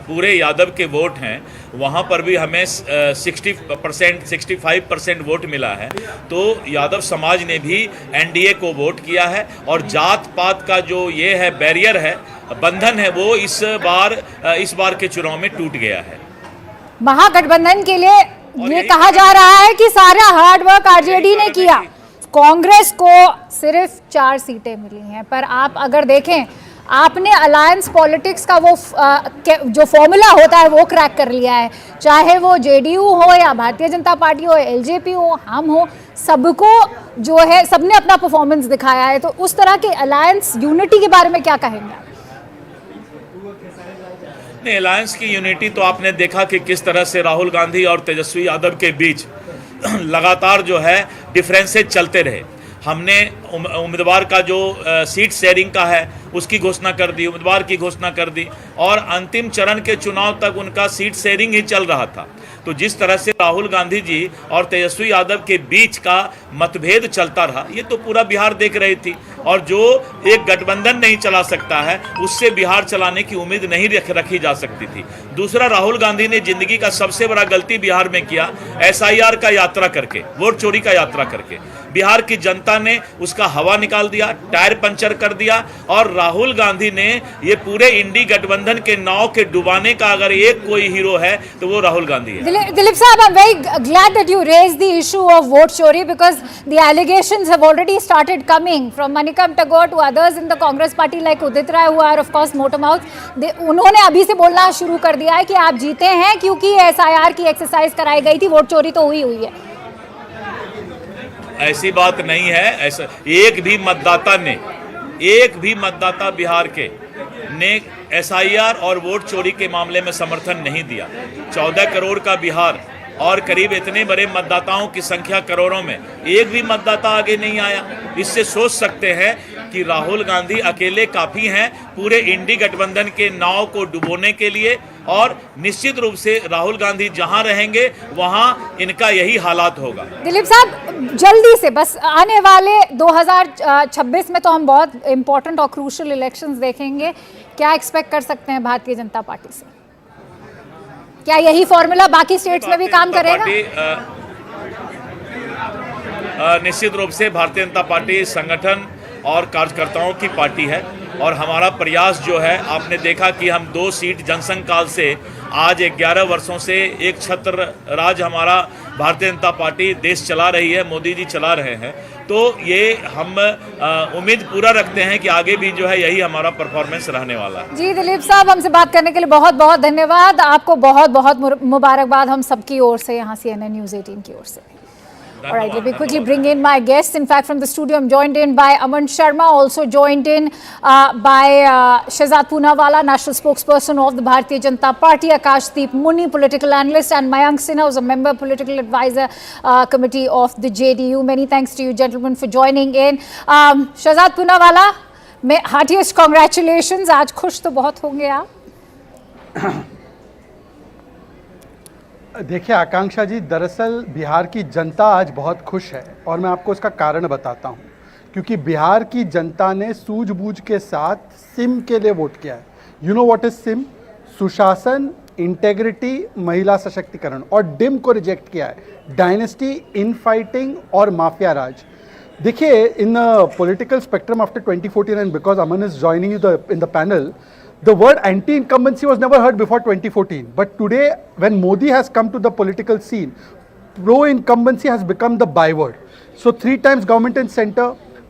पूरे यादव के वोट हैं, वहां पर भी हमें 60%, 65% वोट मिला है. तो यादव समाज ने भी एनडीए को वोट किया है. और जात पात का जो ये है बैरियर है, बंधन है, वो इस बार के चुनाव में टूट गया है. महागठबंधन के लिए ये कहा जा रहा है कि सारा हार्ड वर्क आरजेडी ने किया, कांग्रेस को सिर्फ 4 सीटें मिली हैं। पर आप अगर देखें, आपने अलायंस पॉलिटिक्स का वो जो फॉर्मूला होता है वो क्रैक कर लिया है, चाहे वो जेडीयू हो या भारतीय जनता पार्टी हो, एलजेपी हो, हम हो, सबको जो है सबने अपना परफॉर्मेंस दिखाया है। तो उस तरह के अलायंस यूनिटी के बारे में क्या कहेंगे? नहीं, अलायंस की यूनिटी तो आपने देखा कि किस तरह से राहुल गांधी और तेजस्वी यादव के बीच लगातार जो है डिफरेंसेस चलते रहे। हमने उम्मीदवार का जो सीट शेयरिंग का है उसकी घोषणा कर दी, उम्मीदवार की घोषणा कर दी, और अंतिम चरण के चुनाव तक उनका सीट शेयरिंग ही चल रहा था। तो जिस तरह से राहुल गांधी जी और तेजस्वी यादव के बीच का मतभेद चलता रहा, ये तो पूरा बिहार देख रही थी। और जो एक गठबंधन नहीं चला सकता है, उससे बिहार चलाने की उम्मीद नहीं रखी जा सकती थी। दूसरा, राहुल गांधी ने जिंदगी का सबसे बड़ा गलती बिहार में किया, एसआईआर का यात्रा करके, वोट चोरी का यात्रा करके। बिहार की जनता ने उसका हवा निकाल दिया, टायर पंचर कर दिया, और राहुल गांधी ने ये पूरे इंडी गठबंधन के नाव के डुबाने का अगर एक कोई हीरो है तो वो राहुल गांधी है। Dilip Saab, I'm very glad that you raised the issue of vote chori, because the allegations have already started coming from Manikam Tagore to others in the Congress party like Udit Rai, who are of course motormouth. उन्होंने अभी से बोलना शुरू कर दिया है कि आप जीते हैं क्योंकि एसआईआर की एक्सरसाइज कराई गई थी, वोट चोरी तो हुई है। ऐसी बात नहीं है। ऐसा एक भी मतदाता बिहार के ने एसआईआर और वोट चोरी के मामले में समर्थन नहीं दिया। 14 करोड़ का बिहार और करीब इतने बड़े मतदाताओं की संख्या करोड़ों में, एक भी मतदाता आगे नहीं आया। इससे सोच सकते हैं कि राहुल गांधी अकेले काफी हैं पूरे इंडी गठबंधन के नाव को डुबोने के लिए, और निश्चित रूप से राहुल गांधी जहां रहेंगे वहां इनका यही हालात होगा। दिलीप साहब, जल्दी से बस आने वाले 2026 में तो हम बहुत इंपॉर्टेंट और क्रूशियल इलेक्शंस देखेंगे, क्या एक्सपेक्ट कर सकते हैं भारतीय जनता पार्टी से? क्या यही फॉर्मूला बाकी स्टेट्स में भी काम करेगा? निश्चित रूप से भारतीय जनता पार्टी संगठन और कार्यकर्ताओं की पार्टी है, और हमारा प्रयास जो है, आपने देखा कि हम 2 सीट जनसंघ काल से आज 11 वर्षों से एक छत्र राज हमारा भारतीय जनता पार्टी देश चला रही है, मोदी जी चला रहे हैं। तो ये हम उम्मीद पूरा रखते हैं कि आगे भी जो है यही हमारा परफॉर्मेंस रहने वाला है। जी दिलीप साहब, हमसे बात करने के लिए बहुत बहुत धन्यवाद। आपको बहुत बहुत मुबारकबाद हम सबकी ओर से, यहाँ CNN न्यूज़ 18 की ओर से। All right, let me quickly bring in my guests. In fact, from the studio, I'm joined in by Aman Sharma, also joined in by Shehzad Poonawala, national spokesperson of the Bharatiya Janata Party, Akashdeep Muni, political analyst, and Mayank Sinha, who's a member, political advisor committee of the JDU. Many thanks to you, gentlemen, for joining in. Shehzad Poonawala, heartiest congratulations. आज खुश तो बहुत होंगे आप। देखिए आकांक्षा जी, दरअसल बिहार की जनता आज बहुत खुश है, और मैं आपको इसका कारण बताता हूँ। क्योंकि बिहार की जनता ने सूझबूझ के साथ सिम के लिए वोट किया है। You know what is SIM? सुशासन, इंटेग्रिटी, महिला सशक्तिकरण, और डिम को रिजेक्ट किया है, डायनेस्टी, इनफाइटिंग और माफिया राज। देखिए, इन political spectrum after 2014, and because Aman is joining you in the panel, the word anti-incumbency was never heard before 2014. But today, when Modi has come to the political scene, pro-incumbency has become the byword. So 3 times government in center,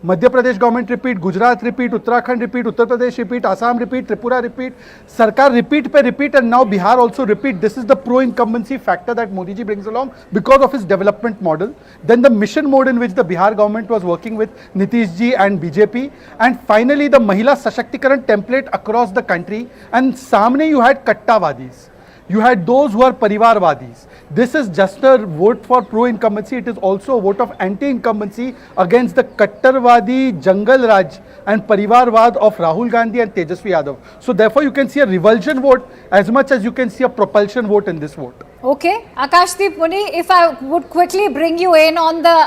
Madhya Pradesh government repeat, Gujarat repeat, Uttarakhand repeat, Uttar Pradesh repeat, Assam repeat, Tripura repeat, Sarkar repeat pe repeat, and now Bihar also repeat. This is the pro-incumbency factor that Modi ji brings along because of his development model. Then the mission mode in which the Bihar government was working with Nitish ji and BJP, and finally the Mahila Sashaktikarana template across the country. And samne you had Kattawadis. You had those who are Parivarwadis. This is just a vote for pro-incumbency. It is also a vote of anti-incumbency against the Kattarwadi, Jangal Raj and Parivarwad of Rahul Gandhi and Tejashwi Yadav. So therefore you can see a revulsion vote as much as you can see a propulsion vote in this vote. Okay, Akashdeep Muni, if I would quickly bring you in on the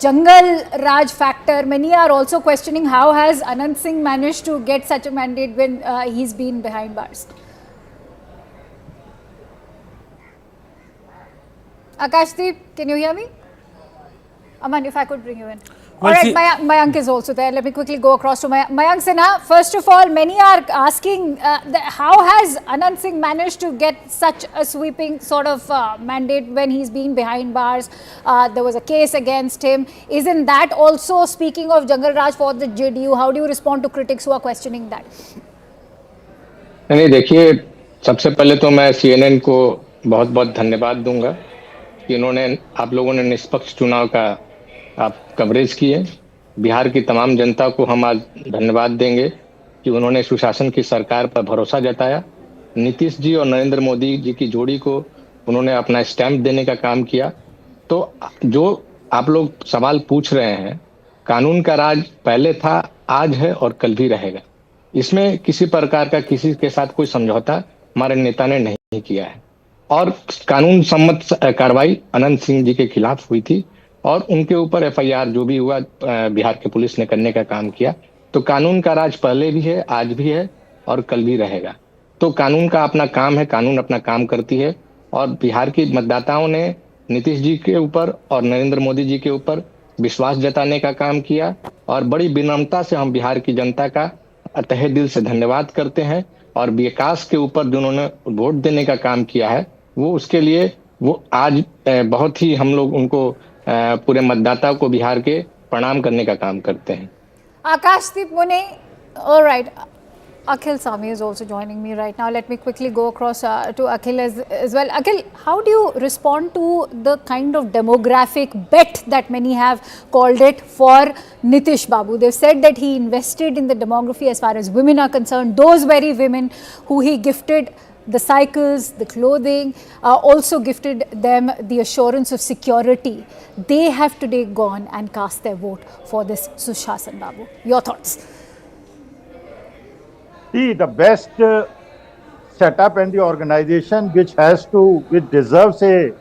Jangal Raj factor. Many are also questioning how has Anand Singh managed to get such a mandate when he's been behind bars. Akashdeep, can you hear me? Aman, if I could bring you in. All right, Mayank is also there. Let me quickly go across to Mayank Sinha. First of all, many are asking how has Anand Singh managed to get such a sweeping sort of mandate when he's been behind bars? There was a case against him. Isn't that also speaking of Jungle Raj for the JDU? How do you respond to critics who are questioning that? नहीं, देखिए, सबसे पहले तो मैं CNN को बहुत बहुत धन्यवाद दूंगा कि इन्होंने आप लोगों ने निष्पक्ष चुनाव का आप कवरेज किए। बिहार की तमाम जनता को हम आज धन्यवाद देंगे कि उन्होंने सुशासन की सरकार पर भरोसा जताया। नीतीश जी और नरेंद्र मोदी जी की जोड़ी को उन्होंने अपना स्टैंप देने का काम किया। तो जो आप लोग सवाल पूछ रहे हैं, कानून का राज पहले था, आज है और कल भी रहेगा। इसमें किसी प्रकार का किसी के साथ कोई समझौता हमारे नेता ने नहीं किया है और कानून सम्मत कार्रवाई अनंत सिंह जी के खिलाफ हुई थी और उनके ऊपर FIR जो भी हुआ बिहार के पुलिस ने करने का काम किया। तो कानून का राज पहले भी है, आज भी है और कल भी रहेगा। तो कानून का अपना काम है, कानून अपना काम करती है और बिहार की मतदाताओं ने नीतीश जी के ऊपर और नरेंद्र मोदी जी के ऊपर विश्वास जताने का काम किया और बड़ी विनम्रता से हम बिहार की जनता का तहे दिल से धन्यवाद करते हैं और विकास के ऊपर जो उन्होंने वोट देने का काम किया है वो उसके लिए वो आज बहुत ही हम लोग उनको पूरे मतदाता को बिहार के प्रणाम करने का काम करते हैं। Akashdeep Mune, all right. Akhil Sami is also joining me right now. Let me quickly go across to Akhil as well. Akhil, how do you respond to the kind of demographic bet that many have called it for Nitish Babu? They've said that he invested in the demography as far as women are concerned. Those very women who he gifted the cycles, the clothing, also gifted them the assurance of security. They have today gone and cast their vote for this Sushasan Babu. Your thoughts? See, the best setup and the organization which deserves a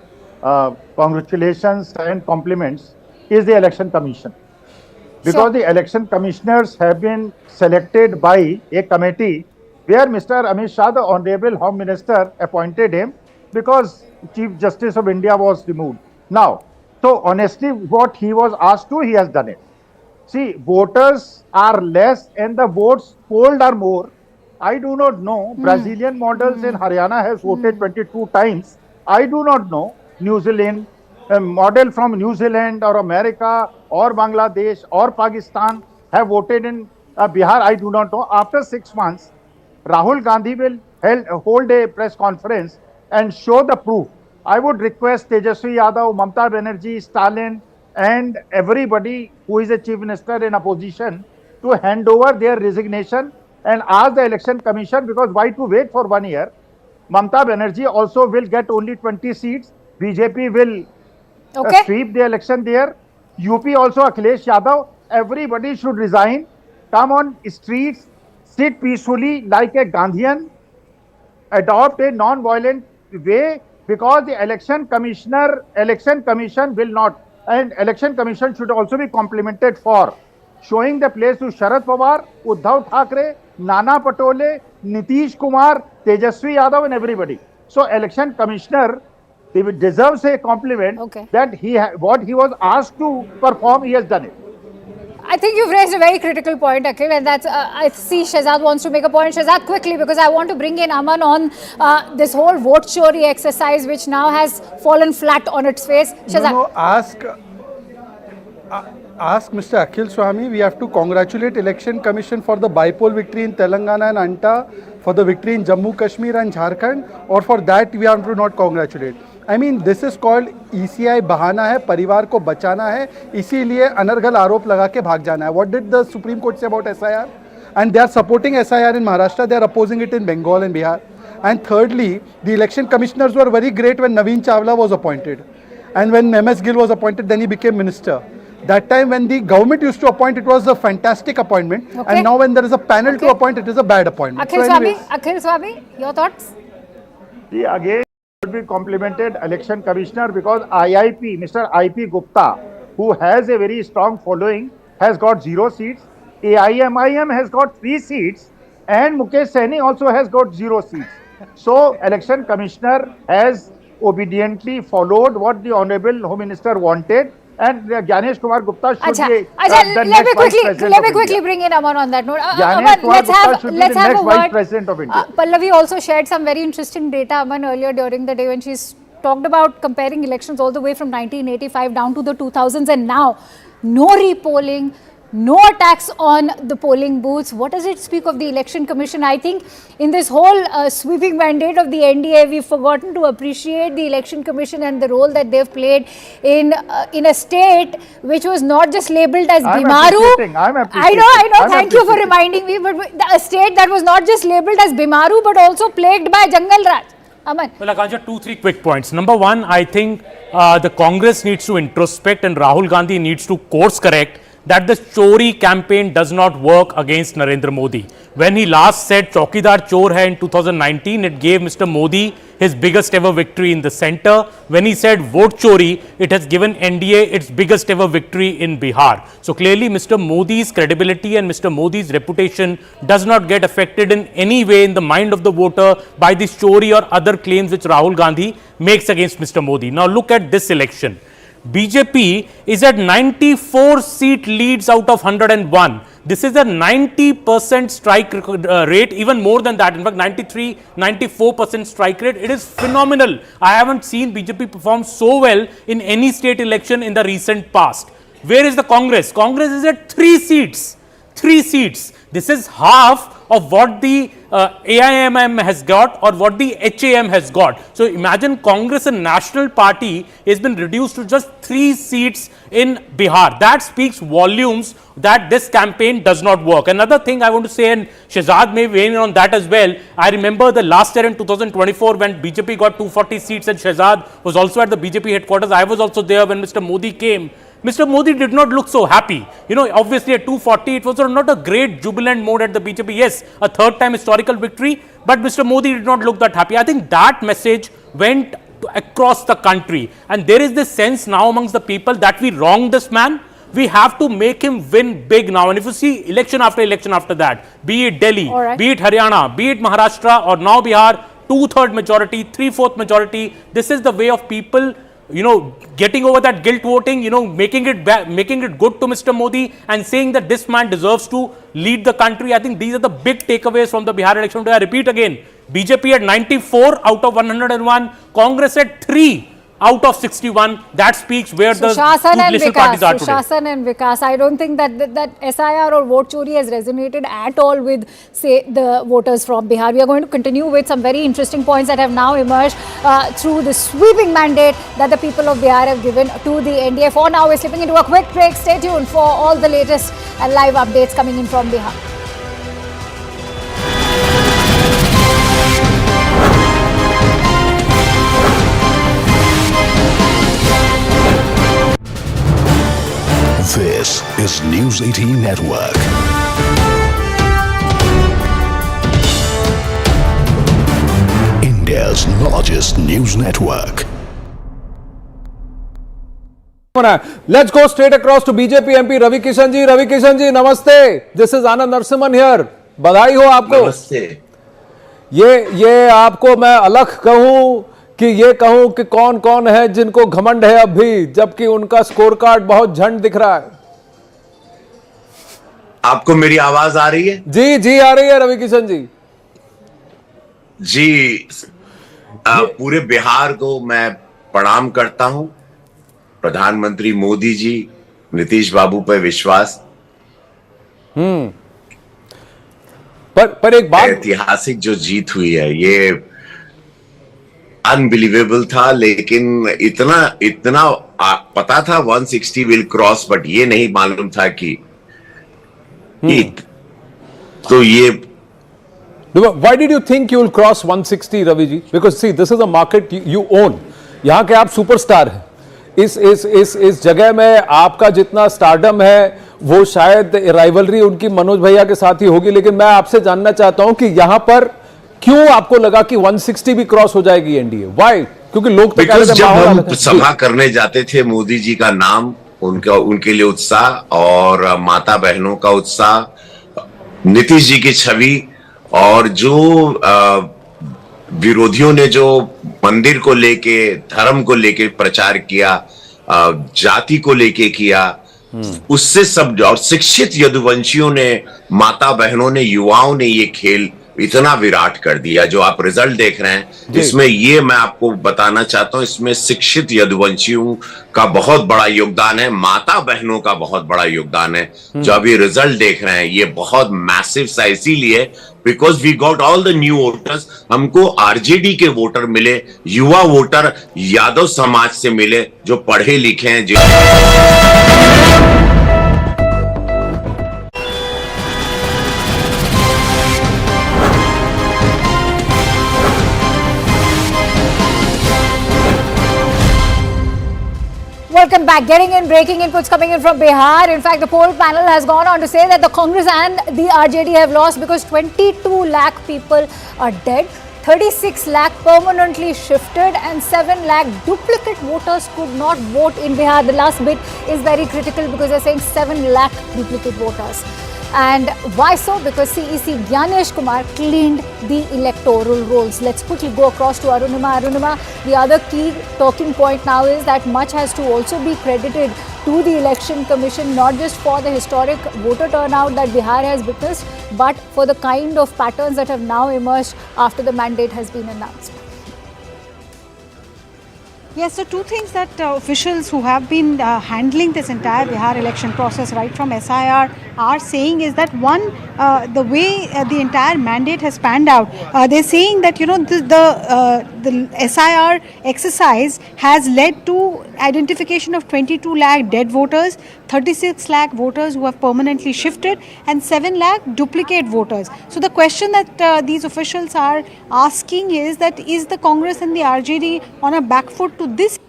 congratulations and compliments is the Election Commission. Because the Election Commissioners have been selected by a committee where Mr. Amit Shah, the Honorable Home Minister, appointed him because Chief Justice of India was removed. Now, so honestly, what he was asked to, he has done it. See, voters are less and the votes polled are more. I do not know. Brazilian models in Haryana has voted 22 times. I do not know. New Zealand, a model from New Zealand or America or Bangladesh or Pakistan have voted in Bihar. I do not know. After 6 months, Rahul Gandhi will hold a press conference and show the proof. I would request Tejashwi Yadav, Mamata Banerjee, Stalin and everybody who is a chief minister in opposition to hand over their resignation and ask the Election Commission, because why to wait for 1 year? Mamata Banerjee also will get only 20 seats. BJP will sweep the election there. UP also Akhilesh Yadav. Everybody should resign, come on streets, sit peacefully like a Gandhian, adopt a non-violent way, because the Election Commission will not, and Election Commission should also be complimented for showing the place to Sharad Pawar, Uddhav Thackeray, Nana Patole, Nitish Kumar, Tejashwi Yadav and everybody. So Election Commissioner deserves a compliment that what he was asked to perform, he has done it. I think you've raised a very critical point, Akhil, and that's, I see Shehzad wants to make a point. Shehzad, quickly, because I want to bring in Aman on this whole vote chori exercise, which now has fallen flat on its face. Shehzad. No, ask Mr. Akhil Swami. We have to congratulate Election Commission for the bipoll victory in Telangana and Anta, for the victory in Jammu, Kashmir and Jharkhand, or for that we have to not congratulate. I mean, this is called ECI बहाना है, परिवार को बचाना है, इसीलिए अनर्गल आरोप लगा के भाग जाना है. What did the Supreme Court say about SIR? And they are supporting SIR in Maharashtra, they are opposing it in Bengal and Bihar. And thirdly, the election commissioners were very great when Naveen Chawla was appointed. And when MS Gill was appointed, then he became minister. That time when the government used to appoint, it was a fantastic appointment. And now when there is a panel to appoint, it is a bad appointment. Akhil Swami, your thoughts? See, again, should be complimented Election Commissioner, because IIP, Mr. IP Gupta, who has a very strong following, has got 0 seats. AIMIM has got 3 seats, and Mukesh Saini also has got 0 seats. So, Election Commissioner has obediently followed what the Honorable Home Minister wanted, and Gyanesh Kumar Gupta should Acha, be acha, the let next me vice quickly president let me of quickly India. bring in Aman on that note. Gyanesh Kumar Gupta should be the let's have next a vice word. president of India. Pallavi also shared some very interesting data, Aman, earlier during the day when she's talked about comparing elections all the way from 1985 down to the 2000s, and now no repolling, no attacks on the polling booths. What does it speak of the Election Commission? I think in this whole sweeping mandate of the NDA, we've forgotten to appreciate the Election Commission and the role that they've played in a state which was not just labelled as Bimaru. I know. Thank you for reminding me. But a state that was not just labelled as Bimaru, but also plagued by Jangal Raj. Aman. Well, Akansha, 2-3 quick points. Number one, I think the Congress needs to introspect and Rahul Gandhi needs to course correct that the Chori campaign does not work against Narendra Modi. When he last said Chaukidar Chor hai in 2019, it gave Mr. Modi his biggest ever victory in the centre. When he said vote Chori, it has given NDA its biggest ever victory in Bihar. So clearly Mr. Modi's credibility and Mr. Modi's reputation does not get affected in any way in the mind of the voter by this Chori or other claims which Rahul Gandhi makes against Mr. Modi. Now look at this election. BJP is at 94 seat leads out of 101. This is a 90% strike rate, even more than that. In fact, 93, 94% strike rate. It is phenomenal. I haven't seen BJP perform so well in any state election in the recent past. Where is the Congress? Congress is at 3 seats. 3 seats. This is half of what the AIMM has got or what the HAM has got. So imagine Congress, a national party, has been reduced to just 3 seats in Bihar. That speaks volumes that this campaign does not work. Another thing I want to say, and Shehzad may weigh in on that as well. I remember the last year in 2024 when BJP got 240 seats and Shehzad was also at the BJP headquarters. I was also there when Mr. Modi came. Mr. Modi did not look so happy. You know, obviously at 240, it was not a great jubilant mode at the BJP. Yes, a third time historical victory, but Mr. Modi did not look that happy. I think that message went across the country. And there is this sense now amongst the people that we wronged this man. We have to make him win big now. And if you see election after that, be it Delhi, be it Haryana, be it Maharashtra, or now Bihar, 2/3 majority, 3/4 majority, this is the way of people, you know, getting over that guilt voting, you know, making it good to Mr. Modi and saying that this man deserves to lead the country. I think these are the big takeaways from the Bihar election today. I repeat again, BJP at 94 out of 101, Congress at 3 out of 61. That speaks where the two political parties are today. Sushasana and Vikas. I don't think that SIR or vote chori has resonated at all with, say, the voters from Bihar. We are going to continue with some very interesting points that have now emerged through the sweeping mandate that the people of Bihar have given to the NDA. For now, we're slipping into a quick break. Stay tuned for all the latest and live updates coming in from Bihar. This is News 18 Network. India's largest news network. Let's go straight across to BJP MP Ravi Kishan ji. Ravi Kishan ji, namaste. This is Anand Narasimhan here. बधाई हो आपको. नमस्ते. ये आपको मैं अलग कहूं कि ये कहूं कि कौन कौन है जिनको घमंड है अब भी, जबकि उनका स्कोर कार्ड बहुत झंड दिख रहा है. आपको मेरी आवाज आ रही है? जी आ रही है रवि किशन जी. जी, पूरे बिहार को मैं प्रणाम करता हूं. प्रधानमंत्री मोदी जी, नीतीश बाबू पर विश्वास. पर एक बात, ऐतिहासिक जो जीत हुई है ये अनबिलीवेबल था, लेकिन इतना पता था 160 विल क्रॉस, बट ये नहीं मालूम था कि तो ये. Why did you think you will cross 160, Ravi ji? Because see, this is a market you own. यहाँ के आप सुपरस्टार हैं. इस जगह में आपका जितना स्टारडम है वो शायद राइवलरी उनकी मनोज भैया के साथ ही होगी, लेकिन मैं आपसे जानना चाहता हूं कि यहां पर क्यों आपको लगा कि 160 भी क्रॉस हो जाएगी एनडीए? व्हाई? क्योंकि लोग जब हम सभा करने जाते थे, मोदी जी का नाम, उनके लिए उत्साह और माता बहनों का उत्साह, नीतीश जी की छवि, और जो विरोधियों ने जो मंदिर को लेके, धर्म को लेके प्रचार किया, जाति को लेके किया, उससे सब, और शिक्षित यदुवंशियों ने, माता बहनों ने, युवाओं ने ये खेल इतना विराट कर दिया। जो आप रिजल्ट देख रहे हैं, इसमें ये मैं आपको बताना चाहता हूं, इसमें शिक्षित यदुवंशियों का बहुत बड़ा योगदान है, माता बहनों का बहुत बड़ा योगदान है। जो अभी रिजल्ट देख रहे हैं ये बहुत मैसिव सा, इसीलिए because we got all the new voters, हमको आरजेडी के वोटर मिले, युवा वोटर यादव समाज से मिले जो पढ़े लिखे हैं। Welcome back. Getting in breaking inputs coming in from Bihar. In fact, the poll panel has gone on to say that the Congress and the RJD have lost because 22 lakh people are dead, 36 lakh permanently shifted, and 7 lakh duplicate voters could not vote in Bihar. The last bit is very critical because they're saying 7 lakh duplicate voters. And why so? Because CEC Gyanesh Kumar cleaned the electoral rolls. Let's quickly go across to Arunima. Arunima, the other key talking point now is that much has to also be credited to the Election Commission, not just for the historic voter turnout that Bihar has witnessed, but for the kind of patterns that have now emerged after the mandate has been announced. Yes, so two things that officials who have been handling this entire Bihar election process right from SIR are saying is that one, the way the entire mandate has panned out, they're saying that, you know, the SIR exercise has led to identification of 22 lakh dead voters, 36 lakh voters who have permanently shifted, and 7 lakh duplicate voters. So the question that these officials are asking is that is the Congress and the RJD on a back foot to this?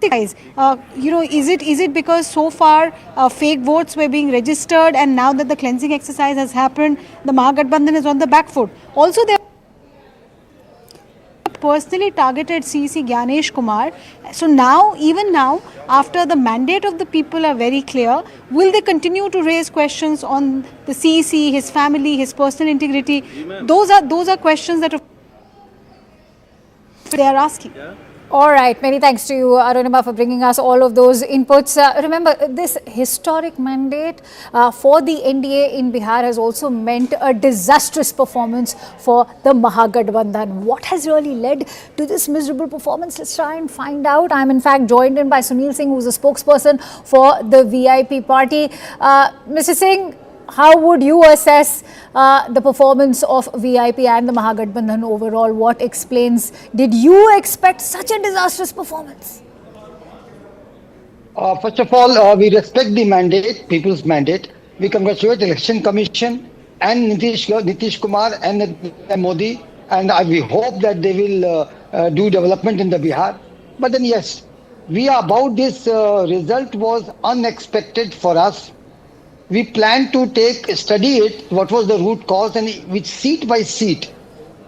You know, is it because so far fake votes were being registered, and now that the cleansing exercise has happened, the Mahagathbandhan is on the back foot? Also, they personally targeted CEC Gyanesh Kumar. So now, even now, after the mandate of the people are very clear, will they continue to raise questions on the CEC, his family, his personal integrity? Those are questions that they are asking. All right, many thanks to you, Arunima, for bringing us all of those inputs. Remember, this historic mandate for the NDA in Bihar has also meant a disastrous performance for the Mahagathbandhan. What has really led to this miserable performance? Let's try and find out. I'm in fact joined in by Sunil Singh, who's a spokesperson for the VIP party. Mr. Singh, how would you assess the performance of VIP and the Mahagathbandhan overall? What explains? Did you expect such a disastrous performance? First of all, we respect the mandate, people's mandate. We congratulate the Election Commission and Nitish Kumar and Modi, and we hope that they will do development in the Bihar. But then yes, we are about this result was unexpected for us. We plan to study it, what was the root cause, and with seat by seat,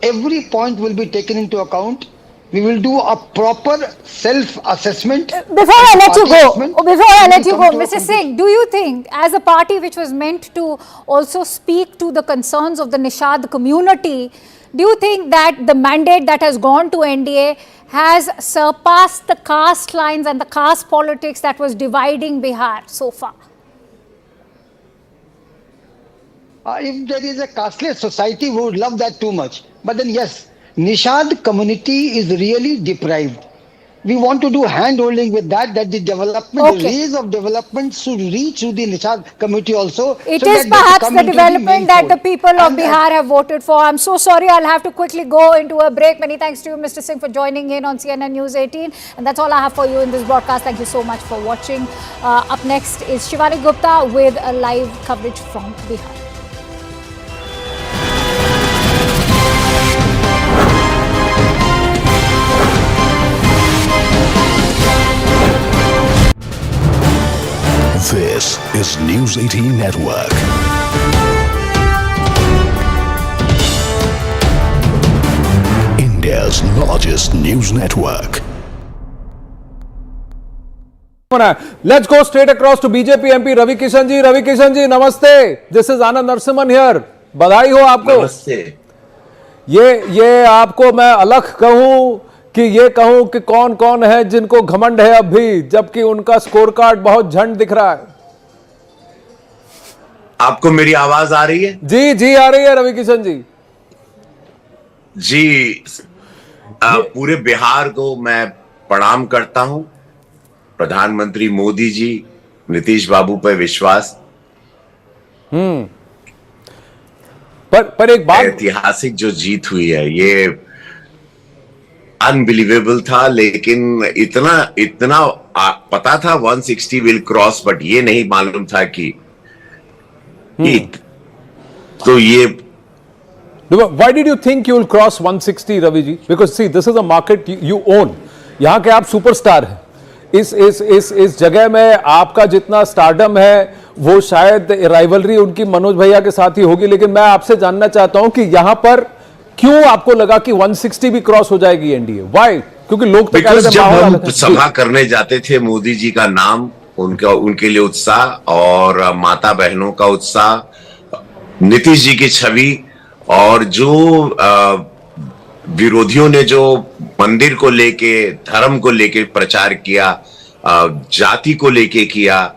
every point will be taken into account. We will do a proper self-assessment. Before I let you go, Mr. Singh, do you think, as a party which was meant to also speak to the concerns of the Nishad community, do you think that the mandate that has gone to NDA has surpassed the caste lines and the caste politics that was dividing Bihar so far? If there is a casteless society, we would love that too much. But then yes, Nishad community is really deprived. We want to do hand-holding with that the development, the rays of development should reach to the Nishad community also. It is perhaps the development that the people of Bihar have voted for. I'm so sorry, I'll have to quickly go into a break. Many thanks to you, Mr. Singh, for joining in on CNN News 18. And that's all I have for you in this broadcast. Thank you so much for watching. Up next is Shivani Gupta with a live coverage from Bihar. This is News 18 Network. India's largest news network. Let's go straight across to BJP MP Ravi Kishan ji. Ravi Kishan ji, namaste. This is Anand Narasimhan here. बधाई हो आपको. नमस्ते. ये आपको मैं अलग कहूं कि ये कहूं कि कौन कौन है जिनको घमंड है अब भी, जबकि उनका स्कोर कार्ड बहुत झंड दिख रहा है। आपको मेरी आवाज आ रही है? जी जी आ रही है रवि किशन जी। जी पूरे बिहार को मैं प्रणाम करता हूं। प्रधानमंत्री मोदी जी, नीतीश बाबू पर विश्वास। पर एक बात, ऐतिहासिक जो जीत हुई है ये अनबिलीवेबल था, लेकिन इतना पता था 160 विल क्रॉस, बट ये नहीं मालूम था कि तो ये why did you think you will cross 160 Ravi ji? Because see, this is a market you own. यहाँ के आप सुपरस्टार हैं। इस जगह में आपका जितना स्टारडम है वो शायद राइवलरी उनकी मनोज भैया के साथ ही होगी, लेकिन मैं आपसे जानना चाहता हूं कि यहाँ पर क्यों आपको लगा कि 160 भी क्रॉस हो जाएगी एनडीए? Why? क्योंकि लोग तो जब हम सभा करने जाते थे, मोदी जी का नाम, उनके लिए उत्साह और माता बहनों का उत्साह, नीतीश जी की छवि, और जो विरोधियों ने जो मंदिर को लेके, धर्म को लेके प्रचार किया, जाति को लेके किया,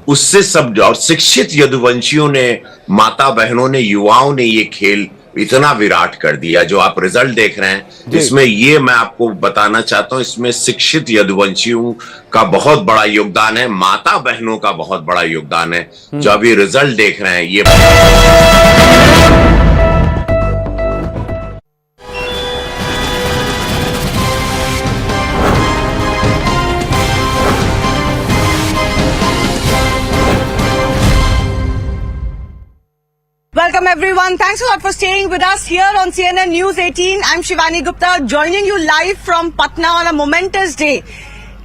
उससे सब, और शिक्षित यदुवंशियों ने, माता बहनों ने, युवाओं ने ये खेल इतना विराट कर दिया। जो आप रिजल्ट देख रहे हैं इसमें, ये मैं आपको बताना चाहता हूं, इसमें शिक्षित यदुवंशियों का बहुत बड़ा योगदान है, माता बहनों का बहुत बड़ा योगदान है। जो अभी रिजल्ट देख रहे हैं ये Welcome everyone. Thanks a lot for staying with us here on CNN News 18. I'm Shivani Gupta, joining you live from Patna on a momentous day.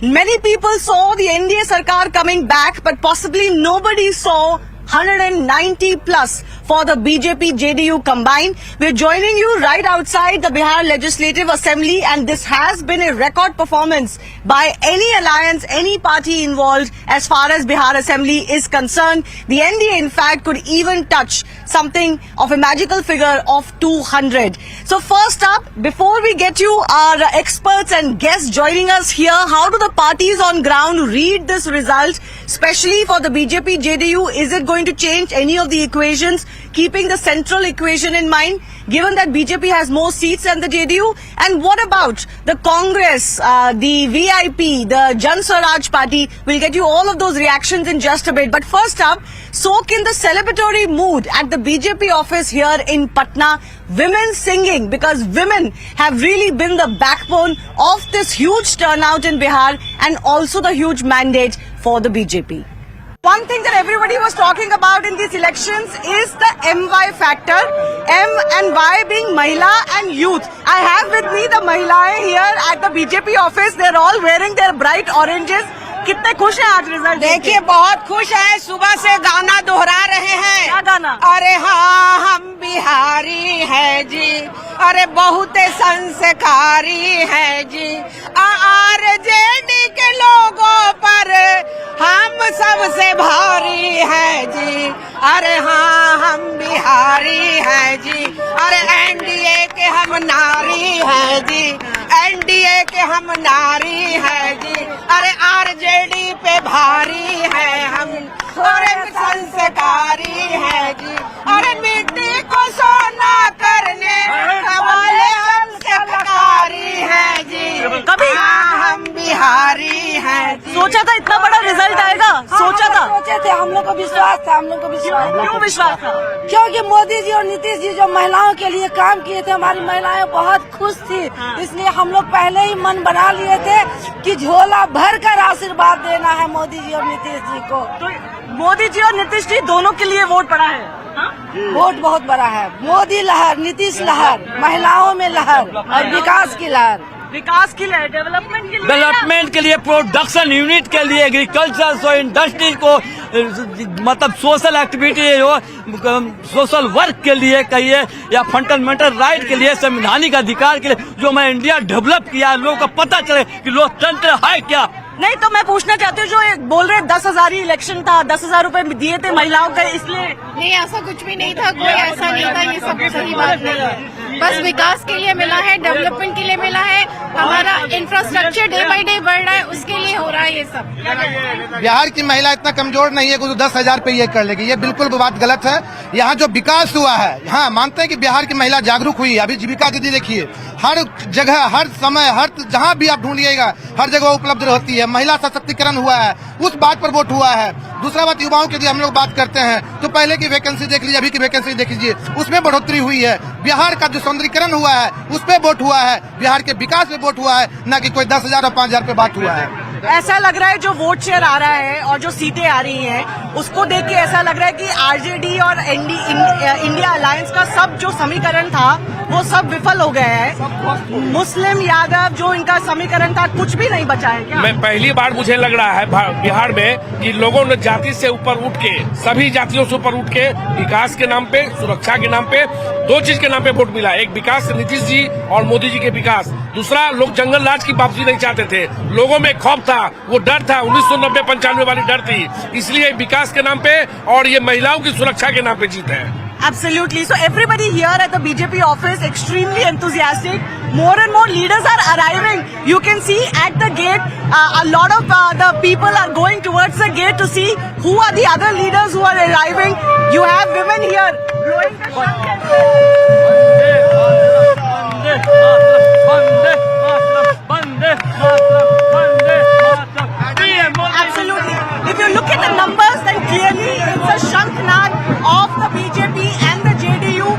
Many people saw the NDA Sarkar coming back, but possibly nobody saw 190 plus for the BJP JDU combined. We're joining you right outside the Bihar Legislative Assembly, and this has been a record performance by any alliance, any party involved as far as Bihar Assembly is concerned. The NDA in fact could even touch something of a magical figure of 200. So first up, before we get you our experts and guests joining us here, how do the parties on ground read this result, especially for the BJP JDU? Is it going to change any of the equations, keeping the central equation in mind, given that BJP has more seats than the JDU? And what about the Congress, the VIP, the Jan Swaraj party? We'll get you all of those reactions in just a bit. But first up, soak in the celebratory mood at the BJP office here in Patna. Women singing, because women have really been the backbone of this huge turnout in Bihar and also the huge mandate for the BJP. One thing that everybody was talking about in these elections is the MY factor. M and Y being Mahila and youth. I have with me the Mahilaएं here at the BJP office. They're all wearing their bright oranges. कितने खुश हैं आज result? देखिए बहुत खुश हैं, सुबह से गाना दोहरा रहे हैं। क्या गाना? अरे हाँ हम बिहारी हैं जी, अरे बहुत संस्कारी हैं जी, आरजेडी के लोगों पर हम सबसे भारी हैं जी, अरे हाँ हम बिहारी हैं जी, अरे एनडीए के हम नारी हैं जी, एनडीए के हम नारी हैं जी, अरे आरजेडी पे भारी है हम, अरे संस्कारी है जी, अरे मिट्टी को सोना करने वाले हम संस्कारी है जी, कभी हम बिहारी हैं जी। सोचा था इतना बड़ा रिजल्ट आएगा? सोचा था? सोचे थे, हम लोग को विश्वास था, हम लोग को विश्वास। क्यों विश्वास था? क्योंकि मोदी जी और नीतीश जी जो महिलाओं के लिए काम किए थे, हमारी महिलाएं बहुत खुश थी, इसलिए हम लोग पहले ही मन बना लिए थे कि झोला भर कर आशीर्वाद देना है मोदी जी और नीतीश जी को। तो मोदी जी और नीतीश जी दोनों के लिए वोट पड़ा है? वोट बहुत बड़ा है। मोदी लहर, नीतीश लहर, महिलाओं में लहर और विकास की लहर। विकास के लिए, डेवलपमेंट के लिए, डेवलपमेंट के लिए, प्रोडक्शन यूनिट के लिए, एग्रीकल्चर को, इंडस्ट्री को, मतलब सोशल एक्टिविटी हो, सोशल वर्क के लिए कहिए या फंडामेंटल राइट के लिए, संवैधानिक अधिकार के लिए, जो मैं इंडिया डेवलप किया, लोगों को पता चले कि लोकतंत्र है क्या। नहीं तो मैं पूछना चाहती हूँ, जो बोल रहे 10,000 ही इलेक्शन था, 10,000 रुपए दिए थे महिलाओं के, इसलिए नहीं, ऐसा कुछ भी नहीं था, कोई ऐसा नहीं था, ये सब सही बात नहीं है। बस विकास के लिए मिला है, डेवलपमेंट के लिए मिला है, हमारा इंफ्रास्ट्रक्चर डे बाय डे बढ़ रहा है, उसके लिए हो रहा है ये सब। बिहार की महिला इतना कमजोर नहीं है कि 10,000 पे ये कर लेगी, ये बिल्कुल बात गलत है। यहाँ जो विकास हुआ है, हाँ मानते हैं कि बिहार की महिला जागरूक हुई है। अभी जीविका दीदी देखिए, हर जगह, हर समय, हर जहाँ भी आप ढूंढिएगा हर जगह उपलब्ध रहती है। महिला सशक्तिकरण हुआ है, उस बात पर वोट हुआ है। दूसरा बात, युवाओं की यदि हम लोग बात करते हैं तो पहले की वैकेंसी देख लीजिए, अभी की वैकेंसी देख लीजिए, उसमें बढ़ोतरी हुई है। बिहार का जो सौंदर्यीकरण हुआ है उस पे वोट हुआ है, बिहार के विकास पे वोट हुआ है, न कि कोई 10,000 और 5,000 पे बात हुआ है। ऐसा लग रहा है जो वोट शेयर आ रहा है और जो सीटें आ रही हैं उसको देख के ऐसा लग रहा है कि आरजेडी और इंडिया अलायंस का सब जो समीकरण था वो सब विफल हो गया है। मुस्लिम यादव जो इनका समीकरण था कुछ भी नहीं बचा है क्या? मैं पहली बार मुझे लग रहा है बिहार में कि लोगों ने जाति से ऊपर उठ के, सभी जातियों से ऊपर उठ के विकास के नाम पे, सुरक्षा के नाम पे, दो चीज के नाम पे वोट मिला। एक विकास, नीतीश जी और मोदी जी के विकास। दूसरा, लोग जंगल राज की वापसी नहीं चाहते थे, लोगों में खौफ था, वो डर था, 1990-95 वाली डर थी, इसलिए विकास के नाम पे और ये महिलाओं की सुरक्षा के नाम पे जीते हैं। Absolutely. So everybody here at the BJP office extremely enthusiastic. More and more leaders are arriving. You can see at the gate, a lot of the people are going towards the gate to see who are the other leaders who are arriving. You have women here blowing the Absolutely. If you look at the numbers, then clearly it's a Shankhnad of the BJP and the JDU.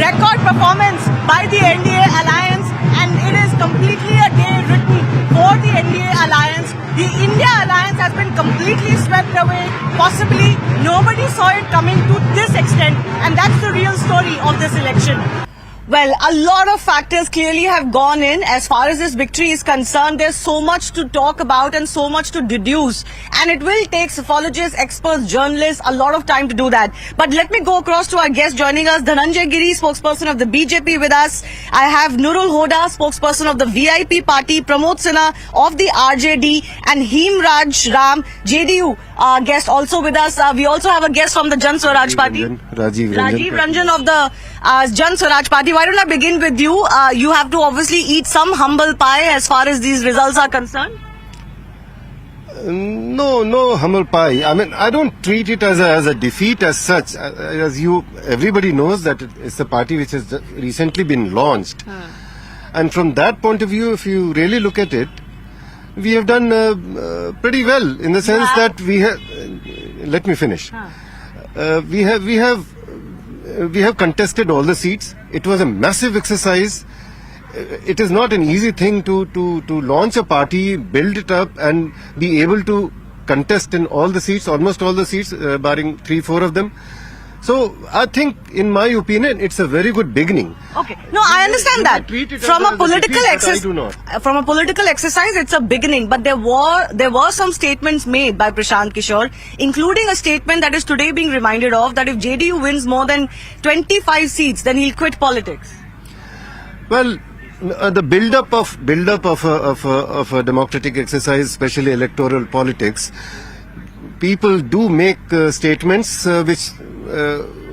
Record performance by the NDA alliance, and it is completely a day written for the NDA alliance. The India alliance has been completely swept away. Possibly nobody saw it coming to this extent, and that's the real story of this election. Well, a lot of factors clearly have gone in as far as this victory is concerned. There's so much to talk about and so much to deduce. And it will take psephologists, experts, journalists a lot of time to do that. But let me go across to our guest joining us, Dhananjay Giri, spokesperson of the BJP with us. I have Nurul Hoda, spokesperson of the VIP party, Pramod Sinha of the RJD, and Himraj Ram, JDU guest also with us. We also have a guest from the Jan Swaraj party. Rajiv Ranjan of the Jan Swaraj party. Why don't I begin with you? You have to obviously eat some humble pie as far as these results are concerned. No humble pie. I mean, I don't treat it as a defeat as such. Everybody knows that it's a party which has recently been launched. And from that point of view, if you really look at it, we have done pretty well in the sense that we have. Let me finish. We have contested all the seats. It was a massive exercise. It is not an easy thing to launch a party, build it up, and be able to contest in all the seats, almost all the seats, barring 3-4 of them. So I think, in my opinion, it's a very good beginning. Okay, no, I understand that. From a political exercise, it's a beginning. But there were some statements made by Prashant Kishore, including a statement that is today being reminded of, that if JDU wins more than 25 seats, then he'll quit politics. Well, the build-up of a democratic exercise, especially electoral politics, people do make statements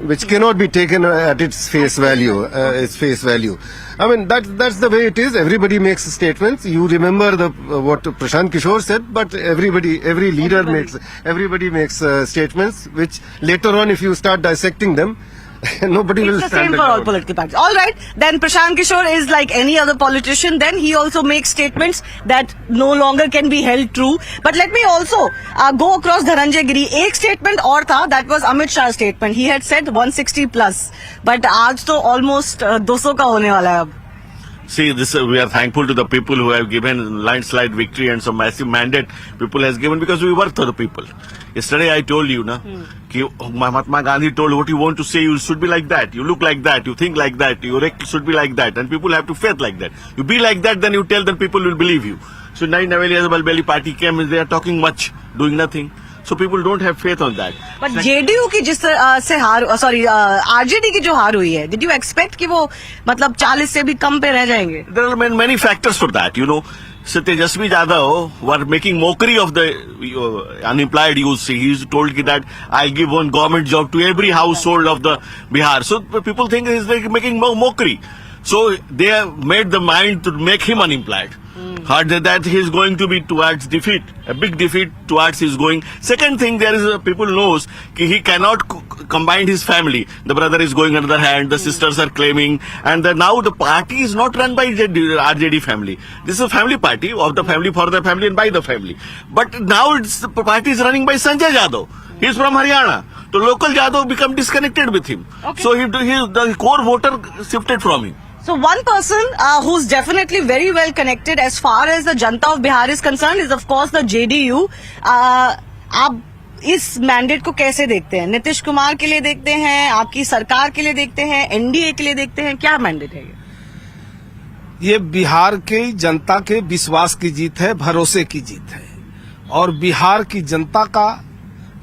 which cannot be taken at its face value. I mean, that's the way it is. Everybody makes statements. You remember what Prashant Kishore said, but every leader makes statements which later on, if you start dissecting them, nobody will stand. It's the same for all political parties. All right, then Prashant Kishore is like any other politician. Then he also makes statements that no longer can be held true. But let me also go across Dhananjay Giri. Ek statement aur tha, that was Amit Shah's statement. He had said 160 plus, but aaj to almost 200 ka hone wala hai ab. See, we are thankful to the people who have given landslide victory and some massive mandate people has given, because we work for the people. Yesterday I told you, Mahatma Gandhi told, what you want to say, you should be like that, you look like that, you think like that, your act should be like that, and people have to faith like that. You be like that, then you tell them, people will believe you. So Naveli Balbeli party came, they are talking much, doing nothing. So people don't have faith on that. But JDU की जिस से हार, RJD की जो हार हुई है, did you expect कि वो मतलब 40 से भी कम पे रह जाएंगे? There are many factors for that, So Tejashwi Yadav were making mockery of the unemployed youth. He told that I'll give one government job to every household of the Bihar. So people think he's making mockery. So they have made the mind to make him unemployed. That he is going to be towards defeat, a big defeat towards he is going. Second thing, there is people knows he cannot combine his family. The brother is going another hand, the sisters are claiming, and now the party is not run by RJD family. This is a family party of the family, for the family and by the family. But now the party is running by Sanjay Yadav. He is from Haryana. So local Yadav become disconnected with him. Okay. So the core voter shifted from him. So one person who's definitely very well connected as far as the Janta of Bihar is concerned is of course the JDU. आप इस mandate को कैसे देखते हैं? नीतीश कुमार के लिए देखते हैं, आपकी सरकार के लिए देखते हैं, एनडीए के लिए देखते हैं, क्या मैंडेट है ये बिहार के जनता के विश्वास की जीत है, भरोसे की जीत है। और बिहार की जनता का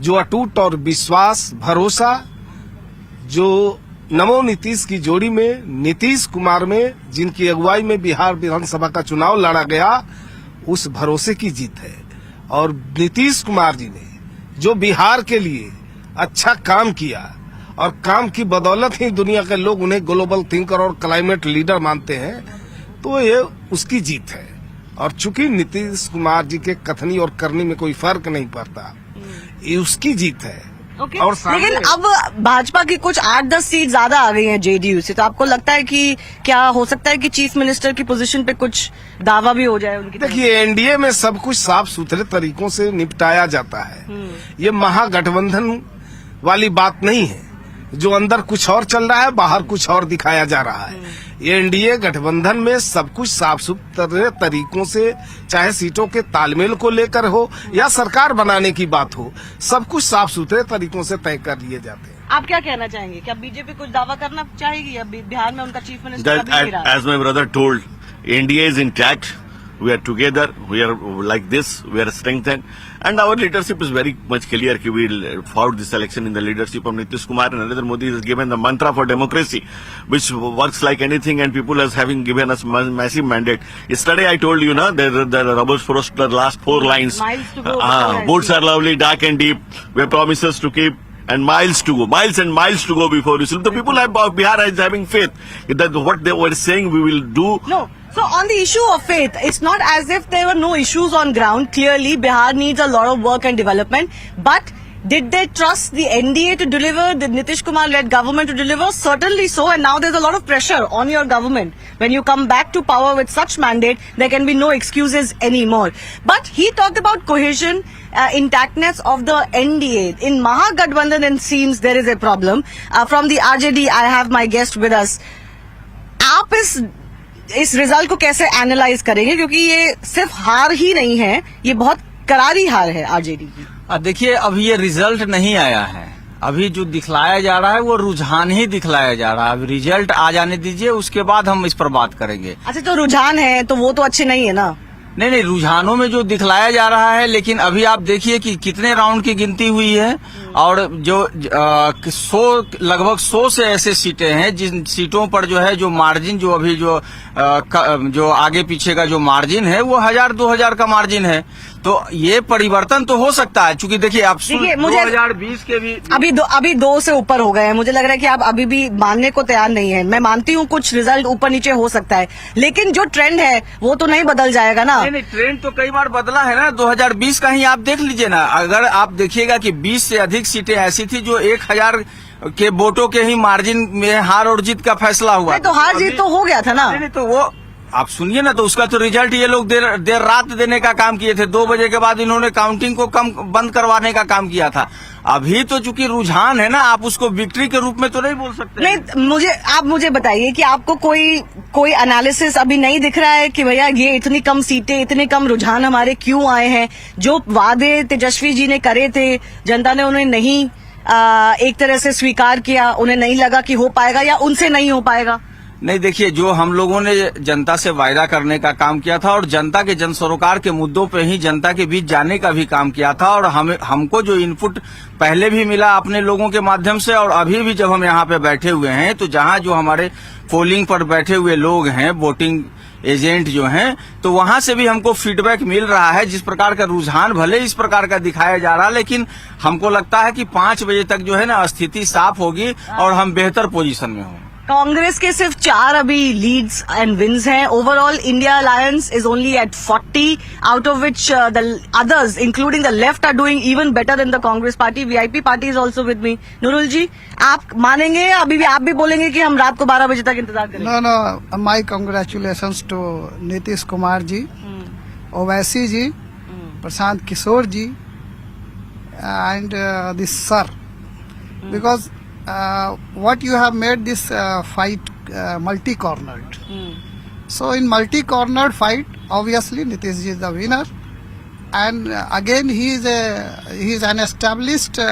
जो अटूट और विश्वास, भरोसा, जो नमो नीतीश की जोड़ी में नीतीश कुमार में जिनकी अगुवाई में बिहार विधानसभा का चुनाव लड़ा गया, उस भरोसे की जीत है। और नीतीश कुमार जी ने जो बिहार के लिए अच्छा काम किया और काम की बदौलत ही दुनिया के लोग उन्हें ग्लोबल थिंकर और क्लाइमेट लीडर मानते हैं, तो ये उसकी जीत है। और चूंकि नीतीश कुमार जी के कथनी और करनी में कोई फर्क नहीं पड़ता, ये उसकी जीत है। Okay. और लेकिन अब भाजपा की कुछ 8-10 सीट ज्यादा आ गई हैं जेडीयू से, तो आपको लगता है कि क्या हो सकता है कि चीफ मिनिस्टर की पोजीशन पे कुछ दावा भी हो जाए उनकी? देखिए, एनडीए में सब कुछ साफ सुथरे तरीकों से निपटाया जाता है। ये महागठबंधन वाली बात नहीं है, जो अंदर कुछ और चल रहा है, बाहर कुछ और दिखाया जा रहा है। ये एनडीए गठबंधन में सब कुछ साफ सुथरे तरीकों से, चाहे सीटों के तालमेल को लेकर हो या सरकार बनाने की बात हो, सब कुछ साफ सुथरे तरीकों से तय कर लिए जाते हैं। आप क्या कहना चाहेंगे? क्या बीजेपी कुछ दावा करना चाहेगी? अब बिहार में उनका chief minister as my brother told, NDA is intact. We are together. We are like this. We are strengthened, and our leadership is very much clear. We will fought this election in the leadership of Nitish Kumar, and Narendra Modi has given the mantra for democracy, which works like anything, and people has having given us massive mandate. Yesterday I told you, the rebels frost the last 4 lines. Miles to go. Woods are lovely, dark and deep. We have promises to keep. And miles to go, miles and miles to go before you. So the people of Bihar is having faith that what they were saying we will do. No. So on the issue of faith, it's not as if there were no issues on ground. Clearly, Bihar needs a lot of work and development. But did they trust the NDA to deliver, the Nitish Kumar-led government to deliver? Certainly so. And now there's a lot of pressure on your government. When you come back to power with such mandate, there can be no excuses anymore. But he talked about cohesion, intactness of the NDA. In Mahagathbandhan, it seems there is a problem. From the RJD, I have my guest with us. आप इस result को कैसे analyse करेंगे, क्योंकि ये सिर्फ हार ही नहीं है, ये बहुत करारी हार है आरजेडी की। देखिए, अभी ये रिजल्ट नहीं आया है, अभी जो दिखलाया जा रहा है वो रुझान ही दिखलाया जा रहा है। अभी रिजल्ट आ जाने दीजिए, उसके बाद हम इस पर बात करेंगे। अच्छा, तो रुझान है तो वो तो अच्छे नहीं है ना? नहीं, रुझानों में जो दिखलाया जा रहा है, लेकिन अभी आप देखिए कि कितने राउंड की गिनती हुई है, और जो लगभग 100 से ऐसे सीटें हैं जिन सीटों पर जो है जो मार्जिन जो अभी जो आगे पीछे का जो मार्जिन है वो 1000-2000 का मार्जिन है। तो ये परिवर्तन तो हो सकता है, क्योंकि देखिए आप 2020 के भी अभी 2 से ऊपर हो गए हैं। मुझे लग रहा है कि आप अभी भी मानने को तैयार नहीं है। मैं मानती हूँ कुछ रिजल्ट ऊपर नीचे हो सकता है, लेकिन जो ट्रेंड है वो तो नहीं बदल जाएगा ना? नहीं, ट्रेंड तो कई बार बदला है ना। 2020 का ही आप देख लीजिए ना, अगर आप देखिएगा कि 20 से अधिक सीटें ऐसी थी जो 1000 के वोटों के ही मार्जिन में हार और जीत का फैसला हुआ। तो हार जीत तो हो गया था ना? नहीं, तो वो आप सुनिए ना, तो उसका तो रिजल्ट ये लोग देर रात देने का काम किए थे। 2 बजे के बाद इन्होंने काउंटिंग को बंद करवाने का काम किया था। अभी तो चूंकि रुझान है ना, आप उसको विक्ट्री के रूप में तो नहीं बोल सकते। नहीं, आप मुझे बताइए कि आपको कोई एनालिसिस अभी नहीं दिख रहा है कि भैया ये इतनी कम सीटें, इतने कम रुझान हमारे क्यों आए हैं? जो वादे तेजस्वी जी ने करे थे, जनता ने उन्हें नहीं एक तरह से स्वीकार किया, उन्हें नहीं लगा कि हो पाएगा या उनसे नहीं हो पाएगा। नहीं, देखिए, जो हम लोगों ने जनता से वायदा करने का काम किया था और जनता के जन सरोकार के मुद्दों पे ही जनता के बीच जाने का भी काम किया था, और हमको जो इनपुट पहले भी मिला अपने लोगों के माध्यम से, और अभी भी जब हम यहाँ पे बैठे हुए हैं तो जहाँ जो हमारे पोलिंग पर बैठे हुए लोग हैं, वोटिंग एजेंट जो हैं, तो वहां से भी हमको फीडबैक मिल रहा है। जिस प्रकार का रुझान भले इस प्रकार का दिखाया जा रहा है, लेकिन हमको लगता है कि 5 बजे तक जो है ना स्थिति साफ होगी और हम बेहतर पोजीशन में हों। कांग्रेस के सिर्फ 4 अभी लीड्स एंड विन्स हैं. Overall India alliance is only at 40, out of which the others including the left are doing even better than the Congress party. VIP party is also with me. Noorul ji, आप मानेंगे अभी भी आप भी बोलेंगे कि हम रात को 12 बजे तक इंतजार करेंगे? No, my congratulations to Nitish Kumar ji, Owaisi ji, Prashant Kishore ji, and this sir, because what you have made this fight multi-cornered. So in multi-cornered fight, obviously Nitish ji is the winner, and again he is an established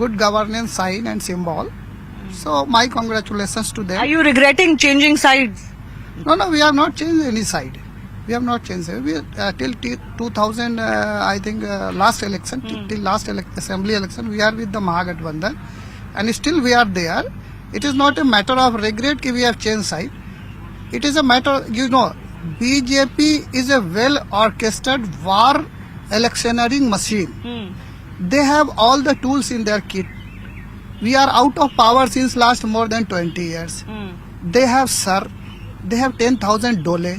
good governance sign and symbol. So my congratulations to them. Are you regretting changing sides? No, we have not changed any side. We have not changed. We till 2000, I think last election, till last assembly election, we are with the Mahagathbandhan, and still we are there. It is not a matter of regret that we have changed side. It is a matter, BJP is a well orchestrated war electioneering machine. They have all the tools in their kit. We are out of power since last more than 20 years. They have sir, they have 10,000 dole.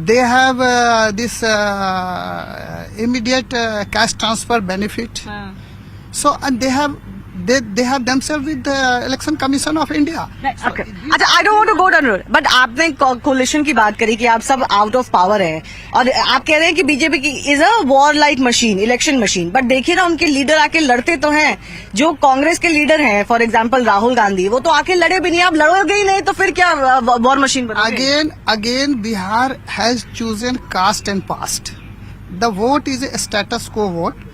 They have this immediate cash transfer benefit. So, and they have themselves with the Election Commission of India. Okay. अच्छा, I don't want to go down road, but आपने collision की बात करी कि आप सब out of power है और आप कह रहे हैं कि बीजेपी की is a war like machine, election machine. But देखिए ना, उनके लीडर आके लड़ते तो हैं. जो कांग्रेस के लीडर हैं, फॉर एग्जांपल राहुल गांधी, वो तो आके लड़े भी नहीं. आप लड़ोगे ही नहीं तो फिर क्या वॉर मशीन बनोगे? Again, Bihar has chosen caste and past. The vote is a status quo vote.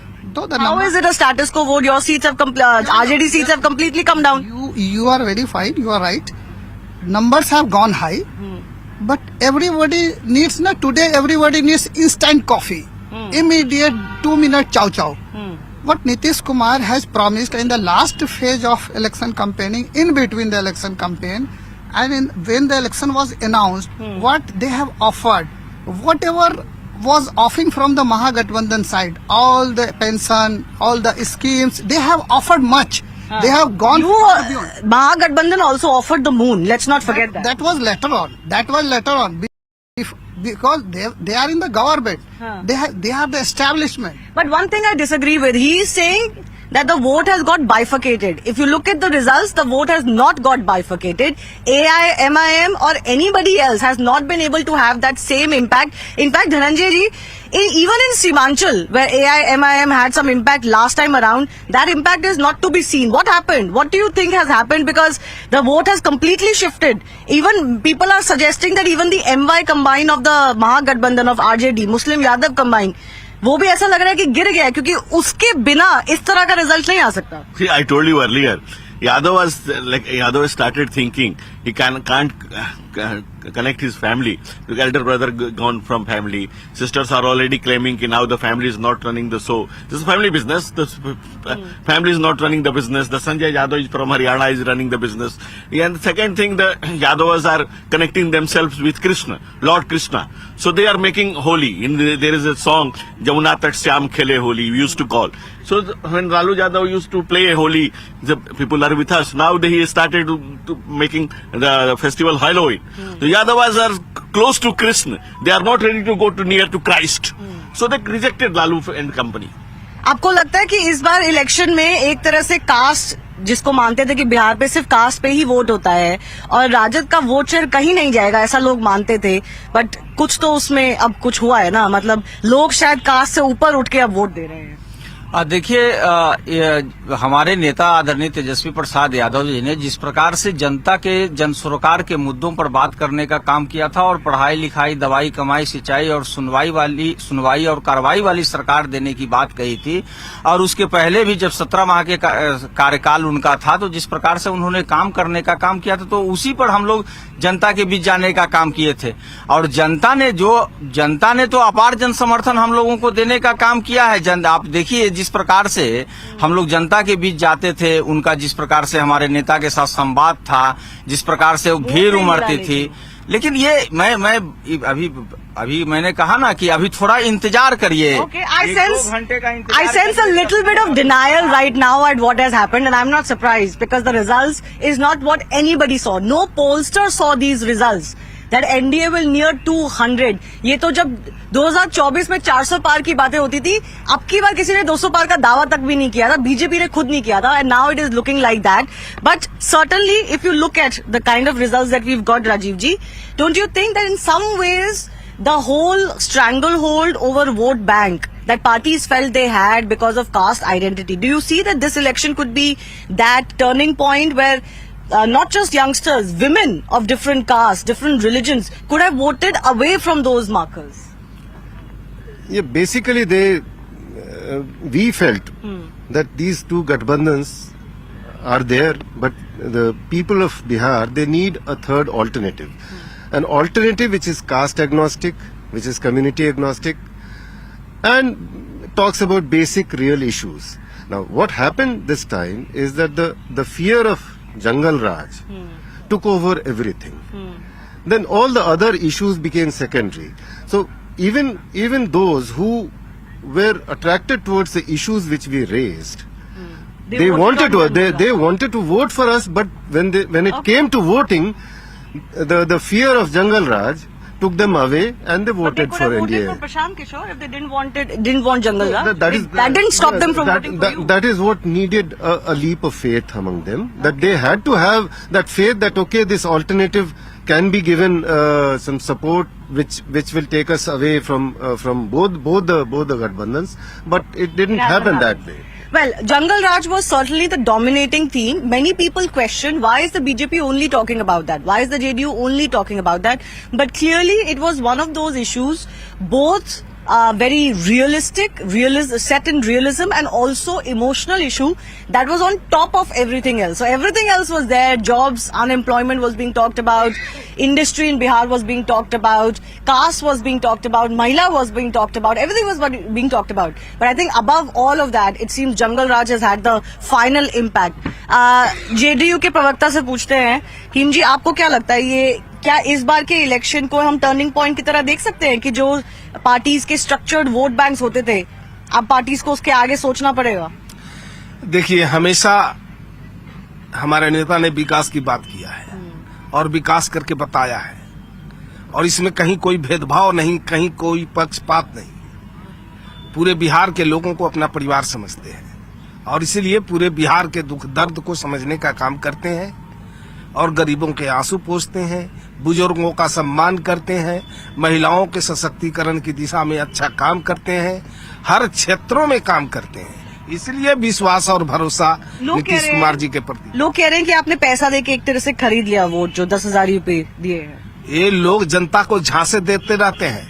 How is it a status quo vote? Your seats have RJD seats have completely come down. You are very fine. You are right. Numbers have gone high, but everybody needs today. Everybody needs instant coffee, immediate 2-minute chow chow. What Nitish Kumar has promised in the last phase of election campaigning, in between the election campaign, and when the election was announced, what they have offered, whatever was offering from the Mahagathbandhan side, all the pension, all the schemes, they have offered much. They have gone far beyond. Mahagathbandhan also offered the moon. Let's not forget that. That was later on. Because they are in the government. They are the establishment. But one thing I disagree with, he is saying that the vote has got bifurcated. If you look at the results, the vote has not got bifurcated. AI, MIM or anybody else has not been able to have that same impact. In fact, Dhananjay ji, even in Simanchal, where AI, MIM had some impact last time around, that impact is not to be seen. What happened? What do you think has happened? Because the vote has completely shifted. Even people are suggesting that even the MY combine of the Mahagathbandhan of RJD, Muslim Yadav combine, वो भी ऐसा लग रहा है कि गिर गया, क्योंकि उसके बिना इस तरह का रिजल्ट नहीं आ सकता. See, I told you earlier, Yadav started thinking he can't connect his family. The elder brother gone from family. Sisters are already claiming that now the family is not running the show. This is family business. The family is not running the business. The Sanjay Yadav is from Haryana is running the business. And the second thing, the Yadavas are connecting themselves with Krishna, Lord Krishna. So they are making holy. There is a song, Jamuna Tat Shyam Khele Holi, we used to call. So when Lalu Yadav used to play Holi, the people are with us. Now he started to making the festival Halloween. The Yadavas are close to Krishna. They are not ready to go near to Christ. So they rejected Lalu and company. आपको लगता है कि इस बार election में एक तरह से cast, जिसको मानते थे कि बिहार पे सिर्फ कास्ट पे ही वोट होता है और राजद का वोट शेयर कहीं नहीं जाएगा, ऐसा लोग मानते थे, बट कुछ तो उसमें अब कुछ हुआ है ना, मतलब लोग शायद कास्ट से ऊपर उठ के अब वोट दे रहे हैं. देखिए, हमारे नेता आदरणीय तेजस्वी प्रसाद यादव जी ने जिस प्रकार से जनता के जन सरोकार के मुद्दों पर बात करने का काम किया था और पढ़ाई लिखाई, दवाई कमाई, सिंचाई और सुनवाई और कार्रवाई वाली सरकार देने की बात कही थी, और उसके पहले भी जब 17 माह के कार्यकाल उनका था तो जिस प्रकार से उन्होंने काम करने का काम किया था, तो उसी पर हम लोग जनता के बीच जाने का काम किए थे. और जनता ने तो अपार जन समर्थन हम लोगों को देने का काम किया है. आप देखिए जिस प्रकार से हम लोग जनता के बीच जाते थे, उनका जिस प्रकार से हमारे नेता के साथ संवाद था, जिस प्रकार से वो भीड़ उमड़ती थी, लेकिन ये मैं अभी मैंने कहा ना कि अभी थोड़ा इंतजार करिए. Okay, I sense a little bit of denial right now at what has happened, and I'm not surprised because the results is not what anybody saw. No pollster saw these results. That NDA will near 200. ये तो जब 2024 में 400 पार की बातें होती थी, अब की बार किसी ने 200 पार का दावा तक भी नहीं किया था, बीजेपी ने खुद नहीं किया था, and now it is looking like that. But certainly, if you look at the kind of results that we've got, Rajiv ji, don't you think that in some ways the whole stranglehold over vote bank that parties felt they had because of caste identity, do you see that this election could be that turning point where not just youngsters, women of different castes, different religions could have voted away from those markers? Yeah, basically we felt that these two Gathbandhans are there, but the people of Bihar, they need a third alternative. An alternative which is caste agnostic, which is community agnostic, and talks about basic real issues. Now, what happened this time is that the fear of Jungle Raj took over everything. Then all the other issues became secondary. So even those who were attracted towards the issues which we raised, they wanted to vote for us, but when it came to voting, the fear of Jungle Raj took them away and they voted for NDA. Voted for Prashant Kishore if they didn't want Jungle Raj. That didn't stop them from voting for you. That is what needed a leap of faith among them. That they had to have that faith that okay, this alternative can be given some support which will take us away from both the Gathbandhans, but it didn't happen that way. Well, Jungle Raj was certainly the dominating theme. Many people questioned why is the BJP only talking about that? Why is the JDU only talking about that? But clearly it was one of those issues, both very realistic, set in realism, and also emotional issue that was on top of everything else. So everything else was there. Jobs, unemployment was being talked about. Industry in Bihar was being talked about. Caste was being talked about. Mahila was being talked about. Everything was being talked about. But I think above all of that, it seems Jungle Raj has had the final impact. JDU के प्रवक्ता से पूछते हैं, him जी आपको क्या लगता है ये क्या इस बार के इलेक्शन को हम टर्निंग पॉइंट की तरह देख सकते हैं कि जो पार्टीज के स्ट्रक्चर्ड वोट बैंक्स होते थे, अब पार्टीज को उसके आगे सोचना पड़ेगा? देखिए, हमेशा हमारे नेता ने विकास की बात किया है और विकास करके बताया है, और इसमें कहीं कोई भेदभाव नहीं, कहीं कोई पक्षपात नहीं। पूरे बिहार के लोगों को अपना परिवार समझते हैं और इसीलिए पूरे बिहार के दुख दर्द को समझने का काम करते हैं और गरीबों के आंसू पोंछते हैं, बुजुर्गों का सम्मान करते हैं, महिलाओं के सशक्तिकरण की दिशा में अच्छा काम करते हैं, हर क्षेत्रों में काम करते हैं। इसलिए विश्वास और भरोसा नीतीश कुमार जी के प्रति। लोग कह रहे हैं कि आपने पैसा देके एक तरह से खरीद लिया वोट, जो 10,000 रुपए दिए हैं। ये लोग जनता को झांसे देते रहते हैं,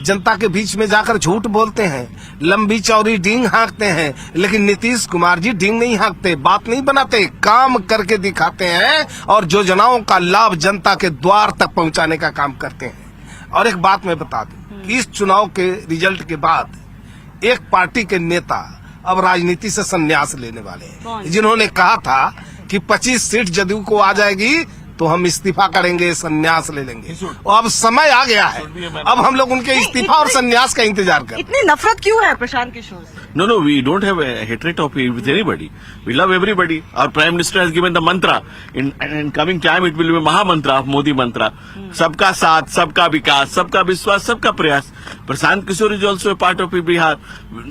जनता के बीच में जाकर झूठ बोलते हैं, लंबी चौड़ी डींग हाँकते हैं, लेकिन नीतीश कुमार जी डींग नहीं हाँकते, बात नहीं बनाते, काम करके दिखाते हैं और योजनाओं का लाभ जनता के द्वार तक पहुंचाने का काम करते हैं। और एक बात मैं बता दूं कि इस चुनाव के रिजल्ट के बाद एक पार्टी के नेता अब राजनीति से संन्यास लेने वाले हैं, जिन्होंने कहा था कि 25 सीट जदयू को आ जाएगी तो हम इस्तीफा करेंगे, संन्यास ले लेंगे। और अब समय आ गया है, अब हम लोग उनके इस्तीफा और संन्यास का इंतजार करें। इतनी नफरत क्यों है प्रशांत किशोर से? No, we don't have a hatred of with anybody. We love everybody. Our Prime Minister has given the mantra. In coming time, it will be Maha Mantra of Modi Mantra. सबका साथ, सबका विकास, सबका विश्वास, सबका प्रयास. Prashant Kishore is also a part of Bihar.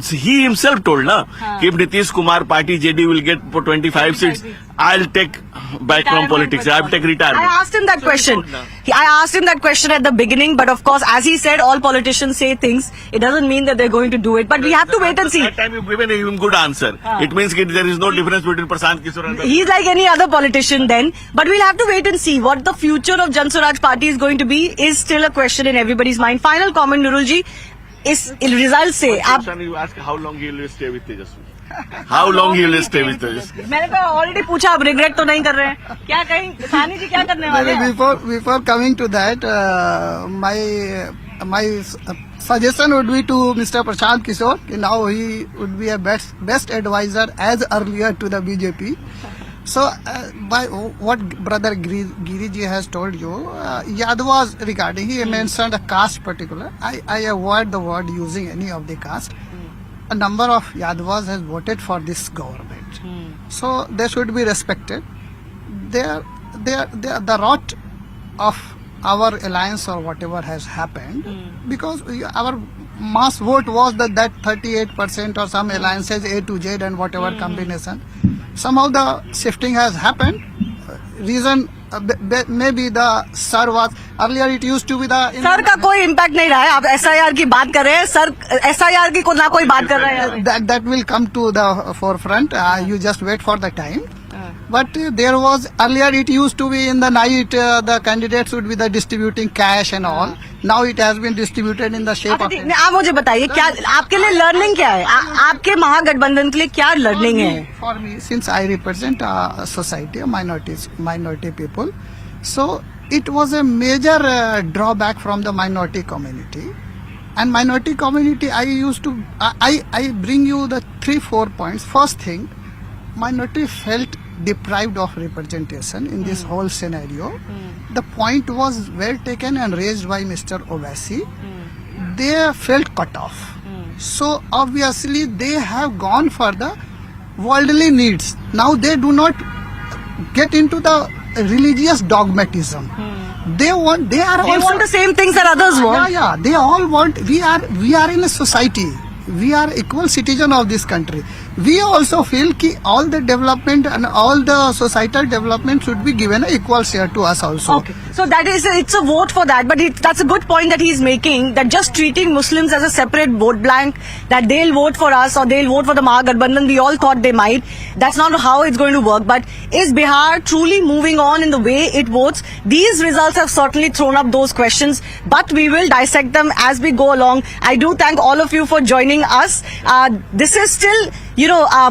He himself told, na, कि if Nitish Kumar party JD will get for 25 seats, I'll take back from politics. I'll take retirement. I asked him that question. I asked him that question at the beginning, but of course, as he said, all politicians say things. It doesn't mean that they're going to do it. But we have to wait and see. That time you've given him good answer. It means that there is no difference between Prashant Kishore and... He's like any other politician then. But we'll have to wait and see. What the future of Jan Swaraj party is going to be is still a question in everybody's mind. Final comment, Nurul ji. इस result से आप how long he will stay with Tejashwi? How long he will stay with Tejashwi? मैंने तो already पूछा, अब regret तो नहीं कर रहे हैं क्या? कहीं सानी जी क्या करने वाले हैं? Before coming to that, my suggestion would be to Mr. Prashant Kishore. Now he would be a best advisor as earlier to the BJP. So, by what brother Giriji has told you, Yadav was regarding, he mentioned a caste particular. I avoid the word using any of the caste. A number of Yadavas has voted for this government. So, they should be respected. The rot of our alliance or whatever has happened, because our mass vote was that 38% or some alliances A to Z and whatever combination. Somehow the shifting has happened. Reason maybe the sir was earlier it used to be the sir का कोई impact नहीं रहा है. आप SIR की बात कर रहे हैं सर. SIR की को ना कोई बात कर रहा है. That will come to the forefront. You just wait for the time. But there was earlier it used to be in the night the candidates would be the distributing cash and all. Now it has been distributed in the shape of. आप मुझे बताइए क्या आपके लिए learning क्या है? आपके महागठबंधन के लिए क्या लर्निंग है? For me, since I represent a society, a minority people, so it was a major drawback from the minority community. And minority community, I bring you the 3-4 points. First thing, minority felt deprived of representation in this whole scenario. The point was well taken and raised by Mr. Owaisi. They felt cut off. So obviously they have gone for the worldly needs. Now they do not get into the religious dogmatism. They want the same things that others want. Yeah, they all want. We are in a society. We are equal citizen of this country. We also feel that all the development and all the societal development should be given an equal share to us also. Okay. So it's a vote for that, but that's a good point that he's making, that just treating Muslims as a separate vote blank, that they'll vote for us or they'll vote for the Mahagathbandhan, we all thought they might. That's not how it's going to work. But is Bihar truly moving on in the way it votes? These results have certainly thrown up those questions, but we will dissect them as we go along. I do thank all of you for joining us. This is still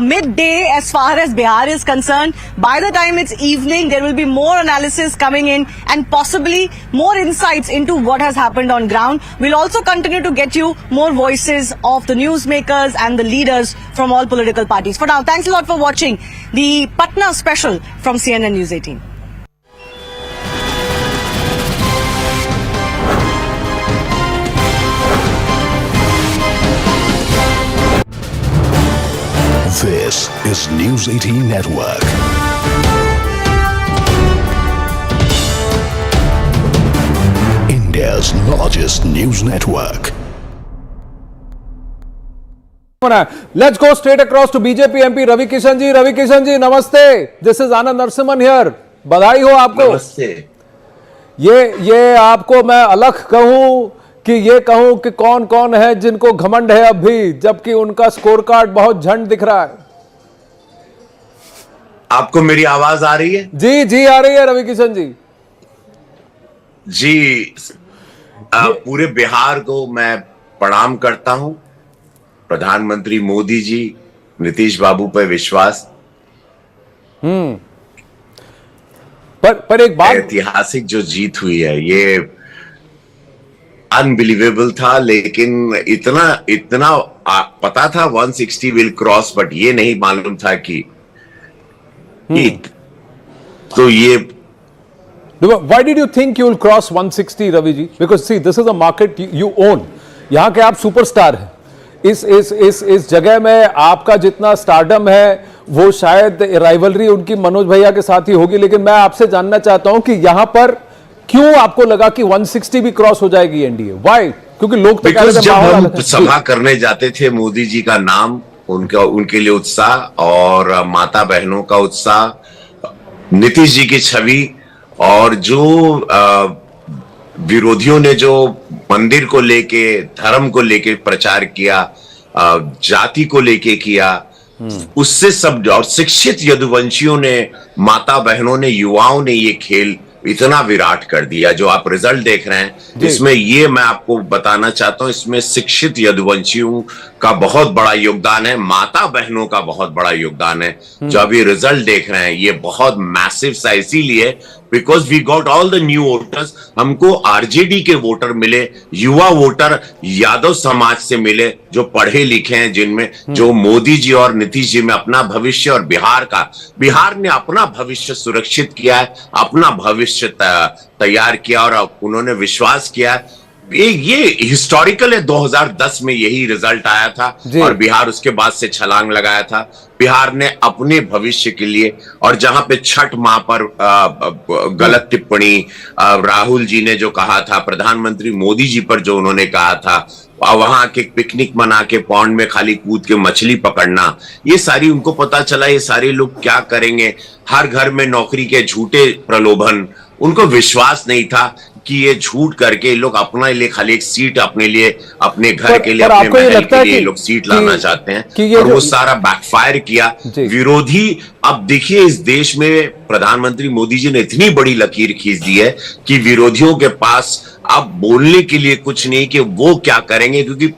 midday as far as Bihar is concerned. By the time it's evening, there will be more analysis coming in and possibly more insights into what has happened on ground. We'll also continue to get you more voices of the newsmakers and the leaders from all political parties. For now, thanks a lot for watching the Patna special from CNN News 18. This is News 18 Network. India's largest news network. Let's go straight across to BJP MP Ravi Kishan ji. Ravi Kishan ji, namaste. This is Anand Narasimhan here. बधाई हो आपको. नमस्ते. ये आपको मैं अलग कहूं कि ये कहूं कि कौन कौन है जिनको घमंड है अब भी, जबकि उनका स्कोर कार्ड बहुत झंड दिख रहा है. आपको मेरी आवाज आ रही है? जी आ रही है रवि किशन जी. जी, पूरे बिहार को मैं प्रणाम करता हूं. प्रधानमंत्री मोदी जी, नीतीश बाबू पर विश्वास. पर एक बात, ऐतिहासिक जो जीत हुई है ये अनबिलीवेबल था, लेकिन इतना पता था 160 विल क्रॉस, बट ये नहीं मालूम था कि तो ये. Why did you think you will cross 160, Ravi ji? Because see, this is a market you own. यहाँ के आप सुपरस्टार हैं. इस जगह में आपका जितना स्टारडम है वो शायद राइवलरी उनकी मनोज भैया के साथ ही होगी, लेकिन मैं आपसे जानना चाहता हूं कि यहाँ पर क्यों आपको लगा कि 160 भी क्रॉस हो जाएगी एनडीए? Why? क्योंकि लोग तो जब हम सभा करने जाते थे, मोदी जी का नाम, उनके लिए उत्साह और माता बहनों का उत्साह, नीतीश जी की छवि, और जो विरोधियों ने जो मंदिर को लेके, धर्म को लेके प्रचार किया, जाति को लेके किया, उससे सब, और शिक्षित यदुवंशियों ने, माता बहनों ने, युवाओं ने ये खेल इतना विराट कर दिया. जो आप रिजल्ट देख रहे हैं, इसमें ये मैं आपको बताना चाहता हूं, इसमें शिक्षित यदुवंशियों का बहुत बड़ा योगदान है, माता बहनों का बहुत बड़ा योगदान है. जो अभी रिजल्ट देख रहे हैं ये बहुत मैसिव सा, इसीलिए because we got all the new voters. हमको आरजेडी के वोटर मिले, युवा वोटर यादव समाज से मिले जो पढ़े लिखे हैं, जिनमें जो मोदी जी और नीतीश जी में अपना भविष्य और बिहार ने अपना भविष्य सुरक्षित किया है, अपना भविष्य तैयार किया और उन्होंने विश्वास किया है। ये हिस्टोरिकल है। 2010 में यही रिजल्ट आया था और बिहार उसके बाद से छलांग लगाया था। बिहार ने अपने भविष्य के लिए, और जहां पे छठ माह पर गलत टिप्पणी राहुल जी ने जो कहा था, प्रधानमंत्री मोदी जी पर जो उन्होंने कहा था, वहां के पिकनिक मना के पौंड में खाली कूद के मछली पकड़ना, ये सारी उनको पता चला ये सारे लोग क्या करेंगे। हर घर में नौकरी के झूठे प्रलोभन, उनको विश्वास नहीं था कि ये झूठ करके लोग अपने लिए खाली एक सीट, अपने लिए, अपने घर के लिए, अपने महल के लिए लोग सीट लाना चाहते हैं, और वो सारा बैकफायर किया। विरोधी, अब देखिए इस देश में प्रधानमंत्री मोदी जी ने इतनी बड़ी लकीर खींच दी है कि विरोधियों के पास अब बोलने के लिए कुछ नहीं कि वो क्या करेंगे, क्योंकि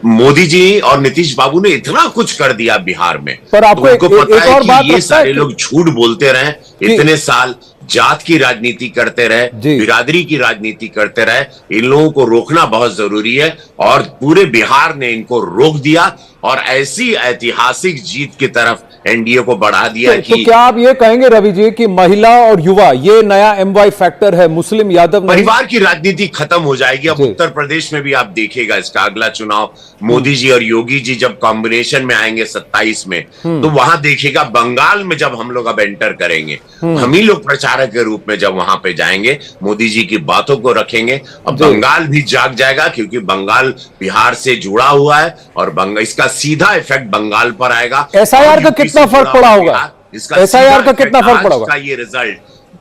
मोदी जी और नीतीश बाबू ने इतना कुछ कर दिया बिहार में। पर आपको तो पता है कि ये सारे कि लोग झूठ बोलते रहे इतने साल, जात की राजनीति करते रहे, बिरादरी की राजनीति करते रहे। इन लोगों को रोकना बहुत जरूरी है और पूरे बिहार ने इनको रोक दिया और ऐसी ऐतिहासिक जीत की तरफ एनडीए को बढ़ा दिया। तो क्या आप ये कहेंगे रवि जी कि महिला और युवा ये नया MY फैक्टर है, मुस्लिम यादव परिवार की राजनीति खत्म हो जाएगी। अब उत्तर प्रदेश में भी आप देखिएगा इसका अगला चुनाव, मोदी जी और योगी जी जब कॉम्बिनेशन में आएंगे 27 में, तो वहां देखिएगा बंगाल में जब हम लोग अब एंटर करेंगे, हम ही लोग प्रचारक के रूप में जब वहां पे जाएंगे, मोदी जी की बातों को रखेंगे, अब बंगाल भी जाग जाएगा, क्योंकि बंगाल बिहार से जुड़ा हुआ है और इसका सीधा इफेक्ट बंगाल पर आएगा। SIR का कितना फर्क पड़ा होगा? SIR का कितना फर्क पड़ा होगा? ये रिजल्ट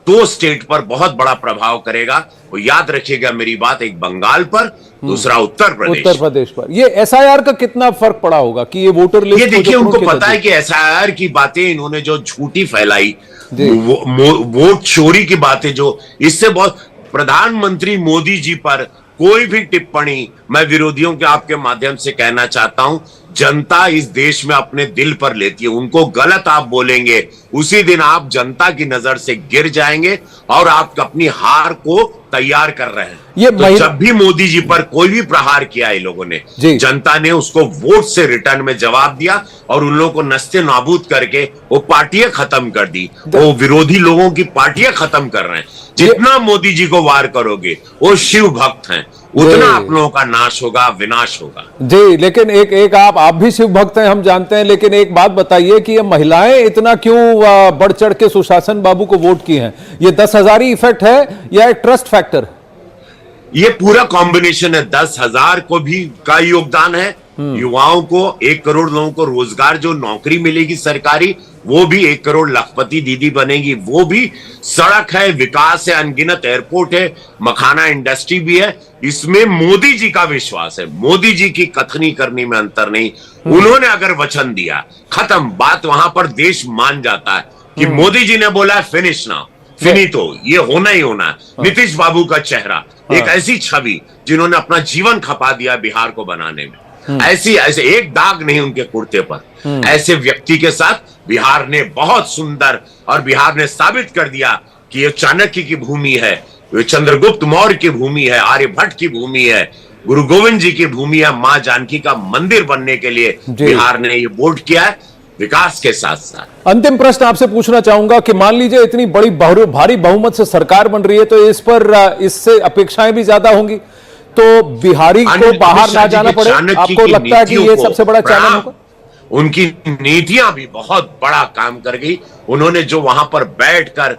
2 स्टेट पर बहुत बड़ा प्रभाव करेगा। वो याद रखिएगा मेरी बात, एक बंगाल पर, दूसरा उत्तर प्रदेश पर। ये SIR का कितना फर्क पड़ा होगा कि ये वोटर लिस्ट, ये देखिए उनको पता है कि SIR की बातें इन्होंने जो झूठी फैलाई, वोट चोरी की बातें, जो इससे बहुत, प्रधानमंत्री मोदी जी पर कोई भी टिप्पणी, मैं विरोधियों के आपके माध्यम से कहना चाहता हूं, जनता इस देश में अपने दिल पर लेती है। उनको गलत आप बोलेंगे, उसी दिन आप जनता की नजर से गिर जाएंगे और आप अपनी हार को तैयार कर रहे हैं। तो जब भी मोदी जी पर कोई भी प्रहार किया है लोगों ने, जनता ने उसको वोट से रिटर्न में जवाब दिया और उन लोगों को नस्ते नाबूद करके वो पार्टियां खत्म कर दी। वो विरोधी लोगों की पार्टियां खत्म कर रहे हैं। जितना मोदी जी को वार करोगे, वो शिव भक्त हैं, उतना आप लोगों का नाश होगा, विनाश होगा। जी, लेकिन एक आप भी शिव भक्त हैं, हम जानते हैं, लेकिन एक बात बताइए कि ये महिलाएं इतना क्यों बढ़ चढ़ के सुशासन बाबू को वोट की हैं? ये 10,000 ही इफेक्ट है या एक ट्रस्ट फैक्टर? ये पूरा कॉम्बिनेशन है। 10,000 को भी का योगदान है, युवाओं को, 1 करोड़ लोगों को रोजगार, जो नौकरी मिलेगी सरकारी, वो भी 1 करोड़ लखपति दीदी बनेगी, वो भी, सड़क है, विकास है, अनगिनत एयरपोर्ट है, मखाना इंडस्ट्री भी है। इसमें मोदी जी का विश्वास है, मोदी जी की कथनी करनी में अंतर नहीं। उन्होंने अगर वचन दिया, खत्म बात, वहां पर देश मान जाता है कि मोदी जी ने बोला फिनिश ना, फिनितो, ये होना ही होना है। नीतीश बाबू का चेहरा, एक ऐसी छवि जिन्होंने अपना जीवन खपा दिया बिहार को बनाने में, ऐसे एक दाग नहीं उनके कुर्ते पर। ऐसे व्यक्ति के साथ बिहार ने बहुत सुंदर, और बिहार ने साबित कर दिया कि ये चाणक्य की भूमि है, ये चंद्रगुप्त मौर्य की भूमि है, आर्यभट्ट की भूमि है, गुरु गोविंद जी की भूमि है। मां जानकी का मंदिर बनने के लिए बिहार ने ये वोट किया है, विकास के साथ साथ। अंतिम प्रश्न आपसे पूछना चाहूंगा कि मान लीजिए इतनी बड़ी भारी बहुमत से सरकार बन रही है, तो इस पर इससे अपेक्षाएं भी ज्यादा होंगी, तो बिहारी को बाहर ना जाना पड़े, आपको लगता है कि ये सबसे बड़ा चैलेंज होगा? उनकी नीतियां भी बहुत बड़ा काम कर गई। उन्होंने जो वहां पर बैठकर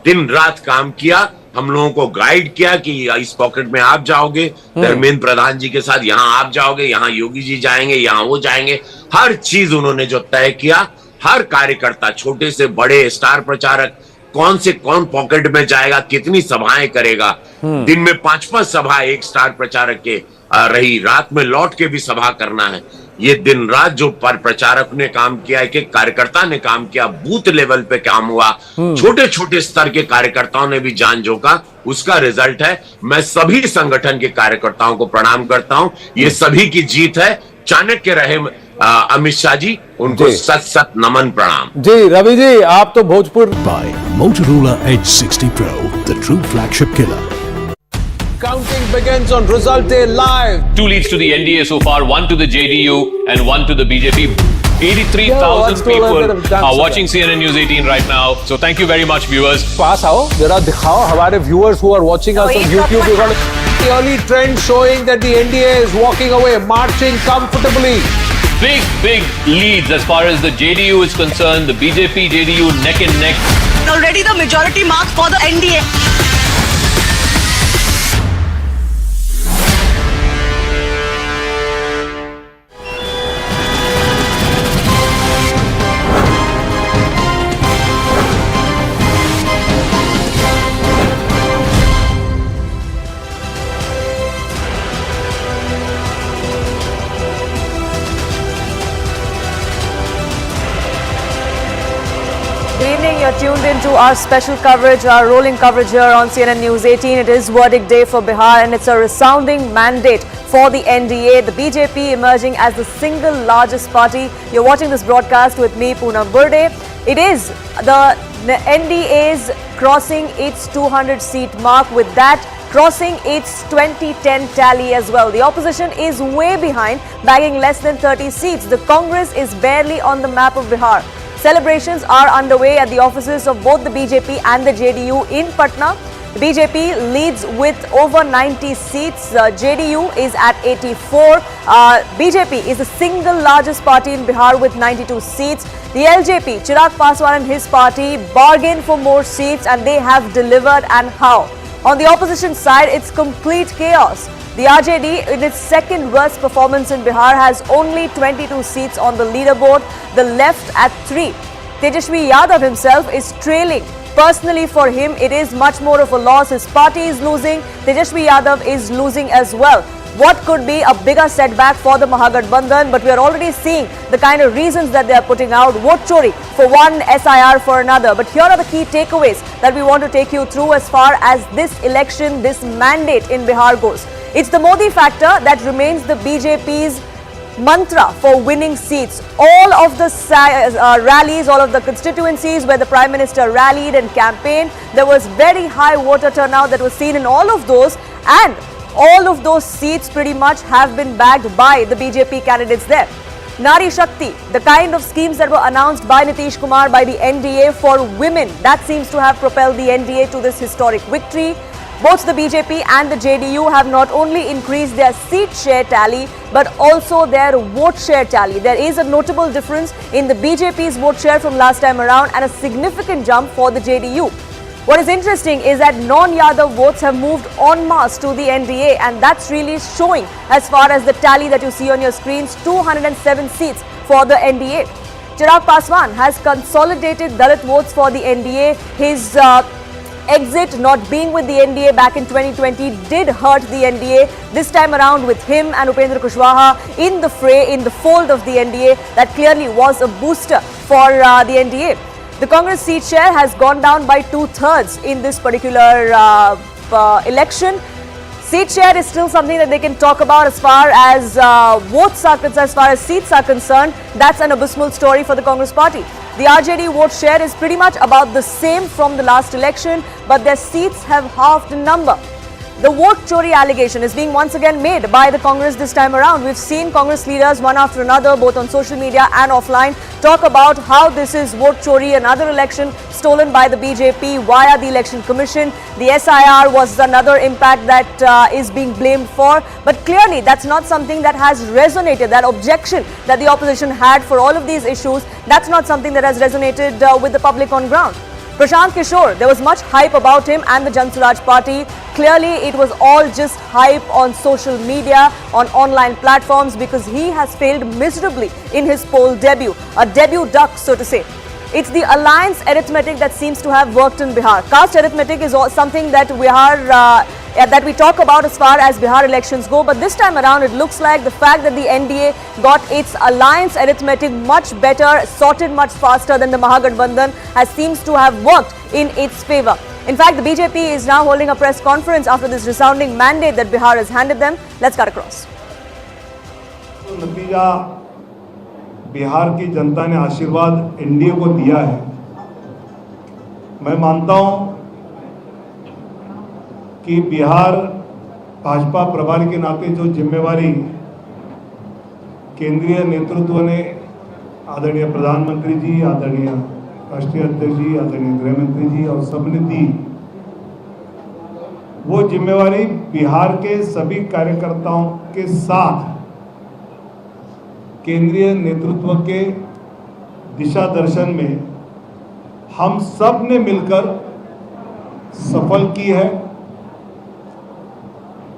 दिन रात काम किया, हम लोगों को गाइड किया कि इस पॉकेट में आप जाओगे, धर्मेंद्र प्रधान जी के साथ यहाँ आप जाओगे, यहाँ योगी जी जाएंगे, यहाँ वो जाएंगे, हर चीज उन्होंने जो तय किया, हर कार्यकर्ता, छोटे से बड़े, स्टार प्रचारक, कौन से कौन पॉकेट में जाएगा, कितनी सभाएं करेगा, दिन में 5-5 सभा एक स्टार प्रचारक के रही, रात में लौट के भी सभा करना है। ये दिन रात जो प्रचारक ने काम किया, एक कार्यकर्ता ने काम किया, बूथ लेवल पे काम हुआ, छोटे छोटे स्तर के कार्यकर्ताओं ने भी जान झोंका, उसका रिजल्ट है। मैं सभी संगठन के कार्यकर्ताओं को प्रणाम करता हूं, ये सभी की जीत है। चाणक्य रहे अमित शाह जी, उनको सत सत नमन प्रणाम। जी रवि जी, आप तो Bhojpur by Motorola Edge 60 Pro, the true flagship killer. Counting begins on result day live. 2 leads to the NDA so far, 1 to the JDU and 1 to the BJP. 83,000 people are watching CNN News 18 right now. So thank you very much, viewers. पास आओ जरा दिखाओ हमारे viewers who are watching us on YouTube. We got the early trend showing that the NDA is walking away, marching comfortably. Big leads as far as the JDU is concerned. The BJP, JDU neck and neck. Already the majority mark for the NDA. Good evening, you're tuned into our special coverage, our rolling coverage here on CNN News 18. It is verdict day for Bihar and it's a resounding mandate for the NDA. The BJP emerging as the single largest party. You're watching this broadcast with me, Poonam Burde. It is the NDA's crossing its 200-seat mark, with that crossing its 2010 tally as well. The opposition is way behind, bagging less than 30 seats. The Congress is barely on the map of Bihar. Celebrations are underway at the offices of both the BJP and the JDU in Patna. The BJP leads with over 90 seats. JDU is at 84. BJP is the single largest party in Bihar with 92 seats. The LJP, Chirag Paswan and his party, bargained for more seats and they have delivered, and how? On the opposition side, it's complete chaos. The RJD, in its second worst performance in Bihar, has only 22 seats on the leaderboard, the left at 3. Tejashwi Yadav himself is trailing. Personally for him, it is much more of a loss. His party is losing. Tejashwi Yadav is losing as well. What could be a bigger setback for the Mahagathbandhan? But we are already seeing the kind of reasons that they are putting out. Vote chori for one, SIR for another. But here are the key takeaways that we want to take you through as far as this election, this mandate in Bihar goes. It's the Modi factor that remains the BJP's mantra for winning seats. All of the rallies, all of the constituencies where the Prime Minister rallied and campaigned, there was very high voter turnout that was seen in all of those, and all of those seats pretty much have been bagged by the BJP candidates there. Nari Shakti, the kind of schemes that were announced by Nitish Kumar, by the NDA for women, that seems to have propelled the NDA to this historic victory. Both the BJP and the JDU have not only increased their seat share tally, but also their vote share tally. There is a notable difference in the BJP's vote share from last time around and a significant jump for the JDU. What is interesting is that non-Yadav votes have moved en masse to the NDA, and that's really showing as far as the tally that you see on your screens, 207 seats for the NDA. Chirag Paswan has consolidated Dalit votes for the NDA. His exit, not being with the NDA back in 2020, did hurt the NDA. This time around, with him and Upendra Kushwaha in the fray, in the fold of the NDA, that clearly was a booster for the NDA. The Congress seat share has gone down by 2/3 in this particular election. Seat share is still something that they can talk about as far as votes are concerned, as far as seats are concerned. That's an abysmal story for the Congress party. The RJD vote share is pretty much about the same from the last election, but their seats have halved in number. The vote chori allegation is being once again made by the Congress this time around. We've seen Congress leaders, one after another, both on social media and offline, talk about how this is vote chori, another election stolen by the BJP via the Election Commission. The SIR was another impact that is being blamed for. But clearly, that's not something that has resonated. That objection that the opposition had for all of these issues, that's not something that has resonated with the public on ground. Prashant Kishore, there was much hype about him and the Jan Swaraj party. Clearly, it was all just hype on social media, on online platforms, because he has failed miserably in his poll debut. A debut duck, so to say. It's the alliance arithmetic that seems to have worked in Bihar. Caste arithmetic is something that we talk about as far as Bihar elections go, but this time around it looks like the fact that the NDA got its alliance arithmetic much better, sorted much faster than the Mahagathbandhan, seems to have worked in its favor. In fact, the BJP is now holding a press conference after this resounding mandate that Bihar has handed them. Let's cut across. नतीजा बिहार की जनता ने आशीर्वाद NDA को दिया है, मैं मानता हूं कि बिहार भाजपा प्रभारी के नाते जो जिम्मेवारी केंद्रीय नेतृत्व ने, आदरणीय प्रधानमंत्री जी, आदरणीय राष्ट्रीय अध्यक्ष जी, आदरणीय गृह मंत्री जी और सबने दी, वो जिम्मेवारी बिहार के सभी कार्यकर्ताओं के साथ केंद्रीय नेतृत्व के दिशा दर्शन में हम सब ने मिलकर सफल की है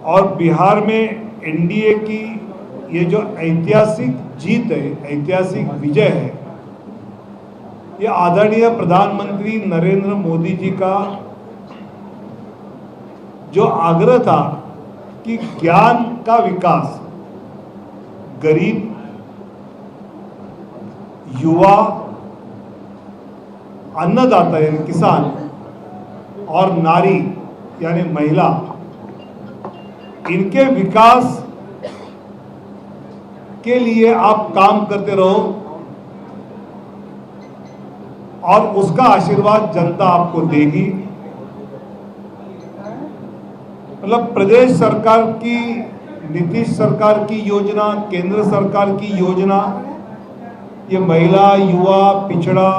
और बिहार में एनडीए की ये जो ऐतिहासिक जीत है, ऐतिहासिक विजय है, ये आदरणीय प्रधानमंत्री नरेंद्र मोदी जी का जो आग्रह था कि ज्ञान का विकास गरीब, युवा, अन्नदाता यानी किसान और नारी यानी महिला, इनके विकास के लिए आप काम करते रहो और उसका आशीर्वाद जनता आपको देगी। मतलब प्रदेश सरकार की, नीतीश सरकार की योजना, केंद्र सरकार की योजना, ये महिला, युवा, पिछड़ा,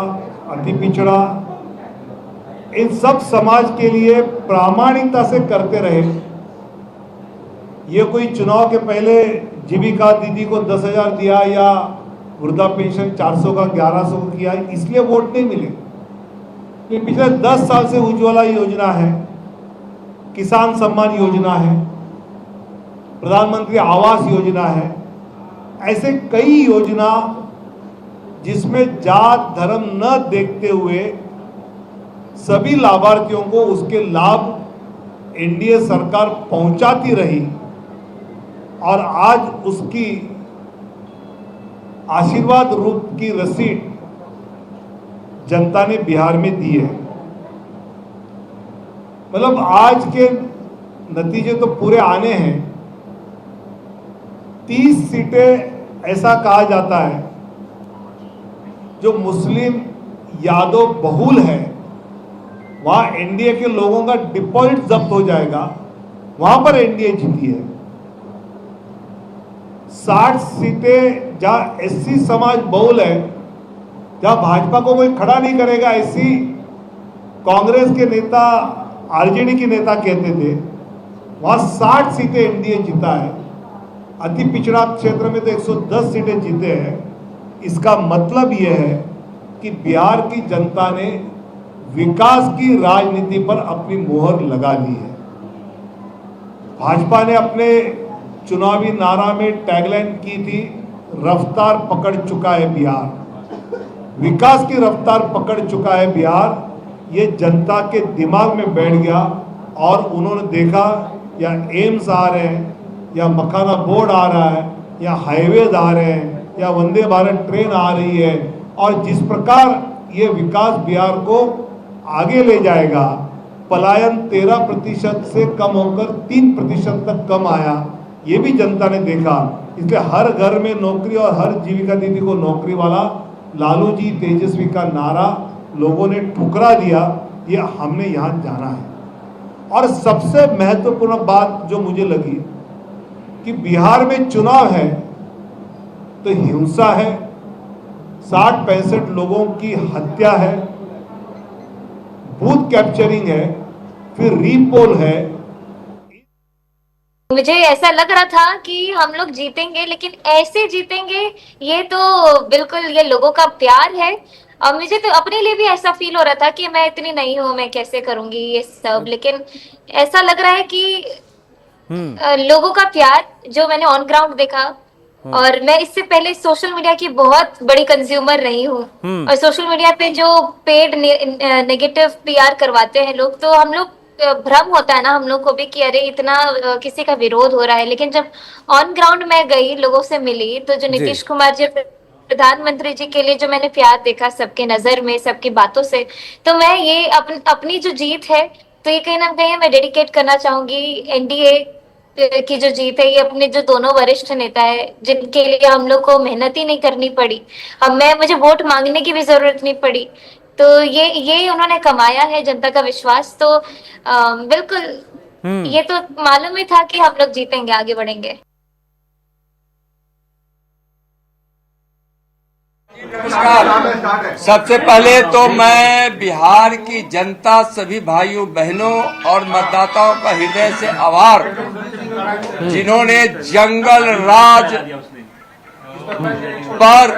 अति पिछड़ा, इन सब समाज के लिए प्रामाणिकता से करते रहे। ये कोई चुनाव के पहले जीविका दीदी को 10,000 दिया या वृद्धा पेंशन 400 का 1100 को किया, इसलिए वोट नहीं मिले। ये पिछले 10 साल से उज्ज्वला योजना है, किसान सम्मान योजना है, प्रधानमंत्री आवास योजना है, ऐसे कई योजना जिसमें जात धर्म न देखते हुए सभी लाभार्थियों को उसके लाभ एनडीए सरकार पहुंचाती रही और आज उसकी आशीर्वाद रूप की रसीद जनता ने बिहार में दी है। मतलब आज के नतीजे तो पूरे आने हैं। 30 सीटें ऐसा कहा जाता है जो मुस्लिम यादव बहुल है, वहां एनडीए के लोगों का डिपॉजिट जब्त हो जाएगा, वहां पर एनडीए जीती है। 60 सीटें जहां एससी समाज बहुल है, जहां भाजपा को कोई खड़ा नहीं करेगा, ऐसी कांग्रेस के नेता, आरजेडी के नेता कहते थे, वहां 60 सीटें एनडीए जीता है। अति पिछड़ा क्षेत्र में तो 110 सीटें जीते हैं। इसका मतलब यह है कि बिहार की जनता ने विकास की राजनीति पर अपनी मोहर लगा ली है। भाजपा ने अपने चुनावी नारा में टैगलाइन की थी, रफ्तार पकड़ चुका है बिहार, विकास की रफ्तार पकड़ चुका है बिहार। ये जनता के दिमाग में बैठ गया और उन्होंने देखा या एम्स आ रहे हैं, या मखाना बोर्ड आ रहा है, या हाईवेज आ रहे हैं, या वंदे भारत ट्रेन आ रही है, और जिस प्रकार ये विकास बिहार को आगे ले जाएगा, पलायन 13% से कम होकर 3% तक कम आया, ये भी जनता ने देखा। इसलिए हर घर में नौकरी और हर जीविका दीदी को नौकरी वाला लालू जी तेजस्वी का नारा लोगों ने ठुकरा दिया। ये हमने यहाँ जाना है। और सबसे महत्वपूर्ण बात जो मुझे लगी कि बिहार में चुनाव है तो हिंसा है, 60-65 लोगों की हत्या है, बूथ कैप्चरिंग है, फिर रीपोल है। मुझे ऐसा लग रहा था कि हम लोग जीतेंगे, लेकिन ऐसे जीतेंगे ये तो बिल्कुल ये लोगों का प्यार है। और मुझे तो अपने लिए भी ऐसा फील हो रहा था कि मैं इतनी नहीं हूँ, मैं कैसे करूंगी ये सब, लेकिन ऐसा लग रहा है कि लोगों का प्यार जो मैंने ऑन ग्राउंड देखा। और मैं इससे पहले सोशल मीडिया की बहुत बड़ी कंज्यूमर रही हूँ, और सोशल मीडिया पे जो पेड नेगेटिव पीआर करवाते हैं लोग, तो हम लोग भ्रम होता है ना हम लोग को भी कि अरे इतना किसी का विरोध हो रहा है। लेकिन जब ऑन ग्राउंड मैं गई, लोगों से मिली, तो जो नीतीश कुमार जी प्रधानमंत्री जी के लिए जो मैंने प्यार देखा सबके नजर में, सबकी बातों से, तो मैं ये अपनी जो जीत है, तो ये कहीं ना कहीं मैं डेडिकेट करना चाहूंगी एनडीए की जो जीत है ये अपने जो दोनों वरिष्ठ नेता है, जिनके लिए हम लोग को मेहनत ही नहीं करनी पड़ी, मुझे वोट मांगने की भी जरूरत नहीं पड़ी, तो ये उन्होंने कमाया है जनता का विश्वास। तो बिल्कुल ये तो मालूम ही था कि हम लोग जीतेंगे, आगे बढ़ेंगे। सबसे पहले तो मैं बिहार की जनता, सभी भाइयों बहनों और मतदाताओं का हृदय से आभार, जिन्होंने जंगल राज पर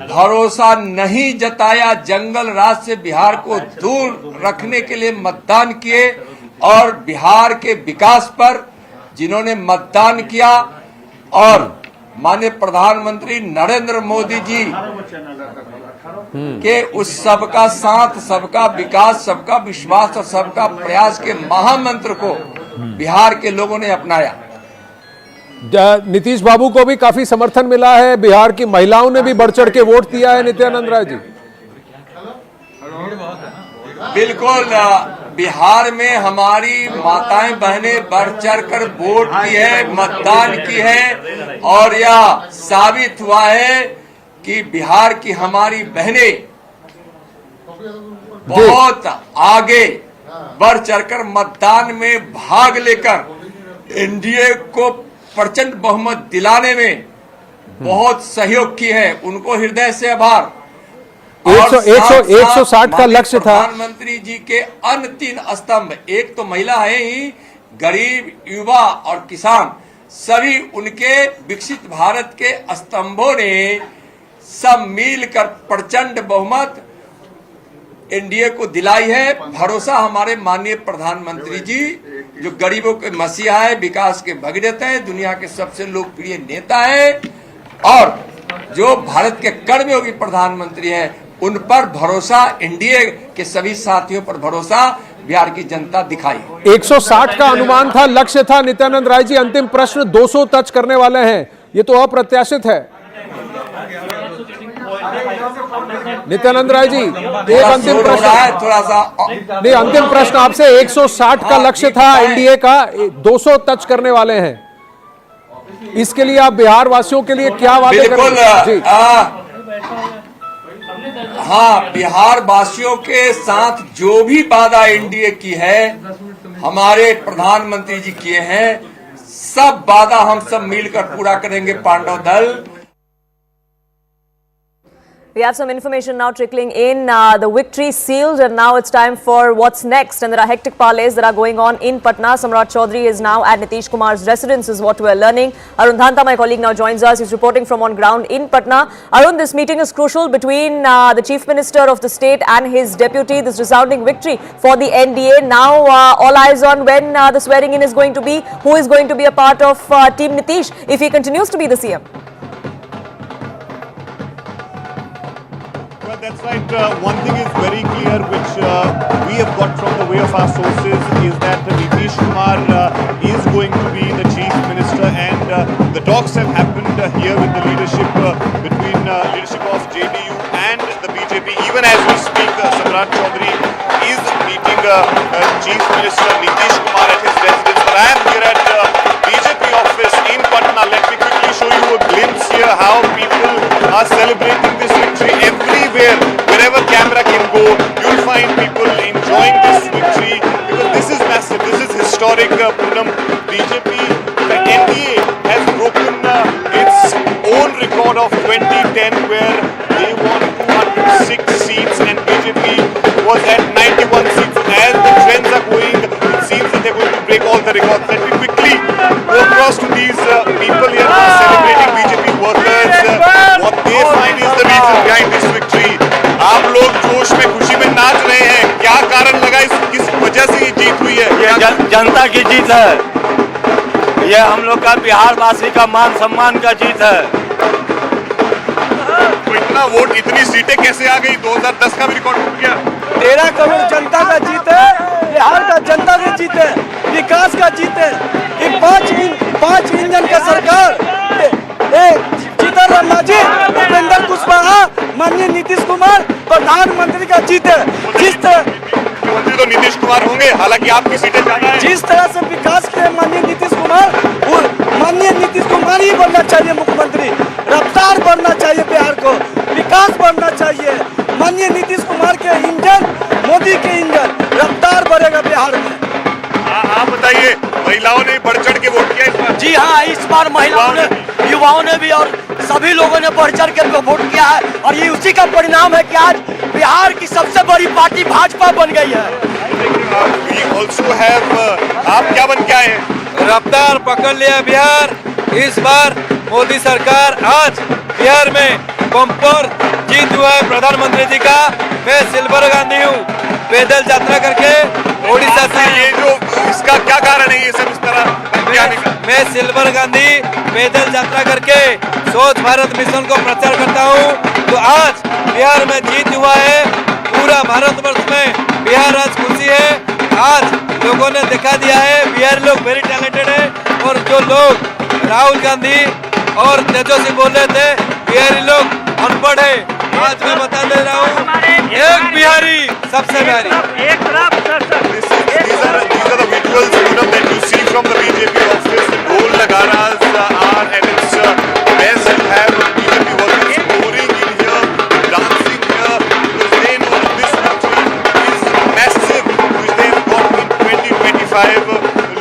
भरोसा नहीं जताया, जंगल राज से बिहार को दूर रखने के लिए मतदान किए, और बिहार के विकास पर जिन्होंने मतदान किया, और माननीय प्रधानमंत्री नरेंद्र मोदी जी के उस सबका साथ, सबका विकास, सबका विश्वास और सबका प्रयास के महामंत्र को बिहार के लोगों ने अपनाया। नीतीश बाबू को भी काफी समर्थन मिला है, बिहार की महिलाओं ने भी बढ़ चढ़ के वोट दिया है। नित्यानंद राय जी, बिल्कुल, बिहार में हमारी माताएं बहनें बढ़ चढ़ कर वोट की है, मतदान की है, और यह साबित हुआ है कि बिहार की हमारी बहनें बहुत आगे बढ़ चढ़कर मतदान में भाग लेकर एनडीए को प्रचंड बहुमत दिलाने में बहुत सहयोग की है। उनको हृदय से आभार। 160 का लक्ष्य था। प्रधानमंत्री जी के अन्य 3 स्तंभ, एक तो महिला है ही, गरीब, युवा और किसान, सभी उनके विकसित भारत के स्तंभों ने सब मिलकर प्रचंड बहुमत एनडीए को दिलाई है। भरोसा हमारे माननीय प्रधानमंत्री जी, जो गरीबों के मसीहा है, विकास के भगीरथ है, दुनिया के सबसे लोकप्रिय नेता है, और जो भारत के कर्मयोगी प्रधानमंत्री है, उन पर भरोसा, एनडीए के सभी साथियों पर भरोसा बिहार की जनता दिखाई। 160 का अनुमान था, लक्ष्य था। नित्यानंद राय जी, अंतिम प्रश्न 200 टच करने वाले हैं, ये तो अप्रत्याशित है। नित्यानंद राय जी, एक अंतिम प्रश्न है, थोड़ा सा नहीं, अंतिम प्रश्न आपसे। 160 का लक्ष्य था एनडीए का, 200 टच करने वाले हैं, इसके लिए आप बिहार वासियों के लिए क्या वादे करेंगे? हाँ, बिहार वासियों के साथ जो भी वादा एनडीए की है, हमारे प्रधानमंत्री जी किए हैं, सब वादा हम सब मिलकर पूरा करेंगे, पांडव दल। We have some information now trickling in. The victory sealed, and now it's time for what's next. And there are hectic parleys that are going on in Patna. Samrat Chaudhary is now at Nitish Kumar's residence, is what we're learning. Arun Dhanta, my colleague, now joins us. He's reporting from on ground in Patna. Arun, this meeting is crucial between the Chief Minister of the state and his deputy. This resounding victory for the NDA. Now all eyes on when the swearing in is going to be. Who is going to be a part of Team Nitish if he continues to be the CM? That's right. One thing is very clear, which we have got from the way of our sources, is that Nitish Kumar is going to be the Chief Minister, and the talks have happened here with the leadership between leadership of JDU and the BJP. Even as we speak, Samrat Chaudhary is meeting Chief Minister Nitish Kumar at his residence. But I am here at BJP office in Patna. Let me quickly show you a glimpse here how people are celebrating this victory. Everywhere, wherever camera can go, you'll find people enjoying this victory, because this is massive, this is historic. Poonam, BJP, the NDA has broken its own record of 2010, where they won 206 seats and BJP was at 91 seats. As the trends are going, it seems that they're going to break all the records. Let me quickly go across to these people here who are celebrating, BJP workers. What they find is the reason behind this victory. आप लोग जोश में, खुशी में नाच रहे हैं, क्या कारण लगा, किस वजह से ये जीत हुई है? ये जनता की जीत है, ये हम लोग का बिहार वासी का मान सम्मान का जीत है। तो इतना वोट, इतनी सीटें कैसे आ गई? 2010 का भी रिकॉर्ड टूट गया। 13 करोड़ जनता का जीत है, बिहार का जनता का जीत है, विकास का जीत है। एक पांच इंजन का सरकार, जीतन राम जी, उपेंद्र कुशवाहा, माननीय नीतीश कुमार, प्रधानमंत्री का जीत है। जिस मुख्यमंत्री तो नीतीश कुमार होंगे, हालांकि आपकी सीटें ज्यादा हैं। जिस तरह से विकास के माननीय नीतीश कुमार ही बनना चाहिए मुख्यमंत्री। रफ्तार बढ़ना चाहिए बिहार को, विकास बढ़ना चाहिए। माननीय नीतीश कुमार के इंजन, मोदी के इंजन, रफ्तार बढ़ेगा बिहार में। आप बताइए, महिलाओं ने बढ़ चढ़ के वोट किया इस बार? जी हाँ, इस बार महिलाओं ने, युवाओं ने भी और सभी लोगों ने बढ़ चढ़ के वोट किया है और ये उसी का परिणाम है कि आज बिहार की सबसे बड़ी पार्टी भाजपा बन गई है। आप क्या बन के आए हैं? रफ्तार पकड़ लिया बिहार। इस बार मोदी सरकार, आज बिहार में बम्पर जीत हुआ है प्रधानमंत्री जी का। मैं सिल्वर गांधी हूँ, पैदल यात्रा करके ओडिशा से। ये जो इसका क्या कारण है, ये सब इस तरह बन के आने का? मैं सिल्वर गांधी पैदल यात्रा करके स्वच्छ भारत मिशन को प्रचार करता हूँ। तो आज बिहार में जीत हुआ है, पूरा भारतवर्ष में बिहार आज खुशी है। आज लोगों ने दिखा दिया है बिहार लोग वेरी टैलेंटेड है। और जो लोग राहुल गांधी और तेजस्वी बोल रहे थे बिहारी लोग अनपढ़ है, आज मैं बता दे रहा हूँ, एक बिहारी सबसे Bihari. These are the visuals, that you see from the BJP office. Gold nagaras are at its best. You have BJP workers scoring in here, dancing here, because they know this country is massive, which they have got in 2025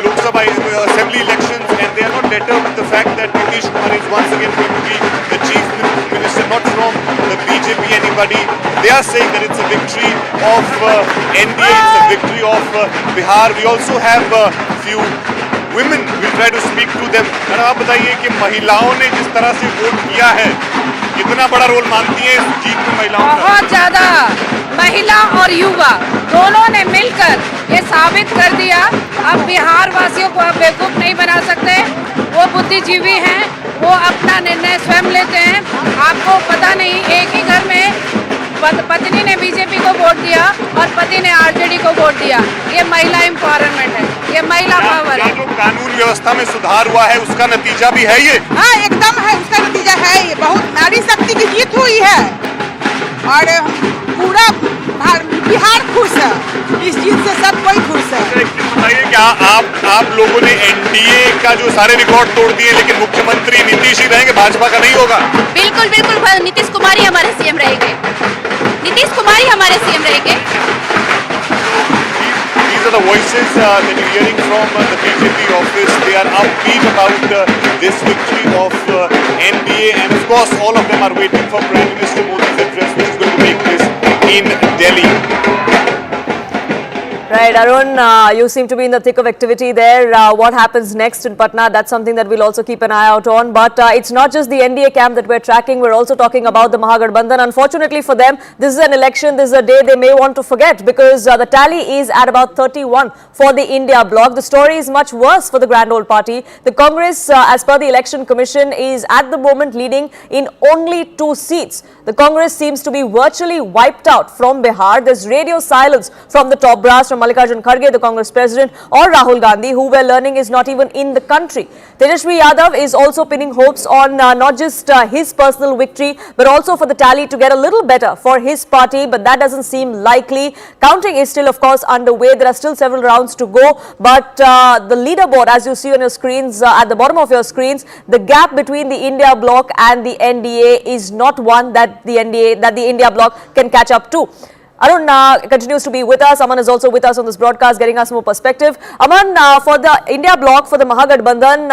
Lok Sabha assembly elections, and they are not deterred with the fact that Nitish Kumar is once again going to be the chief minister, not from the BJP anybody. They are saying that it's a victory of NDA, it's a victory of Bihar. We also have few women. We'll try to speak to them. Madam आप बताइए कि महिलाओं ने जिस तरह से vote किया है, कितना बड़ा रोल मानती है इस जीत में महिलाओं का? बहुत ज्यादा। महिला और युवा दोनों ने मिलकर ये साबित कर दिया, अब बिहार वासियों को अब बेवकूफ नहीं बना सकते। वो बुद्धिजीवी हैं, वो अपना निर्णय स्वयं लेते हैं। आपको पता नहीं, एक ही घर में पत्नी ने बीजेपी को वोट दिया और पति ने आरजेडी को वोट दिया। ये महिला एम्पावरमेंट है, ये महिला पावर है। जो कानून व्यवस्था में सुधार हुआ है उसका नतीजा भी है ये। हाँ, एकदम है, उसका नतीजा है ये। बहुत नारी शक्ति की जीत हुई है और पूरा बिहार खुश है। इस जीत से सब कोई खुश है। बताइए क्या आप लोगों ने एनडीए का जो सारे रिकॉर्ड तोड़ दिए, लेकिन मुख्यमंत्री नीतीश ही रहेंगे, भाजपा का नहीं होगा? बिल्कुल बिल्कुल, नीतीश कुमार ही हमारे सीएम रहेंगे, नीतीश कुमार ही हमारे सीएम रहेंगे। These are the voices that you're hearing from the BJP office. They are upbeat about this victory of NDA, and of course all of them are waiting for Prime Minister Modi's address, which is going to take place in Delhi. Right, Arun, you seem to be in the thick of activity there. What happens next in Patna? That's something that we'll also keep an eye out on. But it's not just the NDA camp that we're tracking. We're also talking about the Mahagathbandhan. Unfortunately for them, this is an election. This is a day they may want to forget because the tally is at about 31 for the India bloc. The story is much worse for the Grand Old Party. The Congress, as per the Election Commission, is at the moment leading in only 2 seats. The Congress seems to be virtually wiped out from Bihar. There's radio silence from the top brass, from Mallikarjun Kharge, the Congress president, or Rahul Gandhi, who we're learning is not even in the country. Tejashwi Yadav is also pinning hopes on not just his personal victory, but also for the tally to get a little better for his party, but that doesn't seem likely. Counting is still, of course, underway. There are still several rounds to go, but the leaderboard, as you see on your screens, at the bottom of your screens, the gap between the India bloc and the NDA is not one that the India bloc can catch up to. Arun continues to be with us. Aman is also with us on this broadcast, getting us more perspective. Aman, for the India bloc, for the Mahagathbandhan,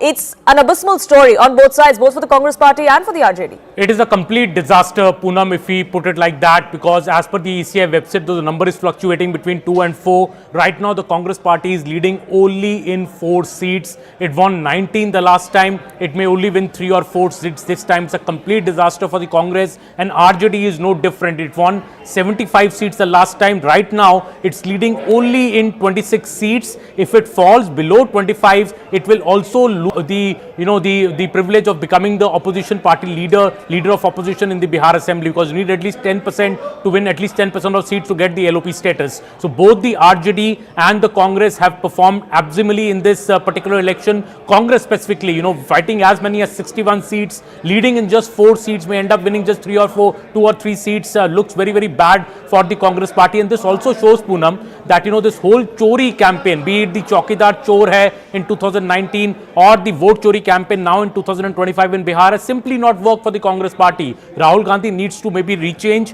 it's an abysmal story on both sides, both for the Congress party and for the RJD. It is a complete disaster, Poonam, if we put it like that, because as per the ECI website, the number is fluctuating between 2 and 4. Right now, the Congress party is leading only in 4 seats. It won 19 the last time. It may only win 3 or 4 seats this time. It's a complete disaster for the Congress, and RJD is no different. It won 75 seats the last time. Right now, it's leading only in 26 seats. If it falls below 25, it will also lose the privilege of becoming the opposition party leader of opposition in the Bihar Assembly, because you need at least 10% to win at least 10% of seats to get the LOP status. So both the RJD and the Congress have performed abysmally in this particular election. Congress specifically, fighting as many as 61 seats, leading in just 4 seats, may end up winning just 2 or 3 seats. Looks very, very bad for the Congress party. And this also shows, Poonam, that this whole chori campaign, be it the Chaukidar Chor hai in 2019 or the vote chori campaign now in 2025 in Bihar, has simply not worked for the Congress party. Rahul Gandhi needs to maybe rechange,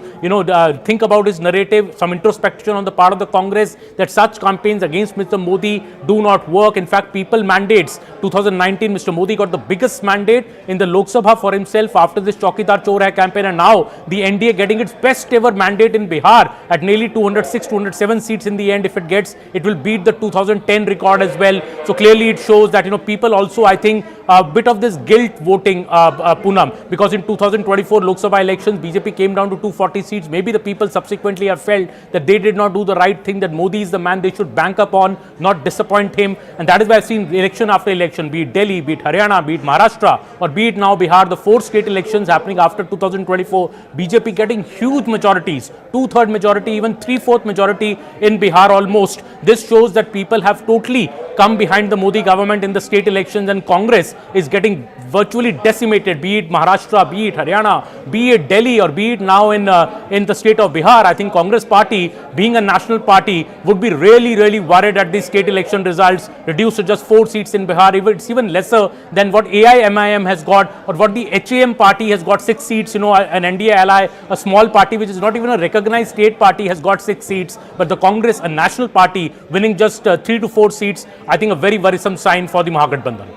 think about his narrative, some introspection on the part of the Congress, that such campaigns against Mr. Modi do not work. In fact, people mandates, 2019 Mr. Modi got the biggest mandate in the Lok Sabha for himself after this Chaukidar Chor hai campaign, and now the NDA getting its best ever mandate in Bihar at nearly 206, 207 seats in the end. If it gets, it will beat the 2010 record as well. So clearly it shows that people also, I think, a bit of this guilt voting, Poonam, because in 2024 Lok Sabha elections, BJP came down to 240 seats. Maybe the people subsequently have felt that they did not do the right thing, that Modi is the man they should bank upon, not disappoint him. And that is why I've seen election after election, be it Delhi, be it Haryana, be it Maharashtra, or be it now Bihar, the 4 state elections happening after 2024, BJP getting huge majorities, 2/3 majority, even 3/4 majority in Bihar almost. This shows that people have totally come behind the Modi government in the state elections, and Congress is getting virtually decimated, be it Maharashtra, be it Haryana, be it Delhi, or be it now in the state of Bihar. I think Congress party, being a national party, would be really worried at these state election results, reduced to just 4 seats in Bihar. It's even lesser than what AIMIM has got, or what the HAM party has got, 6 seats, an NDA ally, a small party which is not even a recognized state party, has got 6 seats, but the Congress, a national party, winning just 3 to 4 seats, I think a very worrisome sign for the Mahagathbandhan.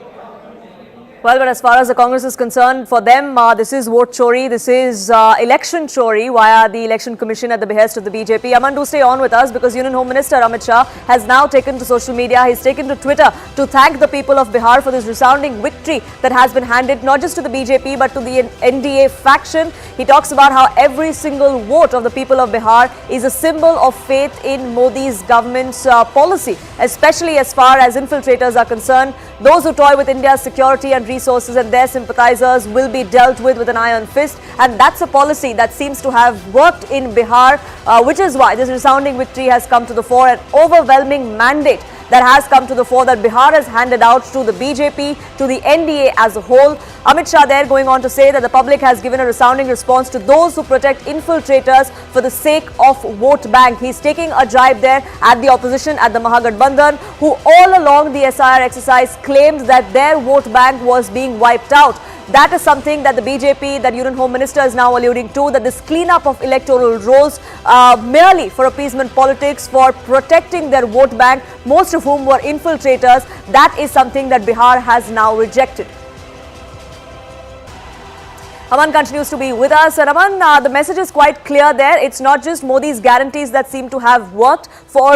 Well, but as far as the Congress is concerned, for them, this is vote chori, this is election chori via the Election Commission at the behest of the BJP. Aman, do stay on with us, because Union Home Minister Amit Shah has now taken to social media, he's taken to Twitter to thank the people of Bihar for this resounding victory that has been handed not just to the BJP but to the NDA faction. He talks about how every single vote of the people of Bihar is a symbol of faith in Modi's government's policy, especially as far as infiltrators are concerned. Those who toy with India's security and resources and their sympathizers will be dealt with an iron fist, and that's a policy that seems to have worked in Bihar, which is why this resounding victory has come to the fore, an overwhelming mandate that has come to the fore that Bihar has handed out to the BJP, to the NDA as a whole. Amit Shah there going on to say that the public has given a resounding response to those who protect infiltrators for the sake of vote bank. He's taking a jibe there at the opposition, at the Mahagathbandhan, who all along the SIR exercise claimed that their vote bank was being wiped out. That is something that the BJP, that Union Home Minister is now alluding to, that this cleanup of electoral rolls merely for appeasement politics, for protecting their vote bank, most of whom were infiltrators, that is something that Bihar has now rejected. Aman continues to be with us. And Aman, the message is quite clear there. It's not just Modi's guarantees that seem to have worked for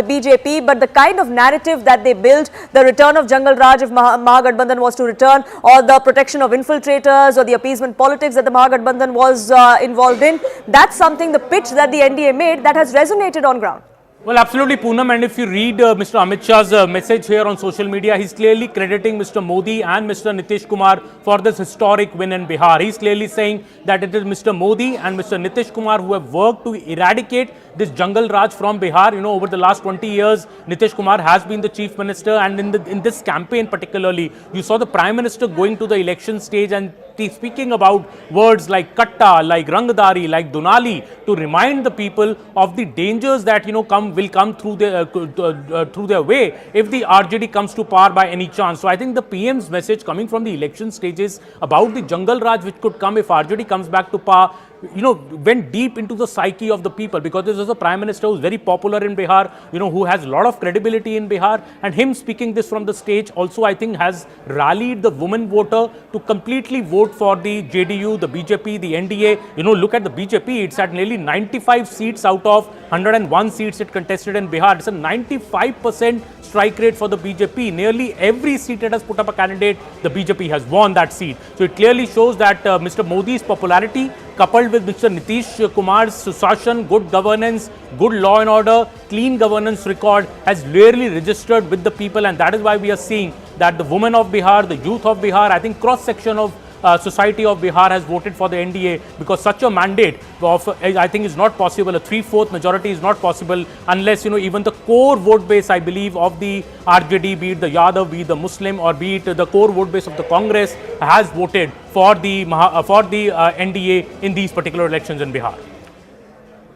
the BJP, but the kind of narrative that they build, the return of Jungle Raj if Mahagathbandhan was to return, or the protection of infiltrators, or the appeasement politics that the Mahagathbandhan was involved in, that's something, the pitch that the NDA made, that has resonated on ground. Well, absolutely, Poonam, and if you read Mr. Amit Shah's message here on social media, he's clearly crediting Mr. Modi and Mr. Nitish Kumar for this historic win in Bihar. He's clearly saying that it is Mr. Modi and Mr. Nitish Kumar who have worked to eradicate this Jungle Raj from Bihar. Over the last 20 years, Nitish Kumar has been the chief minister, and in this campaign particularly, you saw the Prime Minister going to the election stage and speaking about words like katta, like rangdari, like dunali, to remind the people of the dangers that will come through their way if the RJD comes to power by any chance. So I think the PM's message coming from the election stages about the Jungle Raj which could come if RJD comes back to power, went deep into the psyche of the people, because this is a Prime Minister who's very popular in Bihar, who has a lot of credibility in Bihar, and him speaking this from the stage also, I think, has rallied the woman voter to completely vote for the JDU, the BJP, the NDA. Look at the BJP, it's at nearly 95 seats out of 101 seats it contested in Bihar. It's a 95% strike rate for the BJP. Nearly every seat it has put up a candidate, the BJP has won that seat. So it clearly shows that Mr. Modi's popularity, coupled with Mr. Nitish Kumar's Susashan, good governance, good law and order, clean governance record, has really registered with the people, and that is why we are seeing that the women of Bihar, the youth of Bihar, I think cross-section of society of Bihar has voted for the NDA, because such a mandate of, I think, is not possible. A 3/4 majority is not possible unless, even the core vote base, I believe, of the RJD, be it the Yadav, be it the Muslim, or be it the core vote base of the Congress, has voted for the NDA in these particular elections in Bihar.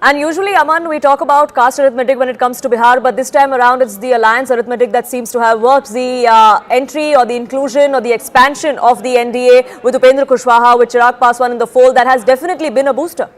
And usually, Aman, we talk about caste arithmetic when it comes to Bihar, but this time around it's the alliance arithmetic that seems to have worked. The entry or the inclusion or the expansion of the NDA with Upendra Kushwaha, with Chirag Paswan in the fold, that has definitely been a booster.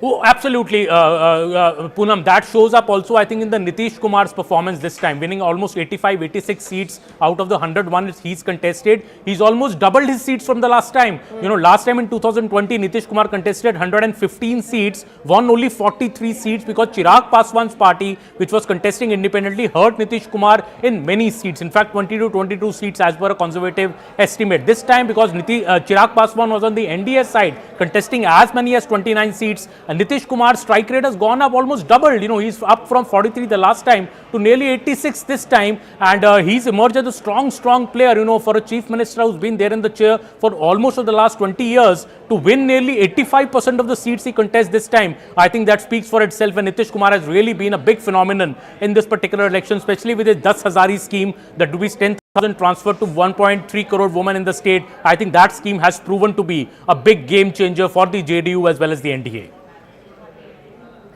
Oh, absolutely, Poonam. That shows up also, I think, in the Nitish Kumar's performance this time, winning almost 85, 86 seats out of the 101 he's contested. He's almost doubled his seats from the last time. You know, last time in 2020, Nitish Kumar contested 115 seats, won only 43 seats because Chirag Paswan's party, which was contesting independently, hurt Nitish Kumar in many seats. In fact, 20 to 22 seats as per a conservative estimate. This time, because Chirag Paswan was on the NDA side, contesting as many as 29 seats, and Nitish Kumar's strike rate has gone up, almost doubled. You know, he's up from 43 the last time to nearly 86 this time, and he's emerged as a strong player, you know, for a chief minister who's been there in the chair for almost of the last 20 years to win nearly 85% of the seats he contests this time. I think that speaks for itself, and Nitish Kumar has really been a big phenomenon in this particular election, especially with his 10,000 scheme that rupees 10,000 transferred to 1.3 crore women in the state. I think that scheme has proven to be a big game changer for the JDU as well as the NDA.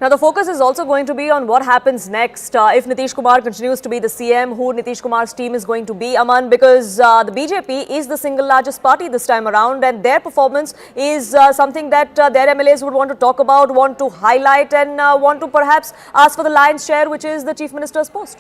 Now, the focus is also going to be on what happens next if Nitish Kumar continues to be the CM, who Nitish Kumar's team is going to be, Aman, because the BJP is the single largest party this time around, and their performance is something that their MLAs would want to talk about, want to highlight, and want to perhaps ask for the lion's share, which is the Chief Minister's post.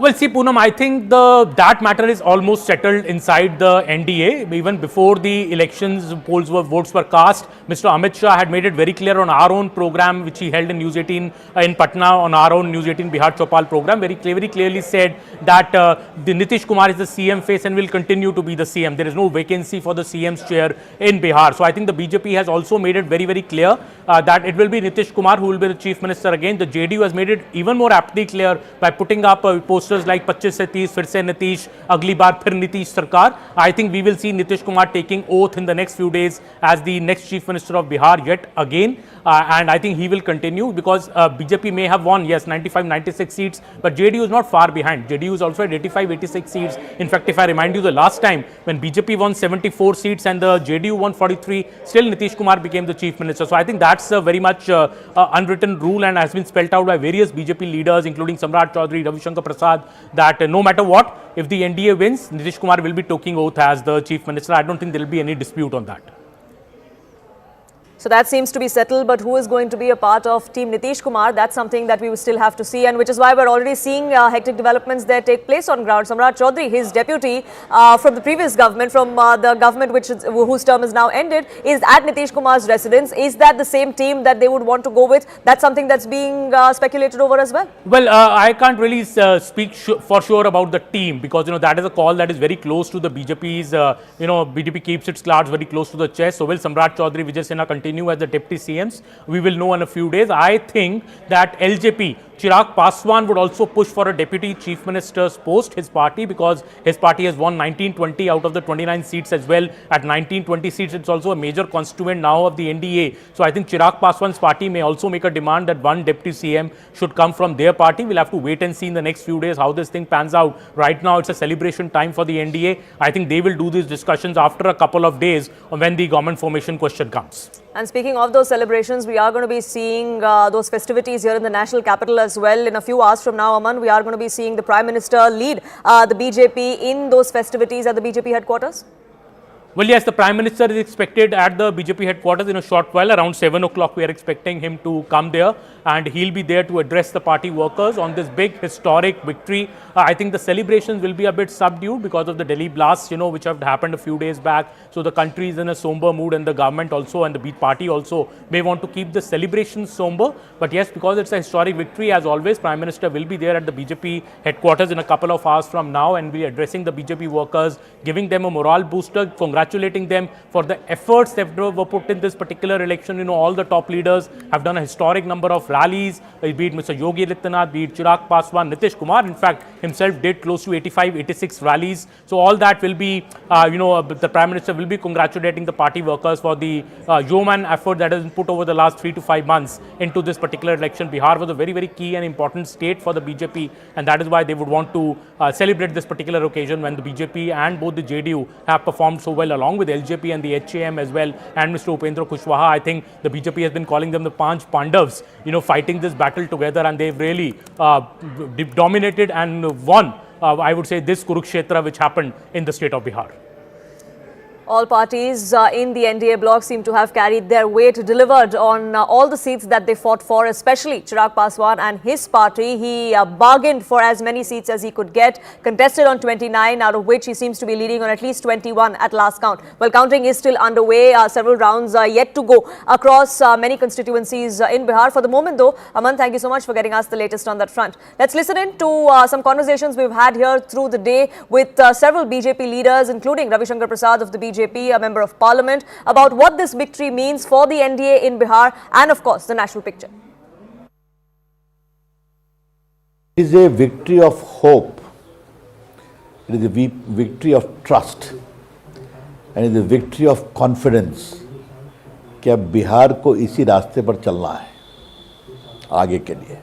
Well, see, Poonam, I think that matter is almost settled inside the NDA. Even before the elections, votes were cast. Mr. Amit Shah had made it very clear on our own program, which he held in News 18 in Patna, on our own News 18 Bihar Chopal program, very clearly said that the Nitish Kumar is the CM face and will continue to be the CM. There is no vacancy for the CM's chair in Bihar. So I think the BJP has also made it very clear that it will be Nitish Kumar who will be the chief minister again. The JDU has made it even more aptly clear by putting up posters like 25 से 30, फिर से नीतीश, अगली बार फिर नीतीश सरकार. I think we will see Nitish Kumar taking oath in the next few days as the next chief minister of Bihar yet again, and I think he will continue because BJP may have won, yes, 95, 96 seats, but JDU is not far behind. JDU is also at 85, 86 seats. In fact, if I remind you, the last time when BJP won 74 seats and the JDU won 43, still Nitish Kumar became the chief minister. So I think that's a very much unwritten rule and has been spelled out by various BJP leaders, including Samrat Chaudhary, Ravi Shankar Prasad, that no matter what, if the NDA wins, Nitish Kumar will be taking oath as the chief minister. I don't think there will be any dispute on that. So that seems to be settled, but who is going to be a part of Team Nitish Kumar? That's something that we will still have to see, and which is why we're already seeing hectic developments there take place on ground. Samrat Chaudhary, his deputy from the previous government, from the government whose term is now ended, is at Nitish Kumar's residence. Is that the same team that they would want to go with? That's something that's being speculated over as well. Well, I can't really speak for sure about the team because, you know, that is a call that is very close to the BJP's, BJP keeps its cards very close to the chest. So will Samrat Chaudhary, Vijay Sena continue as the deputy CMs? We will know in a few days. I think that LJP, Chirag Paswan, would also push for a deputy chief minister's post, his party, because his party has won 19-20 out of the 29 seats as well. At 19-20 seats, it's also a major constituent now of the NDA. So I think Chirag Paswan's party may also make a demand that one deputy CM should come from their party. We'll have to wait and see in the next few days how this thing pans out. Right now, it's a celebration time for the NDA. I think they will do these discussions after a couple of days when the government formation question comes. And speaking of those celebrations, we are going to be seeing those festivities here in the national capital as well. In a few hours from now, Aman, we are going to be seeing the Prime Minister lead the BJP in those festivities at the BJP headquarters. Well, yes, the Prime Minister is expected at the BJP headquarters in a short while. Around 7 o'clock, we are expecting him to come there, and he'll be there to address the party workers on this big historic victory. I think the celebrations will be a bit subdued because of the Delhi blasts, which have happened a few days back. So the country is in a somber mood, and the government also and the party also may want to keep the celebrations somber. But yes, because it's a historic victory, as always, Prime Minister will be there at the BJP headquarters in a couple of hours from now and be addressing the BJP workers, giving them a morale booster, congratulating them for the efforts that were put in this particular election. All the top leaders have done a historic number of rallies, be it Mr. Yogi Adityanath, be it Chirag Paswan, Nitish Kumar, in fact, himself did close to 85, 86 rallies. So all that will be, the Prime Minister will be congratulating the party workers for the yeoman effort that has been put over the last 3 to 5 months into this particular election. Bihar was a very, very key and important state for the BJP, and that is why they would want to celebrate this particular occasion when the BJP and both the JDU have performed so well along with LJP and the HAM as well, and Mr. Upendra Kushwaha. I think the BJP has been calling them the Panch Pandavas, fighting this battle together, and they've really dominated and won, I would say, this Kurukshetra which happened in the state of Bihar. All parties in the NDA bloc seem to have carried their weight, delivered on all the seats that they fought for, especially Chirag Paswan and his party. He bargained for as many seats as he could get, contested on 29, out of which he seems to be leading on at least 21 at last count. Well, counting is still underway. Several rounds are yet to go across many constituencies in Bihar. For the moment, though, Aman, thank you so much for getting us the latest on that front. Let's listen in to some conversations we've had here through the day with several BJP leaders, including Ravi Shankar Prasad of the BJP, a member of parliament, about what this victory means for the NDA in Bihar and, of course, the national picture. It is a victory of hope. It is a victory of trust. And it is a victory of confidence कि अब बिहार को इसी रास्ते पर चलना है आगे के लिए.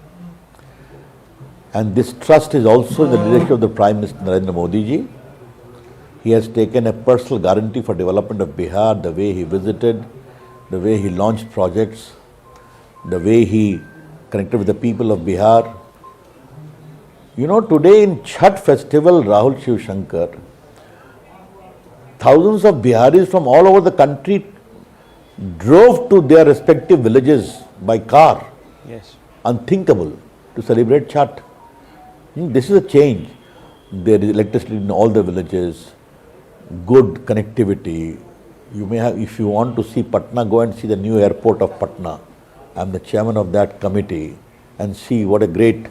And this trust is also the leadership of the Prime Minister Narendra Modi ji. He has taken a personal guarantee for development of Bihar, the way he visited, the way he launched projects, the way he connected with the people of Bihar. Today in Chhath festival, Rahul Shiv Shankar, thousands of Biharis from all over the country drove to their respective villages by car. Yes. Unthinkable to celebrate Chhath. This is a change. There is electricity in all the villages. Good connectivity. You may have, if you want to see Patna, go and see the new airport of Patna. I'm the chairman of that committee, and see what a great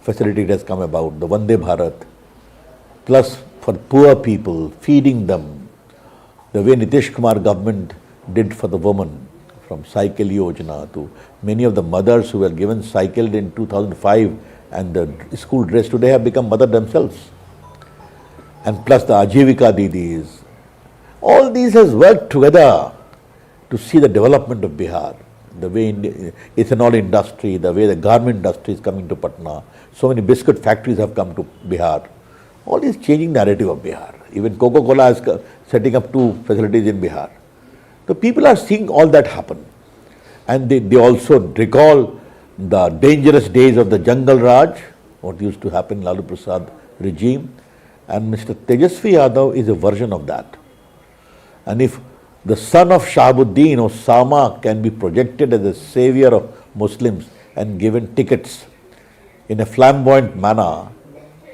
facility it has come about, the Vande Bharat. Plus for poor people, feeding them, the way Nitish Kumar government did for the women, from Cycle Yojana to many of the mothers who were given cycled in 2005 and the school dress today have become mother themselves. And plus the Ajivika Didis. All these has worked together to see the development of Bihar, the way ethanol industry, the way the garment industry is coming to Patna. So many biscuit factories have come to Bihar. All this changing narrative of Bihar. Even Coca-Cola is setting up 2 facilities in Bihar. So people are seeing all that happen. And they also recall the dangerous days of the Jungle Raj, what used to happen in Lalu Prasad regime. And Mr. Tejashwi Yadav is a version of that. And if the son of Shahabuddin, Osama, can be projected as a savior of Muslims and given tickets in a flamboyant manner,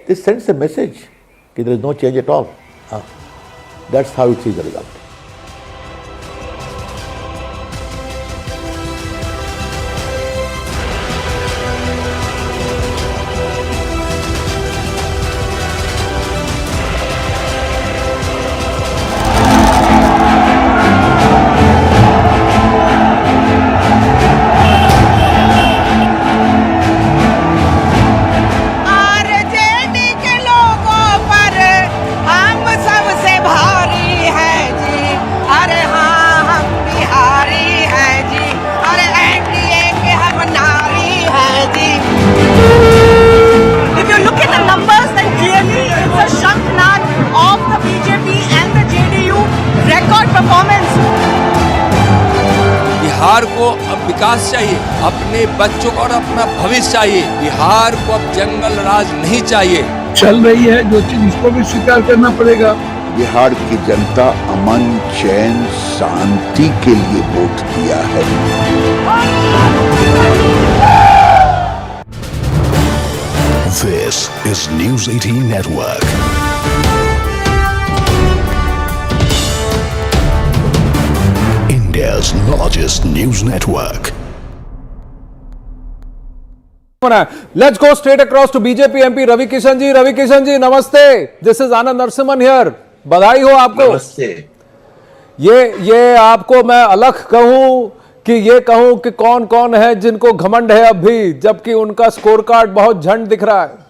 this sends a message that there is no change at all. That's how it sees the result. Bihar को अब विकास चाहिए, अपने बच्चों को और अपना भविष्य चाहिए। बिहार को अब जंगल राज नहीं चाहिए। चल रही है जो चीज, इसको भी स्वीकार करना पड़ेगा। बिहार की जनता अमन, चैन, शांति के लिए वोट दिया है। This is News 18 Network. India's largest news network. Let's go straight across to BJP MP Ravi Kishan ji. Ravi Kishan ji, namaste. This is Anand Narasimhan here. बधाई हो आपको। नमस्ते। ये आपको मैं अलग कहूं कि ये कहूं कि कौन कौन है जिनको घमंड है अब भी, जबकि उनका स्कोर कार्ड बहुत झंड दिख रहा है।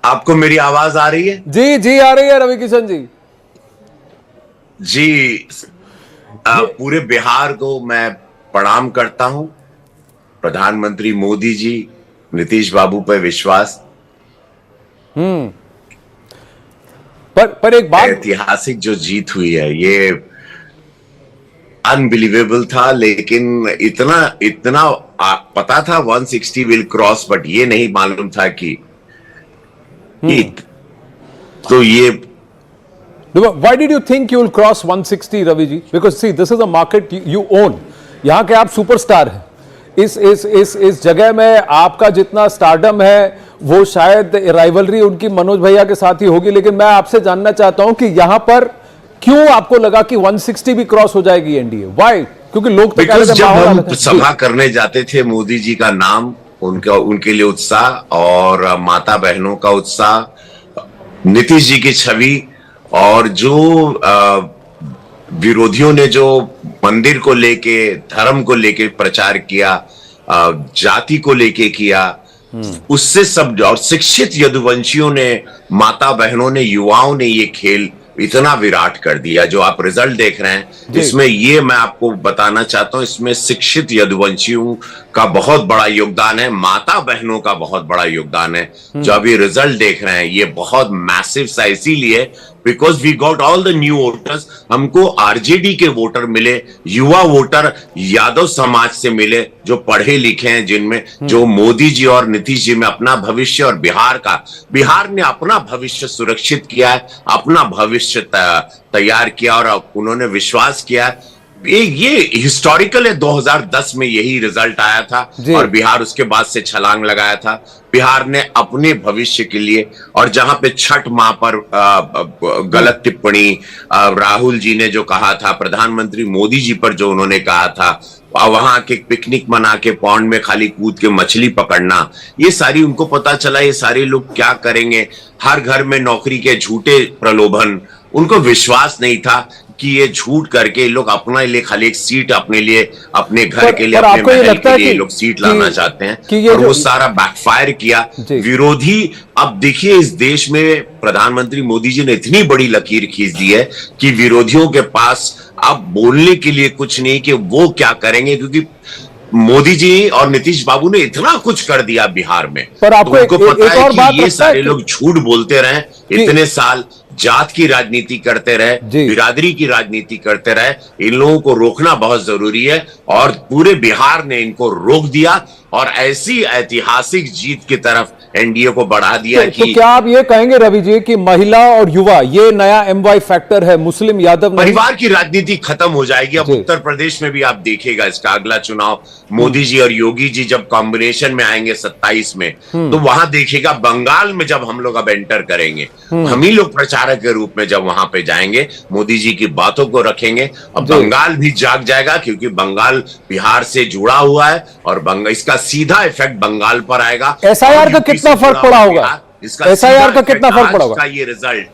आपको मेरी आवाज आ रही है? जी जी आ रही है रवि किशन जी। जी पूरे बिहार को मैं प्रणाम करता हूं। प्रधानमंत्री मोदी जी, नीतीश बाबू पर विश्वास। पर एक बात, ऐतिहासिक जो जीत हुई है ये अनबिलीवेबल था, लेकिन इतना पता था 160 विल क्रॉस, बट ये नहीं मालूम था कि तो ये why did you think you will cross 160, Ravi ji? Because see, this is a market you own. यहाँ के आप सुपरस्टार हैं. इस जगह में आपका जितना स्टारडम है वो शायद राइवलरी उनकी मनोज भैया के साथ ही होगी, लेकिन मैं आपसे जानना चाहता हूं कि यहाँ पर क्यों आपको लगा कि 160 भी क्रॉस हो जाएगी एनडीए? व्हाई? क्योंकि लोग तो जब हम सभा करने जाते थे, मोदी जी का नाम, उनके लिए उत्साह और माता बहनों का उत्साह, नीतीश जी की छवि, और जो विरोधियों ने जो मंदिर को लेके, धर्म को लेके प्रचार किया, जाति को लेके किया, उससे सब, और शिक्षित यदुवंशियों ने, माता बहनों ने, युवाओं ने ये खेल इतना विराट कर दिया। जो आप रिजल्ट देख रहे हैं, इसमें ये मैं आपको बताना चाहता हूं, इसमें शिक्षित यदुवंशियों का बहुत बड़ा योगदान है, माता बहनों का बहुत बड़ा योगदान है। जो अभी रिजल्ट देख रहे हैं ये बहुत मैसिव सा, इसीलिए because we got all the new voters. हमको आरजेडी के वोटर मिले, युवा वोटर यादव समाज से मिले, जो पढ़े लिखे हैं, जिनमें जो मोदी जी और नीतीश जी में अपना भविष्य, और बिहार ने अपना भविष्य सुरक्षित किया है, अपना भविष्य तैयार किया, और उन्होंने विश्वास किया। ये हिस्टोरिकल है, 2010 में यही रिजल्ट आया था और बिहार उसके बाद से छलांग लगाया था। बिहार ने अपने भविष्य के लिए, और जहां पे छठ माह पर गलत टिप्पणी राहुल जी ने जो कहा था, प्रधानमंत्री मोदी जी पर जो उन्होंने कहा था, वहां के पिकनिक मना के पौंड में खाली कूद के मछली पकड़ना, ये सारी उनको पता चला ये सारे लोग क्या करेंगे। हर घर में नौकरी के झूठे प्रलोभन, उनको विश्वास नहीं था कि ये झूठ करके लोग अपने लिए खाली एक सीट, अपने लिए, अपने घर के लिए, अपने महल के लिए लोग सीट लाना चाहते हैं, और वो सारा बैकफायर किया। विरोधी, अब देखिए इस देश में प्रधानमंत्री मोदी जी ने इतनी बड़ी लकीर खींच दी है कि विरोधियों के पास अब बोलने के लिए कुछ नहीं कि वो क्या करेंगे, क्योंकि मोदी जी और नीतीश बाबू ने इतना कुछ कर दिया बिहार में। पर आपको पता है कि ये सारे लोग झूठ बोलते रहे इतने साल, जात की राजनीति करते रहे, बिरादरी की राजनीति करते रहे। इन लोगों को रोकना बहुत जरूरी है, और पूरे बिहार ने इनको रोक दिया और ऐसी ऐतिहासिक जीत की तरफ एनडीए को बढ़ा दिया। तो क्या आप ये कहेंगे रवि जी कि महिला और युवा ये नया एमवाई फैक्टर है, मुस्लिम यादव परिवार की राजनीति खत्म हो जाएगी। अब उत्तर प्रदेश में भी आप देखिएगा इसका अगला चुनाव, मोदी जी और योगी जी जब कॉम्बिनेशन में आएंगे 27 में, तो वहां देखिएगा। बंगाल में जब हम लोग अब एंटर करेंगे, हम ही लोग प्रचारक के रूप में जब वहां पे जाएंगे, मोदी जी की बातों को रखेंगे, अब बंगाल भी जाग जाएगा, क्योंकि बंगाल बिहार से जुड़ा हुआ है, और इसका सीधा इफेक्ट बंगाल पर आएगा। एसआईआर का कितना फर्क पड़ा होगा? एसआईआर का कितना फर्क पड़ा होगा? ये रिजल्ट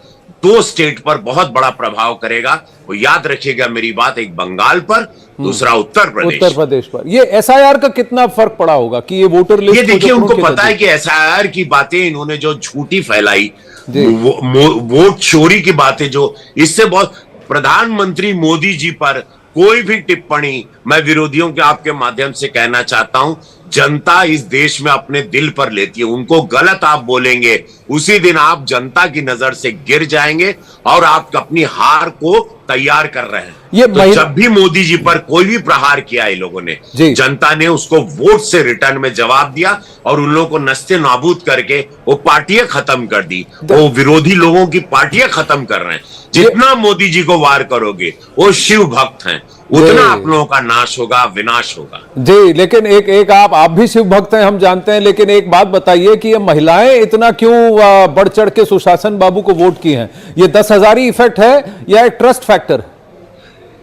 2 स्टेट पर बहुत बड़ा प्रभाव करेगा, वो याद रखिएगा मेरी बात, एक बंगाल पर, दूसरा उत्तर प्रदेश पर। ये एसआईआर का कितना फर्क पड़ा होगा कि ये वोटर लिस्ट, ये देखिए उनको पता है कि एसआईआर की बातें इन्होंने जो झूठी फैलाई, वोट चोरी की बातें, जो इससे बहुत, प्रधानमंत्री मोदी जी पर कोई भी टिप्पणी, मैं विरोधियों के आपके माध्यम से कहना चाहता हूं, जनता इस देश में अपने दिल पर लेती है। उनको गलत आप बोलेंगे, उसी दिन आप जनता की नजर से गिर जाएंगे, और आप अपनी हार को तैयार कर रहे हैं। तो जब भी मोदी जी पर कोई भी प्रहार किया इन लोगों ने, जनता ने उसको वोट से रिटर्न में जवाब दिया, और उन लोगों को नस्ते नाबूद करके वो पार्टियां खत्म कर दी। वो विरोधी लोगों की पार्टियां खत्म कर रहे हैं। जितना मोदी जी को वार करोगे, वो शिव भक्त हैं, उतना आप लोगों का नाश होगा, विनाश होगा। जी, लेकिन एक आप भी शिव भक्त हैं, हम जानते हैं, लेकिन एक बात बताइए कि ये महिलाएं इतना क्यों बढ़ चढ़ के सुशासन बाबू को वोट की हैं? ये 10,000 ही इफेक्ट है या एक ट्रस्ट फैक्टर?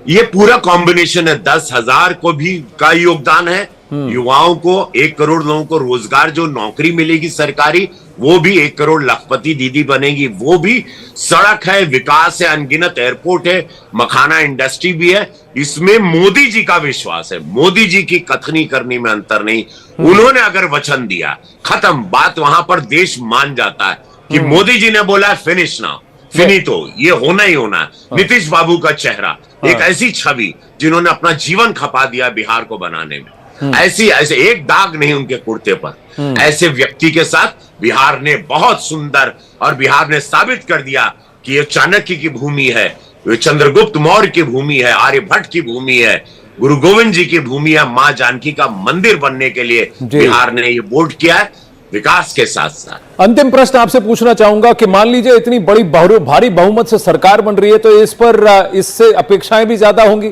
ये पूरा कॉम्बिनेशन है। 10,000 को भी का योगदान है, युवाओं को, 1 करोड़ लोगों को रोजगार, जो नौकरी मिलेगी सरकारी, वो भी 1 करोड़ लखपति दीदी बनेगी, वो भी, सड़क है, विकास है, अनगिनत एयरपोर्ट है, मखाना इंडस्ट्री भी है। इसमें मोदी जी का विश्वास है, मोदी जी की कथनी करनी में अंतर नहीं। उन्होंने अगर वचन दिया, खत्म बात, वहां पर देश मान जाता है कि मोदी जी ने बोला फिनिश नाउ, फिनितो, ये होना ही होना है। नीतीश बाबू का चेहरा, एक ऐसी छवि जिन्होंने अपना जीवन खपा दिया बिहार को बनाने में, ऐसे एक दाग नहीं उनके कुर्ते पर। ऐसे व्यक्ति के साथ बिहार ने बहुत सुंदर, और बिहार ने साबित कर दिया कि ये चाणक्य की भूमि है, ये चंद्रगुप्त मौर्य की भूमि है, आर्यभट्ट की भूमि है, गुरु गोविंद जी की भूमि है, मां जानकी का मंदिर बनने के लिए बिहार ने ये वोट किया है, विकास के साथ साथ। अंतिम प्रश्न आपसे पूछना चाहूंगा कि मान लीजिए इतनी बड़ी भारी बहुमत से सरकार बन रही है, तो इस पर इससे अपेक्षाएं भी ज्यादा होंगी,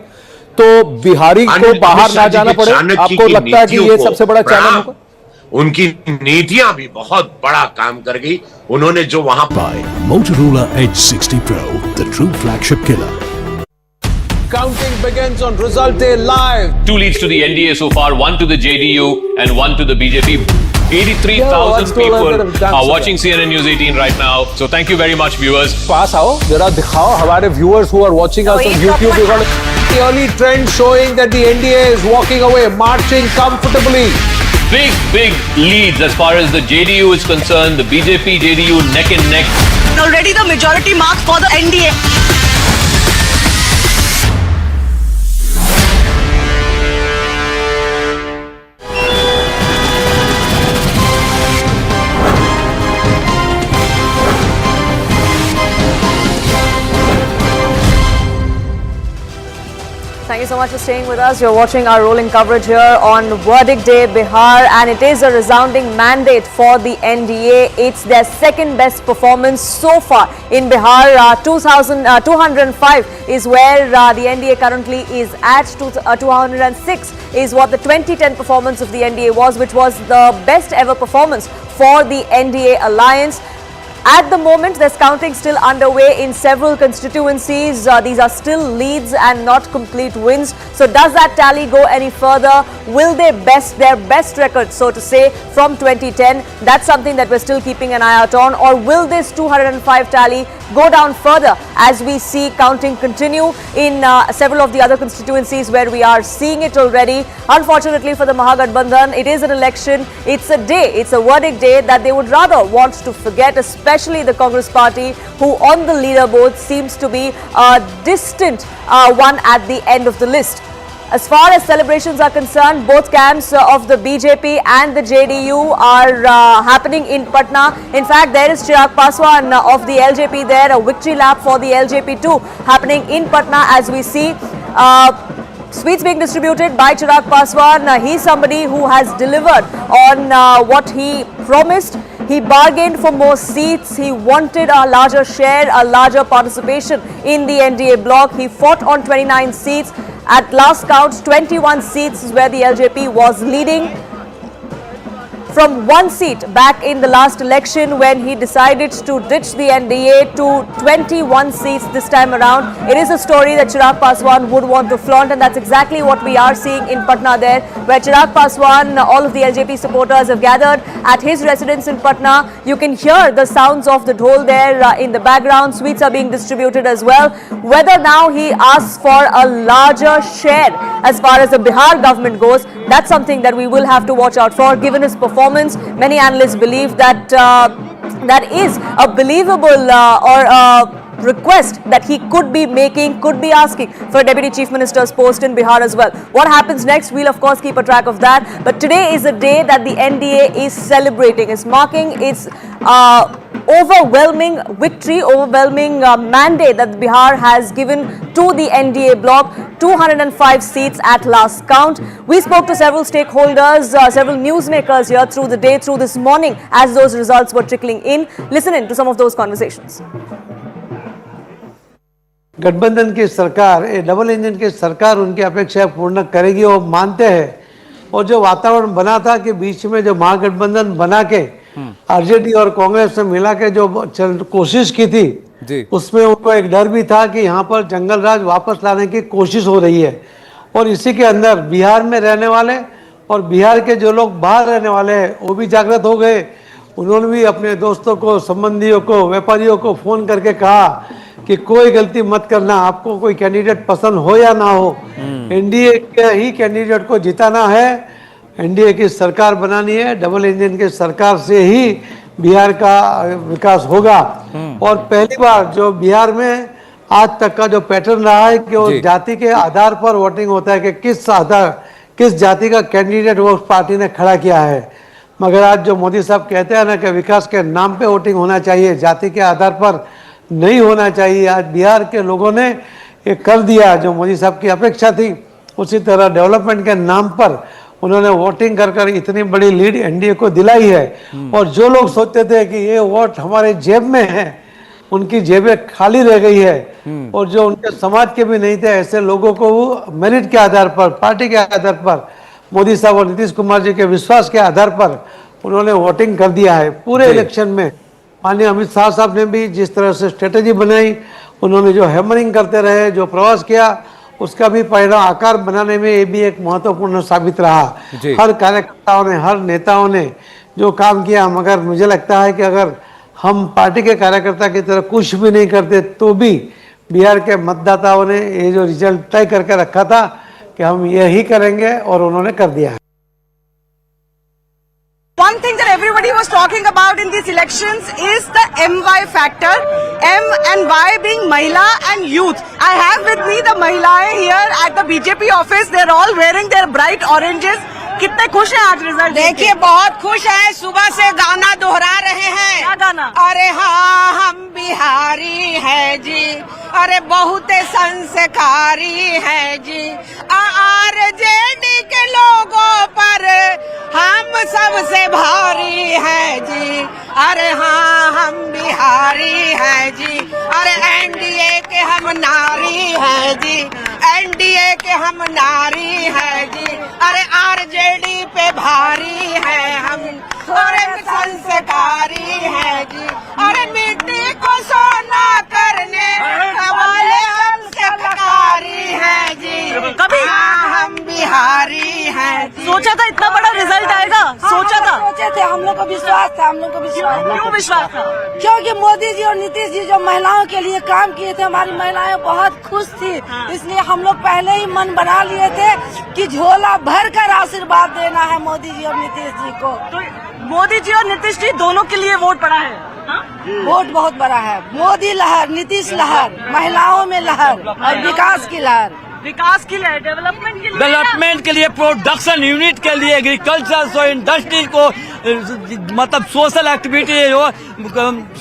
तो बिहारी को बाहर ना जाना पड़े, आपको लगता है कि ये सबसे बड़ा चैलेंज होगा? उनकी नीतियां भी बहुत बड़ा काम कर गई, उन्होंने जो वहां Motorola Edge 60 Pro, the true flagship killer. Counting begins on result day live. 2 leads to the NDA so far, 1 to the JDU and 1 to the BJP. 83,000 people are watching CNN News 18 right now. So thank you very much, viewers. पास आओ जरा दिखाओ हमारे viewers who are watching us on YouTube. We got the early trend showing that the NDA is walking away, marching comfortably. Big leads as far as the JDU is concerned. The BJP, JDU neck and neck. Already the majority mark for the NDA. Thank you so much for staying with us. You're watching our rolling coverage here on Verdict Day Bihar, and it is a resounding mandate for the NDA. It's their second best performance so far in Bihar. 205 is where the NDA currently is at. 206 is what the 2010 performance of the NDA was, which was the best ever performance for the NDA alliance. At the moment, there's counting still underway in several constituencies. These are still leads and not complete wins. So does that tally go any further? Will they best their best record, so to say, from 2010? That's something that we're still keeping an eye out on. Or will this 205 tally go down further as we see counting continue in several of the other constituencies where we are seeing it already? Unfortunately for the Mahagathbandhan, it is an election. It's a day, it's a verdict day that they would rather want to forget, especially the Congress party, who on the leaderboard seems to be a distant one at the end of the list. As far as celebrations are concerned, both camps of the BJP and the JDU are happening in Patna. In fact, there is Chirag Paswan of the LJP there, a victory lap for the LJP too, happening in Patna as we see. Sweets being distributed by Chirag Paswan. He's somebody who has delivered on what he promised. He bargained for more seats. He wanted a larger share, a larger participation in the NDA bloc. He fought on 29 seats. At last count, 21 seats is where the LJP was leading. From one seat back in the last election when he decided to ditch the NDA to 21 seats this time around. It is a story that Chirag Paswan would want to flaunt, and that's exactly what we are seeing in Patna there, where Chirag Paswan, all of the LJP supporters have gathered at his residence in Patna. You can hear the sounds of the dhol there in the background. Sweets are being distributed as well. Whether now he asks for a larger share as far as the Bihar government goes, that's something that we will have to watch out for given his performance. Many analysts believe that that is a believable request that he could be making, could be asking for a Deputy Chief Minister's post in Bihar as well. What happens next, we'll of course keep a track of that. But today is a day that the NDA is celebrating, is marking its overwhelming victory, overwhelming mandate that Bihar has given to the NDA bloc. 205 seats at last count. We spoke to several stakeholders, several newsmakers here through the day, through this morning, as those results were trickling in. Listen in to some of those conversations. गठबंधन की सरकार, double engine की सरकार उनकी अपेक्षा पूर्ण करेगी और मानते हैं। और जो वातावरण बना था कि बीच में जो महागठबंधन बना के आरजेडी और कांग्रेस से मिला के जो कोशिश की थी, उसमें उनको एक डर भी था कि यहाँ पर जंगल राज वापस लाने की कोशिश हो रही है। और इसी के अंदर बिहार में रहने वाले और बिहार के जो लोग बाहर रहने वाले हैं वो भी जागृत हो गए। उन्होंने भी अपने दोस्तों को, संबंधियों को, व्यापारियों को फोन करके कहा कि कोई गलती मत करना, आपको कोई कैंडिडेट पसंद हो या ना हो, एनडीए के ही कैंडिडेट को जिताना है, एनडीए की सरकार बनानी है, डबल इंजन की सरकार से ही बिहार का विकास होगा। और पहली बार जो बिहार में आज तक का जो पैटर्न रहा है कि वो जाति के आधार पर वोटिंग होता है कि किस जाति का कैंडिडेट वो पार्टी ने खड़ा किया है। मगर आज जो मोदी साहब कहते हैं ना कि विकास के नाम पे वोटिंग होना चाहिए, जाति के आधार पर नहीं होना चाहिए। आज बिहार के लोगों ने ये कर दिया जो मोदी साहब की अपेक्षा थी। उसी तरह डेवलपमेंट के नाम पर उन्होंने वोटिंग कर इतनी बड़ी लीड एनडीए को दिलाई है। और जो लोग सोचते थे कि ये वोट हमारे जेब में है, उनकी जेबें खाली रह गई है। और जो उनके समाज के भी नहीं थे, ऐसे लोगों को वो मेरिट के आधार पर, पार्टी के आधार पर, मोदी साहब और नीतीश कुमार जी के विश्वास के आधार पर उन्होंने वोटिंग कर दिया है। पूरे इलेक्शन में माननीय अमित शाह साहब ने भी जिस तरह से स्ट्रेटेजी बनाई, उन्होंने जो हैमरिंग करते रहे, जो प्रवास किया, उसका भी परिणाम आकार बनाने में ये भी एक महत्वपूर्ण साबित रहा। हर कार्यकर्ताओं ने, हर नेताओं ने जो काम किया, मगर मुझे लगता है कि अगर हम पार्टी के कार्यकर्ता की तरह कुछ भी नहीं करते तो भी बिहार के मतदाताओं ने ये जो रिजल्ट तय करके रखा था कि हम यही करेंगे, और उन्होंने कर दिया है। One thing that everybody was talking about in these elections is the MY factor. M and Y being Mahila and youth. I have with me the Mahilaएं here at the BJP office. They're all wearing their bright oranges. कितने खुश हैं आज result? देखिए बहुत खुश हैं। सुबह से गाना दोहरा रहे हैं। क्या गाना? अरे हाँ हम बिहारी है जी, अरे बहुत संस्कारी है जी, आरजेडी के लोगों पर हम सबसे भारी है जी, अरे हाँ हम बिहारी है जी, अरे एनडीए के हम नारी है जी, एनडीए के हम नारी है जी, अरे आरजेडी पे भारी है हम, अरे संस्कारी है जी, अरे मिट्टी को सोना करने वाले हम संस्कारी है जी, कभी हम बिहारी हैं जी। सोचा था इतना बड़ा रिजल्ट आएगा? सोचा था? सोचे थे, हम लोग को विश्वास था, हम लोग को विश्वास। क्यों विश्वास था? क्योंकि मोदी जी और नीतीश जी जो महिलाओं के लिए काम किए थे, हमारी महिलाएं बहुत खुश थी। इसलिए हम लोग पहले ही मन बना लिए थे कि झोला भर कर आशीर्वाद देना है मोदी जी और नीतीश जी को। तो मोदी जी और नीतीश जी दोनों के लिए वोट पड़ा है। वोट बहुत बड़ा है। मोदी लहर, नीतीश लहर, महिलाओं में लहर और विकास की लहर। विकास के लिए, डेवलपमेंट के लिए, डेवलपमेंट के लिए, प्रोडक्शन यूनिट के लिए, एग्रीकल्चर सो इंडस्ट्री को, मतलब सोशल एक्टिविटी हो,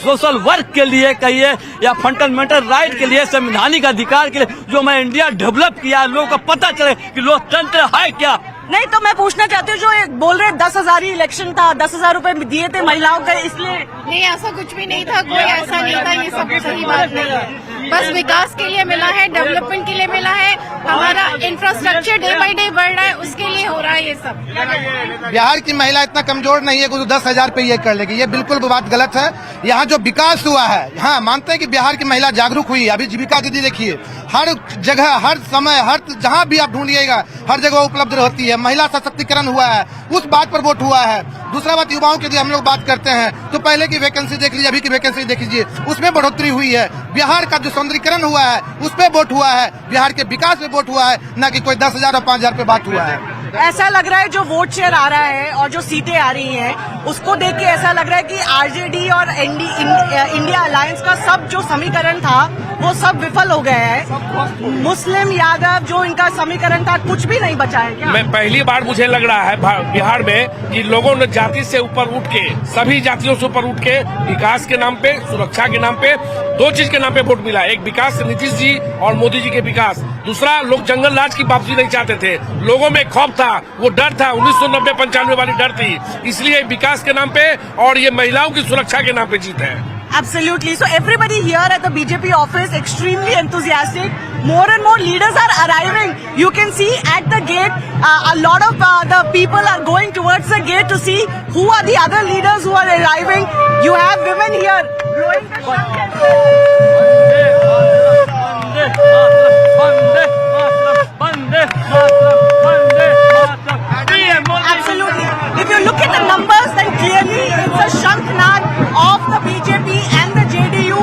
सोशल वर्क के लिए कहिए या फंडामेंटल राइट के लिए, संवैधानिक अधिकार के लिए, जो मैं इंडिया डेवलप किया, लोगों को पता चले कि लोकतंत्र है क्या। नहीं तो मैं पूछना चाहती हूँ, जो बोल रहे 10,000 ही इलेक्शन था, 10,000 रुपए दिए थे महिलाओं का, इसलिए नहीं, ऐसा कुछ भी नहीं था, कोई ऐसा नहीं था, ये सब सही बात नहीं है। बस विकास के लिए मिला है, डेवलपमेंट के लिए मिला है, हमारा इंफ्रास्ट्रक्चर डे बाई डे बढ़ रहा है, उसके लिए हो रहा है ये सब। बिहार की महिला इतना कमजोर नहीं है कि 10,000 पे ये कर लेगी, ये बिल्कुल बात गलत है। यहाँ जो विकास हुआ है, हाँ मानते हैं कि बिहार की महिला जागरूक हुई है। अभी जीविका दीदी देखिए, हर जगह, हर समय, हर जहाँ भी आप ढूंढिएगा, हर जगह उपलब्ध रहती है। महिला सशक्तिकरण हुआ है, उस बात पर वोट हुआ है। दूसरा बात, युवाओं की यदि हम लोग बात करते हैं तो पहले की वैकेंसी देख लीजिए, अभी की वैकेंसी देख लीजिए, उसमें बढ़ोतरी हुई है। बिहार का जो सौंदर्यीकरण हुआ है, उस पर वोट हुआ है, बिहार के विकास पे वोट हुआ है, न कि कोई 10,000 और 5,000 पे बात हुआ है। ऐसा लग रहा है जो वोट शेयर आ रहा है और जो सीटें आ रही हैं, उसको देख के ऐसा लग रहा है कि आरजेडी और इंडिया अलायंस का सब जो समीकरण था वो सब विफल हो गया है। मुस्लिम यादव जो इनका समीकरण था, कुछ भी नहीं बचा है क्या? मैं पहली बार मुझे लग रहा है बिहार में कि लोगों ने जाति से ऊपर उठ के, सभी जातियों से ऊपर उठ के, विकास के नाम पे, सुरक्षा के नाम पे, दो चीज के नाम पे वोट मिला। एक विकास, नीतीश जी और मोदी जी के विकास। दूसरा, लोग जंगल राज की वापसी नहीं चाहते थे, लोगों में खौफ था, वो डर था, 1990-95 वाली डर थी। इसलिए विकास के नाम पे और ये महिलाओं की सुरक्षा के नाम पे जीत है। Absolutely. So everybody here at the BJP office extremely enthusiastic. More and more leaders are arriving. You can see at the gate, a lot of the people are going towards the gate to see who are the other leaders who are arriving. You have women here blowing the Absolutely. If you look at the numbers, then clearly it's a Shankhnad of the BJP and the JDU.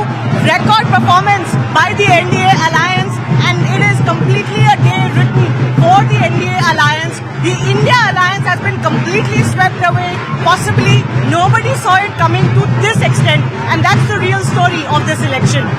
Record performance by the NDA alliance, and it is completely a day written for the NDA alliance. The India alliance has been completely swept away. Possibly nobody saw it coming to this extent, and that's the real story of this election.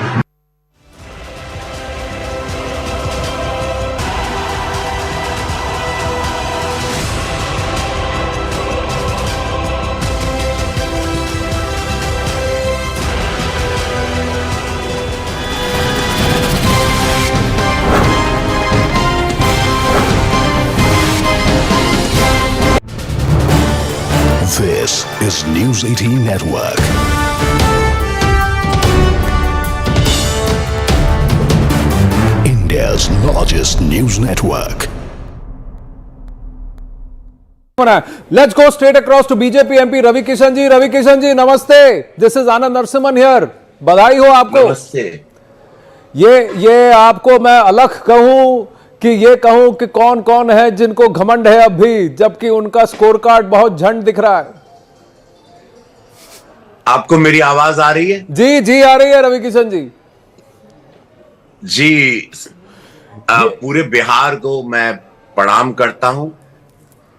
This is News 18 Network. India's largest news network. Let's go straight across to BJP MP Ravi Kishan ji. Ravi Kishan ji, namaste. This is Anand Narasimhan here. बधाई हो आपको. नमस्ते. ये आपको मैं अलग कहूं कि ये कहूं कि कौन कौन है जिनको घमंड है अब भी, जबकि उनका स्कोर कार्ड बहुत झंड दिख रहा है. आपको मेरी आवाज आ रही है? जी जी आ रही है रवि किशन जी. जी पूरे बिहार को मैं प्रणाम करता हूं.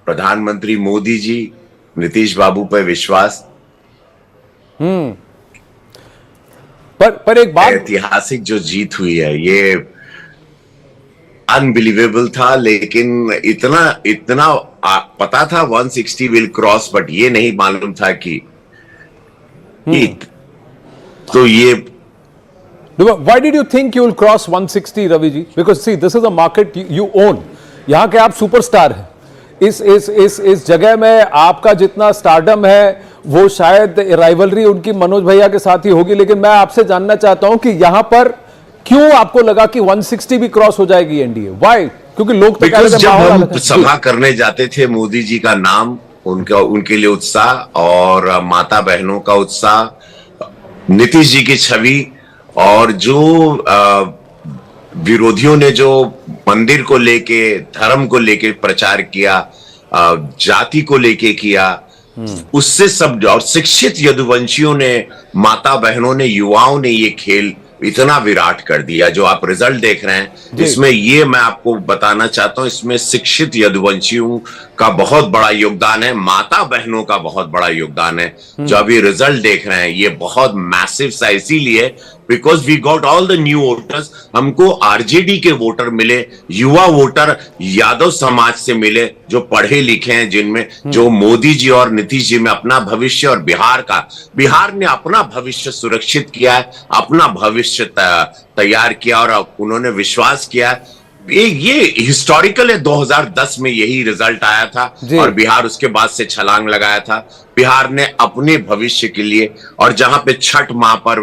प्रधानमंत्री मोदी जी, नीतीश बाबू पर विश्वास. पर एक बात, ऐतिहासिक जो जीत हुई है ये अनबिलीवेबल था, लेकिन इतना पता था 160 विल क्रॉस, बट ये नहीं मालूम था कि तो ये. Why did you think you will cross 160, Ravi ji? Because see, this is a market you own. यहाँ के आप सुपरस्टार हैं. इस जगह में आपका जितना स्टारडम है वो शायद राइवलरी उनकी मनोज भैया के साथ ही होगी, लेकिन मैं आपसे जानना चाहता हूं कि यहाँ पर क्यों आपको लगा कि 160 भी क्रॉस हो जाएगी एनडीए? व्हाई? क्योंकि लोग तो जब हम सभा करने जाते थे, मोदी जी का नाम, उनके लिए उत्साह और माता बहनों का उत्साह, नीतीश जी की छवि, और जो विरोधियों ने जो मंदिर को लेके, धर्म को लेके प्रचार किया, जाति को लेके किया, उससे सब, और शिक्षित यदुवंशियों ने, माता बहनों ने, युवाओं ने ये खेल इतना विराट कर दिया. जो आप रिजल्ट देख रहे हैं इसमें, ये मैं आपको बताना चाहता हूं, इसमें शिक्षित यदुवंशियों का बहुत बड़ा योगदान है, माता बहनों का बहुत बड़ा योगदान है. जो अभी रिजल्ट देख रहे हैं ये बहुत मैसिव सा, इसीलिए because we got all the new voters. हमको आरजेडी के वोटर मिले, युवा वोटर यादव समाज से मिले, जो पढ़े लिखे हैं, जिनमें जो मोदी जी और नीतीश जी में अपना भविष्य, और बिहार ने अपना भविष्य सुरक्षित किया है, अपना भविष्य तैयार किया, और उन्होंने विश्वास किया. ये हिस्टोरिकल है. 2010 में यही रिजल्ट आया था और बिहार उसके बाद से छलांग लगाया था. बिहार ने अपने भविष्य के लिए, और जहां पे छठ माह पर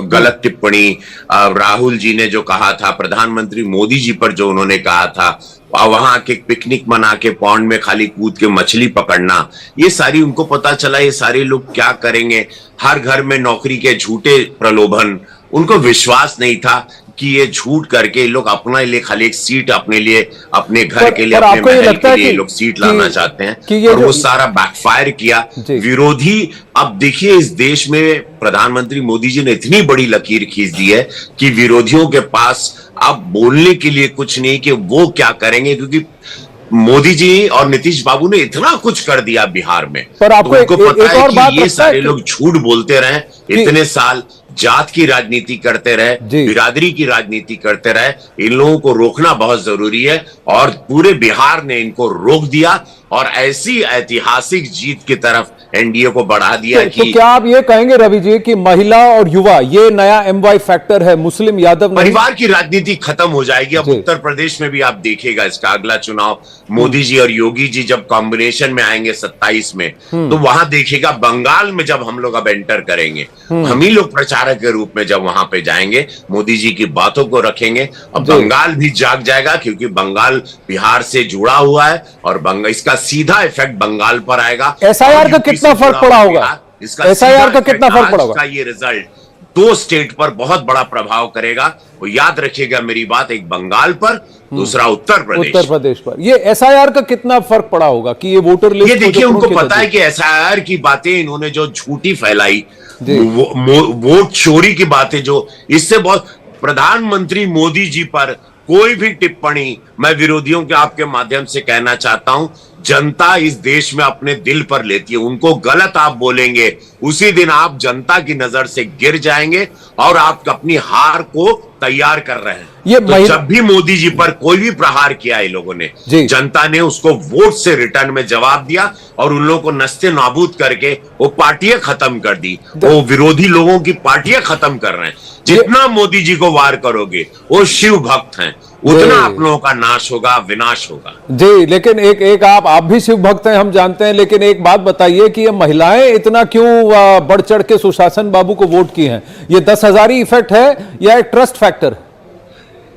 गलत टिप्पणी राहुल जी ने जो कहा था, प्रधानमंत्री मोदी जी पर जो उन्होंने कहा था, वहां के पिकनिक मना के पौंड में खाली कूद के मछली पकड़ना, ये सारी उनको पता चला ये सारे लोग क्या करेंगे. हर घर में नौकरी के झूठे प्रलोभन, उनको विश्वास नहीं था कि ये झूठ करके लोग अपने लिए खाली एक सीट, अपने लिए, अपने घर के लिए, अपने महल के लिए लोग सीट लाना चाहते हैं, और वो सारा बैकफायर किया. विरोधी, अब देखिए इस देश में प्रधानमंत्री मोदी जी ने इतनी बड़ी लकीर खींच दी है कि विरोधियों के पास अब बोलने के लिए कुछ नहीं कि वो क्या करेंगे, क्योंकि मोदी जी और नीतीश बाबू ने इतना कुछ कर दिया बिहार में. पर आपको तो पता है कि ये सारे लोग झूठ बोलते रहे इतने साल, जात की राजनीति करते रहे, बिरादरी की राजनीति करते रहे. इन लोगों को रोकना बहुत जरूरी है, और पूरे बिहार ने इनको रोक दिया और ऐसी ऐतिहासिक जीत की तरफ एनडीए को बढ़ा दिया. तो क्या आप ये कहेंगे रवि जी कि महिला और युवा ये नया एमवाई फैक्टर है, मुस्लिम यादव परिवार की राजनीति खत्म हो जाएगी. अब उत्तर प्रदेश में भी आप देखिएगा इसका अगला चुनाव, मोदी जी और योगी जी जब कॉम्बिनेशन में आएंगे 27 में, तो वहां देखिएगा. बंगाल में जब हम लोग अब एंटर करेंगे, हम ही लोग प्रचारक के रूप में जब वहां पे जाएंगे, मोदी जी की बातों को रखेंगे, अब बंगाल भी जाग जाएगा, क्योंकि बंगाल बिहार से जुड़ा हुआ है, और इसका सीधा इफेक्ट बंगाल पर आएगा. एसआईआर का कितना फर्क पड़ा होगा? एसआईआर का कितना फर्क पड़ा होगा? ये रिजल्ट 2 स्टेट पर बहुत बड़ा प्रभाव करेगा. वो याद रखिएगा मेरी बात, एक बंगाल पर, दूसरा उत्तर प्रदेश पर. ये एसआईआर का कितना फर्क पड़ा होगा कि ये वोटर लिस्ट, ये देखिए उनको पता है कि एसआईआर की बातें इन्होंने जो झूठी फैलाई, वोट चोरी की बातें, जो इससे बहुत, प्रधानमंत्री मोदी जी पर कोई भी टिप्पणी, मैं विरोधियों के आपके माध्यम से कहना चाहता हूं, जनता इस देश में अपने दिल पर लेती है. उनको गलत आप बोलेंगे, उसी दिन आप जनता की नजर से गिर जाएंगे, और आप अपनी हार को तैयार कर रहे हैं. तो जब भी मोदी जी पर कोई भी प्रहार किया इन लोगों ने, जनता ने उसको वोट से रिटर्न में जवाब दिया, और उन लोगों को नस्ते नाबूद करके वो पार्टियां खत्म कर दी. वो विरोधी लोगों की पार्टियां खत्म कर रहे हैं. जितना मोदी जी को वार करोगे, वो शिव भक्त हैं, उतना आप लोगों का नाश होगा, विनाश होगा। जी, लेकिन एक आप भी शिव भक्त हैं, हम जानते हैं, लेकिन एक बात बताइए कि ये महिलाएं इतना क्यों बढ़ चढ़ के सुशासन बाबू को वोट की हैं? ये 10,000 ही इफेक्ट है या एक ट्रस्ट फैक्टर?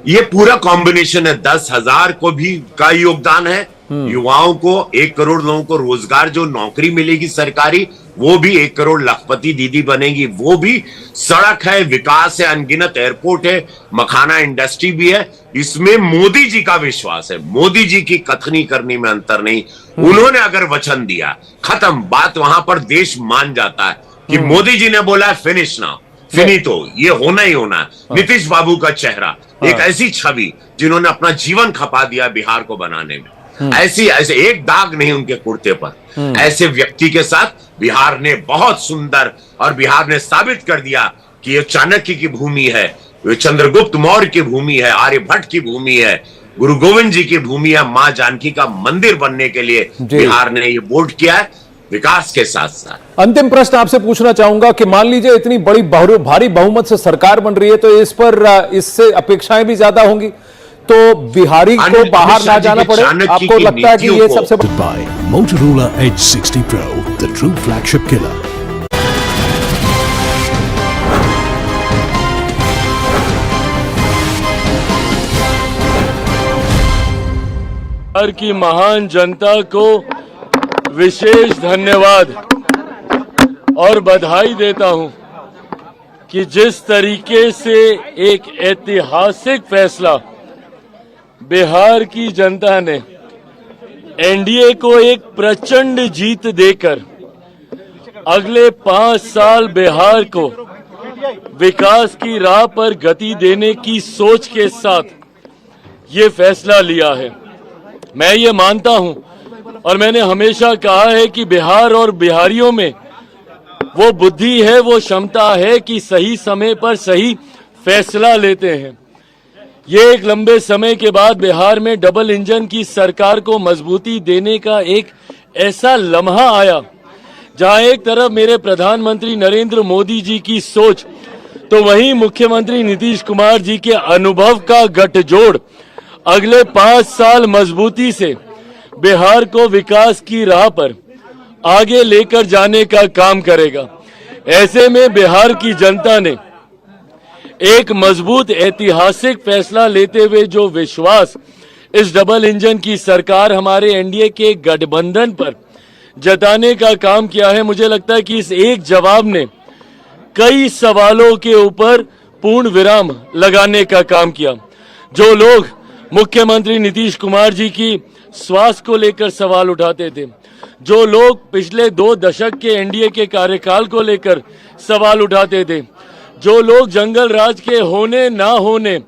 ये पूरा कॉम्बिनेशन है। 10,000 को भी का योगदान है, युवाओं को 1 करोड़ लोगों को रोजगार, जो नौकरी मिलेगी सरकारी, वो भी 1 करोड़ लखपति दीदी बनेगी, वो भी सड़क है, विकास है, अनगिनत एयरपोर्ट है, मखाना इंडस्ट्री भी है। इसमें मोदी जी का विश्वास है, मोदी जी की कथनी करनी में अंतर नहीं। उन्होंने अगर वचन दिया, खत्म बात, वहां पर देश मान जाता है कि मोदी जी ने बोला फिनिश नाउ, फिनितो, ये होना ही होना है। नीतीश बाबू का चेहरा, एक ऐसी छवि जिन्होंने अपना जीवन खपा दिया बिहार को बनाने में, ऐसे एक दाग नहीं उनके कुर्ते पर। ऐसे व्यक्ति के साथ बिहार ने बहुत सुंदर, और बिहार ने साबित कर दिया कि ये चाणक्य की भूमि है, ये चंद्रगुप्त मौर्य की भूमि है, आर्यभट्ट की भूमि है, गुरु गोविंद जी की भूमि है। मां जानकी का मंदिर बनने के लिए बिहार ने ये वोट किया है, विकास के साथ साथ। अंतिम प्रश्न आपसे पूछना चाहूंगा कि मान लीजिए इतनी बड़ी भारी बहुमत से सरकार बन रही है, तो इस पर इससे अपेक्षाएं भी ज्यादा होंगी, तो बिहारी को बाहर ना जाना पड़े। आपको लगता है कि ये सबसे buy Motorola Edge 60 Pro, the true flagship killer. Bihar की महान जनता को विशेष धन्यवाद और बधाई देता हूं कि जिस तरीके से एक ऐतिहासिक फैसला बिहार की जनता ने एनडीए को एक प्रचंड जीत देकर अगले 5 साल बिहार को विकास की राह पर गति देने की सोच के साथ ये फैसला लिया है। मैं ये मानता हूं और मैंने हमेशा कहा है कि बिहार और बिहारियों में वो बुद्धि है, वो क्षमता है कि सही समय पर सही फैसला लेते हैं। ये एक लंबे समय के बाद बिहार में डबल इंजन की सरकार को मजबूती देने का एक ऐसा लम्हा आया जहां एक तरफ मेरे प्रधानमंत्री नरेंद्र मोदी जी की सोच, तो वहीं मुख्यमंत्री नीतीश कुमार जी के अनुभव का गठजोड़ अगले 5 साल मजबूती से बिहार को विकास की राह पर आगे लेकर जाने का काम करेगा। ऐसे में बिहार की जनता ने एक मजबूत ऐतिहासिक फैसला लेते हुए जो विश्वास इस डबल इंजन की सरकार, हमारे एनडीए के गठबंधन पर जताने का काम किया है, मुझे लगता है कि इस एक जवाब ने कई सवालों के ऊपर पूर्ण विराम लगाने का काम किया। जो लोग मुख्यमंत्री नीतीश कुमार जी की स्वास्थ्य को लेकर सवाल उठाते थे, जो लोग पिछले 2 दशक के एनडीए के कार्यकाल को लेकर सवाल उठाते थे, जो लोग जंगल राज के होने ना होने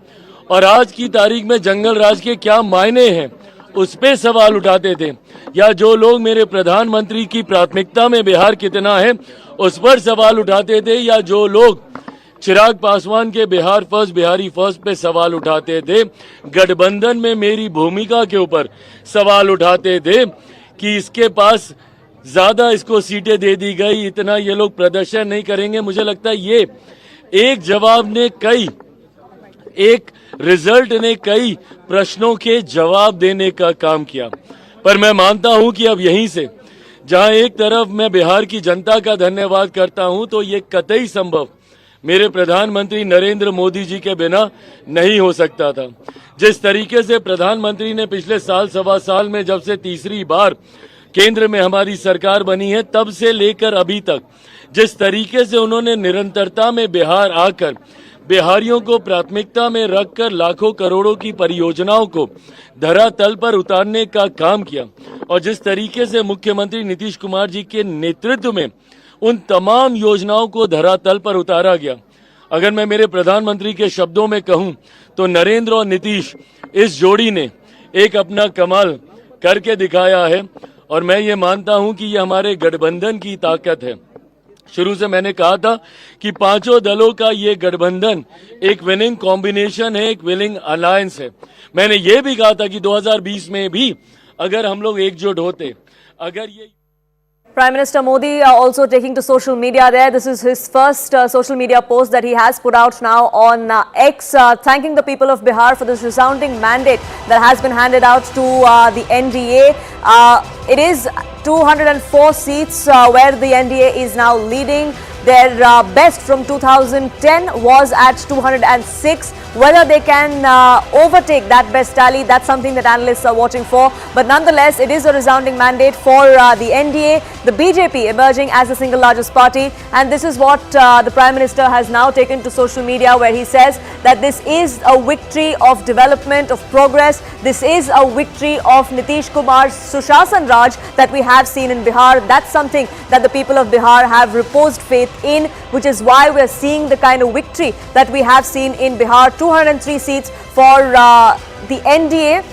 और आज की तारीख में जंगल राज के क्या मायने हैं उस पे सवाल उठाते थे, या जो लोग मेरे प्रधानमंत्री की प्राथमिकता में बिहार कितना है उस पर सवाल उठाते थे, या जो लोग चिराग पासवान के बिहार फर्स्ट, बिहारी फर्स्ट पे सवाल उठाते थे, गठबंधन में मेरी भूमिका के ऊपर सवाल उठाते थे कि इसके पास ज्यादा इसको सीटें दे दी गई, इतना ये लोग प्रदर्शन नहीं करेंगे। मुझे लगता है ये एक जवाब ने एक रिजल्ट ने कई प्रश्नों के जवाब देने का काम किया। पर मैं मानता हूं कि अब यहीं से जहां एक तरफ मैं बिहार की जनता का धन्यवाद करता हूं, तो ये कतई संभव मेरे प्रधानमंत्री नरेंद्र मोदी जी के बिना नहीं हो सकता था। जिस तरीके से प्रधानमंत्री ने पिछले साल सवा साल में, जब से तीसरी बार केंद्र में हमारी सरकार बनी है, तब से लेकर अभी तक जिस तरीके से उन्होंने निरंतरता में बिहार आकर बिहारियों को प्राथमिकता में रखकर लाखों करोड़ों की परियोजनाओं को धरातल पर उतारने का काम किया, और जिस तरीके से मुख्यमंत्री नीतीश कुमार जी के नेतृत्व में उन तमाम योजनाओं को धरातल पर उतारा गया। अगर मैं मेरे प्रधानमंत्री के शब्दों में कहूं तो नरेंद्र और नीतीश, इस जोड़ी ने एक अपना कमाल करके दिखाया है, और मैं ये मानता हूं कि ये हमारे गठबंधन की ताकत है। शुरू से मैंने कहा था कि पांचों दलों का ये गठबंधन एक विनिंग कॉम्बिनेशन है, एक विनिंग अलायंस है। मैंने ये भी कहा था कि 2020 में भी अगर हम लोग एकजुट होते, अगर ये Prime Minister Modi also taking to social media there. This is his first social media post that he has put out now on X, thanking the people of Bihar for this resounding mandate that has been handed out to the NDA. It is 204 seats where the NDA is now leading. Their best from 2010 was at 206. Whether they can overtake that best tally, that's something that analysts are watching for. But nonetheless, it is a resounding mandate for the NDA, the BJP emerging as the single largest party. And this is what the Prime Minister has now taken to social media, where he says that this is a victory of development, of progress. This is a victory of Nitish Kumar's Sushasan Raj that we have seen in Bihar. That's something that the people of Bihar have reposed faith in, which is why we're seeing the kind of victory that we have seen in Bihar. 203 seats for the NDA.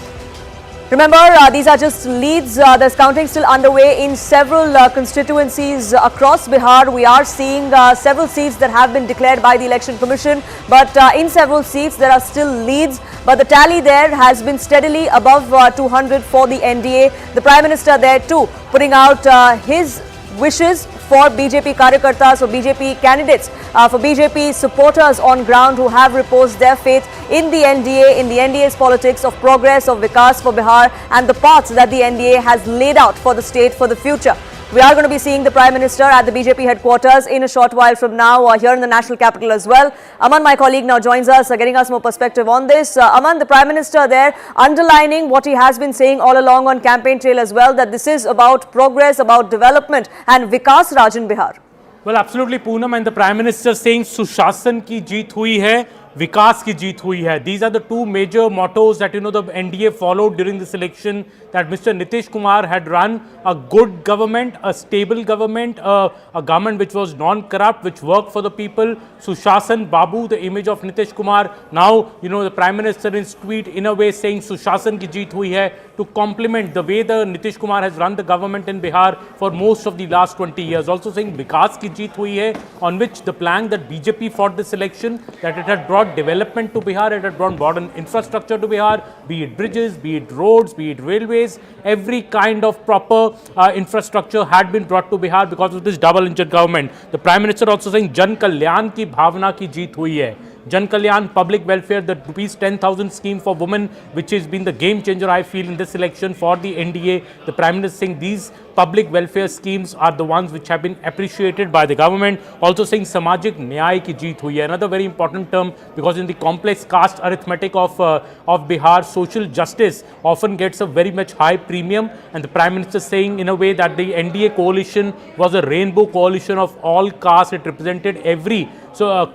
Remember, these are just leads. There's counting still underway in several constituencies across Bihar. We are seeing several seats that have been declared by the Election Commission, but in several seats there are still leads. But the tally there has been steadily above 200 for the NDA. The Prime Minister there too putting out his wishes for BJP Karyakartas, for BJP candidates, for BJP supporters on ground who have reposed their faith in the NDA, in the NDA's politics of progress, of Vikas for Bihar, and the paths that the NDA has laid out for the state for the future. We are going to be seeing the Prime Minister at the BJP headquarters in a short while from now, here in the national capital as well. Aman, my colleague, now joins us, getting us more perspective on this. Aman, the Prime Minister there underlining what he has been saying all along on campaign trail as well, that this is about progress, about development and Vikas Raj in Bihar. Well, absolutely, Poonam, and the Prime Minister saying Sushasan ki jeet hui hai, Vikas ki jeet hui hai. These are the two major mottos that, the NDA followed during this election, that Mr. Nitish Kumar had run a good government, a stable government, a government which was non-corrupt, which worked for the people. Sushasan Babu, the image of Nitish Kumar. Now, the Prime Minister in his tweet, in a way, saying Sushasan ki jeet hui hai, to complement the way the Nitish Kumar has run the government in Bihar for most of the last 20 years. Also saying Vikas ki jeet hui hai, on which the plan that BJP fought this election, that it had brought development to Bihar, it had brought modern infrastructure to Bihar, be it bridges, be it roads, be it railways, every kind of proper infrastructure had been brought to Bihar because of this double-engine government. The Prime Minister also saying Jan Kalyan ki bhavna ki jeet hui hai. Jan Kalyan, public welfare, the rupees 10,000 scheme for women, which has been the game changer, I feel, in this election for the NDA. The Prime Minister saying these public welfare schemes are the ones which have been appreciated by the government. Also saying Samajik Nyay ki jeet hui hai. Another very important term, because in the complex caste arithmetic of Bihar, social justice often gets a very much high premium. And the Prime Minister saying in a way that the NDA coalition was a rainbow coalition of all castes. It represented every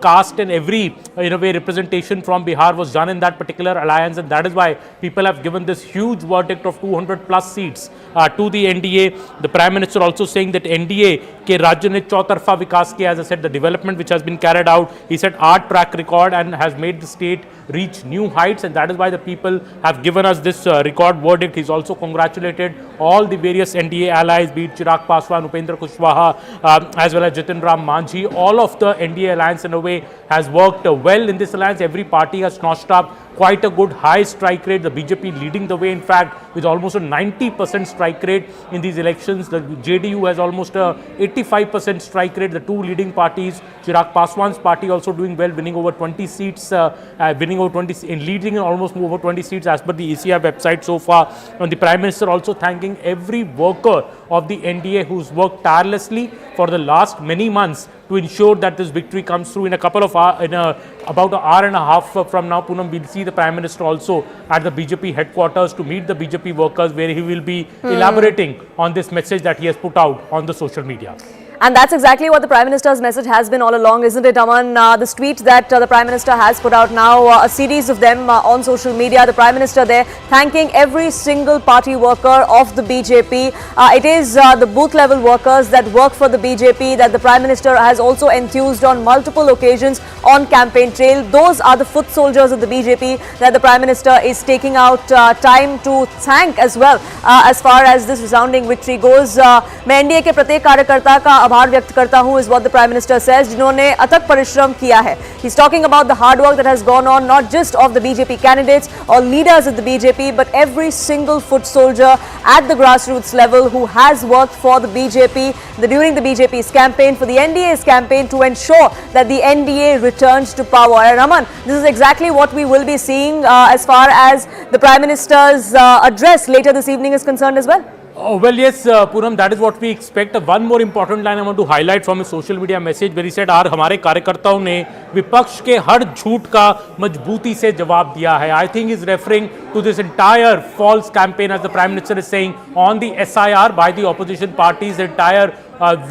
caste and every representation from Bihar was done in that particular alliance, and that is why people have given this huge verdict of 200 plus seats to the NDA. The Prime Minister also saying that NDA ke Rajya ne chautarfa vikas kiya, as I said, the development which has been carried out, he said, our track record and has made the state reach new heights, and that is why the people have given us this record verdict. He's also congratulated all the various NDA allies, be it Chirag Paswan, Upendra Kushwaha, as well as Jitin Ram Manjhi. All of the NDA alliance in a way has worked well in this alliance. Every party has notched up quite a good high strike rate. The BJP leading the way, in fact, with almost a 90% strike rate in these elections. The JDU has almost a 85% strike rate. The two leading parties, Chirag Paswan's party also doing well, winning over 20 seats, leading in almost over 20 seats as per the ECI website so far. And the Prime Minister also thanking every worker of the NDA who's worked tirelessly for the last many months to ensure that this victory comes through. In a couple of hours, about an hour and a half from now, Poonam, we'll see the Prime Minister also at the BJP headquarters to meet the BJP workers, where he will be elaborating on this message that he has put out on the social media. And that's exactly what the Prime Minister's message has been all along, isn't it, Aman? This tweet that the Prime Minister has put out now, a series of them on social media. The Prime Minister there thanking every single party worker of the BJP. It is the booth level workers that work for the BJP that the Prime Minister has also enthused on multiple occasions on campaign trail. Those are the foot soldiers of the BJP that the Prime Minister is taking out time to thank as well, as far as this resounding victory goes. मैं NDA के प्रत्येक कार्यकर्ता का आभार व्यक्त करता हूं, is what the prime minister says, जिन्होंने अथक परिश्रम किया है. He is talking about the hard work that has gone on, not just of the BJP candidates और leaders of the BJP, but every single foot soldier at the grassroots level who has worked for the BJP during the BJP's campaign, for the NDA's campaign, to ensure that the NDA returns to power. And Raman, this is exactly what we will be seeing as far as the Prime Minister's address later this evening is concerned as well. Oh, well, yes, Poonam, that is what we expect. One more important line I want to highlight from his social media message where he said, हमारे कार्यकर्ताओं ने विपक्ष के हर झूठ का मजबूती से जवाब दिया है. I think he's referring to this entire false campaign, as the Prime Minister is saying, on the SIR by the opposition parties, the entire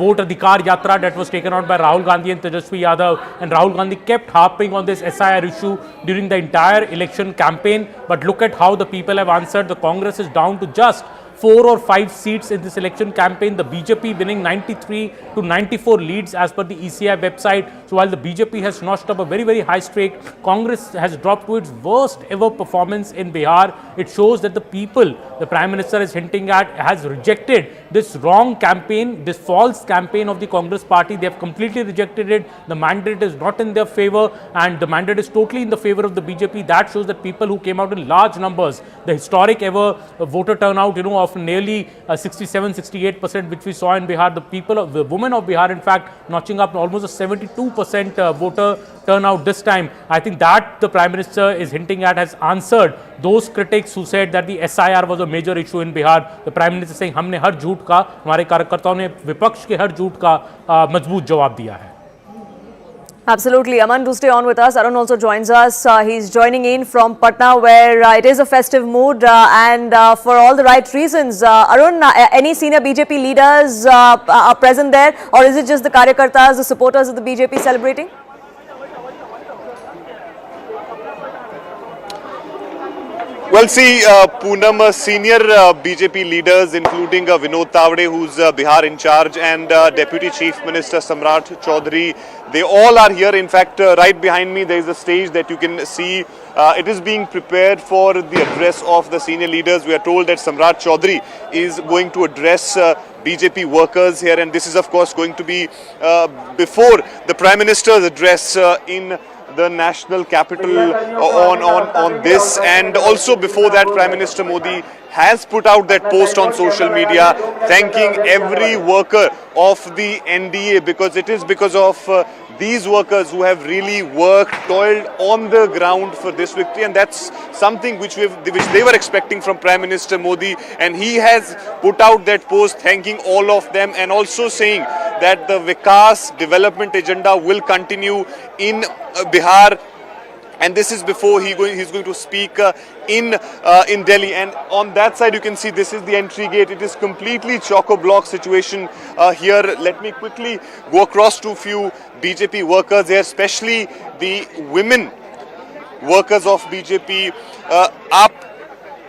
vote adhikar yatra that was taken out by Rahul Gandhi and Tejashwi Yadav, and Rahul Gandhi kept harping on this SIR issue during the entire election campaign. But look at how the people have answered. The Congress is down to just 4 or 5 seats in this election campaign. The BJP winning 93 to 94 leads as per the ECI website. So while the BJP has notched up a very, very high streak, Congress has dropped to its worst ever performance in Bihar. It shows that the people, the Prime Minister is hinting at, has rejected this wrong campaign, this false campaign of the Congress party. They have completely rejected it. The mandate is not in their favor, and the mandate is totally in the favor of the BJP. That shows that people who came out in large numbers, the historic ever voter turnout, of nearly 67-68%, which we saw in Bihar, the women of Bihar, in fact, notching up almost a 72% voter turnout this time. I think that the Prime Minister is hinting at has answered those critics who said that the SIR was a major issue in Bihar. The Prime Minister saying, हमने हर झूठ का, हमारे कार्यकर्ताओं ने विपक्ष के हर झूठ का मजबूत जवाब दिया है. Absolutely. Aman, do stay on with us. Arun also joins us. He's joining in from Patna, where it is a festive mood and for all the right reasons. Arun, any senior BJP leaders are present there, or is it just the Karyakartas, the supporters of the BJP celebrating? Well, see, Poonam, senior BJP leaders, including Vinod Tawade, who's Bihar in charge, and Deputy Chief Minister Samrat Chaudhary, they all are here. In fact, right behind me, there is a stage that you can see. It is being prepared for the address of the senior leaders. We are told that Samrat Chaudhary is going to address BJP workers here, and this is, of course, going to be before the Prime Minister's address in the national capital on this, and also before that Prime Minister Modi has put out that post on social media thanking every worker of the NDA, because it is because of these workers who have really worked, toiled on the ground for this victory, and that's something which they were expecting from Prime Minister Modi, and he has put out that post thanking all of them, and also saying that the Vikas development agenda will continue in Bihar. And this is before he's going to speak in Delhi. And on that side, you can see this is the entry gate. It is completely choco-block situation here. Let me quickly go across to a few BJP workers here, especially the women workers of BJP.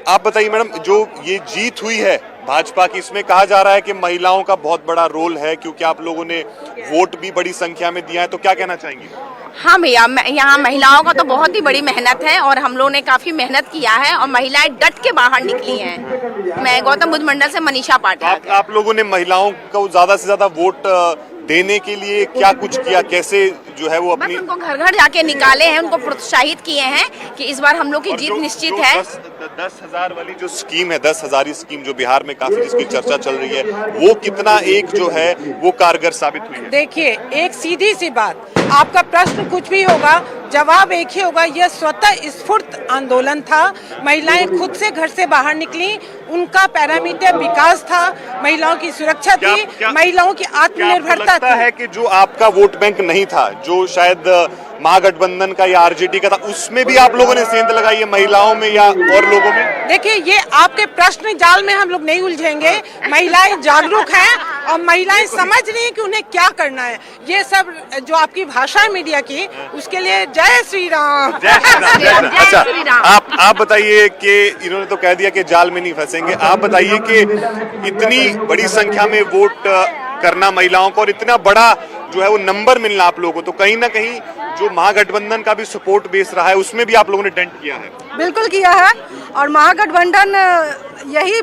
आप बताइए madam, जो ये जीत हुई है भाजपा की, इसमें कहा जा रहा है कि महिलाओं का बहुत बड़ा रोल है, क्योंकि आप लोगों ने वोट भी बड़ी संख्या में दिया है, तो क्या कहना चाहेंगी? हाँ भैया, यहाँ महिलाओं का तो बहुत ही बड़ी मेहनत है और हम लोगों ने काफी मेहनत किया है और महिलाएं डट के बाहर निकली हैं. मैं गौतम बुद्ध मंडल से मनीषा पाठक. आप लोगों ने महिलाओं को ज्यादा से ज्यादा वोट देने के लिए क्या कुछ किया, कैसे जो है वो अपनी, उनको घर घर जाके निकाले हैं, उनको प्रोत्साहित किए हैं कि इस बार हम लोग की जीत निश्चित है. 10,000 वाली जो स्कीम है, 10,000 स्कीम जो बिहार में काफी जिसकी चर्चा चल रही है, वो कितना एक जो है वो कारगर साबित हुई है? देखिए, एक सीधी सी बात, आपका प्रश्न कुछ भी होगा, जवाब एक ही होगा. यह स्वतः स्फूर्त आंदोलन था. महिलाएं खुद से घर से बाहर निकली, उनका पैरामीटर विकास था, महिलाओं की सुरक्षा थी, महिलाओं की आत्मनिर्भरता थी. है कि जो आपका वोट बैंक नहीं था, जो शायद महागठबंधन का या आरजेडी का था, उसमें भी आप लोगों ने सेंध लगाई है, महिलाओं में या और लोगों में? देखिए, ये आपके प्रश्न जाल में हम लोग नहीं उलझेंगे. महिलाएं जागरूक हैं और महिलाएं समझ रही हैं कि उन्हें क्या करना है. ये सब जो आपकी भाषा है मीडिया की, उसके लिए जय श्री राम. अच्छा, आप बताइए कि इन्होंने तो कह दिया कि जाल में नहीं फंसेंगे. आप बताइए कि इतनी बड़ी संख्या में वोट करना महिलाओं को और इतना बड़ा जो है वो नंबर मिलना आप लोगों को, तो कहीं ना कहीं जो महागठबंधन का भी सपोर्ट बेस रहा है, उसमें भी आप लोगों ने डेंट किया है? बिल्कुल किया है, और महागठबंधन यही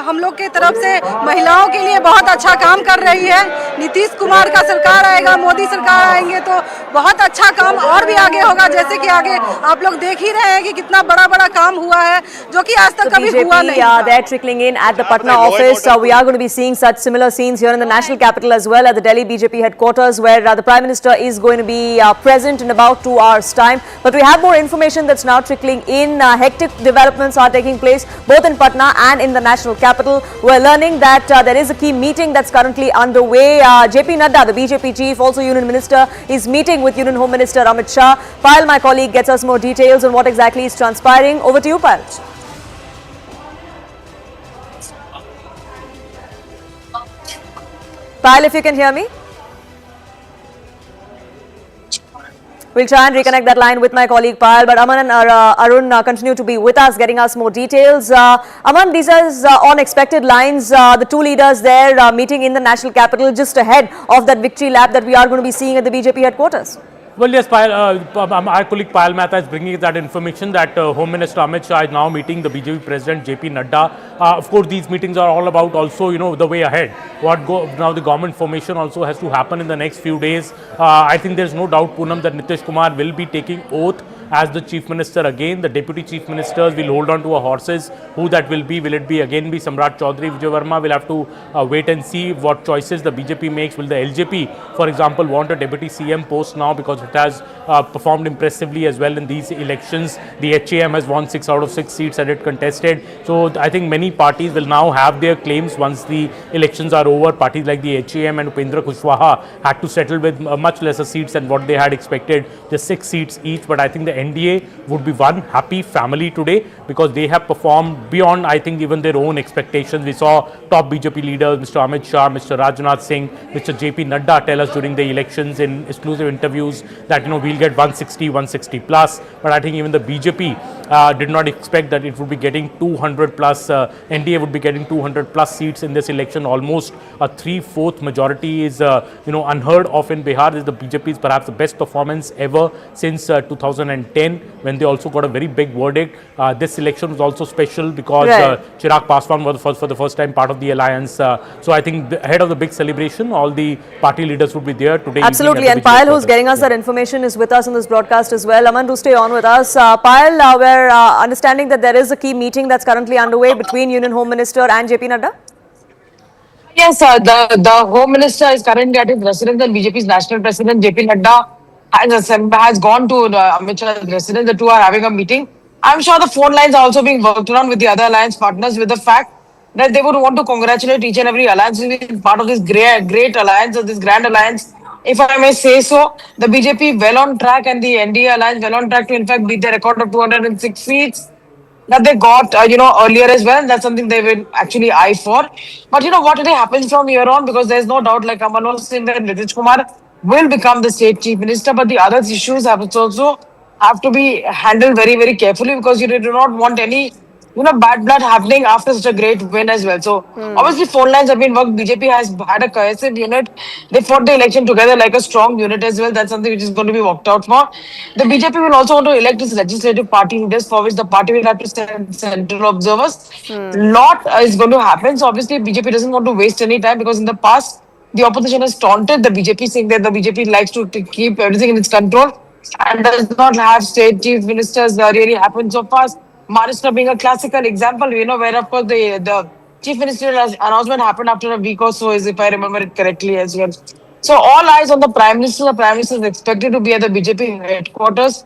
हम लोग के तरफ से महिलाओं के लिए बहुत अच्छा काम कर रही है. नीतीश कुमार का सरकार आएगा, मोदी सरकार आएंगे तो बहुत अच्छा काम और भी आगे होगा। जैसे कि आगे आप लोग देख ही रहे हैं कि कितना बड़ा काम हुआ है जो कि आज तक कभी हुआ नहीं। They're trickling in at the Patna office. We are going to be seeing such similar scenes here in the national capital as well, at the Delhi BJP headquarters, where the Prime Minister is going to be present in about 2 hours' time. But we have more information that's now trickling in. Hectic developments are taking place both in Patna and in the national capital. We're learning that there is a key meeting that's currently underway. JP Nadda, the BJP chief, also Union Minister, is meeting with Union Home Minister Amit Shah. Payal, my colleague, gets us more details on what exactly is transpiring. Over to you, Payal. Payal, if you can hear me. We'll try and reconnect that line with my colleague Payal, but Aman and Arun continue to be with us, getting us more details. Aman, these are on expected lines. The two leaders there meeting in the national capital just ahead of that victory lap that we are going to be seeing at the BJP headquarters. Well, yes, Payal, our colleague Payal Mehta is bringing that information that Home Minister Amit Shah is now meeting the BJP President JP Nadda. Of course, these meetings are all about also, the way ahead. Now the government formation also has to happen in the next few days. I think there's no doubt, Poonam, that Nitish Kumar will be taking oath as the Chief Minister again. The Deputy Chief Ministers will hold on to our horses. Who that will be again be Samrat Chaudhary, Vijay Verma? We'll have to wait and see what choices the BJP makes. Will the LJP, for example, want a Deputy CM post now because it has performed impressively as well in these elections? The HAM has won 6 out of 6 seats that it contested. So I think many parties will now have their claims once the elections are over. Parties like the HAM and Upendra Kushwaha had to settle with much lesser seats than what they had expected, just 6 seats each. But I think the NDA would be one happy family today because they have performed beyond, I think, even their own expectations. We saw top BJP leaders, Mr. Amit Shah, Mr. Rajnath Singh, Mr. JP Nadda tell us during the elections in exclusive interviews that, we'll get 160, 160 plus. But I think even the BJP did not expect that it would be getting 200 plus, NDA would be getting 200 plus seats in this election. Almost a 3/4 majority is, unheard of in Bihar. This is the BJP's perhaps the best performance ever since 2010, when they also got a very big verdict. This election was also special because Chirag Paswan was for the first time part of the alliance. So I think ahead of the big celebration, all the party leaders would be there today. Absolutely, and Payal, who's getting us that information, is with us in this broadcast as well. Aman, do stay on with us. Payal, we're understanding that there is a key meeting that's currently underway between Union Home Minister and JP Nadda. Yes, the Home Minister is currently at his residence, and BJP's National President JP Nadda has gone to Amit Shah's residence. The two are having a meeting. I'm sure the phone lines are also being worked on with the other alliance partners, with the fact that they would want to congratulate each and every alliance being part of this great alliance, or this grand alliance, if I may say so. The BJP well on track and the NDA alliance well on track to in fact beat the record of 206 seats that they got, earlier as well. That's something they will actually eye for. But what really happens from here on, because there's no doubt, like Aman was saying, that Nitish Kumar will become the state chief minister, but the other issues also have to be handled very, very carefully, because you do not want any, bad blood happening after such a great win as well. So obviously phone lines have been worked. BJP has had a cohesive unit. They fought the election together like a strong unit as well. That's something which is going to be worked out for. The BJP will also want to elect its legislative party leaders, for which the party will have to send central observers. Lot is going to happen. So obviously BJP doesn't want to waste any time, because in the past the opposition has taunted the BJP, saying that the BJP likes to keep everything in its control and does not have state chief ministers really happen so fast. Maharashtra being a classical example, where of course the chief minister announcement happened after a week or so, if I remember it correctly as well. So all eyes on the Prime Minister. The Prime Minister is expected to be at the BJP headquarters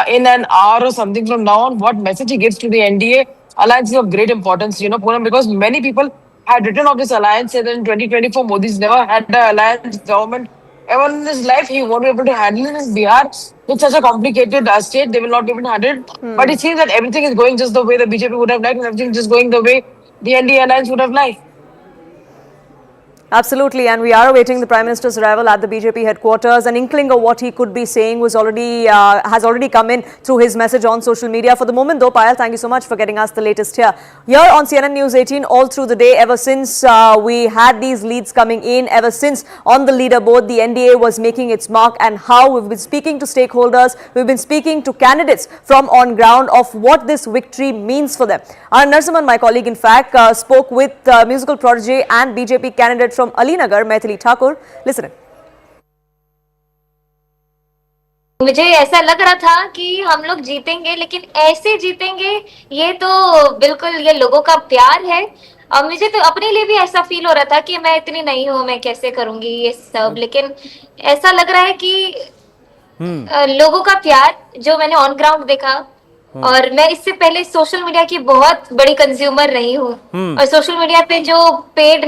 in an hour or something from now on. What message he gives to the NDA alliance is of great importance, Poonam, because many people had written of this alliance, said that in 2024 Modi's never had the alliance government ever in his life. He won't be able to handle it in Bihar. It's such a complicated state, they will not be able to handle it. But it seems that everything is going just the way the BJP would have liked, and everything is just going the way the NDA alliance would have liked. Absolutely, and we are awaiting the Prime Minister's arrival at the BJP headquarters. An inkling of what he could be saying has already come in through his message on social media. For the moment though, Payal, thank you so much for getting us the latest here on CNN News 18 all through the day. Ever since we had these leads coming in, ever since on the leaderboard the NDA was making its mark, and how we've been speaking to stakeholders, we've been speaking to candidates from on ground of what this victory means for them. Narasimhan, my colleague, in fact, spoke with musical prodigy and BJP candidate from from Alinagar, Mithali Thakur. Listen in. मुझे ऐसा लग रहा था कि हम लोग जीतेंगे, लेकिन ऐसे जीतेंगे ये तो बिल्कुल ये लोगों का प्यार है। और मुझे तो अपने लिए भी ऐसा फील हो रहा था कि मैं इतनी नहीं हूँ, मैं कैसे करूंगी ये सब, लेकिन ऐसा लग रहा है कि लोगों का प्यार जो मैंने ऑन ग्राउंड देखा, और मैं इससे पहले सोशल मीडिया की बहुत बड़ी कंज्यूमर रही हूँ, और सोशल मीडिया पे जो पेड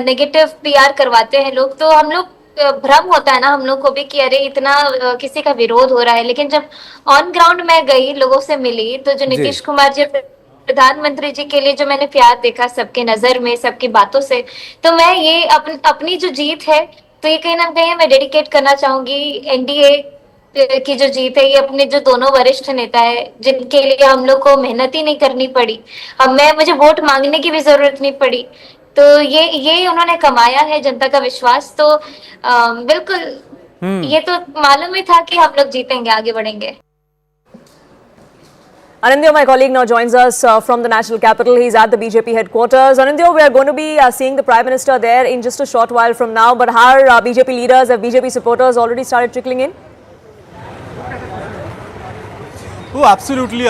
नेगेटिव पीआर करवाते हैं लोग, तो हम लोग भ्रम होता है ना हम लोग को भी कि अरे इतना किसी का विरोध हो रहा है। लेकिन जब ऑन ग्राउंड मैं गई, लोगों से मिली, तो जो नीतीश कुमार जी प्रधानमंत्री जी के लिए जो मैंने प्यार देखा सबके नजर में, सबकी बातों से, तो मैं ये अपनी जो जीत है, तो ये कहीं ना कहीं मैं डेडिकेट करना चाहूंगी एनडीए की जो जीत है, ये अपने जो दोनों वरिष्ठ नेता है जिनके लिए हम लोग को मेहनत ही नहीं करनी पड़ी, अब मुझे वोट मांगने की भी जरूरत नहीं पड़ी, तो ये उन्होंने कमाया है जनता का विश्वास। तो बिल्कुल ये तो मालूम ही था कि हम लोग जीतेंगे, आगे बढ़ेंगे। Anindya, my colleague, now joins us from the national capital. He's at the BJP headquarters. Anindya, we are going to be seeing the Prime Minister there in just a short while from now. But how BJP leaders, have BJP supporters already started trickling in? Oh, absolutely.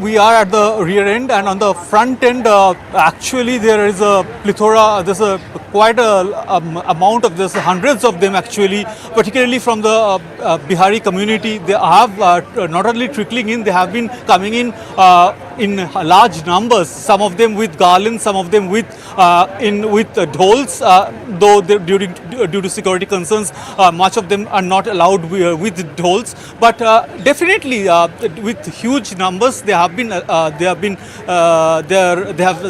We are at the rear end, and on the front end, actually there is a plethora. There's quite a amount of this, hundreds of them actually, particularly from the Bihari community. They have not only trickling in, they have been coming in large numbers. Some of them with garlands, some of them with dhols. Though due to security concerns, much of them are not allowed with dhols. But definitely with huge numbers, they have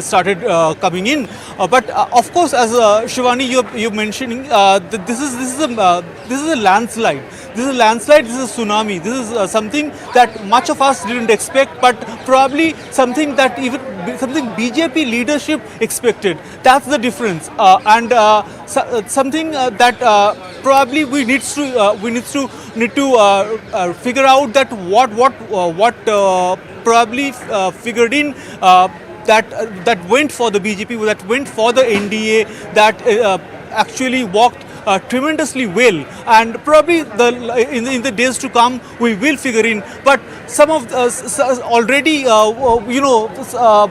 started coming in. But of course, as Shivani, you're mentioning, this is a landslide. This is a landslide. This is a tsunami. This is something that much of us didn't expect, but probably something that something BJP leadership expected. That's the difference, and something that probably we need to figure out that what probably figured in that went for the BJP, that went for the NDA, that actually walked tremendously well, and probably in the days to come we will figure in. But some of already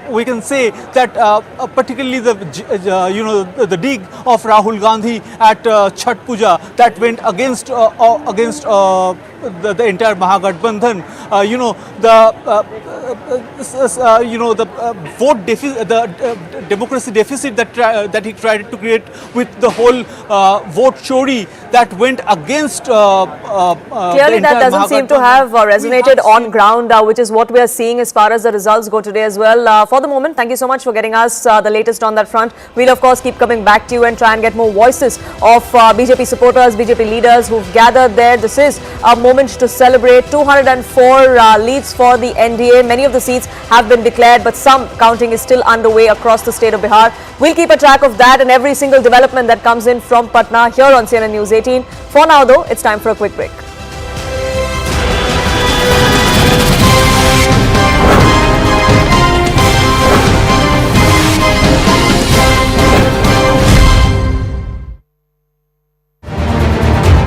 we can say that particularly the dig of Rahul Gandhi at Chhat Puja, that went against the entire Mahagathbandhan. The vote deficit, the democracy deficit that he tried to create with the whole vote chori that went against clearly that doesn't seem to have resonated on ground, which is what we are seeing as far as the results go today as well. For the moment, thank you so much for getting us the latest on that front. We'll of course keep coming back to you and try and get more voices of BJP supporters, BJP leaders who've gathered there. This is a moment to celebrate. 204 leads for the NDA. Many of the seats have been declared, but some counting is still underway across the state of Bihar. We'll keep a track of that and every single development that comes in from Patna here on CNN News 18. For now though, it's time for a quick break.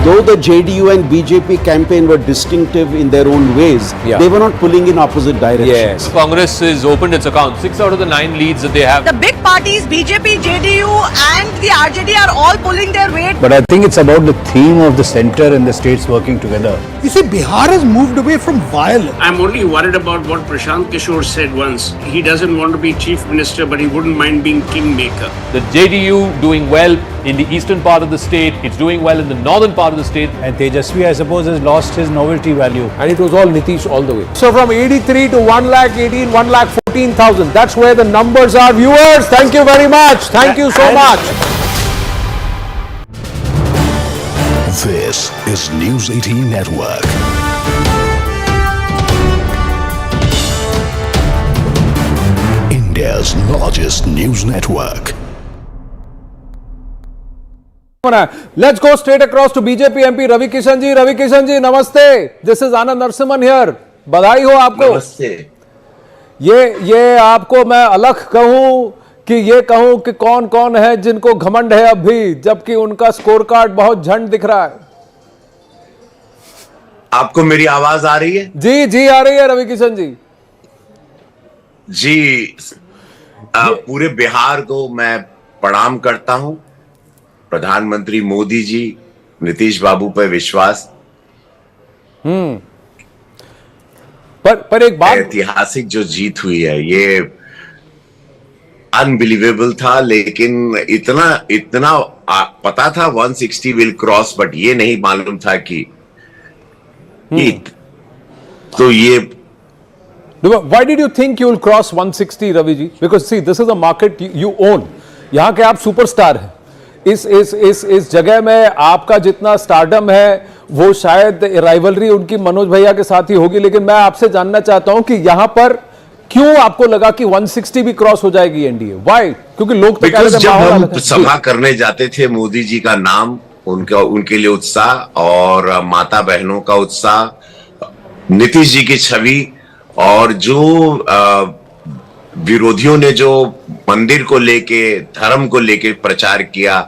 Though the JDU and BJP campaign were distinctive in their own ways, they were not pulling in opposite directions. Yes. Congress has opened its account. 6 out of the 9 leads that they have. The big parties, BJP, JDU and the RJD are all pulling their weight. But I think it's about the theme of the centre and the states working together. You see, Bihar has moved away from violence. I'm only worried about what Prashant Kishore said once. He doesn't want to be chief minister, but he wouldn't mind being kingmaker. The JDU doing well in the eastern part of the state. It's doing well in the northern part of the state. And Tejashwi, I suppose, has lost his novelty value. And it was all Nitish all the way. So from 83 to 1,18,000, 1,14,000. That's where the numbers are. Viewers, thank you very much. Thank you so much. This is News 18 Network. India's largest news network. Let's go straight across to BJP MP Ravi Kishan ji. Ravi Kishan ji, namaste. This is Anand Narasimhan here. बधाई हो आपको. नमस्ते. ये आपको मैं अलग कहूं कि ये कहूं कि कौन कौन है जिनको घमंड है अभी, जबकि उनका स्कोर कार्ड बहुत झंड दिख रहा है। आपको मेरी आवाज आ रही है? जी जी आ रही है रवि किशन जी। जी पूरे बिहार को मैं प्रणाम करता हूं। प्रधानमंत्री मोदी जी, नीतीश बाबू पर विश्वास। पर एक बात, ऐतिहासिक जो जीत हुई है ये अनबिलीवेबल था, लेकिन इतना पता था 160 विल क्रॉस, बट ये नहीं मालूम था कि तो ये why did you think you will cross 160 Ravi ji? Because see, this is a market you own. यहाँ के आप सुपरस्टार हैं। इस जगह में आपका जितना स्टारडम है वो शायद राइवलरी उनकी मनोज भैया के साथ ही होगी, लेकिन मैं आपसे जानना चाहता हूं कि यहां पर क्यों आपको लगा कि 160 भी क्रॉस हो जाएगी एनडीए? व्हाई? क्योंकि लोग तो जब हम सभा करने जाते थे, मोदी जी का नाम, उनके लिए उत्साह और माता बहनों का उत्साह, नीतीश जी की छवि, और जो विरोधियों ने जो मंदिर को लेके, धर्म को लेके प्रचार किया,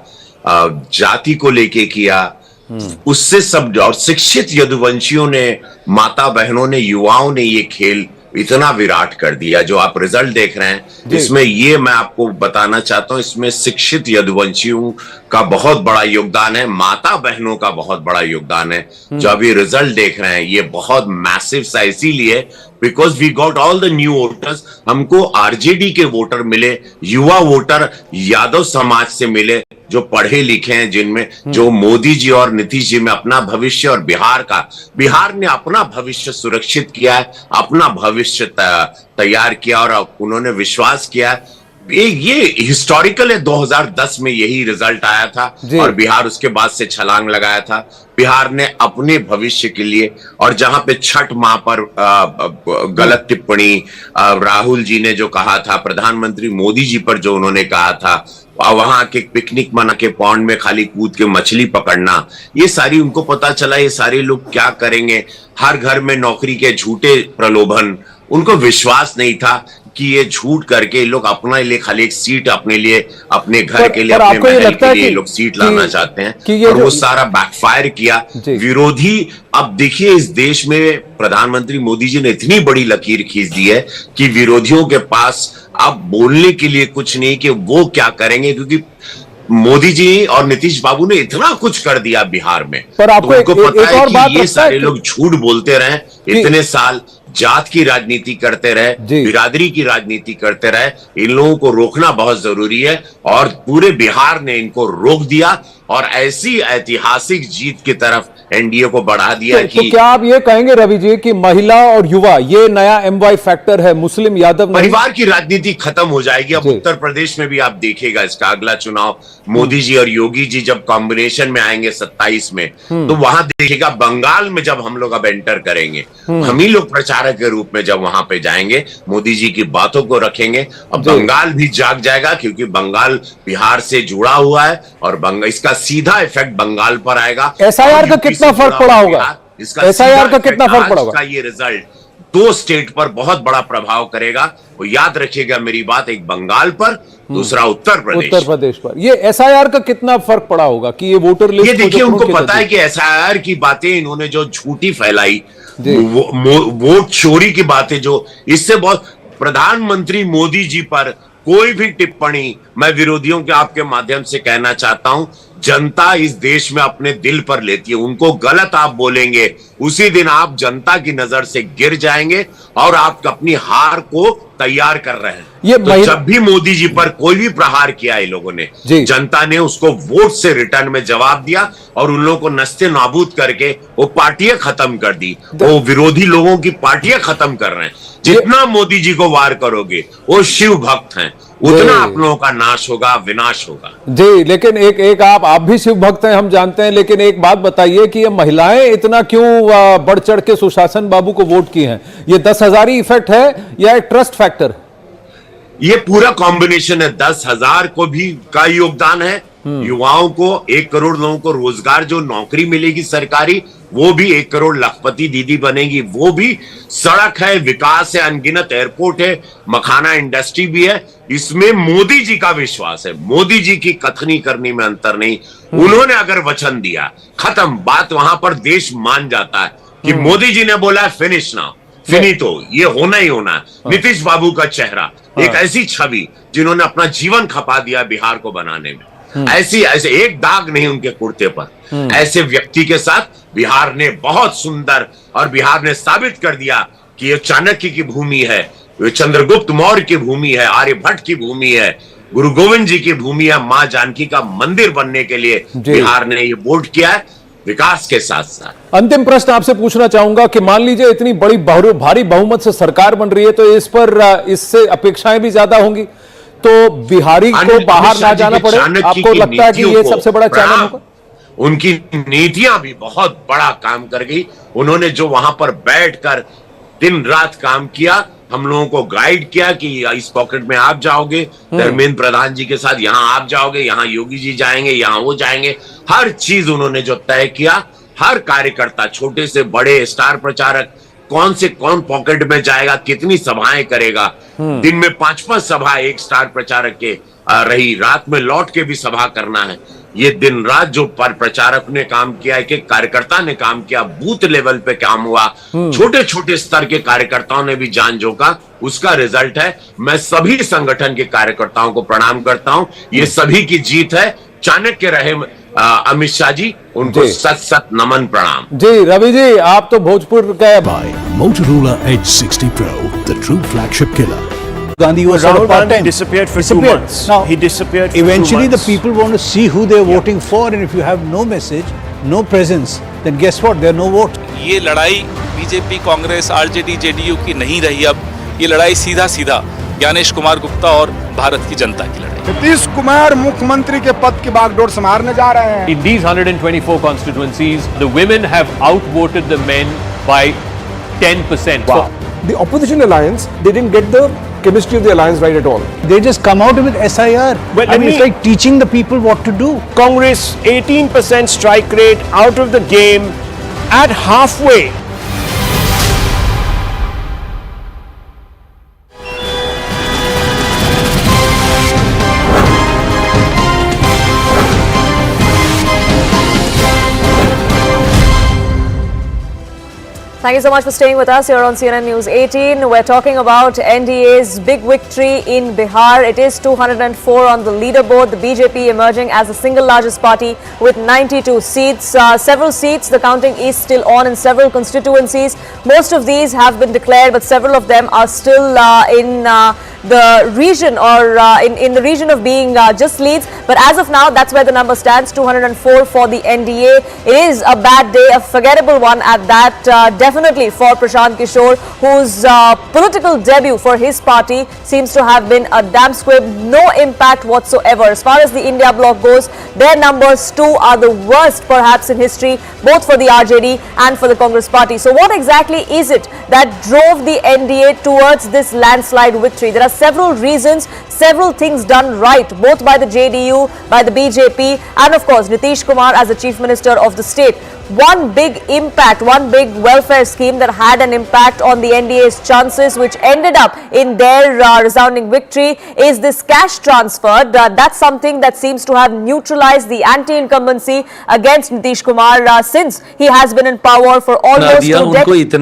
जाति को लेके किया, उससे सब, और शिक्षित यदुवंशियों ने, माता बहनों ने, युवाओं ने ये खेल इतना विराट कर दिया। जो आप रिजल्ट देख रहे हैं इसमें, ये मैं आपको बताना चाहता हूं, इसमें शिक्षित यदुवंशियों का बहुत बड़ा योगदान है, माता बहनों का बहुत बड़ा योगदान है। जो अभी रिजल्ट देख रहे हैं ये बहुत मैसिव सा, इसीलिए because we got all the new voters. हमको आरजेडी के वोटर मिले, युवा वोटर यादव समाज से मिले, जो पढ़े लिखे हैं, जिनमें जो मोदी जी और नीतीश जी में अपना भविष्य और बिहार ने अपना भविष्य सुरक्षित किया है, अपना भविष्य तैयार किया, और उन्होंने विश्वास किया। ये हिस्टोरिकल है। 2010 में यही रिजल्ट आया था और बिहार उसके बाद से छलांग लगाया था। बिहार ने अपने भविष्य के लिए, और जहां पे छठ माह पर गलत टिप्पणी राहुल जी ने जो कहा था, प्रधानमंत्री मोदी जी पर जो उन्होंने कहा था, वहां के पिकनिक मना के पॉन्ड में खाली कूद के मछली पकड़ना, ये सारी उनको पता चला ये सारे लोग क्या करेंगे। हर घर में नौकरी के झूठे प्रलोभन, उनको विश्वास नहीं था कि ये झूठ करके लोग अपना लिए खाली एक सीट अपने लिए, अपने घर के लिए, अपने महल के लिए लोग सीट लाना चाहते हैं, और वो सारा बैकफायर किया। विरोधी, अब देखिए इस देश में प्रधानमंत्री मोदी जी ने इतनी बड़ी लकीर खींच दी है कि विरोधियों के पास अब बोलने के लिए कुछ नहीं कि वो क्या करेंगे, क्योंकि मोदी जी और नीतीश बाबू ने इतना कुछ कर दिया बिहार में। पर आपको तो पता है कि ये सारे है लोग झूठ बोलते रहे इतने साल, जात की राजनीति करते रहे, बिरादरी की राजनीति करते रहे। इन लोगों को रोकना बहुत जरूरी है, और पूरे बिहार ने इनको रोक दिया और ऐसी ऐतिहासिक जीत की तरफ एनडीए को बढ़ा दिया। तो क्या आप ये कहेंगे रवि जी कि महिला और युवा ये नया एमवाई फैक्टर है, मुस्लिम यादव परिवार की राजनीति खत्म हो जाएगी। अब उत्तर प्रदेश में भी आप देखिएगा इसका अगला चुनाव, मोदी जी और योगी जी जब कॉम्बिनेशन में आएंगे 27 में, तो वहां देखिएगा। बंगाल में जब हम लोग अब एंटर करेंगे, हम ही लोग प्रचारक के रूप में जब वहां पे जाएंगे, मोदी जी की बातों को रखेंगे, अब बंगाल भी जाग जाएगा, क्योंकि बंगाल बिहार से जुड़ा हुआ है, और इसका सीधा इफेक्ट बंगाल पर आएगा। एसआईआर का कितना फर्क पड़ा होगा? एसआईआर का कितना फर्क पड़ा होगा? ये रिजल्ट 2 स्टेट पर बहुत बड़ा प्रभाव करेगा। वो याद रखिएगा मेरी बात, एक बंगाल पर, दूसरा उत्तर प्रदेश पर। ये एसआईआर का कितना फर्क पड़ा होगा कि ये वोटर लिस्ट, ये देखिए उनको पता है कि एसआईआर की बातें इन्होंने जो झूठी फैलाई, वोट चोरी की बातें, जो इससे बहुत, प्रधानमंत्री मोदी जी पर कोई भी टिप्पणी, मैं विरोधियों के आपके माध्यम से कहना चाहता हूं, जनता इस देश में अपने दिल पर लेती है। उनको गलत आप बोलेंगे, उसी दिन आप जनता की नजर से गिर जाएंगे, और आप अपनी हार को तैयार कर रहे हैं। तो जब भी मोदी जी पर कोई भी प्रहार किया है लोगों ने, जनता ने उसको वोट से रिटर्न में जवाब दिया, और उन लोगों को नस्ते नाबूद करके वो पार्टियां खत्म कर दी। वो विरोधी लोगों की पार्टियां खत्म कर रहे हैं। जितना मोदी जी को वार करोगे, वो शिव भक्त हैं, उतना आप लोगों का नाश होगा, विनाश होगा। जी, लेकिन एक आप भी शिव भक्त हैं, हम जानते हैं, लेकिन एक बात बताइए कि ये महिलाएं इतना क्यों बढ़ चढ़ के सुशासन बाबू को वोट की हैं? ये 10,000 ही इफेक्ट है या एक ट्रस्ट फैक्टर? ये पूरा कॉम्बिनेशन है। 10,000 को भी का योगदान है, युवाओं को 1 करोड़ लोगों को रोजगार, जो नौकरी मिलेगी सरकारी, वो भी 1 करोड़ लखपति दीदी बनेगी, वो भी सड़क है, विकास है, अनगिनत एयरपोर्ट है, मखाना इंडस्ट्री भी है। इसमें मोदी जी का विश्वास है, मोदी जी की कथनी करनी में अंतर नहीं। उन्होंने अगर वचन दिया, खत्म बात, वहां पर देश मान जाता है कि मोदी जी ने बोला फिनिश नाउ, फिनितो, ये होना ही होना है। नीतीश बाबू का चेहरा, एक ऐसी छवि जिन्होंने अपना जीवन खपा दिया बिहार को बनाने में, ऐसे एक दाग नहीं उनके कुर्ते पर। ऐसे व्यक्ति के साथ बिहार ने बहुत सुंदर, और बिहार ने साबित कर दिया कि ये चाणक्य की भूमि है, ये चंद्रगुप्त मौर्य की भूमि है, आर्यभट्ट की भूमि है, गुरु गोविंद जी की भूमि है। मां जानकी का मंदिर बनने के लिए बिहार ने ये वोट किया है, विकास के साथ साथ। अंतिम प्रश्न आपसे पूछना चाहूंगा कि मान लीजिए इतनी बड़ी भारी बहुमत से सरकार बन रही है, तो इस पर इससे अपेक्षाएं भी ज्यादा होंगी, तो बिहारी को बाहर ना जाना पड़े, आपको लगता है कि ये सबसे बड़ा चैलेंज होगा? उनकी नीतियां भी बहुत बड़ा काम कर गई। उन्होंने जो वहां पर बैठकर दिन रात काम किया, हम लोगों को गाइड किया कि इस पॉकेट में आप जाओगे, धर्मेंद्र प्रधान जी के साथ यहाँ आप जाओगे, यहाँ योगी जी जाएंगे, यहाँ वो जाएंगे, हर चीज उन्होंने जो तय किया, हर कार्यकर्ता, छोटे से बड़े, स्टार प्रचारक, कौन पॉकेट में जाएगा, कितनी सभाएं करेगा, दिन में 5-5 सभा एक स्टार प्रचारक के रही, रात में लौट के भी सभा करना है। ये दिन रात जो प्रचारक ने काम किया, एक कार्यकर्ता ने काम किया, बूथ लेवल पे काम हुआ, छोटे छोटे स्तर के कार्यकर्ताओं ने भी जान झोंका, उसका रिजल्ट है। मैं सभी संगठन के कार्यकर्ताओं को प्रणाम करता हूं, ये सभी की जीत है। चाणक्य रहे अमित शाह जी, उनको सत नमन प्रणाम। जी रवि जी, आप तो भोजपुर का Motorola Edge 60 Pro, the true flagship killer. Gandhi was Rahul sort of Gandhi part-time. disappeared for 2 months. Now, he disappeared for eventually 2 months. the people want to see who they're voting for, and if you have no message, no presence, then guess what? There are no vote. ये लड़ाई BJP, Congress, RJD, JDU की नहीं रही। अब ये लड़ाई सीधा ज्ञानेश कुमार गुप्ता और भारत की जनता की लड़ाई। नीतीश कुमार मुख्यमंत्री के पद की बागडोर संभालने जा रहे हैं। In these 124 constituencies, the women have outvoted the men by 10%. Wow. The opposition alliance, they didn't get the chemistry of the alliance right at all. They just come out with SIR. Well, I mean, it's like teaching the people what to do. Congress 18% strike rate, out of the game at halfway. Thank you so much for staying with us here on CNN News 18. We're talking about NDA's big victory in Bihar. It is 204 on the leaderboard. The BJP emerging as the single largest party with 92 seats. Several seats, the counting is still on in several constituencies. Most of these have been declared, but several of them are still in the region or in the region of being just leads. But as of now, that's where the number stands, 204 for the NDA. It is a bad day, a forgettable one at that. Definitely for Prashant Kishore, whose political debut for his party seems to have been a damn squib, no impact whatsoever. As far as the India bloc goes, their numbers too are the worst perhaps in history, both for the RJD and for the Congress party. So what exactly is it that drove the NDA towards this landslide victory? There are several reasons, several things done right, both by the JDU, by the BJP, and of course Nitish Kumar as the Chief Minister of the state. One big impact, one big welfare scheme that had an impact on the NDA's chances, which ended up in their resounding victory, is this cash transfer. That's something that seems to have neutralized the anti-incumbency against Nitish Kumar since he has been in power for almost 2 decades.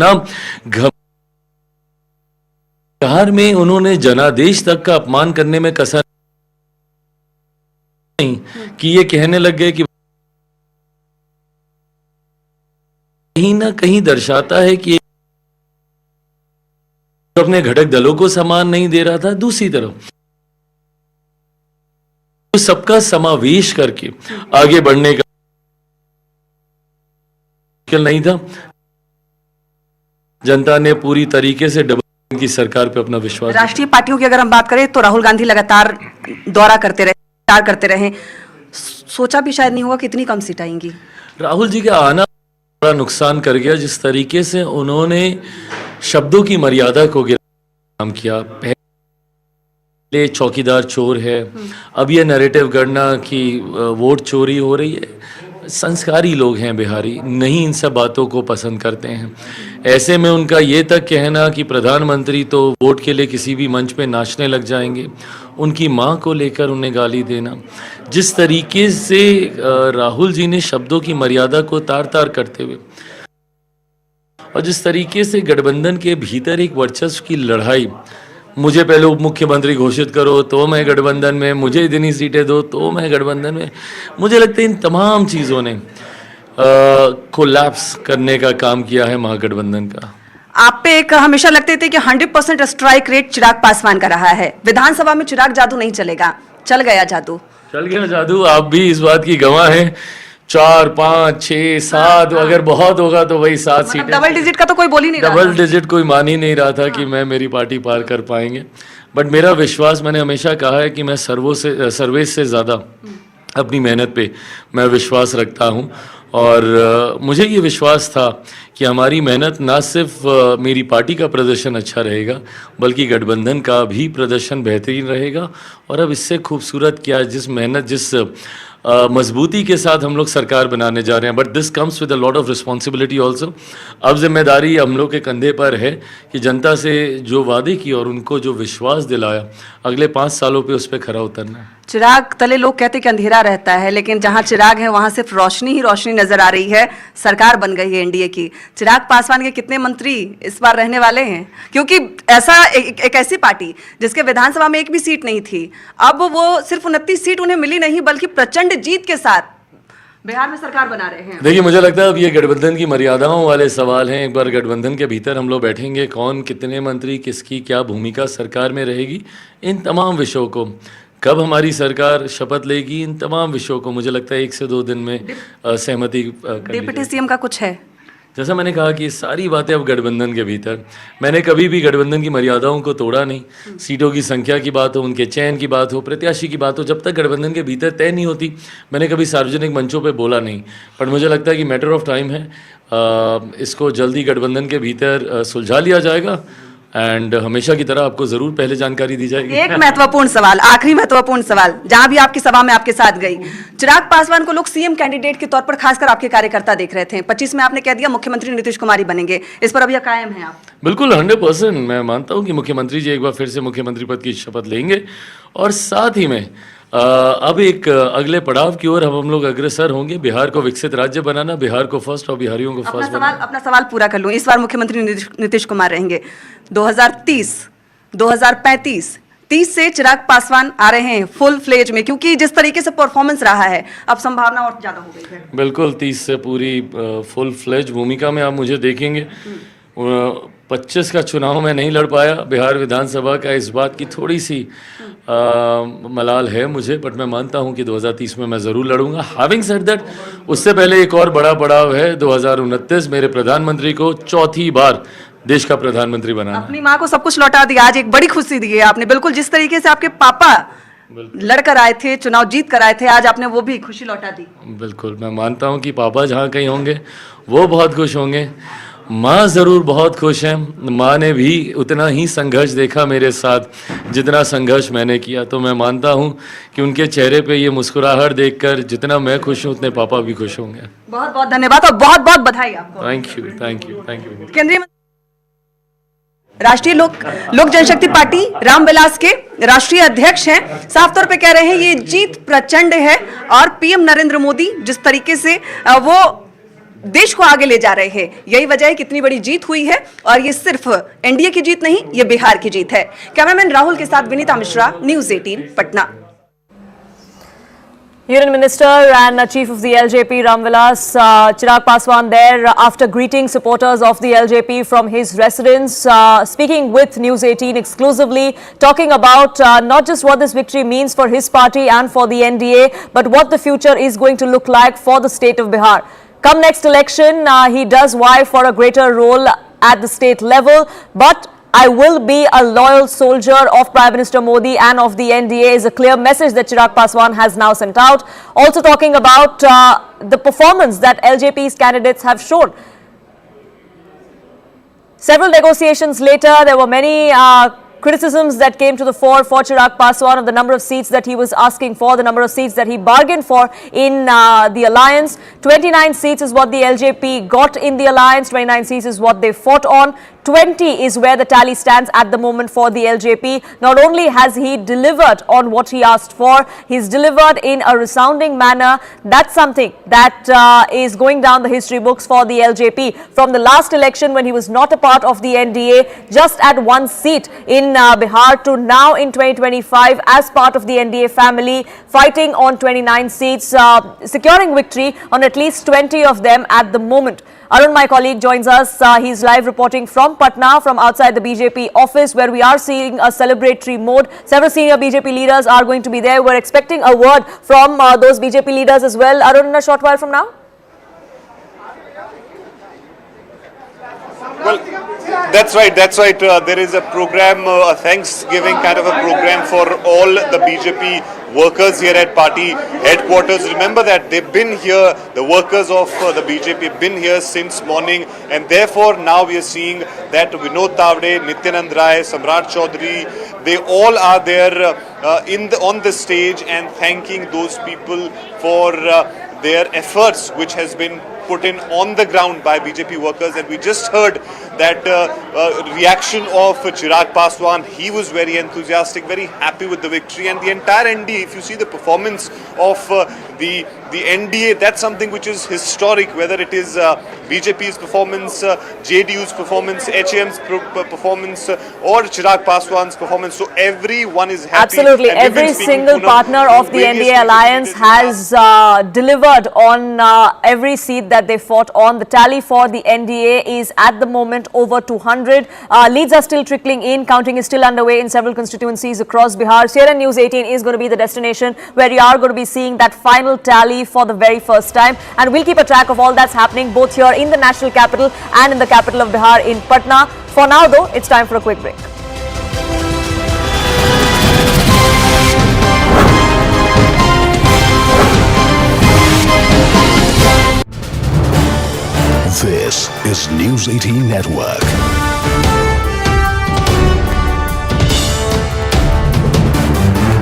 Bihar में उन्होंने जनादेश तक का अपमान करने में कसर नहीं कि ये कहने लग गए कि कहीं ना कहीं दर्शाता है कि अपने घटक दलों को सम्मान नहीं दे रहा था। दूसरी तरफ तो सबका समावेश करके आगे बढ़ने का नहीं था। जनता ने पूरी तरीके से की सरकार पे अपना विश्वास। राष्ट्रीय पार्टियों की अगर हम बात करें तो राहुल गांधी लगातार दौरा करते रहे, सोचा भी शायद नहीं होगा कि इतनी कम सीट आएंगी। राहुल जी का आना बड़ा नुकसान कर गया। जिस तरीके से उन्होंने शब्दों की मर्यादा को काम किया, ये चौकीदार चोर है। अब ये नैरेटिव गढ़ना कि वोट चोरी हो रही है, संस्कारी लोग हैं बिहारी, नहीं इन सब बातों को पसंद करते हैं। ऐसे में उनका ये तक कहना कि प्रधानमंत्री तो वोट के लिए किसी भी मंच पे नाचने लग जाएंगे, उनकी मां को लेकर उन्हें गाली देना, जिस तरीके से राहुल जी ने शब्दों की मर्यादा को तार तार करते हुए और जिस तरीके से गठबंधन के भीतर एक वर्चस्व की लड़ाई, मुझे पहले उप मुख्यमंत्री घोषित करो तो मैं गठबंधन में, मुझे इतनी सीटें दो तो मैं गठबंधन में, मुझे लगता है इन तमाम चीज़ों ने कोलैप्स करने का काम किया है महागठबंधन का। आप पे एक हमेशा लगते थे कि 100% स्ट्राइक रेट चिराग पासवान का रहा है, विधानसभा में चिराग जादू नहीं चलेगा, चल गया जादू। चल गया जादू, आप भी इस बात की गवाह हैं। 4, 5, 6, 7 अगर बहुत होगा तो वही 7 सीटें। डबल डिजिट का तो कोई बोल ही नहीं रहा, डबल डिजिट कोई मान ही नहीं रहा था कि मैं मेरी पार्टी पार कर पाएंगे। बट मेरा विश्वास, मैंने हमेशा कहा है कि मैं सर्वेश से ज़्यादा अपनी मेहनत पे मैं विश्वास रखता हूँ और मुझे ये विश्वास था कि हमारी मेहनत ना सिर्फ मेरी पार्टी का प्रदर्शन अच्छा रहेगा बल्कि गठबंधन का भी प्रदर्शन बेहतरीन रहेगा। और अब इससे खूबसूरत क्या, जिस मेहनत, जिस मजबूती के साथ हम लोग सरकार बनाने जा रहे हैं, but this comes with a lot of responsibility also. अब जिम्मेदारी हम लोग के कंधे पर है कि जनता से जो वादे किए और उनको जो विश्वास दिलाया, अगले 5 सालों पे उस पर खरा उतरना है। चिराग तले लोग कहते हैं कि अंधेरा रहता है, लेकिन जहां चिराग है वहां सिर्फ रोशनी ही रोशनी नजर आ रही है। सरकार बन गई है एनडीए की। चिराग पासवान के कितने मंत्री इस बार रहने वाले हैं? क्योंकि ऐसा एक ऐसी पार्टी जिसके विधानसभा में एक भी सीट नहीं थी, अब वो सिर्फ 29 सीट उन्हें मिली नहीं बल्कि प्रचंड जीत के साथ बिहार में सरकार बना रहे हैं। देखिए, मुझे लगता है अब ये गठबंधन की मर्यादाओं वाले सवाल हैं। एक बार गठबंधन के भीतर हम लोग बैठेंगे, कौन कितने मंत्री, किसकी क्या भूमिका सरकार में रहेगी, इन तमाम विषयों को, कब हमारी सरकार शपथ लेगी, इन तमाम विषयों को मुझे लगता है 1 से 2 दिन में सहमति डिप्टी सीएम का कुछ है। जैसा मैंने कहा कि सारी बातें अब गठबंधन के भीतर, मैंने कभी भी गठबंधन की मर्यादाओं को तोड़ा नहीं। सीटों की संख्या की बात हो, उनके चयन की बात हो, प्रत्याशी की बात हो, जब तक गठबंधन के भीतर तय नहीं होती, मैंने कभी सार्वजनिक मंचों पे बोला नहीं। पर मुझे लगता है कि मैटर ऑफ टाइम है, इसको जल्दी गठबंधन के भीतर सुलझा लिया जाएगा एंड हमेशा की तरह आपको जरूर पहले जानकारी दी जाएगी। एक महत्वपूर्ण सवाल, आखिरी महत्वपूर्ण सवाल, जहां भी आपकी सभा में आपके साथ गई, चिराग पासवान को लोग सीएम कैंडिडेट के तौर पर खासकर आपके कार्यकर्ता देख रहे थे। 25 में आपने कह दिया मुख्यमंत्री नीतीश कुमार ही बनेंगे, इस पर अभी कायम है आप? बिल्कुल 100% मैं मानता हूं कि मुख्यमंत्री जी एक बार फिर से मुख्यमंत्री पद की शपथ लेंगे और साथ ही में अब एक अगले पड़ाव की ओर हम लोग अग्रसर होंगे। बिहार को विकसित राज्य बनाना, बिहार को फर्स्ट और बिहारियों को फर्स्ट बनाना। अपना सवाल पूरा कर लूं, इस बार मुख्यमंत्री नीतीश कुमार रहेंगे। 2030, 2035, 30 से चिराग पासवान आ रहे हैं फुल फ्लेज में, क्योंकि जिस तरीके से परफॉर्मेंस रहा है अब संभावना और ज्यादा हो गई है। बिल्कुल 30 से पूरी फुल फ्लेज भूमिका में आप मुझे देखेंगे। 25 का चुनाव में नहीं लड़ पाया बिहार विधानसभा का, इस बात की थोड़ी सी मलाल है मुझे, बट मैं मानता हूं कि 2030 में मैं ज़रूर लड़ूंगा। हैविंग सेड दैट, उससे पहले एक और बड़ा पड़ाव है 2029, मेरे प्रधानमंत्री को 4थी बार देश का प्रधानमंत्री बनाना। अपनी माँ को सब कुछ लौटा दिया, आज एक बड़ी खुशी दी है आपने। बिल्कुल जिस तरीके से आपके पापा लड़कर आए थे, चुनाव जीत कर आए थे, आज आपने वो भी खुशी लौटा दी। बिल्कुल, मैं मानता हूं कि पापा जहां कहीं होंगे वो बहुत खुश होंगे, माँ ज़रूर बहुत खुश हैं। माँ ने भी उतना ही संघर्ष देखा मेरे साथ जितना संघर्ष मैंने किया, तो मैं मानता हूँ कि उनके चेहरे पे ये मुस्कुराहट देखकर जितना मैं खुश हूँ उतने पापा भी खुश होंगे। बहुत बहुत धन्यवाद और बहुत बहुत बधाई आपको। Thank you, thank you, thank you. केंद्रीय राष्ट्रीय लोक जनशक्ति पार्टी रामविलास के राष्ट्रीय अध्यक्ष हैं, साफ तौर पे कह रहे हैं ये जीत प्रचंड है और पीएम नरेंद्र मोदी जिस तरीके से वो देश को आगे ले जा रहे हैं, यही वजह है कितनी बड़ी जीत हुई है। और ये सिर्फ एनडीए की जीत नहीं, ये बिहार की जीत है। कैमरामैन राहुल के साथ Vinita Mishra, news 18 Patna. Union Minister and Chief of the LJP Ramvilas Chirag Paswan there after greeting supporters of the LJP from his residence, speaking with News 18 exclusively, talking about not just what this victory means for his party and for the NDA, but what the future is going to look like for the state of Bihar. Come next election, he does vie for a greater role at the state level, but I will be a loyal soldier of Prime Minister Modi and of the NDA is a clear message that Chirag Paswan has now sent out. Also talking about the performance that LJP's candidates have shown. Several negotiations later, there were many criticisms that came to the fore for Chirag Paswan of the number of seats that he was asking for, the number of seats that he bargained for in the alliance. 29 seats is what the LJP got in the alliance, 29 seats is what they fought on. 20 is where the tally stands at the moment for the LJP. Not only has he delivered on what he asked for, he's delivered in a resounding manner. That's something that is going down the history books for the LJP. From the last election when he was not a part of the NDA, just at one seat in Bihar, to now in 2025 as part of the NDA family, fighting on 29 seats, securing victory on at least 20 of them at the moment. Arun, my colleague, joins us. He's live reporting from Patna, from outside the BJP office, where we are seeing a celebratory mode. Several senior BJP leaders are going to be there. We're expecting a word from those BJP leaders as well. Arun, in a short while from now? Well, that's right. There is a program, a Thanksgiving kind of a program for all the BJP workers here at party headquarters. Remember that they've been here, the workers of the BJP have been here since morning, and therefore now we are seeing that Vinod Tavde, Nityanand Rai, Samrat Chaudhary, they all are there on the stage and thanking those people for their efforts which has been put in on the ground by BJP workers. And we just heard that reaction of Chirag Paswan. He was very enthusiastic, very happy with the victory, and the entire NDA. If you see the performance of the NDA, that's something which is historic, whether it is BJP's performance, JDU's performance, HM's performance, or Chirag Paswan's performance. So everyone is happy. Absolutely. Every single partner of the NDA alliance has delivered on every seat that they fought on. The tally for the NDA is at the moment over 200. Leads are still trickling in. Counting is still underway in several constituencies across Bihar. CNN News 18 is going to be the destination where you are going to be seeing that final tally for the very first time. And we'll keep a track of all that's happening both here in the national capital and in the capital of Bihar in Patna. For now, though, it's time for a quick break. This is News 18 Network.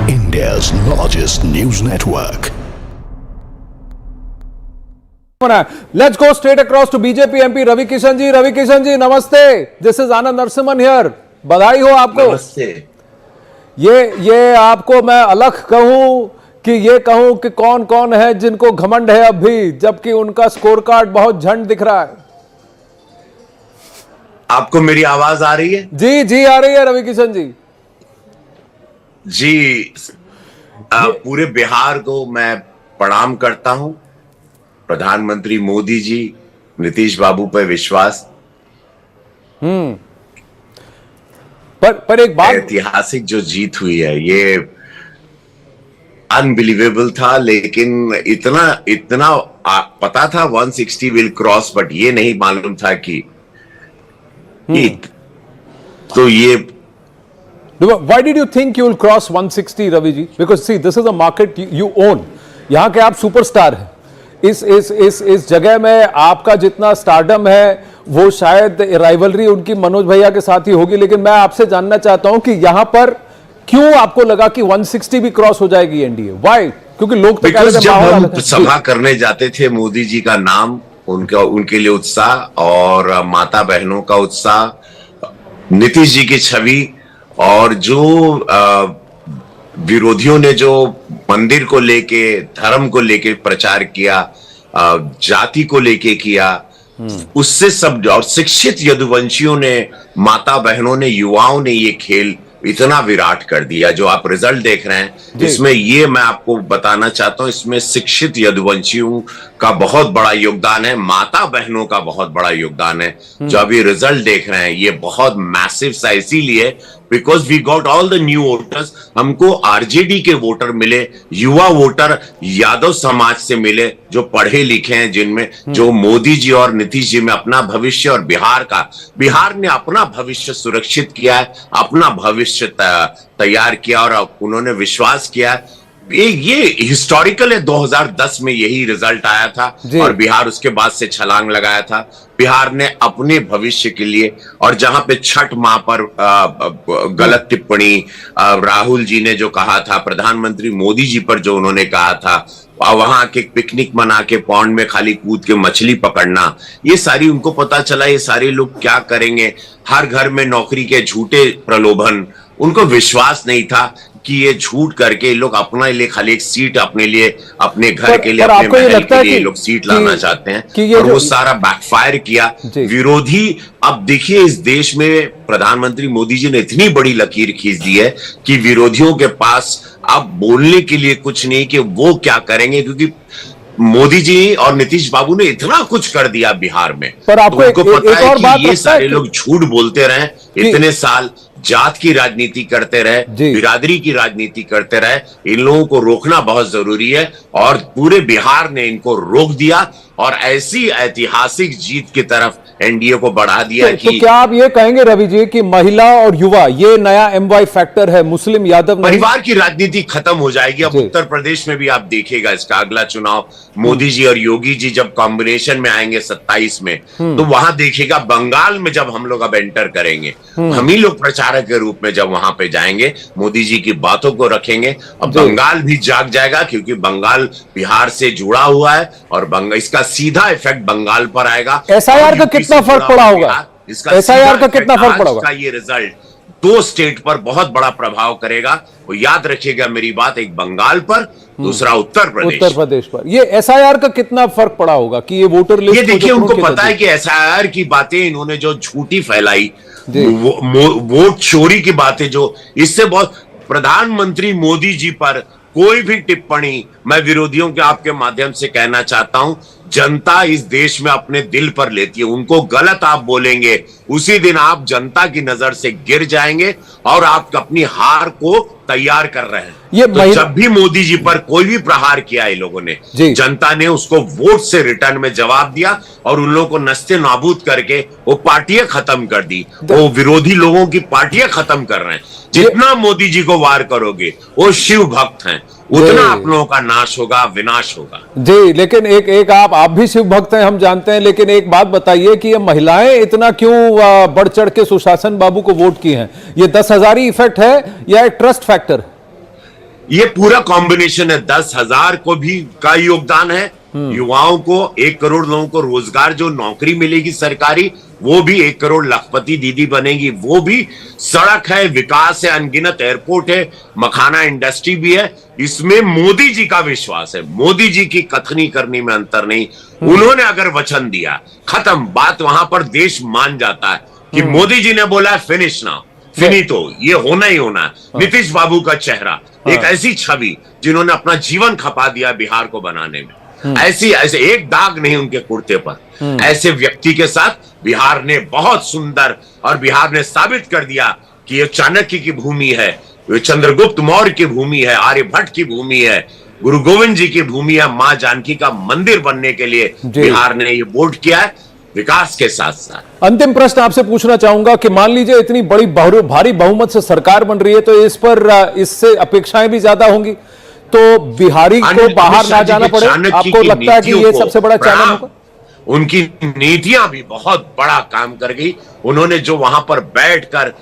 India's largest news network. Let's go straight across to BJP MP Ravi Kishan ji. Ravi Kishan ji, namaste. This is Anand Narasimhan here. बधाई हो आपको. नमस्ते. ये आपको मैं अलग कहूं कि ये कहूं कि कौन कौन है जिनको घमंड है अब भी, जबकि उनका स्कोर कार्ड बहुत झंड दिख रहा है. आपको मेरी आवाज आ रही है? जी आ रही है रवि किशन जी. जी, पूरे बिहार को मैं प्रणाम करता हूं. प्रधानमंत्री मोदी जी, नीतीश बाबू पर विश्वास. पर एक बात, ऐतिहासिक जो जीत हुई है ये अनबिलीवेबल था, लेकिन इतना पता था 160 विल क्रॉस, बट ये नहीं मालूम था कि तो ये. Why did you think you will cross 160, Ravi ji? Because see, this is a market you own. यहाँ के आप सुपरस्टार हैं. इस जगह में आपका जितना स्टारडम है वो शायद राइवलरी उनकी मनोज भैया के साथ ही होगी, लेकिन मैं आपसे जानना चाहता हूं कि यहाँ पर क्यों आपको लगा कि 160 भी क्रॉस हो जाएगी एनडीए? व्हाई? क्योंकि लोग तो जब हम सभा करने जाते थे, मोदी जी का नाम, उनके लिए उत्साह और माता बहनों का उत्साह, नीतीश जी की छवि, और जो विरोधियों ने जो मंदिर को लेके, धर्म को लेके प्रचार किया, जाति को लेके किया, उससे सब, और शिक्षित यदुवंशियों ने, माता बहनों ने, युवाओं ने ये खेल इतना विराट कर दिया. जो आप रिजल्ट देख रहे हैं, इसमें ये मैं आपको बताना चाहता हूं, इसमें शिक्षित यदुवंशियों का बहुत बड़ा योगदान है, माता बहनों का बहुत बड़ा योगदान है. जो अभी रिजल्ट देख रहे हैं ये बहुत मैसिव सा, इसीलिए because we got all the new voters. हमको आरजेडी के वोटर मिले, युवा वोटर यादव समाज से मिले, जो पढ़े लिखे हैं, जिनमें जो मोदी जी और नीतीश जी में अपना भविष्य, और बिहार ने अपना भविष्य सुरक्षित किया है, अपना भविष्य तैयार किया, और उन्होंने विश्वास किया. ये हिस्टोरिकल है। 2010 में यही रिजल्ट आया था और बिहार उसके बाद से छलांग लगाया था। बिहार ने अपने भविष्य के लिए, और जहां पे छठ माह पर गलत टिप्पणी राहुल जी ने जो कहा था, प्रधानमंत्री मोदी जी पर जो उन्होंने कहा था, वहां के पिकनिक मना के पौंड में खाली कूद के मछली पकड़ना, ये सारी उनको पता चला ये सारे लोग क्या करेंगे। हर घर में नौकरी के झूठे प्रलोभन, उनको विश्वास नहीं था कि ये झूठ करके लोग अपने लिए खाली एक सीट अपने लिए, अपने घर के लिए, अपने महल के लिए लोग सीट लाना चाहते हैं, और वो सारा बैकफायर किया। विरोधी, अब देखिए इस देश में प्रधानमंत्री मोदी जी ने इतनी बड़ी लकीर खींच दी है कि विरोधियों के पास अब बोलने के लिए कुछ नहीं कि वो क्या करेंगे, क्योंकि मोदी जी और नीतीश बाबू ने इतना कुछ कर दिया बिहार में। पर आपको तो पता है कि ये सारे लोग झूठ बोलते रहे इतने साल, जात की राजनीति करते रहे, बिरादरी की राजनीति करते रहे। इन लोगों को रोकना बहुत जरूरी है, और पूरे बिहार ने इनको रोक दिया और ऐसी ऐतिहासिक जीत की तरफ एनडीए को बढ़ा दिया। तो क्या आप ये कहेंगे रवि जी कि महिला और युवा ये नया एमवाई फैक्टर है, मुस्लिम यादव परिवार की राजनीति खत्म हो जाएगी। अब उत्तर प्रदेश में भी आप देखिएगा इसका अगला चुनाव, मोदी जी और योगी जी जब कॉम्बिनेशन में आएंगे 27 में, तो वहां देखिएगा बंगाल में जब हम लोग अब एंटर करेंगे, हम ही लोग प्रचारक के रूप में जब वहां पे जाएंगे, मोदी जी की बातों को रखेंगे, अब बंगाल भी जाग जाएगा, क्योंकि बंगाल बिहार से जुड़ा हुआ है और इसका सीधा इफेक्ट बंगाल पर आएगा। एसआईआर का कितना फर्क पड़ा होगा? एसआईआर का कितना फर्क पड़ा होगा? ये रिजल्ट 2 स्टेट पर बहुत बड़ा प्रभाव करेगा। वो याद रखिएगा मेरी बात, एक बंगाल पर, दूसरा उत्तर प्रदेश पर। ये एसआईआर का कितना फर्क पड़ा होगा कि ये वोटर लिस्ट, ये देखिए उनको पता है कि एसआईआर की बातें इन्होंने जो झूठी फैलाई, वोट चोरी की बातें, जो इससे बहुत, प्रधानमंत्री मोदी जी पर कोई भी टिप्पणी, मैं विरोधियों के आपके माध्यम से कहना चाहता हूं, जनता इस देश में अपने दिल पर लेती है। उनको गलत आप बोलेंगे, उसी दिन आप जनता की नजर से गिर जाएंगे और आप अपनी हार को तैयार कर रहे हैं। ये तो जब भी मोदी जी पर कोई भी प्रहार किया इन लोगों ने, जनता ने उसको वोट से रिटर्न में जवाब दिया और उन लोगों को नस्ते नाबूद करके वो पार्टियां खत्म कर दी। वो विरोधी लोगों की पार्टियां खत्म कर रहे हैं। जितना मोदी जी को वार करोगे, वो शिव भक्त हैं, उतना आप लोगों का नाश होगा, विनाश होगा। जी, लेकिन एक आप भी शिव भक्त हैं, हम जानते हैं, लेकिन एक बात बताइए कि ये महिलाएं इतना क्यों बढ़ चढ़ के सुशासन बाबू को वोट की हैं? ये 10,000 ही इफेक्ट है या एक ट्रस्ट फैक्टर? ये पूरा कॉम्बिनेशन है। 10,000 को भी का योगदान है, युवाओं को, 1 करोड़ लोगों को रोजगार, जो नौकरी मिलेगी सरकारी, वो भी 1 करोड़ लखपति दीदी बनेगी, वो भी, सड़क है, विकास है, अनगिनत एयरपोर्ट है, मखाना इंडस्ट्री भी है। इसमें मोदी जी का विश्वास है, मोदी जी की कथनी करनी में अंतर नहीं। उन्होंने अगर वचन दिया, खत्म बात, वहां पर देश मान जाता है कि मोदी जी ने बोला फिनिश नाउ, फिनितो, ये होना ही होना है। नीतीश बाबू का चेहरा, एक ऐसी छवि जिन्होंने अपना जीवन खपा दिया बिहार को बनाने में, ऐसे एक दाग नहीं उनके कुर्ते पर। ऐसे व्यक्ति के साथ बिहार ने बहुत सुंदर, और बिहार ने साबित कर दिया कि ये चाणक्य की भूमि है, ये चंद्रगुप्त मौर्य की भूमि है, आर्यभट्ट की भूमि है, गुरु गोविंद जी की भूमि है। मां जानकी का मंदिर बनने के लिए बिहार ने ये वोट किया है, विकास के साथ साथ। अंतिम प्रश्न आपसे पूछना चाहूंगा कि मान लीजिए इतनी बड़ी भारी बहुमत से सरकार बन रही है, तो इस पर इससे अपेक्षाएं भी ज्यादा होंगी, तो बिहारी को बाहर ना जाना पड़े, आपको लगता है कि ये सबसे बड़ा चैलेंज होगा? उनकी नीतियां भी बहुत बड़ा काम कर गई। उन्होंने जो वहां पर बैठकर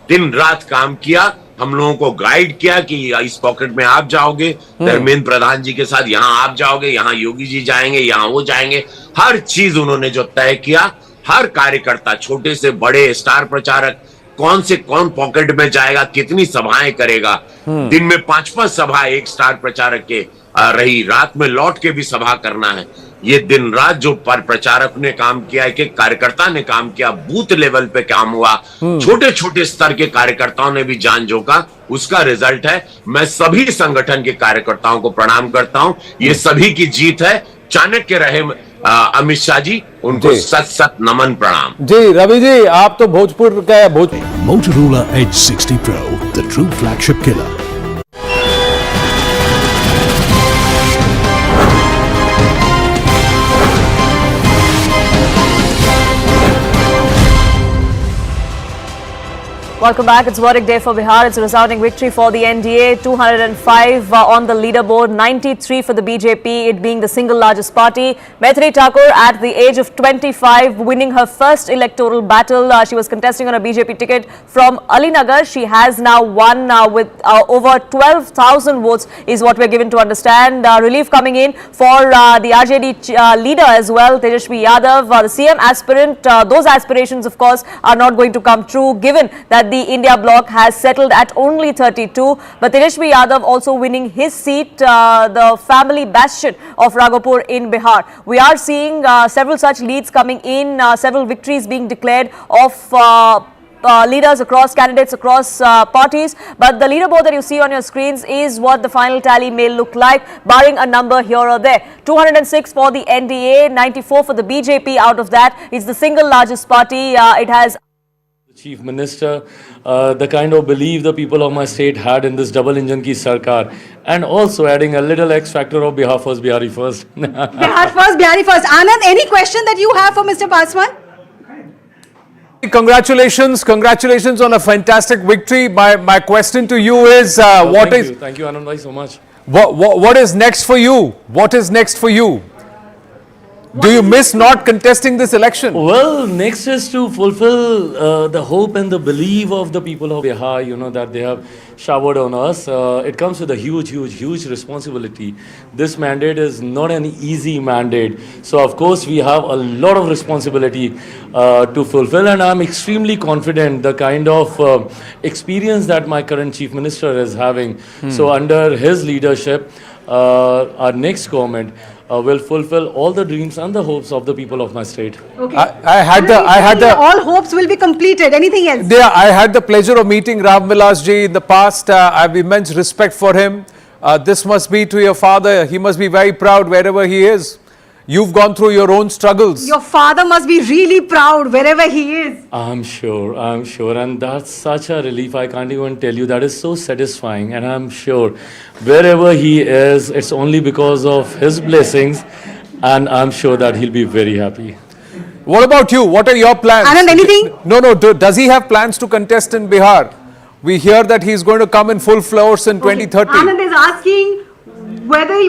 दिन रात काम किया, हम लोगों को गाइड किया कि इस पॉकेट में आप जाओगे, धर्मेंद्र प्रधान जी के साथ यहाँ आप जाओगे, यहाँ योगी जी जाएंगे, यहाँ वो जाएंगे, हर चीज उन्होंने जो तय किया, हर कार्यकर्ता, छोटे से बड़े, स्टार प्रचारक, कौन पॉकेट में जाएगा, कितनी सभाएं करेगा, दिन में 5-5 सभा एक स्टार प्रचारक के रही, रात में लौट के भी सभा करना है। ये दिन रात जो प्रचारक ने काम किया है, कि कार्यकर्ता ने काम किया, बूथ लेवल पे काम हुआ, छोटे छोटे स्तर के कार्यकर्ताओं ने भी जान झोंका, उसका रिजल्ट है। मैं सभी संगठन के कार्यकर्ताओं को प्रणाम करता हूं, ये सभी की जीत है। चाणक्य रहे अमित शाह जी, उनको सत नमन प्रणाम। जी रवि जी, आप तो भोजपुर का Motorola Edge 60 Pro, the true flagship killer. Welcome back. It's verdict day for Bihar. It's a resounding victory for the NDA. 205 on the leaderboard, 93 for the BJP, it being the single largest party. Mithali Thakur, at the age of 25, winning her first electoral battle. She was contesting on a BJP ticket from Alinagar. She has now won with over 12,000 votes, is what we're given to understand. Relief coming in for the RJD leader as well, Tejashwi Yadav, the CM aspirant. Those aspirations, of course, are not going to come true, given that the India bloc has settled at only 32. But Tejashwi Yadav also winning his seat, the family bastion of Raghupur in Bihar. We are seeing several such leads coming in, several victories being declared of leaders across, candidates across parties. But the leaderboard that you see on your screens is what the final tally may look like, barring a number here or there. 206 for the NDA, 94 for the BJP. Out of that, it's the single largest party. It has Chief Minister, the kind of belief the people of my state had in this double engine ki sarkar, and also adding a little X factor of Bihar first, Bihari first. Bihar first, Bihari first. Anand, any question that you have for Mr. Paswan? Congratulations, congratulations on a fantastic victory. My question to you is, Thank you, Anand bhai, so much. What is next for you? What is next for you? Do you miss not contesting this election? Well, next is to fulfill the hope and the belief of the people of Bihar, you know, that they have showered on us. It comes with a huge responsibility. This mandate is not an easy mandate. So, of course, we have a lot of responsibility to fulfill, and I'm extremely confident the kind of experience that my current Chief Minister is having. So, under his leadership, our next government will fulfill all the dreams and the hopes of the people of my state. Okay. I had the all hopes will be completed. Anything else? Yeah, I had the pleasure of meeting Ram Vilas ji in the past. I have immense respect for him. This must be to your father. He must be very proud wherever he is. You've gone through your own struggles. Your father must be really proud wherever he is. I'm sure, and that's such a relief. I can't even tell you. That is so satisfying, and I'm sure wherever he is, it's only because of his blessings, and I'm sure that he'll be very happy. What about you? What are your plans? Anand, anything? No. Does he have plans to contest in Bihar? We hear that he's going to come in full force in 2030. Anand is asking whether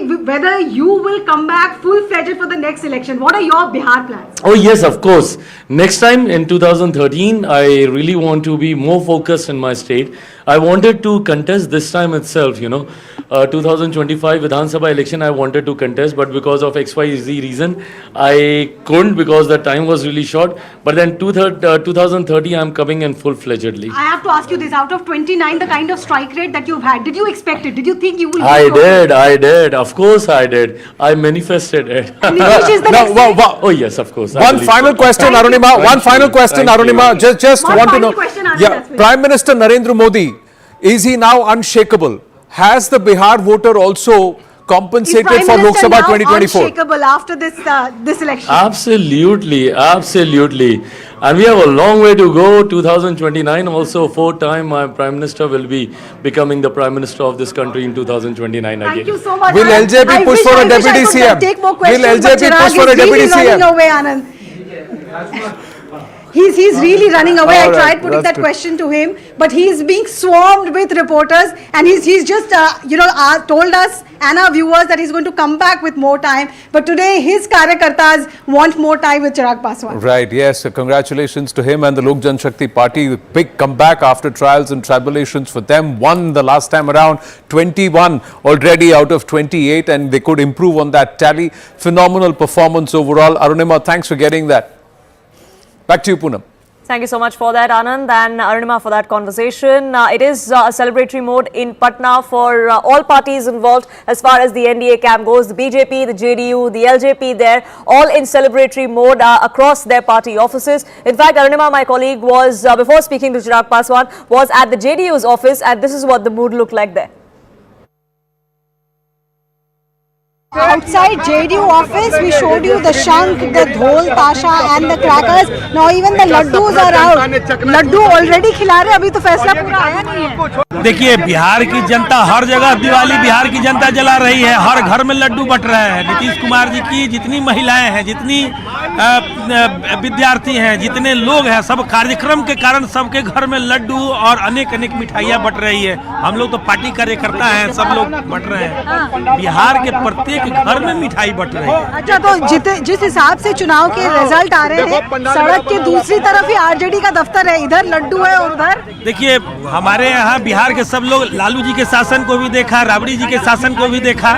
you will come back full-fledged for the next election. What are your Bihar plans? Oh yes, of course. Next time in 2013, I really want to be more focused in my state. I wanted to contest this time itself, you know. 2025 Vidhan Sabha election I wanted to contest, but because of XYZ reason, I couldn't because the time was really short. But then 2030, I'm coming in full-fledgedly. I have to ask you this. Out of 29, the kind of strike rate that you've had, did you expect it? Did you think you will? I did. Of course I did. I manifested it. Nitish is the next Oh yes, of course. One final question, Arunima. One final question, Arunima. Just want to know. Prime Minister Narendra Modi, is he now unshakable? Has the Bihar voter also compensated for Lok Sabha 2024? Unshakable after this election? Absolutely. And we have a long way to go. 2029 also, 4th my Prime Minister will be becoming the Prime Minister of this country in 2029 again. Thank you so much. Will LJP push for a deputy CM? Take more questions, Will LJP push for a deputy CM? Away, Anand. He's really running away. I tried putting that question to him, but he's being swarmed with reporters, and he's just told us and our viewers that he's going to come back with more time. But today his karyakartas want more time with Chirag Paswan. Right, yes. Congratulations to him and the Lok Janshakti Party. Big comeback after trials and tribulations for them. Won the last time around, 21 already out of 28, and they could improve on that tally. Phenomenal performance overall. Arunima, thanks for getting that. Back to you, Poonam. Thank you so much for that, Anand, and Arunima for that conversation. It is a celebratory mode in Patna for all parties involved as far as the NDA camp goes. The BJP, the JDU, the LJP there, all in celebratory mode across their party offices. In fact, Arunima, my colleague, was, before speaking to Chirag Paswan, was at the JDU's office, and this is what the mood looked like there. Outside JDU office, we showed you the shank, the dhol, tasha and the crackers. Now even the laddus are out. Laddu already खिला रहे, अभी तो फैसला पूरा आया नहीं है। देखिए, बिहार की जनता हर जगह दिवाली बिहार की जनता जला रही है, हर घर में लड्डू बट रहे हैं। नीतीश कुमार जी की जितनी महिलाएं हैं, जितनी विद्यार्थी हैं, जितने लोग हैं, सब कार्यक्रम के कारण सबके घर में लड्डू और अनेक अनेक मिठाइयाँ बट रही है। हम लोग तो पार्टी कार्यकर्ता हैं, सब लोग बट रहे हैं। बिहार के प्रत्येक घर में मिठाई बट रही है। अच्छा, तो जिस हिसाब से चुनाव के रिजल्ट आ रहे हैं, सड़क के दूसरी तरफ ही आरजेडी का दफ्तर है, इधर लड्डू है और उधर। देखिए, हमारे यहाँ बिहार के सब लोग लालू जी के शासन को भी देखा, राबड़ी जी के शासन को भी देखा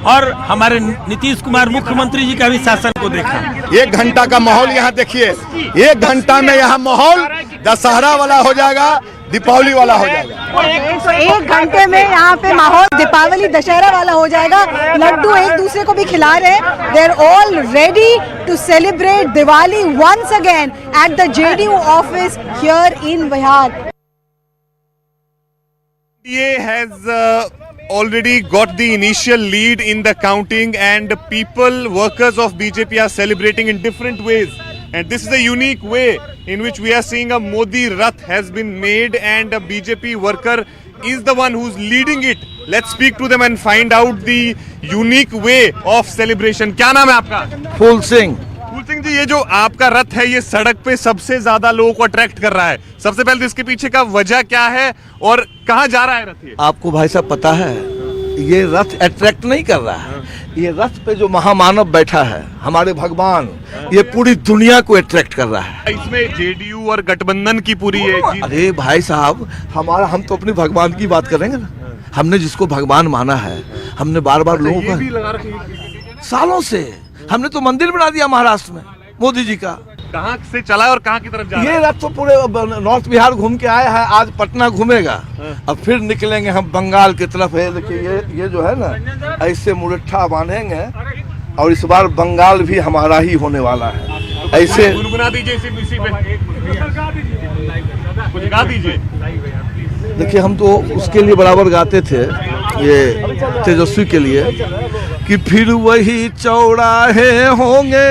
और हमारे नीतीश कुमार मुख्यमंत्री जी का भी शासन को देखा। 1 घंटा का माहौल यहाँ देखिए, 1 घंटा में यहाँ माहौल दशहरा वाला हो जाएगा, दीपावली वाला हो जाएगा। तो 1 घंटे में यहाँ पे माहौल दीपावली दशहरा वाला हो जाएगा। लड्डू एक दूसरे को भी खिला रहे हैं। They are all ready to celebrate Diwali once again at the JDU office here in Bihar. NDA has already got the initial lead in the counting, and people, workers of BJP are celebrating in different ways. And this is a unique way in which we are seeing a Modi Rath has been made, and a BJP worker is the one who's leading it. Let's speak to them and find out the unique way of celebration. क्या नाम है आपका? फूल सिंह। फूल सिंह जी, ये जो आपका रथ है, ये सड़क पे सबसे ज्यादा लोगों को अट्रैक्ट कर रहा है। सबसे पहले तो इसके पीछे का वजह क्या है और कहाँ जा रहा है रथ? ये आपको भाई साहब पता है, ये रथ अट्रैक्ट नहीं कर रहा है, ये रथ पे जो महामानव बैठा है, हमारे भगवान, ये पूरी दुनिया को अट्रैक्ट कर रहा है। इसमें जेडीयू और गठबंधन की पूरी है। अरे भाई साहब, हम तो अपने भगवान की बात करेंगे ना। हमने जिसको भगवान माना है, हमने बार बार लोगों को सालों से, हमने तो मंदिर बना दिया महाराष्ट्र में मोदी जी का। कहाँ से चला है और कहाँ की तरफ जा रहा है? ये रथ तो पूरे नॉर्थ बिहार घूम के आया है, आज पटना घूमेगा, अब फिर निकलेंगे हम बंगाल की तरफ है। देखिए, ये जो है ना, ऐसे मुरट्ठा बांधेंगे और इस बार बंगाल भी हमारा ही होने वाला है। ऐसे गुनगुना दीजिए, इसी पे कुछ गा दीजिए। देखिए, हम तो उसके लिए बराबर गाते थे, ये तेजस्वी के लिए, कि फिर वही चौराहे होंगे,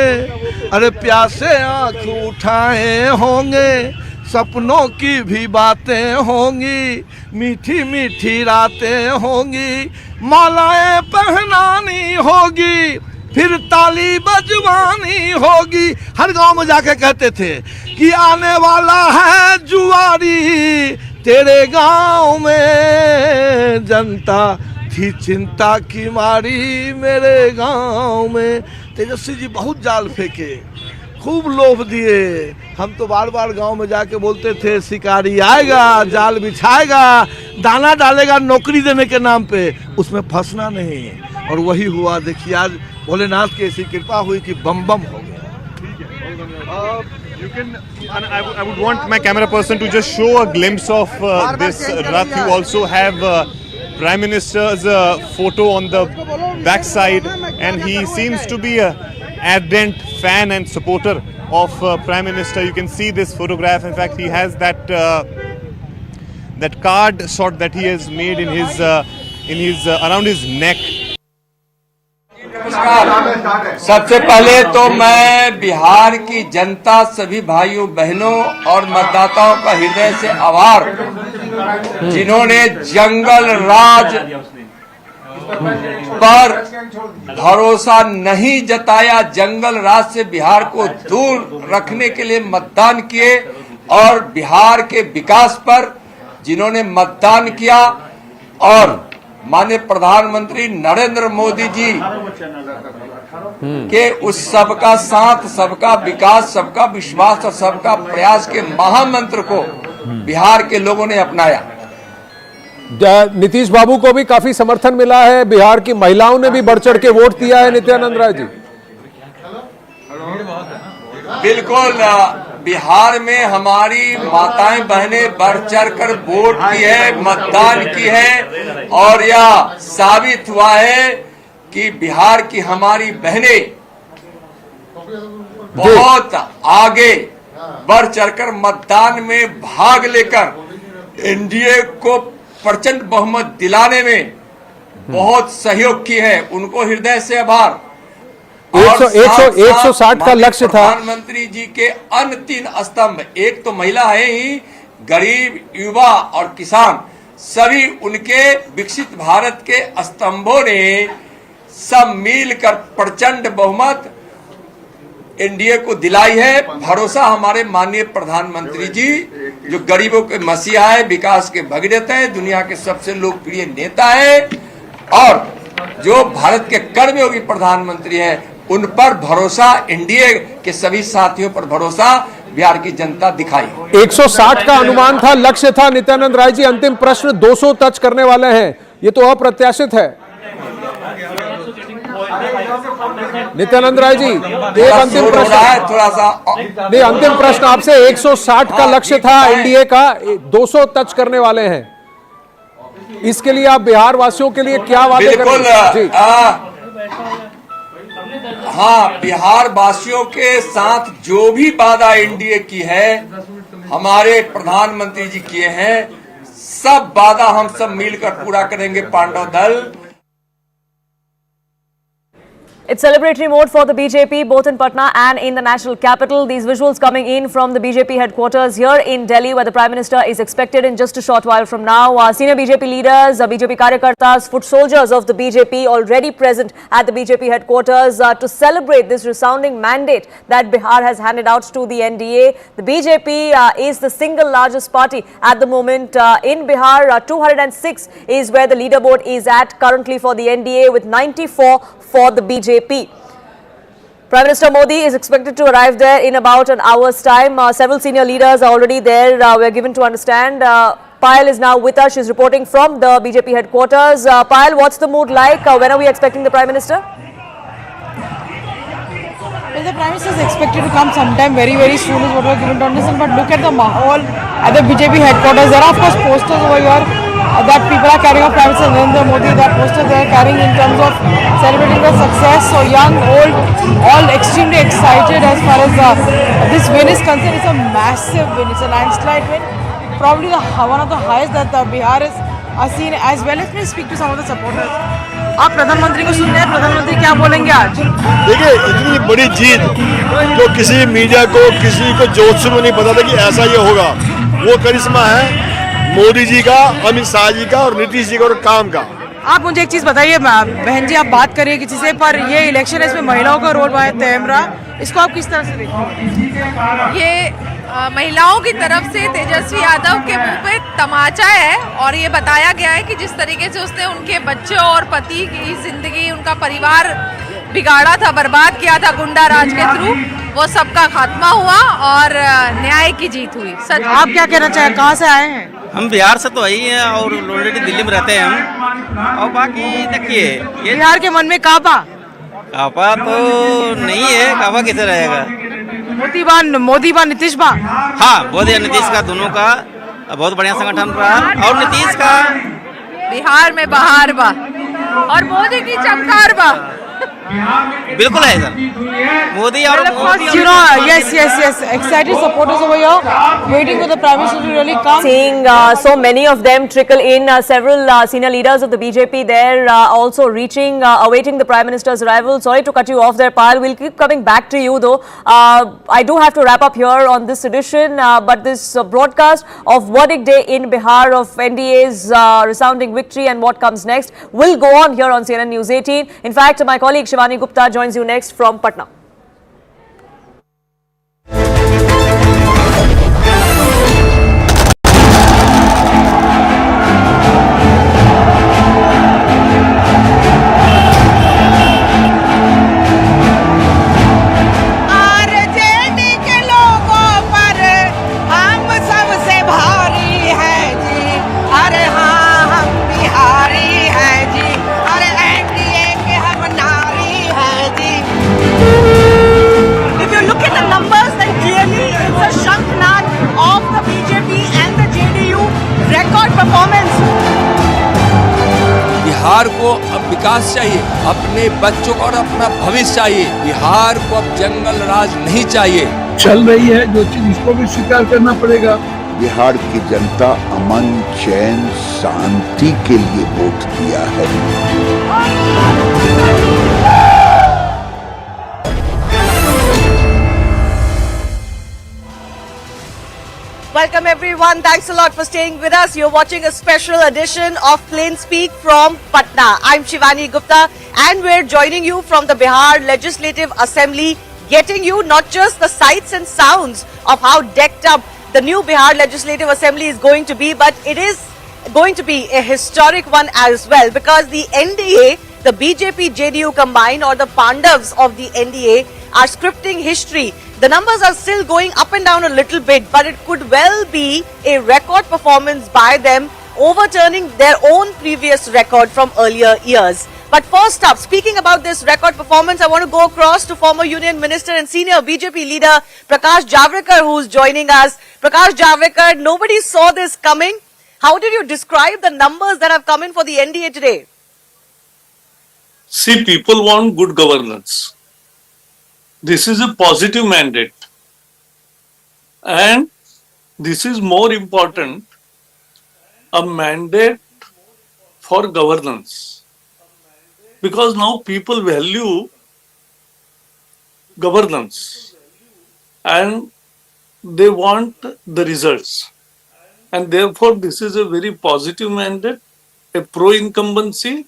अरे प्यासे आंख उठाए होंगे, सपनों की भी बातें होंगी, मीठी मीठी रातें होंगी, मालाएं पहनानी होगी, फिर ताली बजवानी होगी। हर गांव में जाके कहते थे कि आने वाला है जुआरी, तेरे गांव में जनता थी चिंता की मारी, मेरे गांव में। तेजस्वी जी बहुत जाल फेंके, खूब लोभ दिए। हम तो बार बार गांव में जाके बोलते थे, शिकारी आएगा, जाल बिछाएगा, दाना डालेगा नौकरी देने के नाम पे, उसमें फंसना नहीं। और वही हुआ। देखिए, आज भोलेनाथ की ऐसी कृपा हुई कि बम बम हो गया। You can, and I would want my camera person to just show a glimpse of this Rath. You also have Prime Minister's photo on the backside, and he seems to be an ardent fan and supporter of Prime Minister. You can see this photograph. In fact, he has that that card shot that he has made in his around his neck. सबसे पहले तो मैं बिहार की जनता, सभी भाइयों बहनों और मतदाताओं का हृदय से आभार, जिन्होंने जंगल राज पर भरोसा नहीं जताया, जंगल राज से बिहार को दूर रखने के लिए मतदान किए, और बिहार के विकास पर जिन्होंने मतदान किया, और माननीय प्रधानमंत्री नरेंद्र मोदी जी के उस सबका साथ, सबका विकास, सबका विश्वास और सबका प्रयास के महामंत्र को बिहार के लोगों ने अपनाया। नीतीश बाबू को भी काफी समर्थन मिला है, बिहार की महिलाओं ने भी बढ़ चढ़ के वोट दिया है। नित्यानंद राय जी, बिल्कुल, बिहार में हमारी माताएं बहनें बढ़ चढ़ कर वोट की है, मतदान की है, और यह साबित हुआ है कि बिहार की हमारी बहनें बहुत आगे बढ़ चढ़कर मतदान में भाग लेकर एनडीए को प्रचंड बहुमत दिलाने में बहुत सहयोग किए हैं, उनको हृदय से आभार। 160 का लक्ष्य था। प्रधानमंत्री जी के अन्य 3 स्तंभ, एक तो महिला है ही, गरीब, युवा और किसान, सभी उनके विकसित भारत के स्तंभों ने सब मिलकर प्रचंड बहुमत एनडीए को दिलाई है। भरोसा हमारे माननीय प्रधानमंत्री जी, जो गरीबों के मसीहा है, विकास के भगीरथ है, दुनिया के सबसे लोकप्रिय नेता है और जो भारत के कर्मयोगी प्रधानमंत्री है, उन पर भरोसा, एनडीए के सभी साथियों पर भरोसा बिहार की जनता दिखाई। 160 का अनुमान था, लक्ष्य था। नित्यानंद राय जी, अंतिम प्रश्न 200 टच करने वाले हैं, ये तो अप्रत्याशित है। नित्यानंद राय जी, एक अंतिम प्रश्न है, थोड़ा सा नहीं, अंतिम प्रश्न आपसे। 160 का लक्ष्य था एनडीए का, 200 टच करने वाले हैं, इसके लिए आप बिहार वासियों के लिए क्या वादे करेंगे? हाँ, बिहार वासियों के साथ जो भी वादा एनडीए की है, हमारे प्रधानमंत्री जी किए हैं, सब वादा हम सब मिलकर पूरा करेंगे पांडव दल। It's celebratory mode for the BJP, both in Patna and in the national capital. These visuals coming in from the BJP headquarters here in Delhi, where the Prime Minister is expected in just a short while from now. Senior BJP leaders, BJP karyakartas, foot soldiers of the BJP already present at the BJP headquarters to celebrate this resounding mandate that Bihar has handed out to the NDA. The BJP is the single largest party at the moment in Bihar. 206 is where the leaderboard is at currently for the NDA, with 94 for the BJP. Prime Minister Modi is expected to arrive there in about an hour's time. Several senior leaders are already there. We're given to understand. Payal is now with us. She's reporting from the BJP headquarters. Payal, what's the mood like? When are we expecting the Prime Minister? Well, the Prime Minister is expected to come sometime very, very soon is what we're given to understand. But look at the mahal at the BJP headquarters. There are, of course, posters over here that people are carrying of Prime Minister Narendra Modi. That poster they are carrying in terms of celebrating the success. So young, old, all extremely excited as far as this win is concerned. It's a massive win. It's a landslide win. Probably one of the highest that Bihar is seen as well. Let me speak to some of the supporters. आप प्रधानमंत्री को सुन रहे हैं, प्रधानमंत्री क्या बोलेंगे आज? देखिए, इतनी बड़ी जीत तो किसी मीडिया को, किसी को जोश में नहीं पता था कि ऐसा ये होगा। वो करिश्मा है मोदी जी का, अमित शाह जी का और नीतीश जी का और काम का। आप मुझे एक चीज बताइए बहन जी, आप बात करिए किसी से, पर ये इलेक्शन है, इसमें महिलाओं का रोल बहुत अहम रहा, इसको आप किस तरह से देखते? ये महिलाओं की तरफ से तेजस्वी यादव के मुंह पे तमाचा है और ये बताया गया है कि जिस तरीके से उसने उनके बच्चों और पति की जिंदगी, उनका परिवार बिगाड़ा था, बर्बाद किया था गुंडा राज के थ्रू, वो सबका खात्मा हुआ और न्याय की जीत हुई। सच। आप क्या कहना चाहें, कहाँ से आए हैं? हम बिहार से तो आई हैं और ऑलरेडी दिल्ली में रहते हैं हम। और बाकी देखिए, ये बिहार के मन में कापा तो नहीं है, कापा किसे रहेगा? मोदी बा नीतीश बा? हाँ, मोदी और नीतीश का, दोनों का बहुत बढ़िया संगठन रहा और नीतीश का बिहार में बहार बा और मोदी की चमकार बा। बिल्कुल है सर, मोदी और yes, excited supporters over here waiting for the Prime Minister to really come. Seeing so many of them trickle in, several senior leaders of the BJP there also reaching, awaiting the Prime Minister's arrival. Sorry to cut you off there, Payal. We'll keep coming back to you though. I do have to wrap up here on this edition, but this broadcast of Verdict Day in Bihar of NDA's resounding victory and what comes next will go on here on CNN News 18. In fact, my colleague Shivani Gupta joins you next from Patna. RJD के लोगों पर हम सबसे भारी है जी, अरे हाँ हम बिहारी है जी, अरे NDA के हम नारी है जी। If you look at the numbers, then clearly it's a shanknaad of the BJP and the JDU record performance. Bihar को अब विकास चाहिए, अपने बच्चों को और अपना भविष्य चाहिए। बिहार को अब जंगल राज नहीं चाहिए। चल रही है जो चीज, इसको भी स्वीकार करना पड़ेगा। बिहार की जनता अमन, चैन, शांति के लिए वोट दिया है। Welcome everyone. Thanks a lot for staying with us. You're watching a special edition of Plain Speak from Patna. I'm Shivani Gupta and we're joining you from the Bihar Legislative Assembly, getting you not just the sights and sounds of how decked up the new Bihar Legislative Assembly is going to be, but it is going to be a historic one as well, because the NDA, the BJP JDU combined, or the Pandavs of the NDA, are scripting history. The numbers are still going up and down a little bit, but it could well be a record performance by them, overturning their own previous record from earlier years. But first up, speaking about this record performance, I want to go across to former Union Minister and senior BJP leader Prakash Javadekar, who's joining us. Prakash Javadekar, nobody saw this coming. How did you describe the numbers that have come in for the NDA today? See, people want good governance. This is a positive mandate. And this is more important, a mandate for governance. Because now people value governance and they want the results. And therefore, this is a very positive mandate, a pro-incumbency,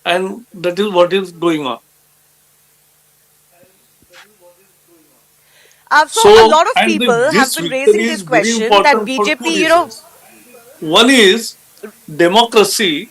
and that is what is going on. So a lot of people have been raising this question that BJP, one is democracy.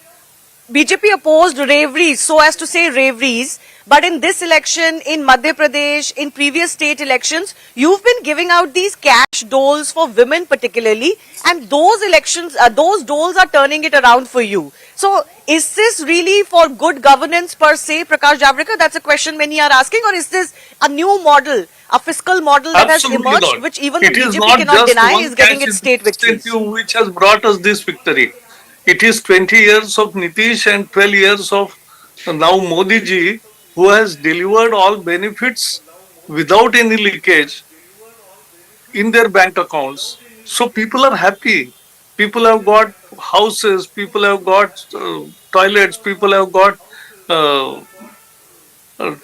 BJP opposed reveries, so as to say reveries, but in this election, in Madhya Pradesh, in previous state elections, you've been giving out these cash doles for women particularly, and those elections, those doles are turning it around for you. So is this really for good governance per se, Prakash Javadekar? That's a question many are asking, or is this a new model, a fiscal model that has emerged, which even the BJP cannot deny is getting its state victories? Which has brought us this victory. It is 20 years of Nitish and 12 years of now Modi ji, who has delivered all benefits without any leakage in their bank accounts. So people are happy. People have got houses, people have got toilets, people have got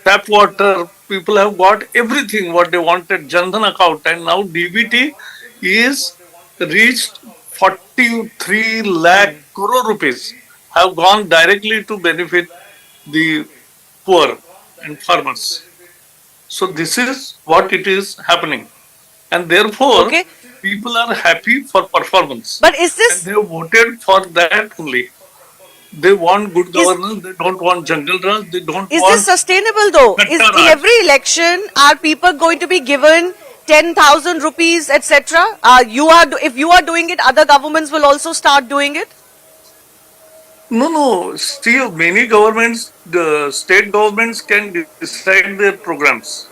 tap water, people have got everything what they wanted, Jan Dhan account, and now DBT is reached 43 lakh crore rupees have gone directly to benefit the poor and farmers. So this is what it is happening, and therefore people are happy for performance. But is this? And they voted for that only. They want good governance. They don't want jungle raj. They don't. Is this sustainable though? Is in every election are people going to be given 10,000 rupees, etc.? If you are doing it, other governments will also start doing it. No. Still, many governments, the state governments can decide their programs.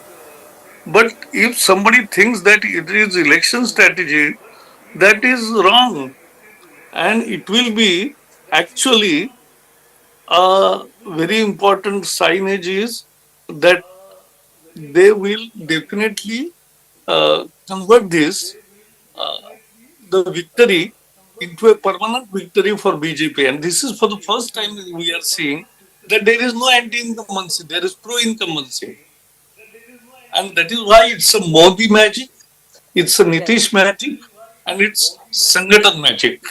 But if somebody thinks that it is election strategy, that is wrong. And it will be actually a very important signage is that they will definitely convert this, the victory, into a permanent victory for BJP. And this is for the first time we are seeing that there is no anti-incumbency, there is pro-incumbency. And that is why it's a Modi magic, it's a Nitish magic, and it's Sangathan magic.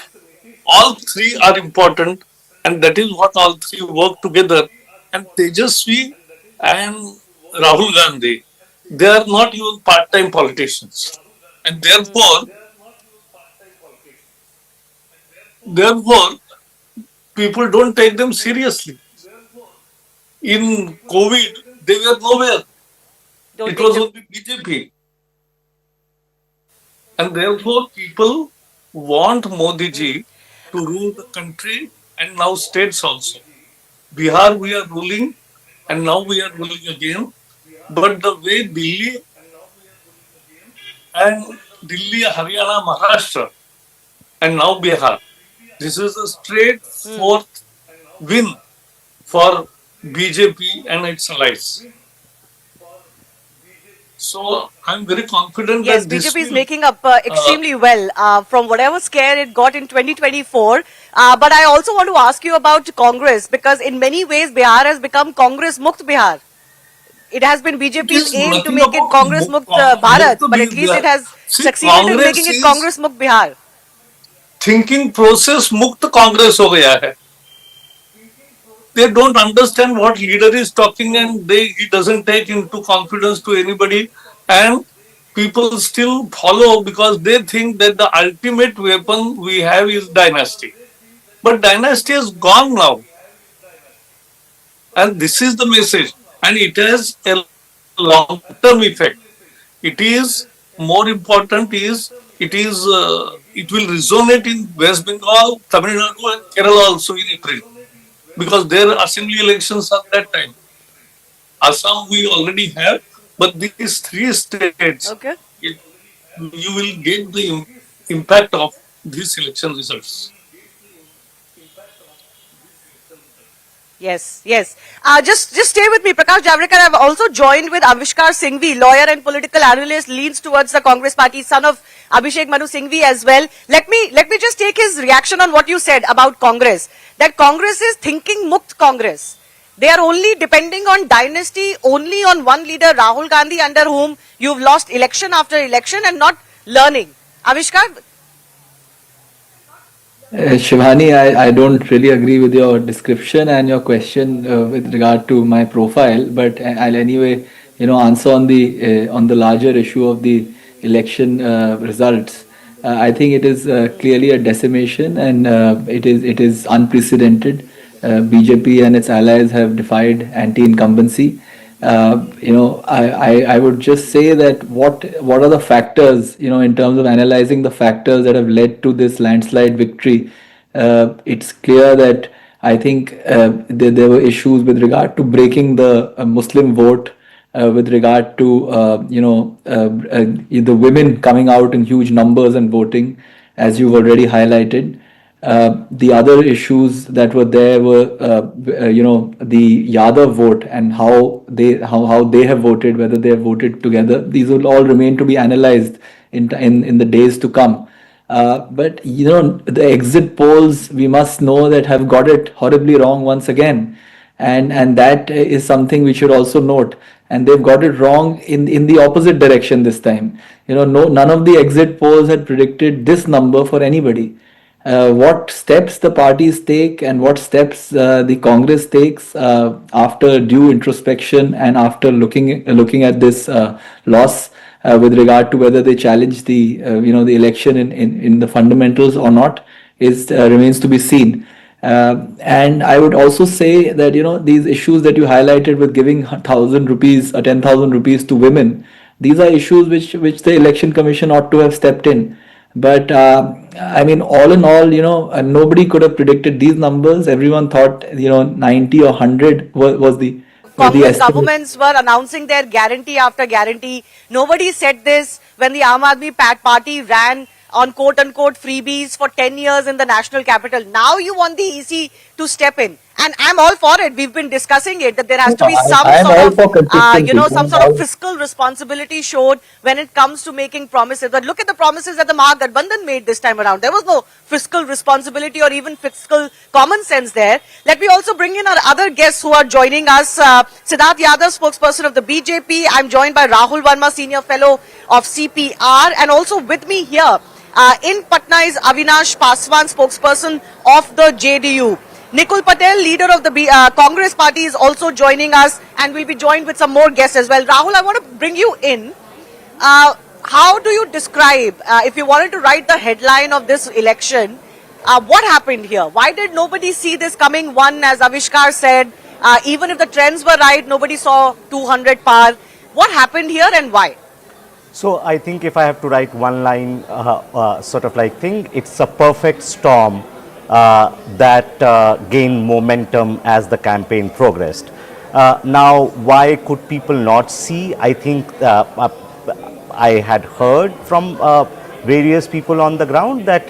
All three are important, and that is what all three work together. And Tejashwi and Rahul Gandhi, they are not even part-time politicians. And therefore, people don't take them seriously. In COVID, they were nowhere. It was only BJP. And therefore, people want Modi ji to rule the country and now states also. Bihar we are ruling and now we are ruling again. But the way Delhi, Haryana, Maharashtra and now Bihar, this is a straight fourth win for BJP and its allies. So I'm very confident Yes, that this BJP is will, making up extremely well from whatever scare it got in 2024. But I also want to ask you about Congress, because in many ways Bihar has become Congress Mukt Bihar. It has been BJP's aim to make it Congress Mukt Bharat, but at least it has succeeded in making it Congress Mukt Bihar. thinking process मुक्त कांग्रेस हो गया है. They don't understand what leader is talking, and he doesn't take into confidence to anybody, and people still follow because they think that the ultimate weapon we have is dynasty. But dynasty is gone now, and this is the message, and it has a long-term effect. It is more important is it will resonate in West Bengal, Tamil Nadu, and Kerala also in April, because their assembly elections are that time. Assam we already have, but these three states, you will get the impact of these election results. Yes, yes. Just stay with me, Prakash Javadekar. I've also joined with Avishkar Singhvi, lawyer and political analyst, leans towards the Congress party, son of Abhishek Manu Singhvi as well. Let me just take his reaction on what you said about Congress. That Congress is thinking Mukt Congress. They are only depending on dynasty, only on one leader, Rahul Gandhi, under whom you've lost election after election, and not learning. Avishkar? Shivani, I don't really agree with your description and your question with regard to my profile, but I'll anyway, answer on the larger issue of the election results. I think it is clearly a decimation, and it is unprecedented. BJP and its allies have defied anti-incumbency. I would just say that what are the factors, in terms of analyzing the factors that have led to this landslide victory. It's clear that I think there were issues with regard to breaking the Muslim vote, with regard to the women coming out in huge numbers and voting, as you've already highlighted. The other issues that were there were, the Yadav vote and how they have voted, whether they have voted together. These will all remain to be analyzed in the days to come. But the exit polls, we must know that have got it horribly wrong once again, and that is something we should also note. And they've got it wrong in the opposite direction this time. None of the exit polls had predicted this number for anybody. What steps the parties take and what steps the Congress takes after due introspection and after looking at this loss with regard to whether they challenge the election in the fundamentals or not remains to be seen. And I would also say that these issues that you highlighted with giving 1,000 rupees or 10,000 rupees to women, these are issues which the Election Commission ought to have stepped in. But all in all, nobody could have predicted these numbers. Everyone thought 90 or 100 was the Congress governments were announcing their guarantee after guarantee. Nobody said this when the Aam Aadmi party ran on quote-unquote freebies for 10 years in the national capital. Now you want the EC to step in. And I'm all for it. We've been discussing it, that there has to be some sort of fiscal responsibility showed when it comes to making promises. But look at the promises that the Mahagathbandhan made this time around. There was no fiscal responsibility or even fiscal common sense there. Let me also bring in our other guests who are joining us. Siddharth Yadav, spokesperson of the BJP. I'm joined by Rahul Verma, senior fellow of CPR. And also with me here in Patna is Avinash Paswan, spokesperson of the JDU. Nikul Patel, leader of the Congress party, is also joining us, and we'll be joined with some more guests as well. Rahul, I want to bring you in. How do you describe, if you wanted to write the headline of this election, what happened here? Why did nobody see this coming? One, as Avishkar said, even if the trends were right, nobody saw 200 par. What happened here and why? So I think if I have to write one line sort of like thing, it's a perfect storm that gained momentum as the campaign progressed. Now, why could people not see? I think I had heard from various people on the ground that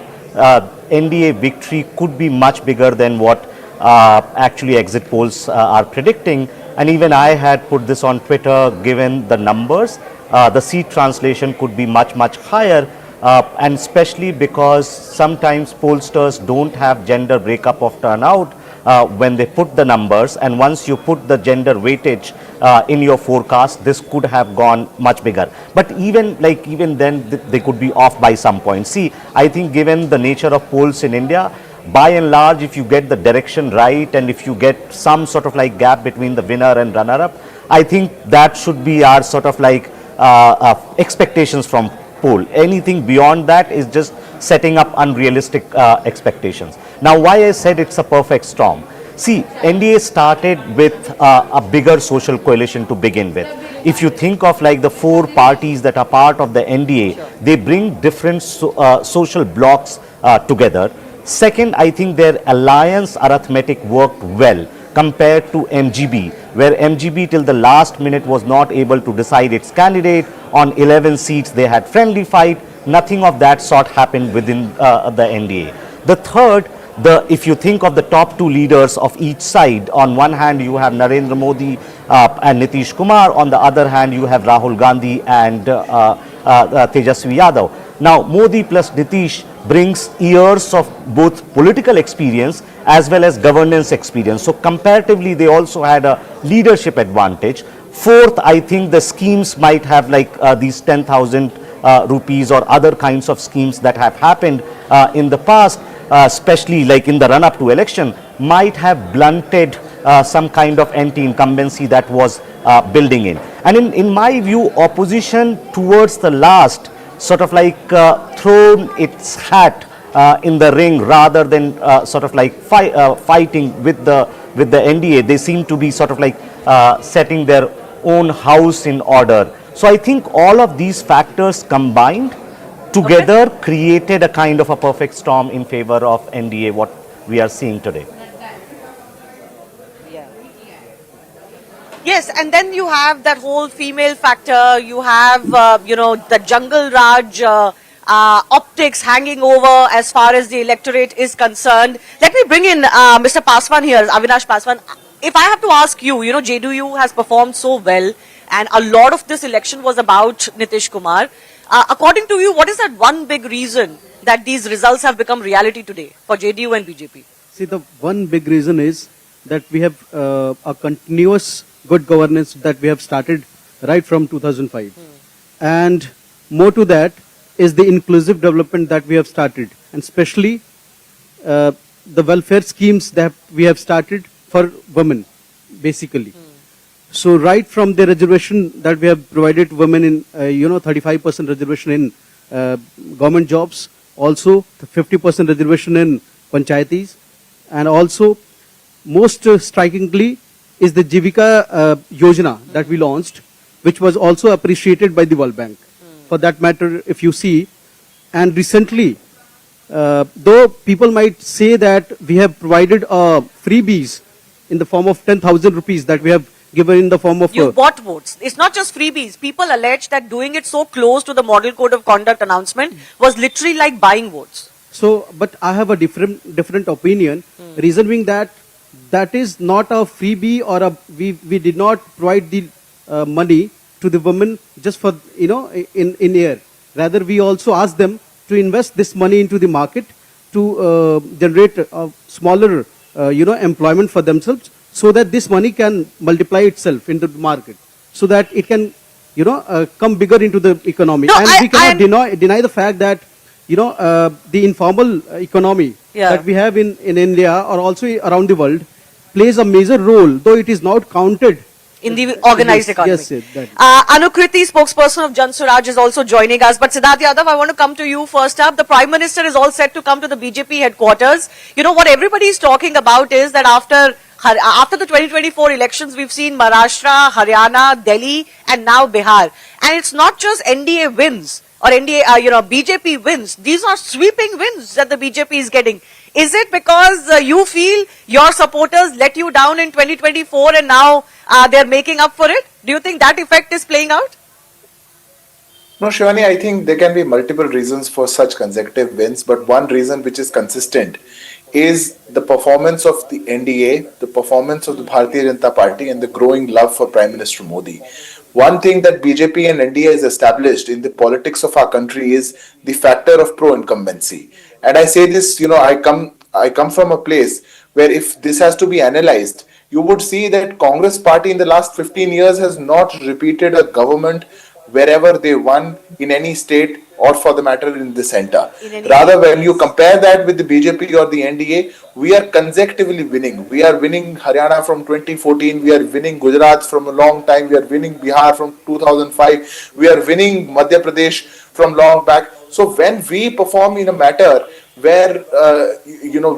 NDA victory could be much bigger than what actually exit polls are predicting. and even I had put this on Twitter, given the numbers, the seat translation could be much, much higher, and especially because sometimes pollsters don't have gender breakup of turnout when they put the numbers, and once you put the gender weightage in your forecast, this could have gone much bigger. But even then, they could be off by some point. See, I think given the nature of polls in India, by and large, if you get the direction right and if you get some sort of like gap between the winner and runner-up, I think that should be our sort of like expectations from poll. Anything beyond that is just setting up unrealistic expectations. Now, why I said it's a perfect storm. See, NDA started with a bigger social coalition to begin with. If you think of like the 4 parties that are part of the NDA, they bring different social blocks together. Second, I think their alliance arithmetic worked well compared to MGB, where MGB till the last minute was not able to decide its candidate. On 11 seats, they had friendly fight. Nothing of that sort happened within the NDA. The third, if you think of the top 2 leaders of each side, on one hand you have Narendra Modi and Nitish Kumar, on the other hand you have Rahul Gandhi and Tejashwi Yadav. Now, Modi plus Nitish brings years of both political experience as well as governance experience. So comparatively, they also had a leadership advantage. Fourth, I think the schemes might have like these 10,000 rupees or other kinds of schemes that have happened in the past, especially like in the run-up to election, might have blunted some kind of anti-incumbency that was building in. And in my view, opposition towards the last sort of like thrown its hat in the ring rather than sort of like fighting with the NDA. They seem to be sort of like setting their own house in order. So I think all of these factors combined together created a kind of a perfect storm in favor of NDA, what we are seeing today. Yes, and then you have that whole female factor, you have, the jungle Raj optics hanging over as far as the electorate is concerned. Let me bring in Mr. Paswan here, Avinash Paswan. If I have to ask you, JDU has performed so well and a lot of this election was about Nitish Kumar. According to you, what is that one big reason that these results have become reality today for JDU and BJP? See, the one big reason is that we have a continuous good governance that we have started right from 2005. And more to that is the inclusive development that we have started, and especially the welfare schemes that we have started for women, basically. So right from the reservation that we have provided women in, 35% reservation in government jobs, also 50% reservation in panchayatis, and also most strikingly is the Jivika Yojana that we launched, which was also appreciated by the World Bank. For that matter, if you see, and recently, though people might say that we have provided freebies in the form of 10,000 rupees that we have given in the form of... You bought votes. It's not just freebies. People allege that doing it so close to the Model Code of Conduct announcement was literally like buying votes. So, but I have a different opinion. Reason being that is not a freebie or we did not provide the money to the women just for, in air. Rather, we also asked them to invest this money into the market to generate smaller, employment for themselves, so that this money can multiply itself into the market, so that it can, come bigger into the economy. No, and we cannot deny the fact that, the informal economy that we have in India or also around the world plays a major role, though it is not counted in the organized economy. Yes, Anukriti, spokesperson of Jan Suraj, is also joining us. But Siddharth Yadav, I want to come to you first up. The Prime Minister is all set to come to the BJP headquarters. What everybody is talking about is that after the 2024 elections, we've seen Maharashtra, Haryana, Delhi, and now Bihar. And it's not just NDA wins or BJP wins. These are sweeping wins that the BJP is getting. Is it because you feel your supporters let you down in 2024 and now they're making up for it? Do you think that effect is playing out? No, Shivani, I think there can be multiple reasons for such consecutive wins, but one reason which is consistent is the performance of the NDA, the performance of the Bharatiya Janata Party, and the growing love for Prime Minister Modi. One thing that BJP and NDA has established in the politics of our country is the factor of pro-incumbency. And I say this, I come from a place where if this has to be analyzed, you would see that Congress party in the last 15 years has not repeated a government wherever they won in any state or for the matter in the center. Rather, when you compare that with the BJP or the NDA, we are consecutively winning. We are winning Haryana from 2014, we are winning Gujarat from a long time, we are winning Bihar from 2005, we are winning Madhya Pradesh from long back. So when we perform in a matter where,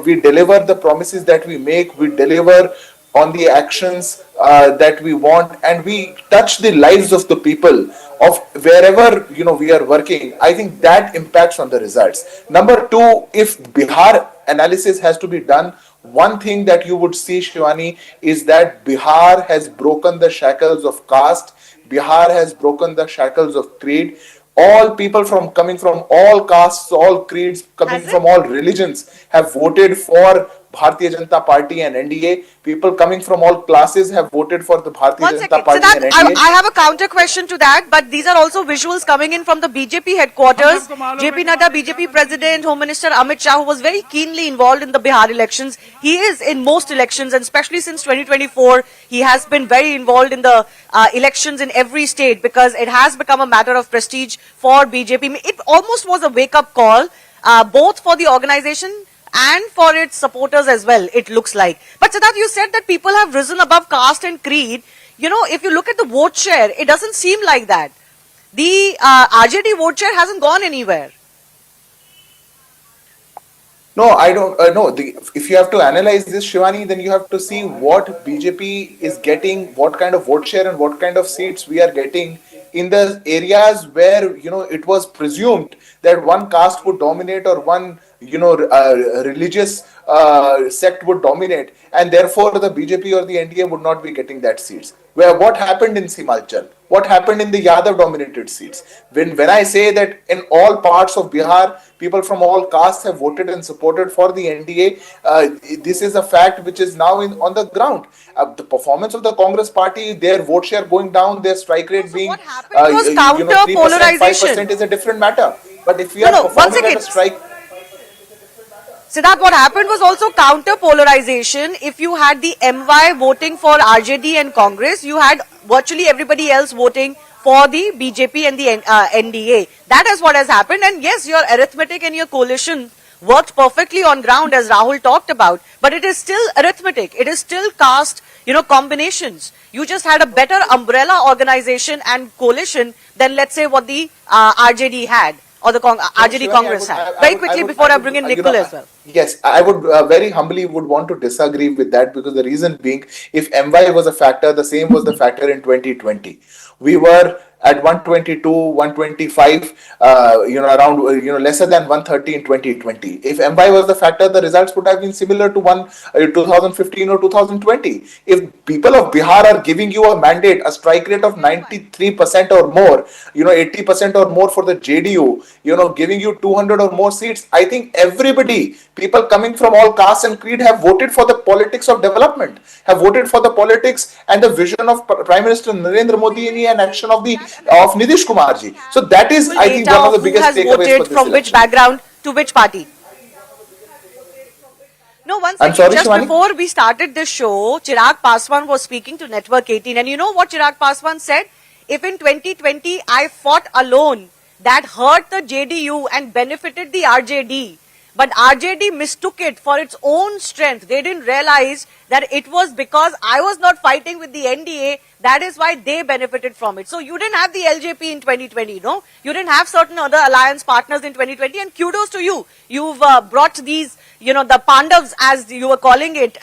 we deliver the promises that we make, we deliver on the actions that we want, and we touch the lives of the people of wherever we are working, I think that impacts on the results. Number two, if Bihar analysis has to be done, one thing that you would see, Shivani, is that Bihar has broken the shackles of caste, Bihar has broken the shackles of creed. All people coming from all castes, all creeds, coming from all religions have voted for Bharatiya Janata Party and NDA. People coming from all classes have voted for the Bharatiya Janata Party and NDA. I have a counter question to that, but these are also visuals coming in from the BJP headquarters. JP Nadda, BJP President, Home Minister Amit Shah, who was very keenly involved in the Bihar elections. He is in most elections, and especially since 2024, he has been very involved in the elections in every state because it has become a matter of prestige for BJP. It almost was a wake-up call, both for the organization and for its supporters as well, it looks like. But Siddharth, you said that people have risen above caste and creed. If you look at the vote share, it doesn't seem like that. The RJD vote share hasn't gone anywhere. No, I don't know. If you have to analyze this, Shivani, then you have to see what BJP is getting, what kind of vote share and what kind of seats we are getting in the areas where, it was presumed that one caste would dominate or one, religious sect would dominate, and therefore the BJP or the NDA would not be getting that seats. Where what happened in Simachal? What happened in the Yadav dominated seats? When I say that in all parts of Bihar, people from all castes have voted and supported for the NDA, this is a fact which is now on the ground. The performance of the Congress party, their vote share going down, their strike rate being 3%, 5% is a different matter. But if we are performing at a strike... Siddharth, what happened was also counter-polarization. If you had the MY voting for RJD and Congress, you had virtually everybody else voting for the BJP and the NDA. That is what has happened. And yes, your arithmetic and your coalition worked perfectly on ground, as Rahul talked about. But it is still arithmetic. It is still caste, combinations. You just had a better umbrella organization and coalition than, let's say, what the RJD had. Or the RJD Congress had. Very quickly before I bring in Nicole as well. Yes, I would very humbly would want to disagree with that, because the reason being, if MY was a factor, the same was the factor in 2020. We were at 122, 125, around, lesser than 130 in 2020. If MY was the factor, the results would have been similar to 2015 or 2020. If people of Bihar are giving you a mandate, a strike rate of 93% or more, 80% or more for the JDU, giving you 200 or more seats, I think everybody, people coming from all castes and creed, have voted for the politics of development, have voted for the politics and the vision of Prime Minister Narendra Modi and action of Nitish Kumar ji. So that is, I think, one of the biggest takeaways for this from which background to which party? No, one second. Just Shivani? Before we started this show, Chirag Paswan was speaking to Network 18, and you know what Chirag Paswan said? If in 2020 I fought alone, that hurt the JDU and benefited the RJD. But RJD mistook it for its own strength. They didn't realize that it was because I was not fighting with the NDA, that is why they benefited from it. So you didn't have the LJP in 2020, no? You didn't have certain other alliance partners in 2020, and kudos to you. You've brought these, the Pandavs, as you were calling it,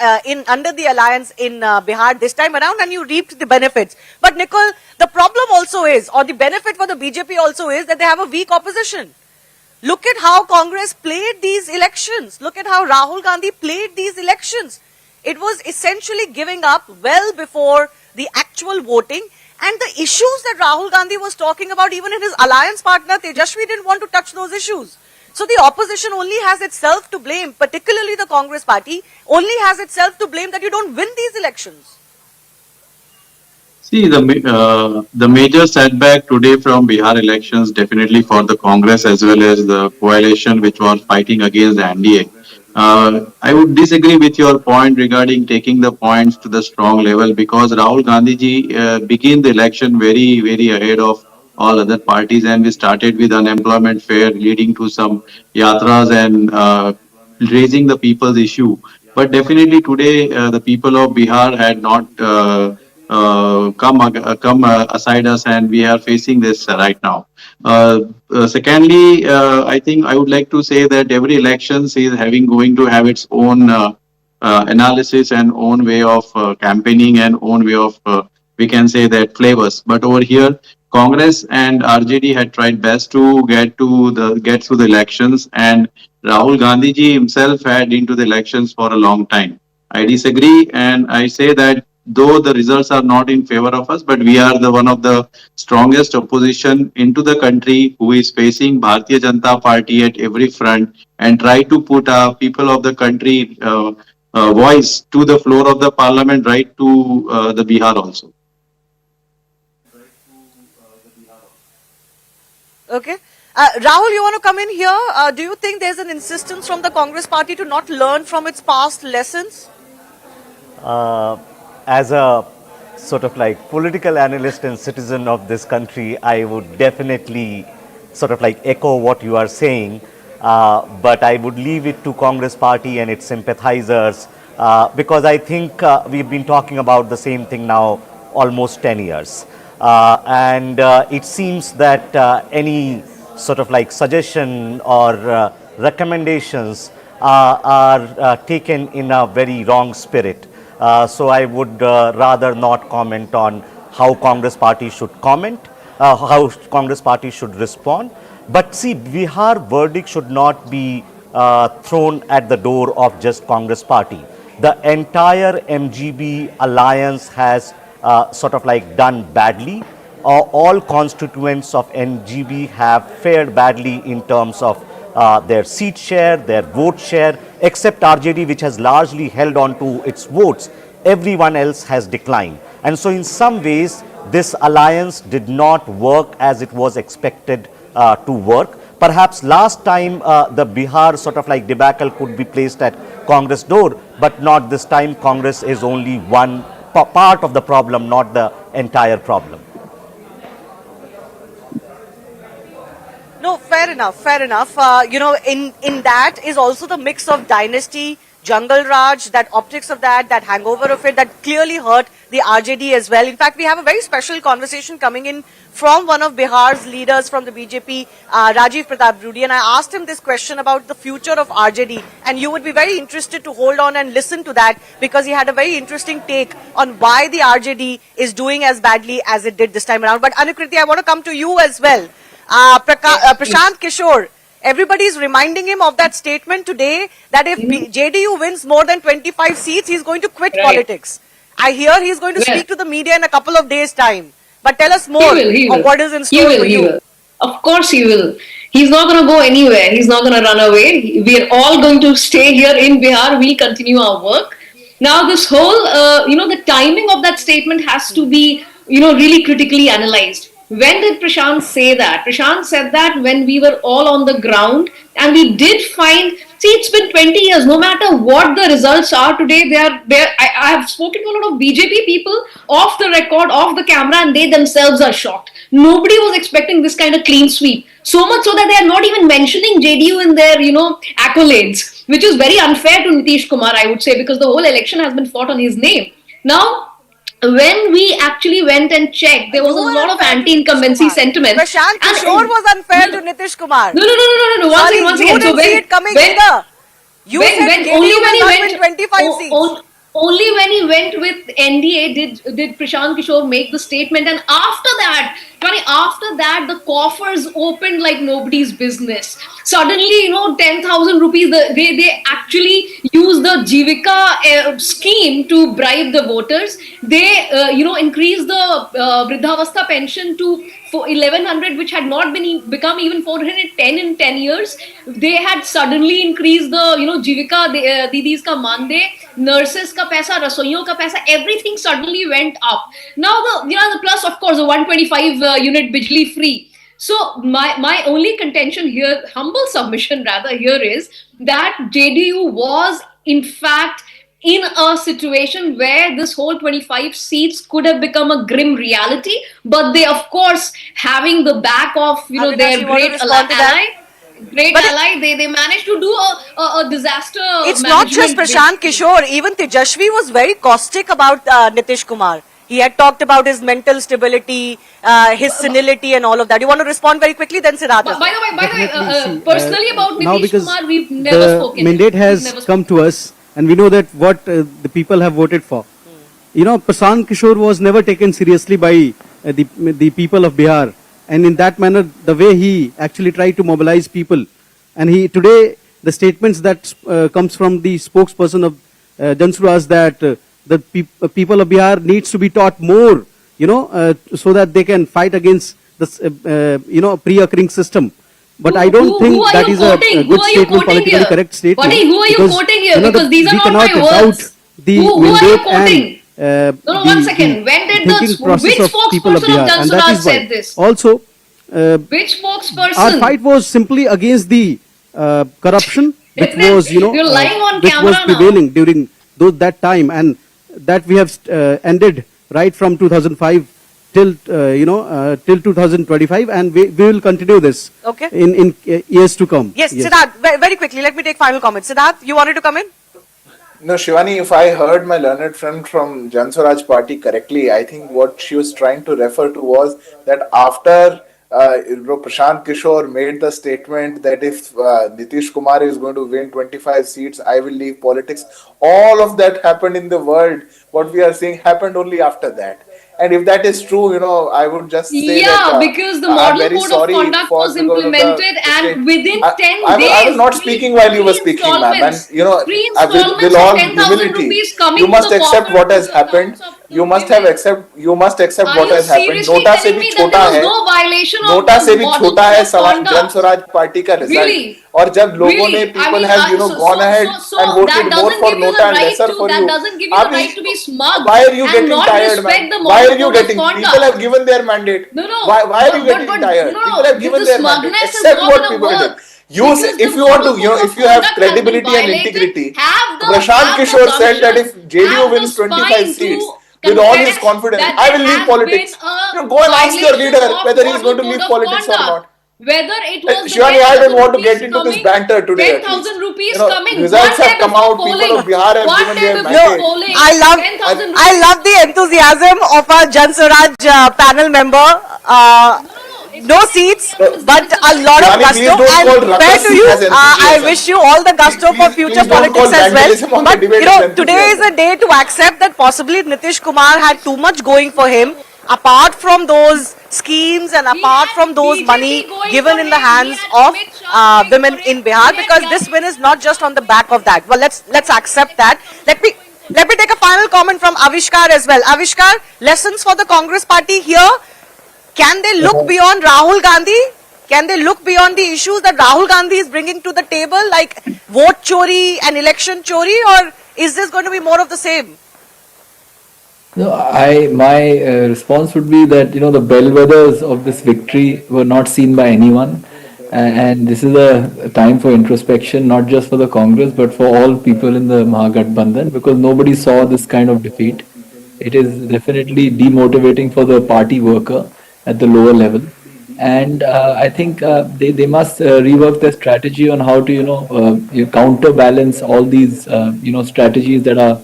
under the alliance in Bihar this time around, and you reaped the benefits. But Nicole, the problem also is, or the benefit for the BJP also is, that they have a weak opposition. Look at how Congress played these elections. Look at how Rahul Gandhi played these elections. It was essentially giving up well before the actual voting, and the issues that Rahul Gandhi was talking about, even in his alliance partner Tejashwi didn't want to touch those issues. So the opposition only has itself to blame, particularly the Congress party, only has itself to blame that you don't win these elections. See, the major setback today from Bihar elections definitely for the Congress as well as the coalition which was fighting against the NDA. I would disagree with your point regarding taking the points to the strong level because Rahul Gandhi ji began the election very ahead of all other parties and we started with unemployment fare leading to some yatras and raising the people's issue. But definitely today the people of Bihar had not come aside us and we are facing this right now. Secondly, I think I would like to say that every elections is going to have its own analysis and own way of campaigning and own way of we can say that flavors. But over here, Congress and RJD had tried best to get through the elections, and Rahul Gandhi ji himself had into the elections for a long time. I disagree, and I say that though the results are not in favor of us, but we are the one of the strongest opposition into the country who is facing Bharatiya Janata Party at every front and try to put people of the country voice to the floor of the parliament, right to the Bihar also. Okay. Rahul, you want to come in here? Do you think there's an insistence from the Congress party to not learn from its past lessons? As a sort of like political analyst and citizen of this country, I would definitely sort of like echo what you are saying, but I would leave it to Congress party and its sympathizers because I think we've been talking about the same thing now almost 10 years. And it seems that any sort of like suggestion or recommendations are taken in a very wrong spirit. So I would rather not comment on how Congress party should comment, how Congress party should respond. But see, Bihar verdict should not be thrown at the door of just Congress party. The entire MGB alliance has sort of like done badly. All constituents of MGB have fared badly in terms of their seat share, their vote share, except RJD, which has largely held on to its votes. Everyone else has declined. And so in some ways, this alliance did not work as it was expected to work. Perhaps last time the Bihar sort of like debacle could be placed at Congress door, but not this time. Congress is only one part of the problem, not the entire problem. No, fair enough, fair enough. In that is also the mix of dynasty, jungle Raj, that optics of that hangover of it, that clearly hurt the RJD as well. In fact, we have a very special conversation coming in from one of Bihar's leaders from the BJP, Rajiv Pratap Rudi, and I asked him this question about the future of RJD, and you would be very interested to hold on and listen to that because he had a very interesting take on why the RJD is doing as badly as it did this time around. But Anukriti, I want to come to you as well. Prashant Kishore, everybody is reminding him of that statement today that if JDU wins more than 25 seats, he's going to quit politics. I hear he's going to speak to the media in a couple of days' time. But tell us more of what is in store for you. Of course he will. He's not going to go anywhere. He's not going to run away. We are all going to stay here in Bihar. We'll continue our work. Now this whole, the timing of that statement has to be, really critically analyzed. When did Prashant say that? Prashant said that when we were all on the ground and we did find, see, it's been 20 years, no matter what the results are today, I have spoken to a lot of BJP people off the record, off the camera, and they themselves are shocked. Nobody was expecting this kind of clean sweep. So much so that they are not even mentioning JDU in their, accolades, which is very unfair to Nitish Kumar, I would say, because the whole election has been fought on his name. Now, when we actually went and checked, there was a lot of anti-incumbency sentiment. Prashant Kishore was unfair to Nitish Kumar. No. Once again. You didn't see it coming either. You said only when he went 25 seats. Only when he went with NDA did Prashant Kishore make the statement, and after that After that, the coffers opened like nobody's business. Suddenly, 10,000 rupees, they actually use the Jivika scheme to bribe the voters. They, increase the Vriddhavastha pension to 1100, which had not become even 410 in 10 years. They had suddenly increased the, Jivika, Didis ka mande, nurses ka paisa, rasoiyon ka paisa, everything suddenly went up. Now the plus, of course, the 125 unit bijli free. So my only contention here, humble submission rather here, is that JDU was in fact in a situation where this whole 25 seats could have become a grim reality, but they, of course, having the back of Avinash, their you want to great respond to that? ally, they managed to do a disaster. It's not just Prashant Kishore. Even Tejashwi was very caustic about Nitish Kumar. He had talked about his mental stability, his senility, and all of that. You want to respond very quickly, then Siddharth. By the way, personally about now Nitish because Kumar, we've never the spoken. mandate We've has never come to us, and we know that what the people have voted for. Prashant Kishore was never taken seriously by the people of Bihar, and in that manner, the way he actually tried to mobilize people, and today the statements that comes from the spokesperson of Jansuraj that the people of Bihar needs to be taught more, so that they can fight against this, pre-occurring system. But I don't think that is a good statement, politically correct statement. Buddy, who are you because, quoting here? Because these are we not cannot my words. doubt the Who are you mandate quoting? and No, 1 second. When did thinking the process which of people of spokesperson of Bihar, and that Jansuraj is why. said this? Also, Which spokesperson? our fight was simply against the corruption, which was, You're lying on which camera was prevailing during that time, and that we have ended right from 2005 till till 2025, and we will continue this in years to come. Yes, Siddharth, very quickly, let me take final comments. Siddharth, you wanted to come in? No, Shivani, if I heard my learned friend from Jansuraj party correctly, I think what she was trying to refer to was that after Prashant Kishore made the statement that if Nitish Kumar is going to win 25 seats, I will leave politics. All of that happened in the world. What we are seeing happened only after that. And if that is true, I would just say that because the I'm model very code of sorry conduct was because of the implemented, and within 10 days, I was not speaking while you were speaking, ma'am. And with all humility, you must accept what has happened. You must accept what has happened. Nota se bhi chota hai. Nota se bhi chota hai Jansuraj party ka result. और जब लोगों ने people have gone ahead and voted more for Nota and lesser for you. That doesn't give you the right to be smug. Why are you getting tired, man? Why are you getting? People have given their mandate. No. Why are you getting tired? People have given their mandate. Accept what people did. If you want to, if you have credibility and integrity, Prashant Kishore said that if JDU wins 25 seats, with all his confidence, I will leave politics. Go and ask your leader whether he is going to leave politics or not. Whether it was Shivani, I don't want to get into this banter today. 10,000 rupees coming. Results have come out. People of Bihar have given their mandate. I love the enthusiasm of our Jansuraj panel member. No seats, but a lot of gusto. And fair to you, I wish you all the gusto for future politics as well. But today is a day to accept that possibly Nitish Kumar had too much going for him. Apart from those schemes and apart from those money given in the hands of women in Bihar, because this win is not just on the back of that. Well, let's accept that. Let me take a final comment from Avishkar as well. Avishkar, lessons for the Congress party here. Can they look beyond Rahul Gandhi? Can they look beyond the issues that Rahul Gandhi is bringing to the table, like vote chori and election chori, or is this going to be more of the same? No, my response would be that the bellwethers of this victory were not seen by anyone, and this is a time for introspection, not just for the Congress but for all people in the Mahagathbandhan, because nobody saw this kind of defeat. It is definitely demotivating for the party worker at the lower level, and I think they must rework their strategy on how to counterbalance all these strategies that are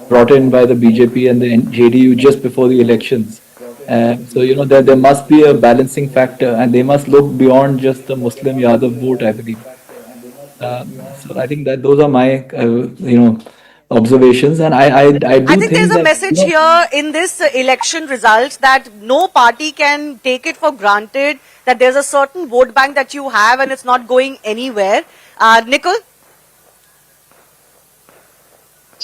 brought in by the BJP and the JDU just before the elections. So there must be a balancing factor, and they must look beyond just the Muslim Yadav vote, I believe. So I think that those are my observations, and I do I think there's a that, message here in this election results that no party can take it for granted that there's a certain vote bank that you have and it's not going anywhere. Nicole?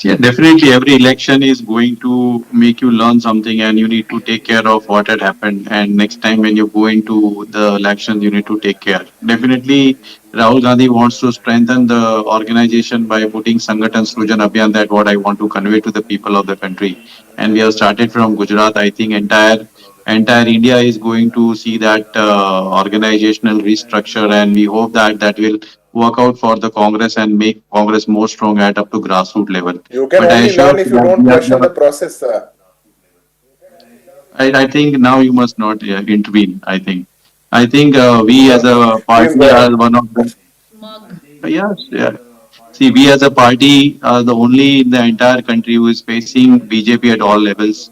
Yeah, definitely every election is going to make you learn something and you need to take care of what had happened. And next time when you go into the elections, you need to take care. Definitely, Rahul Gandhi wants to strengthen the organization by putting Sangathan Srujan Abhiyan, that what I want to convey to the people of the country. And we have started from Gujarat. I think entire India is going to see that organizational restructure, and we hope that that will work out for the Congress and make Congress more strong at up to grassroots level. You can But I only assure learn if you you that don't question the process, sir. I think now you must not intervene. I think we as a Please go party are ahead. one of the yes, yeah. See, we as a party are the only in the entire country who is facing BJP at all levels.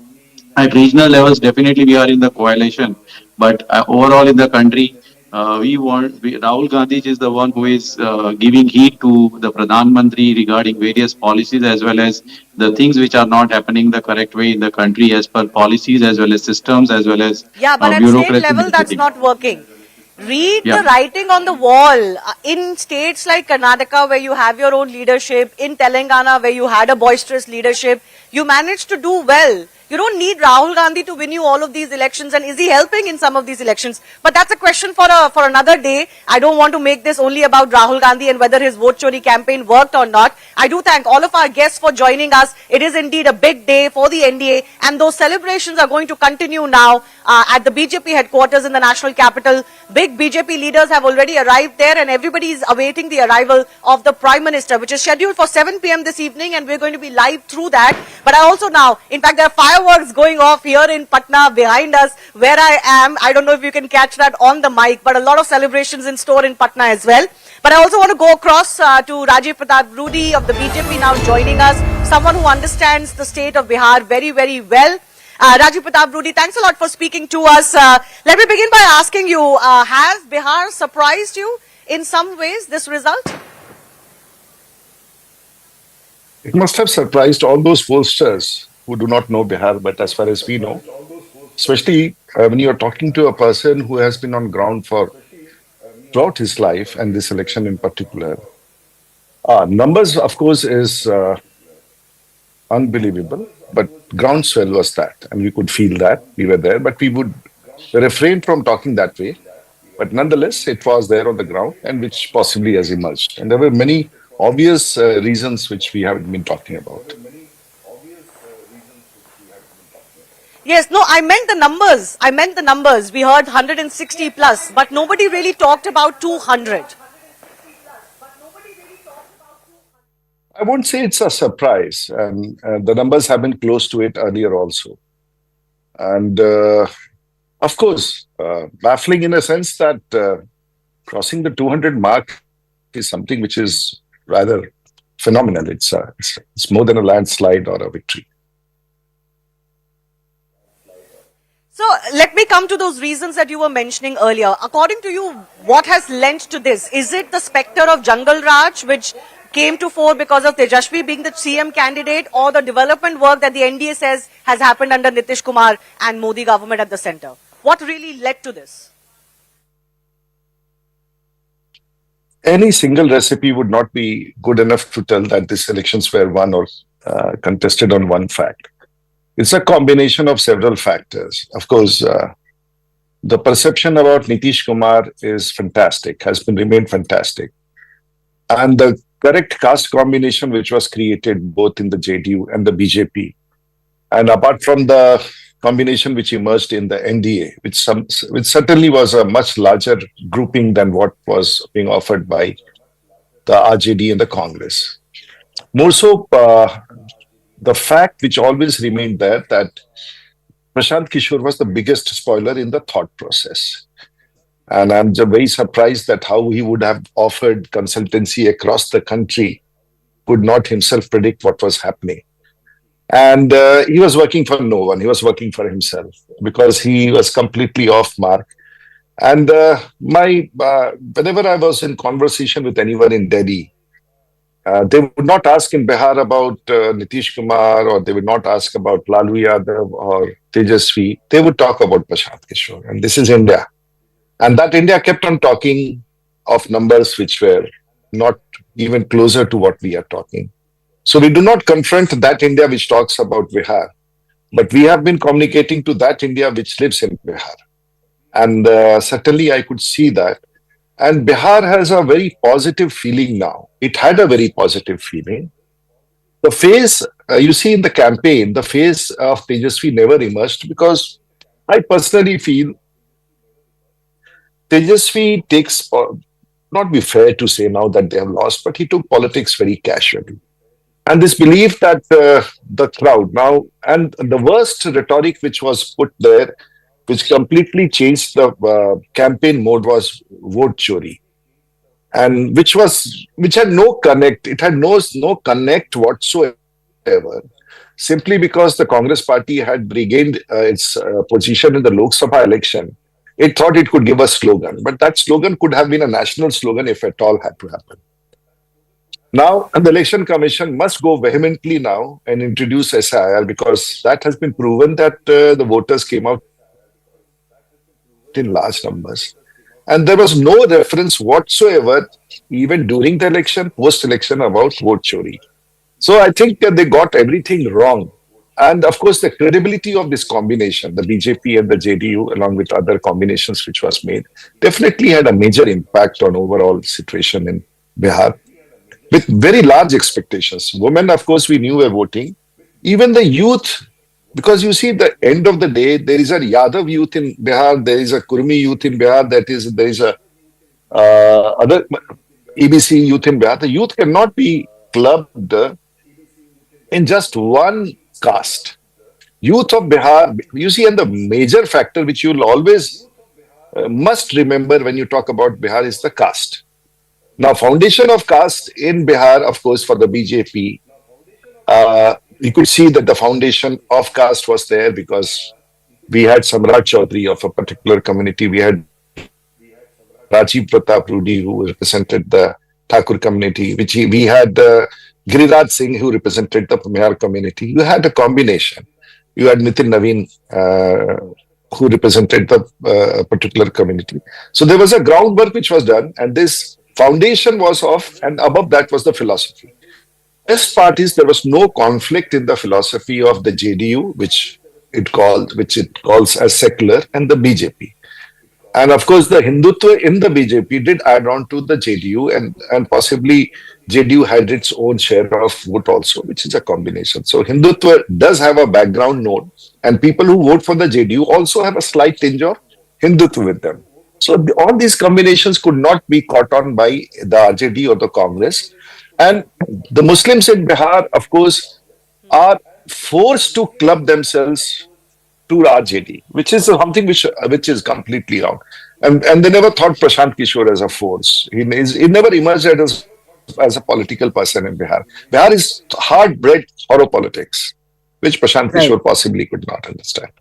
At regional levels, definitely we are in the coalition, but overall in the country, Rahul Gandhi is the one who is giving heed to the Pradhan Mantri regarding various policies as well as the things which are not happening the correct way in the country as per policies as well as systems as well as Yeah, but at state bureaucracy. level, that's not working. Read Yeah. the writing on the wall. In states like Karnataka, where you have your own leadership, in Telangana, where you had a boisterous leadership, you managed to do well. You don't need Rahul Gandhi to win you all of these elections, and is he helping in some of these elections? But that's a question for another day. I don't want to make this only about Rahul Gandhi and whether his vote chori campaign worked or not. I do thank all of our guests for joining us. It is indeed a big day for the NDA, and those celebrations are going to continue now at the BJP headquarters in the national capital. Big BJP leaders have already arrived there, and everybody is awaiting the arrival of the Prime Minister, which is scheduled for 7 p.m. this evening, and we're going to be live through that. But I also now, in fact, there are fireworks going off here in Patna behind us where I am. I don't know if you can catch that on the mic, but a lot of celebrations in store in Patna as well. But I also want to go across to Rajiv Pratap Rudy of the BJP now joining us, someone who understands the state of Bihar very, very well. Rajiv Pratap Rudy, thanks a lot for speaking to us. Let me begin by asking you, has Bihar surprised you in some ways, this result? It must have surprised all those pollsters who do not know Bihar, but as far as we know, especially when you're talking to a person who has been on ground for throughout his life and this election in particular. Numbers, of course, is unbelievable, but groundswell was that, and we could feel that. We were there, but we would refrain from talking that way. But nonetheless, it was there on the ground, and which possibly has emerged. And there were many obvious reasons which we haven't been talking about. Yes, no, I meant the numbers. I meant the numbers. We heard 160 plus, but nobody really talked about 200. I won't say it's a surprise. The numbers have been close to it earlier also. And of course, baffling in a sense that crossing the 200 mark is something which is rather phenomenal. It's more than a landslide or a victory. So let me come to those reasons that you were mentioning earlier. According to you, what has lent to this? Is it the specter of Jungle Raj, which came to fore because of Tejashwi being the CM candidate, or the development work that the NDA says has happened under Nitish Kumar and Modi government at the center? What really led to this? Any single recipe would not be good enough to tell that these elections were won or contested on one fact. It's a combination of several factors. Of course, the perception about Nitish Kumar is fantastic, has been remained fantastic. And the correct caste combination which was created both in the JDU and the BJP, and apart from the combination which emerged in the NDA, which certainly was a much larger grouping than what was being offered by the RJD and the Congress. More so, the fact which always remained there that Prashant Kishore was the biggest spoiler in the thought process. And I'm just very surprised that how he would have offered consultancy across the country could not himself predict what was happening. And he was working for no one. He was working for himself because he was completely off mark. And whenever I was in conversation with anyone in Delhi, They would not ask in Bihar about Nitish Kumar, or they would not ask about Lalu Yadav or Tejashwi. They would talk about Prashant Kishore. And this is India. And that India kept on talking of numbers which were not even closer to what we are talking. So we do not confront that India which talks about Bihar, but we have been communicating to that India which lives in Bihar. And certainly I could see that. And Bihar has a very positive feeling now. It had a very positive feeling. The phase, you see in the campaign, the phase of Tejaswi never emerged, because I personally feel Tejaswi takes, not be fair to say now that they have lost, but he took politics very casually. And this belief that the crowd now, and the worst rhetoric which was put there, which completely changed the campaign mode, was vote chori, and which had no connect. It had no connect whatsoever. Simply because the Congress party had regained its position in the Lok Sabha election, it thought it could give a slogan, but that slogan could have been a national slogan if at all had to happen. Now, the Election Commission must go vehemently now and introduce SIR, because that has been proven that the voters came out in large numbers. And there was no reference whatsoever, even during the election, post-election, about vote chori. So I think that they got everything wrong. And of course, the credibility of this combination, the BJP and the JDU, along with other combinations which was made, definitely had a major impact on overall situation in Bihar, with very large expectations. Women, of course, we knew were voting. Even the youth, because you see, the end of the day, there is a Yadav youth in Bihar, there is a Kurmi youth in Bihar, there is a other EBC youth in Bihar. The youth cannot be clubbed in just one caste. Youth of Bihar, you see, and the major factor which you will always must remember when you talk about Bihar is the caste. Now, foundation of caste in Bihar, of course, for the BJP, you could see that the foundation of caste was there because we had Samrat Chaudhary of a particular community. We had Rajiv Pratap Rudy, who represented the Thakur community, we had Giriraj Singh, who represented the Pumiyar community. You had a combination. You had Nitin Naveen, who represented the particular community. So there was a groundwork which was done, and this foundation was off, and above that was the philosophy. Best part is there was no conflict in the philosophy of the JDU, which it calls as secular, and the BJP. And of course, the Hindutva in the BJP did add on to the JDU, and possibly JDU had its own share of vote also, which is a combination. So Hindutva does have a background note, and people who vote for the JDU also have a slight tinge of Hindutva with them. So all these combinations could not be caught on by the RJD or the Congress. And the Muslims in Bihar, of course, are forced to club themselves to RJD, which is something which is completely wrong. And they never thought Prashant Kishore as a force. He never emerged as a political person in Bihar. Bihar is hard-bred horror politics, which Prashant Kishore possibly could not understand.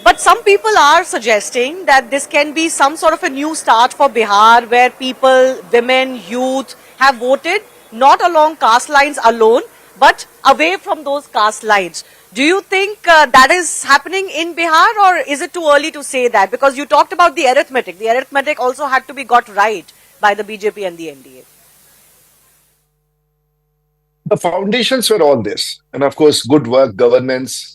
But some people are suggesting that this can be some sort of a new start for Bihar, where people, women, youth have voted not along caste lines alone, but away from those caste lines. Do you think that is happening in Bihar, or is it too early to say that? Because you talked about the arithmetic. The arithmetic also had to be got right by the BJP and the NDA. The foundations were all this. And of course, good work, governance.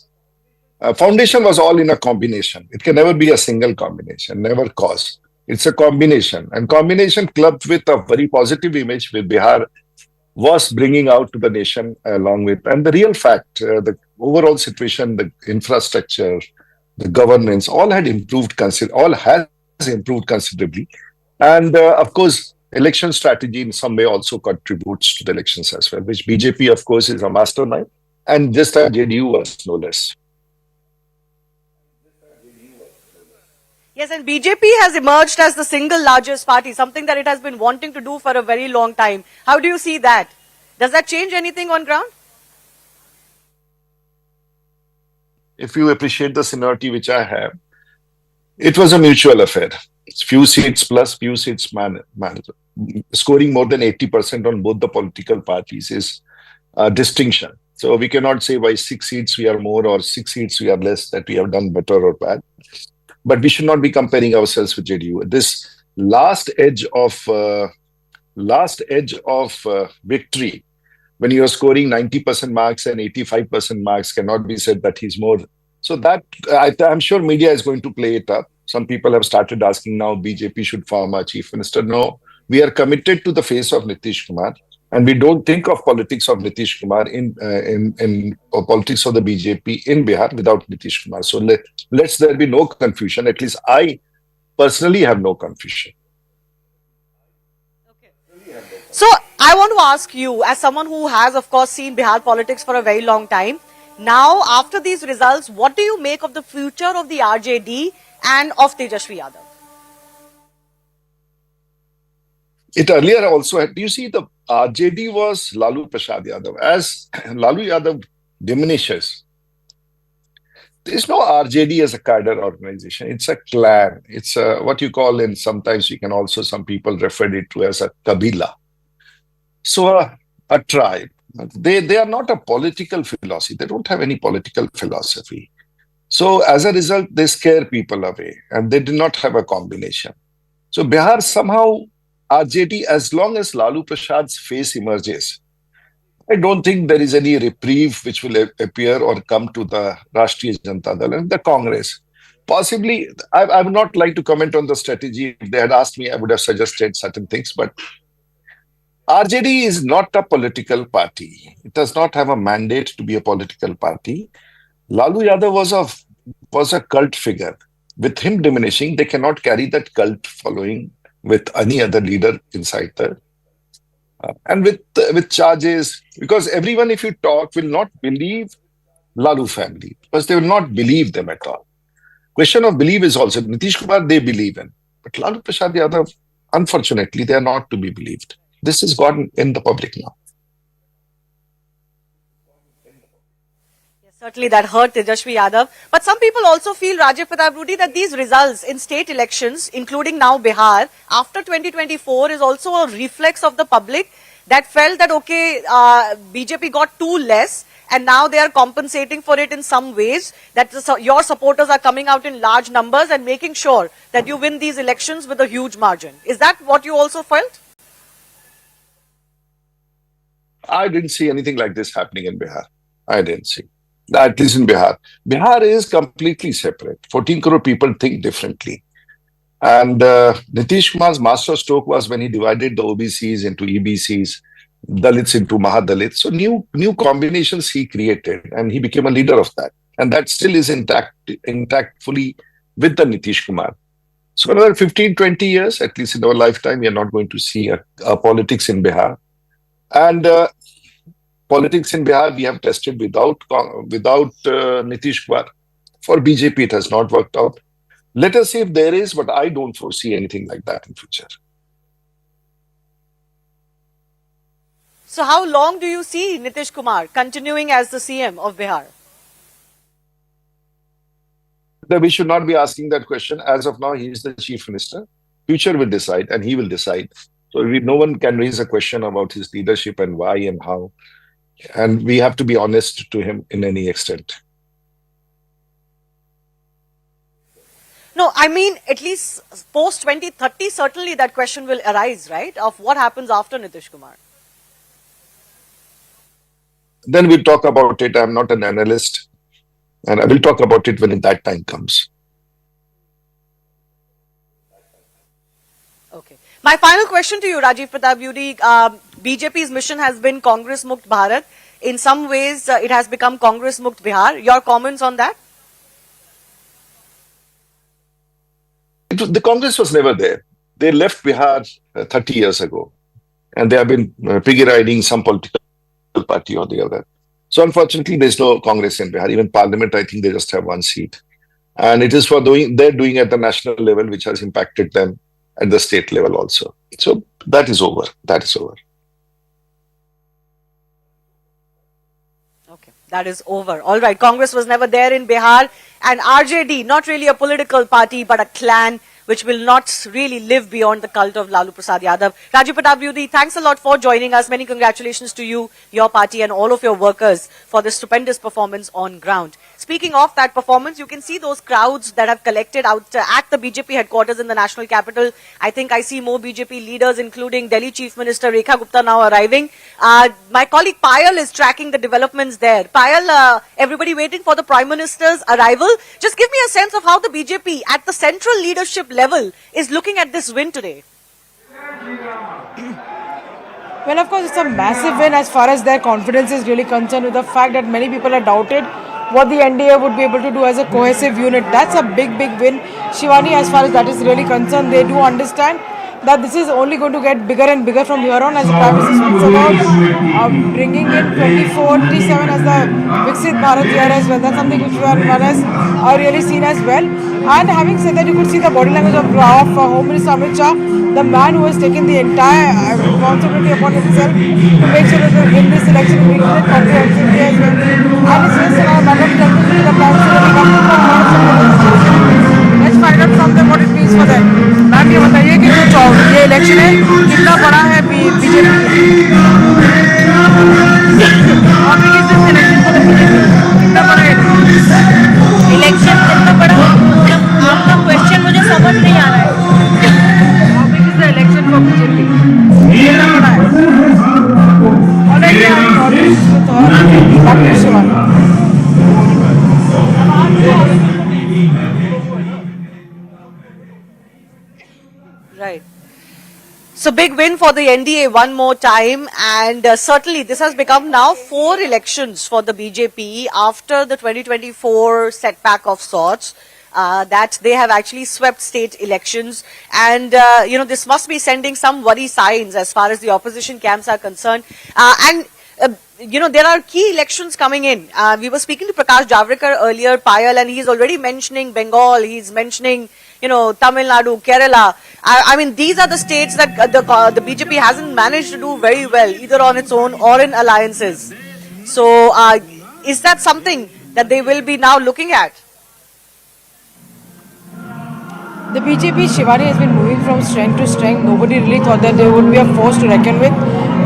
Foundation was all in a combination. It can never be a single combination, never cause. It's a combination. And combination clubbed with a very positive image with Bihar was bringing out to the nation along with. And the real fact, the overall situation, the infrastructure, the governance, all has improved considerably. And of course, election strategy in some way also contributes to the elections as well, which BJP, of course, is a mastermind. And just as JDU was no less. Yes, and BJP has emerged as the single largest party, something that it has been wanting to do for a very long time. How do you see that? Does that change anything on ground? If you appreciate the seniority which I have, it was a mutual affair. It's few seats plus few seats scoring more than 80% on both the political parties is a distinction. So we cannot say by 6 seats we are more or 6 seats we are less, that we have done better or bad. But we should not be comparing ourselves with JDU. This last edge of victory, when you are scoring 90% marks and 85% marks, cannot be said that he's more. So that I'm sure media is going to play it up. Some people have started asking now BJP should form a chief minister. No, we are committed to the face of Nitish Kumar, and we don't think of politics of Nitish Kumar or politics of the BJP in Bihar without Nitish Kumar. So let's there be no confusion. At least I personally have no confusion. So I want to ask you, as someone who has, of course, seen Bihar politics for a very long time, now after these results, what do you make of the future of the RJD and of Tejashwi Yadav? It earlier also had, you see, the RJD was Lalu Prasad Yadav. As Lalu Yadav diminishes, there is no RJD as a cadre organization. It's a clan. It's what you call, and sometimes you can also, some people refer it to as a kabila. So a tribe. They are not a political philosophy. They don't have any political philosophy. So as a result, they scare people away, and they do not have a combination. So Bihar somehow, RJD, as long as Lalu Prasad's face emerges, I don't think there is any reprieve which will appear or come to the Rashtriya Janata Dal and the Congress. Possibly, I would not like to comment on the strategy. If they had asked me, I would have suggested certain things, but RJD is not a political party. It does not have a mandate to be a political party. Lalu Yadav was a cult figure. With him diminishing, they cannot carry that cult following with any other leader inside there. And with charges, because everyone, if you talk, will not believe Lalu family, because they will not believe them at all. Question of belief is also, Nitish Kumar, they believe in. But Lalu Prasad Yadav, unfortunately, they are not to be believed. This has gotten in the public now. Certainly that hurt Tejashwi Yadav. But some people also feel, Rajiv Pratap Rudy, that these results in state elections, including now Bihar, after 2024 is also a reflex of the public that felt that, okay, BJP got too less and now they are compensating for it in some ways, that your supporters are coming out in large numbers and making sure that you win these elections with a huge margin. Is that what you also felt? I didn't see anything like this happening in Bihar. I didn't see. At least in Bihar. Bihar is completely separate. 14 crore people think differently. And Nitish Kumar's master stroke was when he divided the OBCs into EBCs, Dalits into Mahadalits. So new combinations he created, and he became a leader of that. And that still is intact fully with the Nitish Kumar. So another 15, 20 years, at least in our lifetime, we are not going to see a politics in Bihar. And politics in Bihar, we have tested without Nitish Kumar. For BJP, it has not worked out. Let us see if there is, but I don't foresee anything like that in future. So how long do you see Nitish Kumar continuing as the CM of Bihar? We should not be asking that question. As of now, he is the chief minister. Future will decide, and he will decide. So no one can raise a question about his leadership and why and how. And we have to be honest to him in any extent. No, I mean, at least post 2030, certainly that question will arise, right? Of what happens after Nitish Kumar. Then we'll talk about it. I'm not an analyst. And I will talk about it when that time comes. Okay. My final question to you, Rajiv Pratap Rudy. BJP's mission has been Congress Mukt Bharat. In some ways, it has become Congress Mukt Bihar. Your comments on that? The Congress was never there. They left Bihar 30 years ago. And they have been piggy riding some political party or the other. So unfortunately, there's no Congress in Bihar. Even Parliament, I think they just have one seat. And it is for they're doing at the national level, which has impacted them at the state level also. So that is over. That is over. Okay, that is over. All right, Congress was never there in Bihar. And RJD, not really a political party, but a clan. which will not really live beyond the cult of Lalu Prasad Yadav. Rajiv Pratap, thanks a lot for joining us. Many congratulations to you, your party and all of your workers for this stupendous performance on ground. Speaking of that performance, you can see those crowds that have collected out at the BJP headquarters in the national capital. I think I see more BJP leaders, including Delhi Chief Minister Rekha Gupta, now arriving. My colleague Payal is tracking the developments there. Payal, everybody waiting for the Prime Minister's arrival. Just give me a sense of how the BJP at the central leadership level is looking at this win today. Well, of course, it's a massive win as far as their confidence is really concerned, with the fact that many people have doubted what the NDA would be able to do as a cohesive unit. That's a big win. Shivani, as far as that is really concerned, they do understand that this is only going to get bigger and bigger from here on, as the Prime Minister speaks about bringing in 2047 as the Viksit Bharat year as well. That's something which we are really seen as well. And having said that, you could see the body language of Home Minister Amit Shah, the man who has taken the entire responsibility upon himself to make sure that we win this election, we win it comprehensively as well. And it's just a matter of telling the Prime Minister will come to. Let's find out from them what it means for them. Ma'am ये बताइए कि जो ये election है कितना बड़ा है BJP कितना बड़ा है इलेक्शन कितना बड़ा आपका क्वेश्चन मुझे समझ नहीं आ रहा है How big is the election for BJP? कितना बड़ा है Right. So big win for the NDA one more time, and certainly this has become now 4 elections for the BJP after the 2024 setback of sorts. That they have actually swept state elections, and this must be sending some worry signs as far as the opposition camps are concerned. There are key elections coming in. We were speaking to Prakash Javadekar earlier, Payal, and he's already mentioning Bengal, he's mentioning Tamil Nadu, Kerala. I mean, these are the states that the BJP hasn't managed to do very well, either on its own or in alliances. So, is that something that they will be now looking at? The BJP, Shivani, has been moving from strength to strength. Nobody really thought that there would be a force to reckon with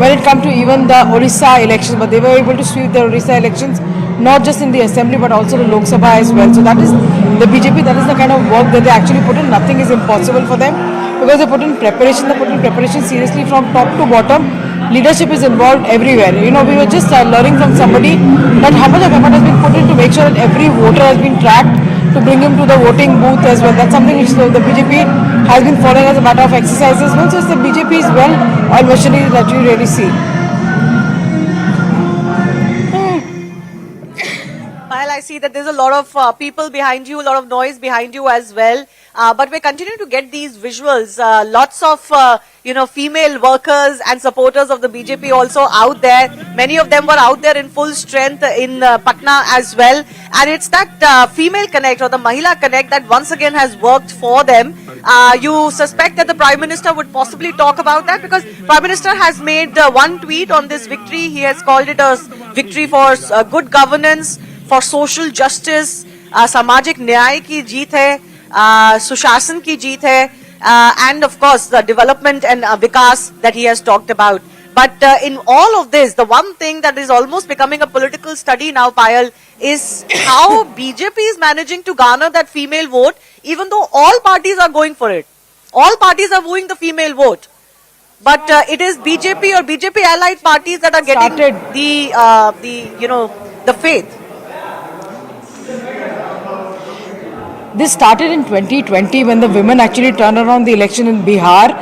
when it comes to even the Orissa elections, but they were able to sweep the Orissa elections, not just in the assembly but also the Lok Sabha as well. So that is the BJP, that is the kind of work that they actually put in. Nothing is impossible for them because they put in preparation seriously from top to bottom. Leadership is involved everywhere. We were just learning from somebody that how much of effort has been put in to make sure that every voter has been tracked to bring him to the voting booth as well. That's something which the BJP has been following as a matter of exercise as well. So it's the BJP's well-oiled machinery that you really see. While I see that there's a lot of people behind you, a lot of noise behind you as well. But we're continuing to get these visuals. Lots of, female workers and supporters of the BJP also out there. Many of them were out there in full strength in Patna as well. And it's that female connect or the Mahila connect that once again has worked for them. You suspect that the Prime Minister would possibly talk about that because Prime Minister has made one tweet on this victory. He has called it a victory for good governance, for social justice, samajik nyay ki jeet hai, sushasan ki jeet hai, and of course the development and vikas that he has talked about. But in all of this, the one thing that is almost becoming a political study now, Payal, is how BJP is managing to garner that female vote, even though all parties are going for it. All parties are wooing the female vote. But it is BJP or BJP allied parties that are getting the faith. This started in 2020 when the women actually turned around the election in Bihar,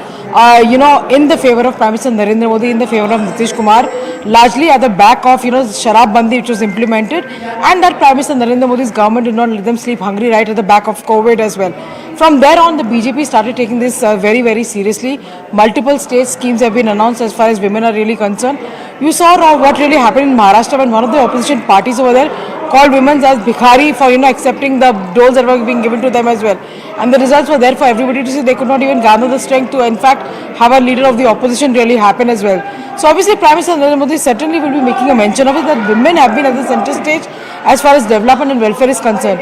in the favor of Prime Minister Narendra Modi, in the favor of Nitish Kumar, largely at the back of, Sharab Bandi which was implemented, and that Prime Minister Narendra Modi's government did not let them sleep hungry right at the back of COVID as well. From there on, the BJP started taking this very, very seriously. Multiple state schemes have been announced as far as women are really concerned. You saw what really happened in Maharashtra when one of the opposition parties over there called women as Bhikhari for accepting the doles that were being given to them as well. And the results were there for everybody to see. They could not even garner the strength to in fact have a leader of the opposition really happen as well. So obviously Prime Minister Narendra Modi certainly will be making a mention of it, that women have been at the center stage as far as development and welfare is concerned.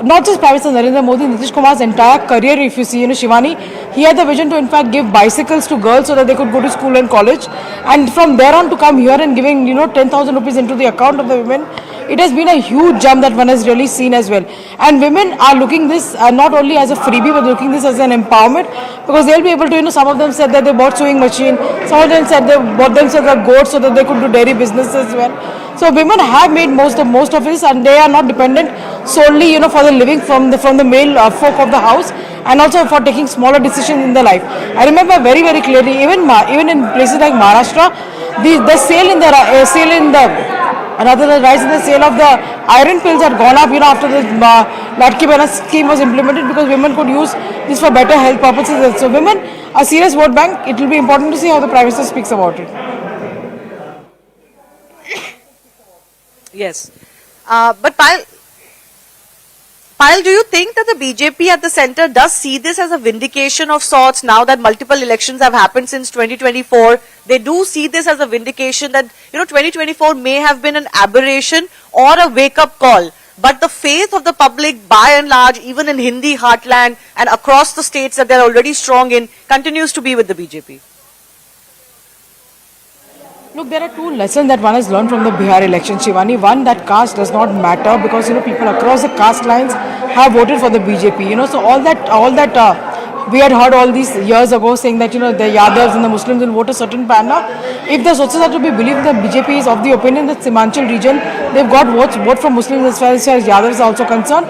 Not just Prime Minister Narendra Modi, Nitish Kumar's entire career, if you see, Shivani, he had the vision to in fact give bicycles to girls so that they could go to school and college, and from there on to come here and giving 10,000 rupees into the account of the women. It has been a huge jump that one has really seen as well. And women are looking this not only as a freebie, but looking this as an empowerment, because they'll be able to, some of them said that they bought sewing machine, some of them said they bought themselves a goat so that they could do dairy business as well. So women have made most of this, and they are not dependent solely, for the living from the male folk of the house, and also for taking smaller decisions in their life. I remember very, very clearly, even in places like Maharashtra, the sale in the rise in the sale of the iron pills had gone up, after the Latki Behna scheme was implemented, because women could use this for better health purposes. So women are serious vote bank. It will be important to see how the Prime Minister speaks about it. Yes. But Payal, do you think that the BJP at the center does see this as a vindication of sorts now that multiple elections have happened since 2024? They do see this as a vindication that, 2024 may have been an aberration or a wake-up call. But the faith of the public, by and large, even in Hindi heartland and across the states that they're already strong in, continues to be with the BJP. Look, there are two lessons that one has learned from the Bihar election, Shivani. One, that caste does not matter, because people across the caste lines have voted for the BJP. So all that we had heard all these years ago saying that the Yadavs and the Muslims will vote a certain manner. If the sources are to be believed, the BJP is of the opinion that Simanchal region, they've got vote from Muslims as far as Yadavs are also concerned.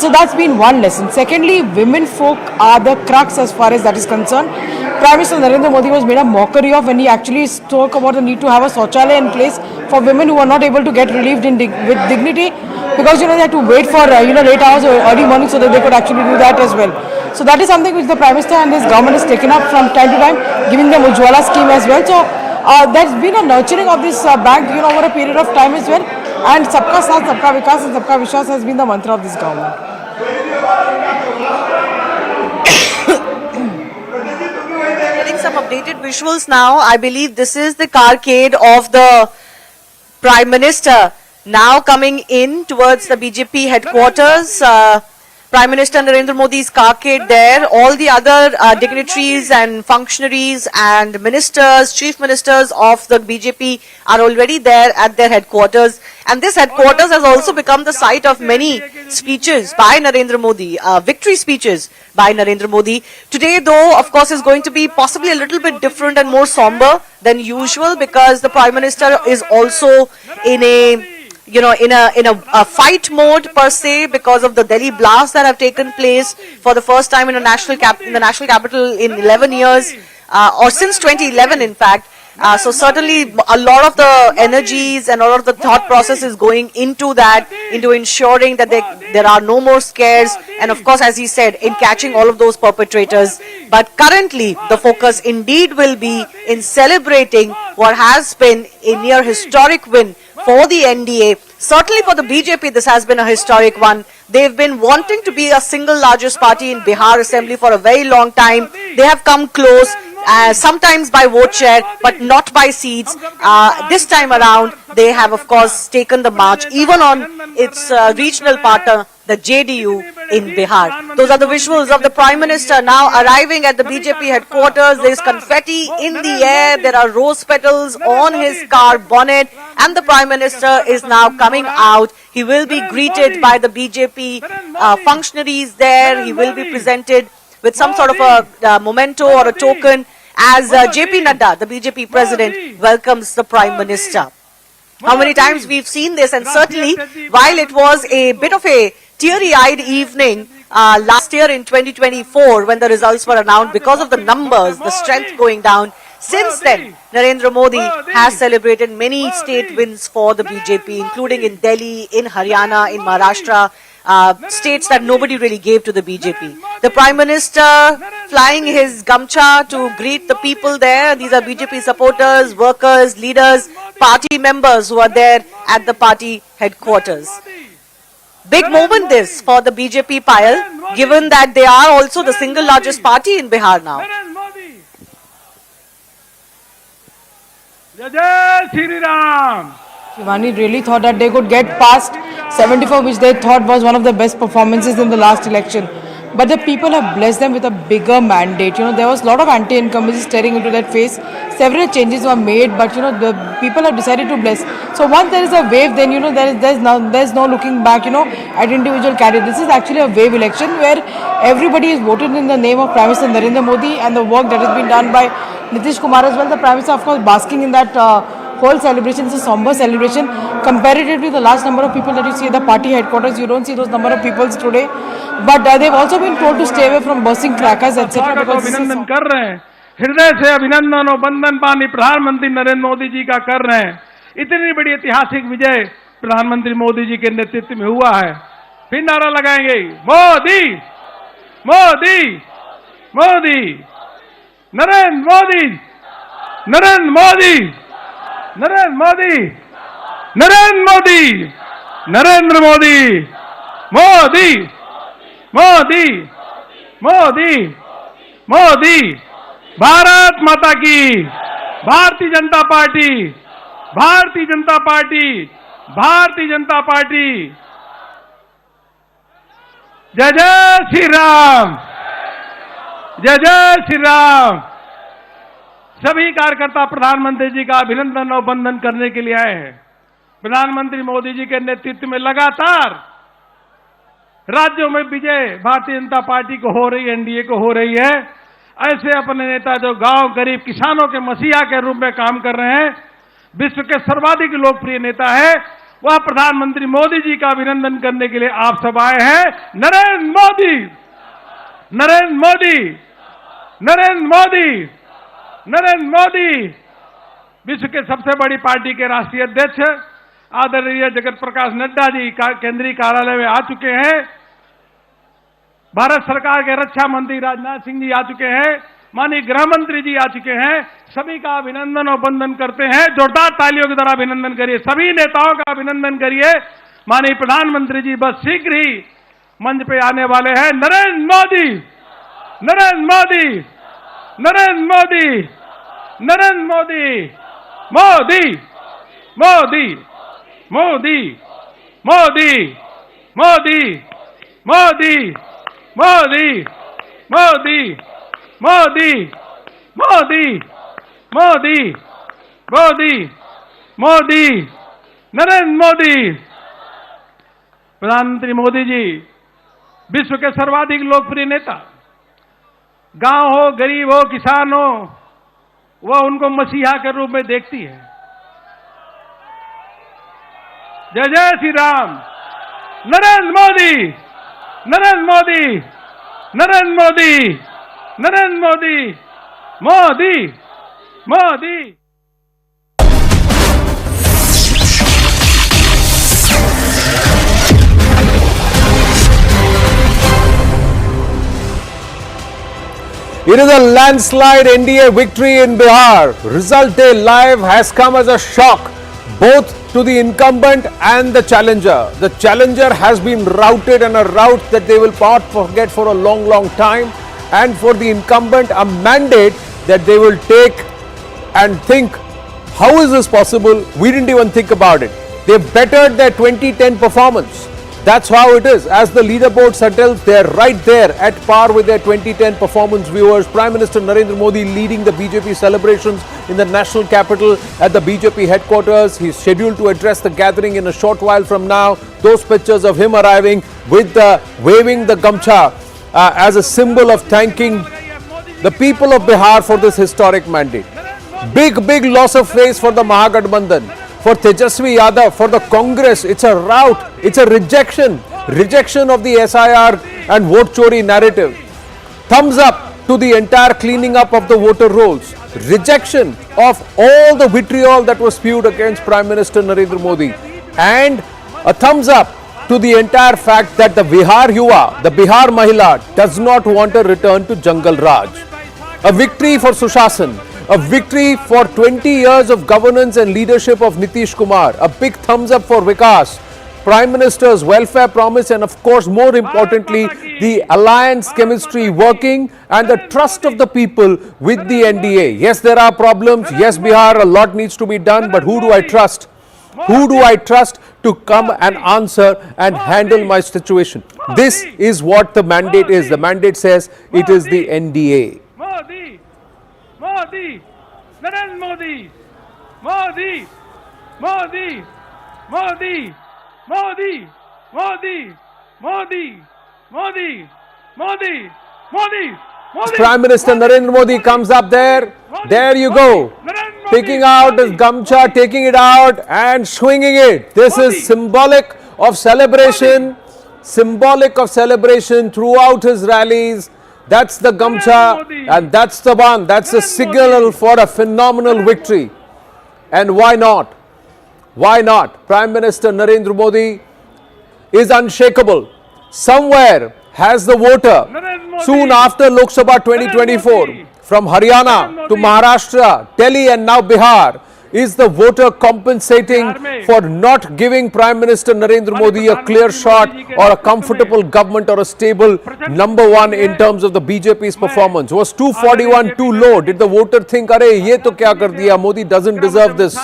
So that's been one lesson. Secondly, women folk are the crux as far as that is concerned. Prime Minister Narendra Modi was made a mockery of when he actually spoke about the need to have a Shauchalaya in place for women who are not able to get relieved with dignity, because they had to wait for late hours or early morning so that they could actually do that as well. So that is something which the Prime Minister and his government has taken up from time to time, giving them Ujjwala scheme as well. So there's been a nurturing of this bank over a period of time as well. And Sabka Saath, Sabka Vikas and Sabka Vishwas has been the mantra of this government. Getting some updated visuals now. I believe this is the carcade of the Prime Minister now coming in towards the BJP headquarters. Prime Minister Narendra Modi's carcade there. All the other dignitaries and functionaries and ministers, chief ministers of the BJP are already there at their headquarters. And this headquarters has also become the site of many speeches by Narendra Modi, victory speeches by Narendra Modi. Today, though, of course, is going to be possibly a little bit different and more somber than usual, because the Prime Minister is also in a fight mode per se, because of the Delhi blasts that have taken place for the first time in the national capital in 11 years, or since 2011 in fact. So certainly a lot of the energies and a lot of the thought process is going into that, into ensuring that there are no more scares, and of course, as he said, in catching all of those perpetrators. But currently the focus indeed will be in celebrating what has been a near historic win for the NDA. Certainly for the BJP, this has been a historic one. They've been wanting to be a single largest party in Bihar Assembly for a very long time. They have come close, sometimes by vote share, but not by seats. This time around, they have, of course, taken the march, even on its regional partner, the JDU in Bihar. Those are the visuals of the Prime Minister now arriving at the BJP headquarters. There is confetti in the air. There are rose petals on his car bonnet. And the Prime Minister is now coming out. He will be greeted by the BJP functionaries there. He will be presented with some sort of a memento or a token as JP Nadda, the BJP president, welcomes the Prime Minister. How many times we've seen this, and certainly while it was a bit of a teary-eyed evening last year in 2024 when the results were announced, because of the numbers, the strength going down, since then Narendra Modi has celebrated many state wins for the BJP, including in Delhi, in Haryana, in Maharashtra, states that nobody really gave to the BJP. The Prime Minister flying his gamcha to greet the people there. These are BJP supporters, workers, leaders, party members who are there at the party headquarters. Big moment this for the BJP, Payal, given that they are also the single largest party in Bihar now. Shivani really thought that they could get past 74, which they thought was one of the best performances in the last election. But the people have blessed them with a bigger mandate. There was a lot of anti-incumbents staring into that face. Several changes were made, but the people have decided to bless. So once there is a wave, then there's no looking back. At individual candidates. This is actually a wave election where everybody is voted in the name of Prime Minister Narendra Modi and the work that has been done by Nitish Kumar as well. The Prime Minister, of course, basking in that whole celebration. It's a somber celebration. Comparatively, the large number of people that you see at the party headquarters, you don't see those number of people today. But they've also been told to stay away from bursting crackers, etc. अभिनंदन कर रहे हैं, हृदय से अभिनंदन और बंदन पानी प्रधानमंत्री नरेंद्र मोदी जी का कर रहे हैं। इतनी बड़ी ऐतिहासिक विजय प्रधानमंत्री मोदी जी के नेतृत्व में हुआ है। फिर नारा लगाएंगे, मोदी मोदी मोदी, नरेंद्र मोदी नरेंद्र मोदी नरेंद्र मोदी नरेंद्र मोदी नरेंद्र मोदी मोदी मोदी मोदी मोदी। भारत माता की, Bharatiya Janata party, Bharatiya Janata party, Bharatiya Janata party. जय जय श्री राम, जय जय श्री राम। सभी कार्यकर्ता प्रधानमंत्री जी का अभिनंदन और वंदन करने के लिए आए हैं। प्रधानमंत्री मोदी जी के नेतृत्व में लगातार राज्यों में विजय भारतीय जनता पार्टी को हो रही है, एनडीए को हो रही है। ऐसे अपने नेता जो गांव गरीब किसानों के मसीहा के रूप में काम कर रहे हैं, विश्व के सर्वाधिक लोकप्रिय नेता है, वह प्रधानमंत्री मोदी जी का अभिनंदन करने के लिए आप सब आए हैं। नरेंद्र मोदी नरेंद्र मोदी नरेंद्र मोदी नरेंद्र मोदी। विश्व के सबसे बड़ी पार्टी के राष्ट्रीय अध्यक्ष आदरणीय जगत प्रकाश नड्डा जी केंद्रीय कार्यालय में आ चुके हैं। भारत सरकार के रक्षा मंत्री राजनाथ सिंह जी आ चुके हैं। माननीय गृह मंत्री जी आ चुके हैं। सभी का अभिनंदन और वंदन करते हैं। जोरदार तालियों के द्वारा अभिनंदन करिए, सभी नेताओं का अभिनंदन करिए। माननीय प्रधानमंत्री जी बस शीघ्र ही मंच पे आने वाले हैं। नरेंद्र मोदी नरेंद्र मोदी नरेंद्र मोदी नरेंद्र मोदी मोदी मोदी मोदी मोदी मोदी मोदी मोदी मोदी मोदी मोदी मोदी मोदी मोदी नरेंद्र मोदी। प्रधानमंत्री मोदी जी विश्व के सर्वाधिक लोकप्रिय नेता, गांव हो गरीब हो किसान हो, वह उनको मसीहा के रूप में देखती है। जय जय Shri Ram. Narendra Modi Narendra Modi Narendra Modi Narendra Modi Modi Modi. It is a landslide NDA victory in Bihar. Result day live has come as a shock both to the incumbent and the challenger. The challenger has been routed, and a rout that they will not forget for a long, long time. And for the incumbent, a mandate that they will take and think, how is this possible? We didn't even think about it. They bettered their 2010 performance. That's how it is. As the leaderboard settles, they're right there at par with their 2010 performance. Viewers, Prime Minister Narendra Modi leading the BJP celebrations in the national capital at the BJP headquarters. He's scheduled to address the gathering in a short while from now. Those pictures of him arriving with waving the gamcha as a symbol of thanking the people of Bihar for this historic mandate. Big loss of face for the Mahagathbandhan. For Tejashwi Yadav, for the Congress, it's a rout, it's a rejection of the SIR and vote chori narrative. Thumbs up to the entire cleaning up of the voter rolls. Rejection of all the vitriol that was spewed against Prime Minister Narendra Modi. And a thumbs up to the entire fact that the Bihar Yuva, the Bihar Mahila, does not want a return to Jungle Raj. A victory for Sushasan. A victory for 20 years of governance and leadership of Nitish Kumar. A big thumbs up for Vikas. Prime Minister's welfare promise, and of course, more importantly, the alliance chemistry working and the trust of the people with the NDA. Yes, there are problems. Yes, Bihar, a lot needs to be done, but who do I trust? Who do I trust to come and answer and handle my situation? This is what the mandate is. The mandate says it is the NDA. Modi, Modi, Narendra Modi, Modi, Modi, Modi, Modi, Modi, Modi, Modi, Modi, Modi. Prime Minister Narendra Modi comes up there. There you go. Taking out his gamcha, taking it out and swinging it. This is symbolic of celebration throughout his rallies. That's the gamcha and that's the one. That's the signal for a phenomenal victory. And why not? Why not? Prime Minister Narendra Modi is unshakable. Somewhere has the voter soon after Lok Sabha 2024 from Haryana to Maharashtra, Delhi and now Bihar, is the voter compensating for not giving Prime Minister Narendra Modi a clear shot or a comfortable government or a stable number one in terms of the BJP's performance? Was 241 too low? Did the voter think, "Arey, ye to kya kar diya? Modi doesn't deserve this"?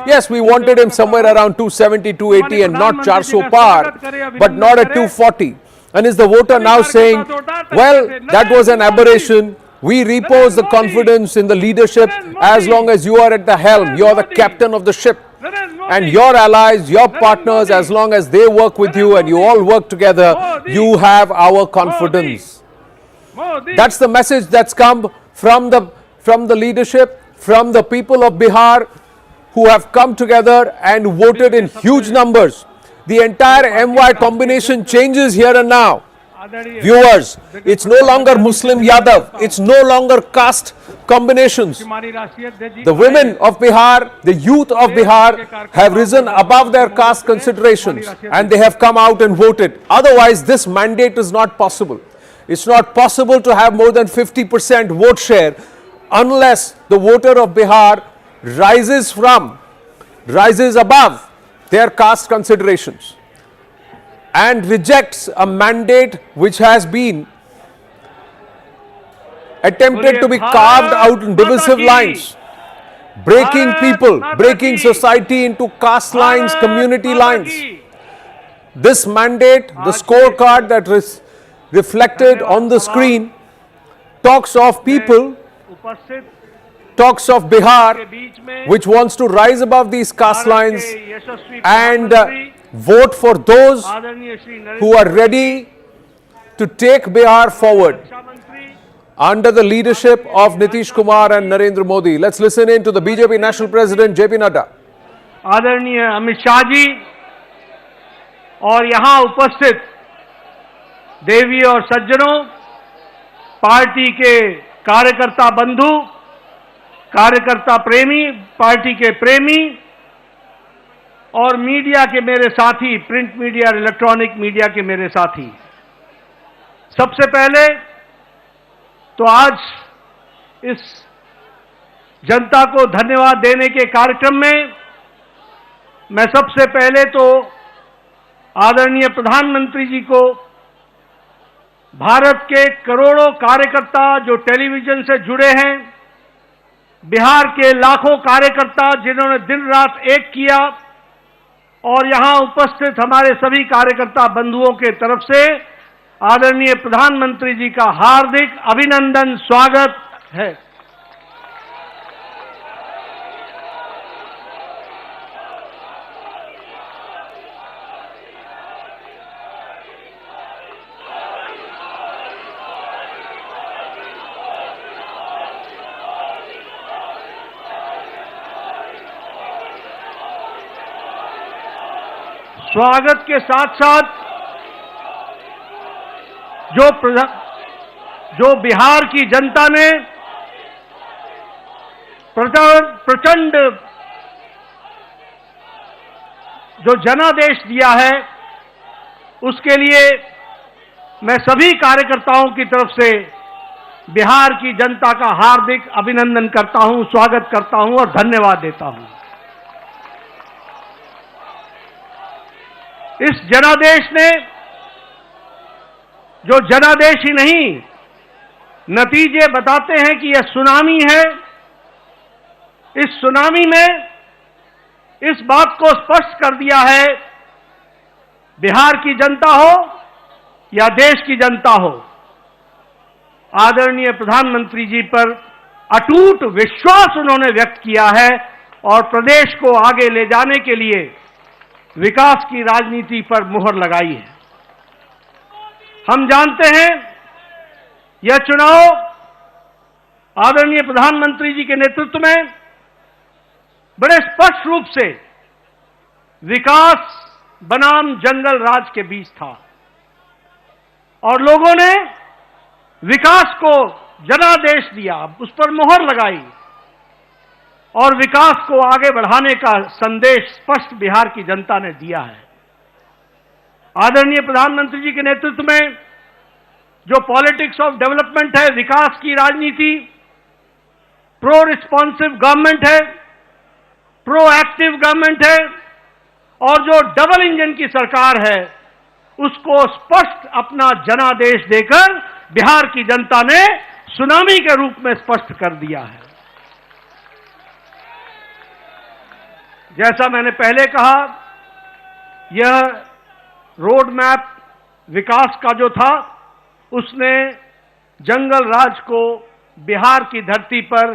Yes, we wanted him somewhere around 270, 280 and not 400 par, but not at 240. And is the voter now saying, well, that was an aberration. We repose the confidence in the leadership as long as you are at the helm. You are the captain of the ship. And your allies, your partners, as long as they work with you and you all work together, you have our confidence. That's the message that's come from the leadership, from the people of Bihar who have come together and voted in huge numbers. The entire MY combination changes here and now. Viewers, it's no longer Muslim Yadav, it's no longer caste combinations. The women of Bihar, the youth of Bihar have risen above their caste considerations and they have come out and voted. Otherwise, this mandate is not possible. It's not possible to have more than 50% vote share unless the voter of Bihar rises above their caste considerations and rejects a mandate which has been attempted to be carved out in divisive lines, breaking people, breaking society into caste lines, community lines. This mandate, the scorecard that is reflected on the screen, talks of people, talks of Bihar, which wants to rise above these caste lines and vote for those who are ready to take Bihar forward under the leadership of Nitish Kumar and Narendra Modi. Let's listen in to the BJP National President JP Nadda. आदरणीय अमित शाह जी और यहाँ उपस्थित देवी और सज्जनों, party के कार्यकर्ता बंधु, कार्यकर्ता प्रेमी, पार्टी के प्रेमी और मीडिया के मेरे साथी, प्रिंट मीडिया और इलेक्ट्रॉनिक मीडिया के मेरे साथी, सबसे पहले तो आज इस जनता को धन्यवाद देने के कार्यक्रम में मैं सबसे पहले तो आदरणीय प्रधानमंत्री जी को, भारत के करोड़ों कार्यकर्ता जो टेलीविजन से जुड़े हैं, बिहार के लाखों कार्यकर्ता जिन्होंने दिन रात एक किया और यहां उपस्थित हमारे सभी कार्यकर्ता बंधुओं के तरफ से आदरणीय प्रधानमंत्री जी का हार्दिक अभिनंदन, स्वागत है। स्वागत के साथ साथ जो बिहार की जनता ने प्रचंड जो जनादेश दिया है, उसके लिए मैं सभी कार्यकर्ताओं की तरफ से बिहार की जनता का हार्दिक अभिनंदन करता हूं, स्वागत करता हूं और धन्यवाद देता हूं। इस जनादेश ने, जो जनादेश ही नहीं, नतीजे बताते हैं कि यह सुनामी है। इस सुनामी में इस बात को स्पष्ट कर दिया है, बिहार की जनता हो या देश की जनता हो, आदरणीय प्रधानमंत्री जी पर अटूट विश्वास उन्होंने व्यक्त किया है और प्रदेश को आगे ले जाने के लिए विकास की राजनीति पर मुहर लगाई है। हम जानते हैं यह चुनाव आदरणीय प्रधानमंत्री जी के नेतृत्व में बड़े स्पष्ट रूप से विकास बनाम जंगल राज के बीच था और लोगों ने विकास को जनादेश दिया, उस पर मुहर लगाई और विकास को आगे बढ़ाने का संदेश स्पष्ट बिहार की जनता ने दिया है। आदरणीय प्रधानमंत्री जी के नेतृत्व में जो पॉलिटिक्स ऑफ डेवलपमेंट है, विकास की राजनीति, प्रो रिस्पॉन्सिव गवर्नमेंट है, प्रोएक्टिव गवर्नमेंट है और जो डबल इंजन की सरकार है, उसको स्पष्ट अपना जनादेश देकर बिहार की जनता ने सुनामी के रूप में स्पष्ट कर दिया है। जैसा मैंने पहले कहा, यह रोड मैप विकास का जो था, उसने जंगल राज को बिहार की धरती पर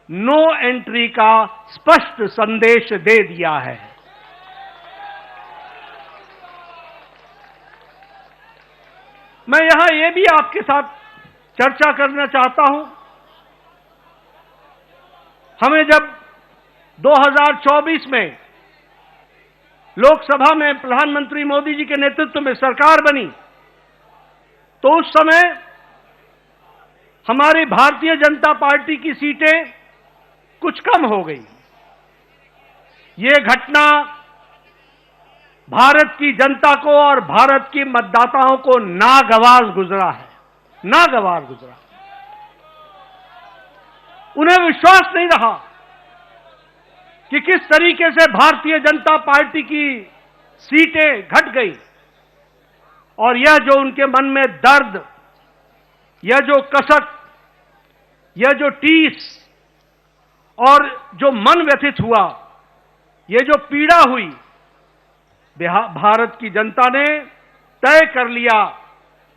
नो एंट्री का स्पष्ट संदेश दे दिया है। मैं यहां यह भी आपके साथ चर्चा करना चाहता हूं, हमें जब 2024 में लोकसभा में प्रधानमंत्री मोदी जी के नेतृत्व में सरकार बनी, तो उस समय हमारी भारतीय जनता पार्टी की सीटें कुछ कम हो गई। ये घटना भारत की जनता को और भारत की मतदाताओं को नागवार गुजरा है, नागवार गुजरा। उन्हें विश्वास नहीं रहा कि किस तरीके से भारतीय जनता पार्टी की सीटें घट गई और यह जो उनके मन में दर्द, यह जो कसक, यह जो टीस और जो मन व्यथित हुआ, यह जो पीड़ा हुई, भारत की जनता ने तय कर लिया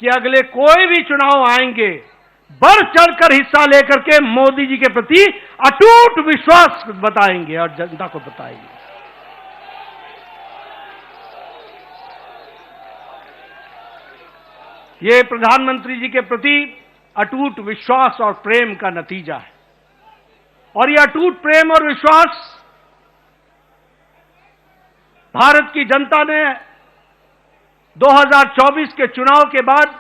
कि अगले कोई भी चुनाव आएंगे, बढ़ चढ़कर हिस्सा लेकर के मोदी जी के प्रति अटूट विश्वास बताएंगे और जनता को बताएंगे। ये प्रधानमंत्री जी के प्रति अटूट विश्वास और प्रेम का नतीजा है और ये अटूट प्रेम और विश्वास भारत की जनता ने 2024 के चुनाव के बाद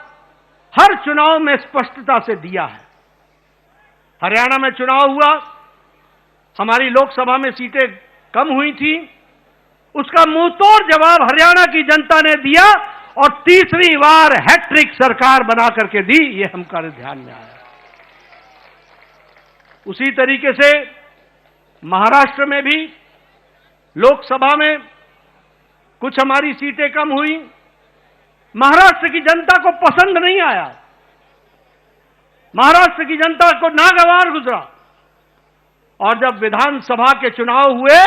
हर चुनाव में स्पष्टता से दिया है। हरियाणा में चुनाव हुआ, हमारी लोकसभा में सीटें कम हुई थी, उसका मुंहतोड़ जवाब हरियाणा की जनता ने दिया और तीसरी बार हैट्रिक सरकार बना करके दी, ये हमारे ध्यान में आया। उसी तरीके से महाराष्ट्र में भी लोकसभा में कुछ हमारी सीटें कम हुई, महाराष्ट्र की जनता को पसंद नहीं आया, महाराष्ट्र की जनता को नागवार गुजरा और जब विधानसभा के चुनाव हुए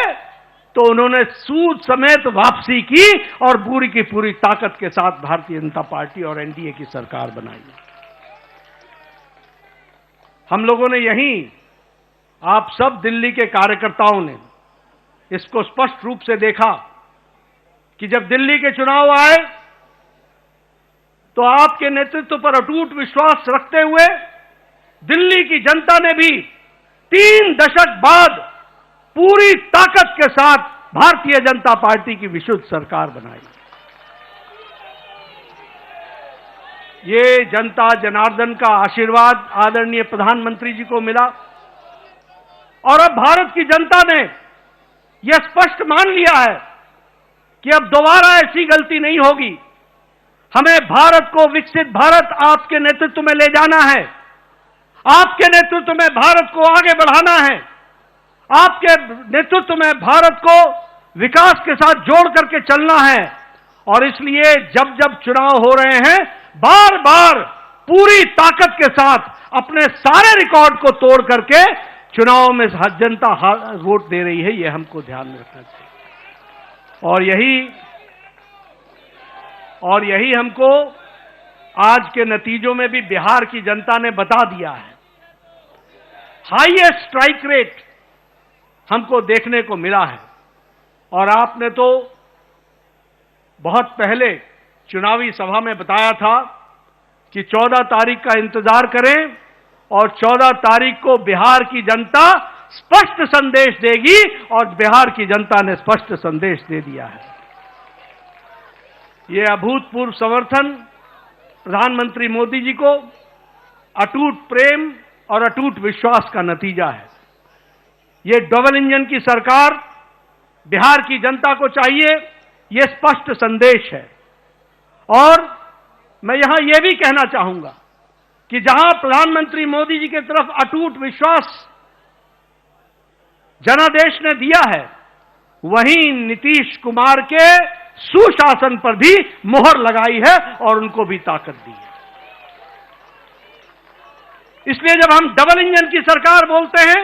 तो उन्होंने सूद समेत वापसी की और पूरी की पूरी ताकत के साथ भारतीय जनता पार्टी और एनडीए की सरकार बनाई। हम लोगों ने यहीं, आप सब दिल्ली के कार्यकर्ताओं ने इसको स्पष्ट रूप से देखा कि जब दिल्ली के चुनाव आए तो आपके नेतृत्व पर अटूट विश्वास रखते हुए दिल्ली की जनता ने भी 3 दशक बाद पूरी ताकत के साथ भारतीय जनता पार्टी की विशुद्ध सरकार बनाई। ये जनता जनार्दन का आशीर्वाद आदरणीय प्रधानमंत्री जी को मिला और अब भारत की जनता ने यह स्पष्ट मान लिया है कि अब दोबारा ऐसी गलती नहीं होगी। हमें भारत को विकसित भारत आपके नेतृत्व में ले जाना है, आपके नेतृत्व में भारत को आगे बढ़ाना है, आपके नेतृत्व में भारत को विकास के साथ जोड़ करके चलना है और इसलिए जब जब चुनाव हो रहे हैं, बार बार पूरी ताकत के साथ अपने सारे रिकॉर्ड को तोड़ करके चुनाव में जनता वोट दे रही है, यह हमको ध्यान में रखना चाहिए। और यही हमको आज के नतीजों में भी बिहार की जनता ने बता दिया है। हाईएस्ट स्ट्राइक रेट हमको देखने को मिला है। और आपने तो बहुत पहले चुनावी सभा में बताया था कि 14 तारीख का इंतजार करें और 14 तारीख को बिहार की जनता स्पष्ट संदेश देगी, और बिहार की जनता ने स्पष्ट संदेश दे दिया है। ये अभूतपूर्व समर्थन प्रधानमंत्री मोदी जी को अटूट प्रेम और अटूट विश्वास का नतीजा है। ये डबल इंजन की सरकार बिहार की जनता को चाहिए, ये स्पष्ट संदेश है। और मैं यहां यह भी कहना चाहूंगा कि जहां प्रधानमंत्री मोदी जी की तरफ अटूट विश्वास जनादेश ने दिया है, वहीं नीतीश कुमार के सुशासन पर भी मोहर लगाई है और उनको भी ताकत दी है। इसलिए जब हम डबल इंजन की सरकार बोलते हैं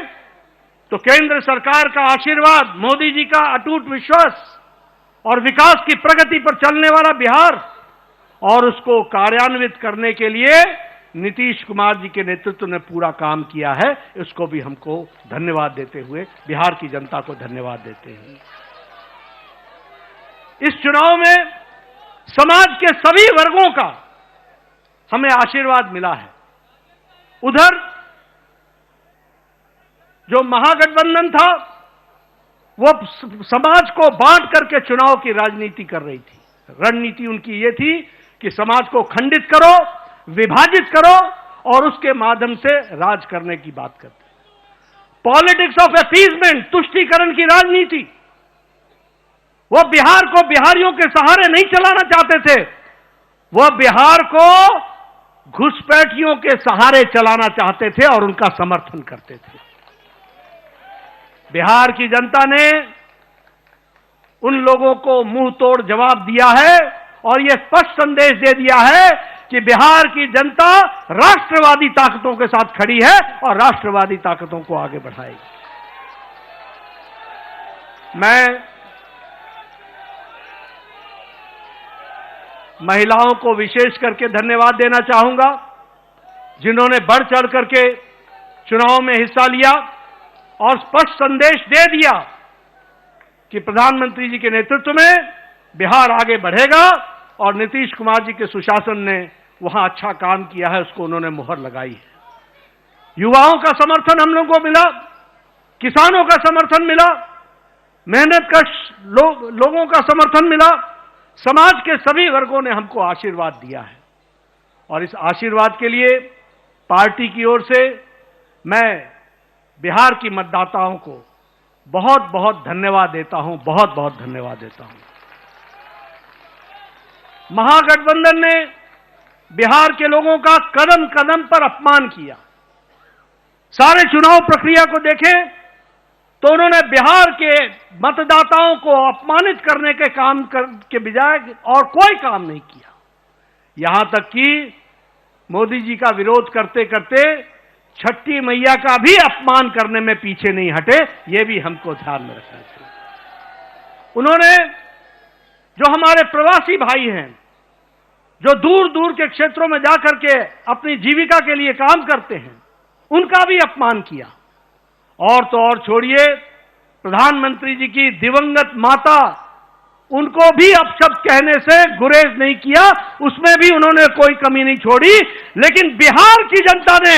तो केंद्र सरकार का आशीर्वाद, मोदी जी का अटूट विश्वास और विकास की प्रगति पर चलने वाला बिहार, और उसको कार्यान्वित करने के लिए नीतीश कुमार जी के नेतृत्व ने पूरा काम किया है। इसको भी हमको धन्यवाद देते हुए बिहार की जनता को धन्यवाद देते हैं। इस चुनाव में समाज के सभी वर्गों का हमें आशीर्वाद मिला है। उधर जो महागठबंधन था वो समाज को बांट करके चुनाव की राजनीति कर रही थी। रणनीति उनकी ये थी कि समाज को खंडित करो, विभाजित करो और उसके माध्यम से राज करने की बात करते। पॉलिटिक्स ऑफ अपीजमेंट, तुष्टीकरण की राजनीति, वो बिहार को बिहारियों के सहारे नहीं चलाना चाहते थे, वो बिहार को घुसपैठियों के सहारे चलाना चाहते थे और उनका समर्थन करते थे। बिहार की जनता ने उन लोगों को मुंह तोड़ जवाब दिया है और यह स्पष्ट संदेश दे दिया है कि बिहार की जनता राष्ट्रवादी ताकतों के साथ खड़ी है और राष्ट्रवादी ताकतों को आगे बढ़ाएगी। मैं महिलाओं को विशेष करके धन्यवाद देना चाहूंगा, जिन्होंने बढ़ चढ़ करके चुनाव में हिस्सा लिया और स्पष्ट संदेश दे दिया कि प्रधानमंत्री जी के नेतृत्व में बिहार आगे बढ़ेगा और नीतीश कुमार जी के सुशासन ने वहां अच्छा काम किया है, उसको उन्होंने मुहर लगाई है। युवाओं का समर्थन हम लोगों को मिला, किसानों का समर्थन मिला, मेहनत का लोगों का समर्थन मिला, समाज के सभी वर्गों ने हमको आशीर्वाद दिया है। और इस आशीर्वाद के लिए पार्टी की ओर से मैं बिहार की मतदाताओं को बहुत बहुत धन्यवाद देता हूं, बहुत बहुत धन्यवाद देता हूं। महागठबंधन ने बिहार के लोगों का कदम कदम पर अपमान किया। सारे चुनाव प्रक्रिया को देखें तो उन्होंने बिहार के मतदाताओं को अपमानित करने के काम के बजाय और कोई काम नहीं किया। यहां तक कि मोदी जी का विरोध करते करते छठी मैया का भी अपमान करने में पीछे नहीं हटे, यह भी हमको ध्यान में रखना चाहिए। उन्होंने जो हमारे प्रवासी भाई हैं, जो दूर दूर के क्षेत्रों में जाकर के अपनी जीविका के लिए काम करते हैं, उनका भी अपमान किया। और तो और छोड़िए, प्रधानमंत्री जी की दिवंगत माता, उनको भी अपशब्द कहने से गुरेज नहीं किया, उसमें भी उन्होंने कोई कमी नहीं छोड़ी। लेकिन बिहार की जनता ने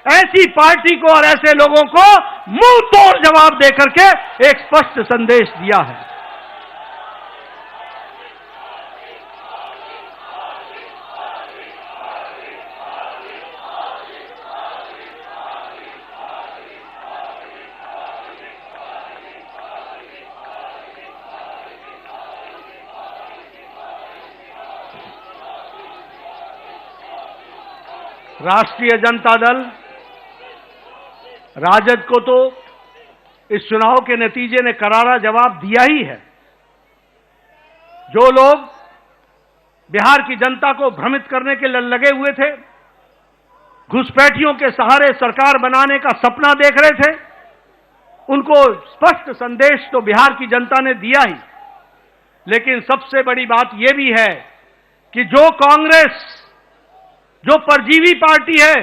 ऐसी पार्टी को और ऐसे लोगों को मुंह तोड़ जवाब देकर के एक स्पष्ट संदेश दिया है। राष्ट्रीय जनता दल, राजद को तो इस चुनाव के नतीजे ने करारा जवाब दिया ही है। जो लोग बिहार की जनता को भ्रमित करने के लिए लगे हुए थे, घुसपैठियों के सहारे सरकार बनाने का सपना देख रहे थे, उनको स्पष्ट संदेश तो बिहार की जनता ने दिया ही। लेकिन सबसे बड़ी बात यह भी है कि जो कांग्रेस, जो परजीवी पार्टी है,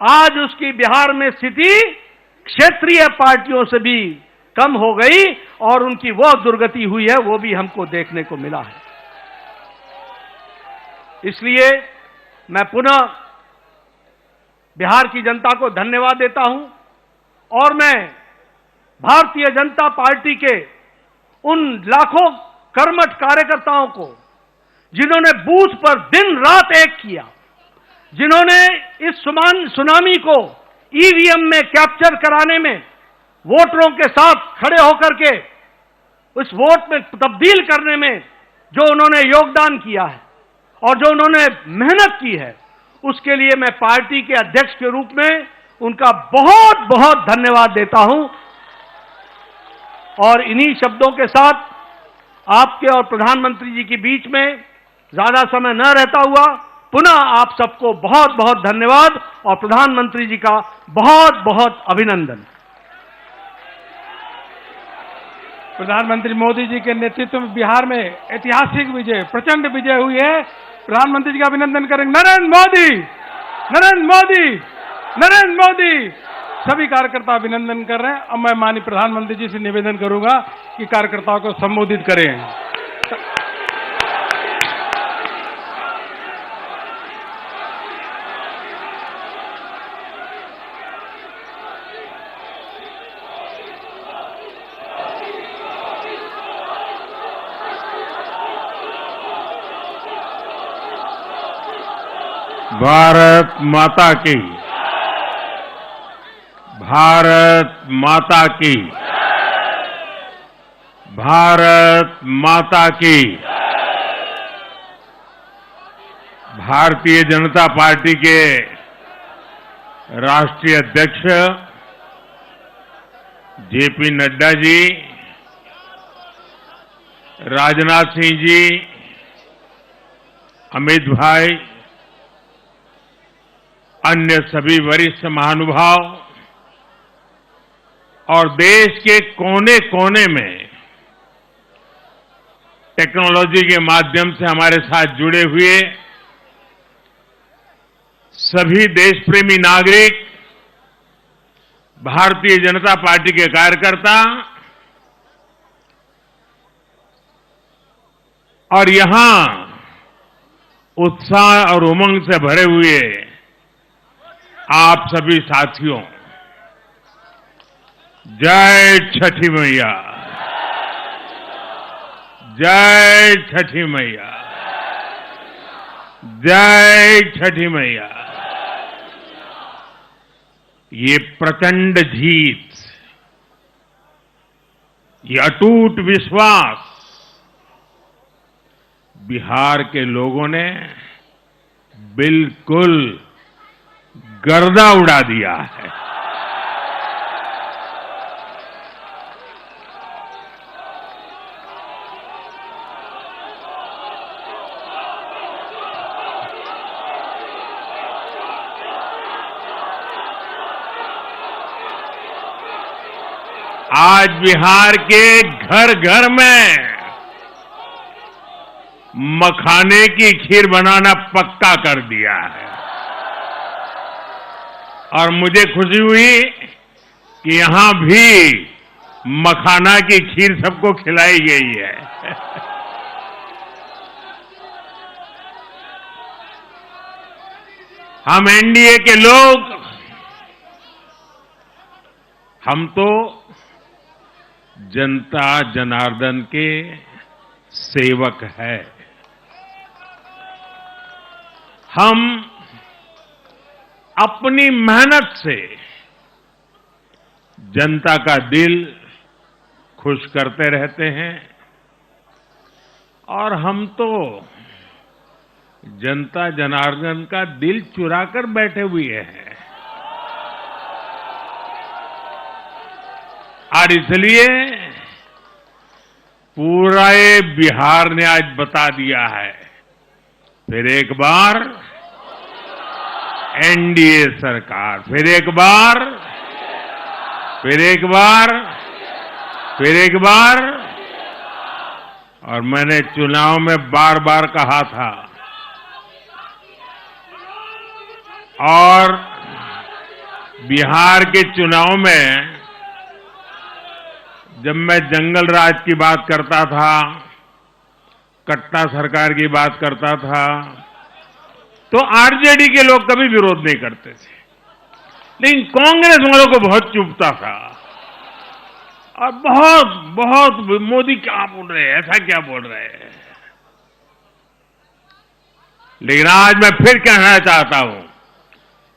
आज उसकी बिहार में स्थिति क्षेत्रीय पार्टियों से भी कम हो गई और उनकी वो दुर्गति हुई है, वो भी हमको देखने को मिला है। इसलिए मैं पुनः बिहार की जनता को धन्यवाद देता हूं और मैं भारतीय जनता पार्टी के उन लाखों कर्मठ कार्यकर्ताओं को, जिन्होंने बूथ पर दिन रात एक किया, जिन्होंने इस सुनामी को ईवीएम में कैप्चर कराने में, वोटरों के साथ खड़े होकर के उस वोट में तब्दील करने में जो उन्होंने योगदान किया है और जो उन्होंने मेहनत की है, उसके लिए मैं पार्टी के अध्यक्ष के रूप में उनका बहुत बहुत धन्यवाद देता हूं। और इन्हीं शब्दों के साथ आपके और प्रधानमंत्री जी के बीच में ज्यादा समय न रहता हुआ पुनः आप सबको बहुत बहुत धन्यवाद और प्रधानमंत्री जी का बहुत बहुत अभिनंदन। प्रधानमंत्री मोदी जी के नेतृत्व में बिहार में ऐतिहासिक विजय, प्रचंड विजय हुई है। प्रधानमंत्री जी का अभिनंदन करेंगे। नरेंद्र मोदी, नरेंद्र मोदी, नरेंद्र मोदी। सभी कार्यकर्ता अभिनंदन कर रहे हैं। अब मैं माननीय प्रधानमंत्री जी से निवेदन करूंगा कि कार्यकर्ताओं को संबोधित करें। भारत माता की, भारत माता की, भारत माता की। भारतीय जनता पार्टी के राष्ट्रीय अध्यक्ष जेपी नड्डा जी, राजनाथ सिंह जी, अमित भाई, अन्य सभी वरिष्ठ महानुभाव और देश के कोने कोने में टेक्नोलॉजी के माध्यम से हमारे साथ जुड़े हुए सभी देशप्रेमी नागरिक, भारतीय जनता पार्टी के कार्यकर्ता और यहां उत्साह और उमंग से भरे हुए आप सभी साथियों, जय छठी मैया, जय छठी मैया, जय छठी मैया। ये प्रचंड जीत, ये अटूट विश्वास बिहार के लोगों ने बिल्कुल गर्दा उड़ा दिया है। आज बिहार के घर घर में मखाने की खीर बनाना पक्का कर दिया है और मुझे खुशी हुई कि यहां भी मखाना की खीर सबको खिलाई गई है। हम एनडीए के लोग, हम तो जनता जनार्दन के सेवक है। हम अपनी मेहनत से जनता का दिल खुश करते रहते हैं और हम तो जनता जनार्दन का दिल चुरा कर बैठे हुए हैं। और इसलिए पूरा ये बिहार ने आज बता दिया है फिर एक बार एनडीए सरकार, फिर एक बार, फिर एक बार, फिर एक बार। और मैंने चुनाव में बार बार कहा था, और बिहार के चुनाव में जब मैं जंगल राज की बात करता था, कट्टा सरकार की बात करता था, तो आरजेडी के लोग कभी विरोध नहीं करते थे, लेकिन कांग्रेस वालों को बहुत चुभता था और बहुत बहुत मोदी क्या बोल रहे हैं, ऐसा क्या बोल रहे हैं। लेकिन आज मैं फिर कहना चाहता हूं,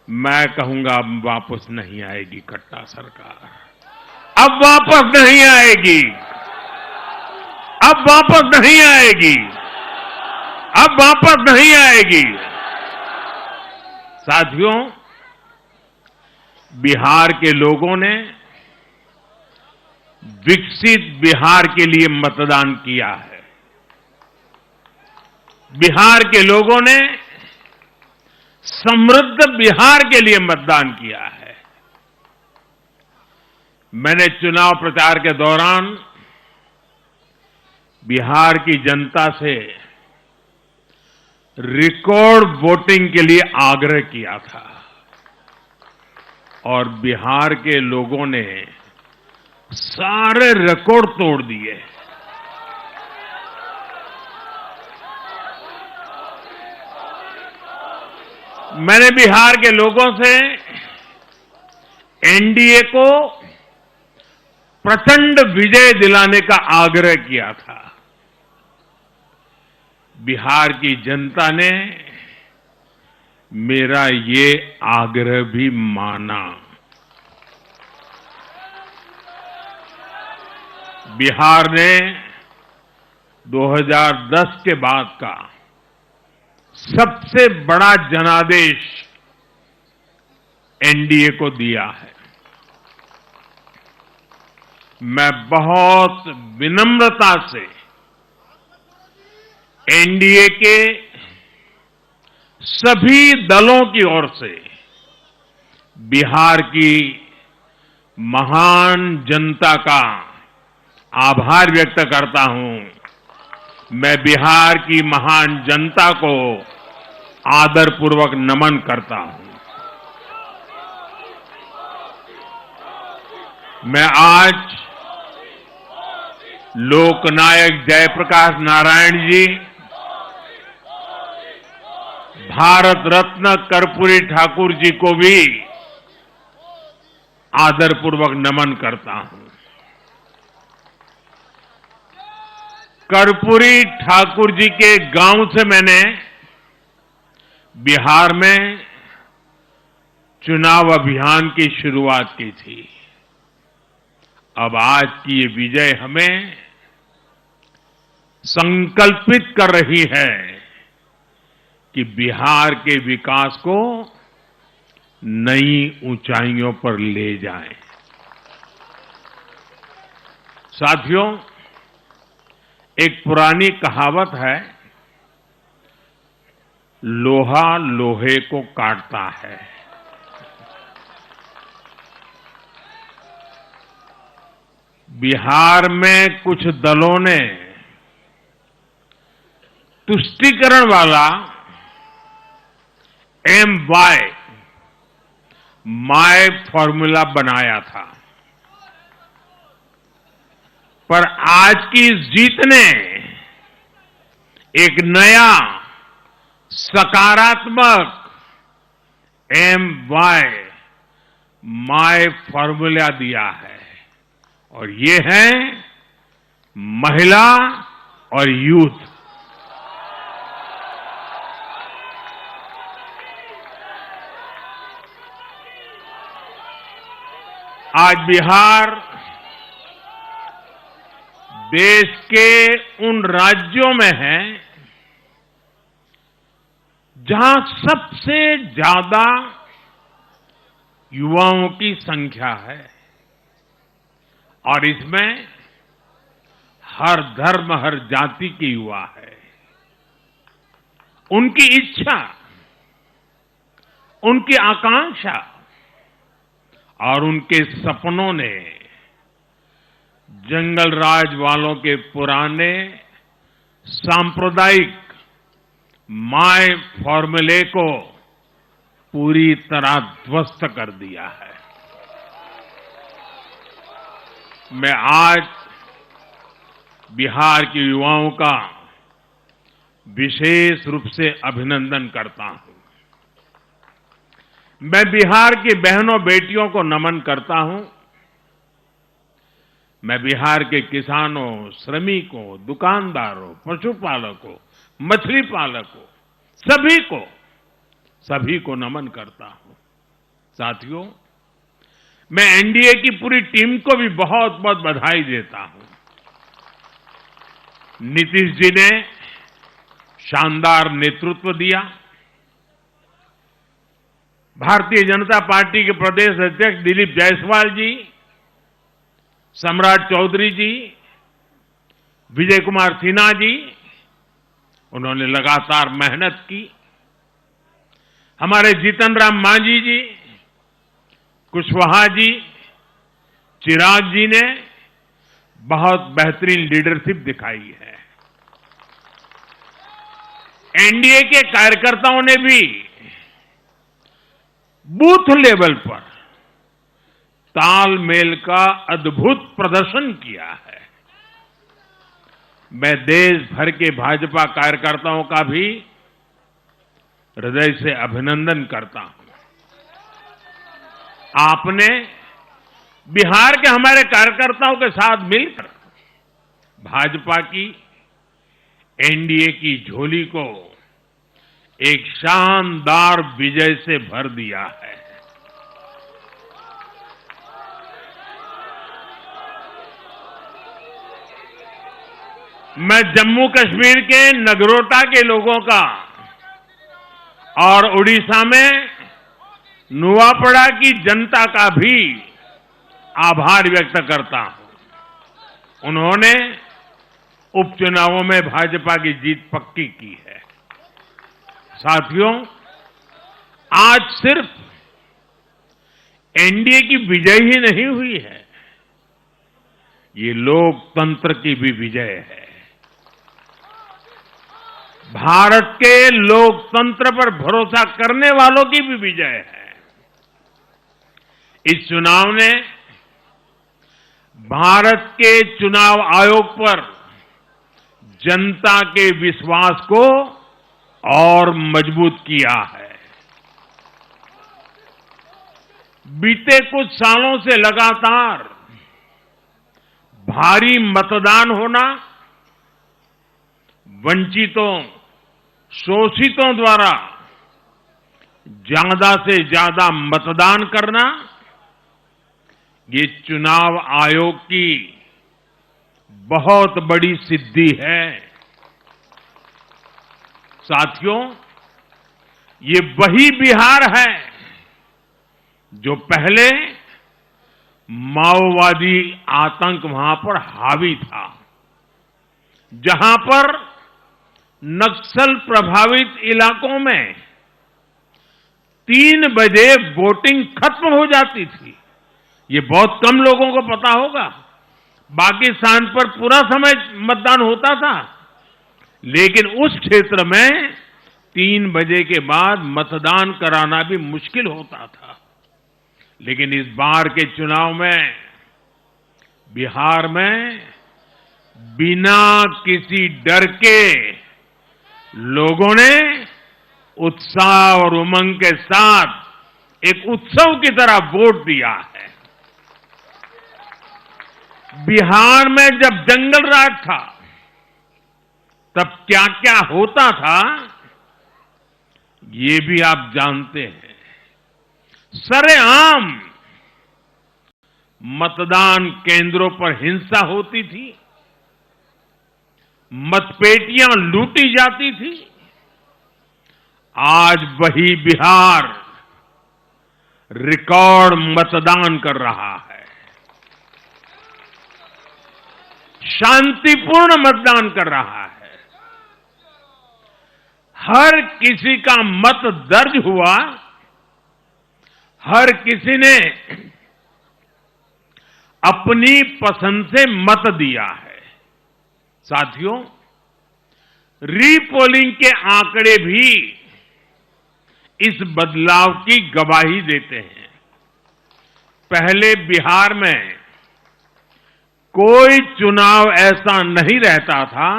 मैं कहूंगा अब वापस नहीं आएगी कट्टा सरकार, अब वापस नहीं आएगी, अब वापस नहीं आएगी, अब वापस नहीं आएगी। साथियों, बिहार के लोगों ने विकसित बिहार के लिए मतदान किया है। बिहार के लोगों ने समृद्ध बिहार के लिए मतदान किया है। मैंने चुनाव प्रचार के दौरान बिहार की जनता से रिकॉर्ड वोटिंग के लिए आग्रह किया था और बिहार के लोगों ने सारे रिकॉर्ड तोड़ दिए। मैंने बिहार के लोगों से एनडीए को प्रचंड विजय दिलाने का आग्रह किया था। बिहार की जनता ने मेरा ये आग्रह भी माना। बिहार ने 2010 के बाद का सबसे बड़ा जनादेश एनडीए को दिया है। मैं बहुत विनम्रता से एनडीए के सभी दलों की ओर से बिहार की महान जनता का आभार व्यक्त करता हूं। मैं बिहार की महान जनता को आदरपूर्वक नमन करता हूं। मैं आज लोकनायक जयप्रकाश नारायण जी, भारत रत्न कर्पूरी ठाकुर जी को भी आदरपूर्वक नमन करता हूं। कर्पूरी ठाकुर जी के गांव से मैंने बिहार में चुनाव अभियान की शुरुआत की थी। अब आज की ये विजय हमें संकल्पित कर रही है कि बिहार के विकास को नई ऊंचाइयों पर ले जाएं। साथियों, एक पुरानी कहावत है, लोहा लोहे को काटता है। बिहार में कुछ दलों ने तुष्टीकरण वाला MY माय फॉर्मूला बनाया था, पर आज की इस जीत ने एक नया सकारात्मक MY माय फॉर्मूला दिया है और ये है महिला और यूथ। आज बिहार देश के उन राज्यों में है जहां सबसे ज्यादा युवाओं की संख्या है और इसमें हर धर्म हर जाति के युवा है। उनकी इच्छा, उनकी आकांक्षा और उनके सपनों ने जंगल राज वालों के पुराने सांप्रदायिक माय फॉर्मूले को पूरी तरह ध्वस्त कर दिया है। मैं आज बिहार के युवाओं का विशेष रूप से अभिनंदन करता हूं। मैं बिहार की बहनों बेटियों को नमन करता हूं। मैं बिहार के किसानों, श्रमिकों, दुकानदारों, पशुपालकों, मछली पालकों, सभी को नमन करता हूं। साथियों, मैं एनडीए की पूरी टीम को भी बहुत बहुत बधाई देता हूं। नीतीश जी ने शानदार नेतृत्व दिया। भारतीय जनता पार्टी के प्रदेश अध्यक्ष दिलीप जायसवाल जी, सम्राट चौधरी जी, विजय कुमार सिन्हा जी, उन्होंने लगातार मेहनत की। हमारे जीतन राम मांझी जी, कुशवाहा जी, चिराग जी ने बहुत बेहतरीन लीडरशिप दिखाई है। एनडीए के कार्यकर्ताओं ने भी बूथ लेवल पर तालमेल का अद्भुत प्रदर्शन किया है। मैं देश भर के भाजपा कार्यकर्ताओं का भी हृदय से अभिनंदन करता हूं। आपने बिहार के हमारे कार्यकर्ताओं के साथ मिलकर भाजपा की एनडीए की झोली को एक शानदार विजय से भर दिया है। मैं जम्मू कश्मीर के नगरोटा के लोगों का और उड़ीसा में नुआपड़ा की जनता का भी आभार व्यक्त करता हूं। उन्होंने उपचुनावों में भाजपा की जीत पक्की की है। साथियों, आज सिर्फ एनडीए की विजय ही नहीं हुई है, ये लोकतंत्र की भी विजय है। भारत के लोकतंत्र पर भरोसा करने वालों की भी विजय है। इस चुनाव ने भारत के चुनाव आयोग पर जनता के विश्वास को और मजबूत किया है। बीते कुछ सालों से लगातार भारी मतदान होना, वंचितों, शोषितों द्वारा ज्यादा से ज्यादा मतदान करना, ये चुनाव आयोग की बहुत बड़ी सिद्धि है। साथियों, ये वही बिहार है जो पहले माओवादी आतंक वहां पर हावी था, जहां पर नक्सल प्रभावित इलाकों में 3 बजे वोटिंग खत्म हो जाती थी। ये बहुत कम लोगों को पता होगा। बाकी स्थान पर पूरा समय मतदान होता था, लेकिन उस क्षेत्र में 3 बजे के बाद मतदान कराना भी मुश्किल होता था। लेकिन इस बार के चुनाव में बिहार में बिना किसी डर के लोगों ने उत्साह और उमंग के साथ एक उत्सव की तरह वोट दिया है। बिहार में जब जंगल राज था, तब क्या क्या होता था, ये भी आप जानते हैं। सरेआम मतदान केंद्रों पर हिंसा होती थी, मतपेटियां लूटी जाती थी। आज वही बिहार रिकॉर्ड मतदान कर रहा है, शांतिपूर्ण मतदान कर रहा है। हर किसी का मत दर्ज हुआ, हर किसी ने अपनी पसंद से मत दिया है। साथियों, रीपोलिंग के आंकड़े भी इस बदलाव की गवाही देते हैं। पहले बिहार में कोई चुनाव ऐसा नहीं रहता था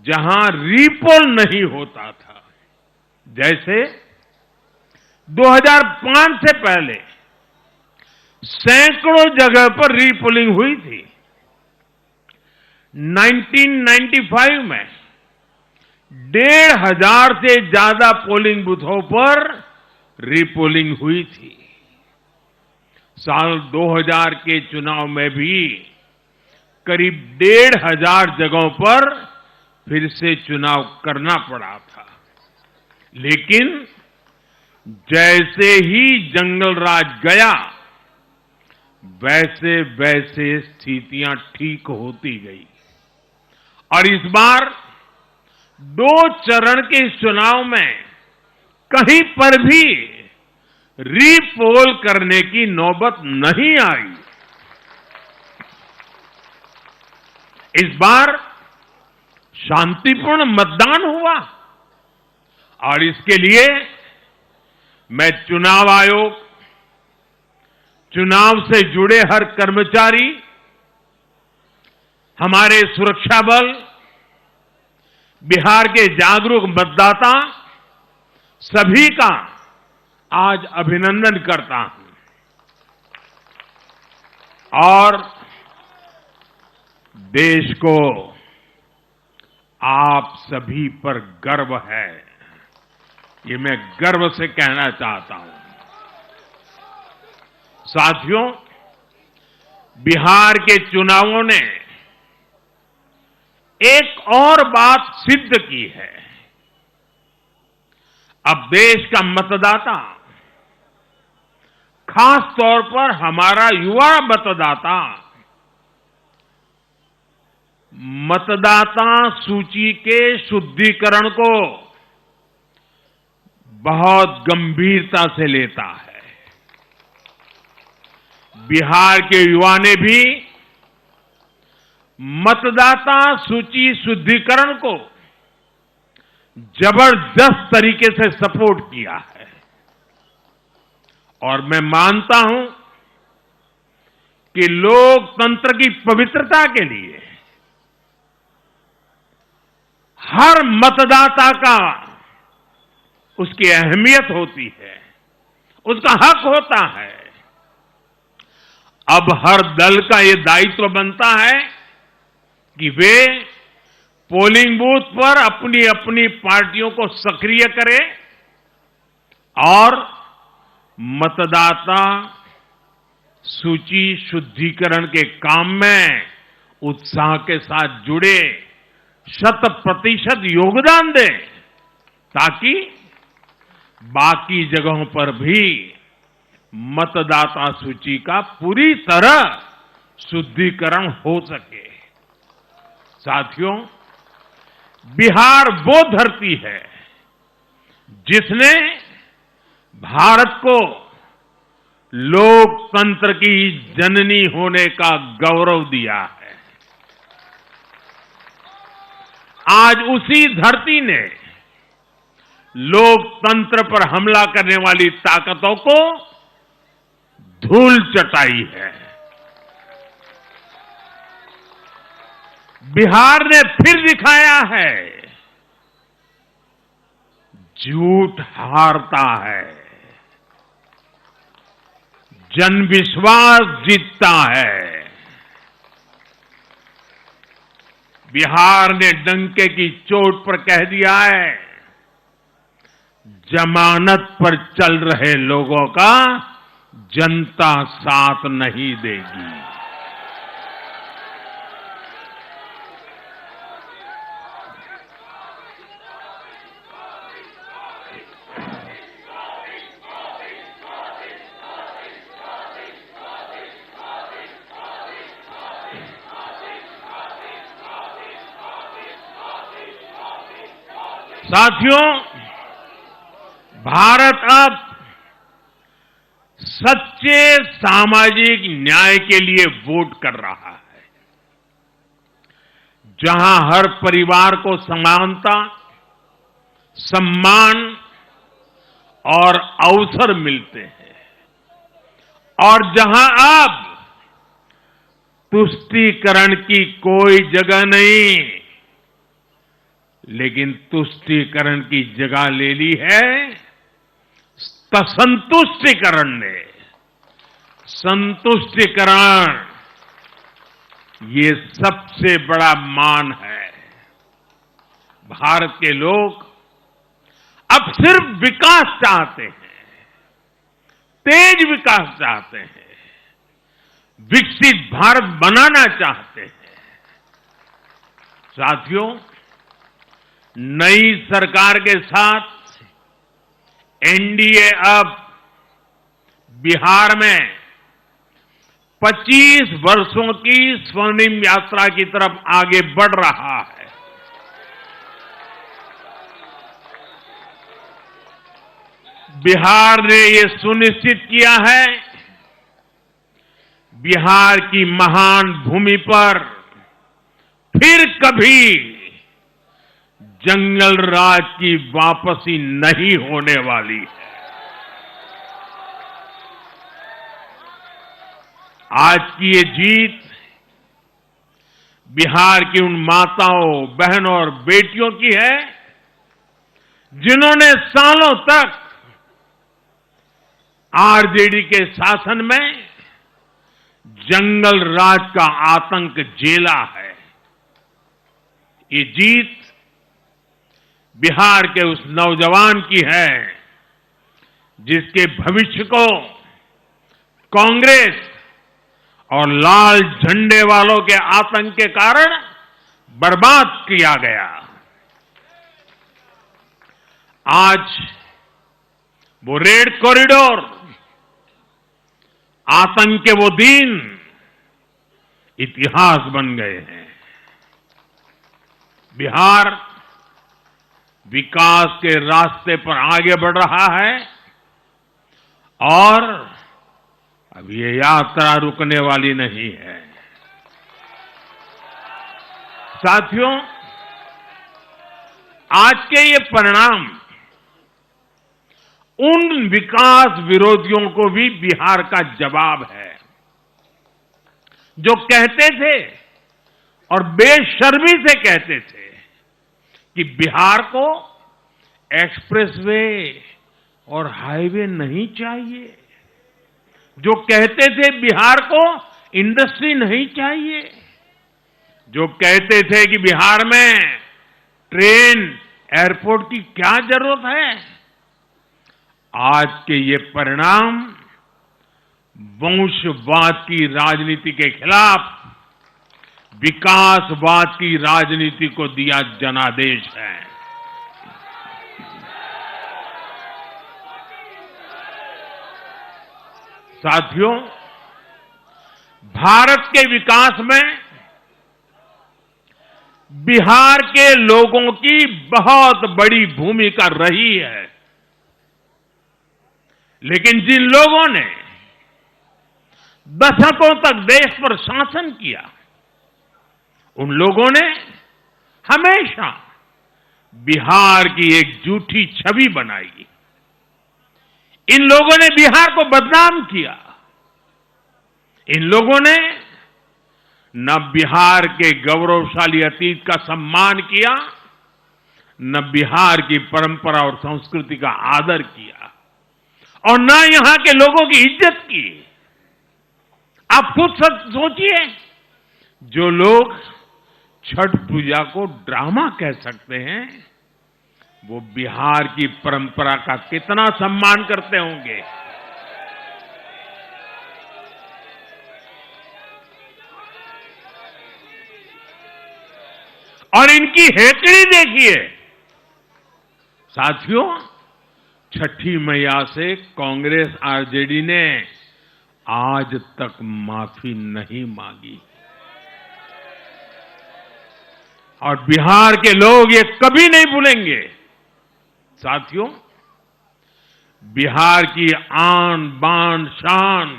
जहां रीपोल नहीं होता था। जैसे 2005 से पहले सैकड़ों जगह पर रीपोलिंग हुई थी। 1995 में 1,500 से ज्यादा पोलिंग बूथों पर रीपोलिंग हुई थी। साल 2000 के चुनाव में भी करीब 1,500 जगहों पर फिर से चुनाव करना पड़ा था। लेकिन जैसे ही जंगल राज गया, वैसे वैसे स्थितियां ठीक होती गई और इस बार 2 चरण के इस चुनाव में कहीं पर भी रीपोल करने की नौबत नहीं आई। इस बार शांतिपूर्ण मतदान हुआ और इसके लिए मैं चुनाव आयोग, चुनाव से जुड़े हर कर्मचारी, हमारे सुरक्षा बल, बिहार के जागरूक मतदाता, सभी का आज अभिनंदन करता हूं और देश को आप सभी पर गर्व है, ये मैं गर्व से कहना चाहता हूं। साथियों, बिहार के चुनावों ने एक और बात सिद्ध की है। अब देश का मतदाता, खास तौर पर हमारा युवा मतदाता, मतदाता सूची के शुद्धिकरण को बहुत गंभीरता से लेता है। बिहार के युवा ने भी मतदाता सूची शुद्धिकरण को जबरदस्त तरीके से सपोर्ट किया है और मैं मानता हूं कि लोकतंत्र की पवित्रता के लिए हर मतदाता का उसकी अहमियत होती है, उसका हक होता है। अब हर दल का ये दायित्व बनता है कि वे पोलिंग बूथ पर अपनी अपनी पार्टियों को सक्रिय करें और मतदाता सूची शुद्धिकरण के काम में उत्साह के साथ जुड़े, 100% योगदान दें ताकि बाकी जगहों पर भी मतदाता सूची का पूरी तरह शुद्धिकरण हो सके। साथियों, बिहार वो धरती है जिसने भारत को लोकतंत्र की जननी होने का गौरव दिया है। आज उसी धरती ने लोकतंत्र पर हमला करने वाली ताकतों को धूल चटाई है। बिहार ने फिर दिखाया है, झूठ हारता है, जन विश्वास जीतता है। बिहार ने डंके की चोट पर कह दिया है, जमानत पर चल रहे लोगों का जनता साथ नहीं देगी। साथियों, भारत अब सच्चे सामाजिक न्याय के लिए वोट कर रहा है, जहां हर परिवार को समानता, सम्मान और अवसर मिलते हैं, और जहां अब तुष्टीकरण की कोई जगह नहीं, लेकिन तुष्टीकरण की जगह ले ली है संतुष्टीकरण ने। संतुष्टीकरण ये सबसे बड़ा मान है। भारत के लोग अब सिर्फ विकास चाहते हैं, तेज विकास चाहते हैं, विकसित भारत बनाना चाहते हैं। साथियों, नई सरकार के साथ एनडीए अब बिहार में 25 वर्षों की स्वर्णिम यात्रा की तरफ आगे बढ़ रहा है। बिहार ने ये सुनिश्चित किया है, बिहार की महान भूमि पर फिर कभी जंगल राज की वापसी नहीं होने वाली है। आज की ये जीत बिहार की उन माताओं, बहनों और बेटियों की है, जिन्होंने सालों तक आरजेडी के शासन में जंगल राज का आतंक झेला है। ये जीत बिहार के उस नौजवान की है, जिसके भविष्य को कांग्रेस और लाल झंडे वालों के आतंक के कारण बर्बाद किया गया। आज वो रेड कॉरिडोर, आतंक के वो दिन इतिहास बन गए हैं। बिहार विकास के रास्ते पर आगे बढ़ रहा है, और अब ये यात्रा रुकने वाली नहीं है। साथियों, आज के ये परिणाम उन विकास विरोधियों को भी बिहार का जवाब है, जो कहते थे और बेशर्मी से कहते थे कि बिहार को एक्सप्रेसवे और हाईवे नहीं चाहिए, जो कहते थे बिहार को इंडस्ट्री नहीं चाहिए, जो कहते थे कि बिहार में ट्रेन, एयरपोर्ट की क्या जरूरत है। आज के ये परिणाम वंशवाद की राजनीति के खिलाफ विकासवाद की राजनीति को दिया जनादेश है। साथियों, भारत के विकास में बिहार के लोगों की बहुत बड़ी भूमिका रही है, लेकिन जिन लोगों ने दशकों तक देश पर शासन किया, उन लोगों ने हमेशा बिहार की एक झूठी छवि बनाई। इन लोगों ने बिहार को बदनाम किया। इन लोगों ने न बिहार के गौरवशाली अतीत का सम्मान किया, न बिहार की परंपरा और संस्कृति का आदर किया, और न यहां के लोगों की इज्जत की। आप खुद सोचिए, जो लोग छठ पूजा को ड्रामा कह सकते हैं, वो बिहार की परंपरा का कितना सम्मान करते होंगे। और इनकी हेकड़ी देखिए। साथियों, छठी मैया से कांग्रेस आरजेडी ने आज तक माफी नहीं मांगी, और बिहार के लोग ये कभी नहीं भूलेंगे साथियों, बिहार की आन बान शान,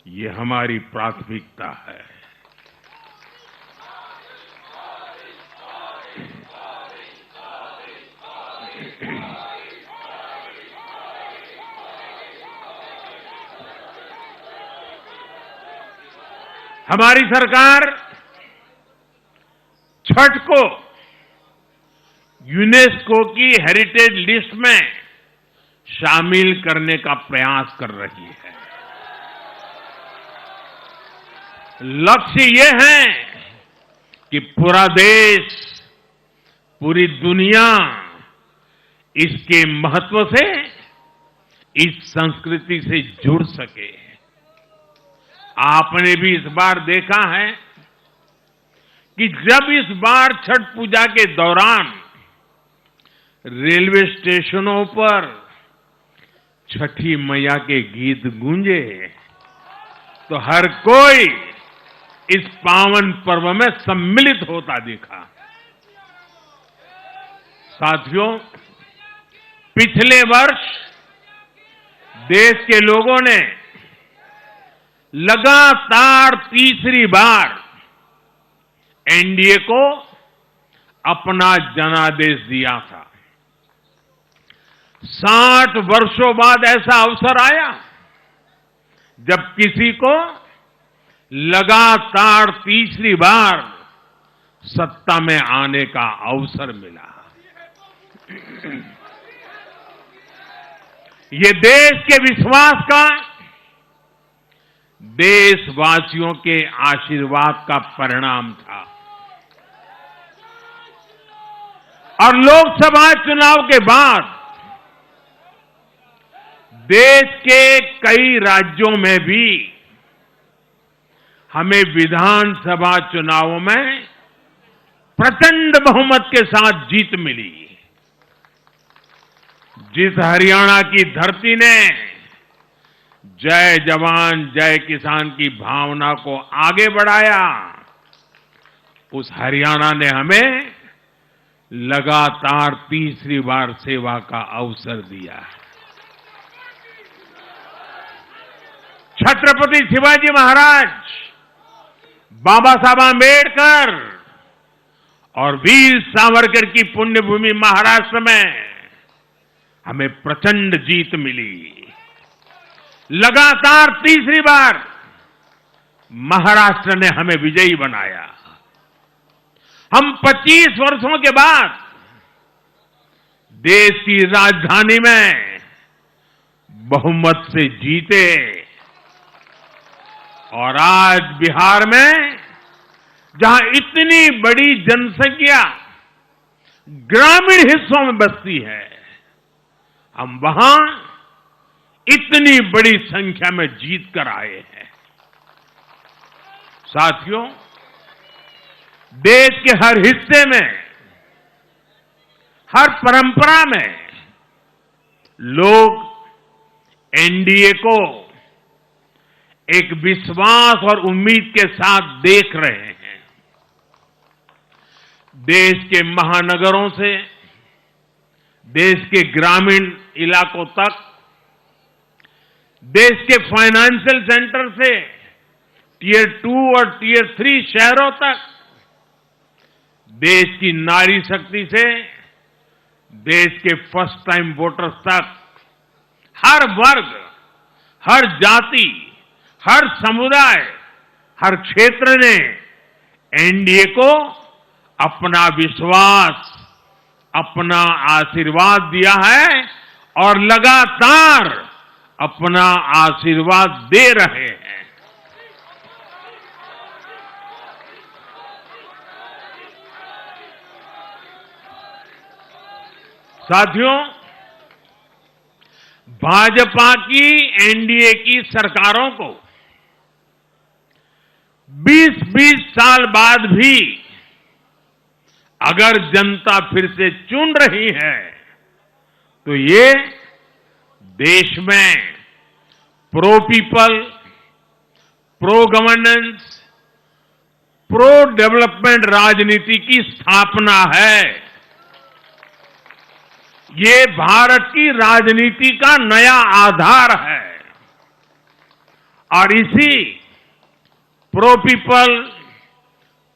ये हमारी प्राथमिकता है। हमारी सरकार छठ को यूनेस्को की हेरिटेज लिस्ट में शामिल करने का प्रयास कर रही है। लक्ष्य ये है कि पूरा देश, पूरी दुनिया इसके महत्व से, इस संस्कृति से जुड़ सके। आपने भी इस बार देखा है कि जब इस बार छठ पूजा के दौरान रेलवे स्टेशनों पर छठी मैया के गीत गूंजे, तो हर कोई इस पावन पर्व में सम्मिलित होता दिखा। साथियों, पिछले वर्ष देश के लोगों ने लगातार तीसरी बार एनडीए को अपना जनादेश दिया था। 60 वर्षों बाद ऐसा अवसर आया जब किसी को लगातार तीसरी बार सत्ता में आने का अवसर मिला। ये देश के विश्वास का, देशवासियों के आशीर्वाद का परिणाम था। और लोकसभा चुनाव के बाद देश के कई राज्यों में भी हमें विधानसभा चुनावों में प्रचंड बहुमत के साथ जीत मिली। जिस हरियाणा की धरती ने जय जवान जय किसान की भावना को आगे बढ़ाया, उस हरियाणा ने हमें लगातार तीसरी बार सेवा का अवसर दिया। छत्रपति शिवाजी महाराज, बाबा साहब आंबेडकर और वीर सावरकर की पुण्यभूमि महाराष्ट्र में हमें प्रचंड जीत मिली। लगातार तीसरी बार महाराष्ट्र ने हमें विजयी बनाया। हम 25 वर्षों के बाद देश की राजधानी में बहुमत से जीते और आज बिहार में, जहां इतनी बड़ी जनसंख्या ग्रामीण हिस्सों में बसती है, हम वहां इतनी बड़ी संख्या में जीत कर आए हैं। साथियों, देश के हर हिस्से में, हर परंपरा में लोग एनडीए को एक विश्वास और उम्मीद के साथ देख रहे हैं। देश के महानगरों से देश के ग्रामीण इलाकों तक, देश के फाइनेंशियल सेंटर से टियर 2 और टियर 3 शहरों तक, देश की नारी शक्ति से देश के फर्स्ट टाइम वोटर्स तक, हर वर्ग, हर जाति, हर समुदाय, हर क्षेत्र ने एनडीए को अपना विश्वास, अपना आशीर्वाद दिया है और लगातार अपना आशीर्वाद दे रहे हैं। साथियों, भाजपा की एनडीए की सरकारों को 20-20 साल बाद भी अगर जनता फिर से चुन रही है, तो ये देश में pro people, pro governance, pro development राजनीति की स्थापना है। ये भारत की राजनीति का नया आधार है और इसी pro people,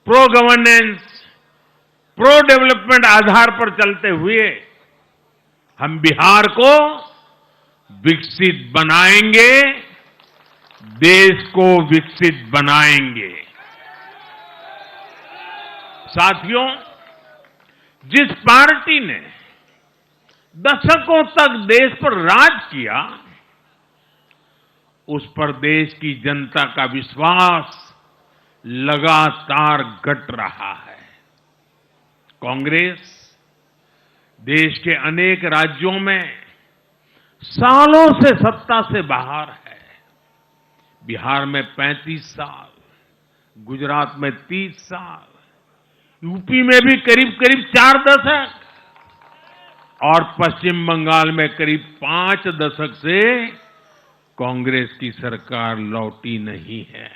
pro governance, pro development आधार पर चलते हुए हम बिहार को विकसित बनाएंगे, देश को विकसित बनाएंगे। साथियों, जिस पार्टी ने दशकों तक देश पर राज किया, उस पर देश की जनता का विश्वास लगातार घट रहा है। कांग्रेस देश के अनेक राज्यों में सालों से सत्ता से बाहर है। बिहार में 35 साल, गुजरात में 30 साल, यूपी में भी करीब करीब 4 दशक और पश्चिम बंगाल में करीब 5 दशक से कांग्रेस की सरकार लौटी नहीं है।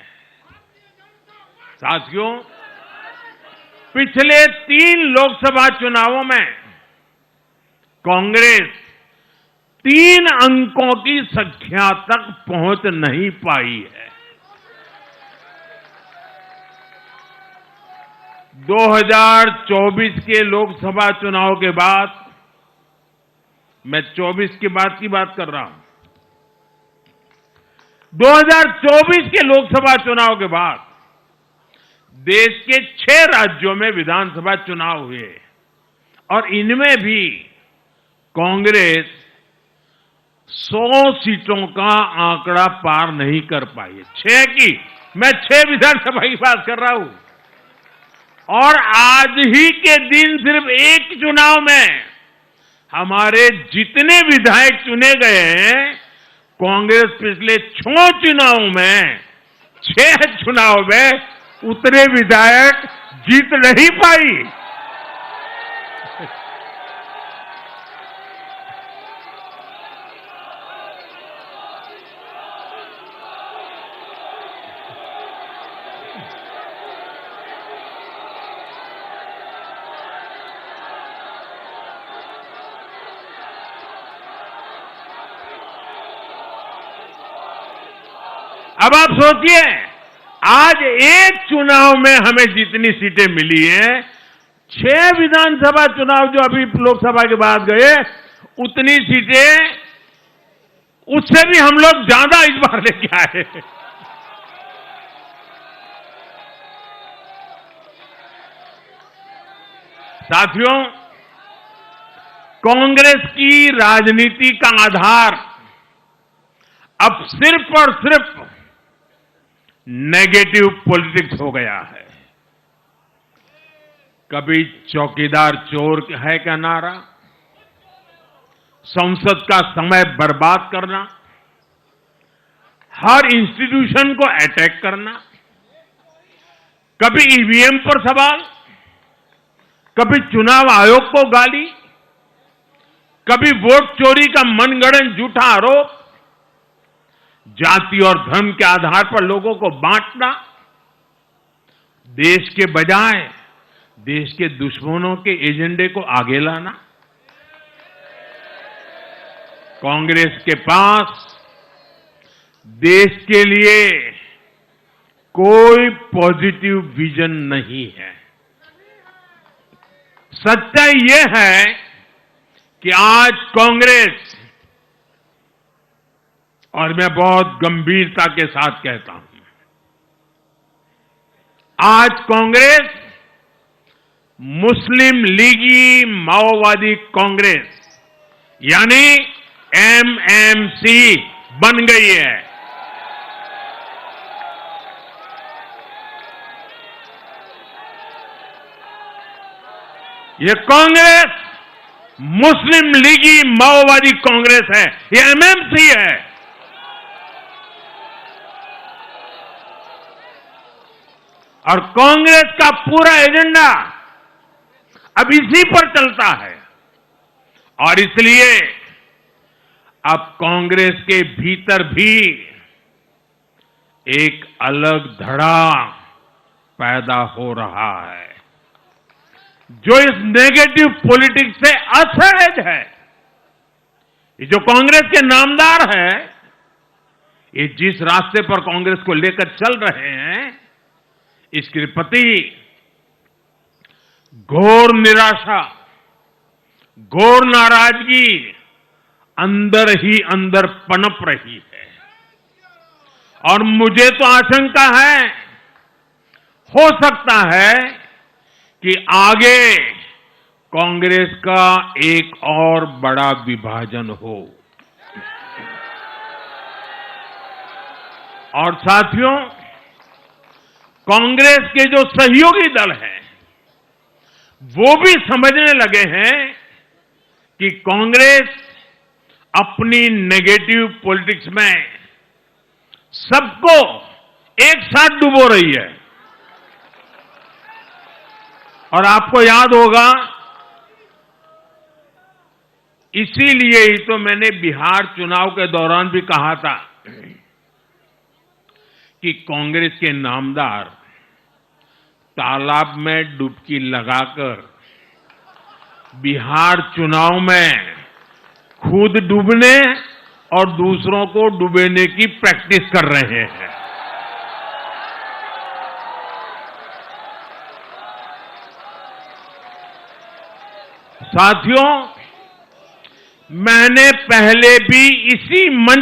साथियों, पिछले 3 लोकसभा चुनावों में कांग्रेस 3 अंकों की संख्या तक पहुंच नहीं पाई है। 2024 के लोकसभा चुनाव के बाद, मैं 24 के बाद की बात कर रहा हूं, 2024 के लोकसभा चुनाव के बाद देश के 6 राज्यों में विधानसभा चुनाव हुए और इनमें भी कांग्रेस 100 सीटों का आंकड़ा पार नहीं कर पाई है। 6 की, मैं 6 विधानसभा की बात कर रहा हूं और आज ही के दिन सिर्फ एक चुनाव में हमारे जितने विधायक चुने गए हैं, कांग्रेस पिछले 6 चुनावों में 6 चुनाव में उतने विधायक जीत नहीं पाई। अब आप सोचिए, आज एक चुनाव में हमें जितनी सीटें मिली हैं, 6 विधानसभा चुनाव जो अभी लोकसभा के बाद गए, उतनी सीटें, उससे भी हम लोग ज्यादा इस बार लेके आए। साथियों, कांग्रेस की राजनीति का आधार अब सिर्फ और सिर्फ नेगेटिव पॉलिटिक्स हो गया है। कभी चौकीदार चोर है का नारा, संसद का समय बर्बाद करना, हर इंस्टीट्यूशन को अटैक करना, कभी ईवीएम पर सवाल, कभी चुनाव आयोग को गाली, कभी वोट चोरी का मनगढ़ंत झूठा आरोप, जाति और धर्म के आधार पर लोगों को बांटना, देश के बजाय देश के दुश्मनों के एजेंडे को आगे लाना। कांग्रेस के पास देश के लिए कोई पॉजिटिव विजन नहीं है। सच्चाई यह है कि आज कांग्रेस, और मैं बहुत गंभीरता के साथ कहता हूं, आज कांग्रेस मुस्लिम लीगी माओवादी कांग्रेस यानी एमएमसी बन गई है। ये कांग्रेस मुस्लिम लीगी माओवादी कांग्रेस है, ये एमएमसी है। और कांग्रेस का पूरा एजेंडा अब इसी पर चलता है और इसलिए अब कांग्रेस के भीतर भी एक अलग धड़ा पैदा हो रहा है। जो इस नेगेटिव पॉलिटिक्स से असहज है, ये जो कांग्रेस के नामदार है, ये जिस रास्ते पर कांग्रेस को लेकर चल रहे हैं, इसके प्रति घोर निराशा, घोर नाराजगी अंदर ही अंदर पनप रही है। और मुझे तो आशंका है, हो सकता है कि आगे कांग्रेस का एक और बड़ा विभाजन हो। और साथियों, कांग्रेस के जो सहयोगी दल हैं, वो भी समझने लगे हैं कि कांग्रेस अपनी नेगेटिव पॉलिटिक्स में सबको एक साथ डुबो रही है। और आपको याद होगा, इसीलिए ही तो मैंने बिहार चुनाव के दौरान भी कहा था कि कांग्रेस के नामदार तालाब में डुबकी लगाकर बिहार चुनाव में खुद डूबने और दूसरों को डुबेने की प्रैक्टिस कर रहे हैं। साथियों, मैंने पहले भी इसी मंच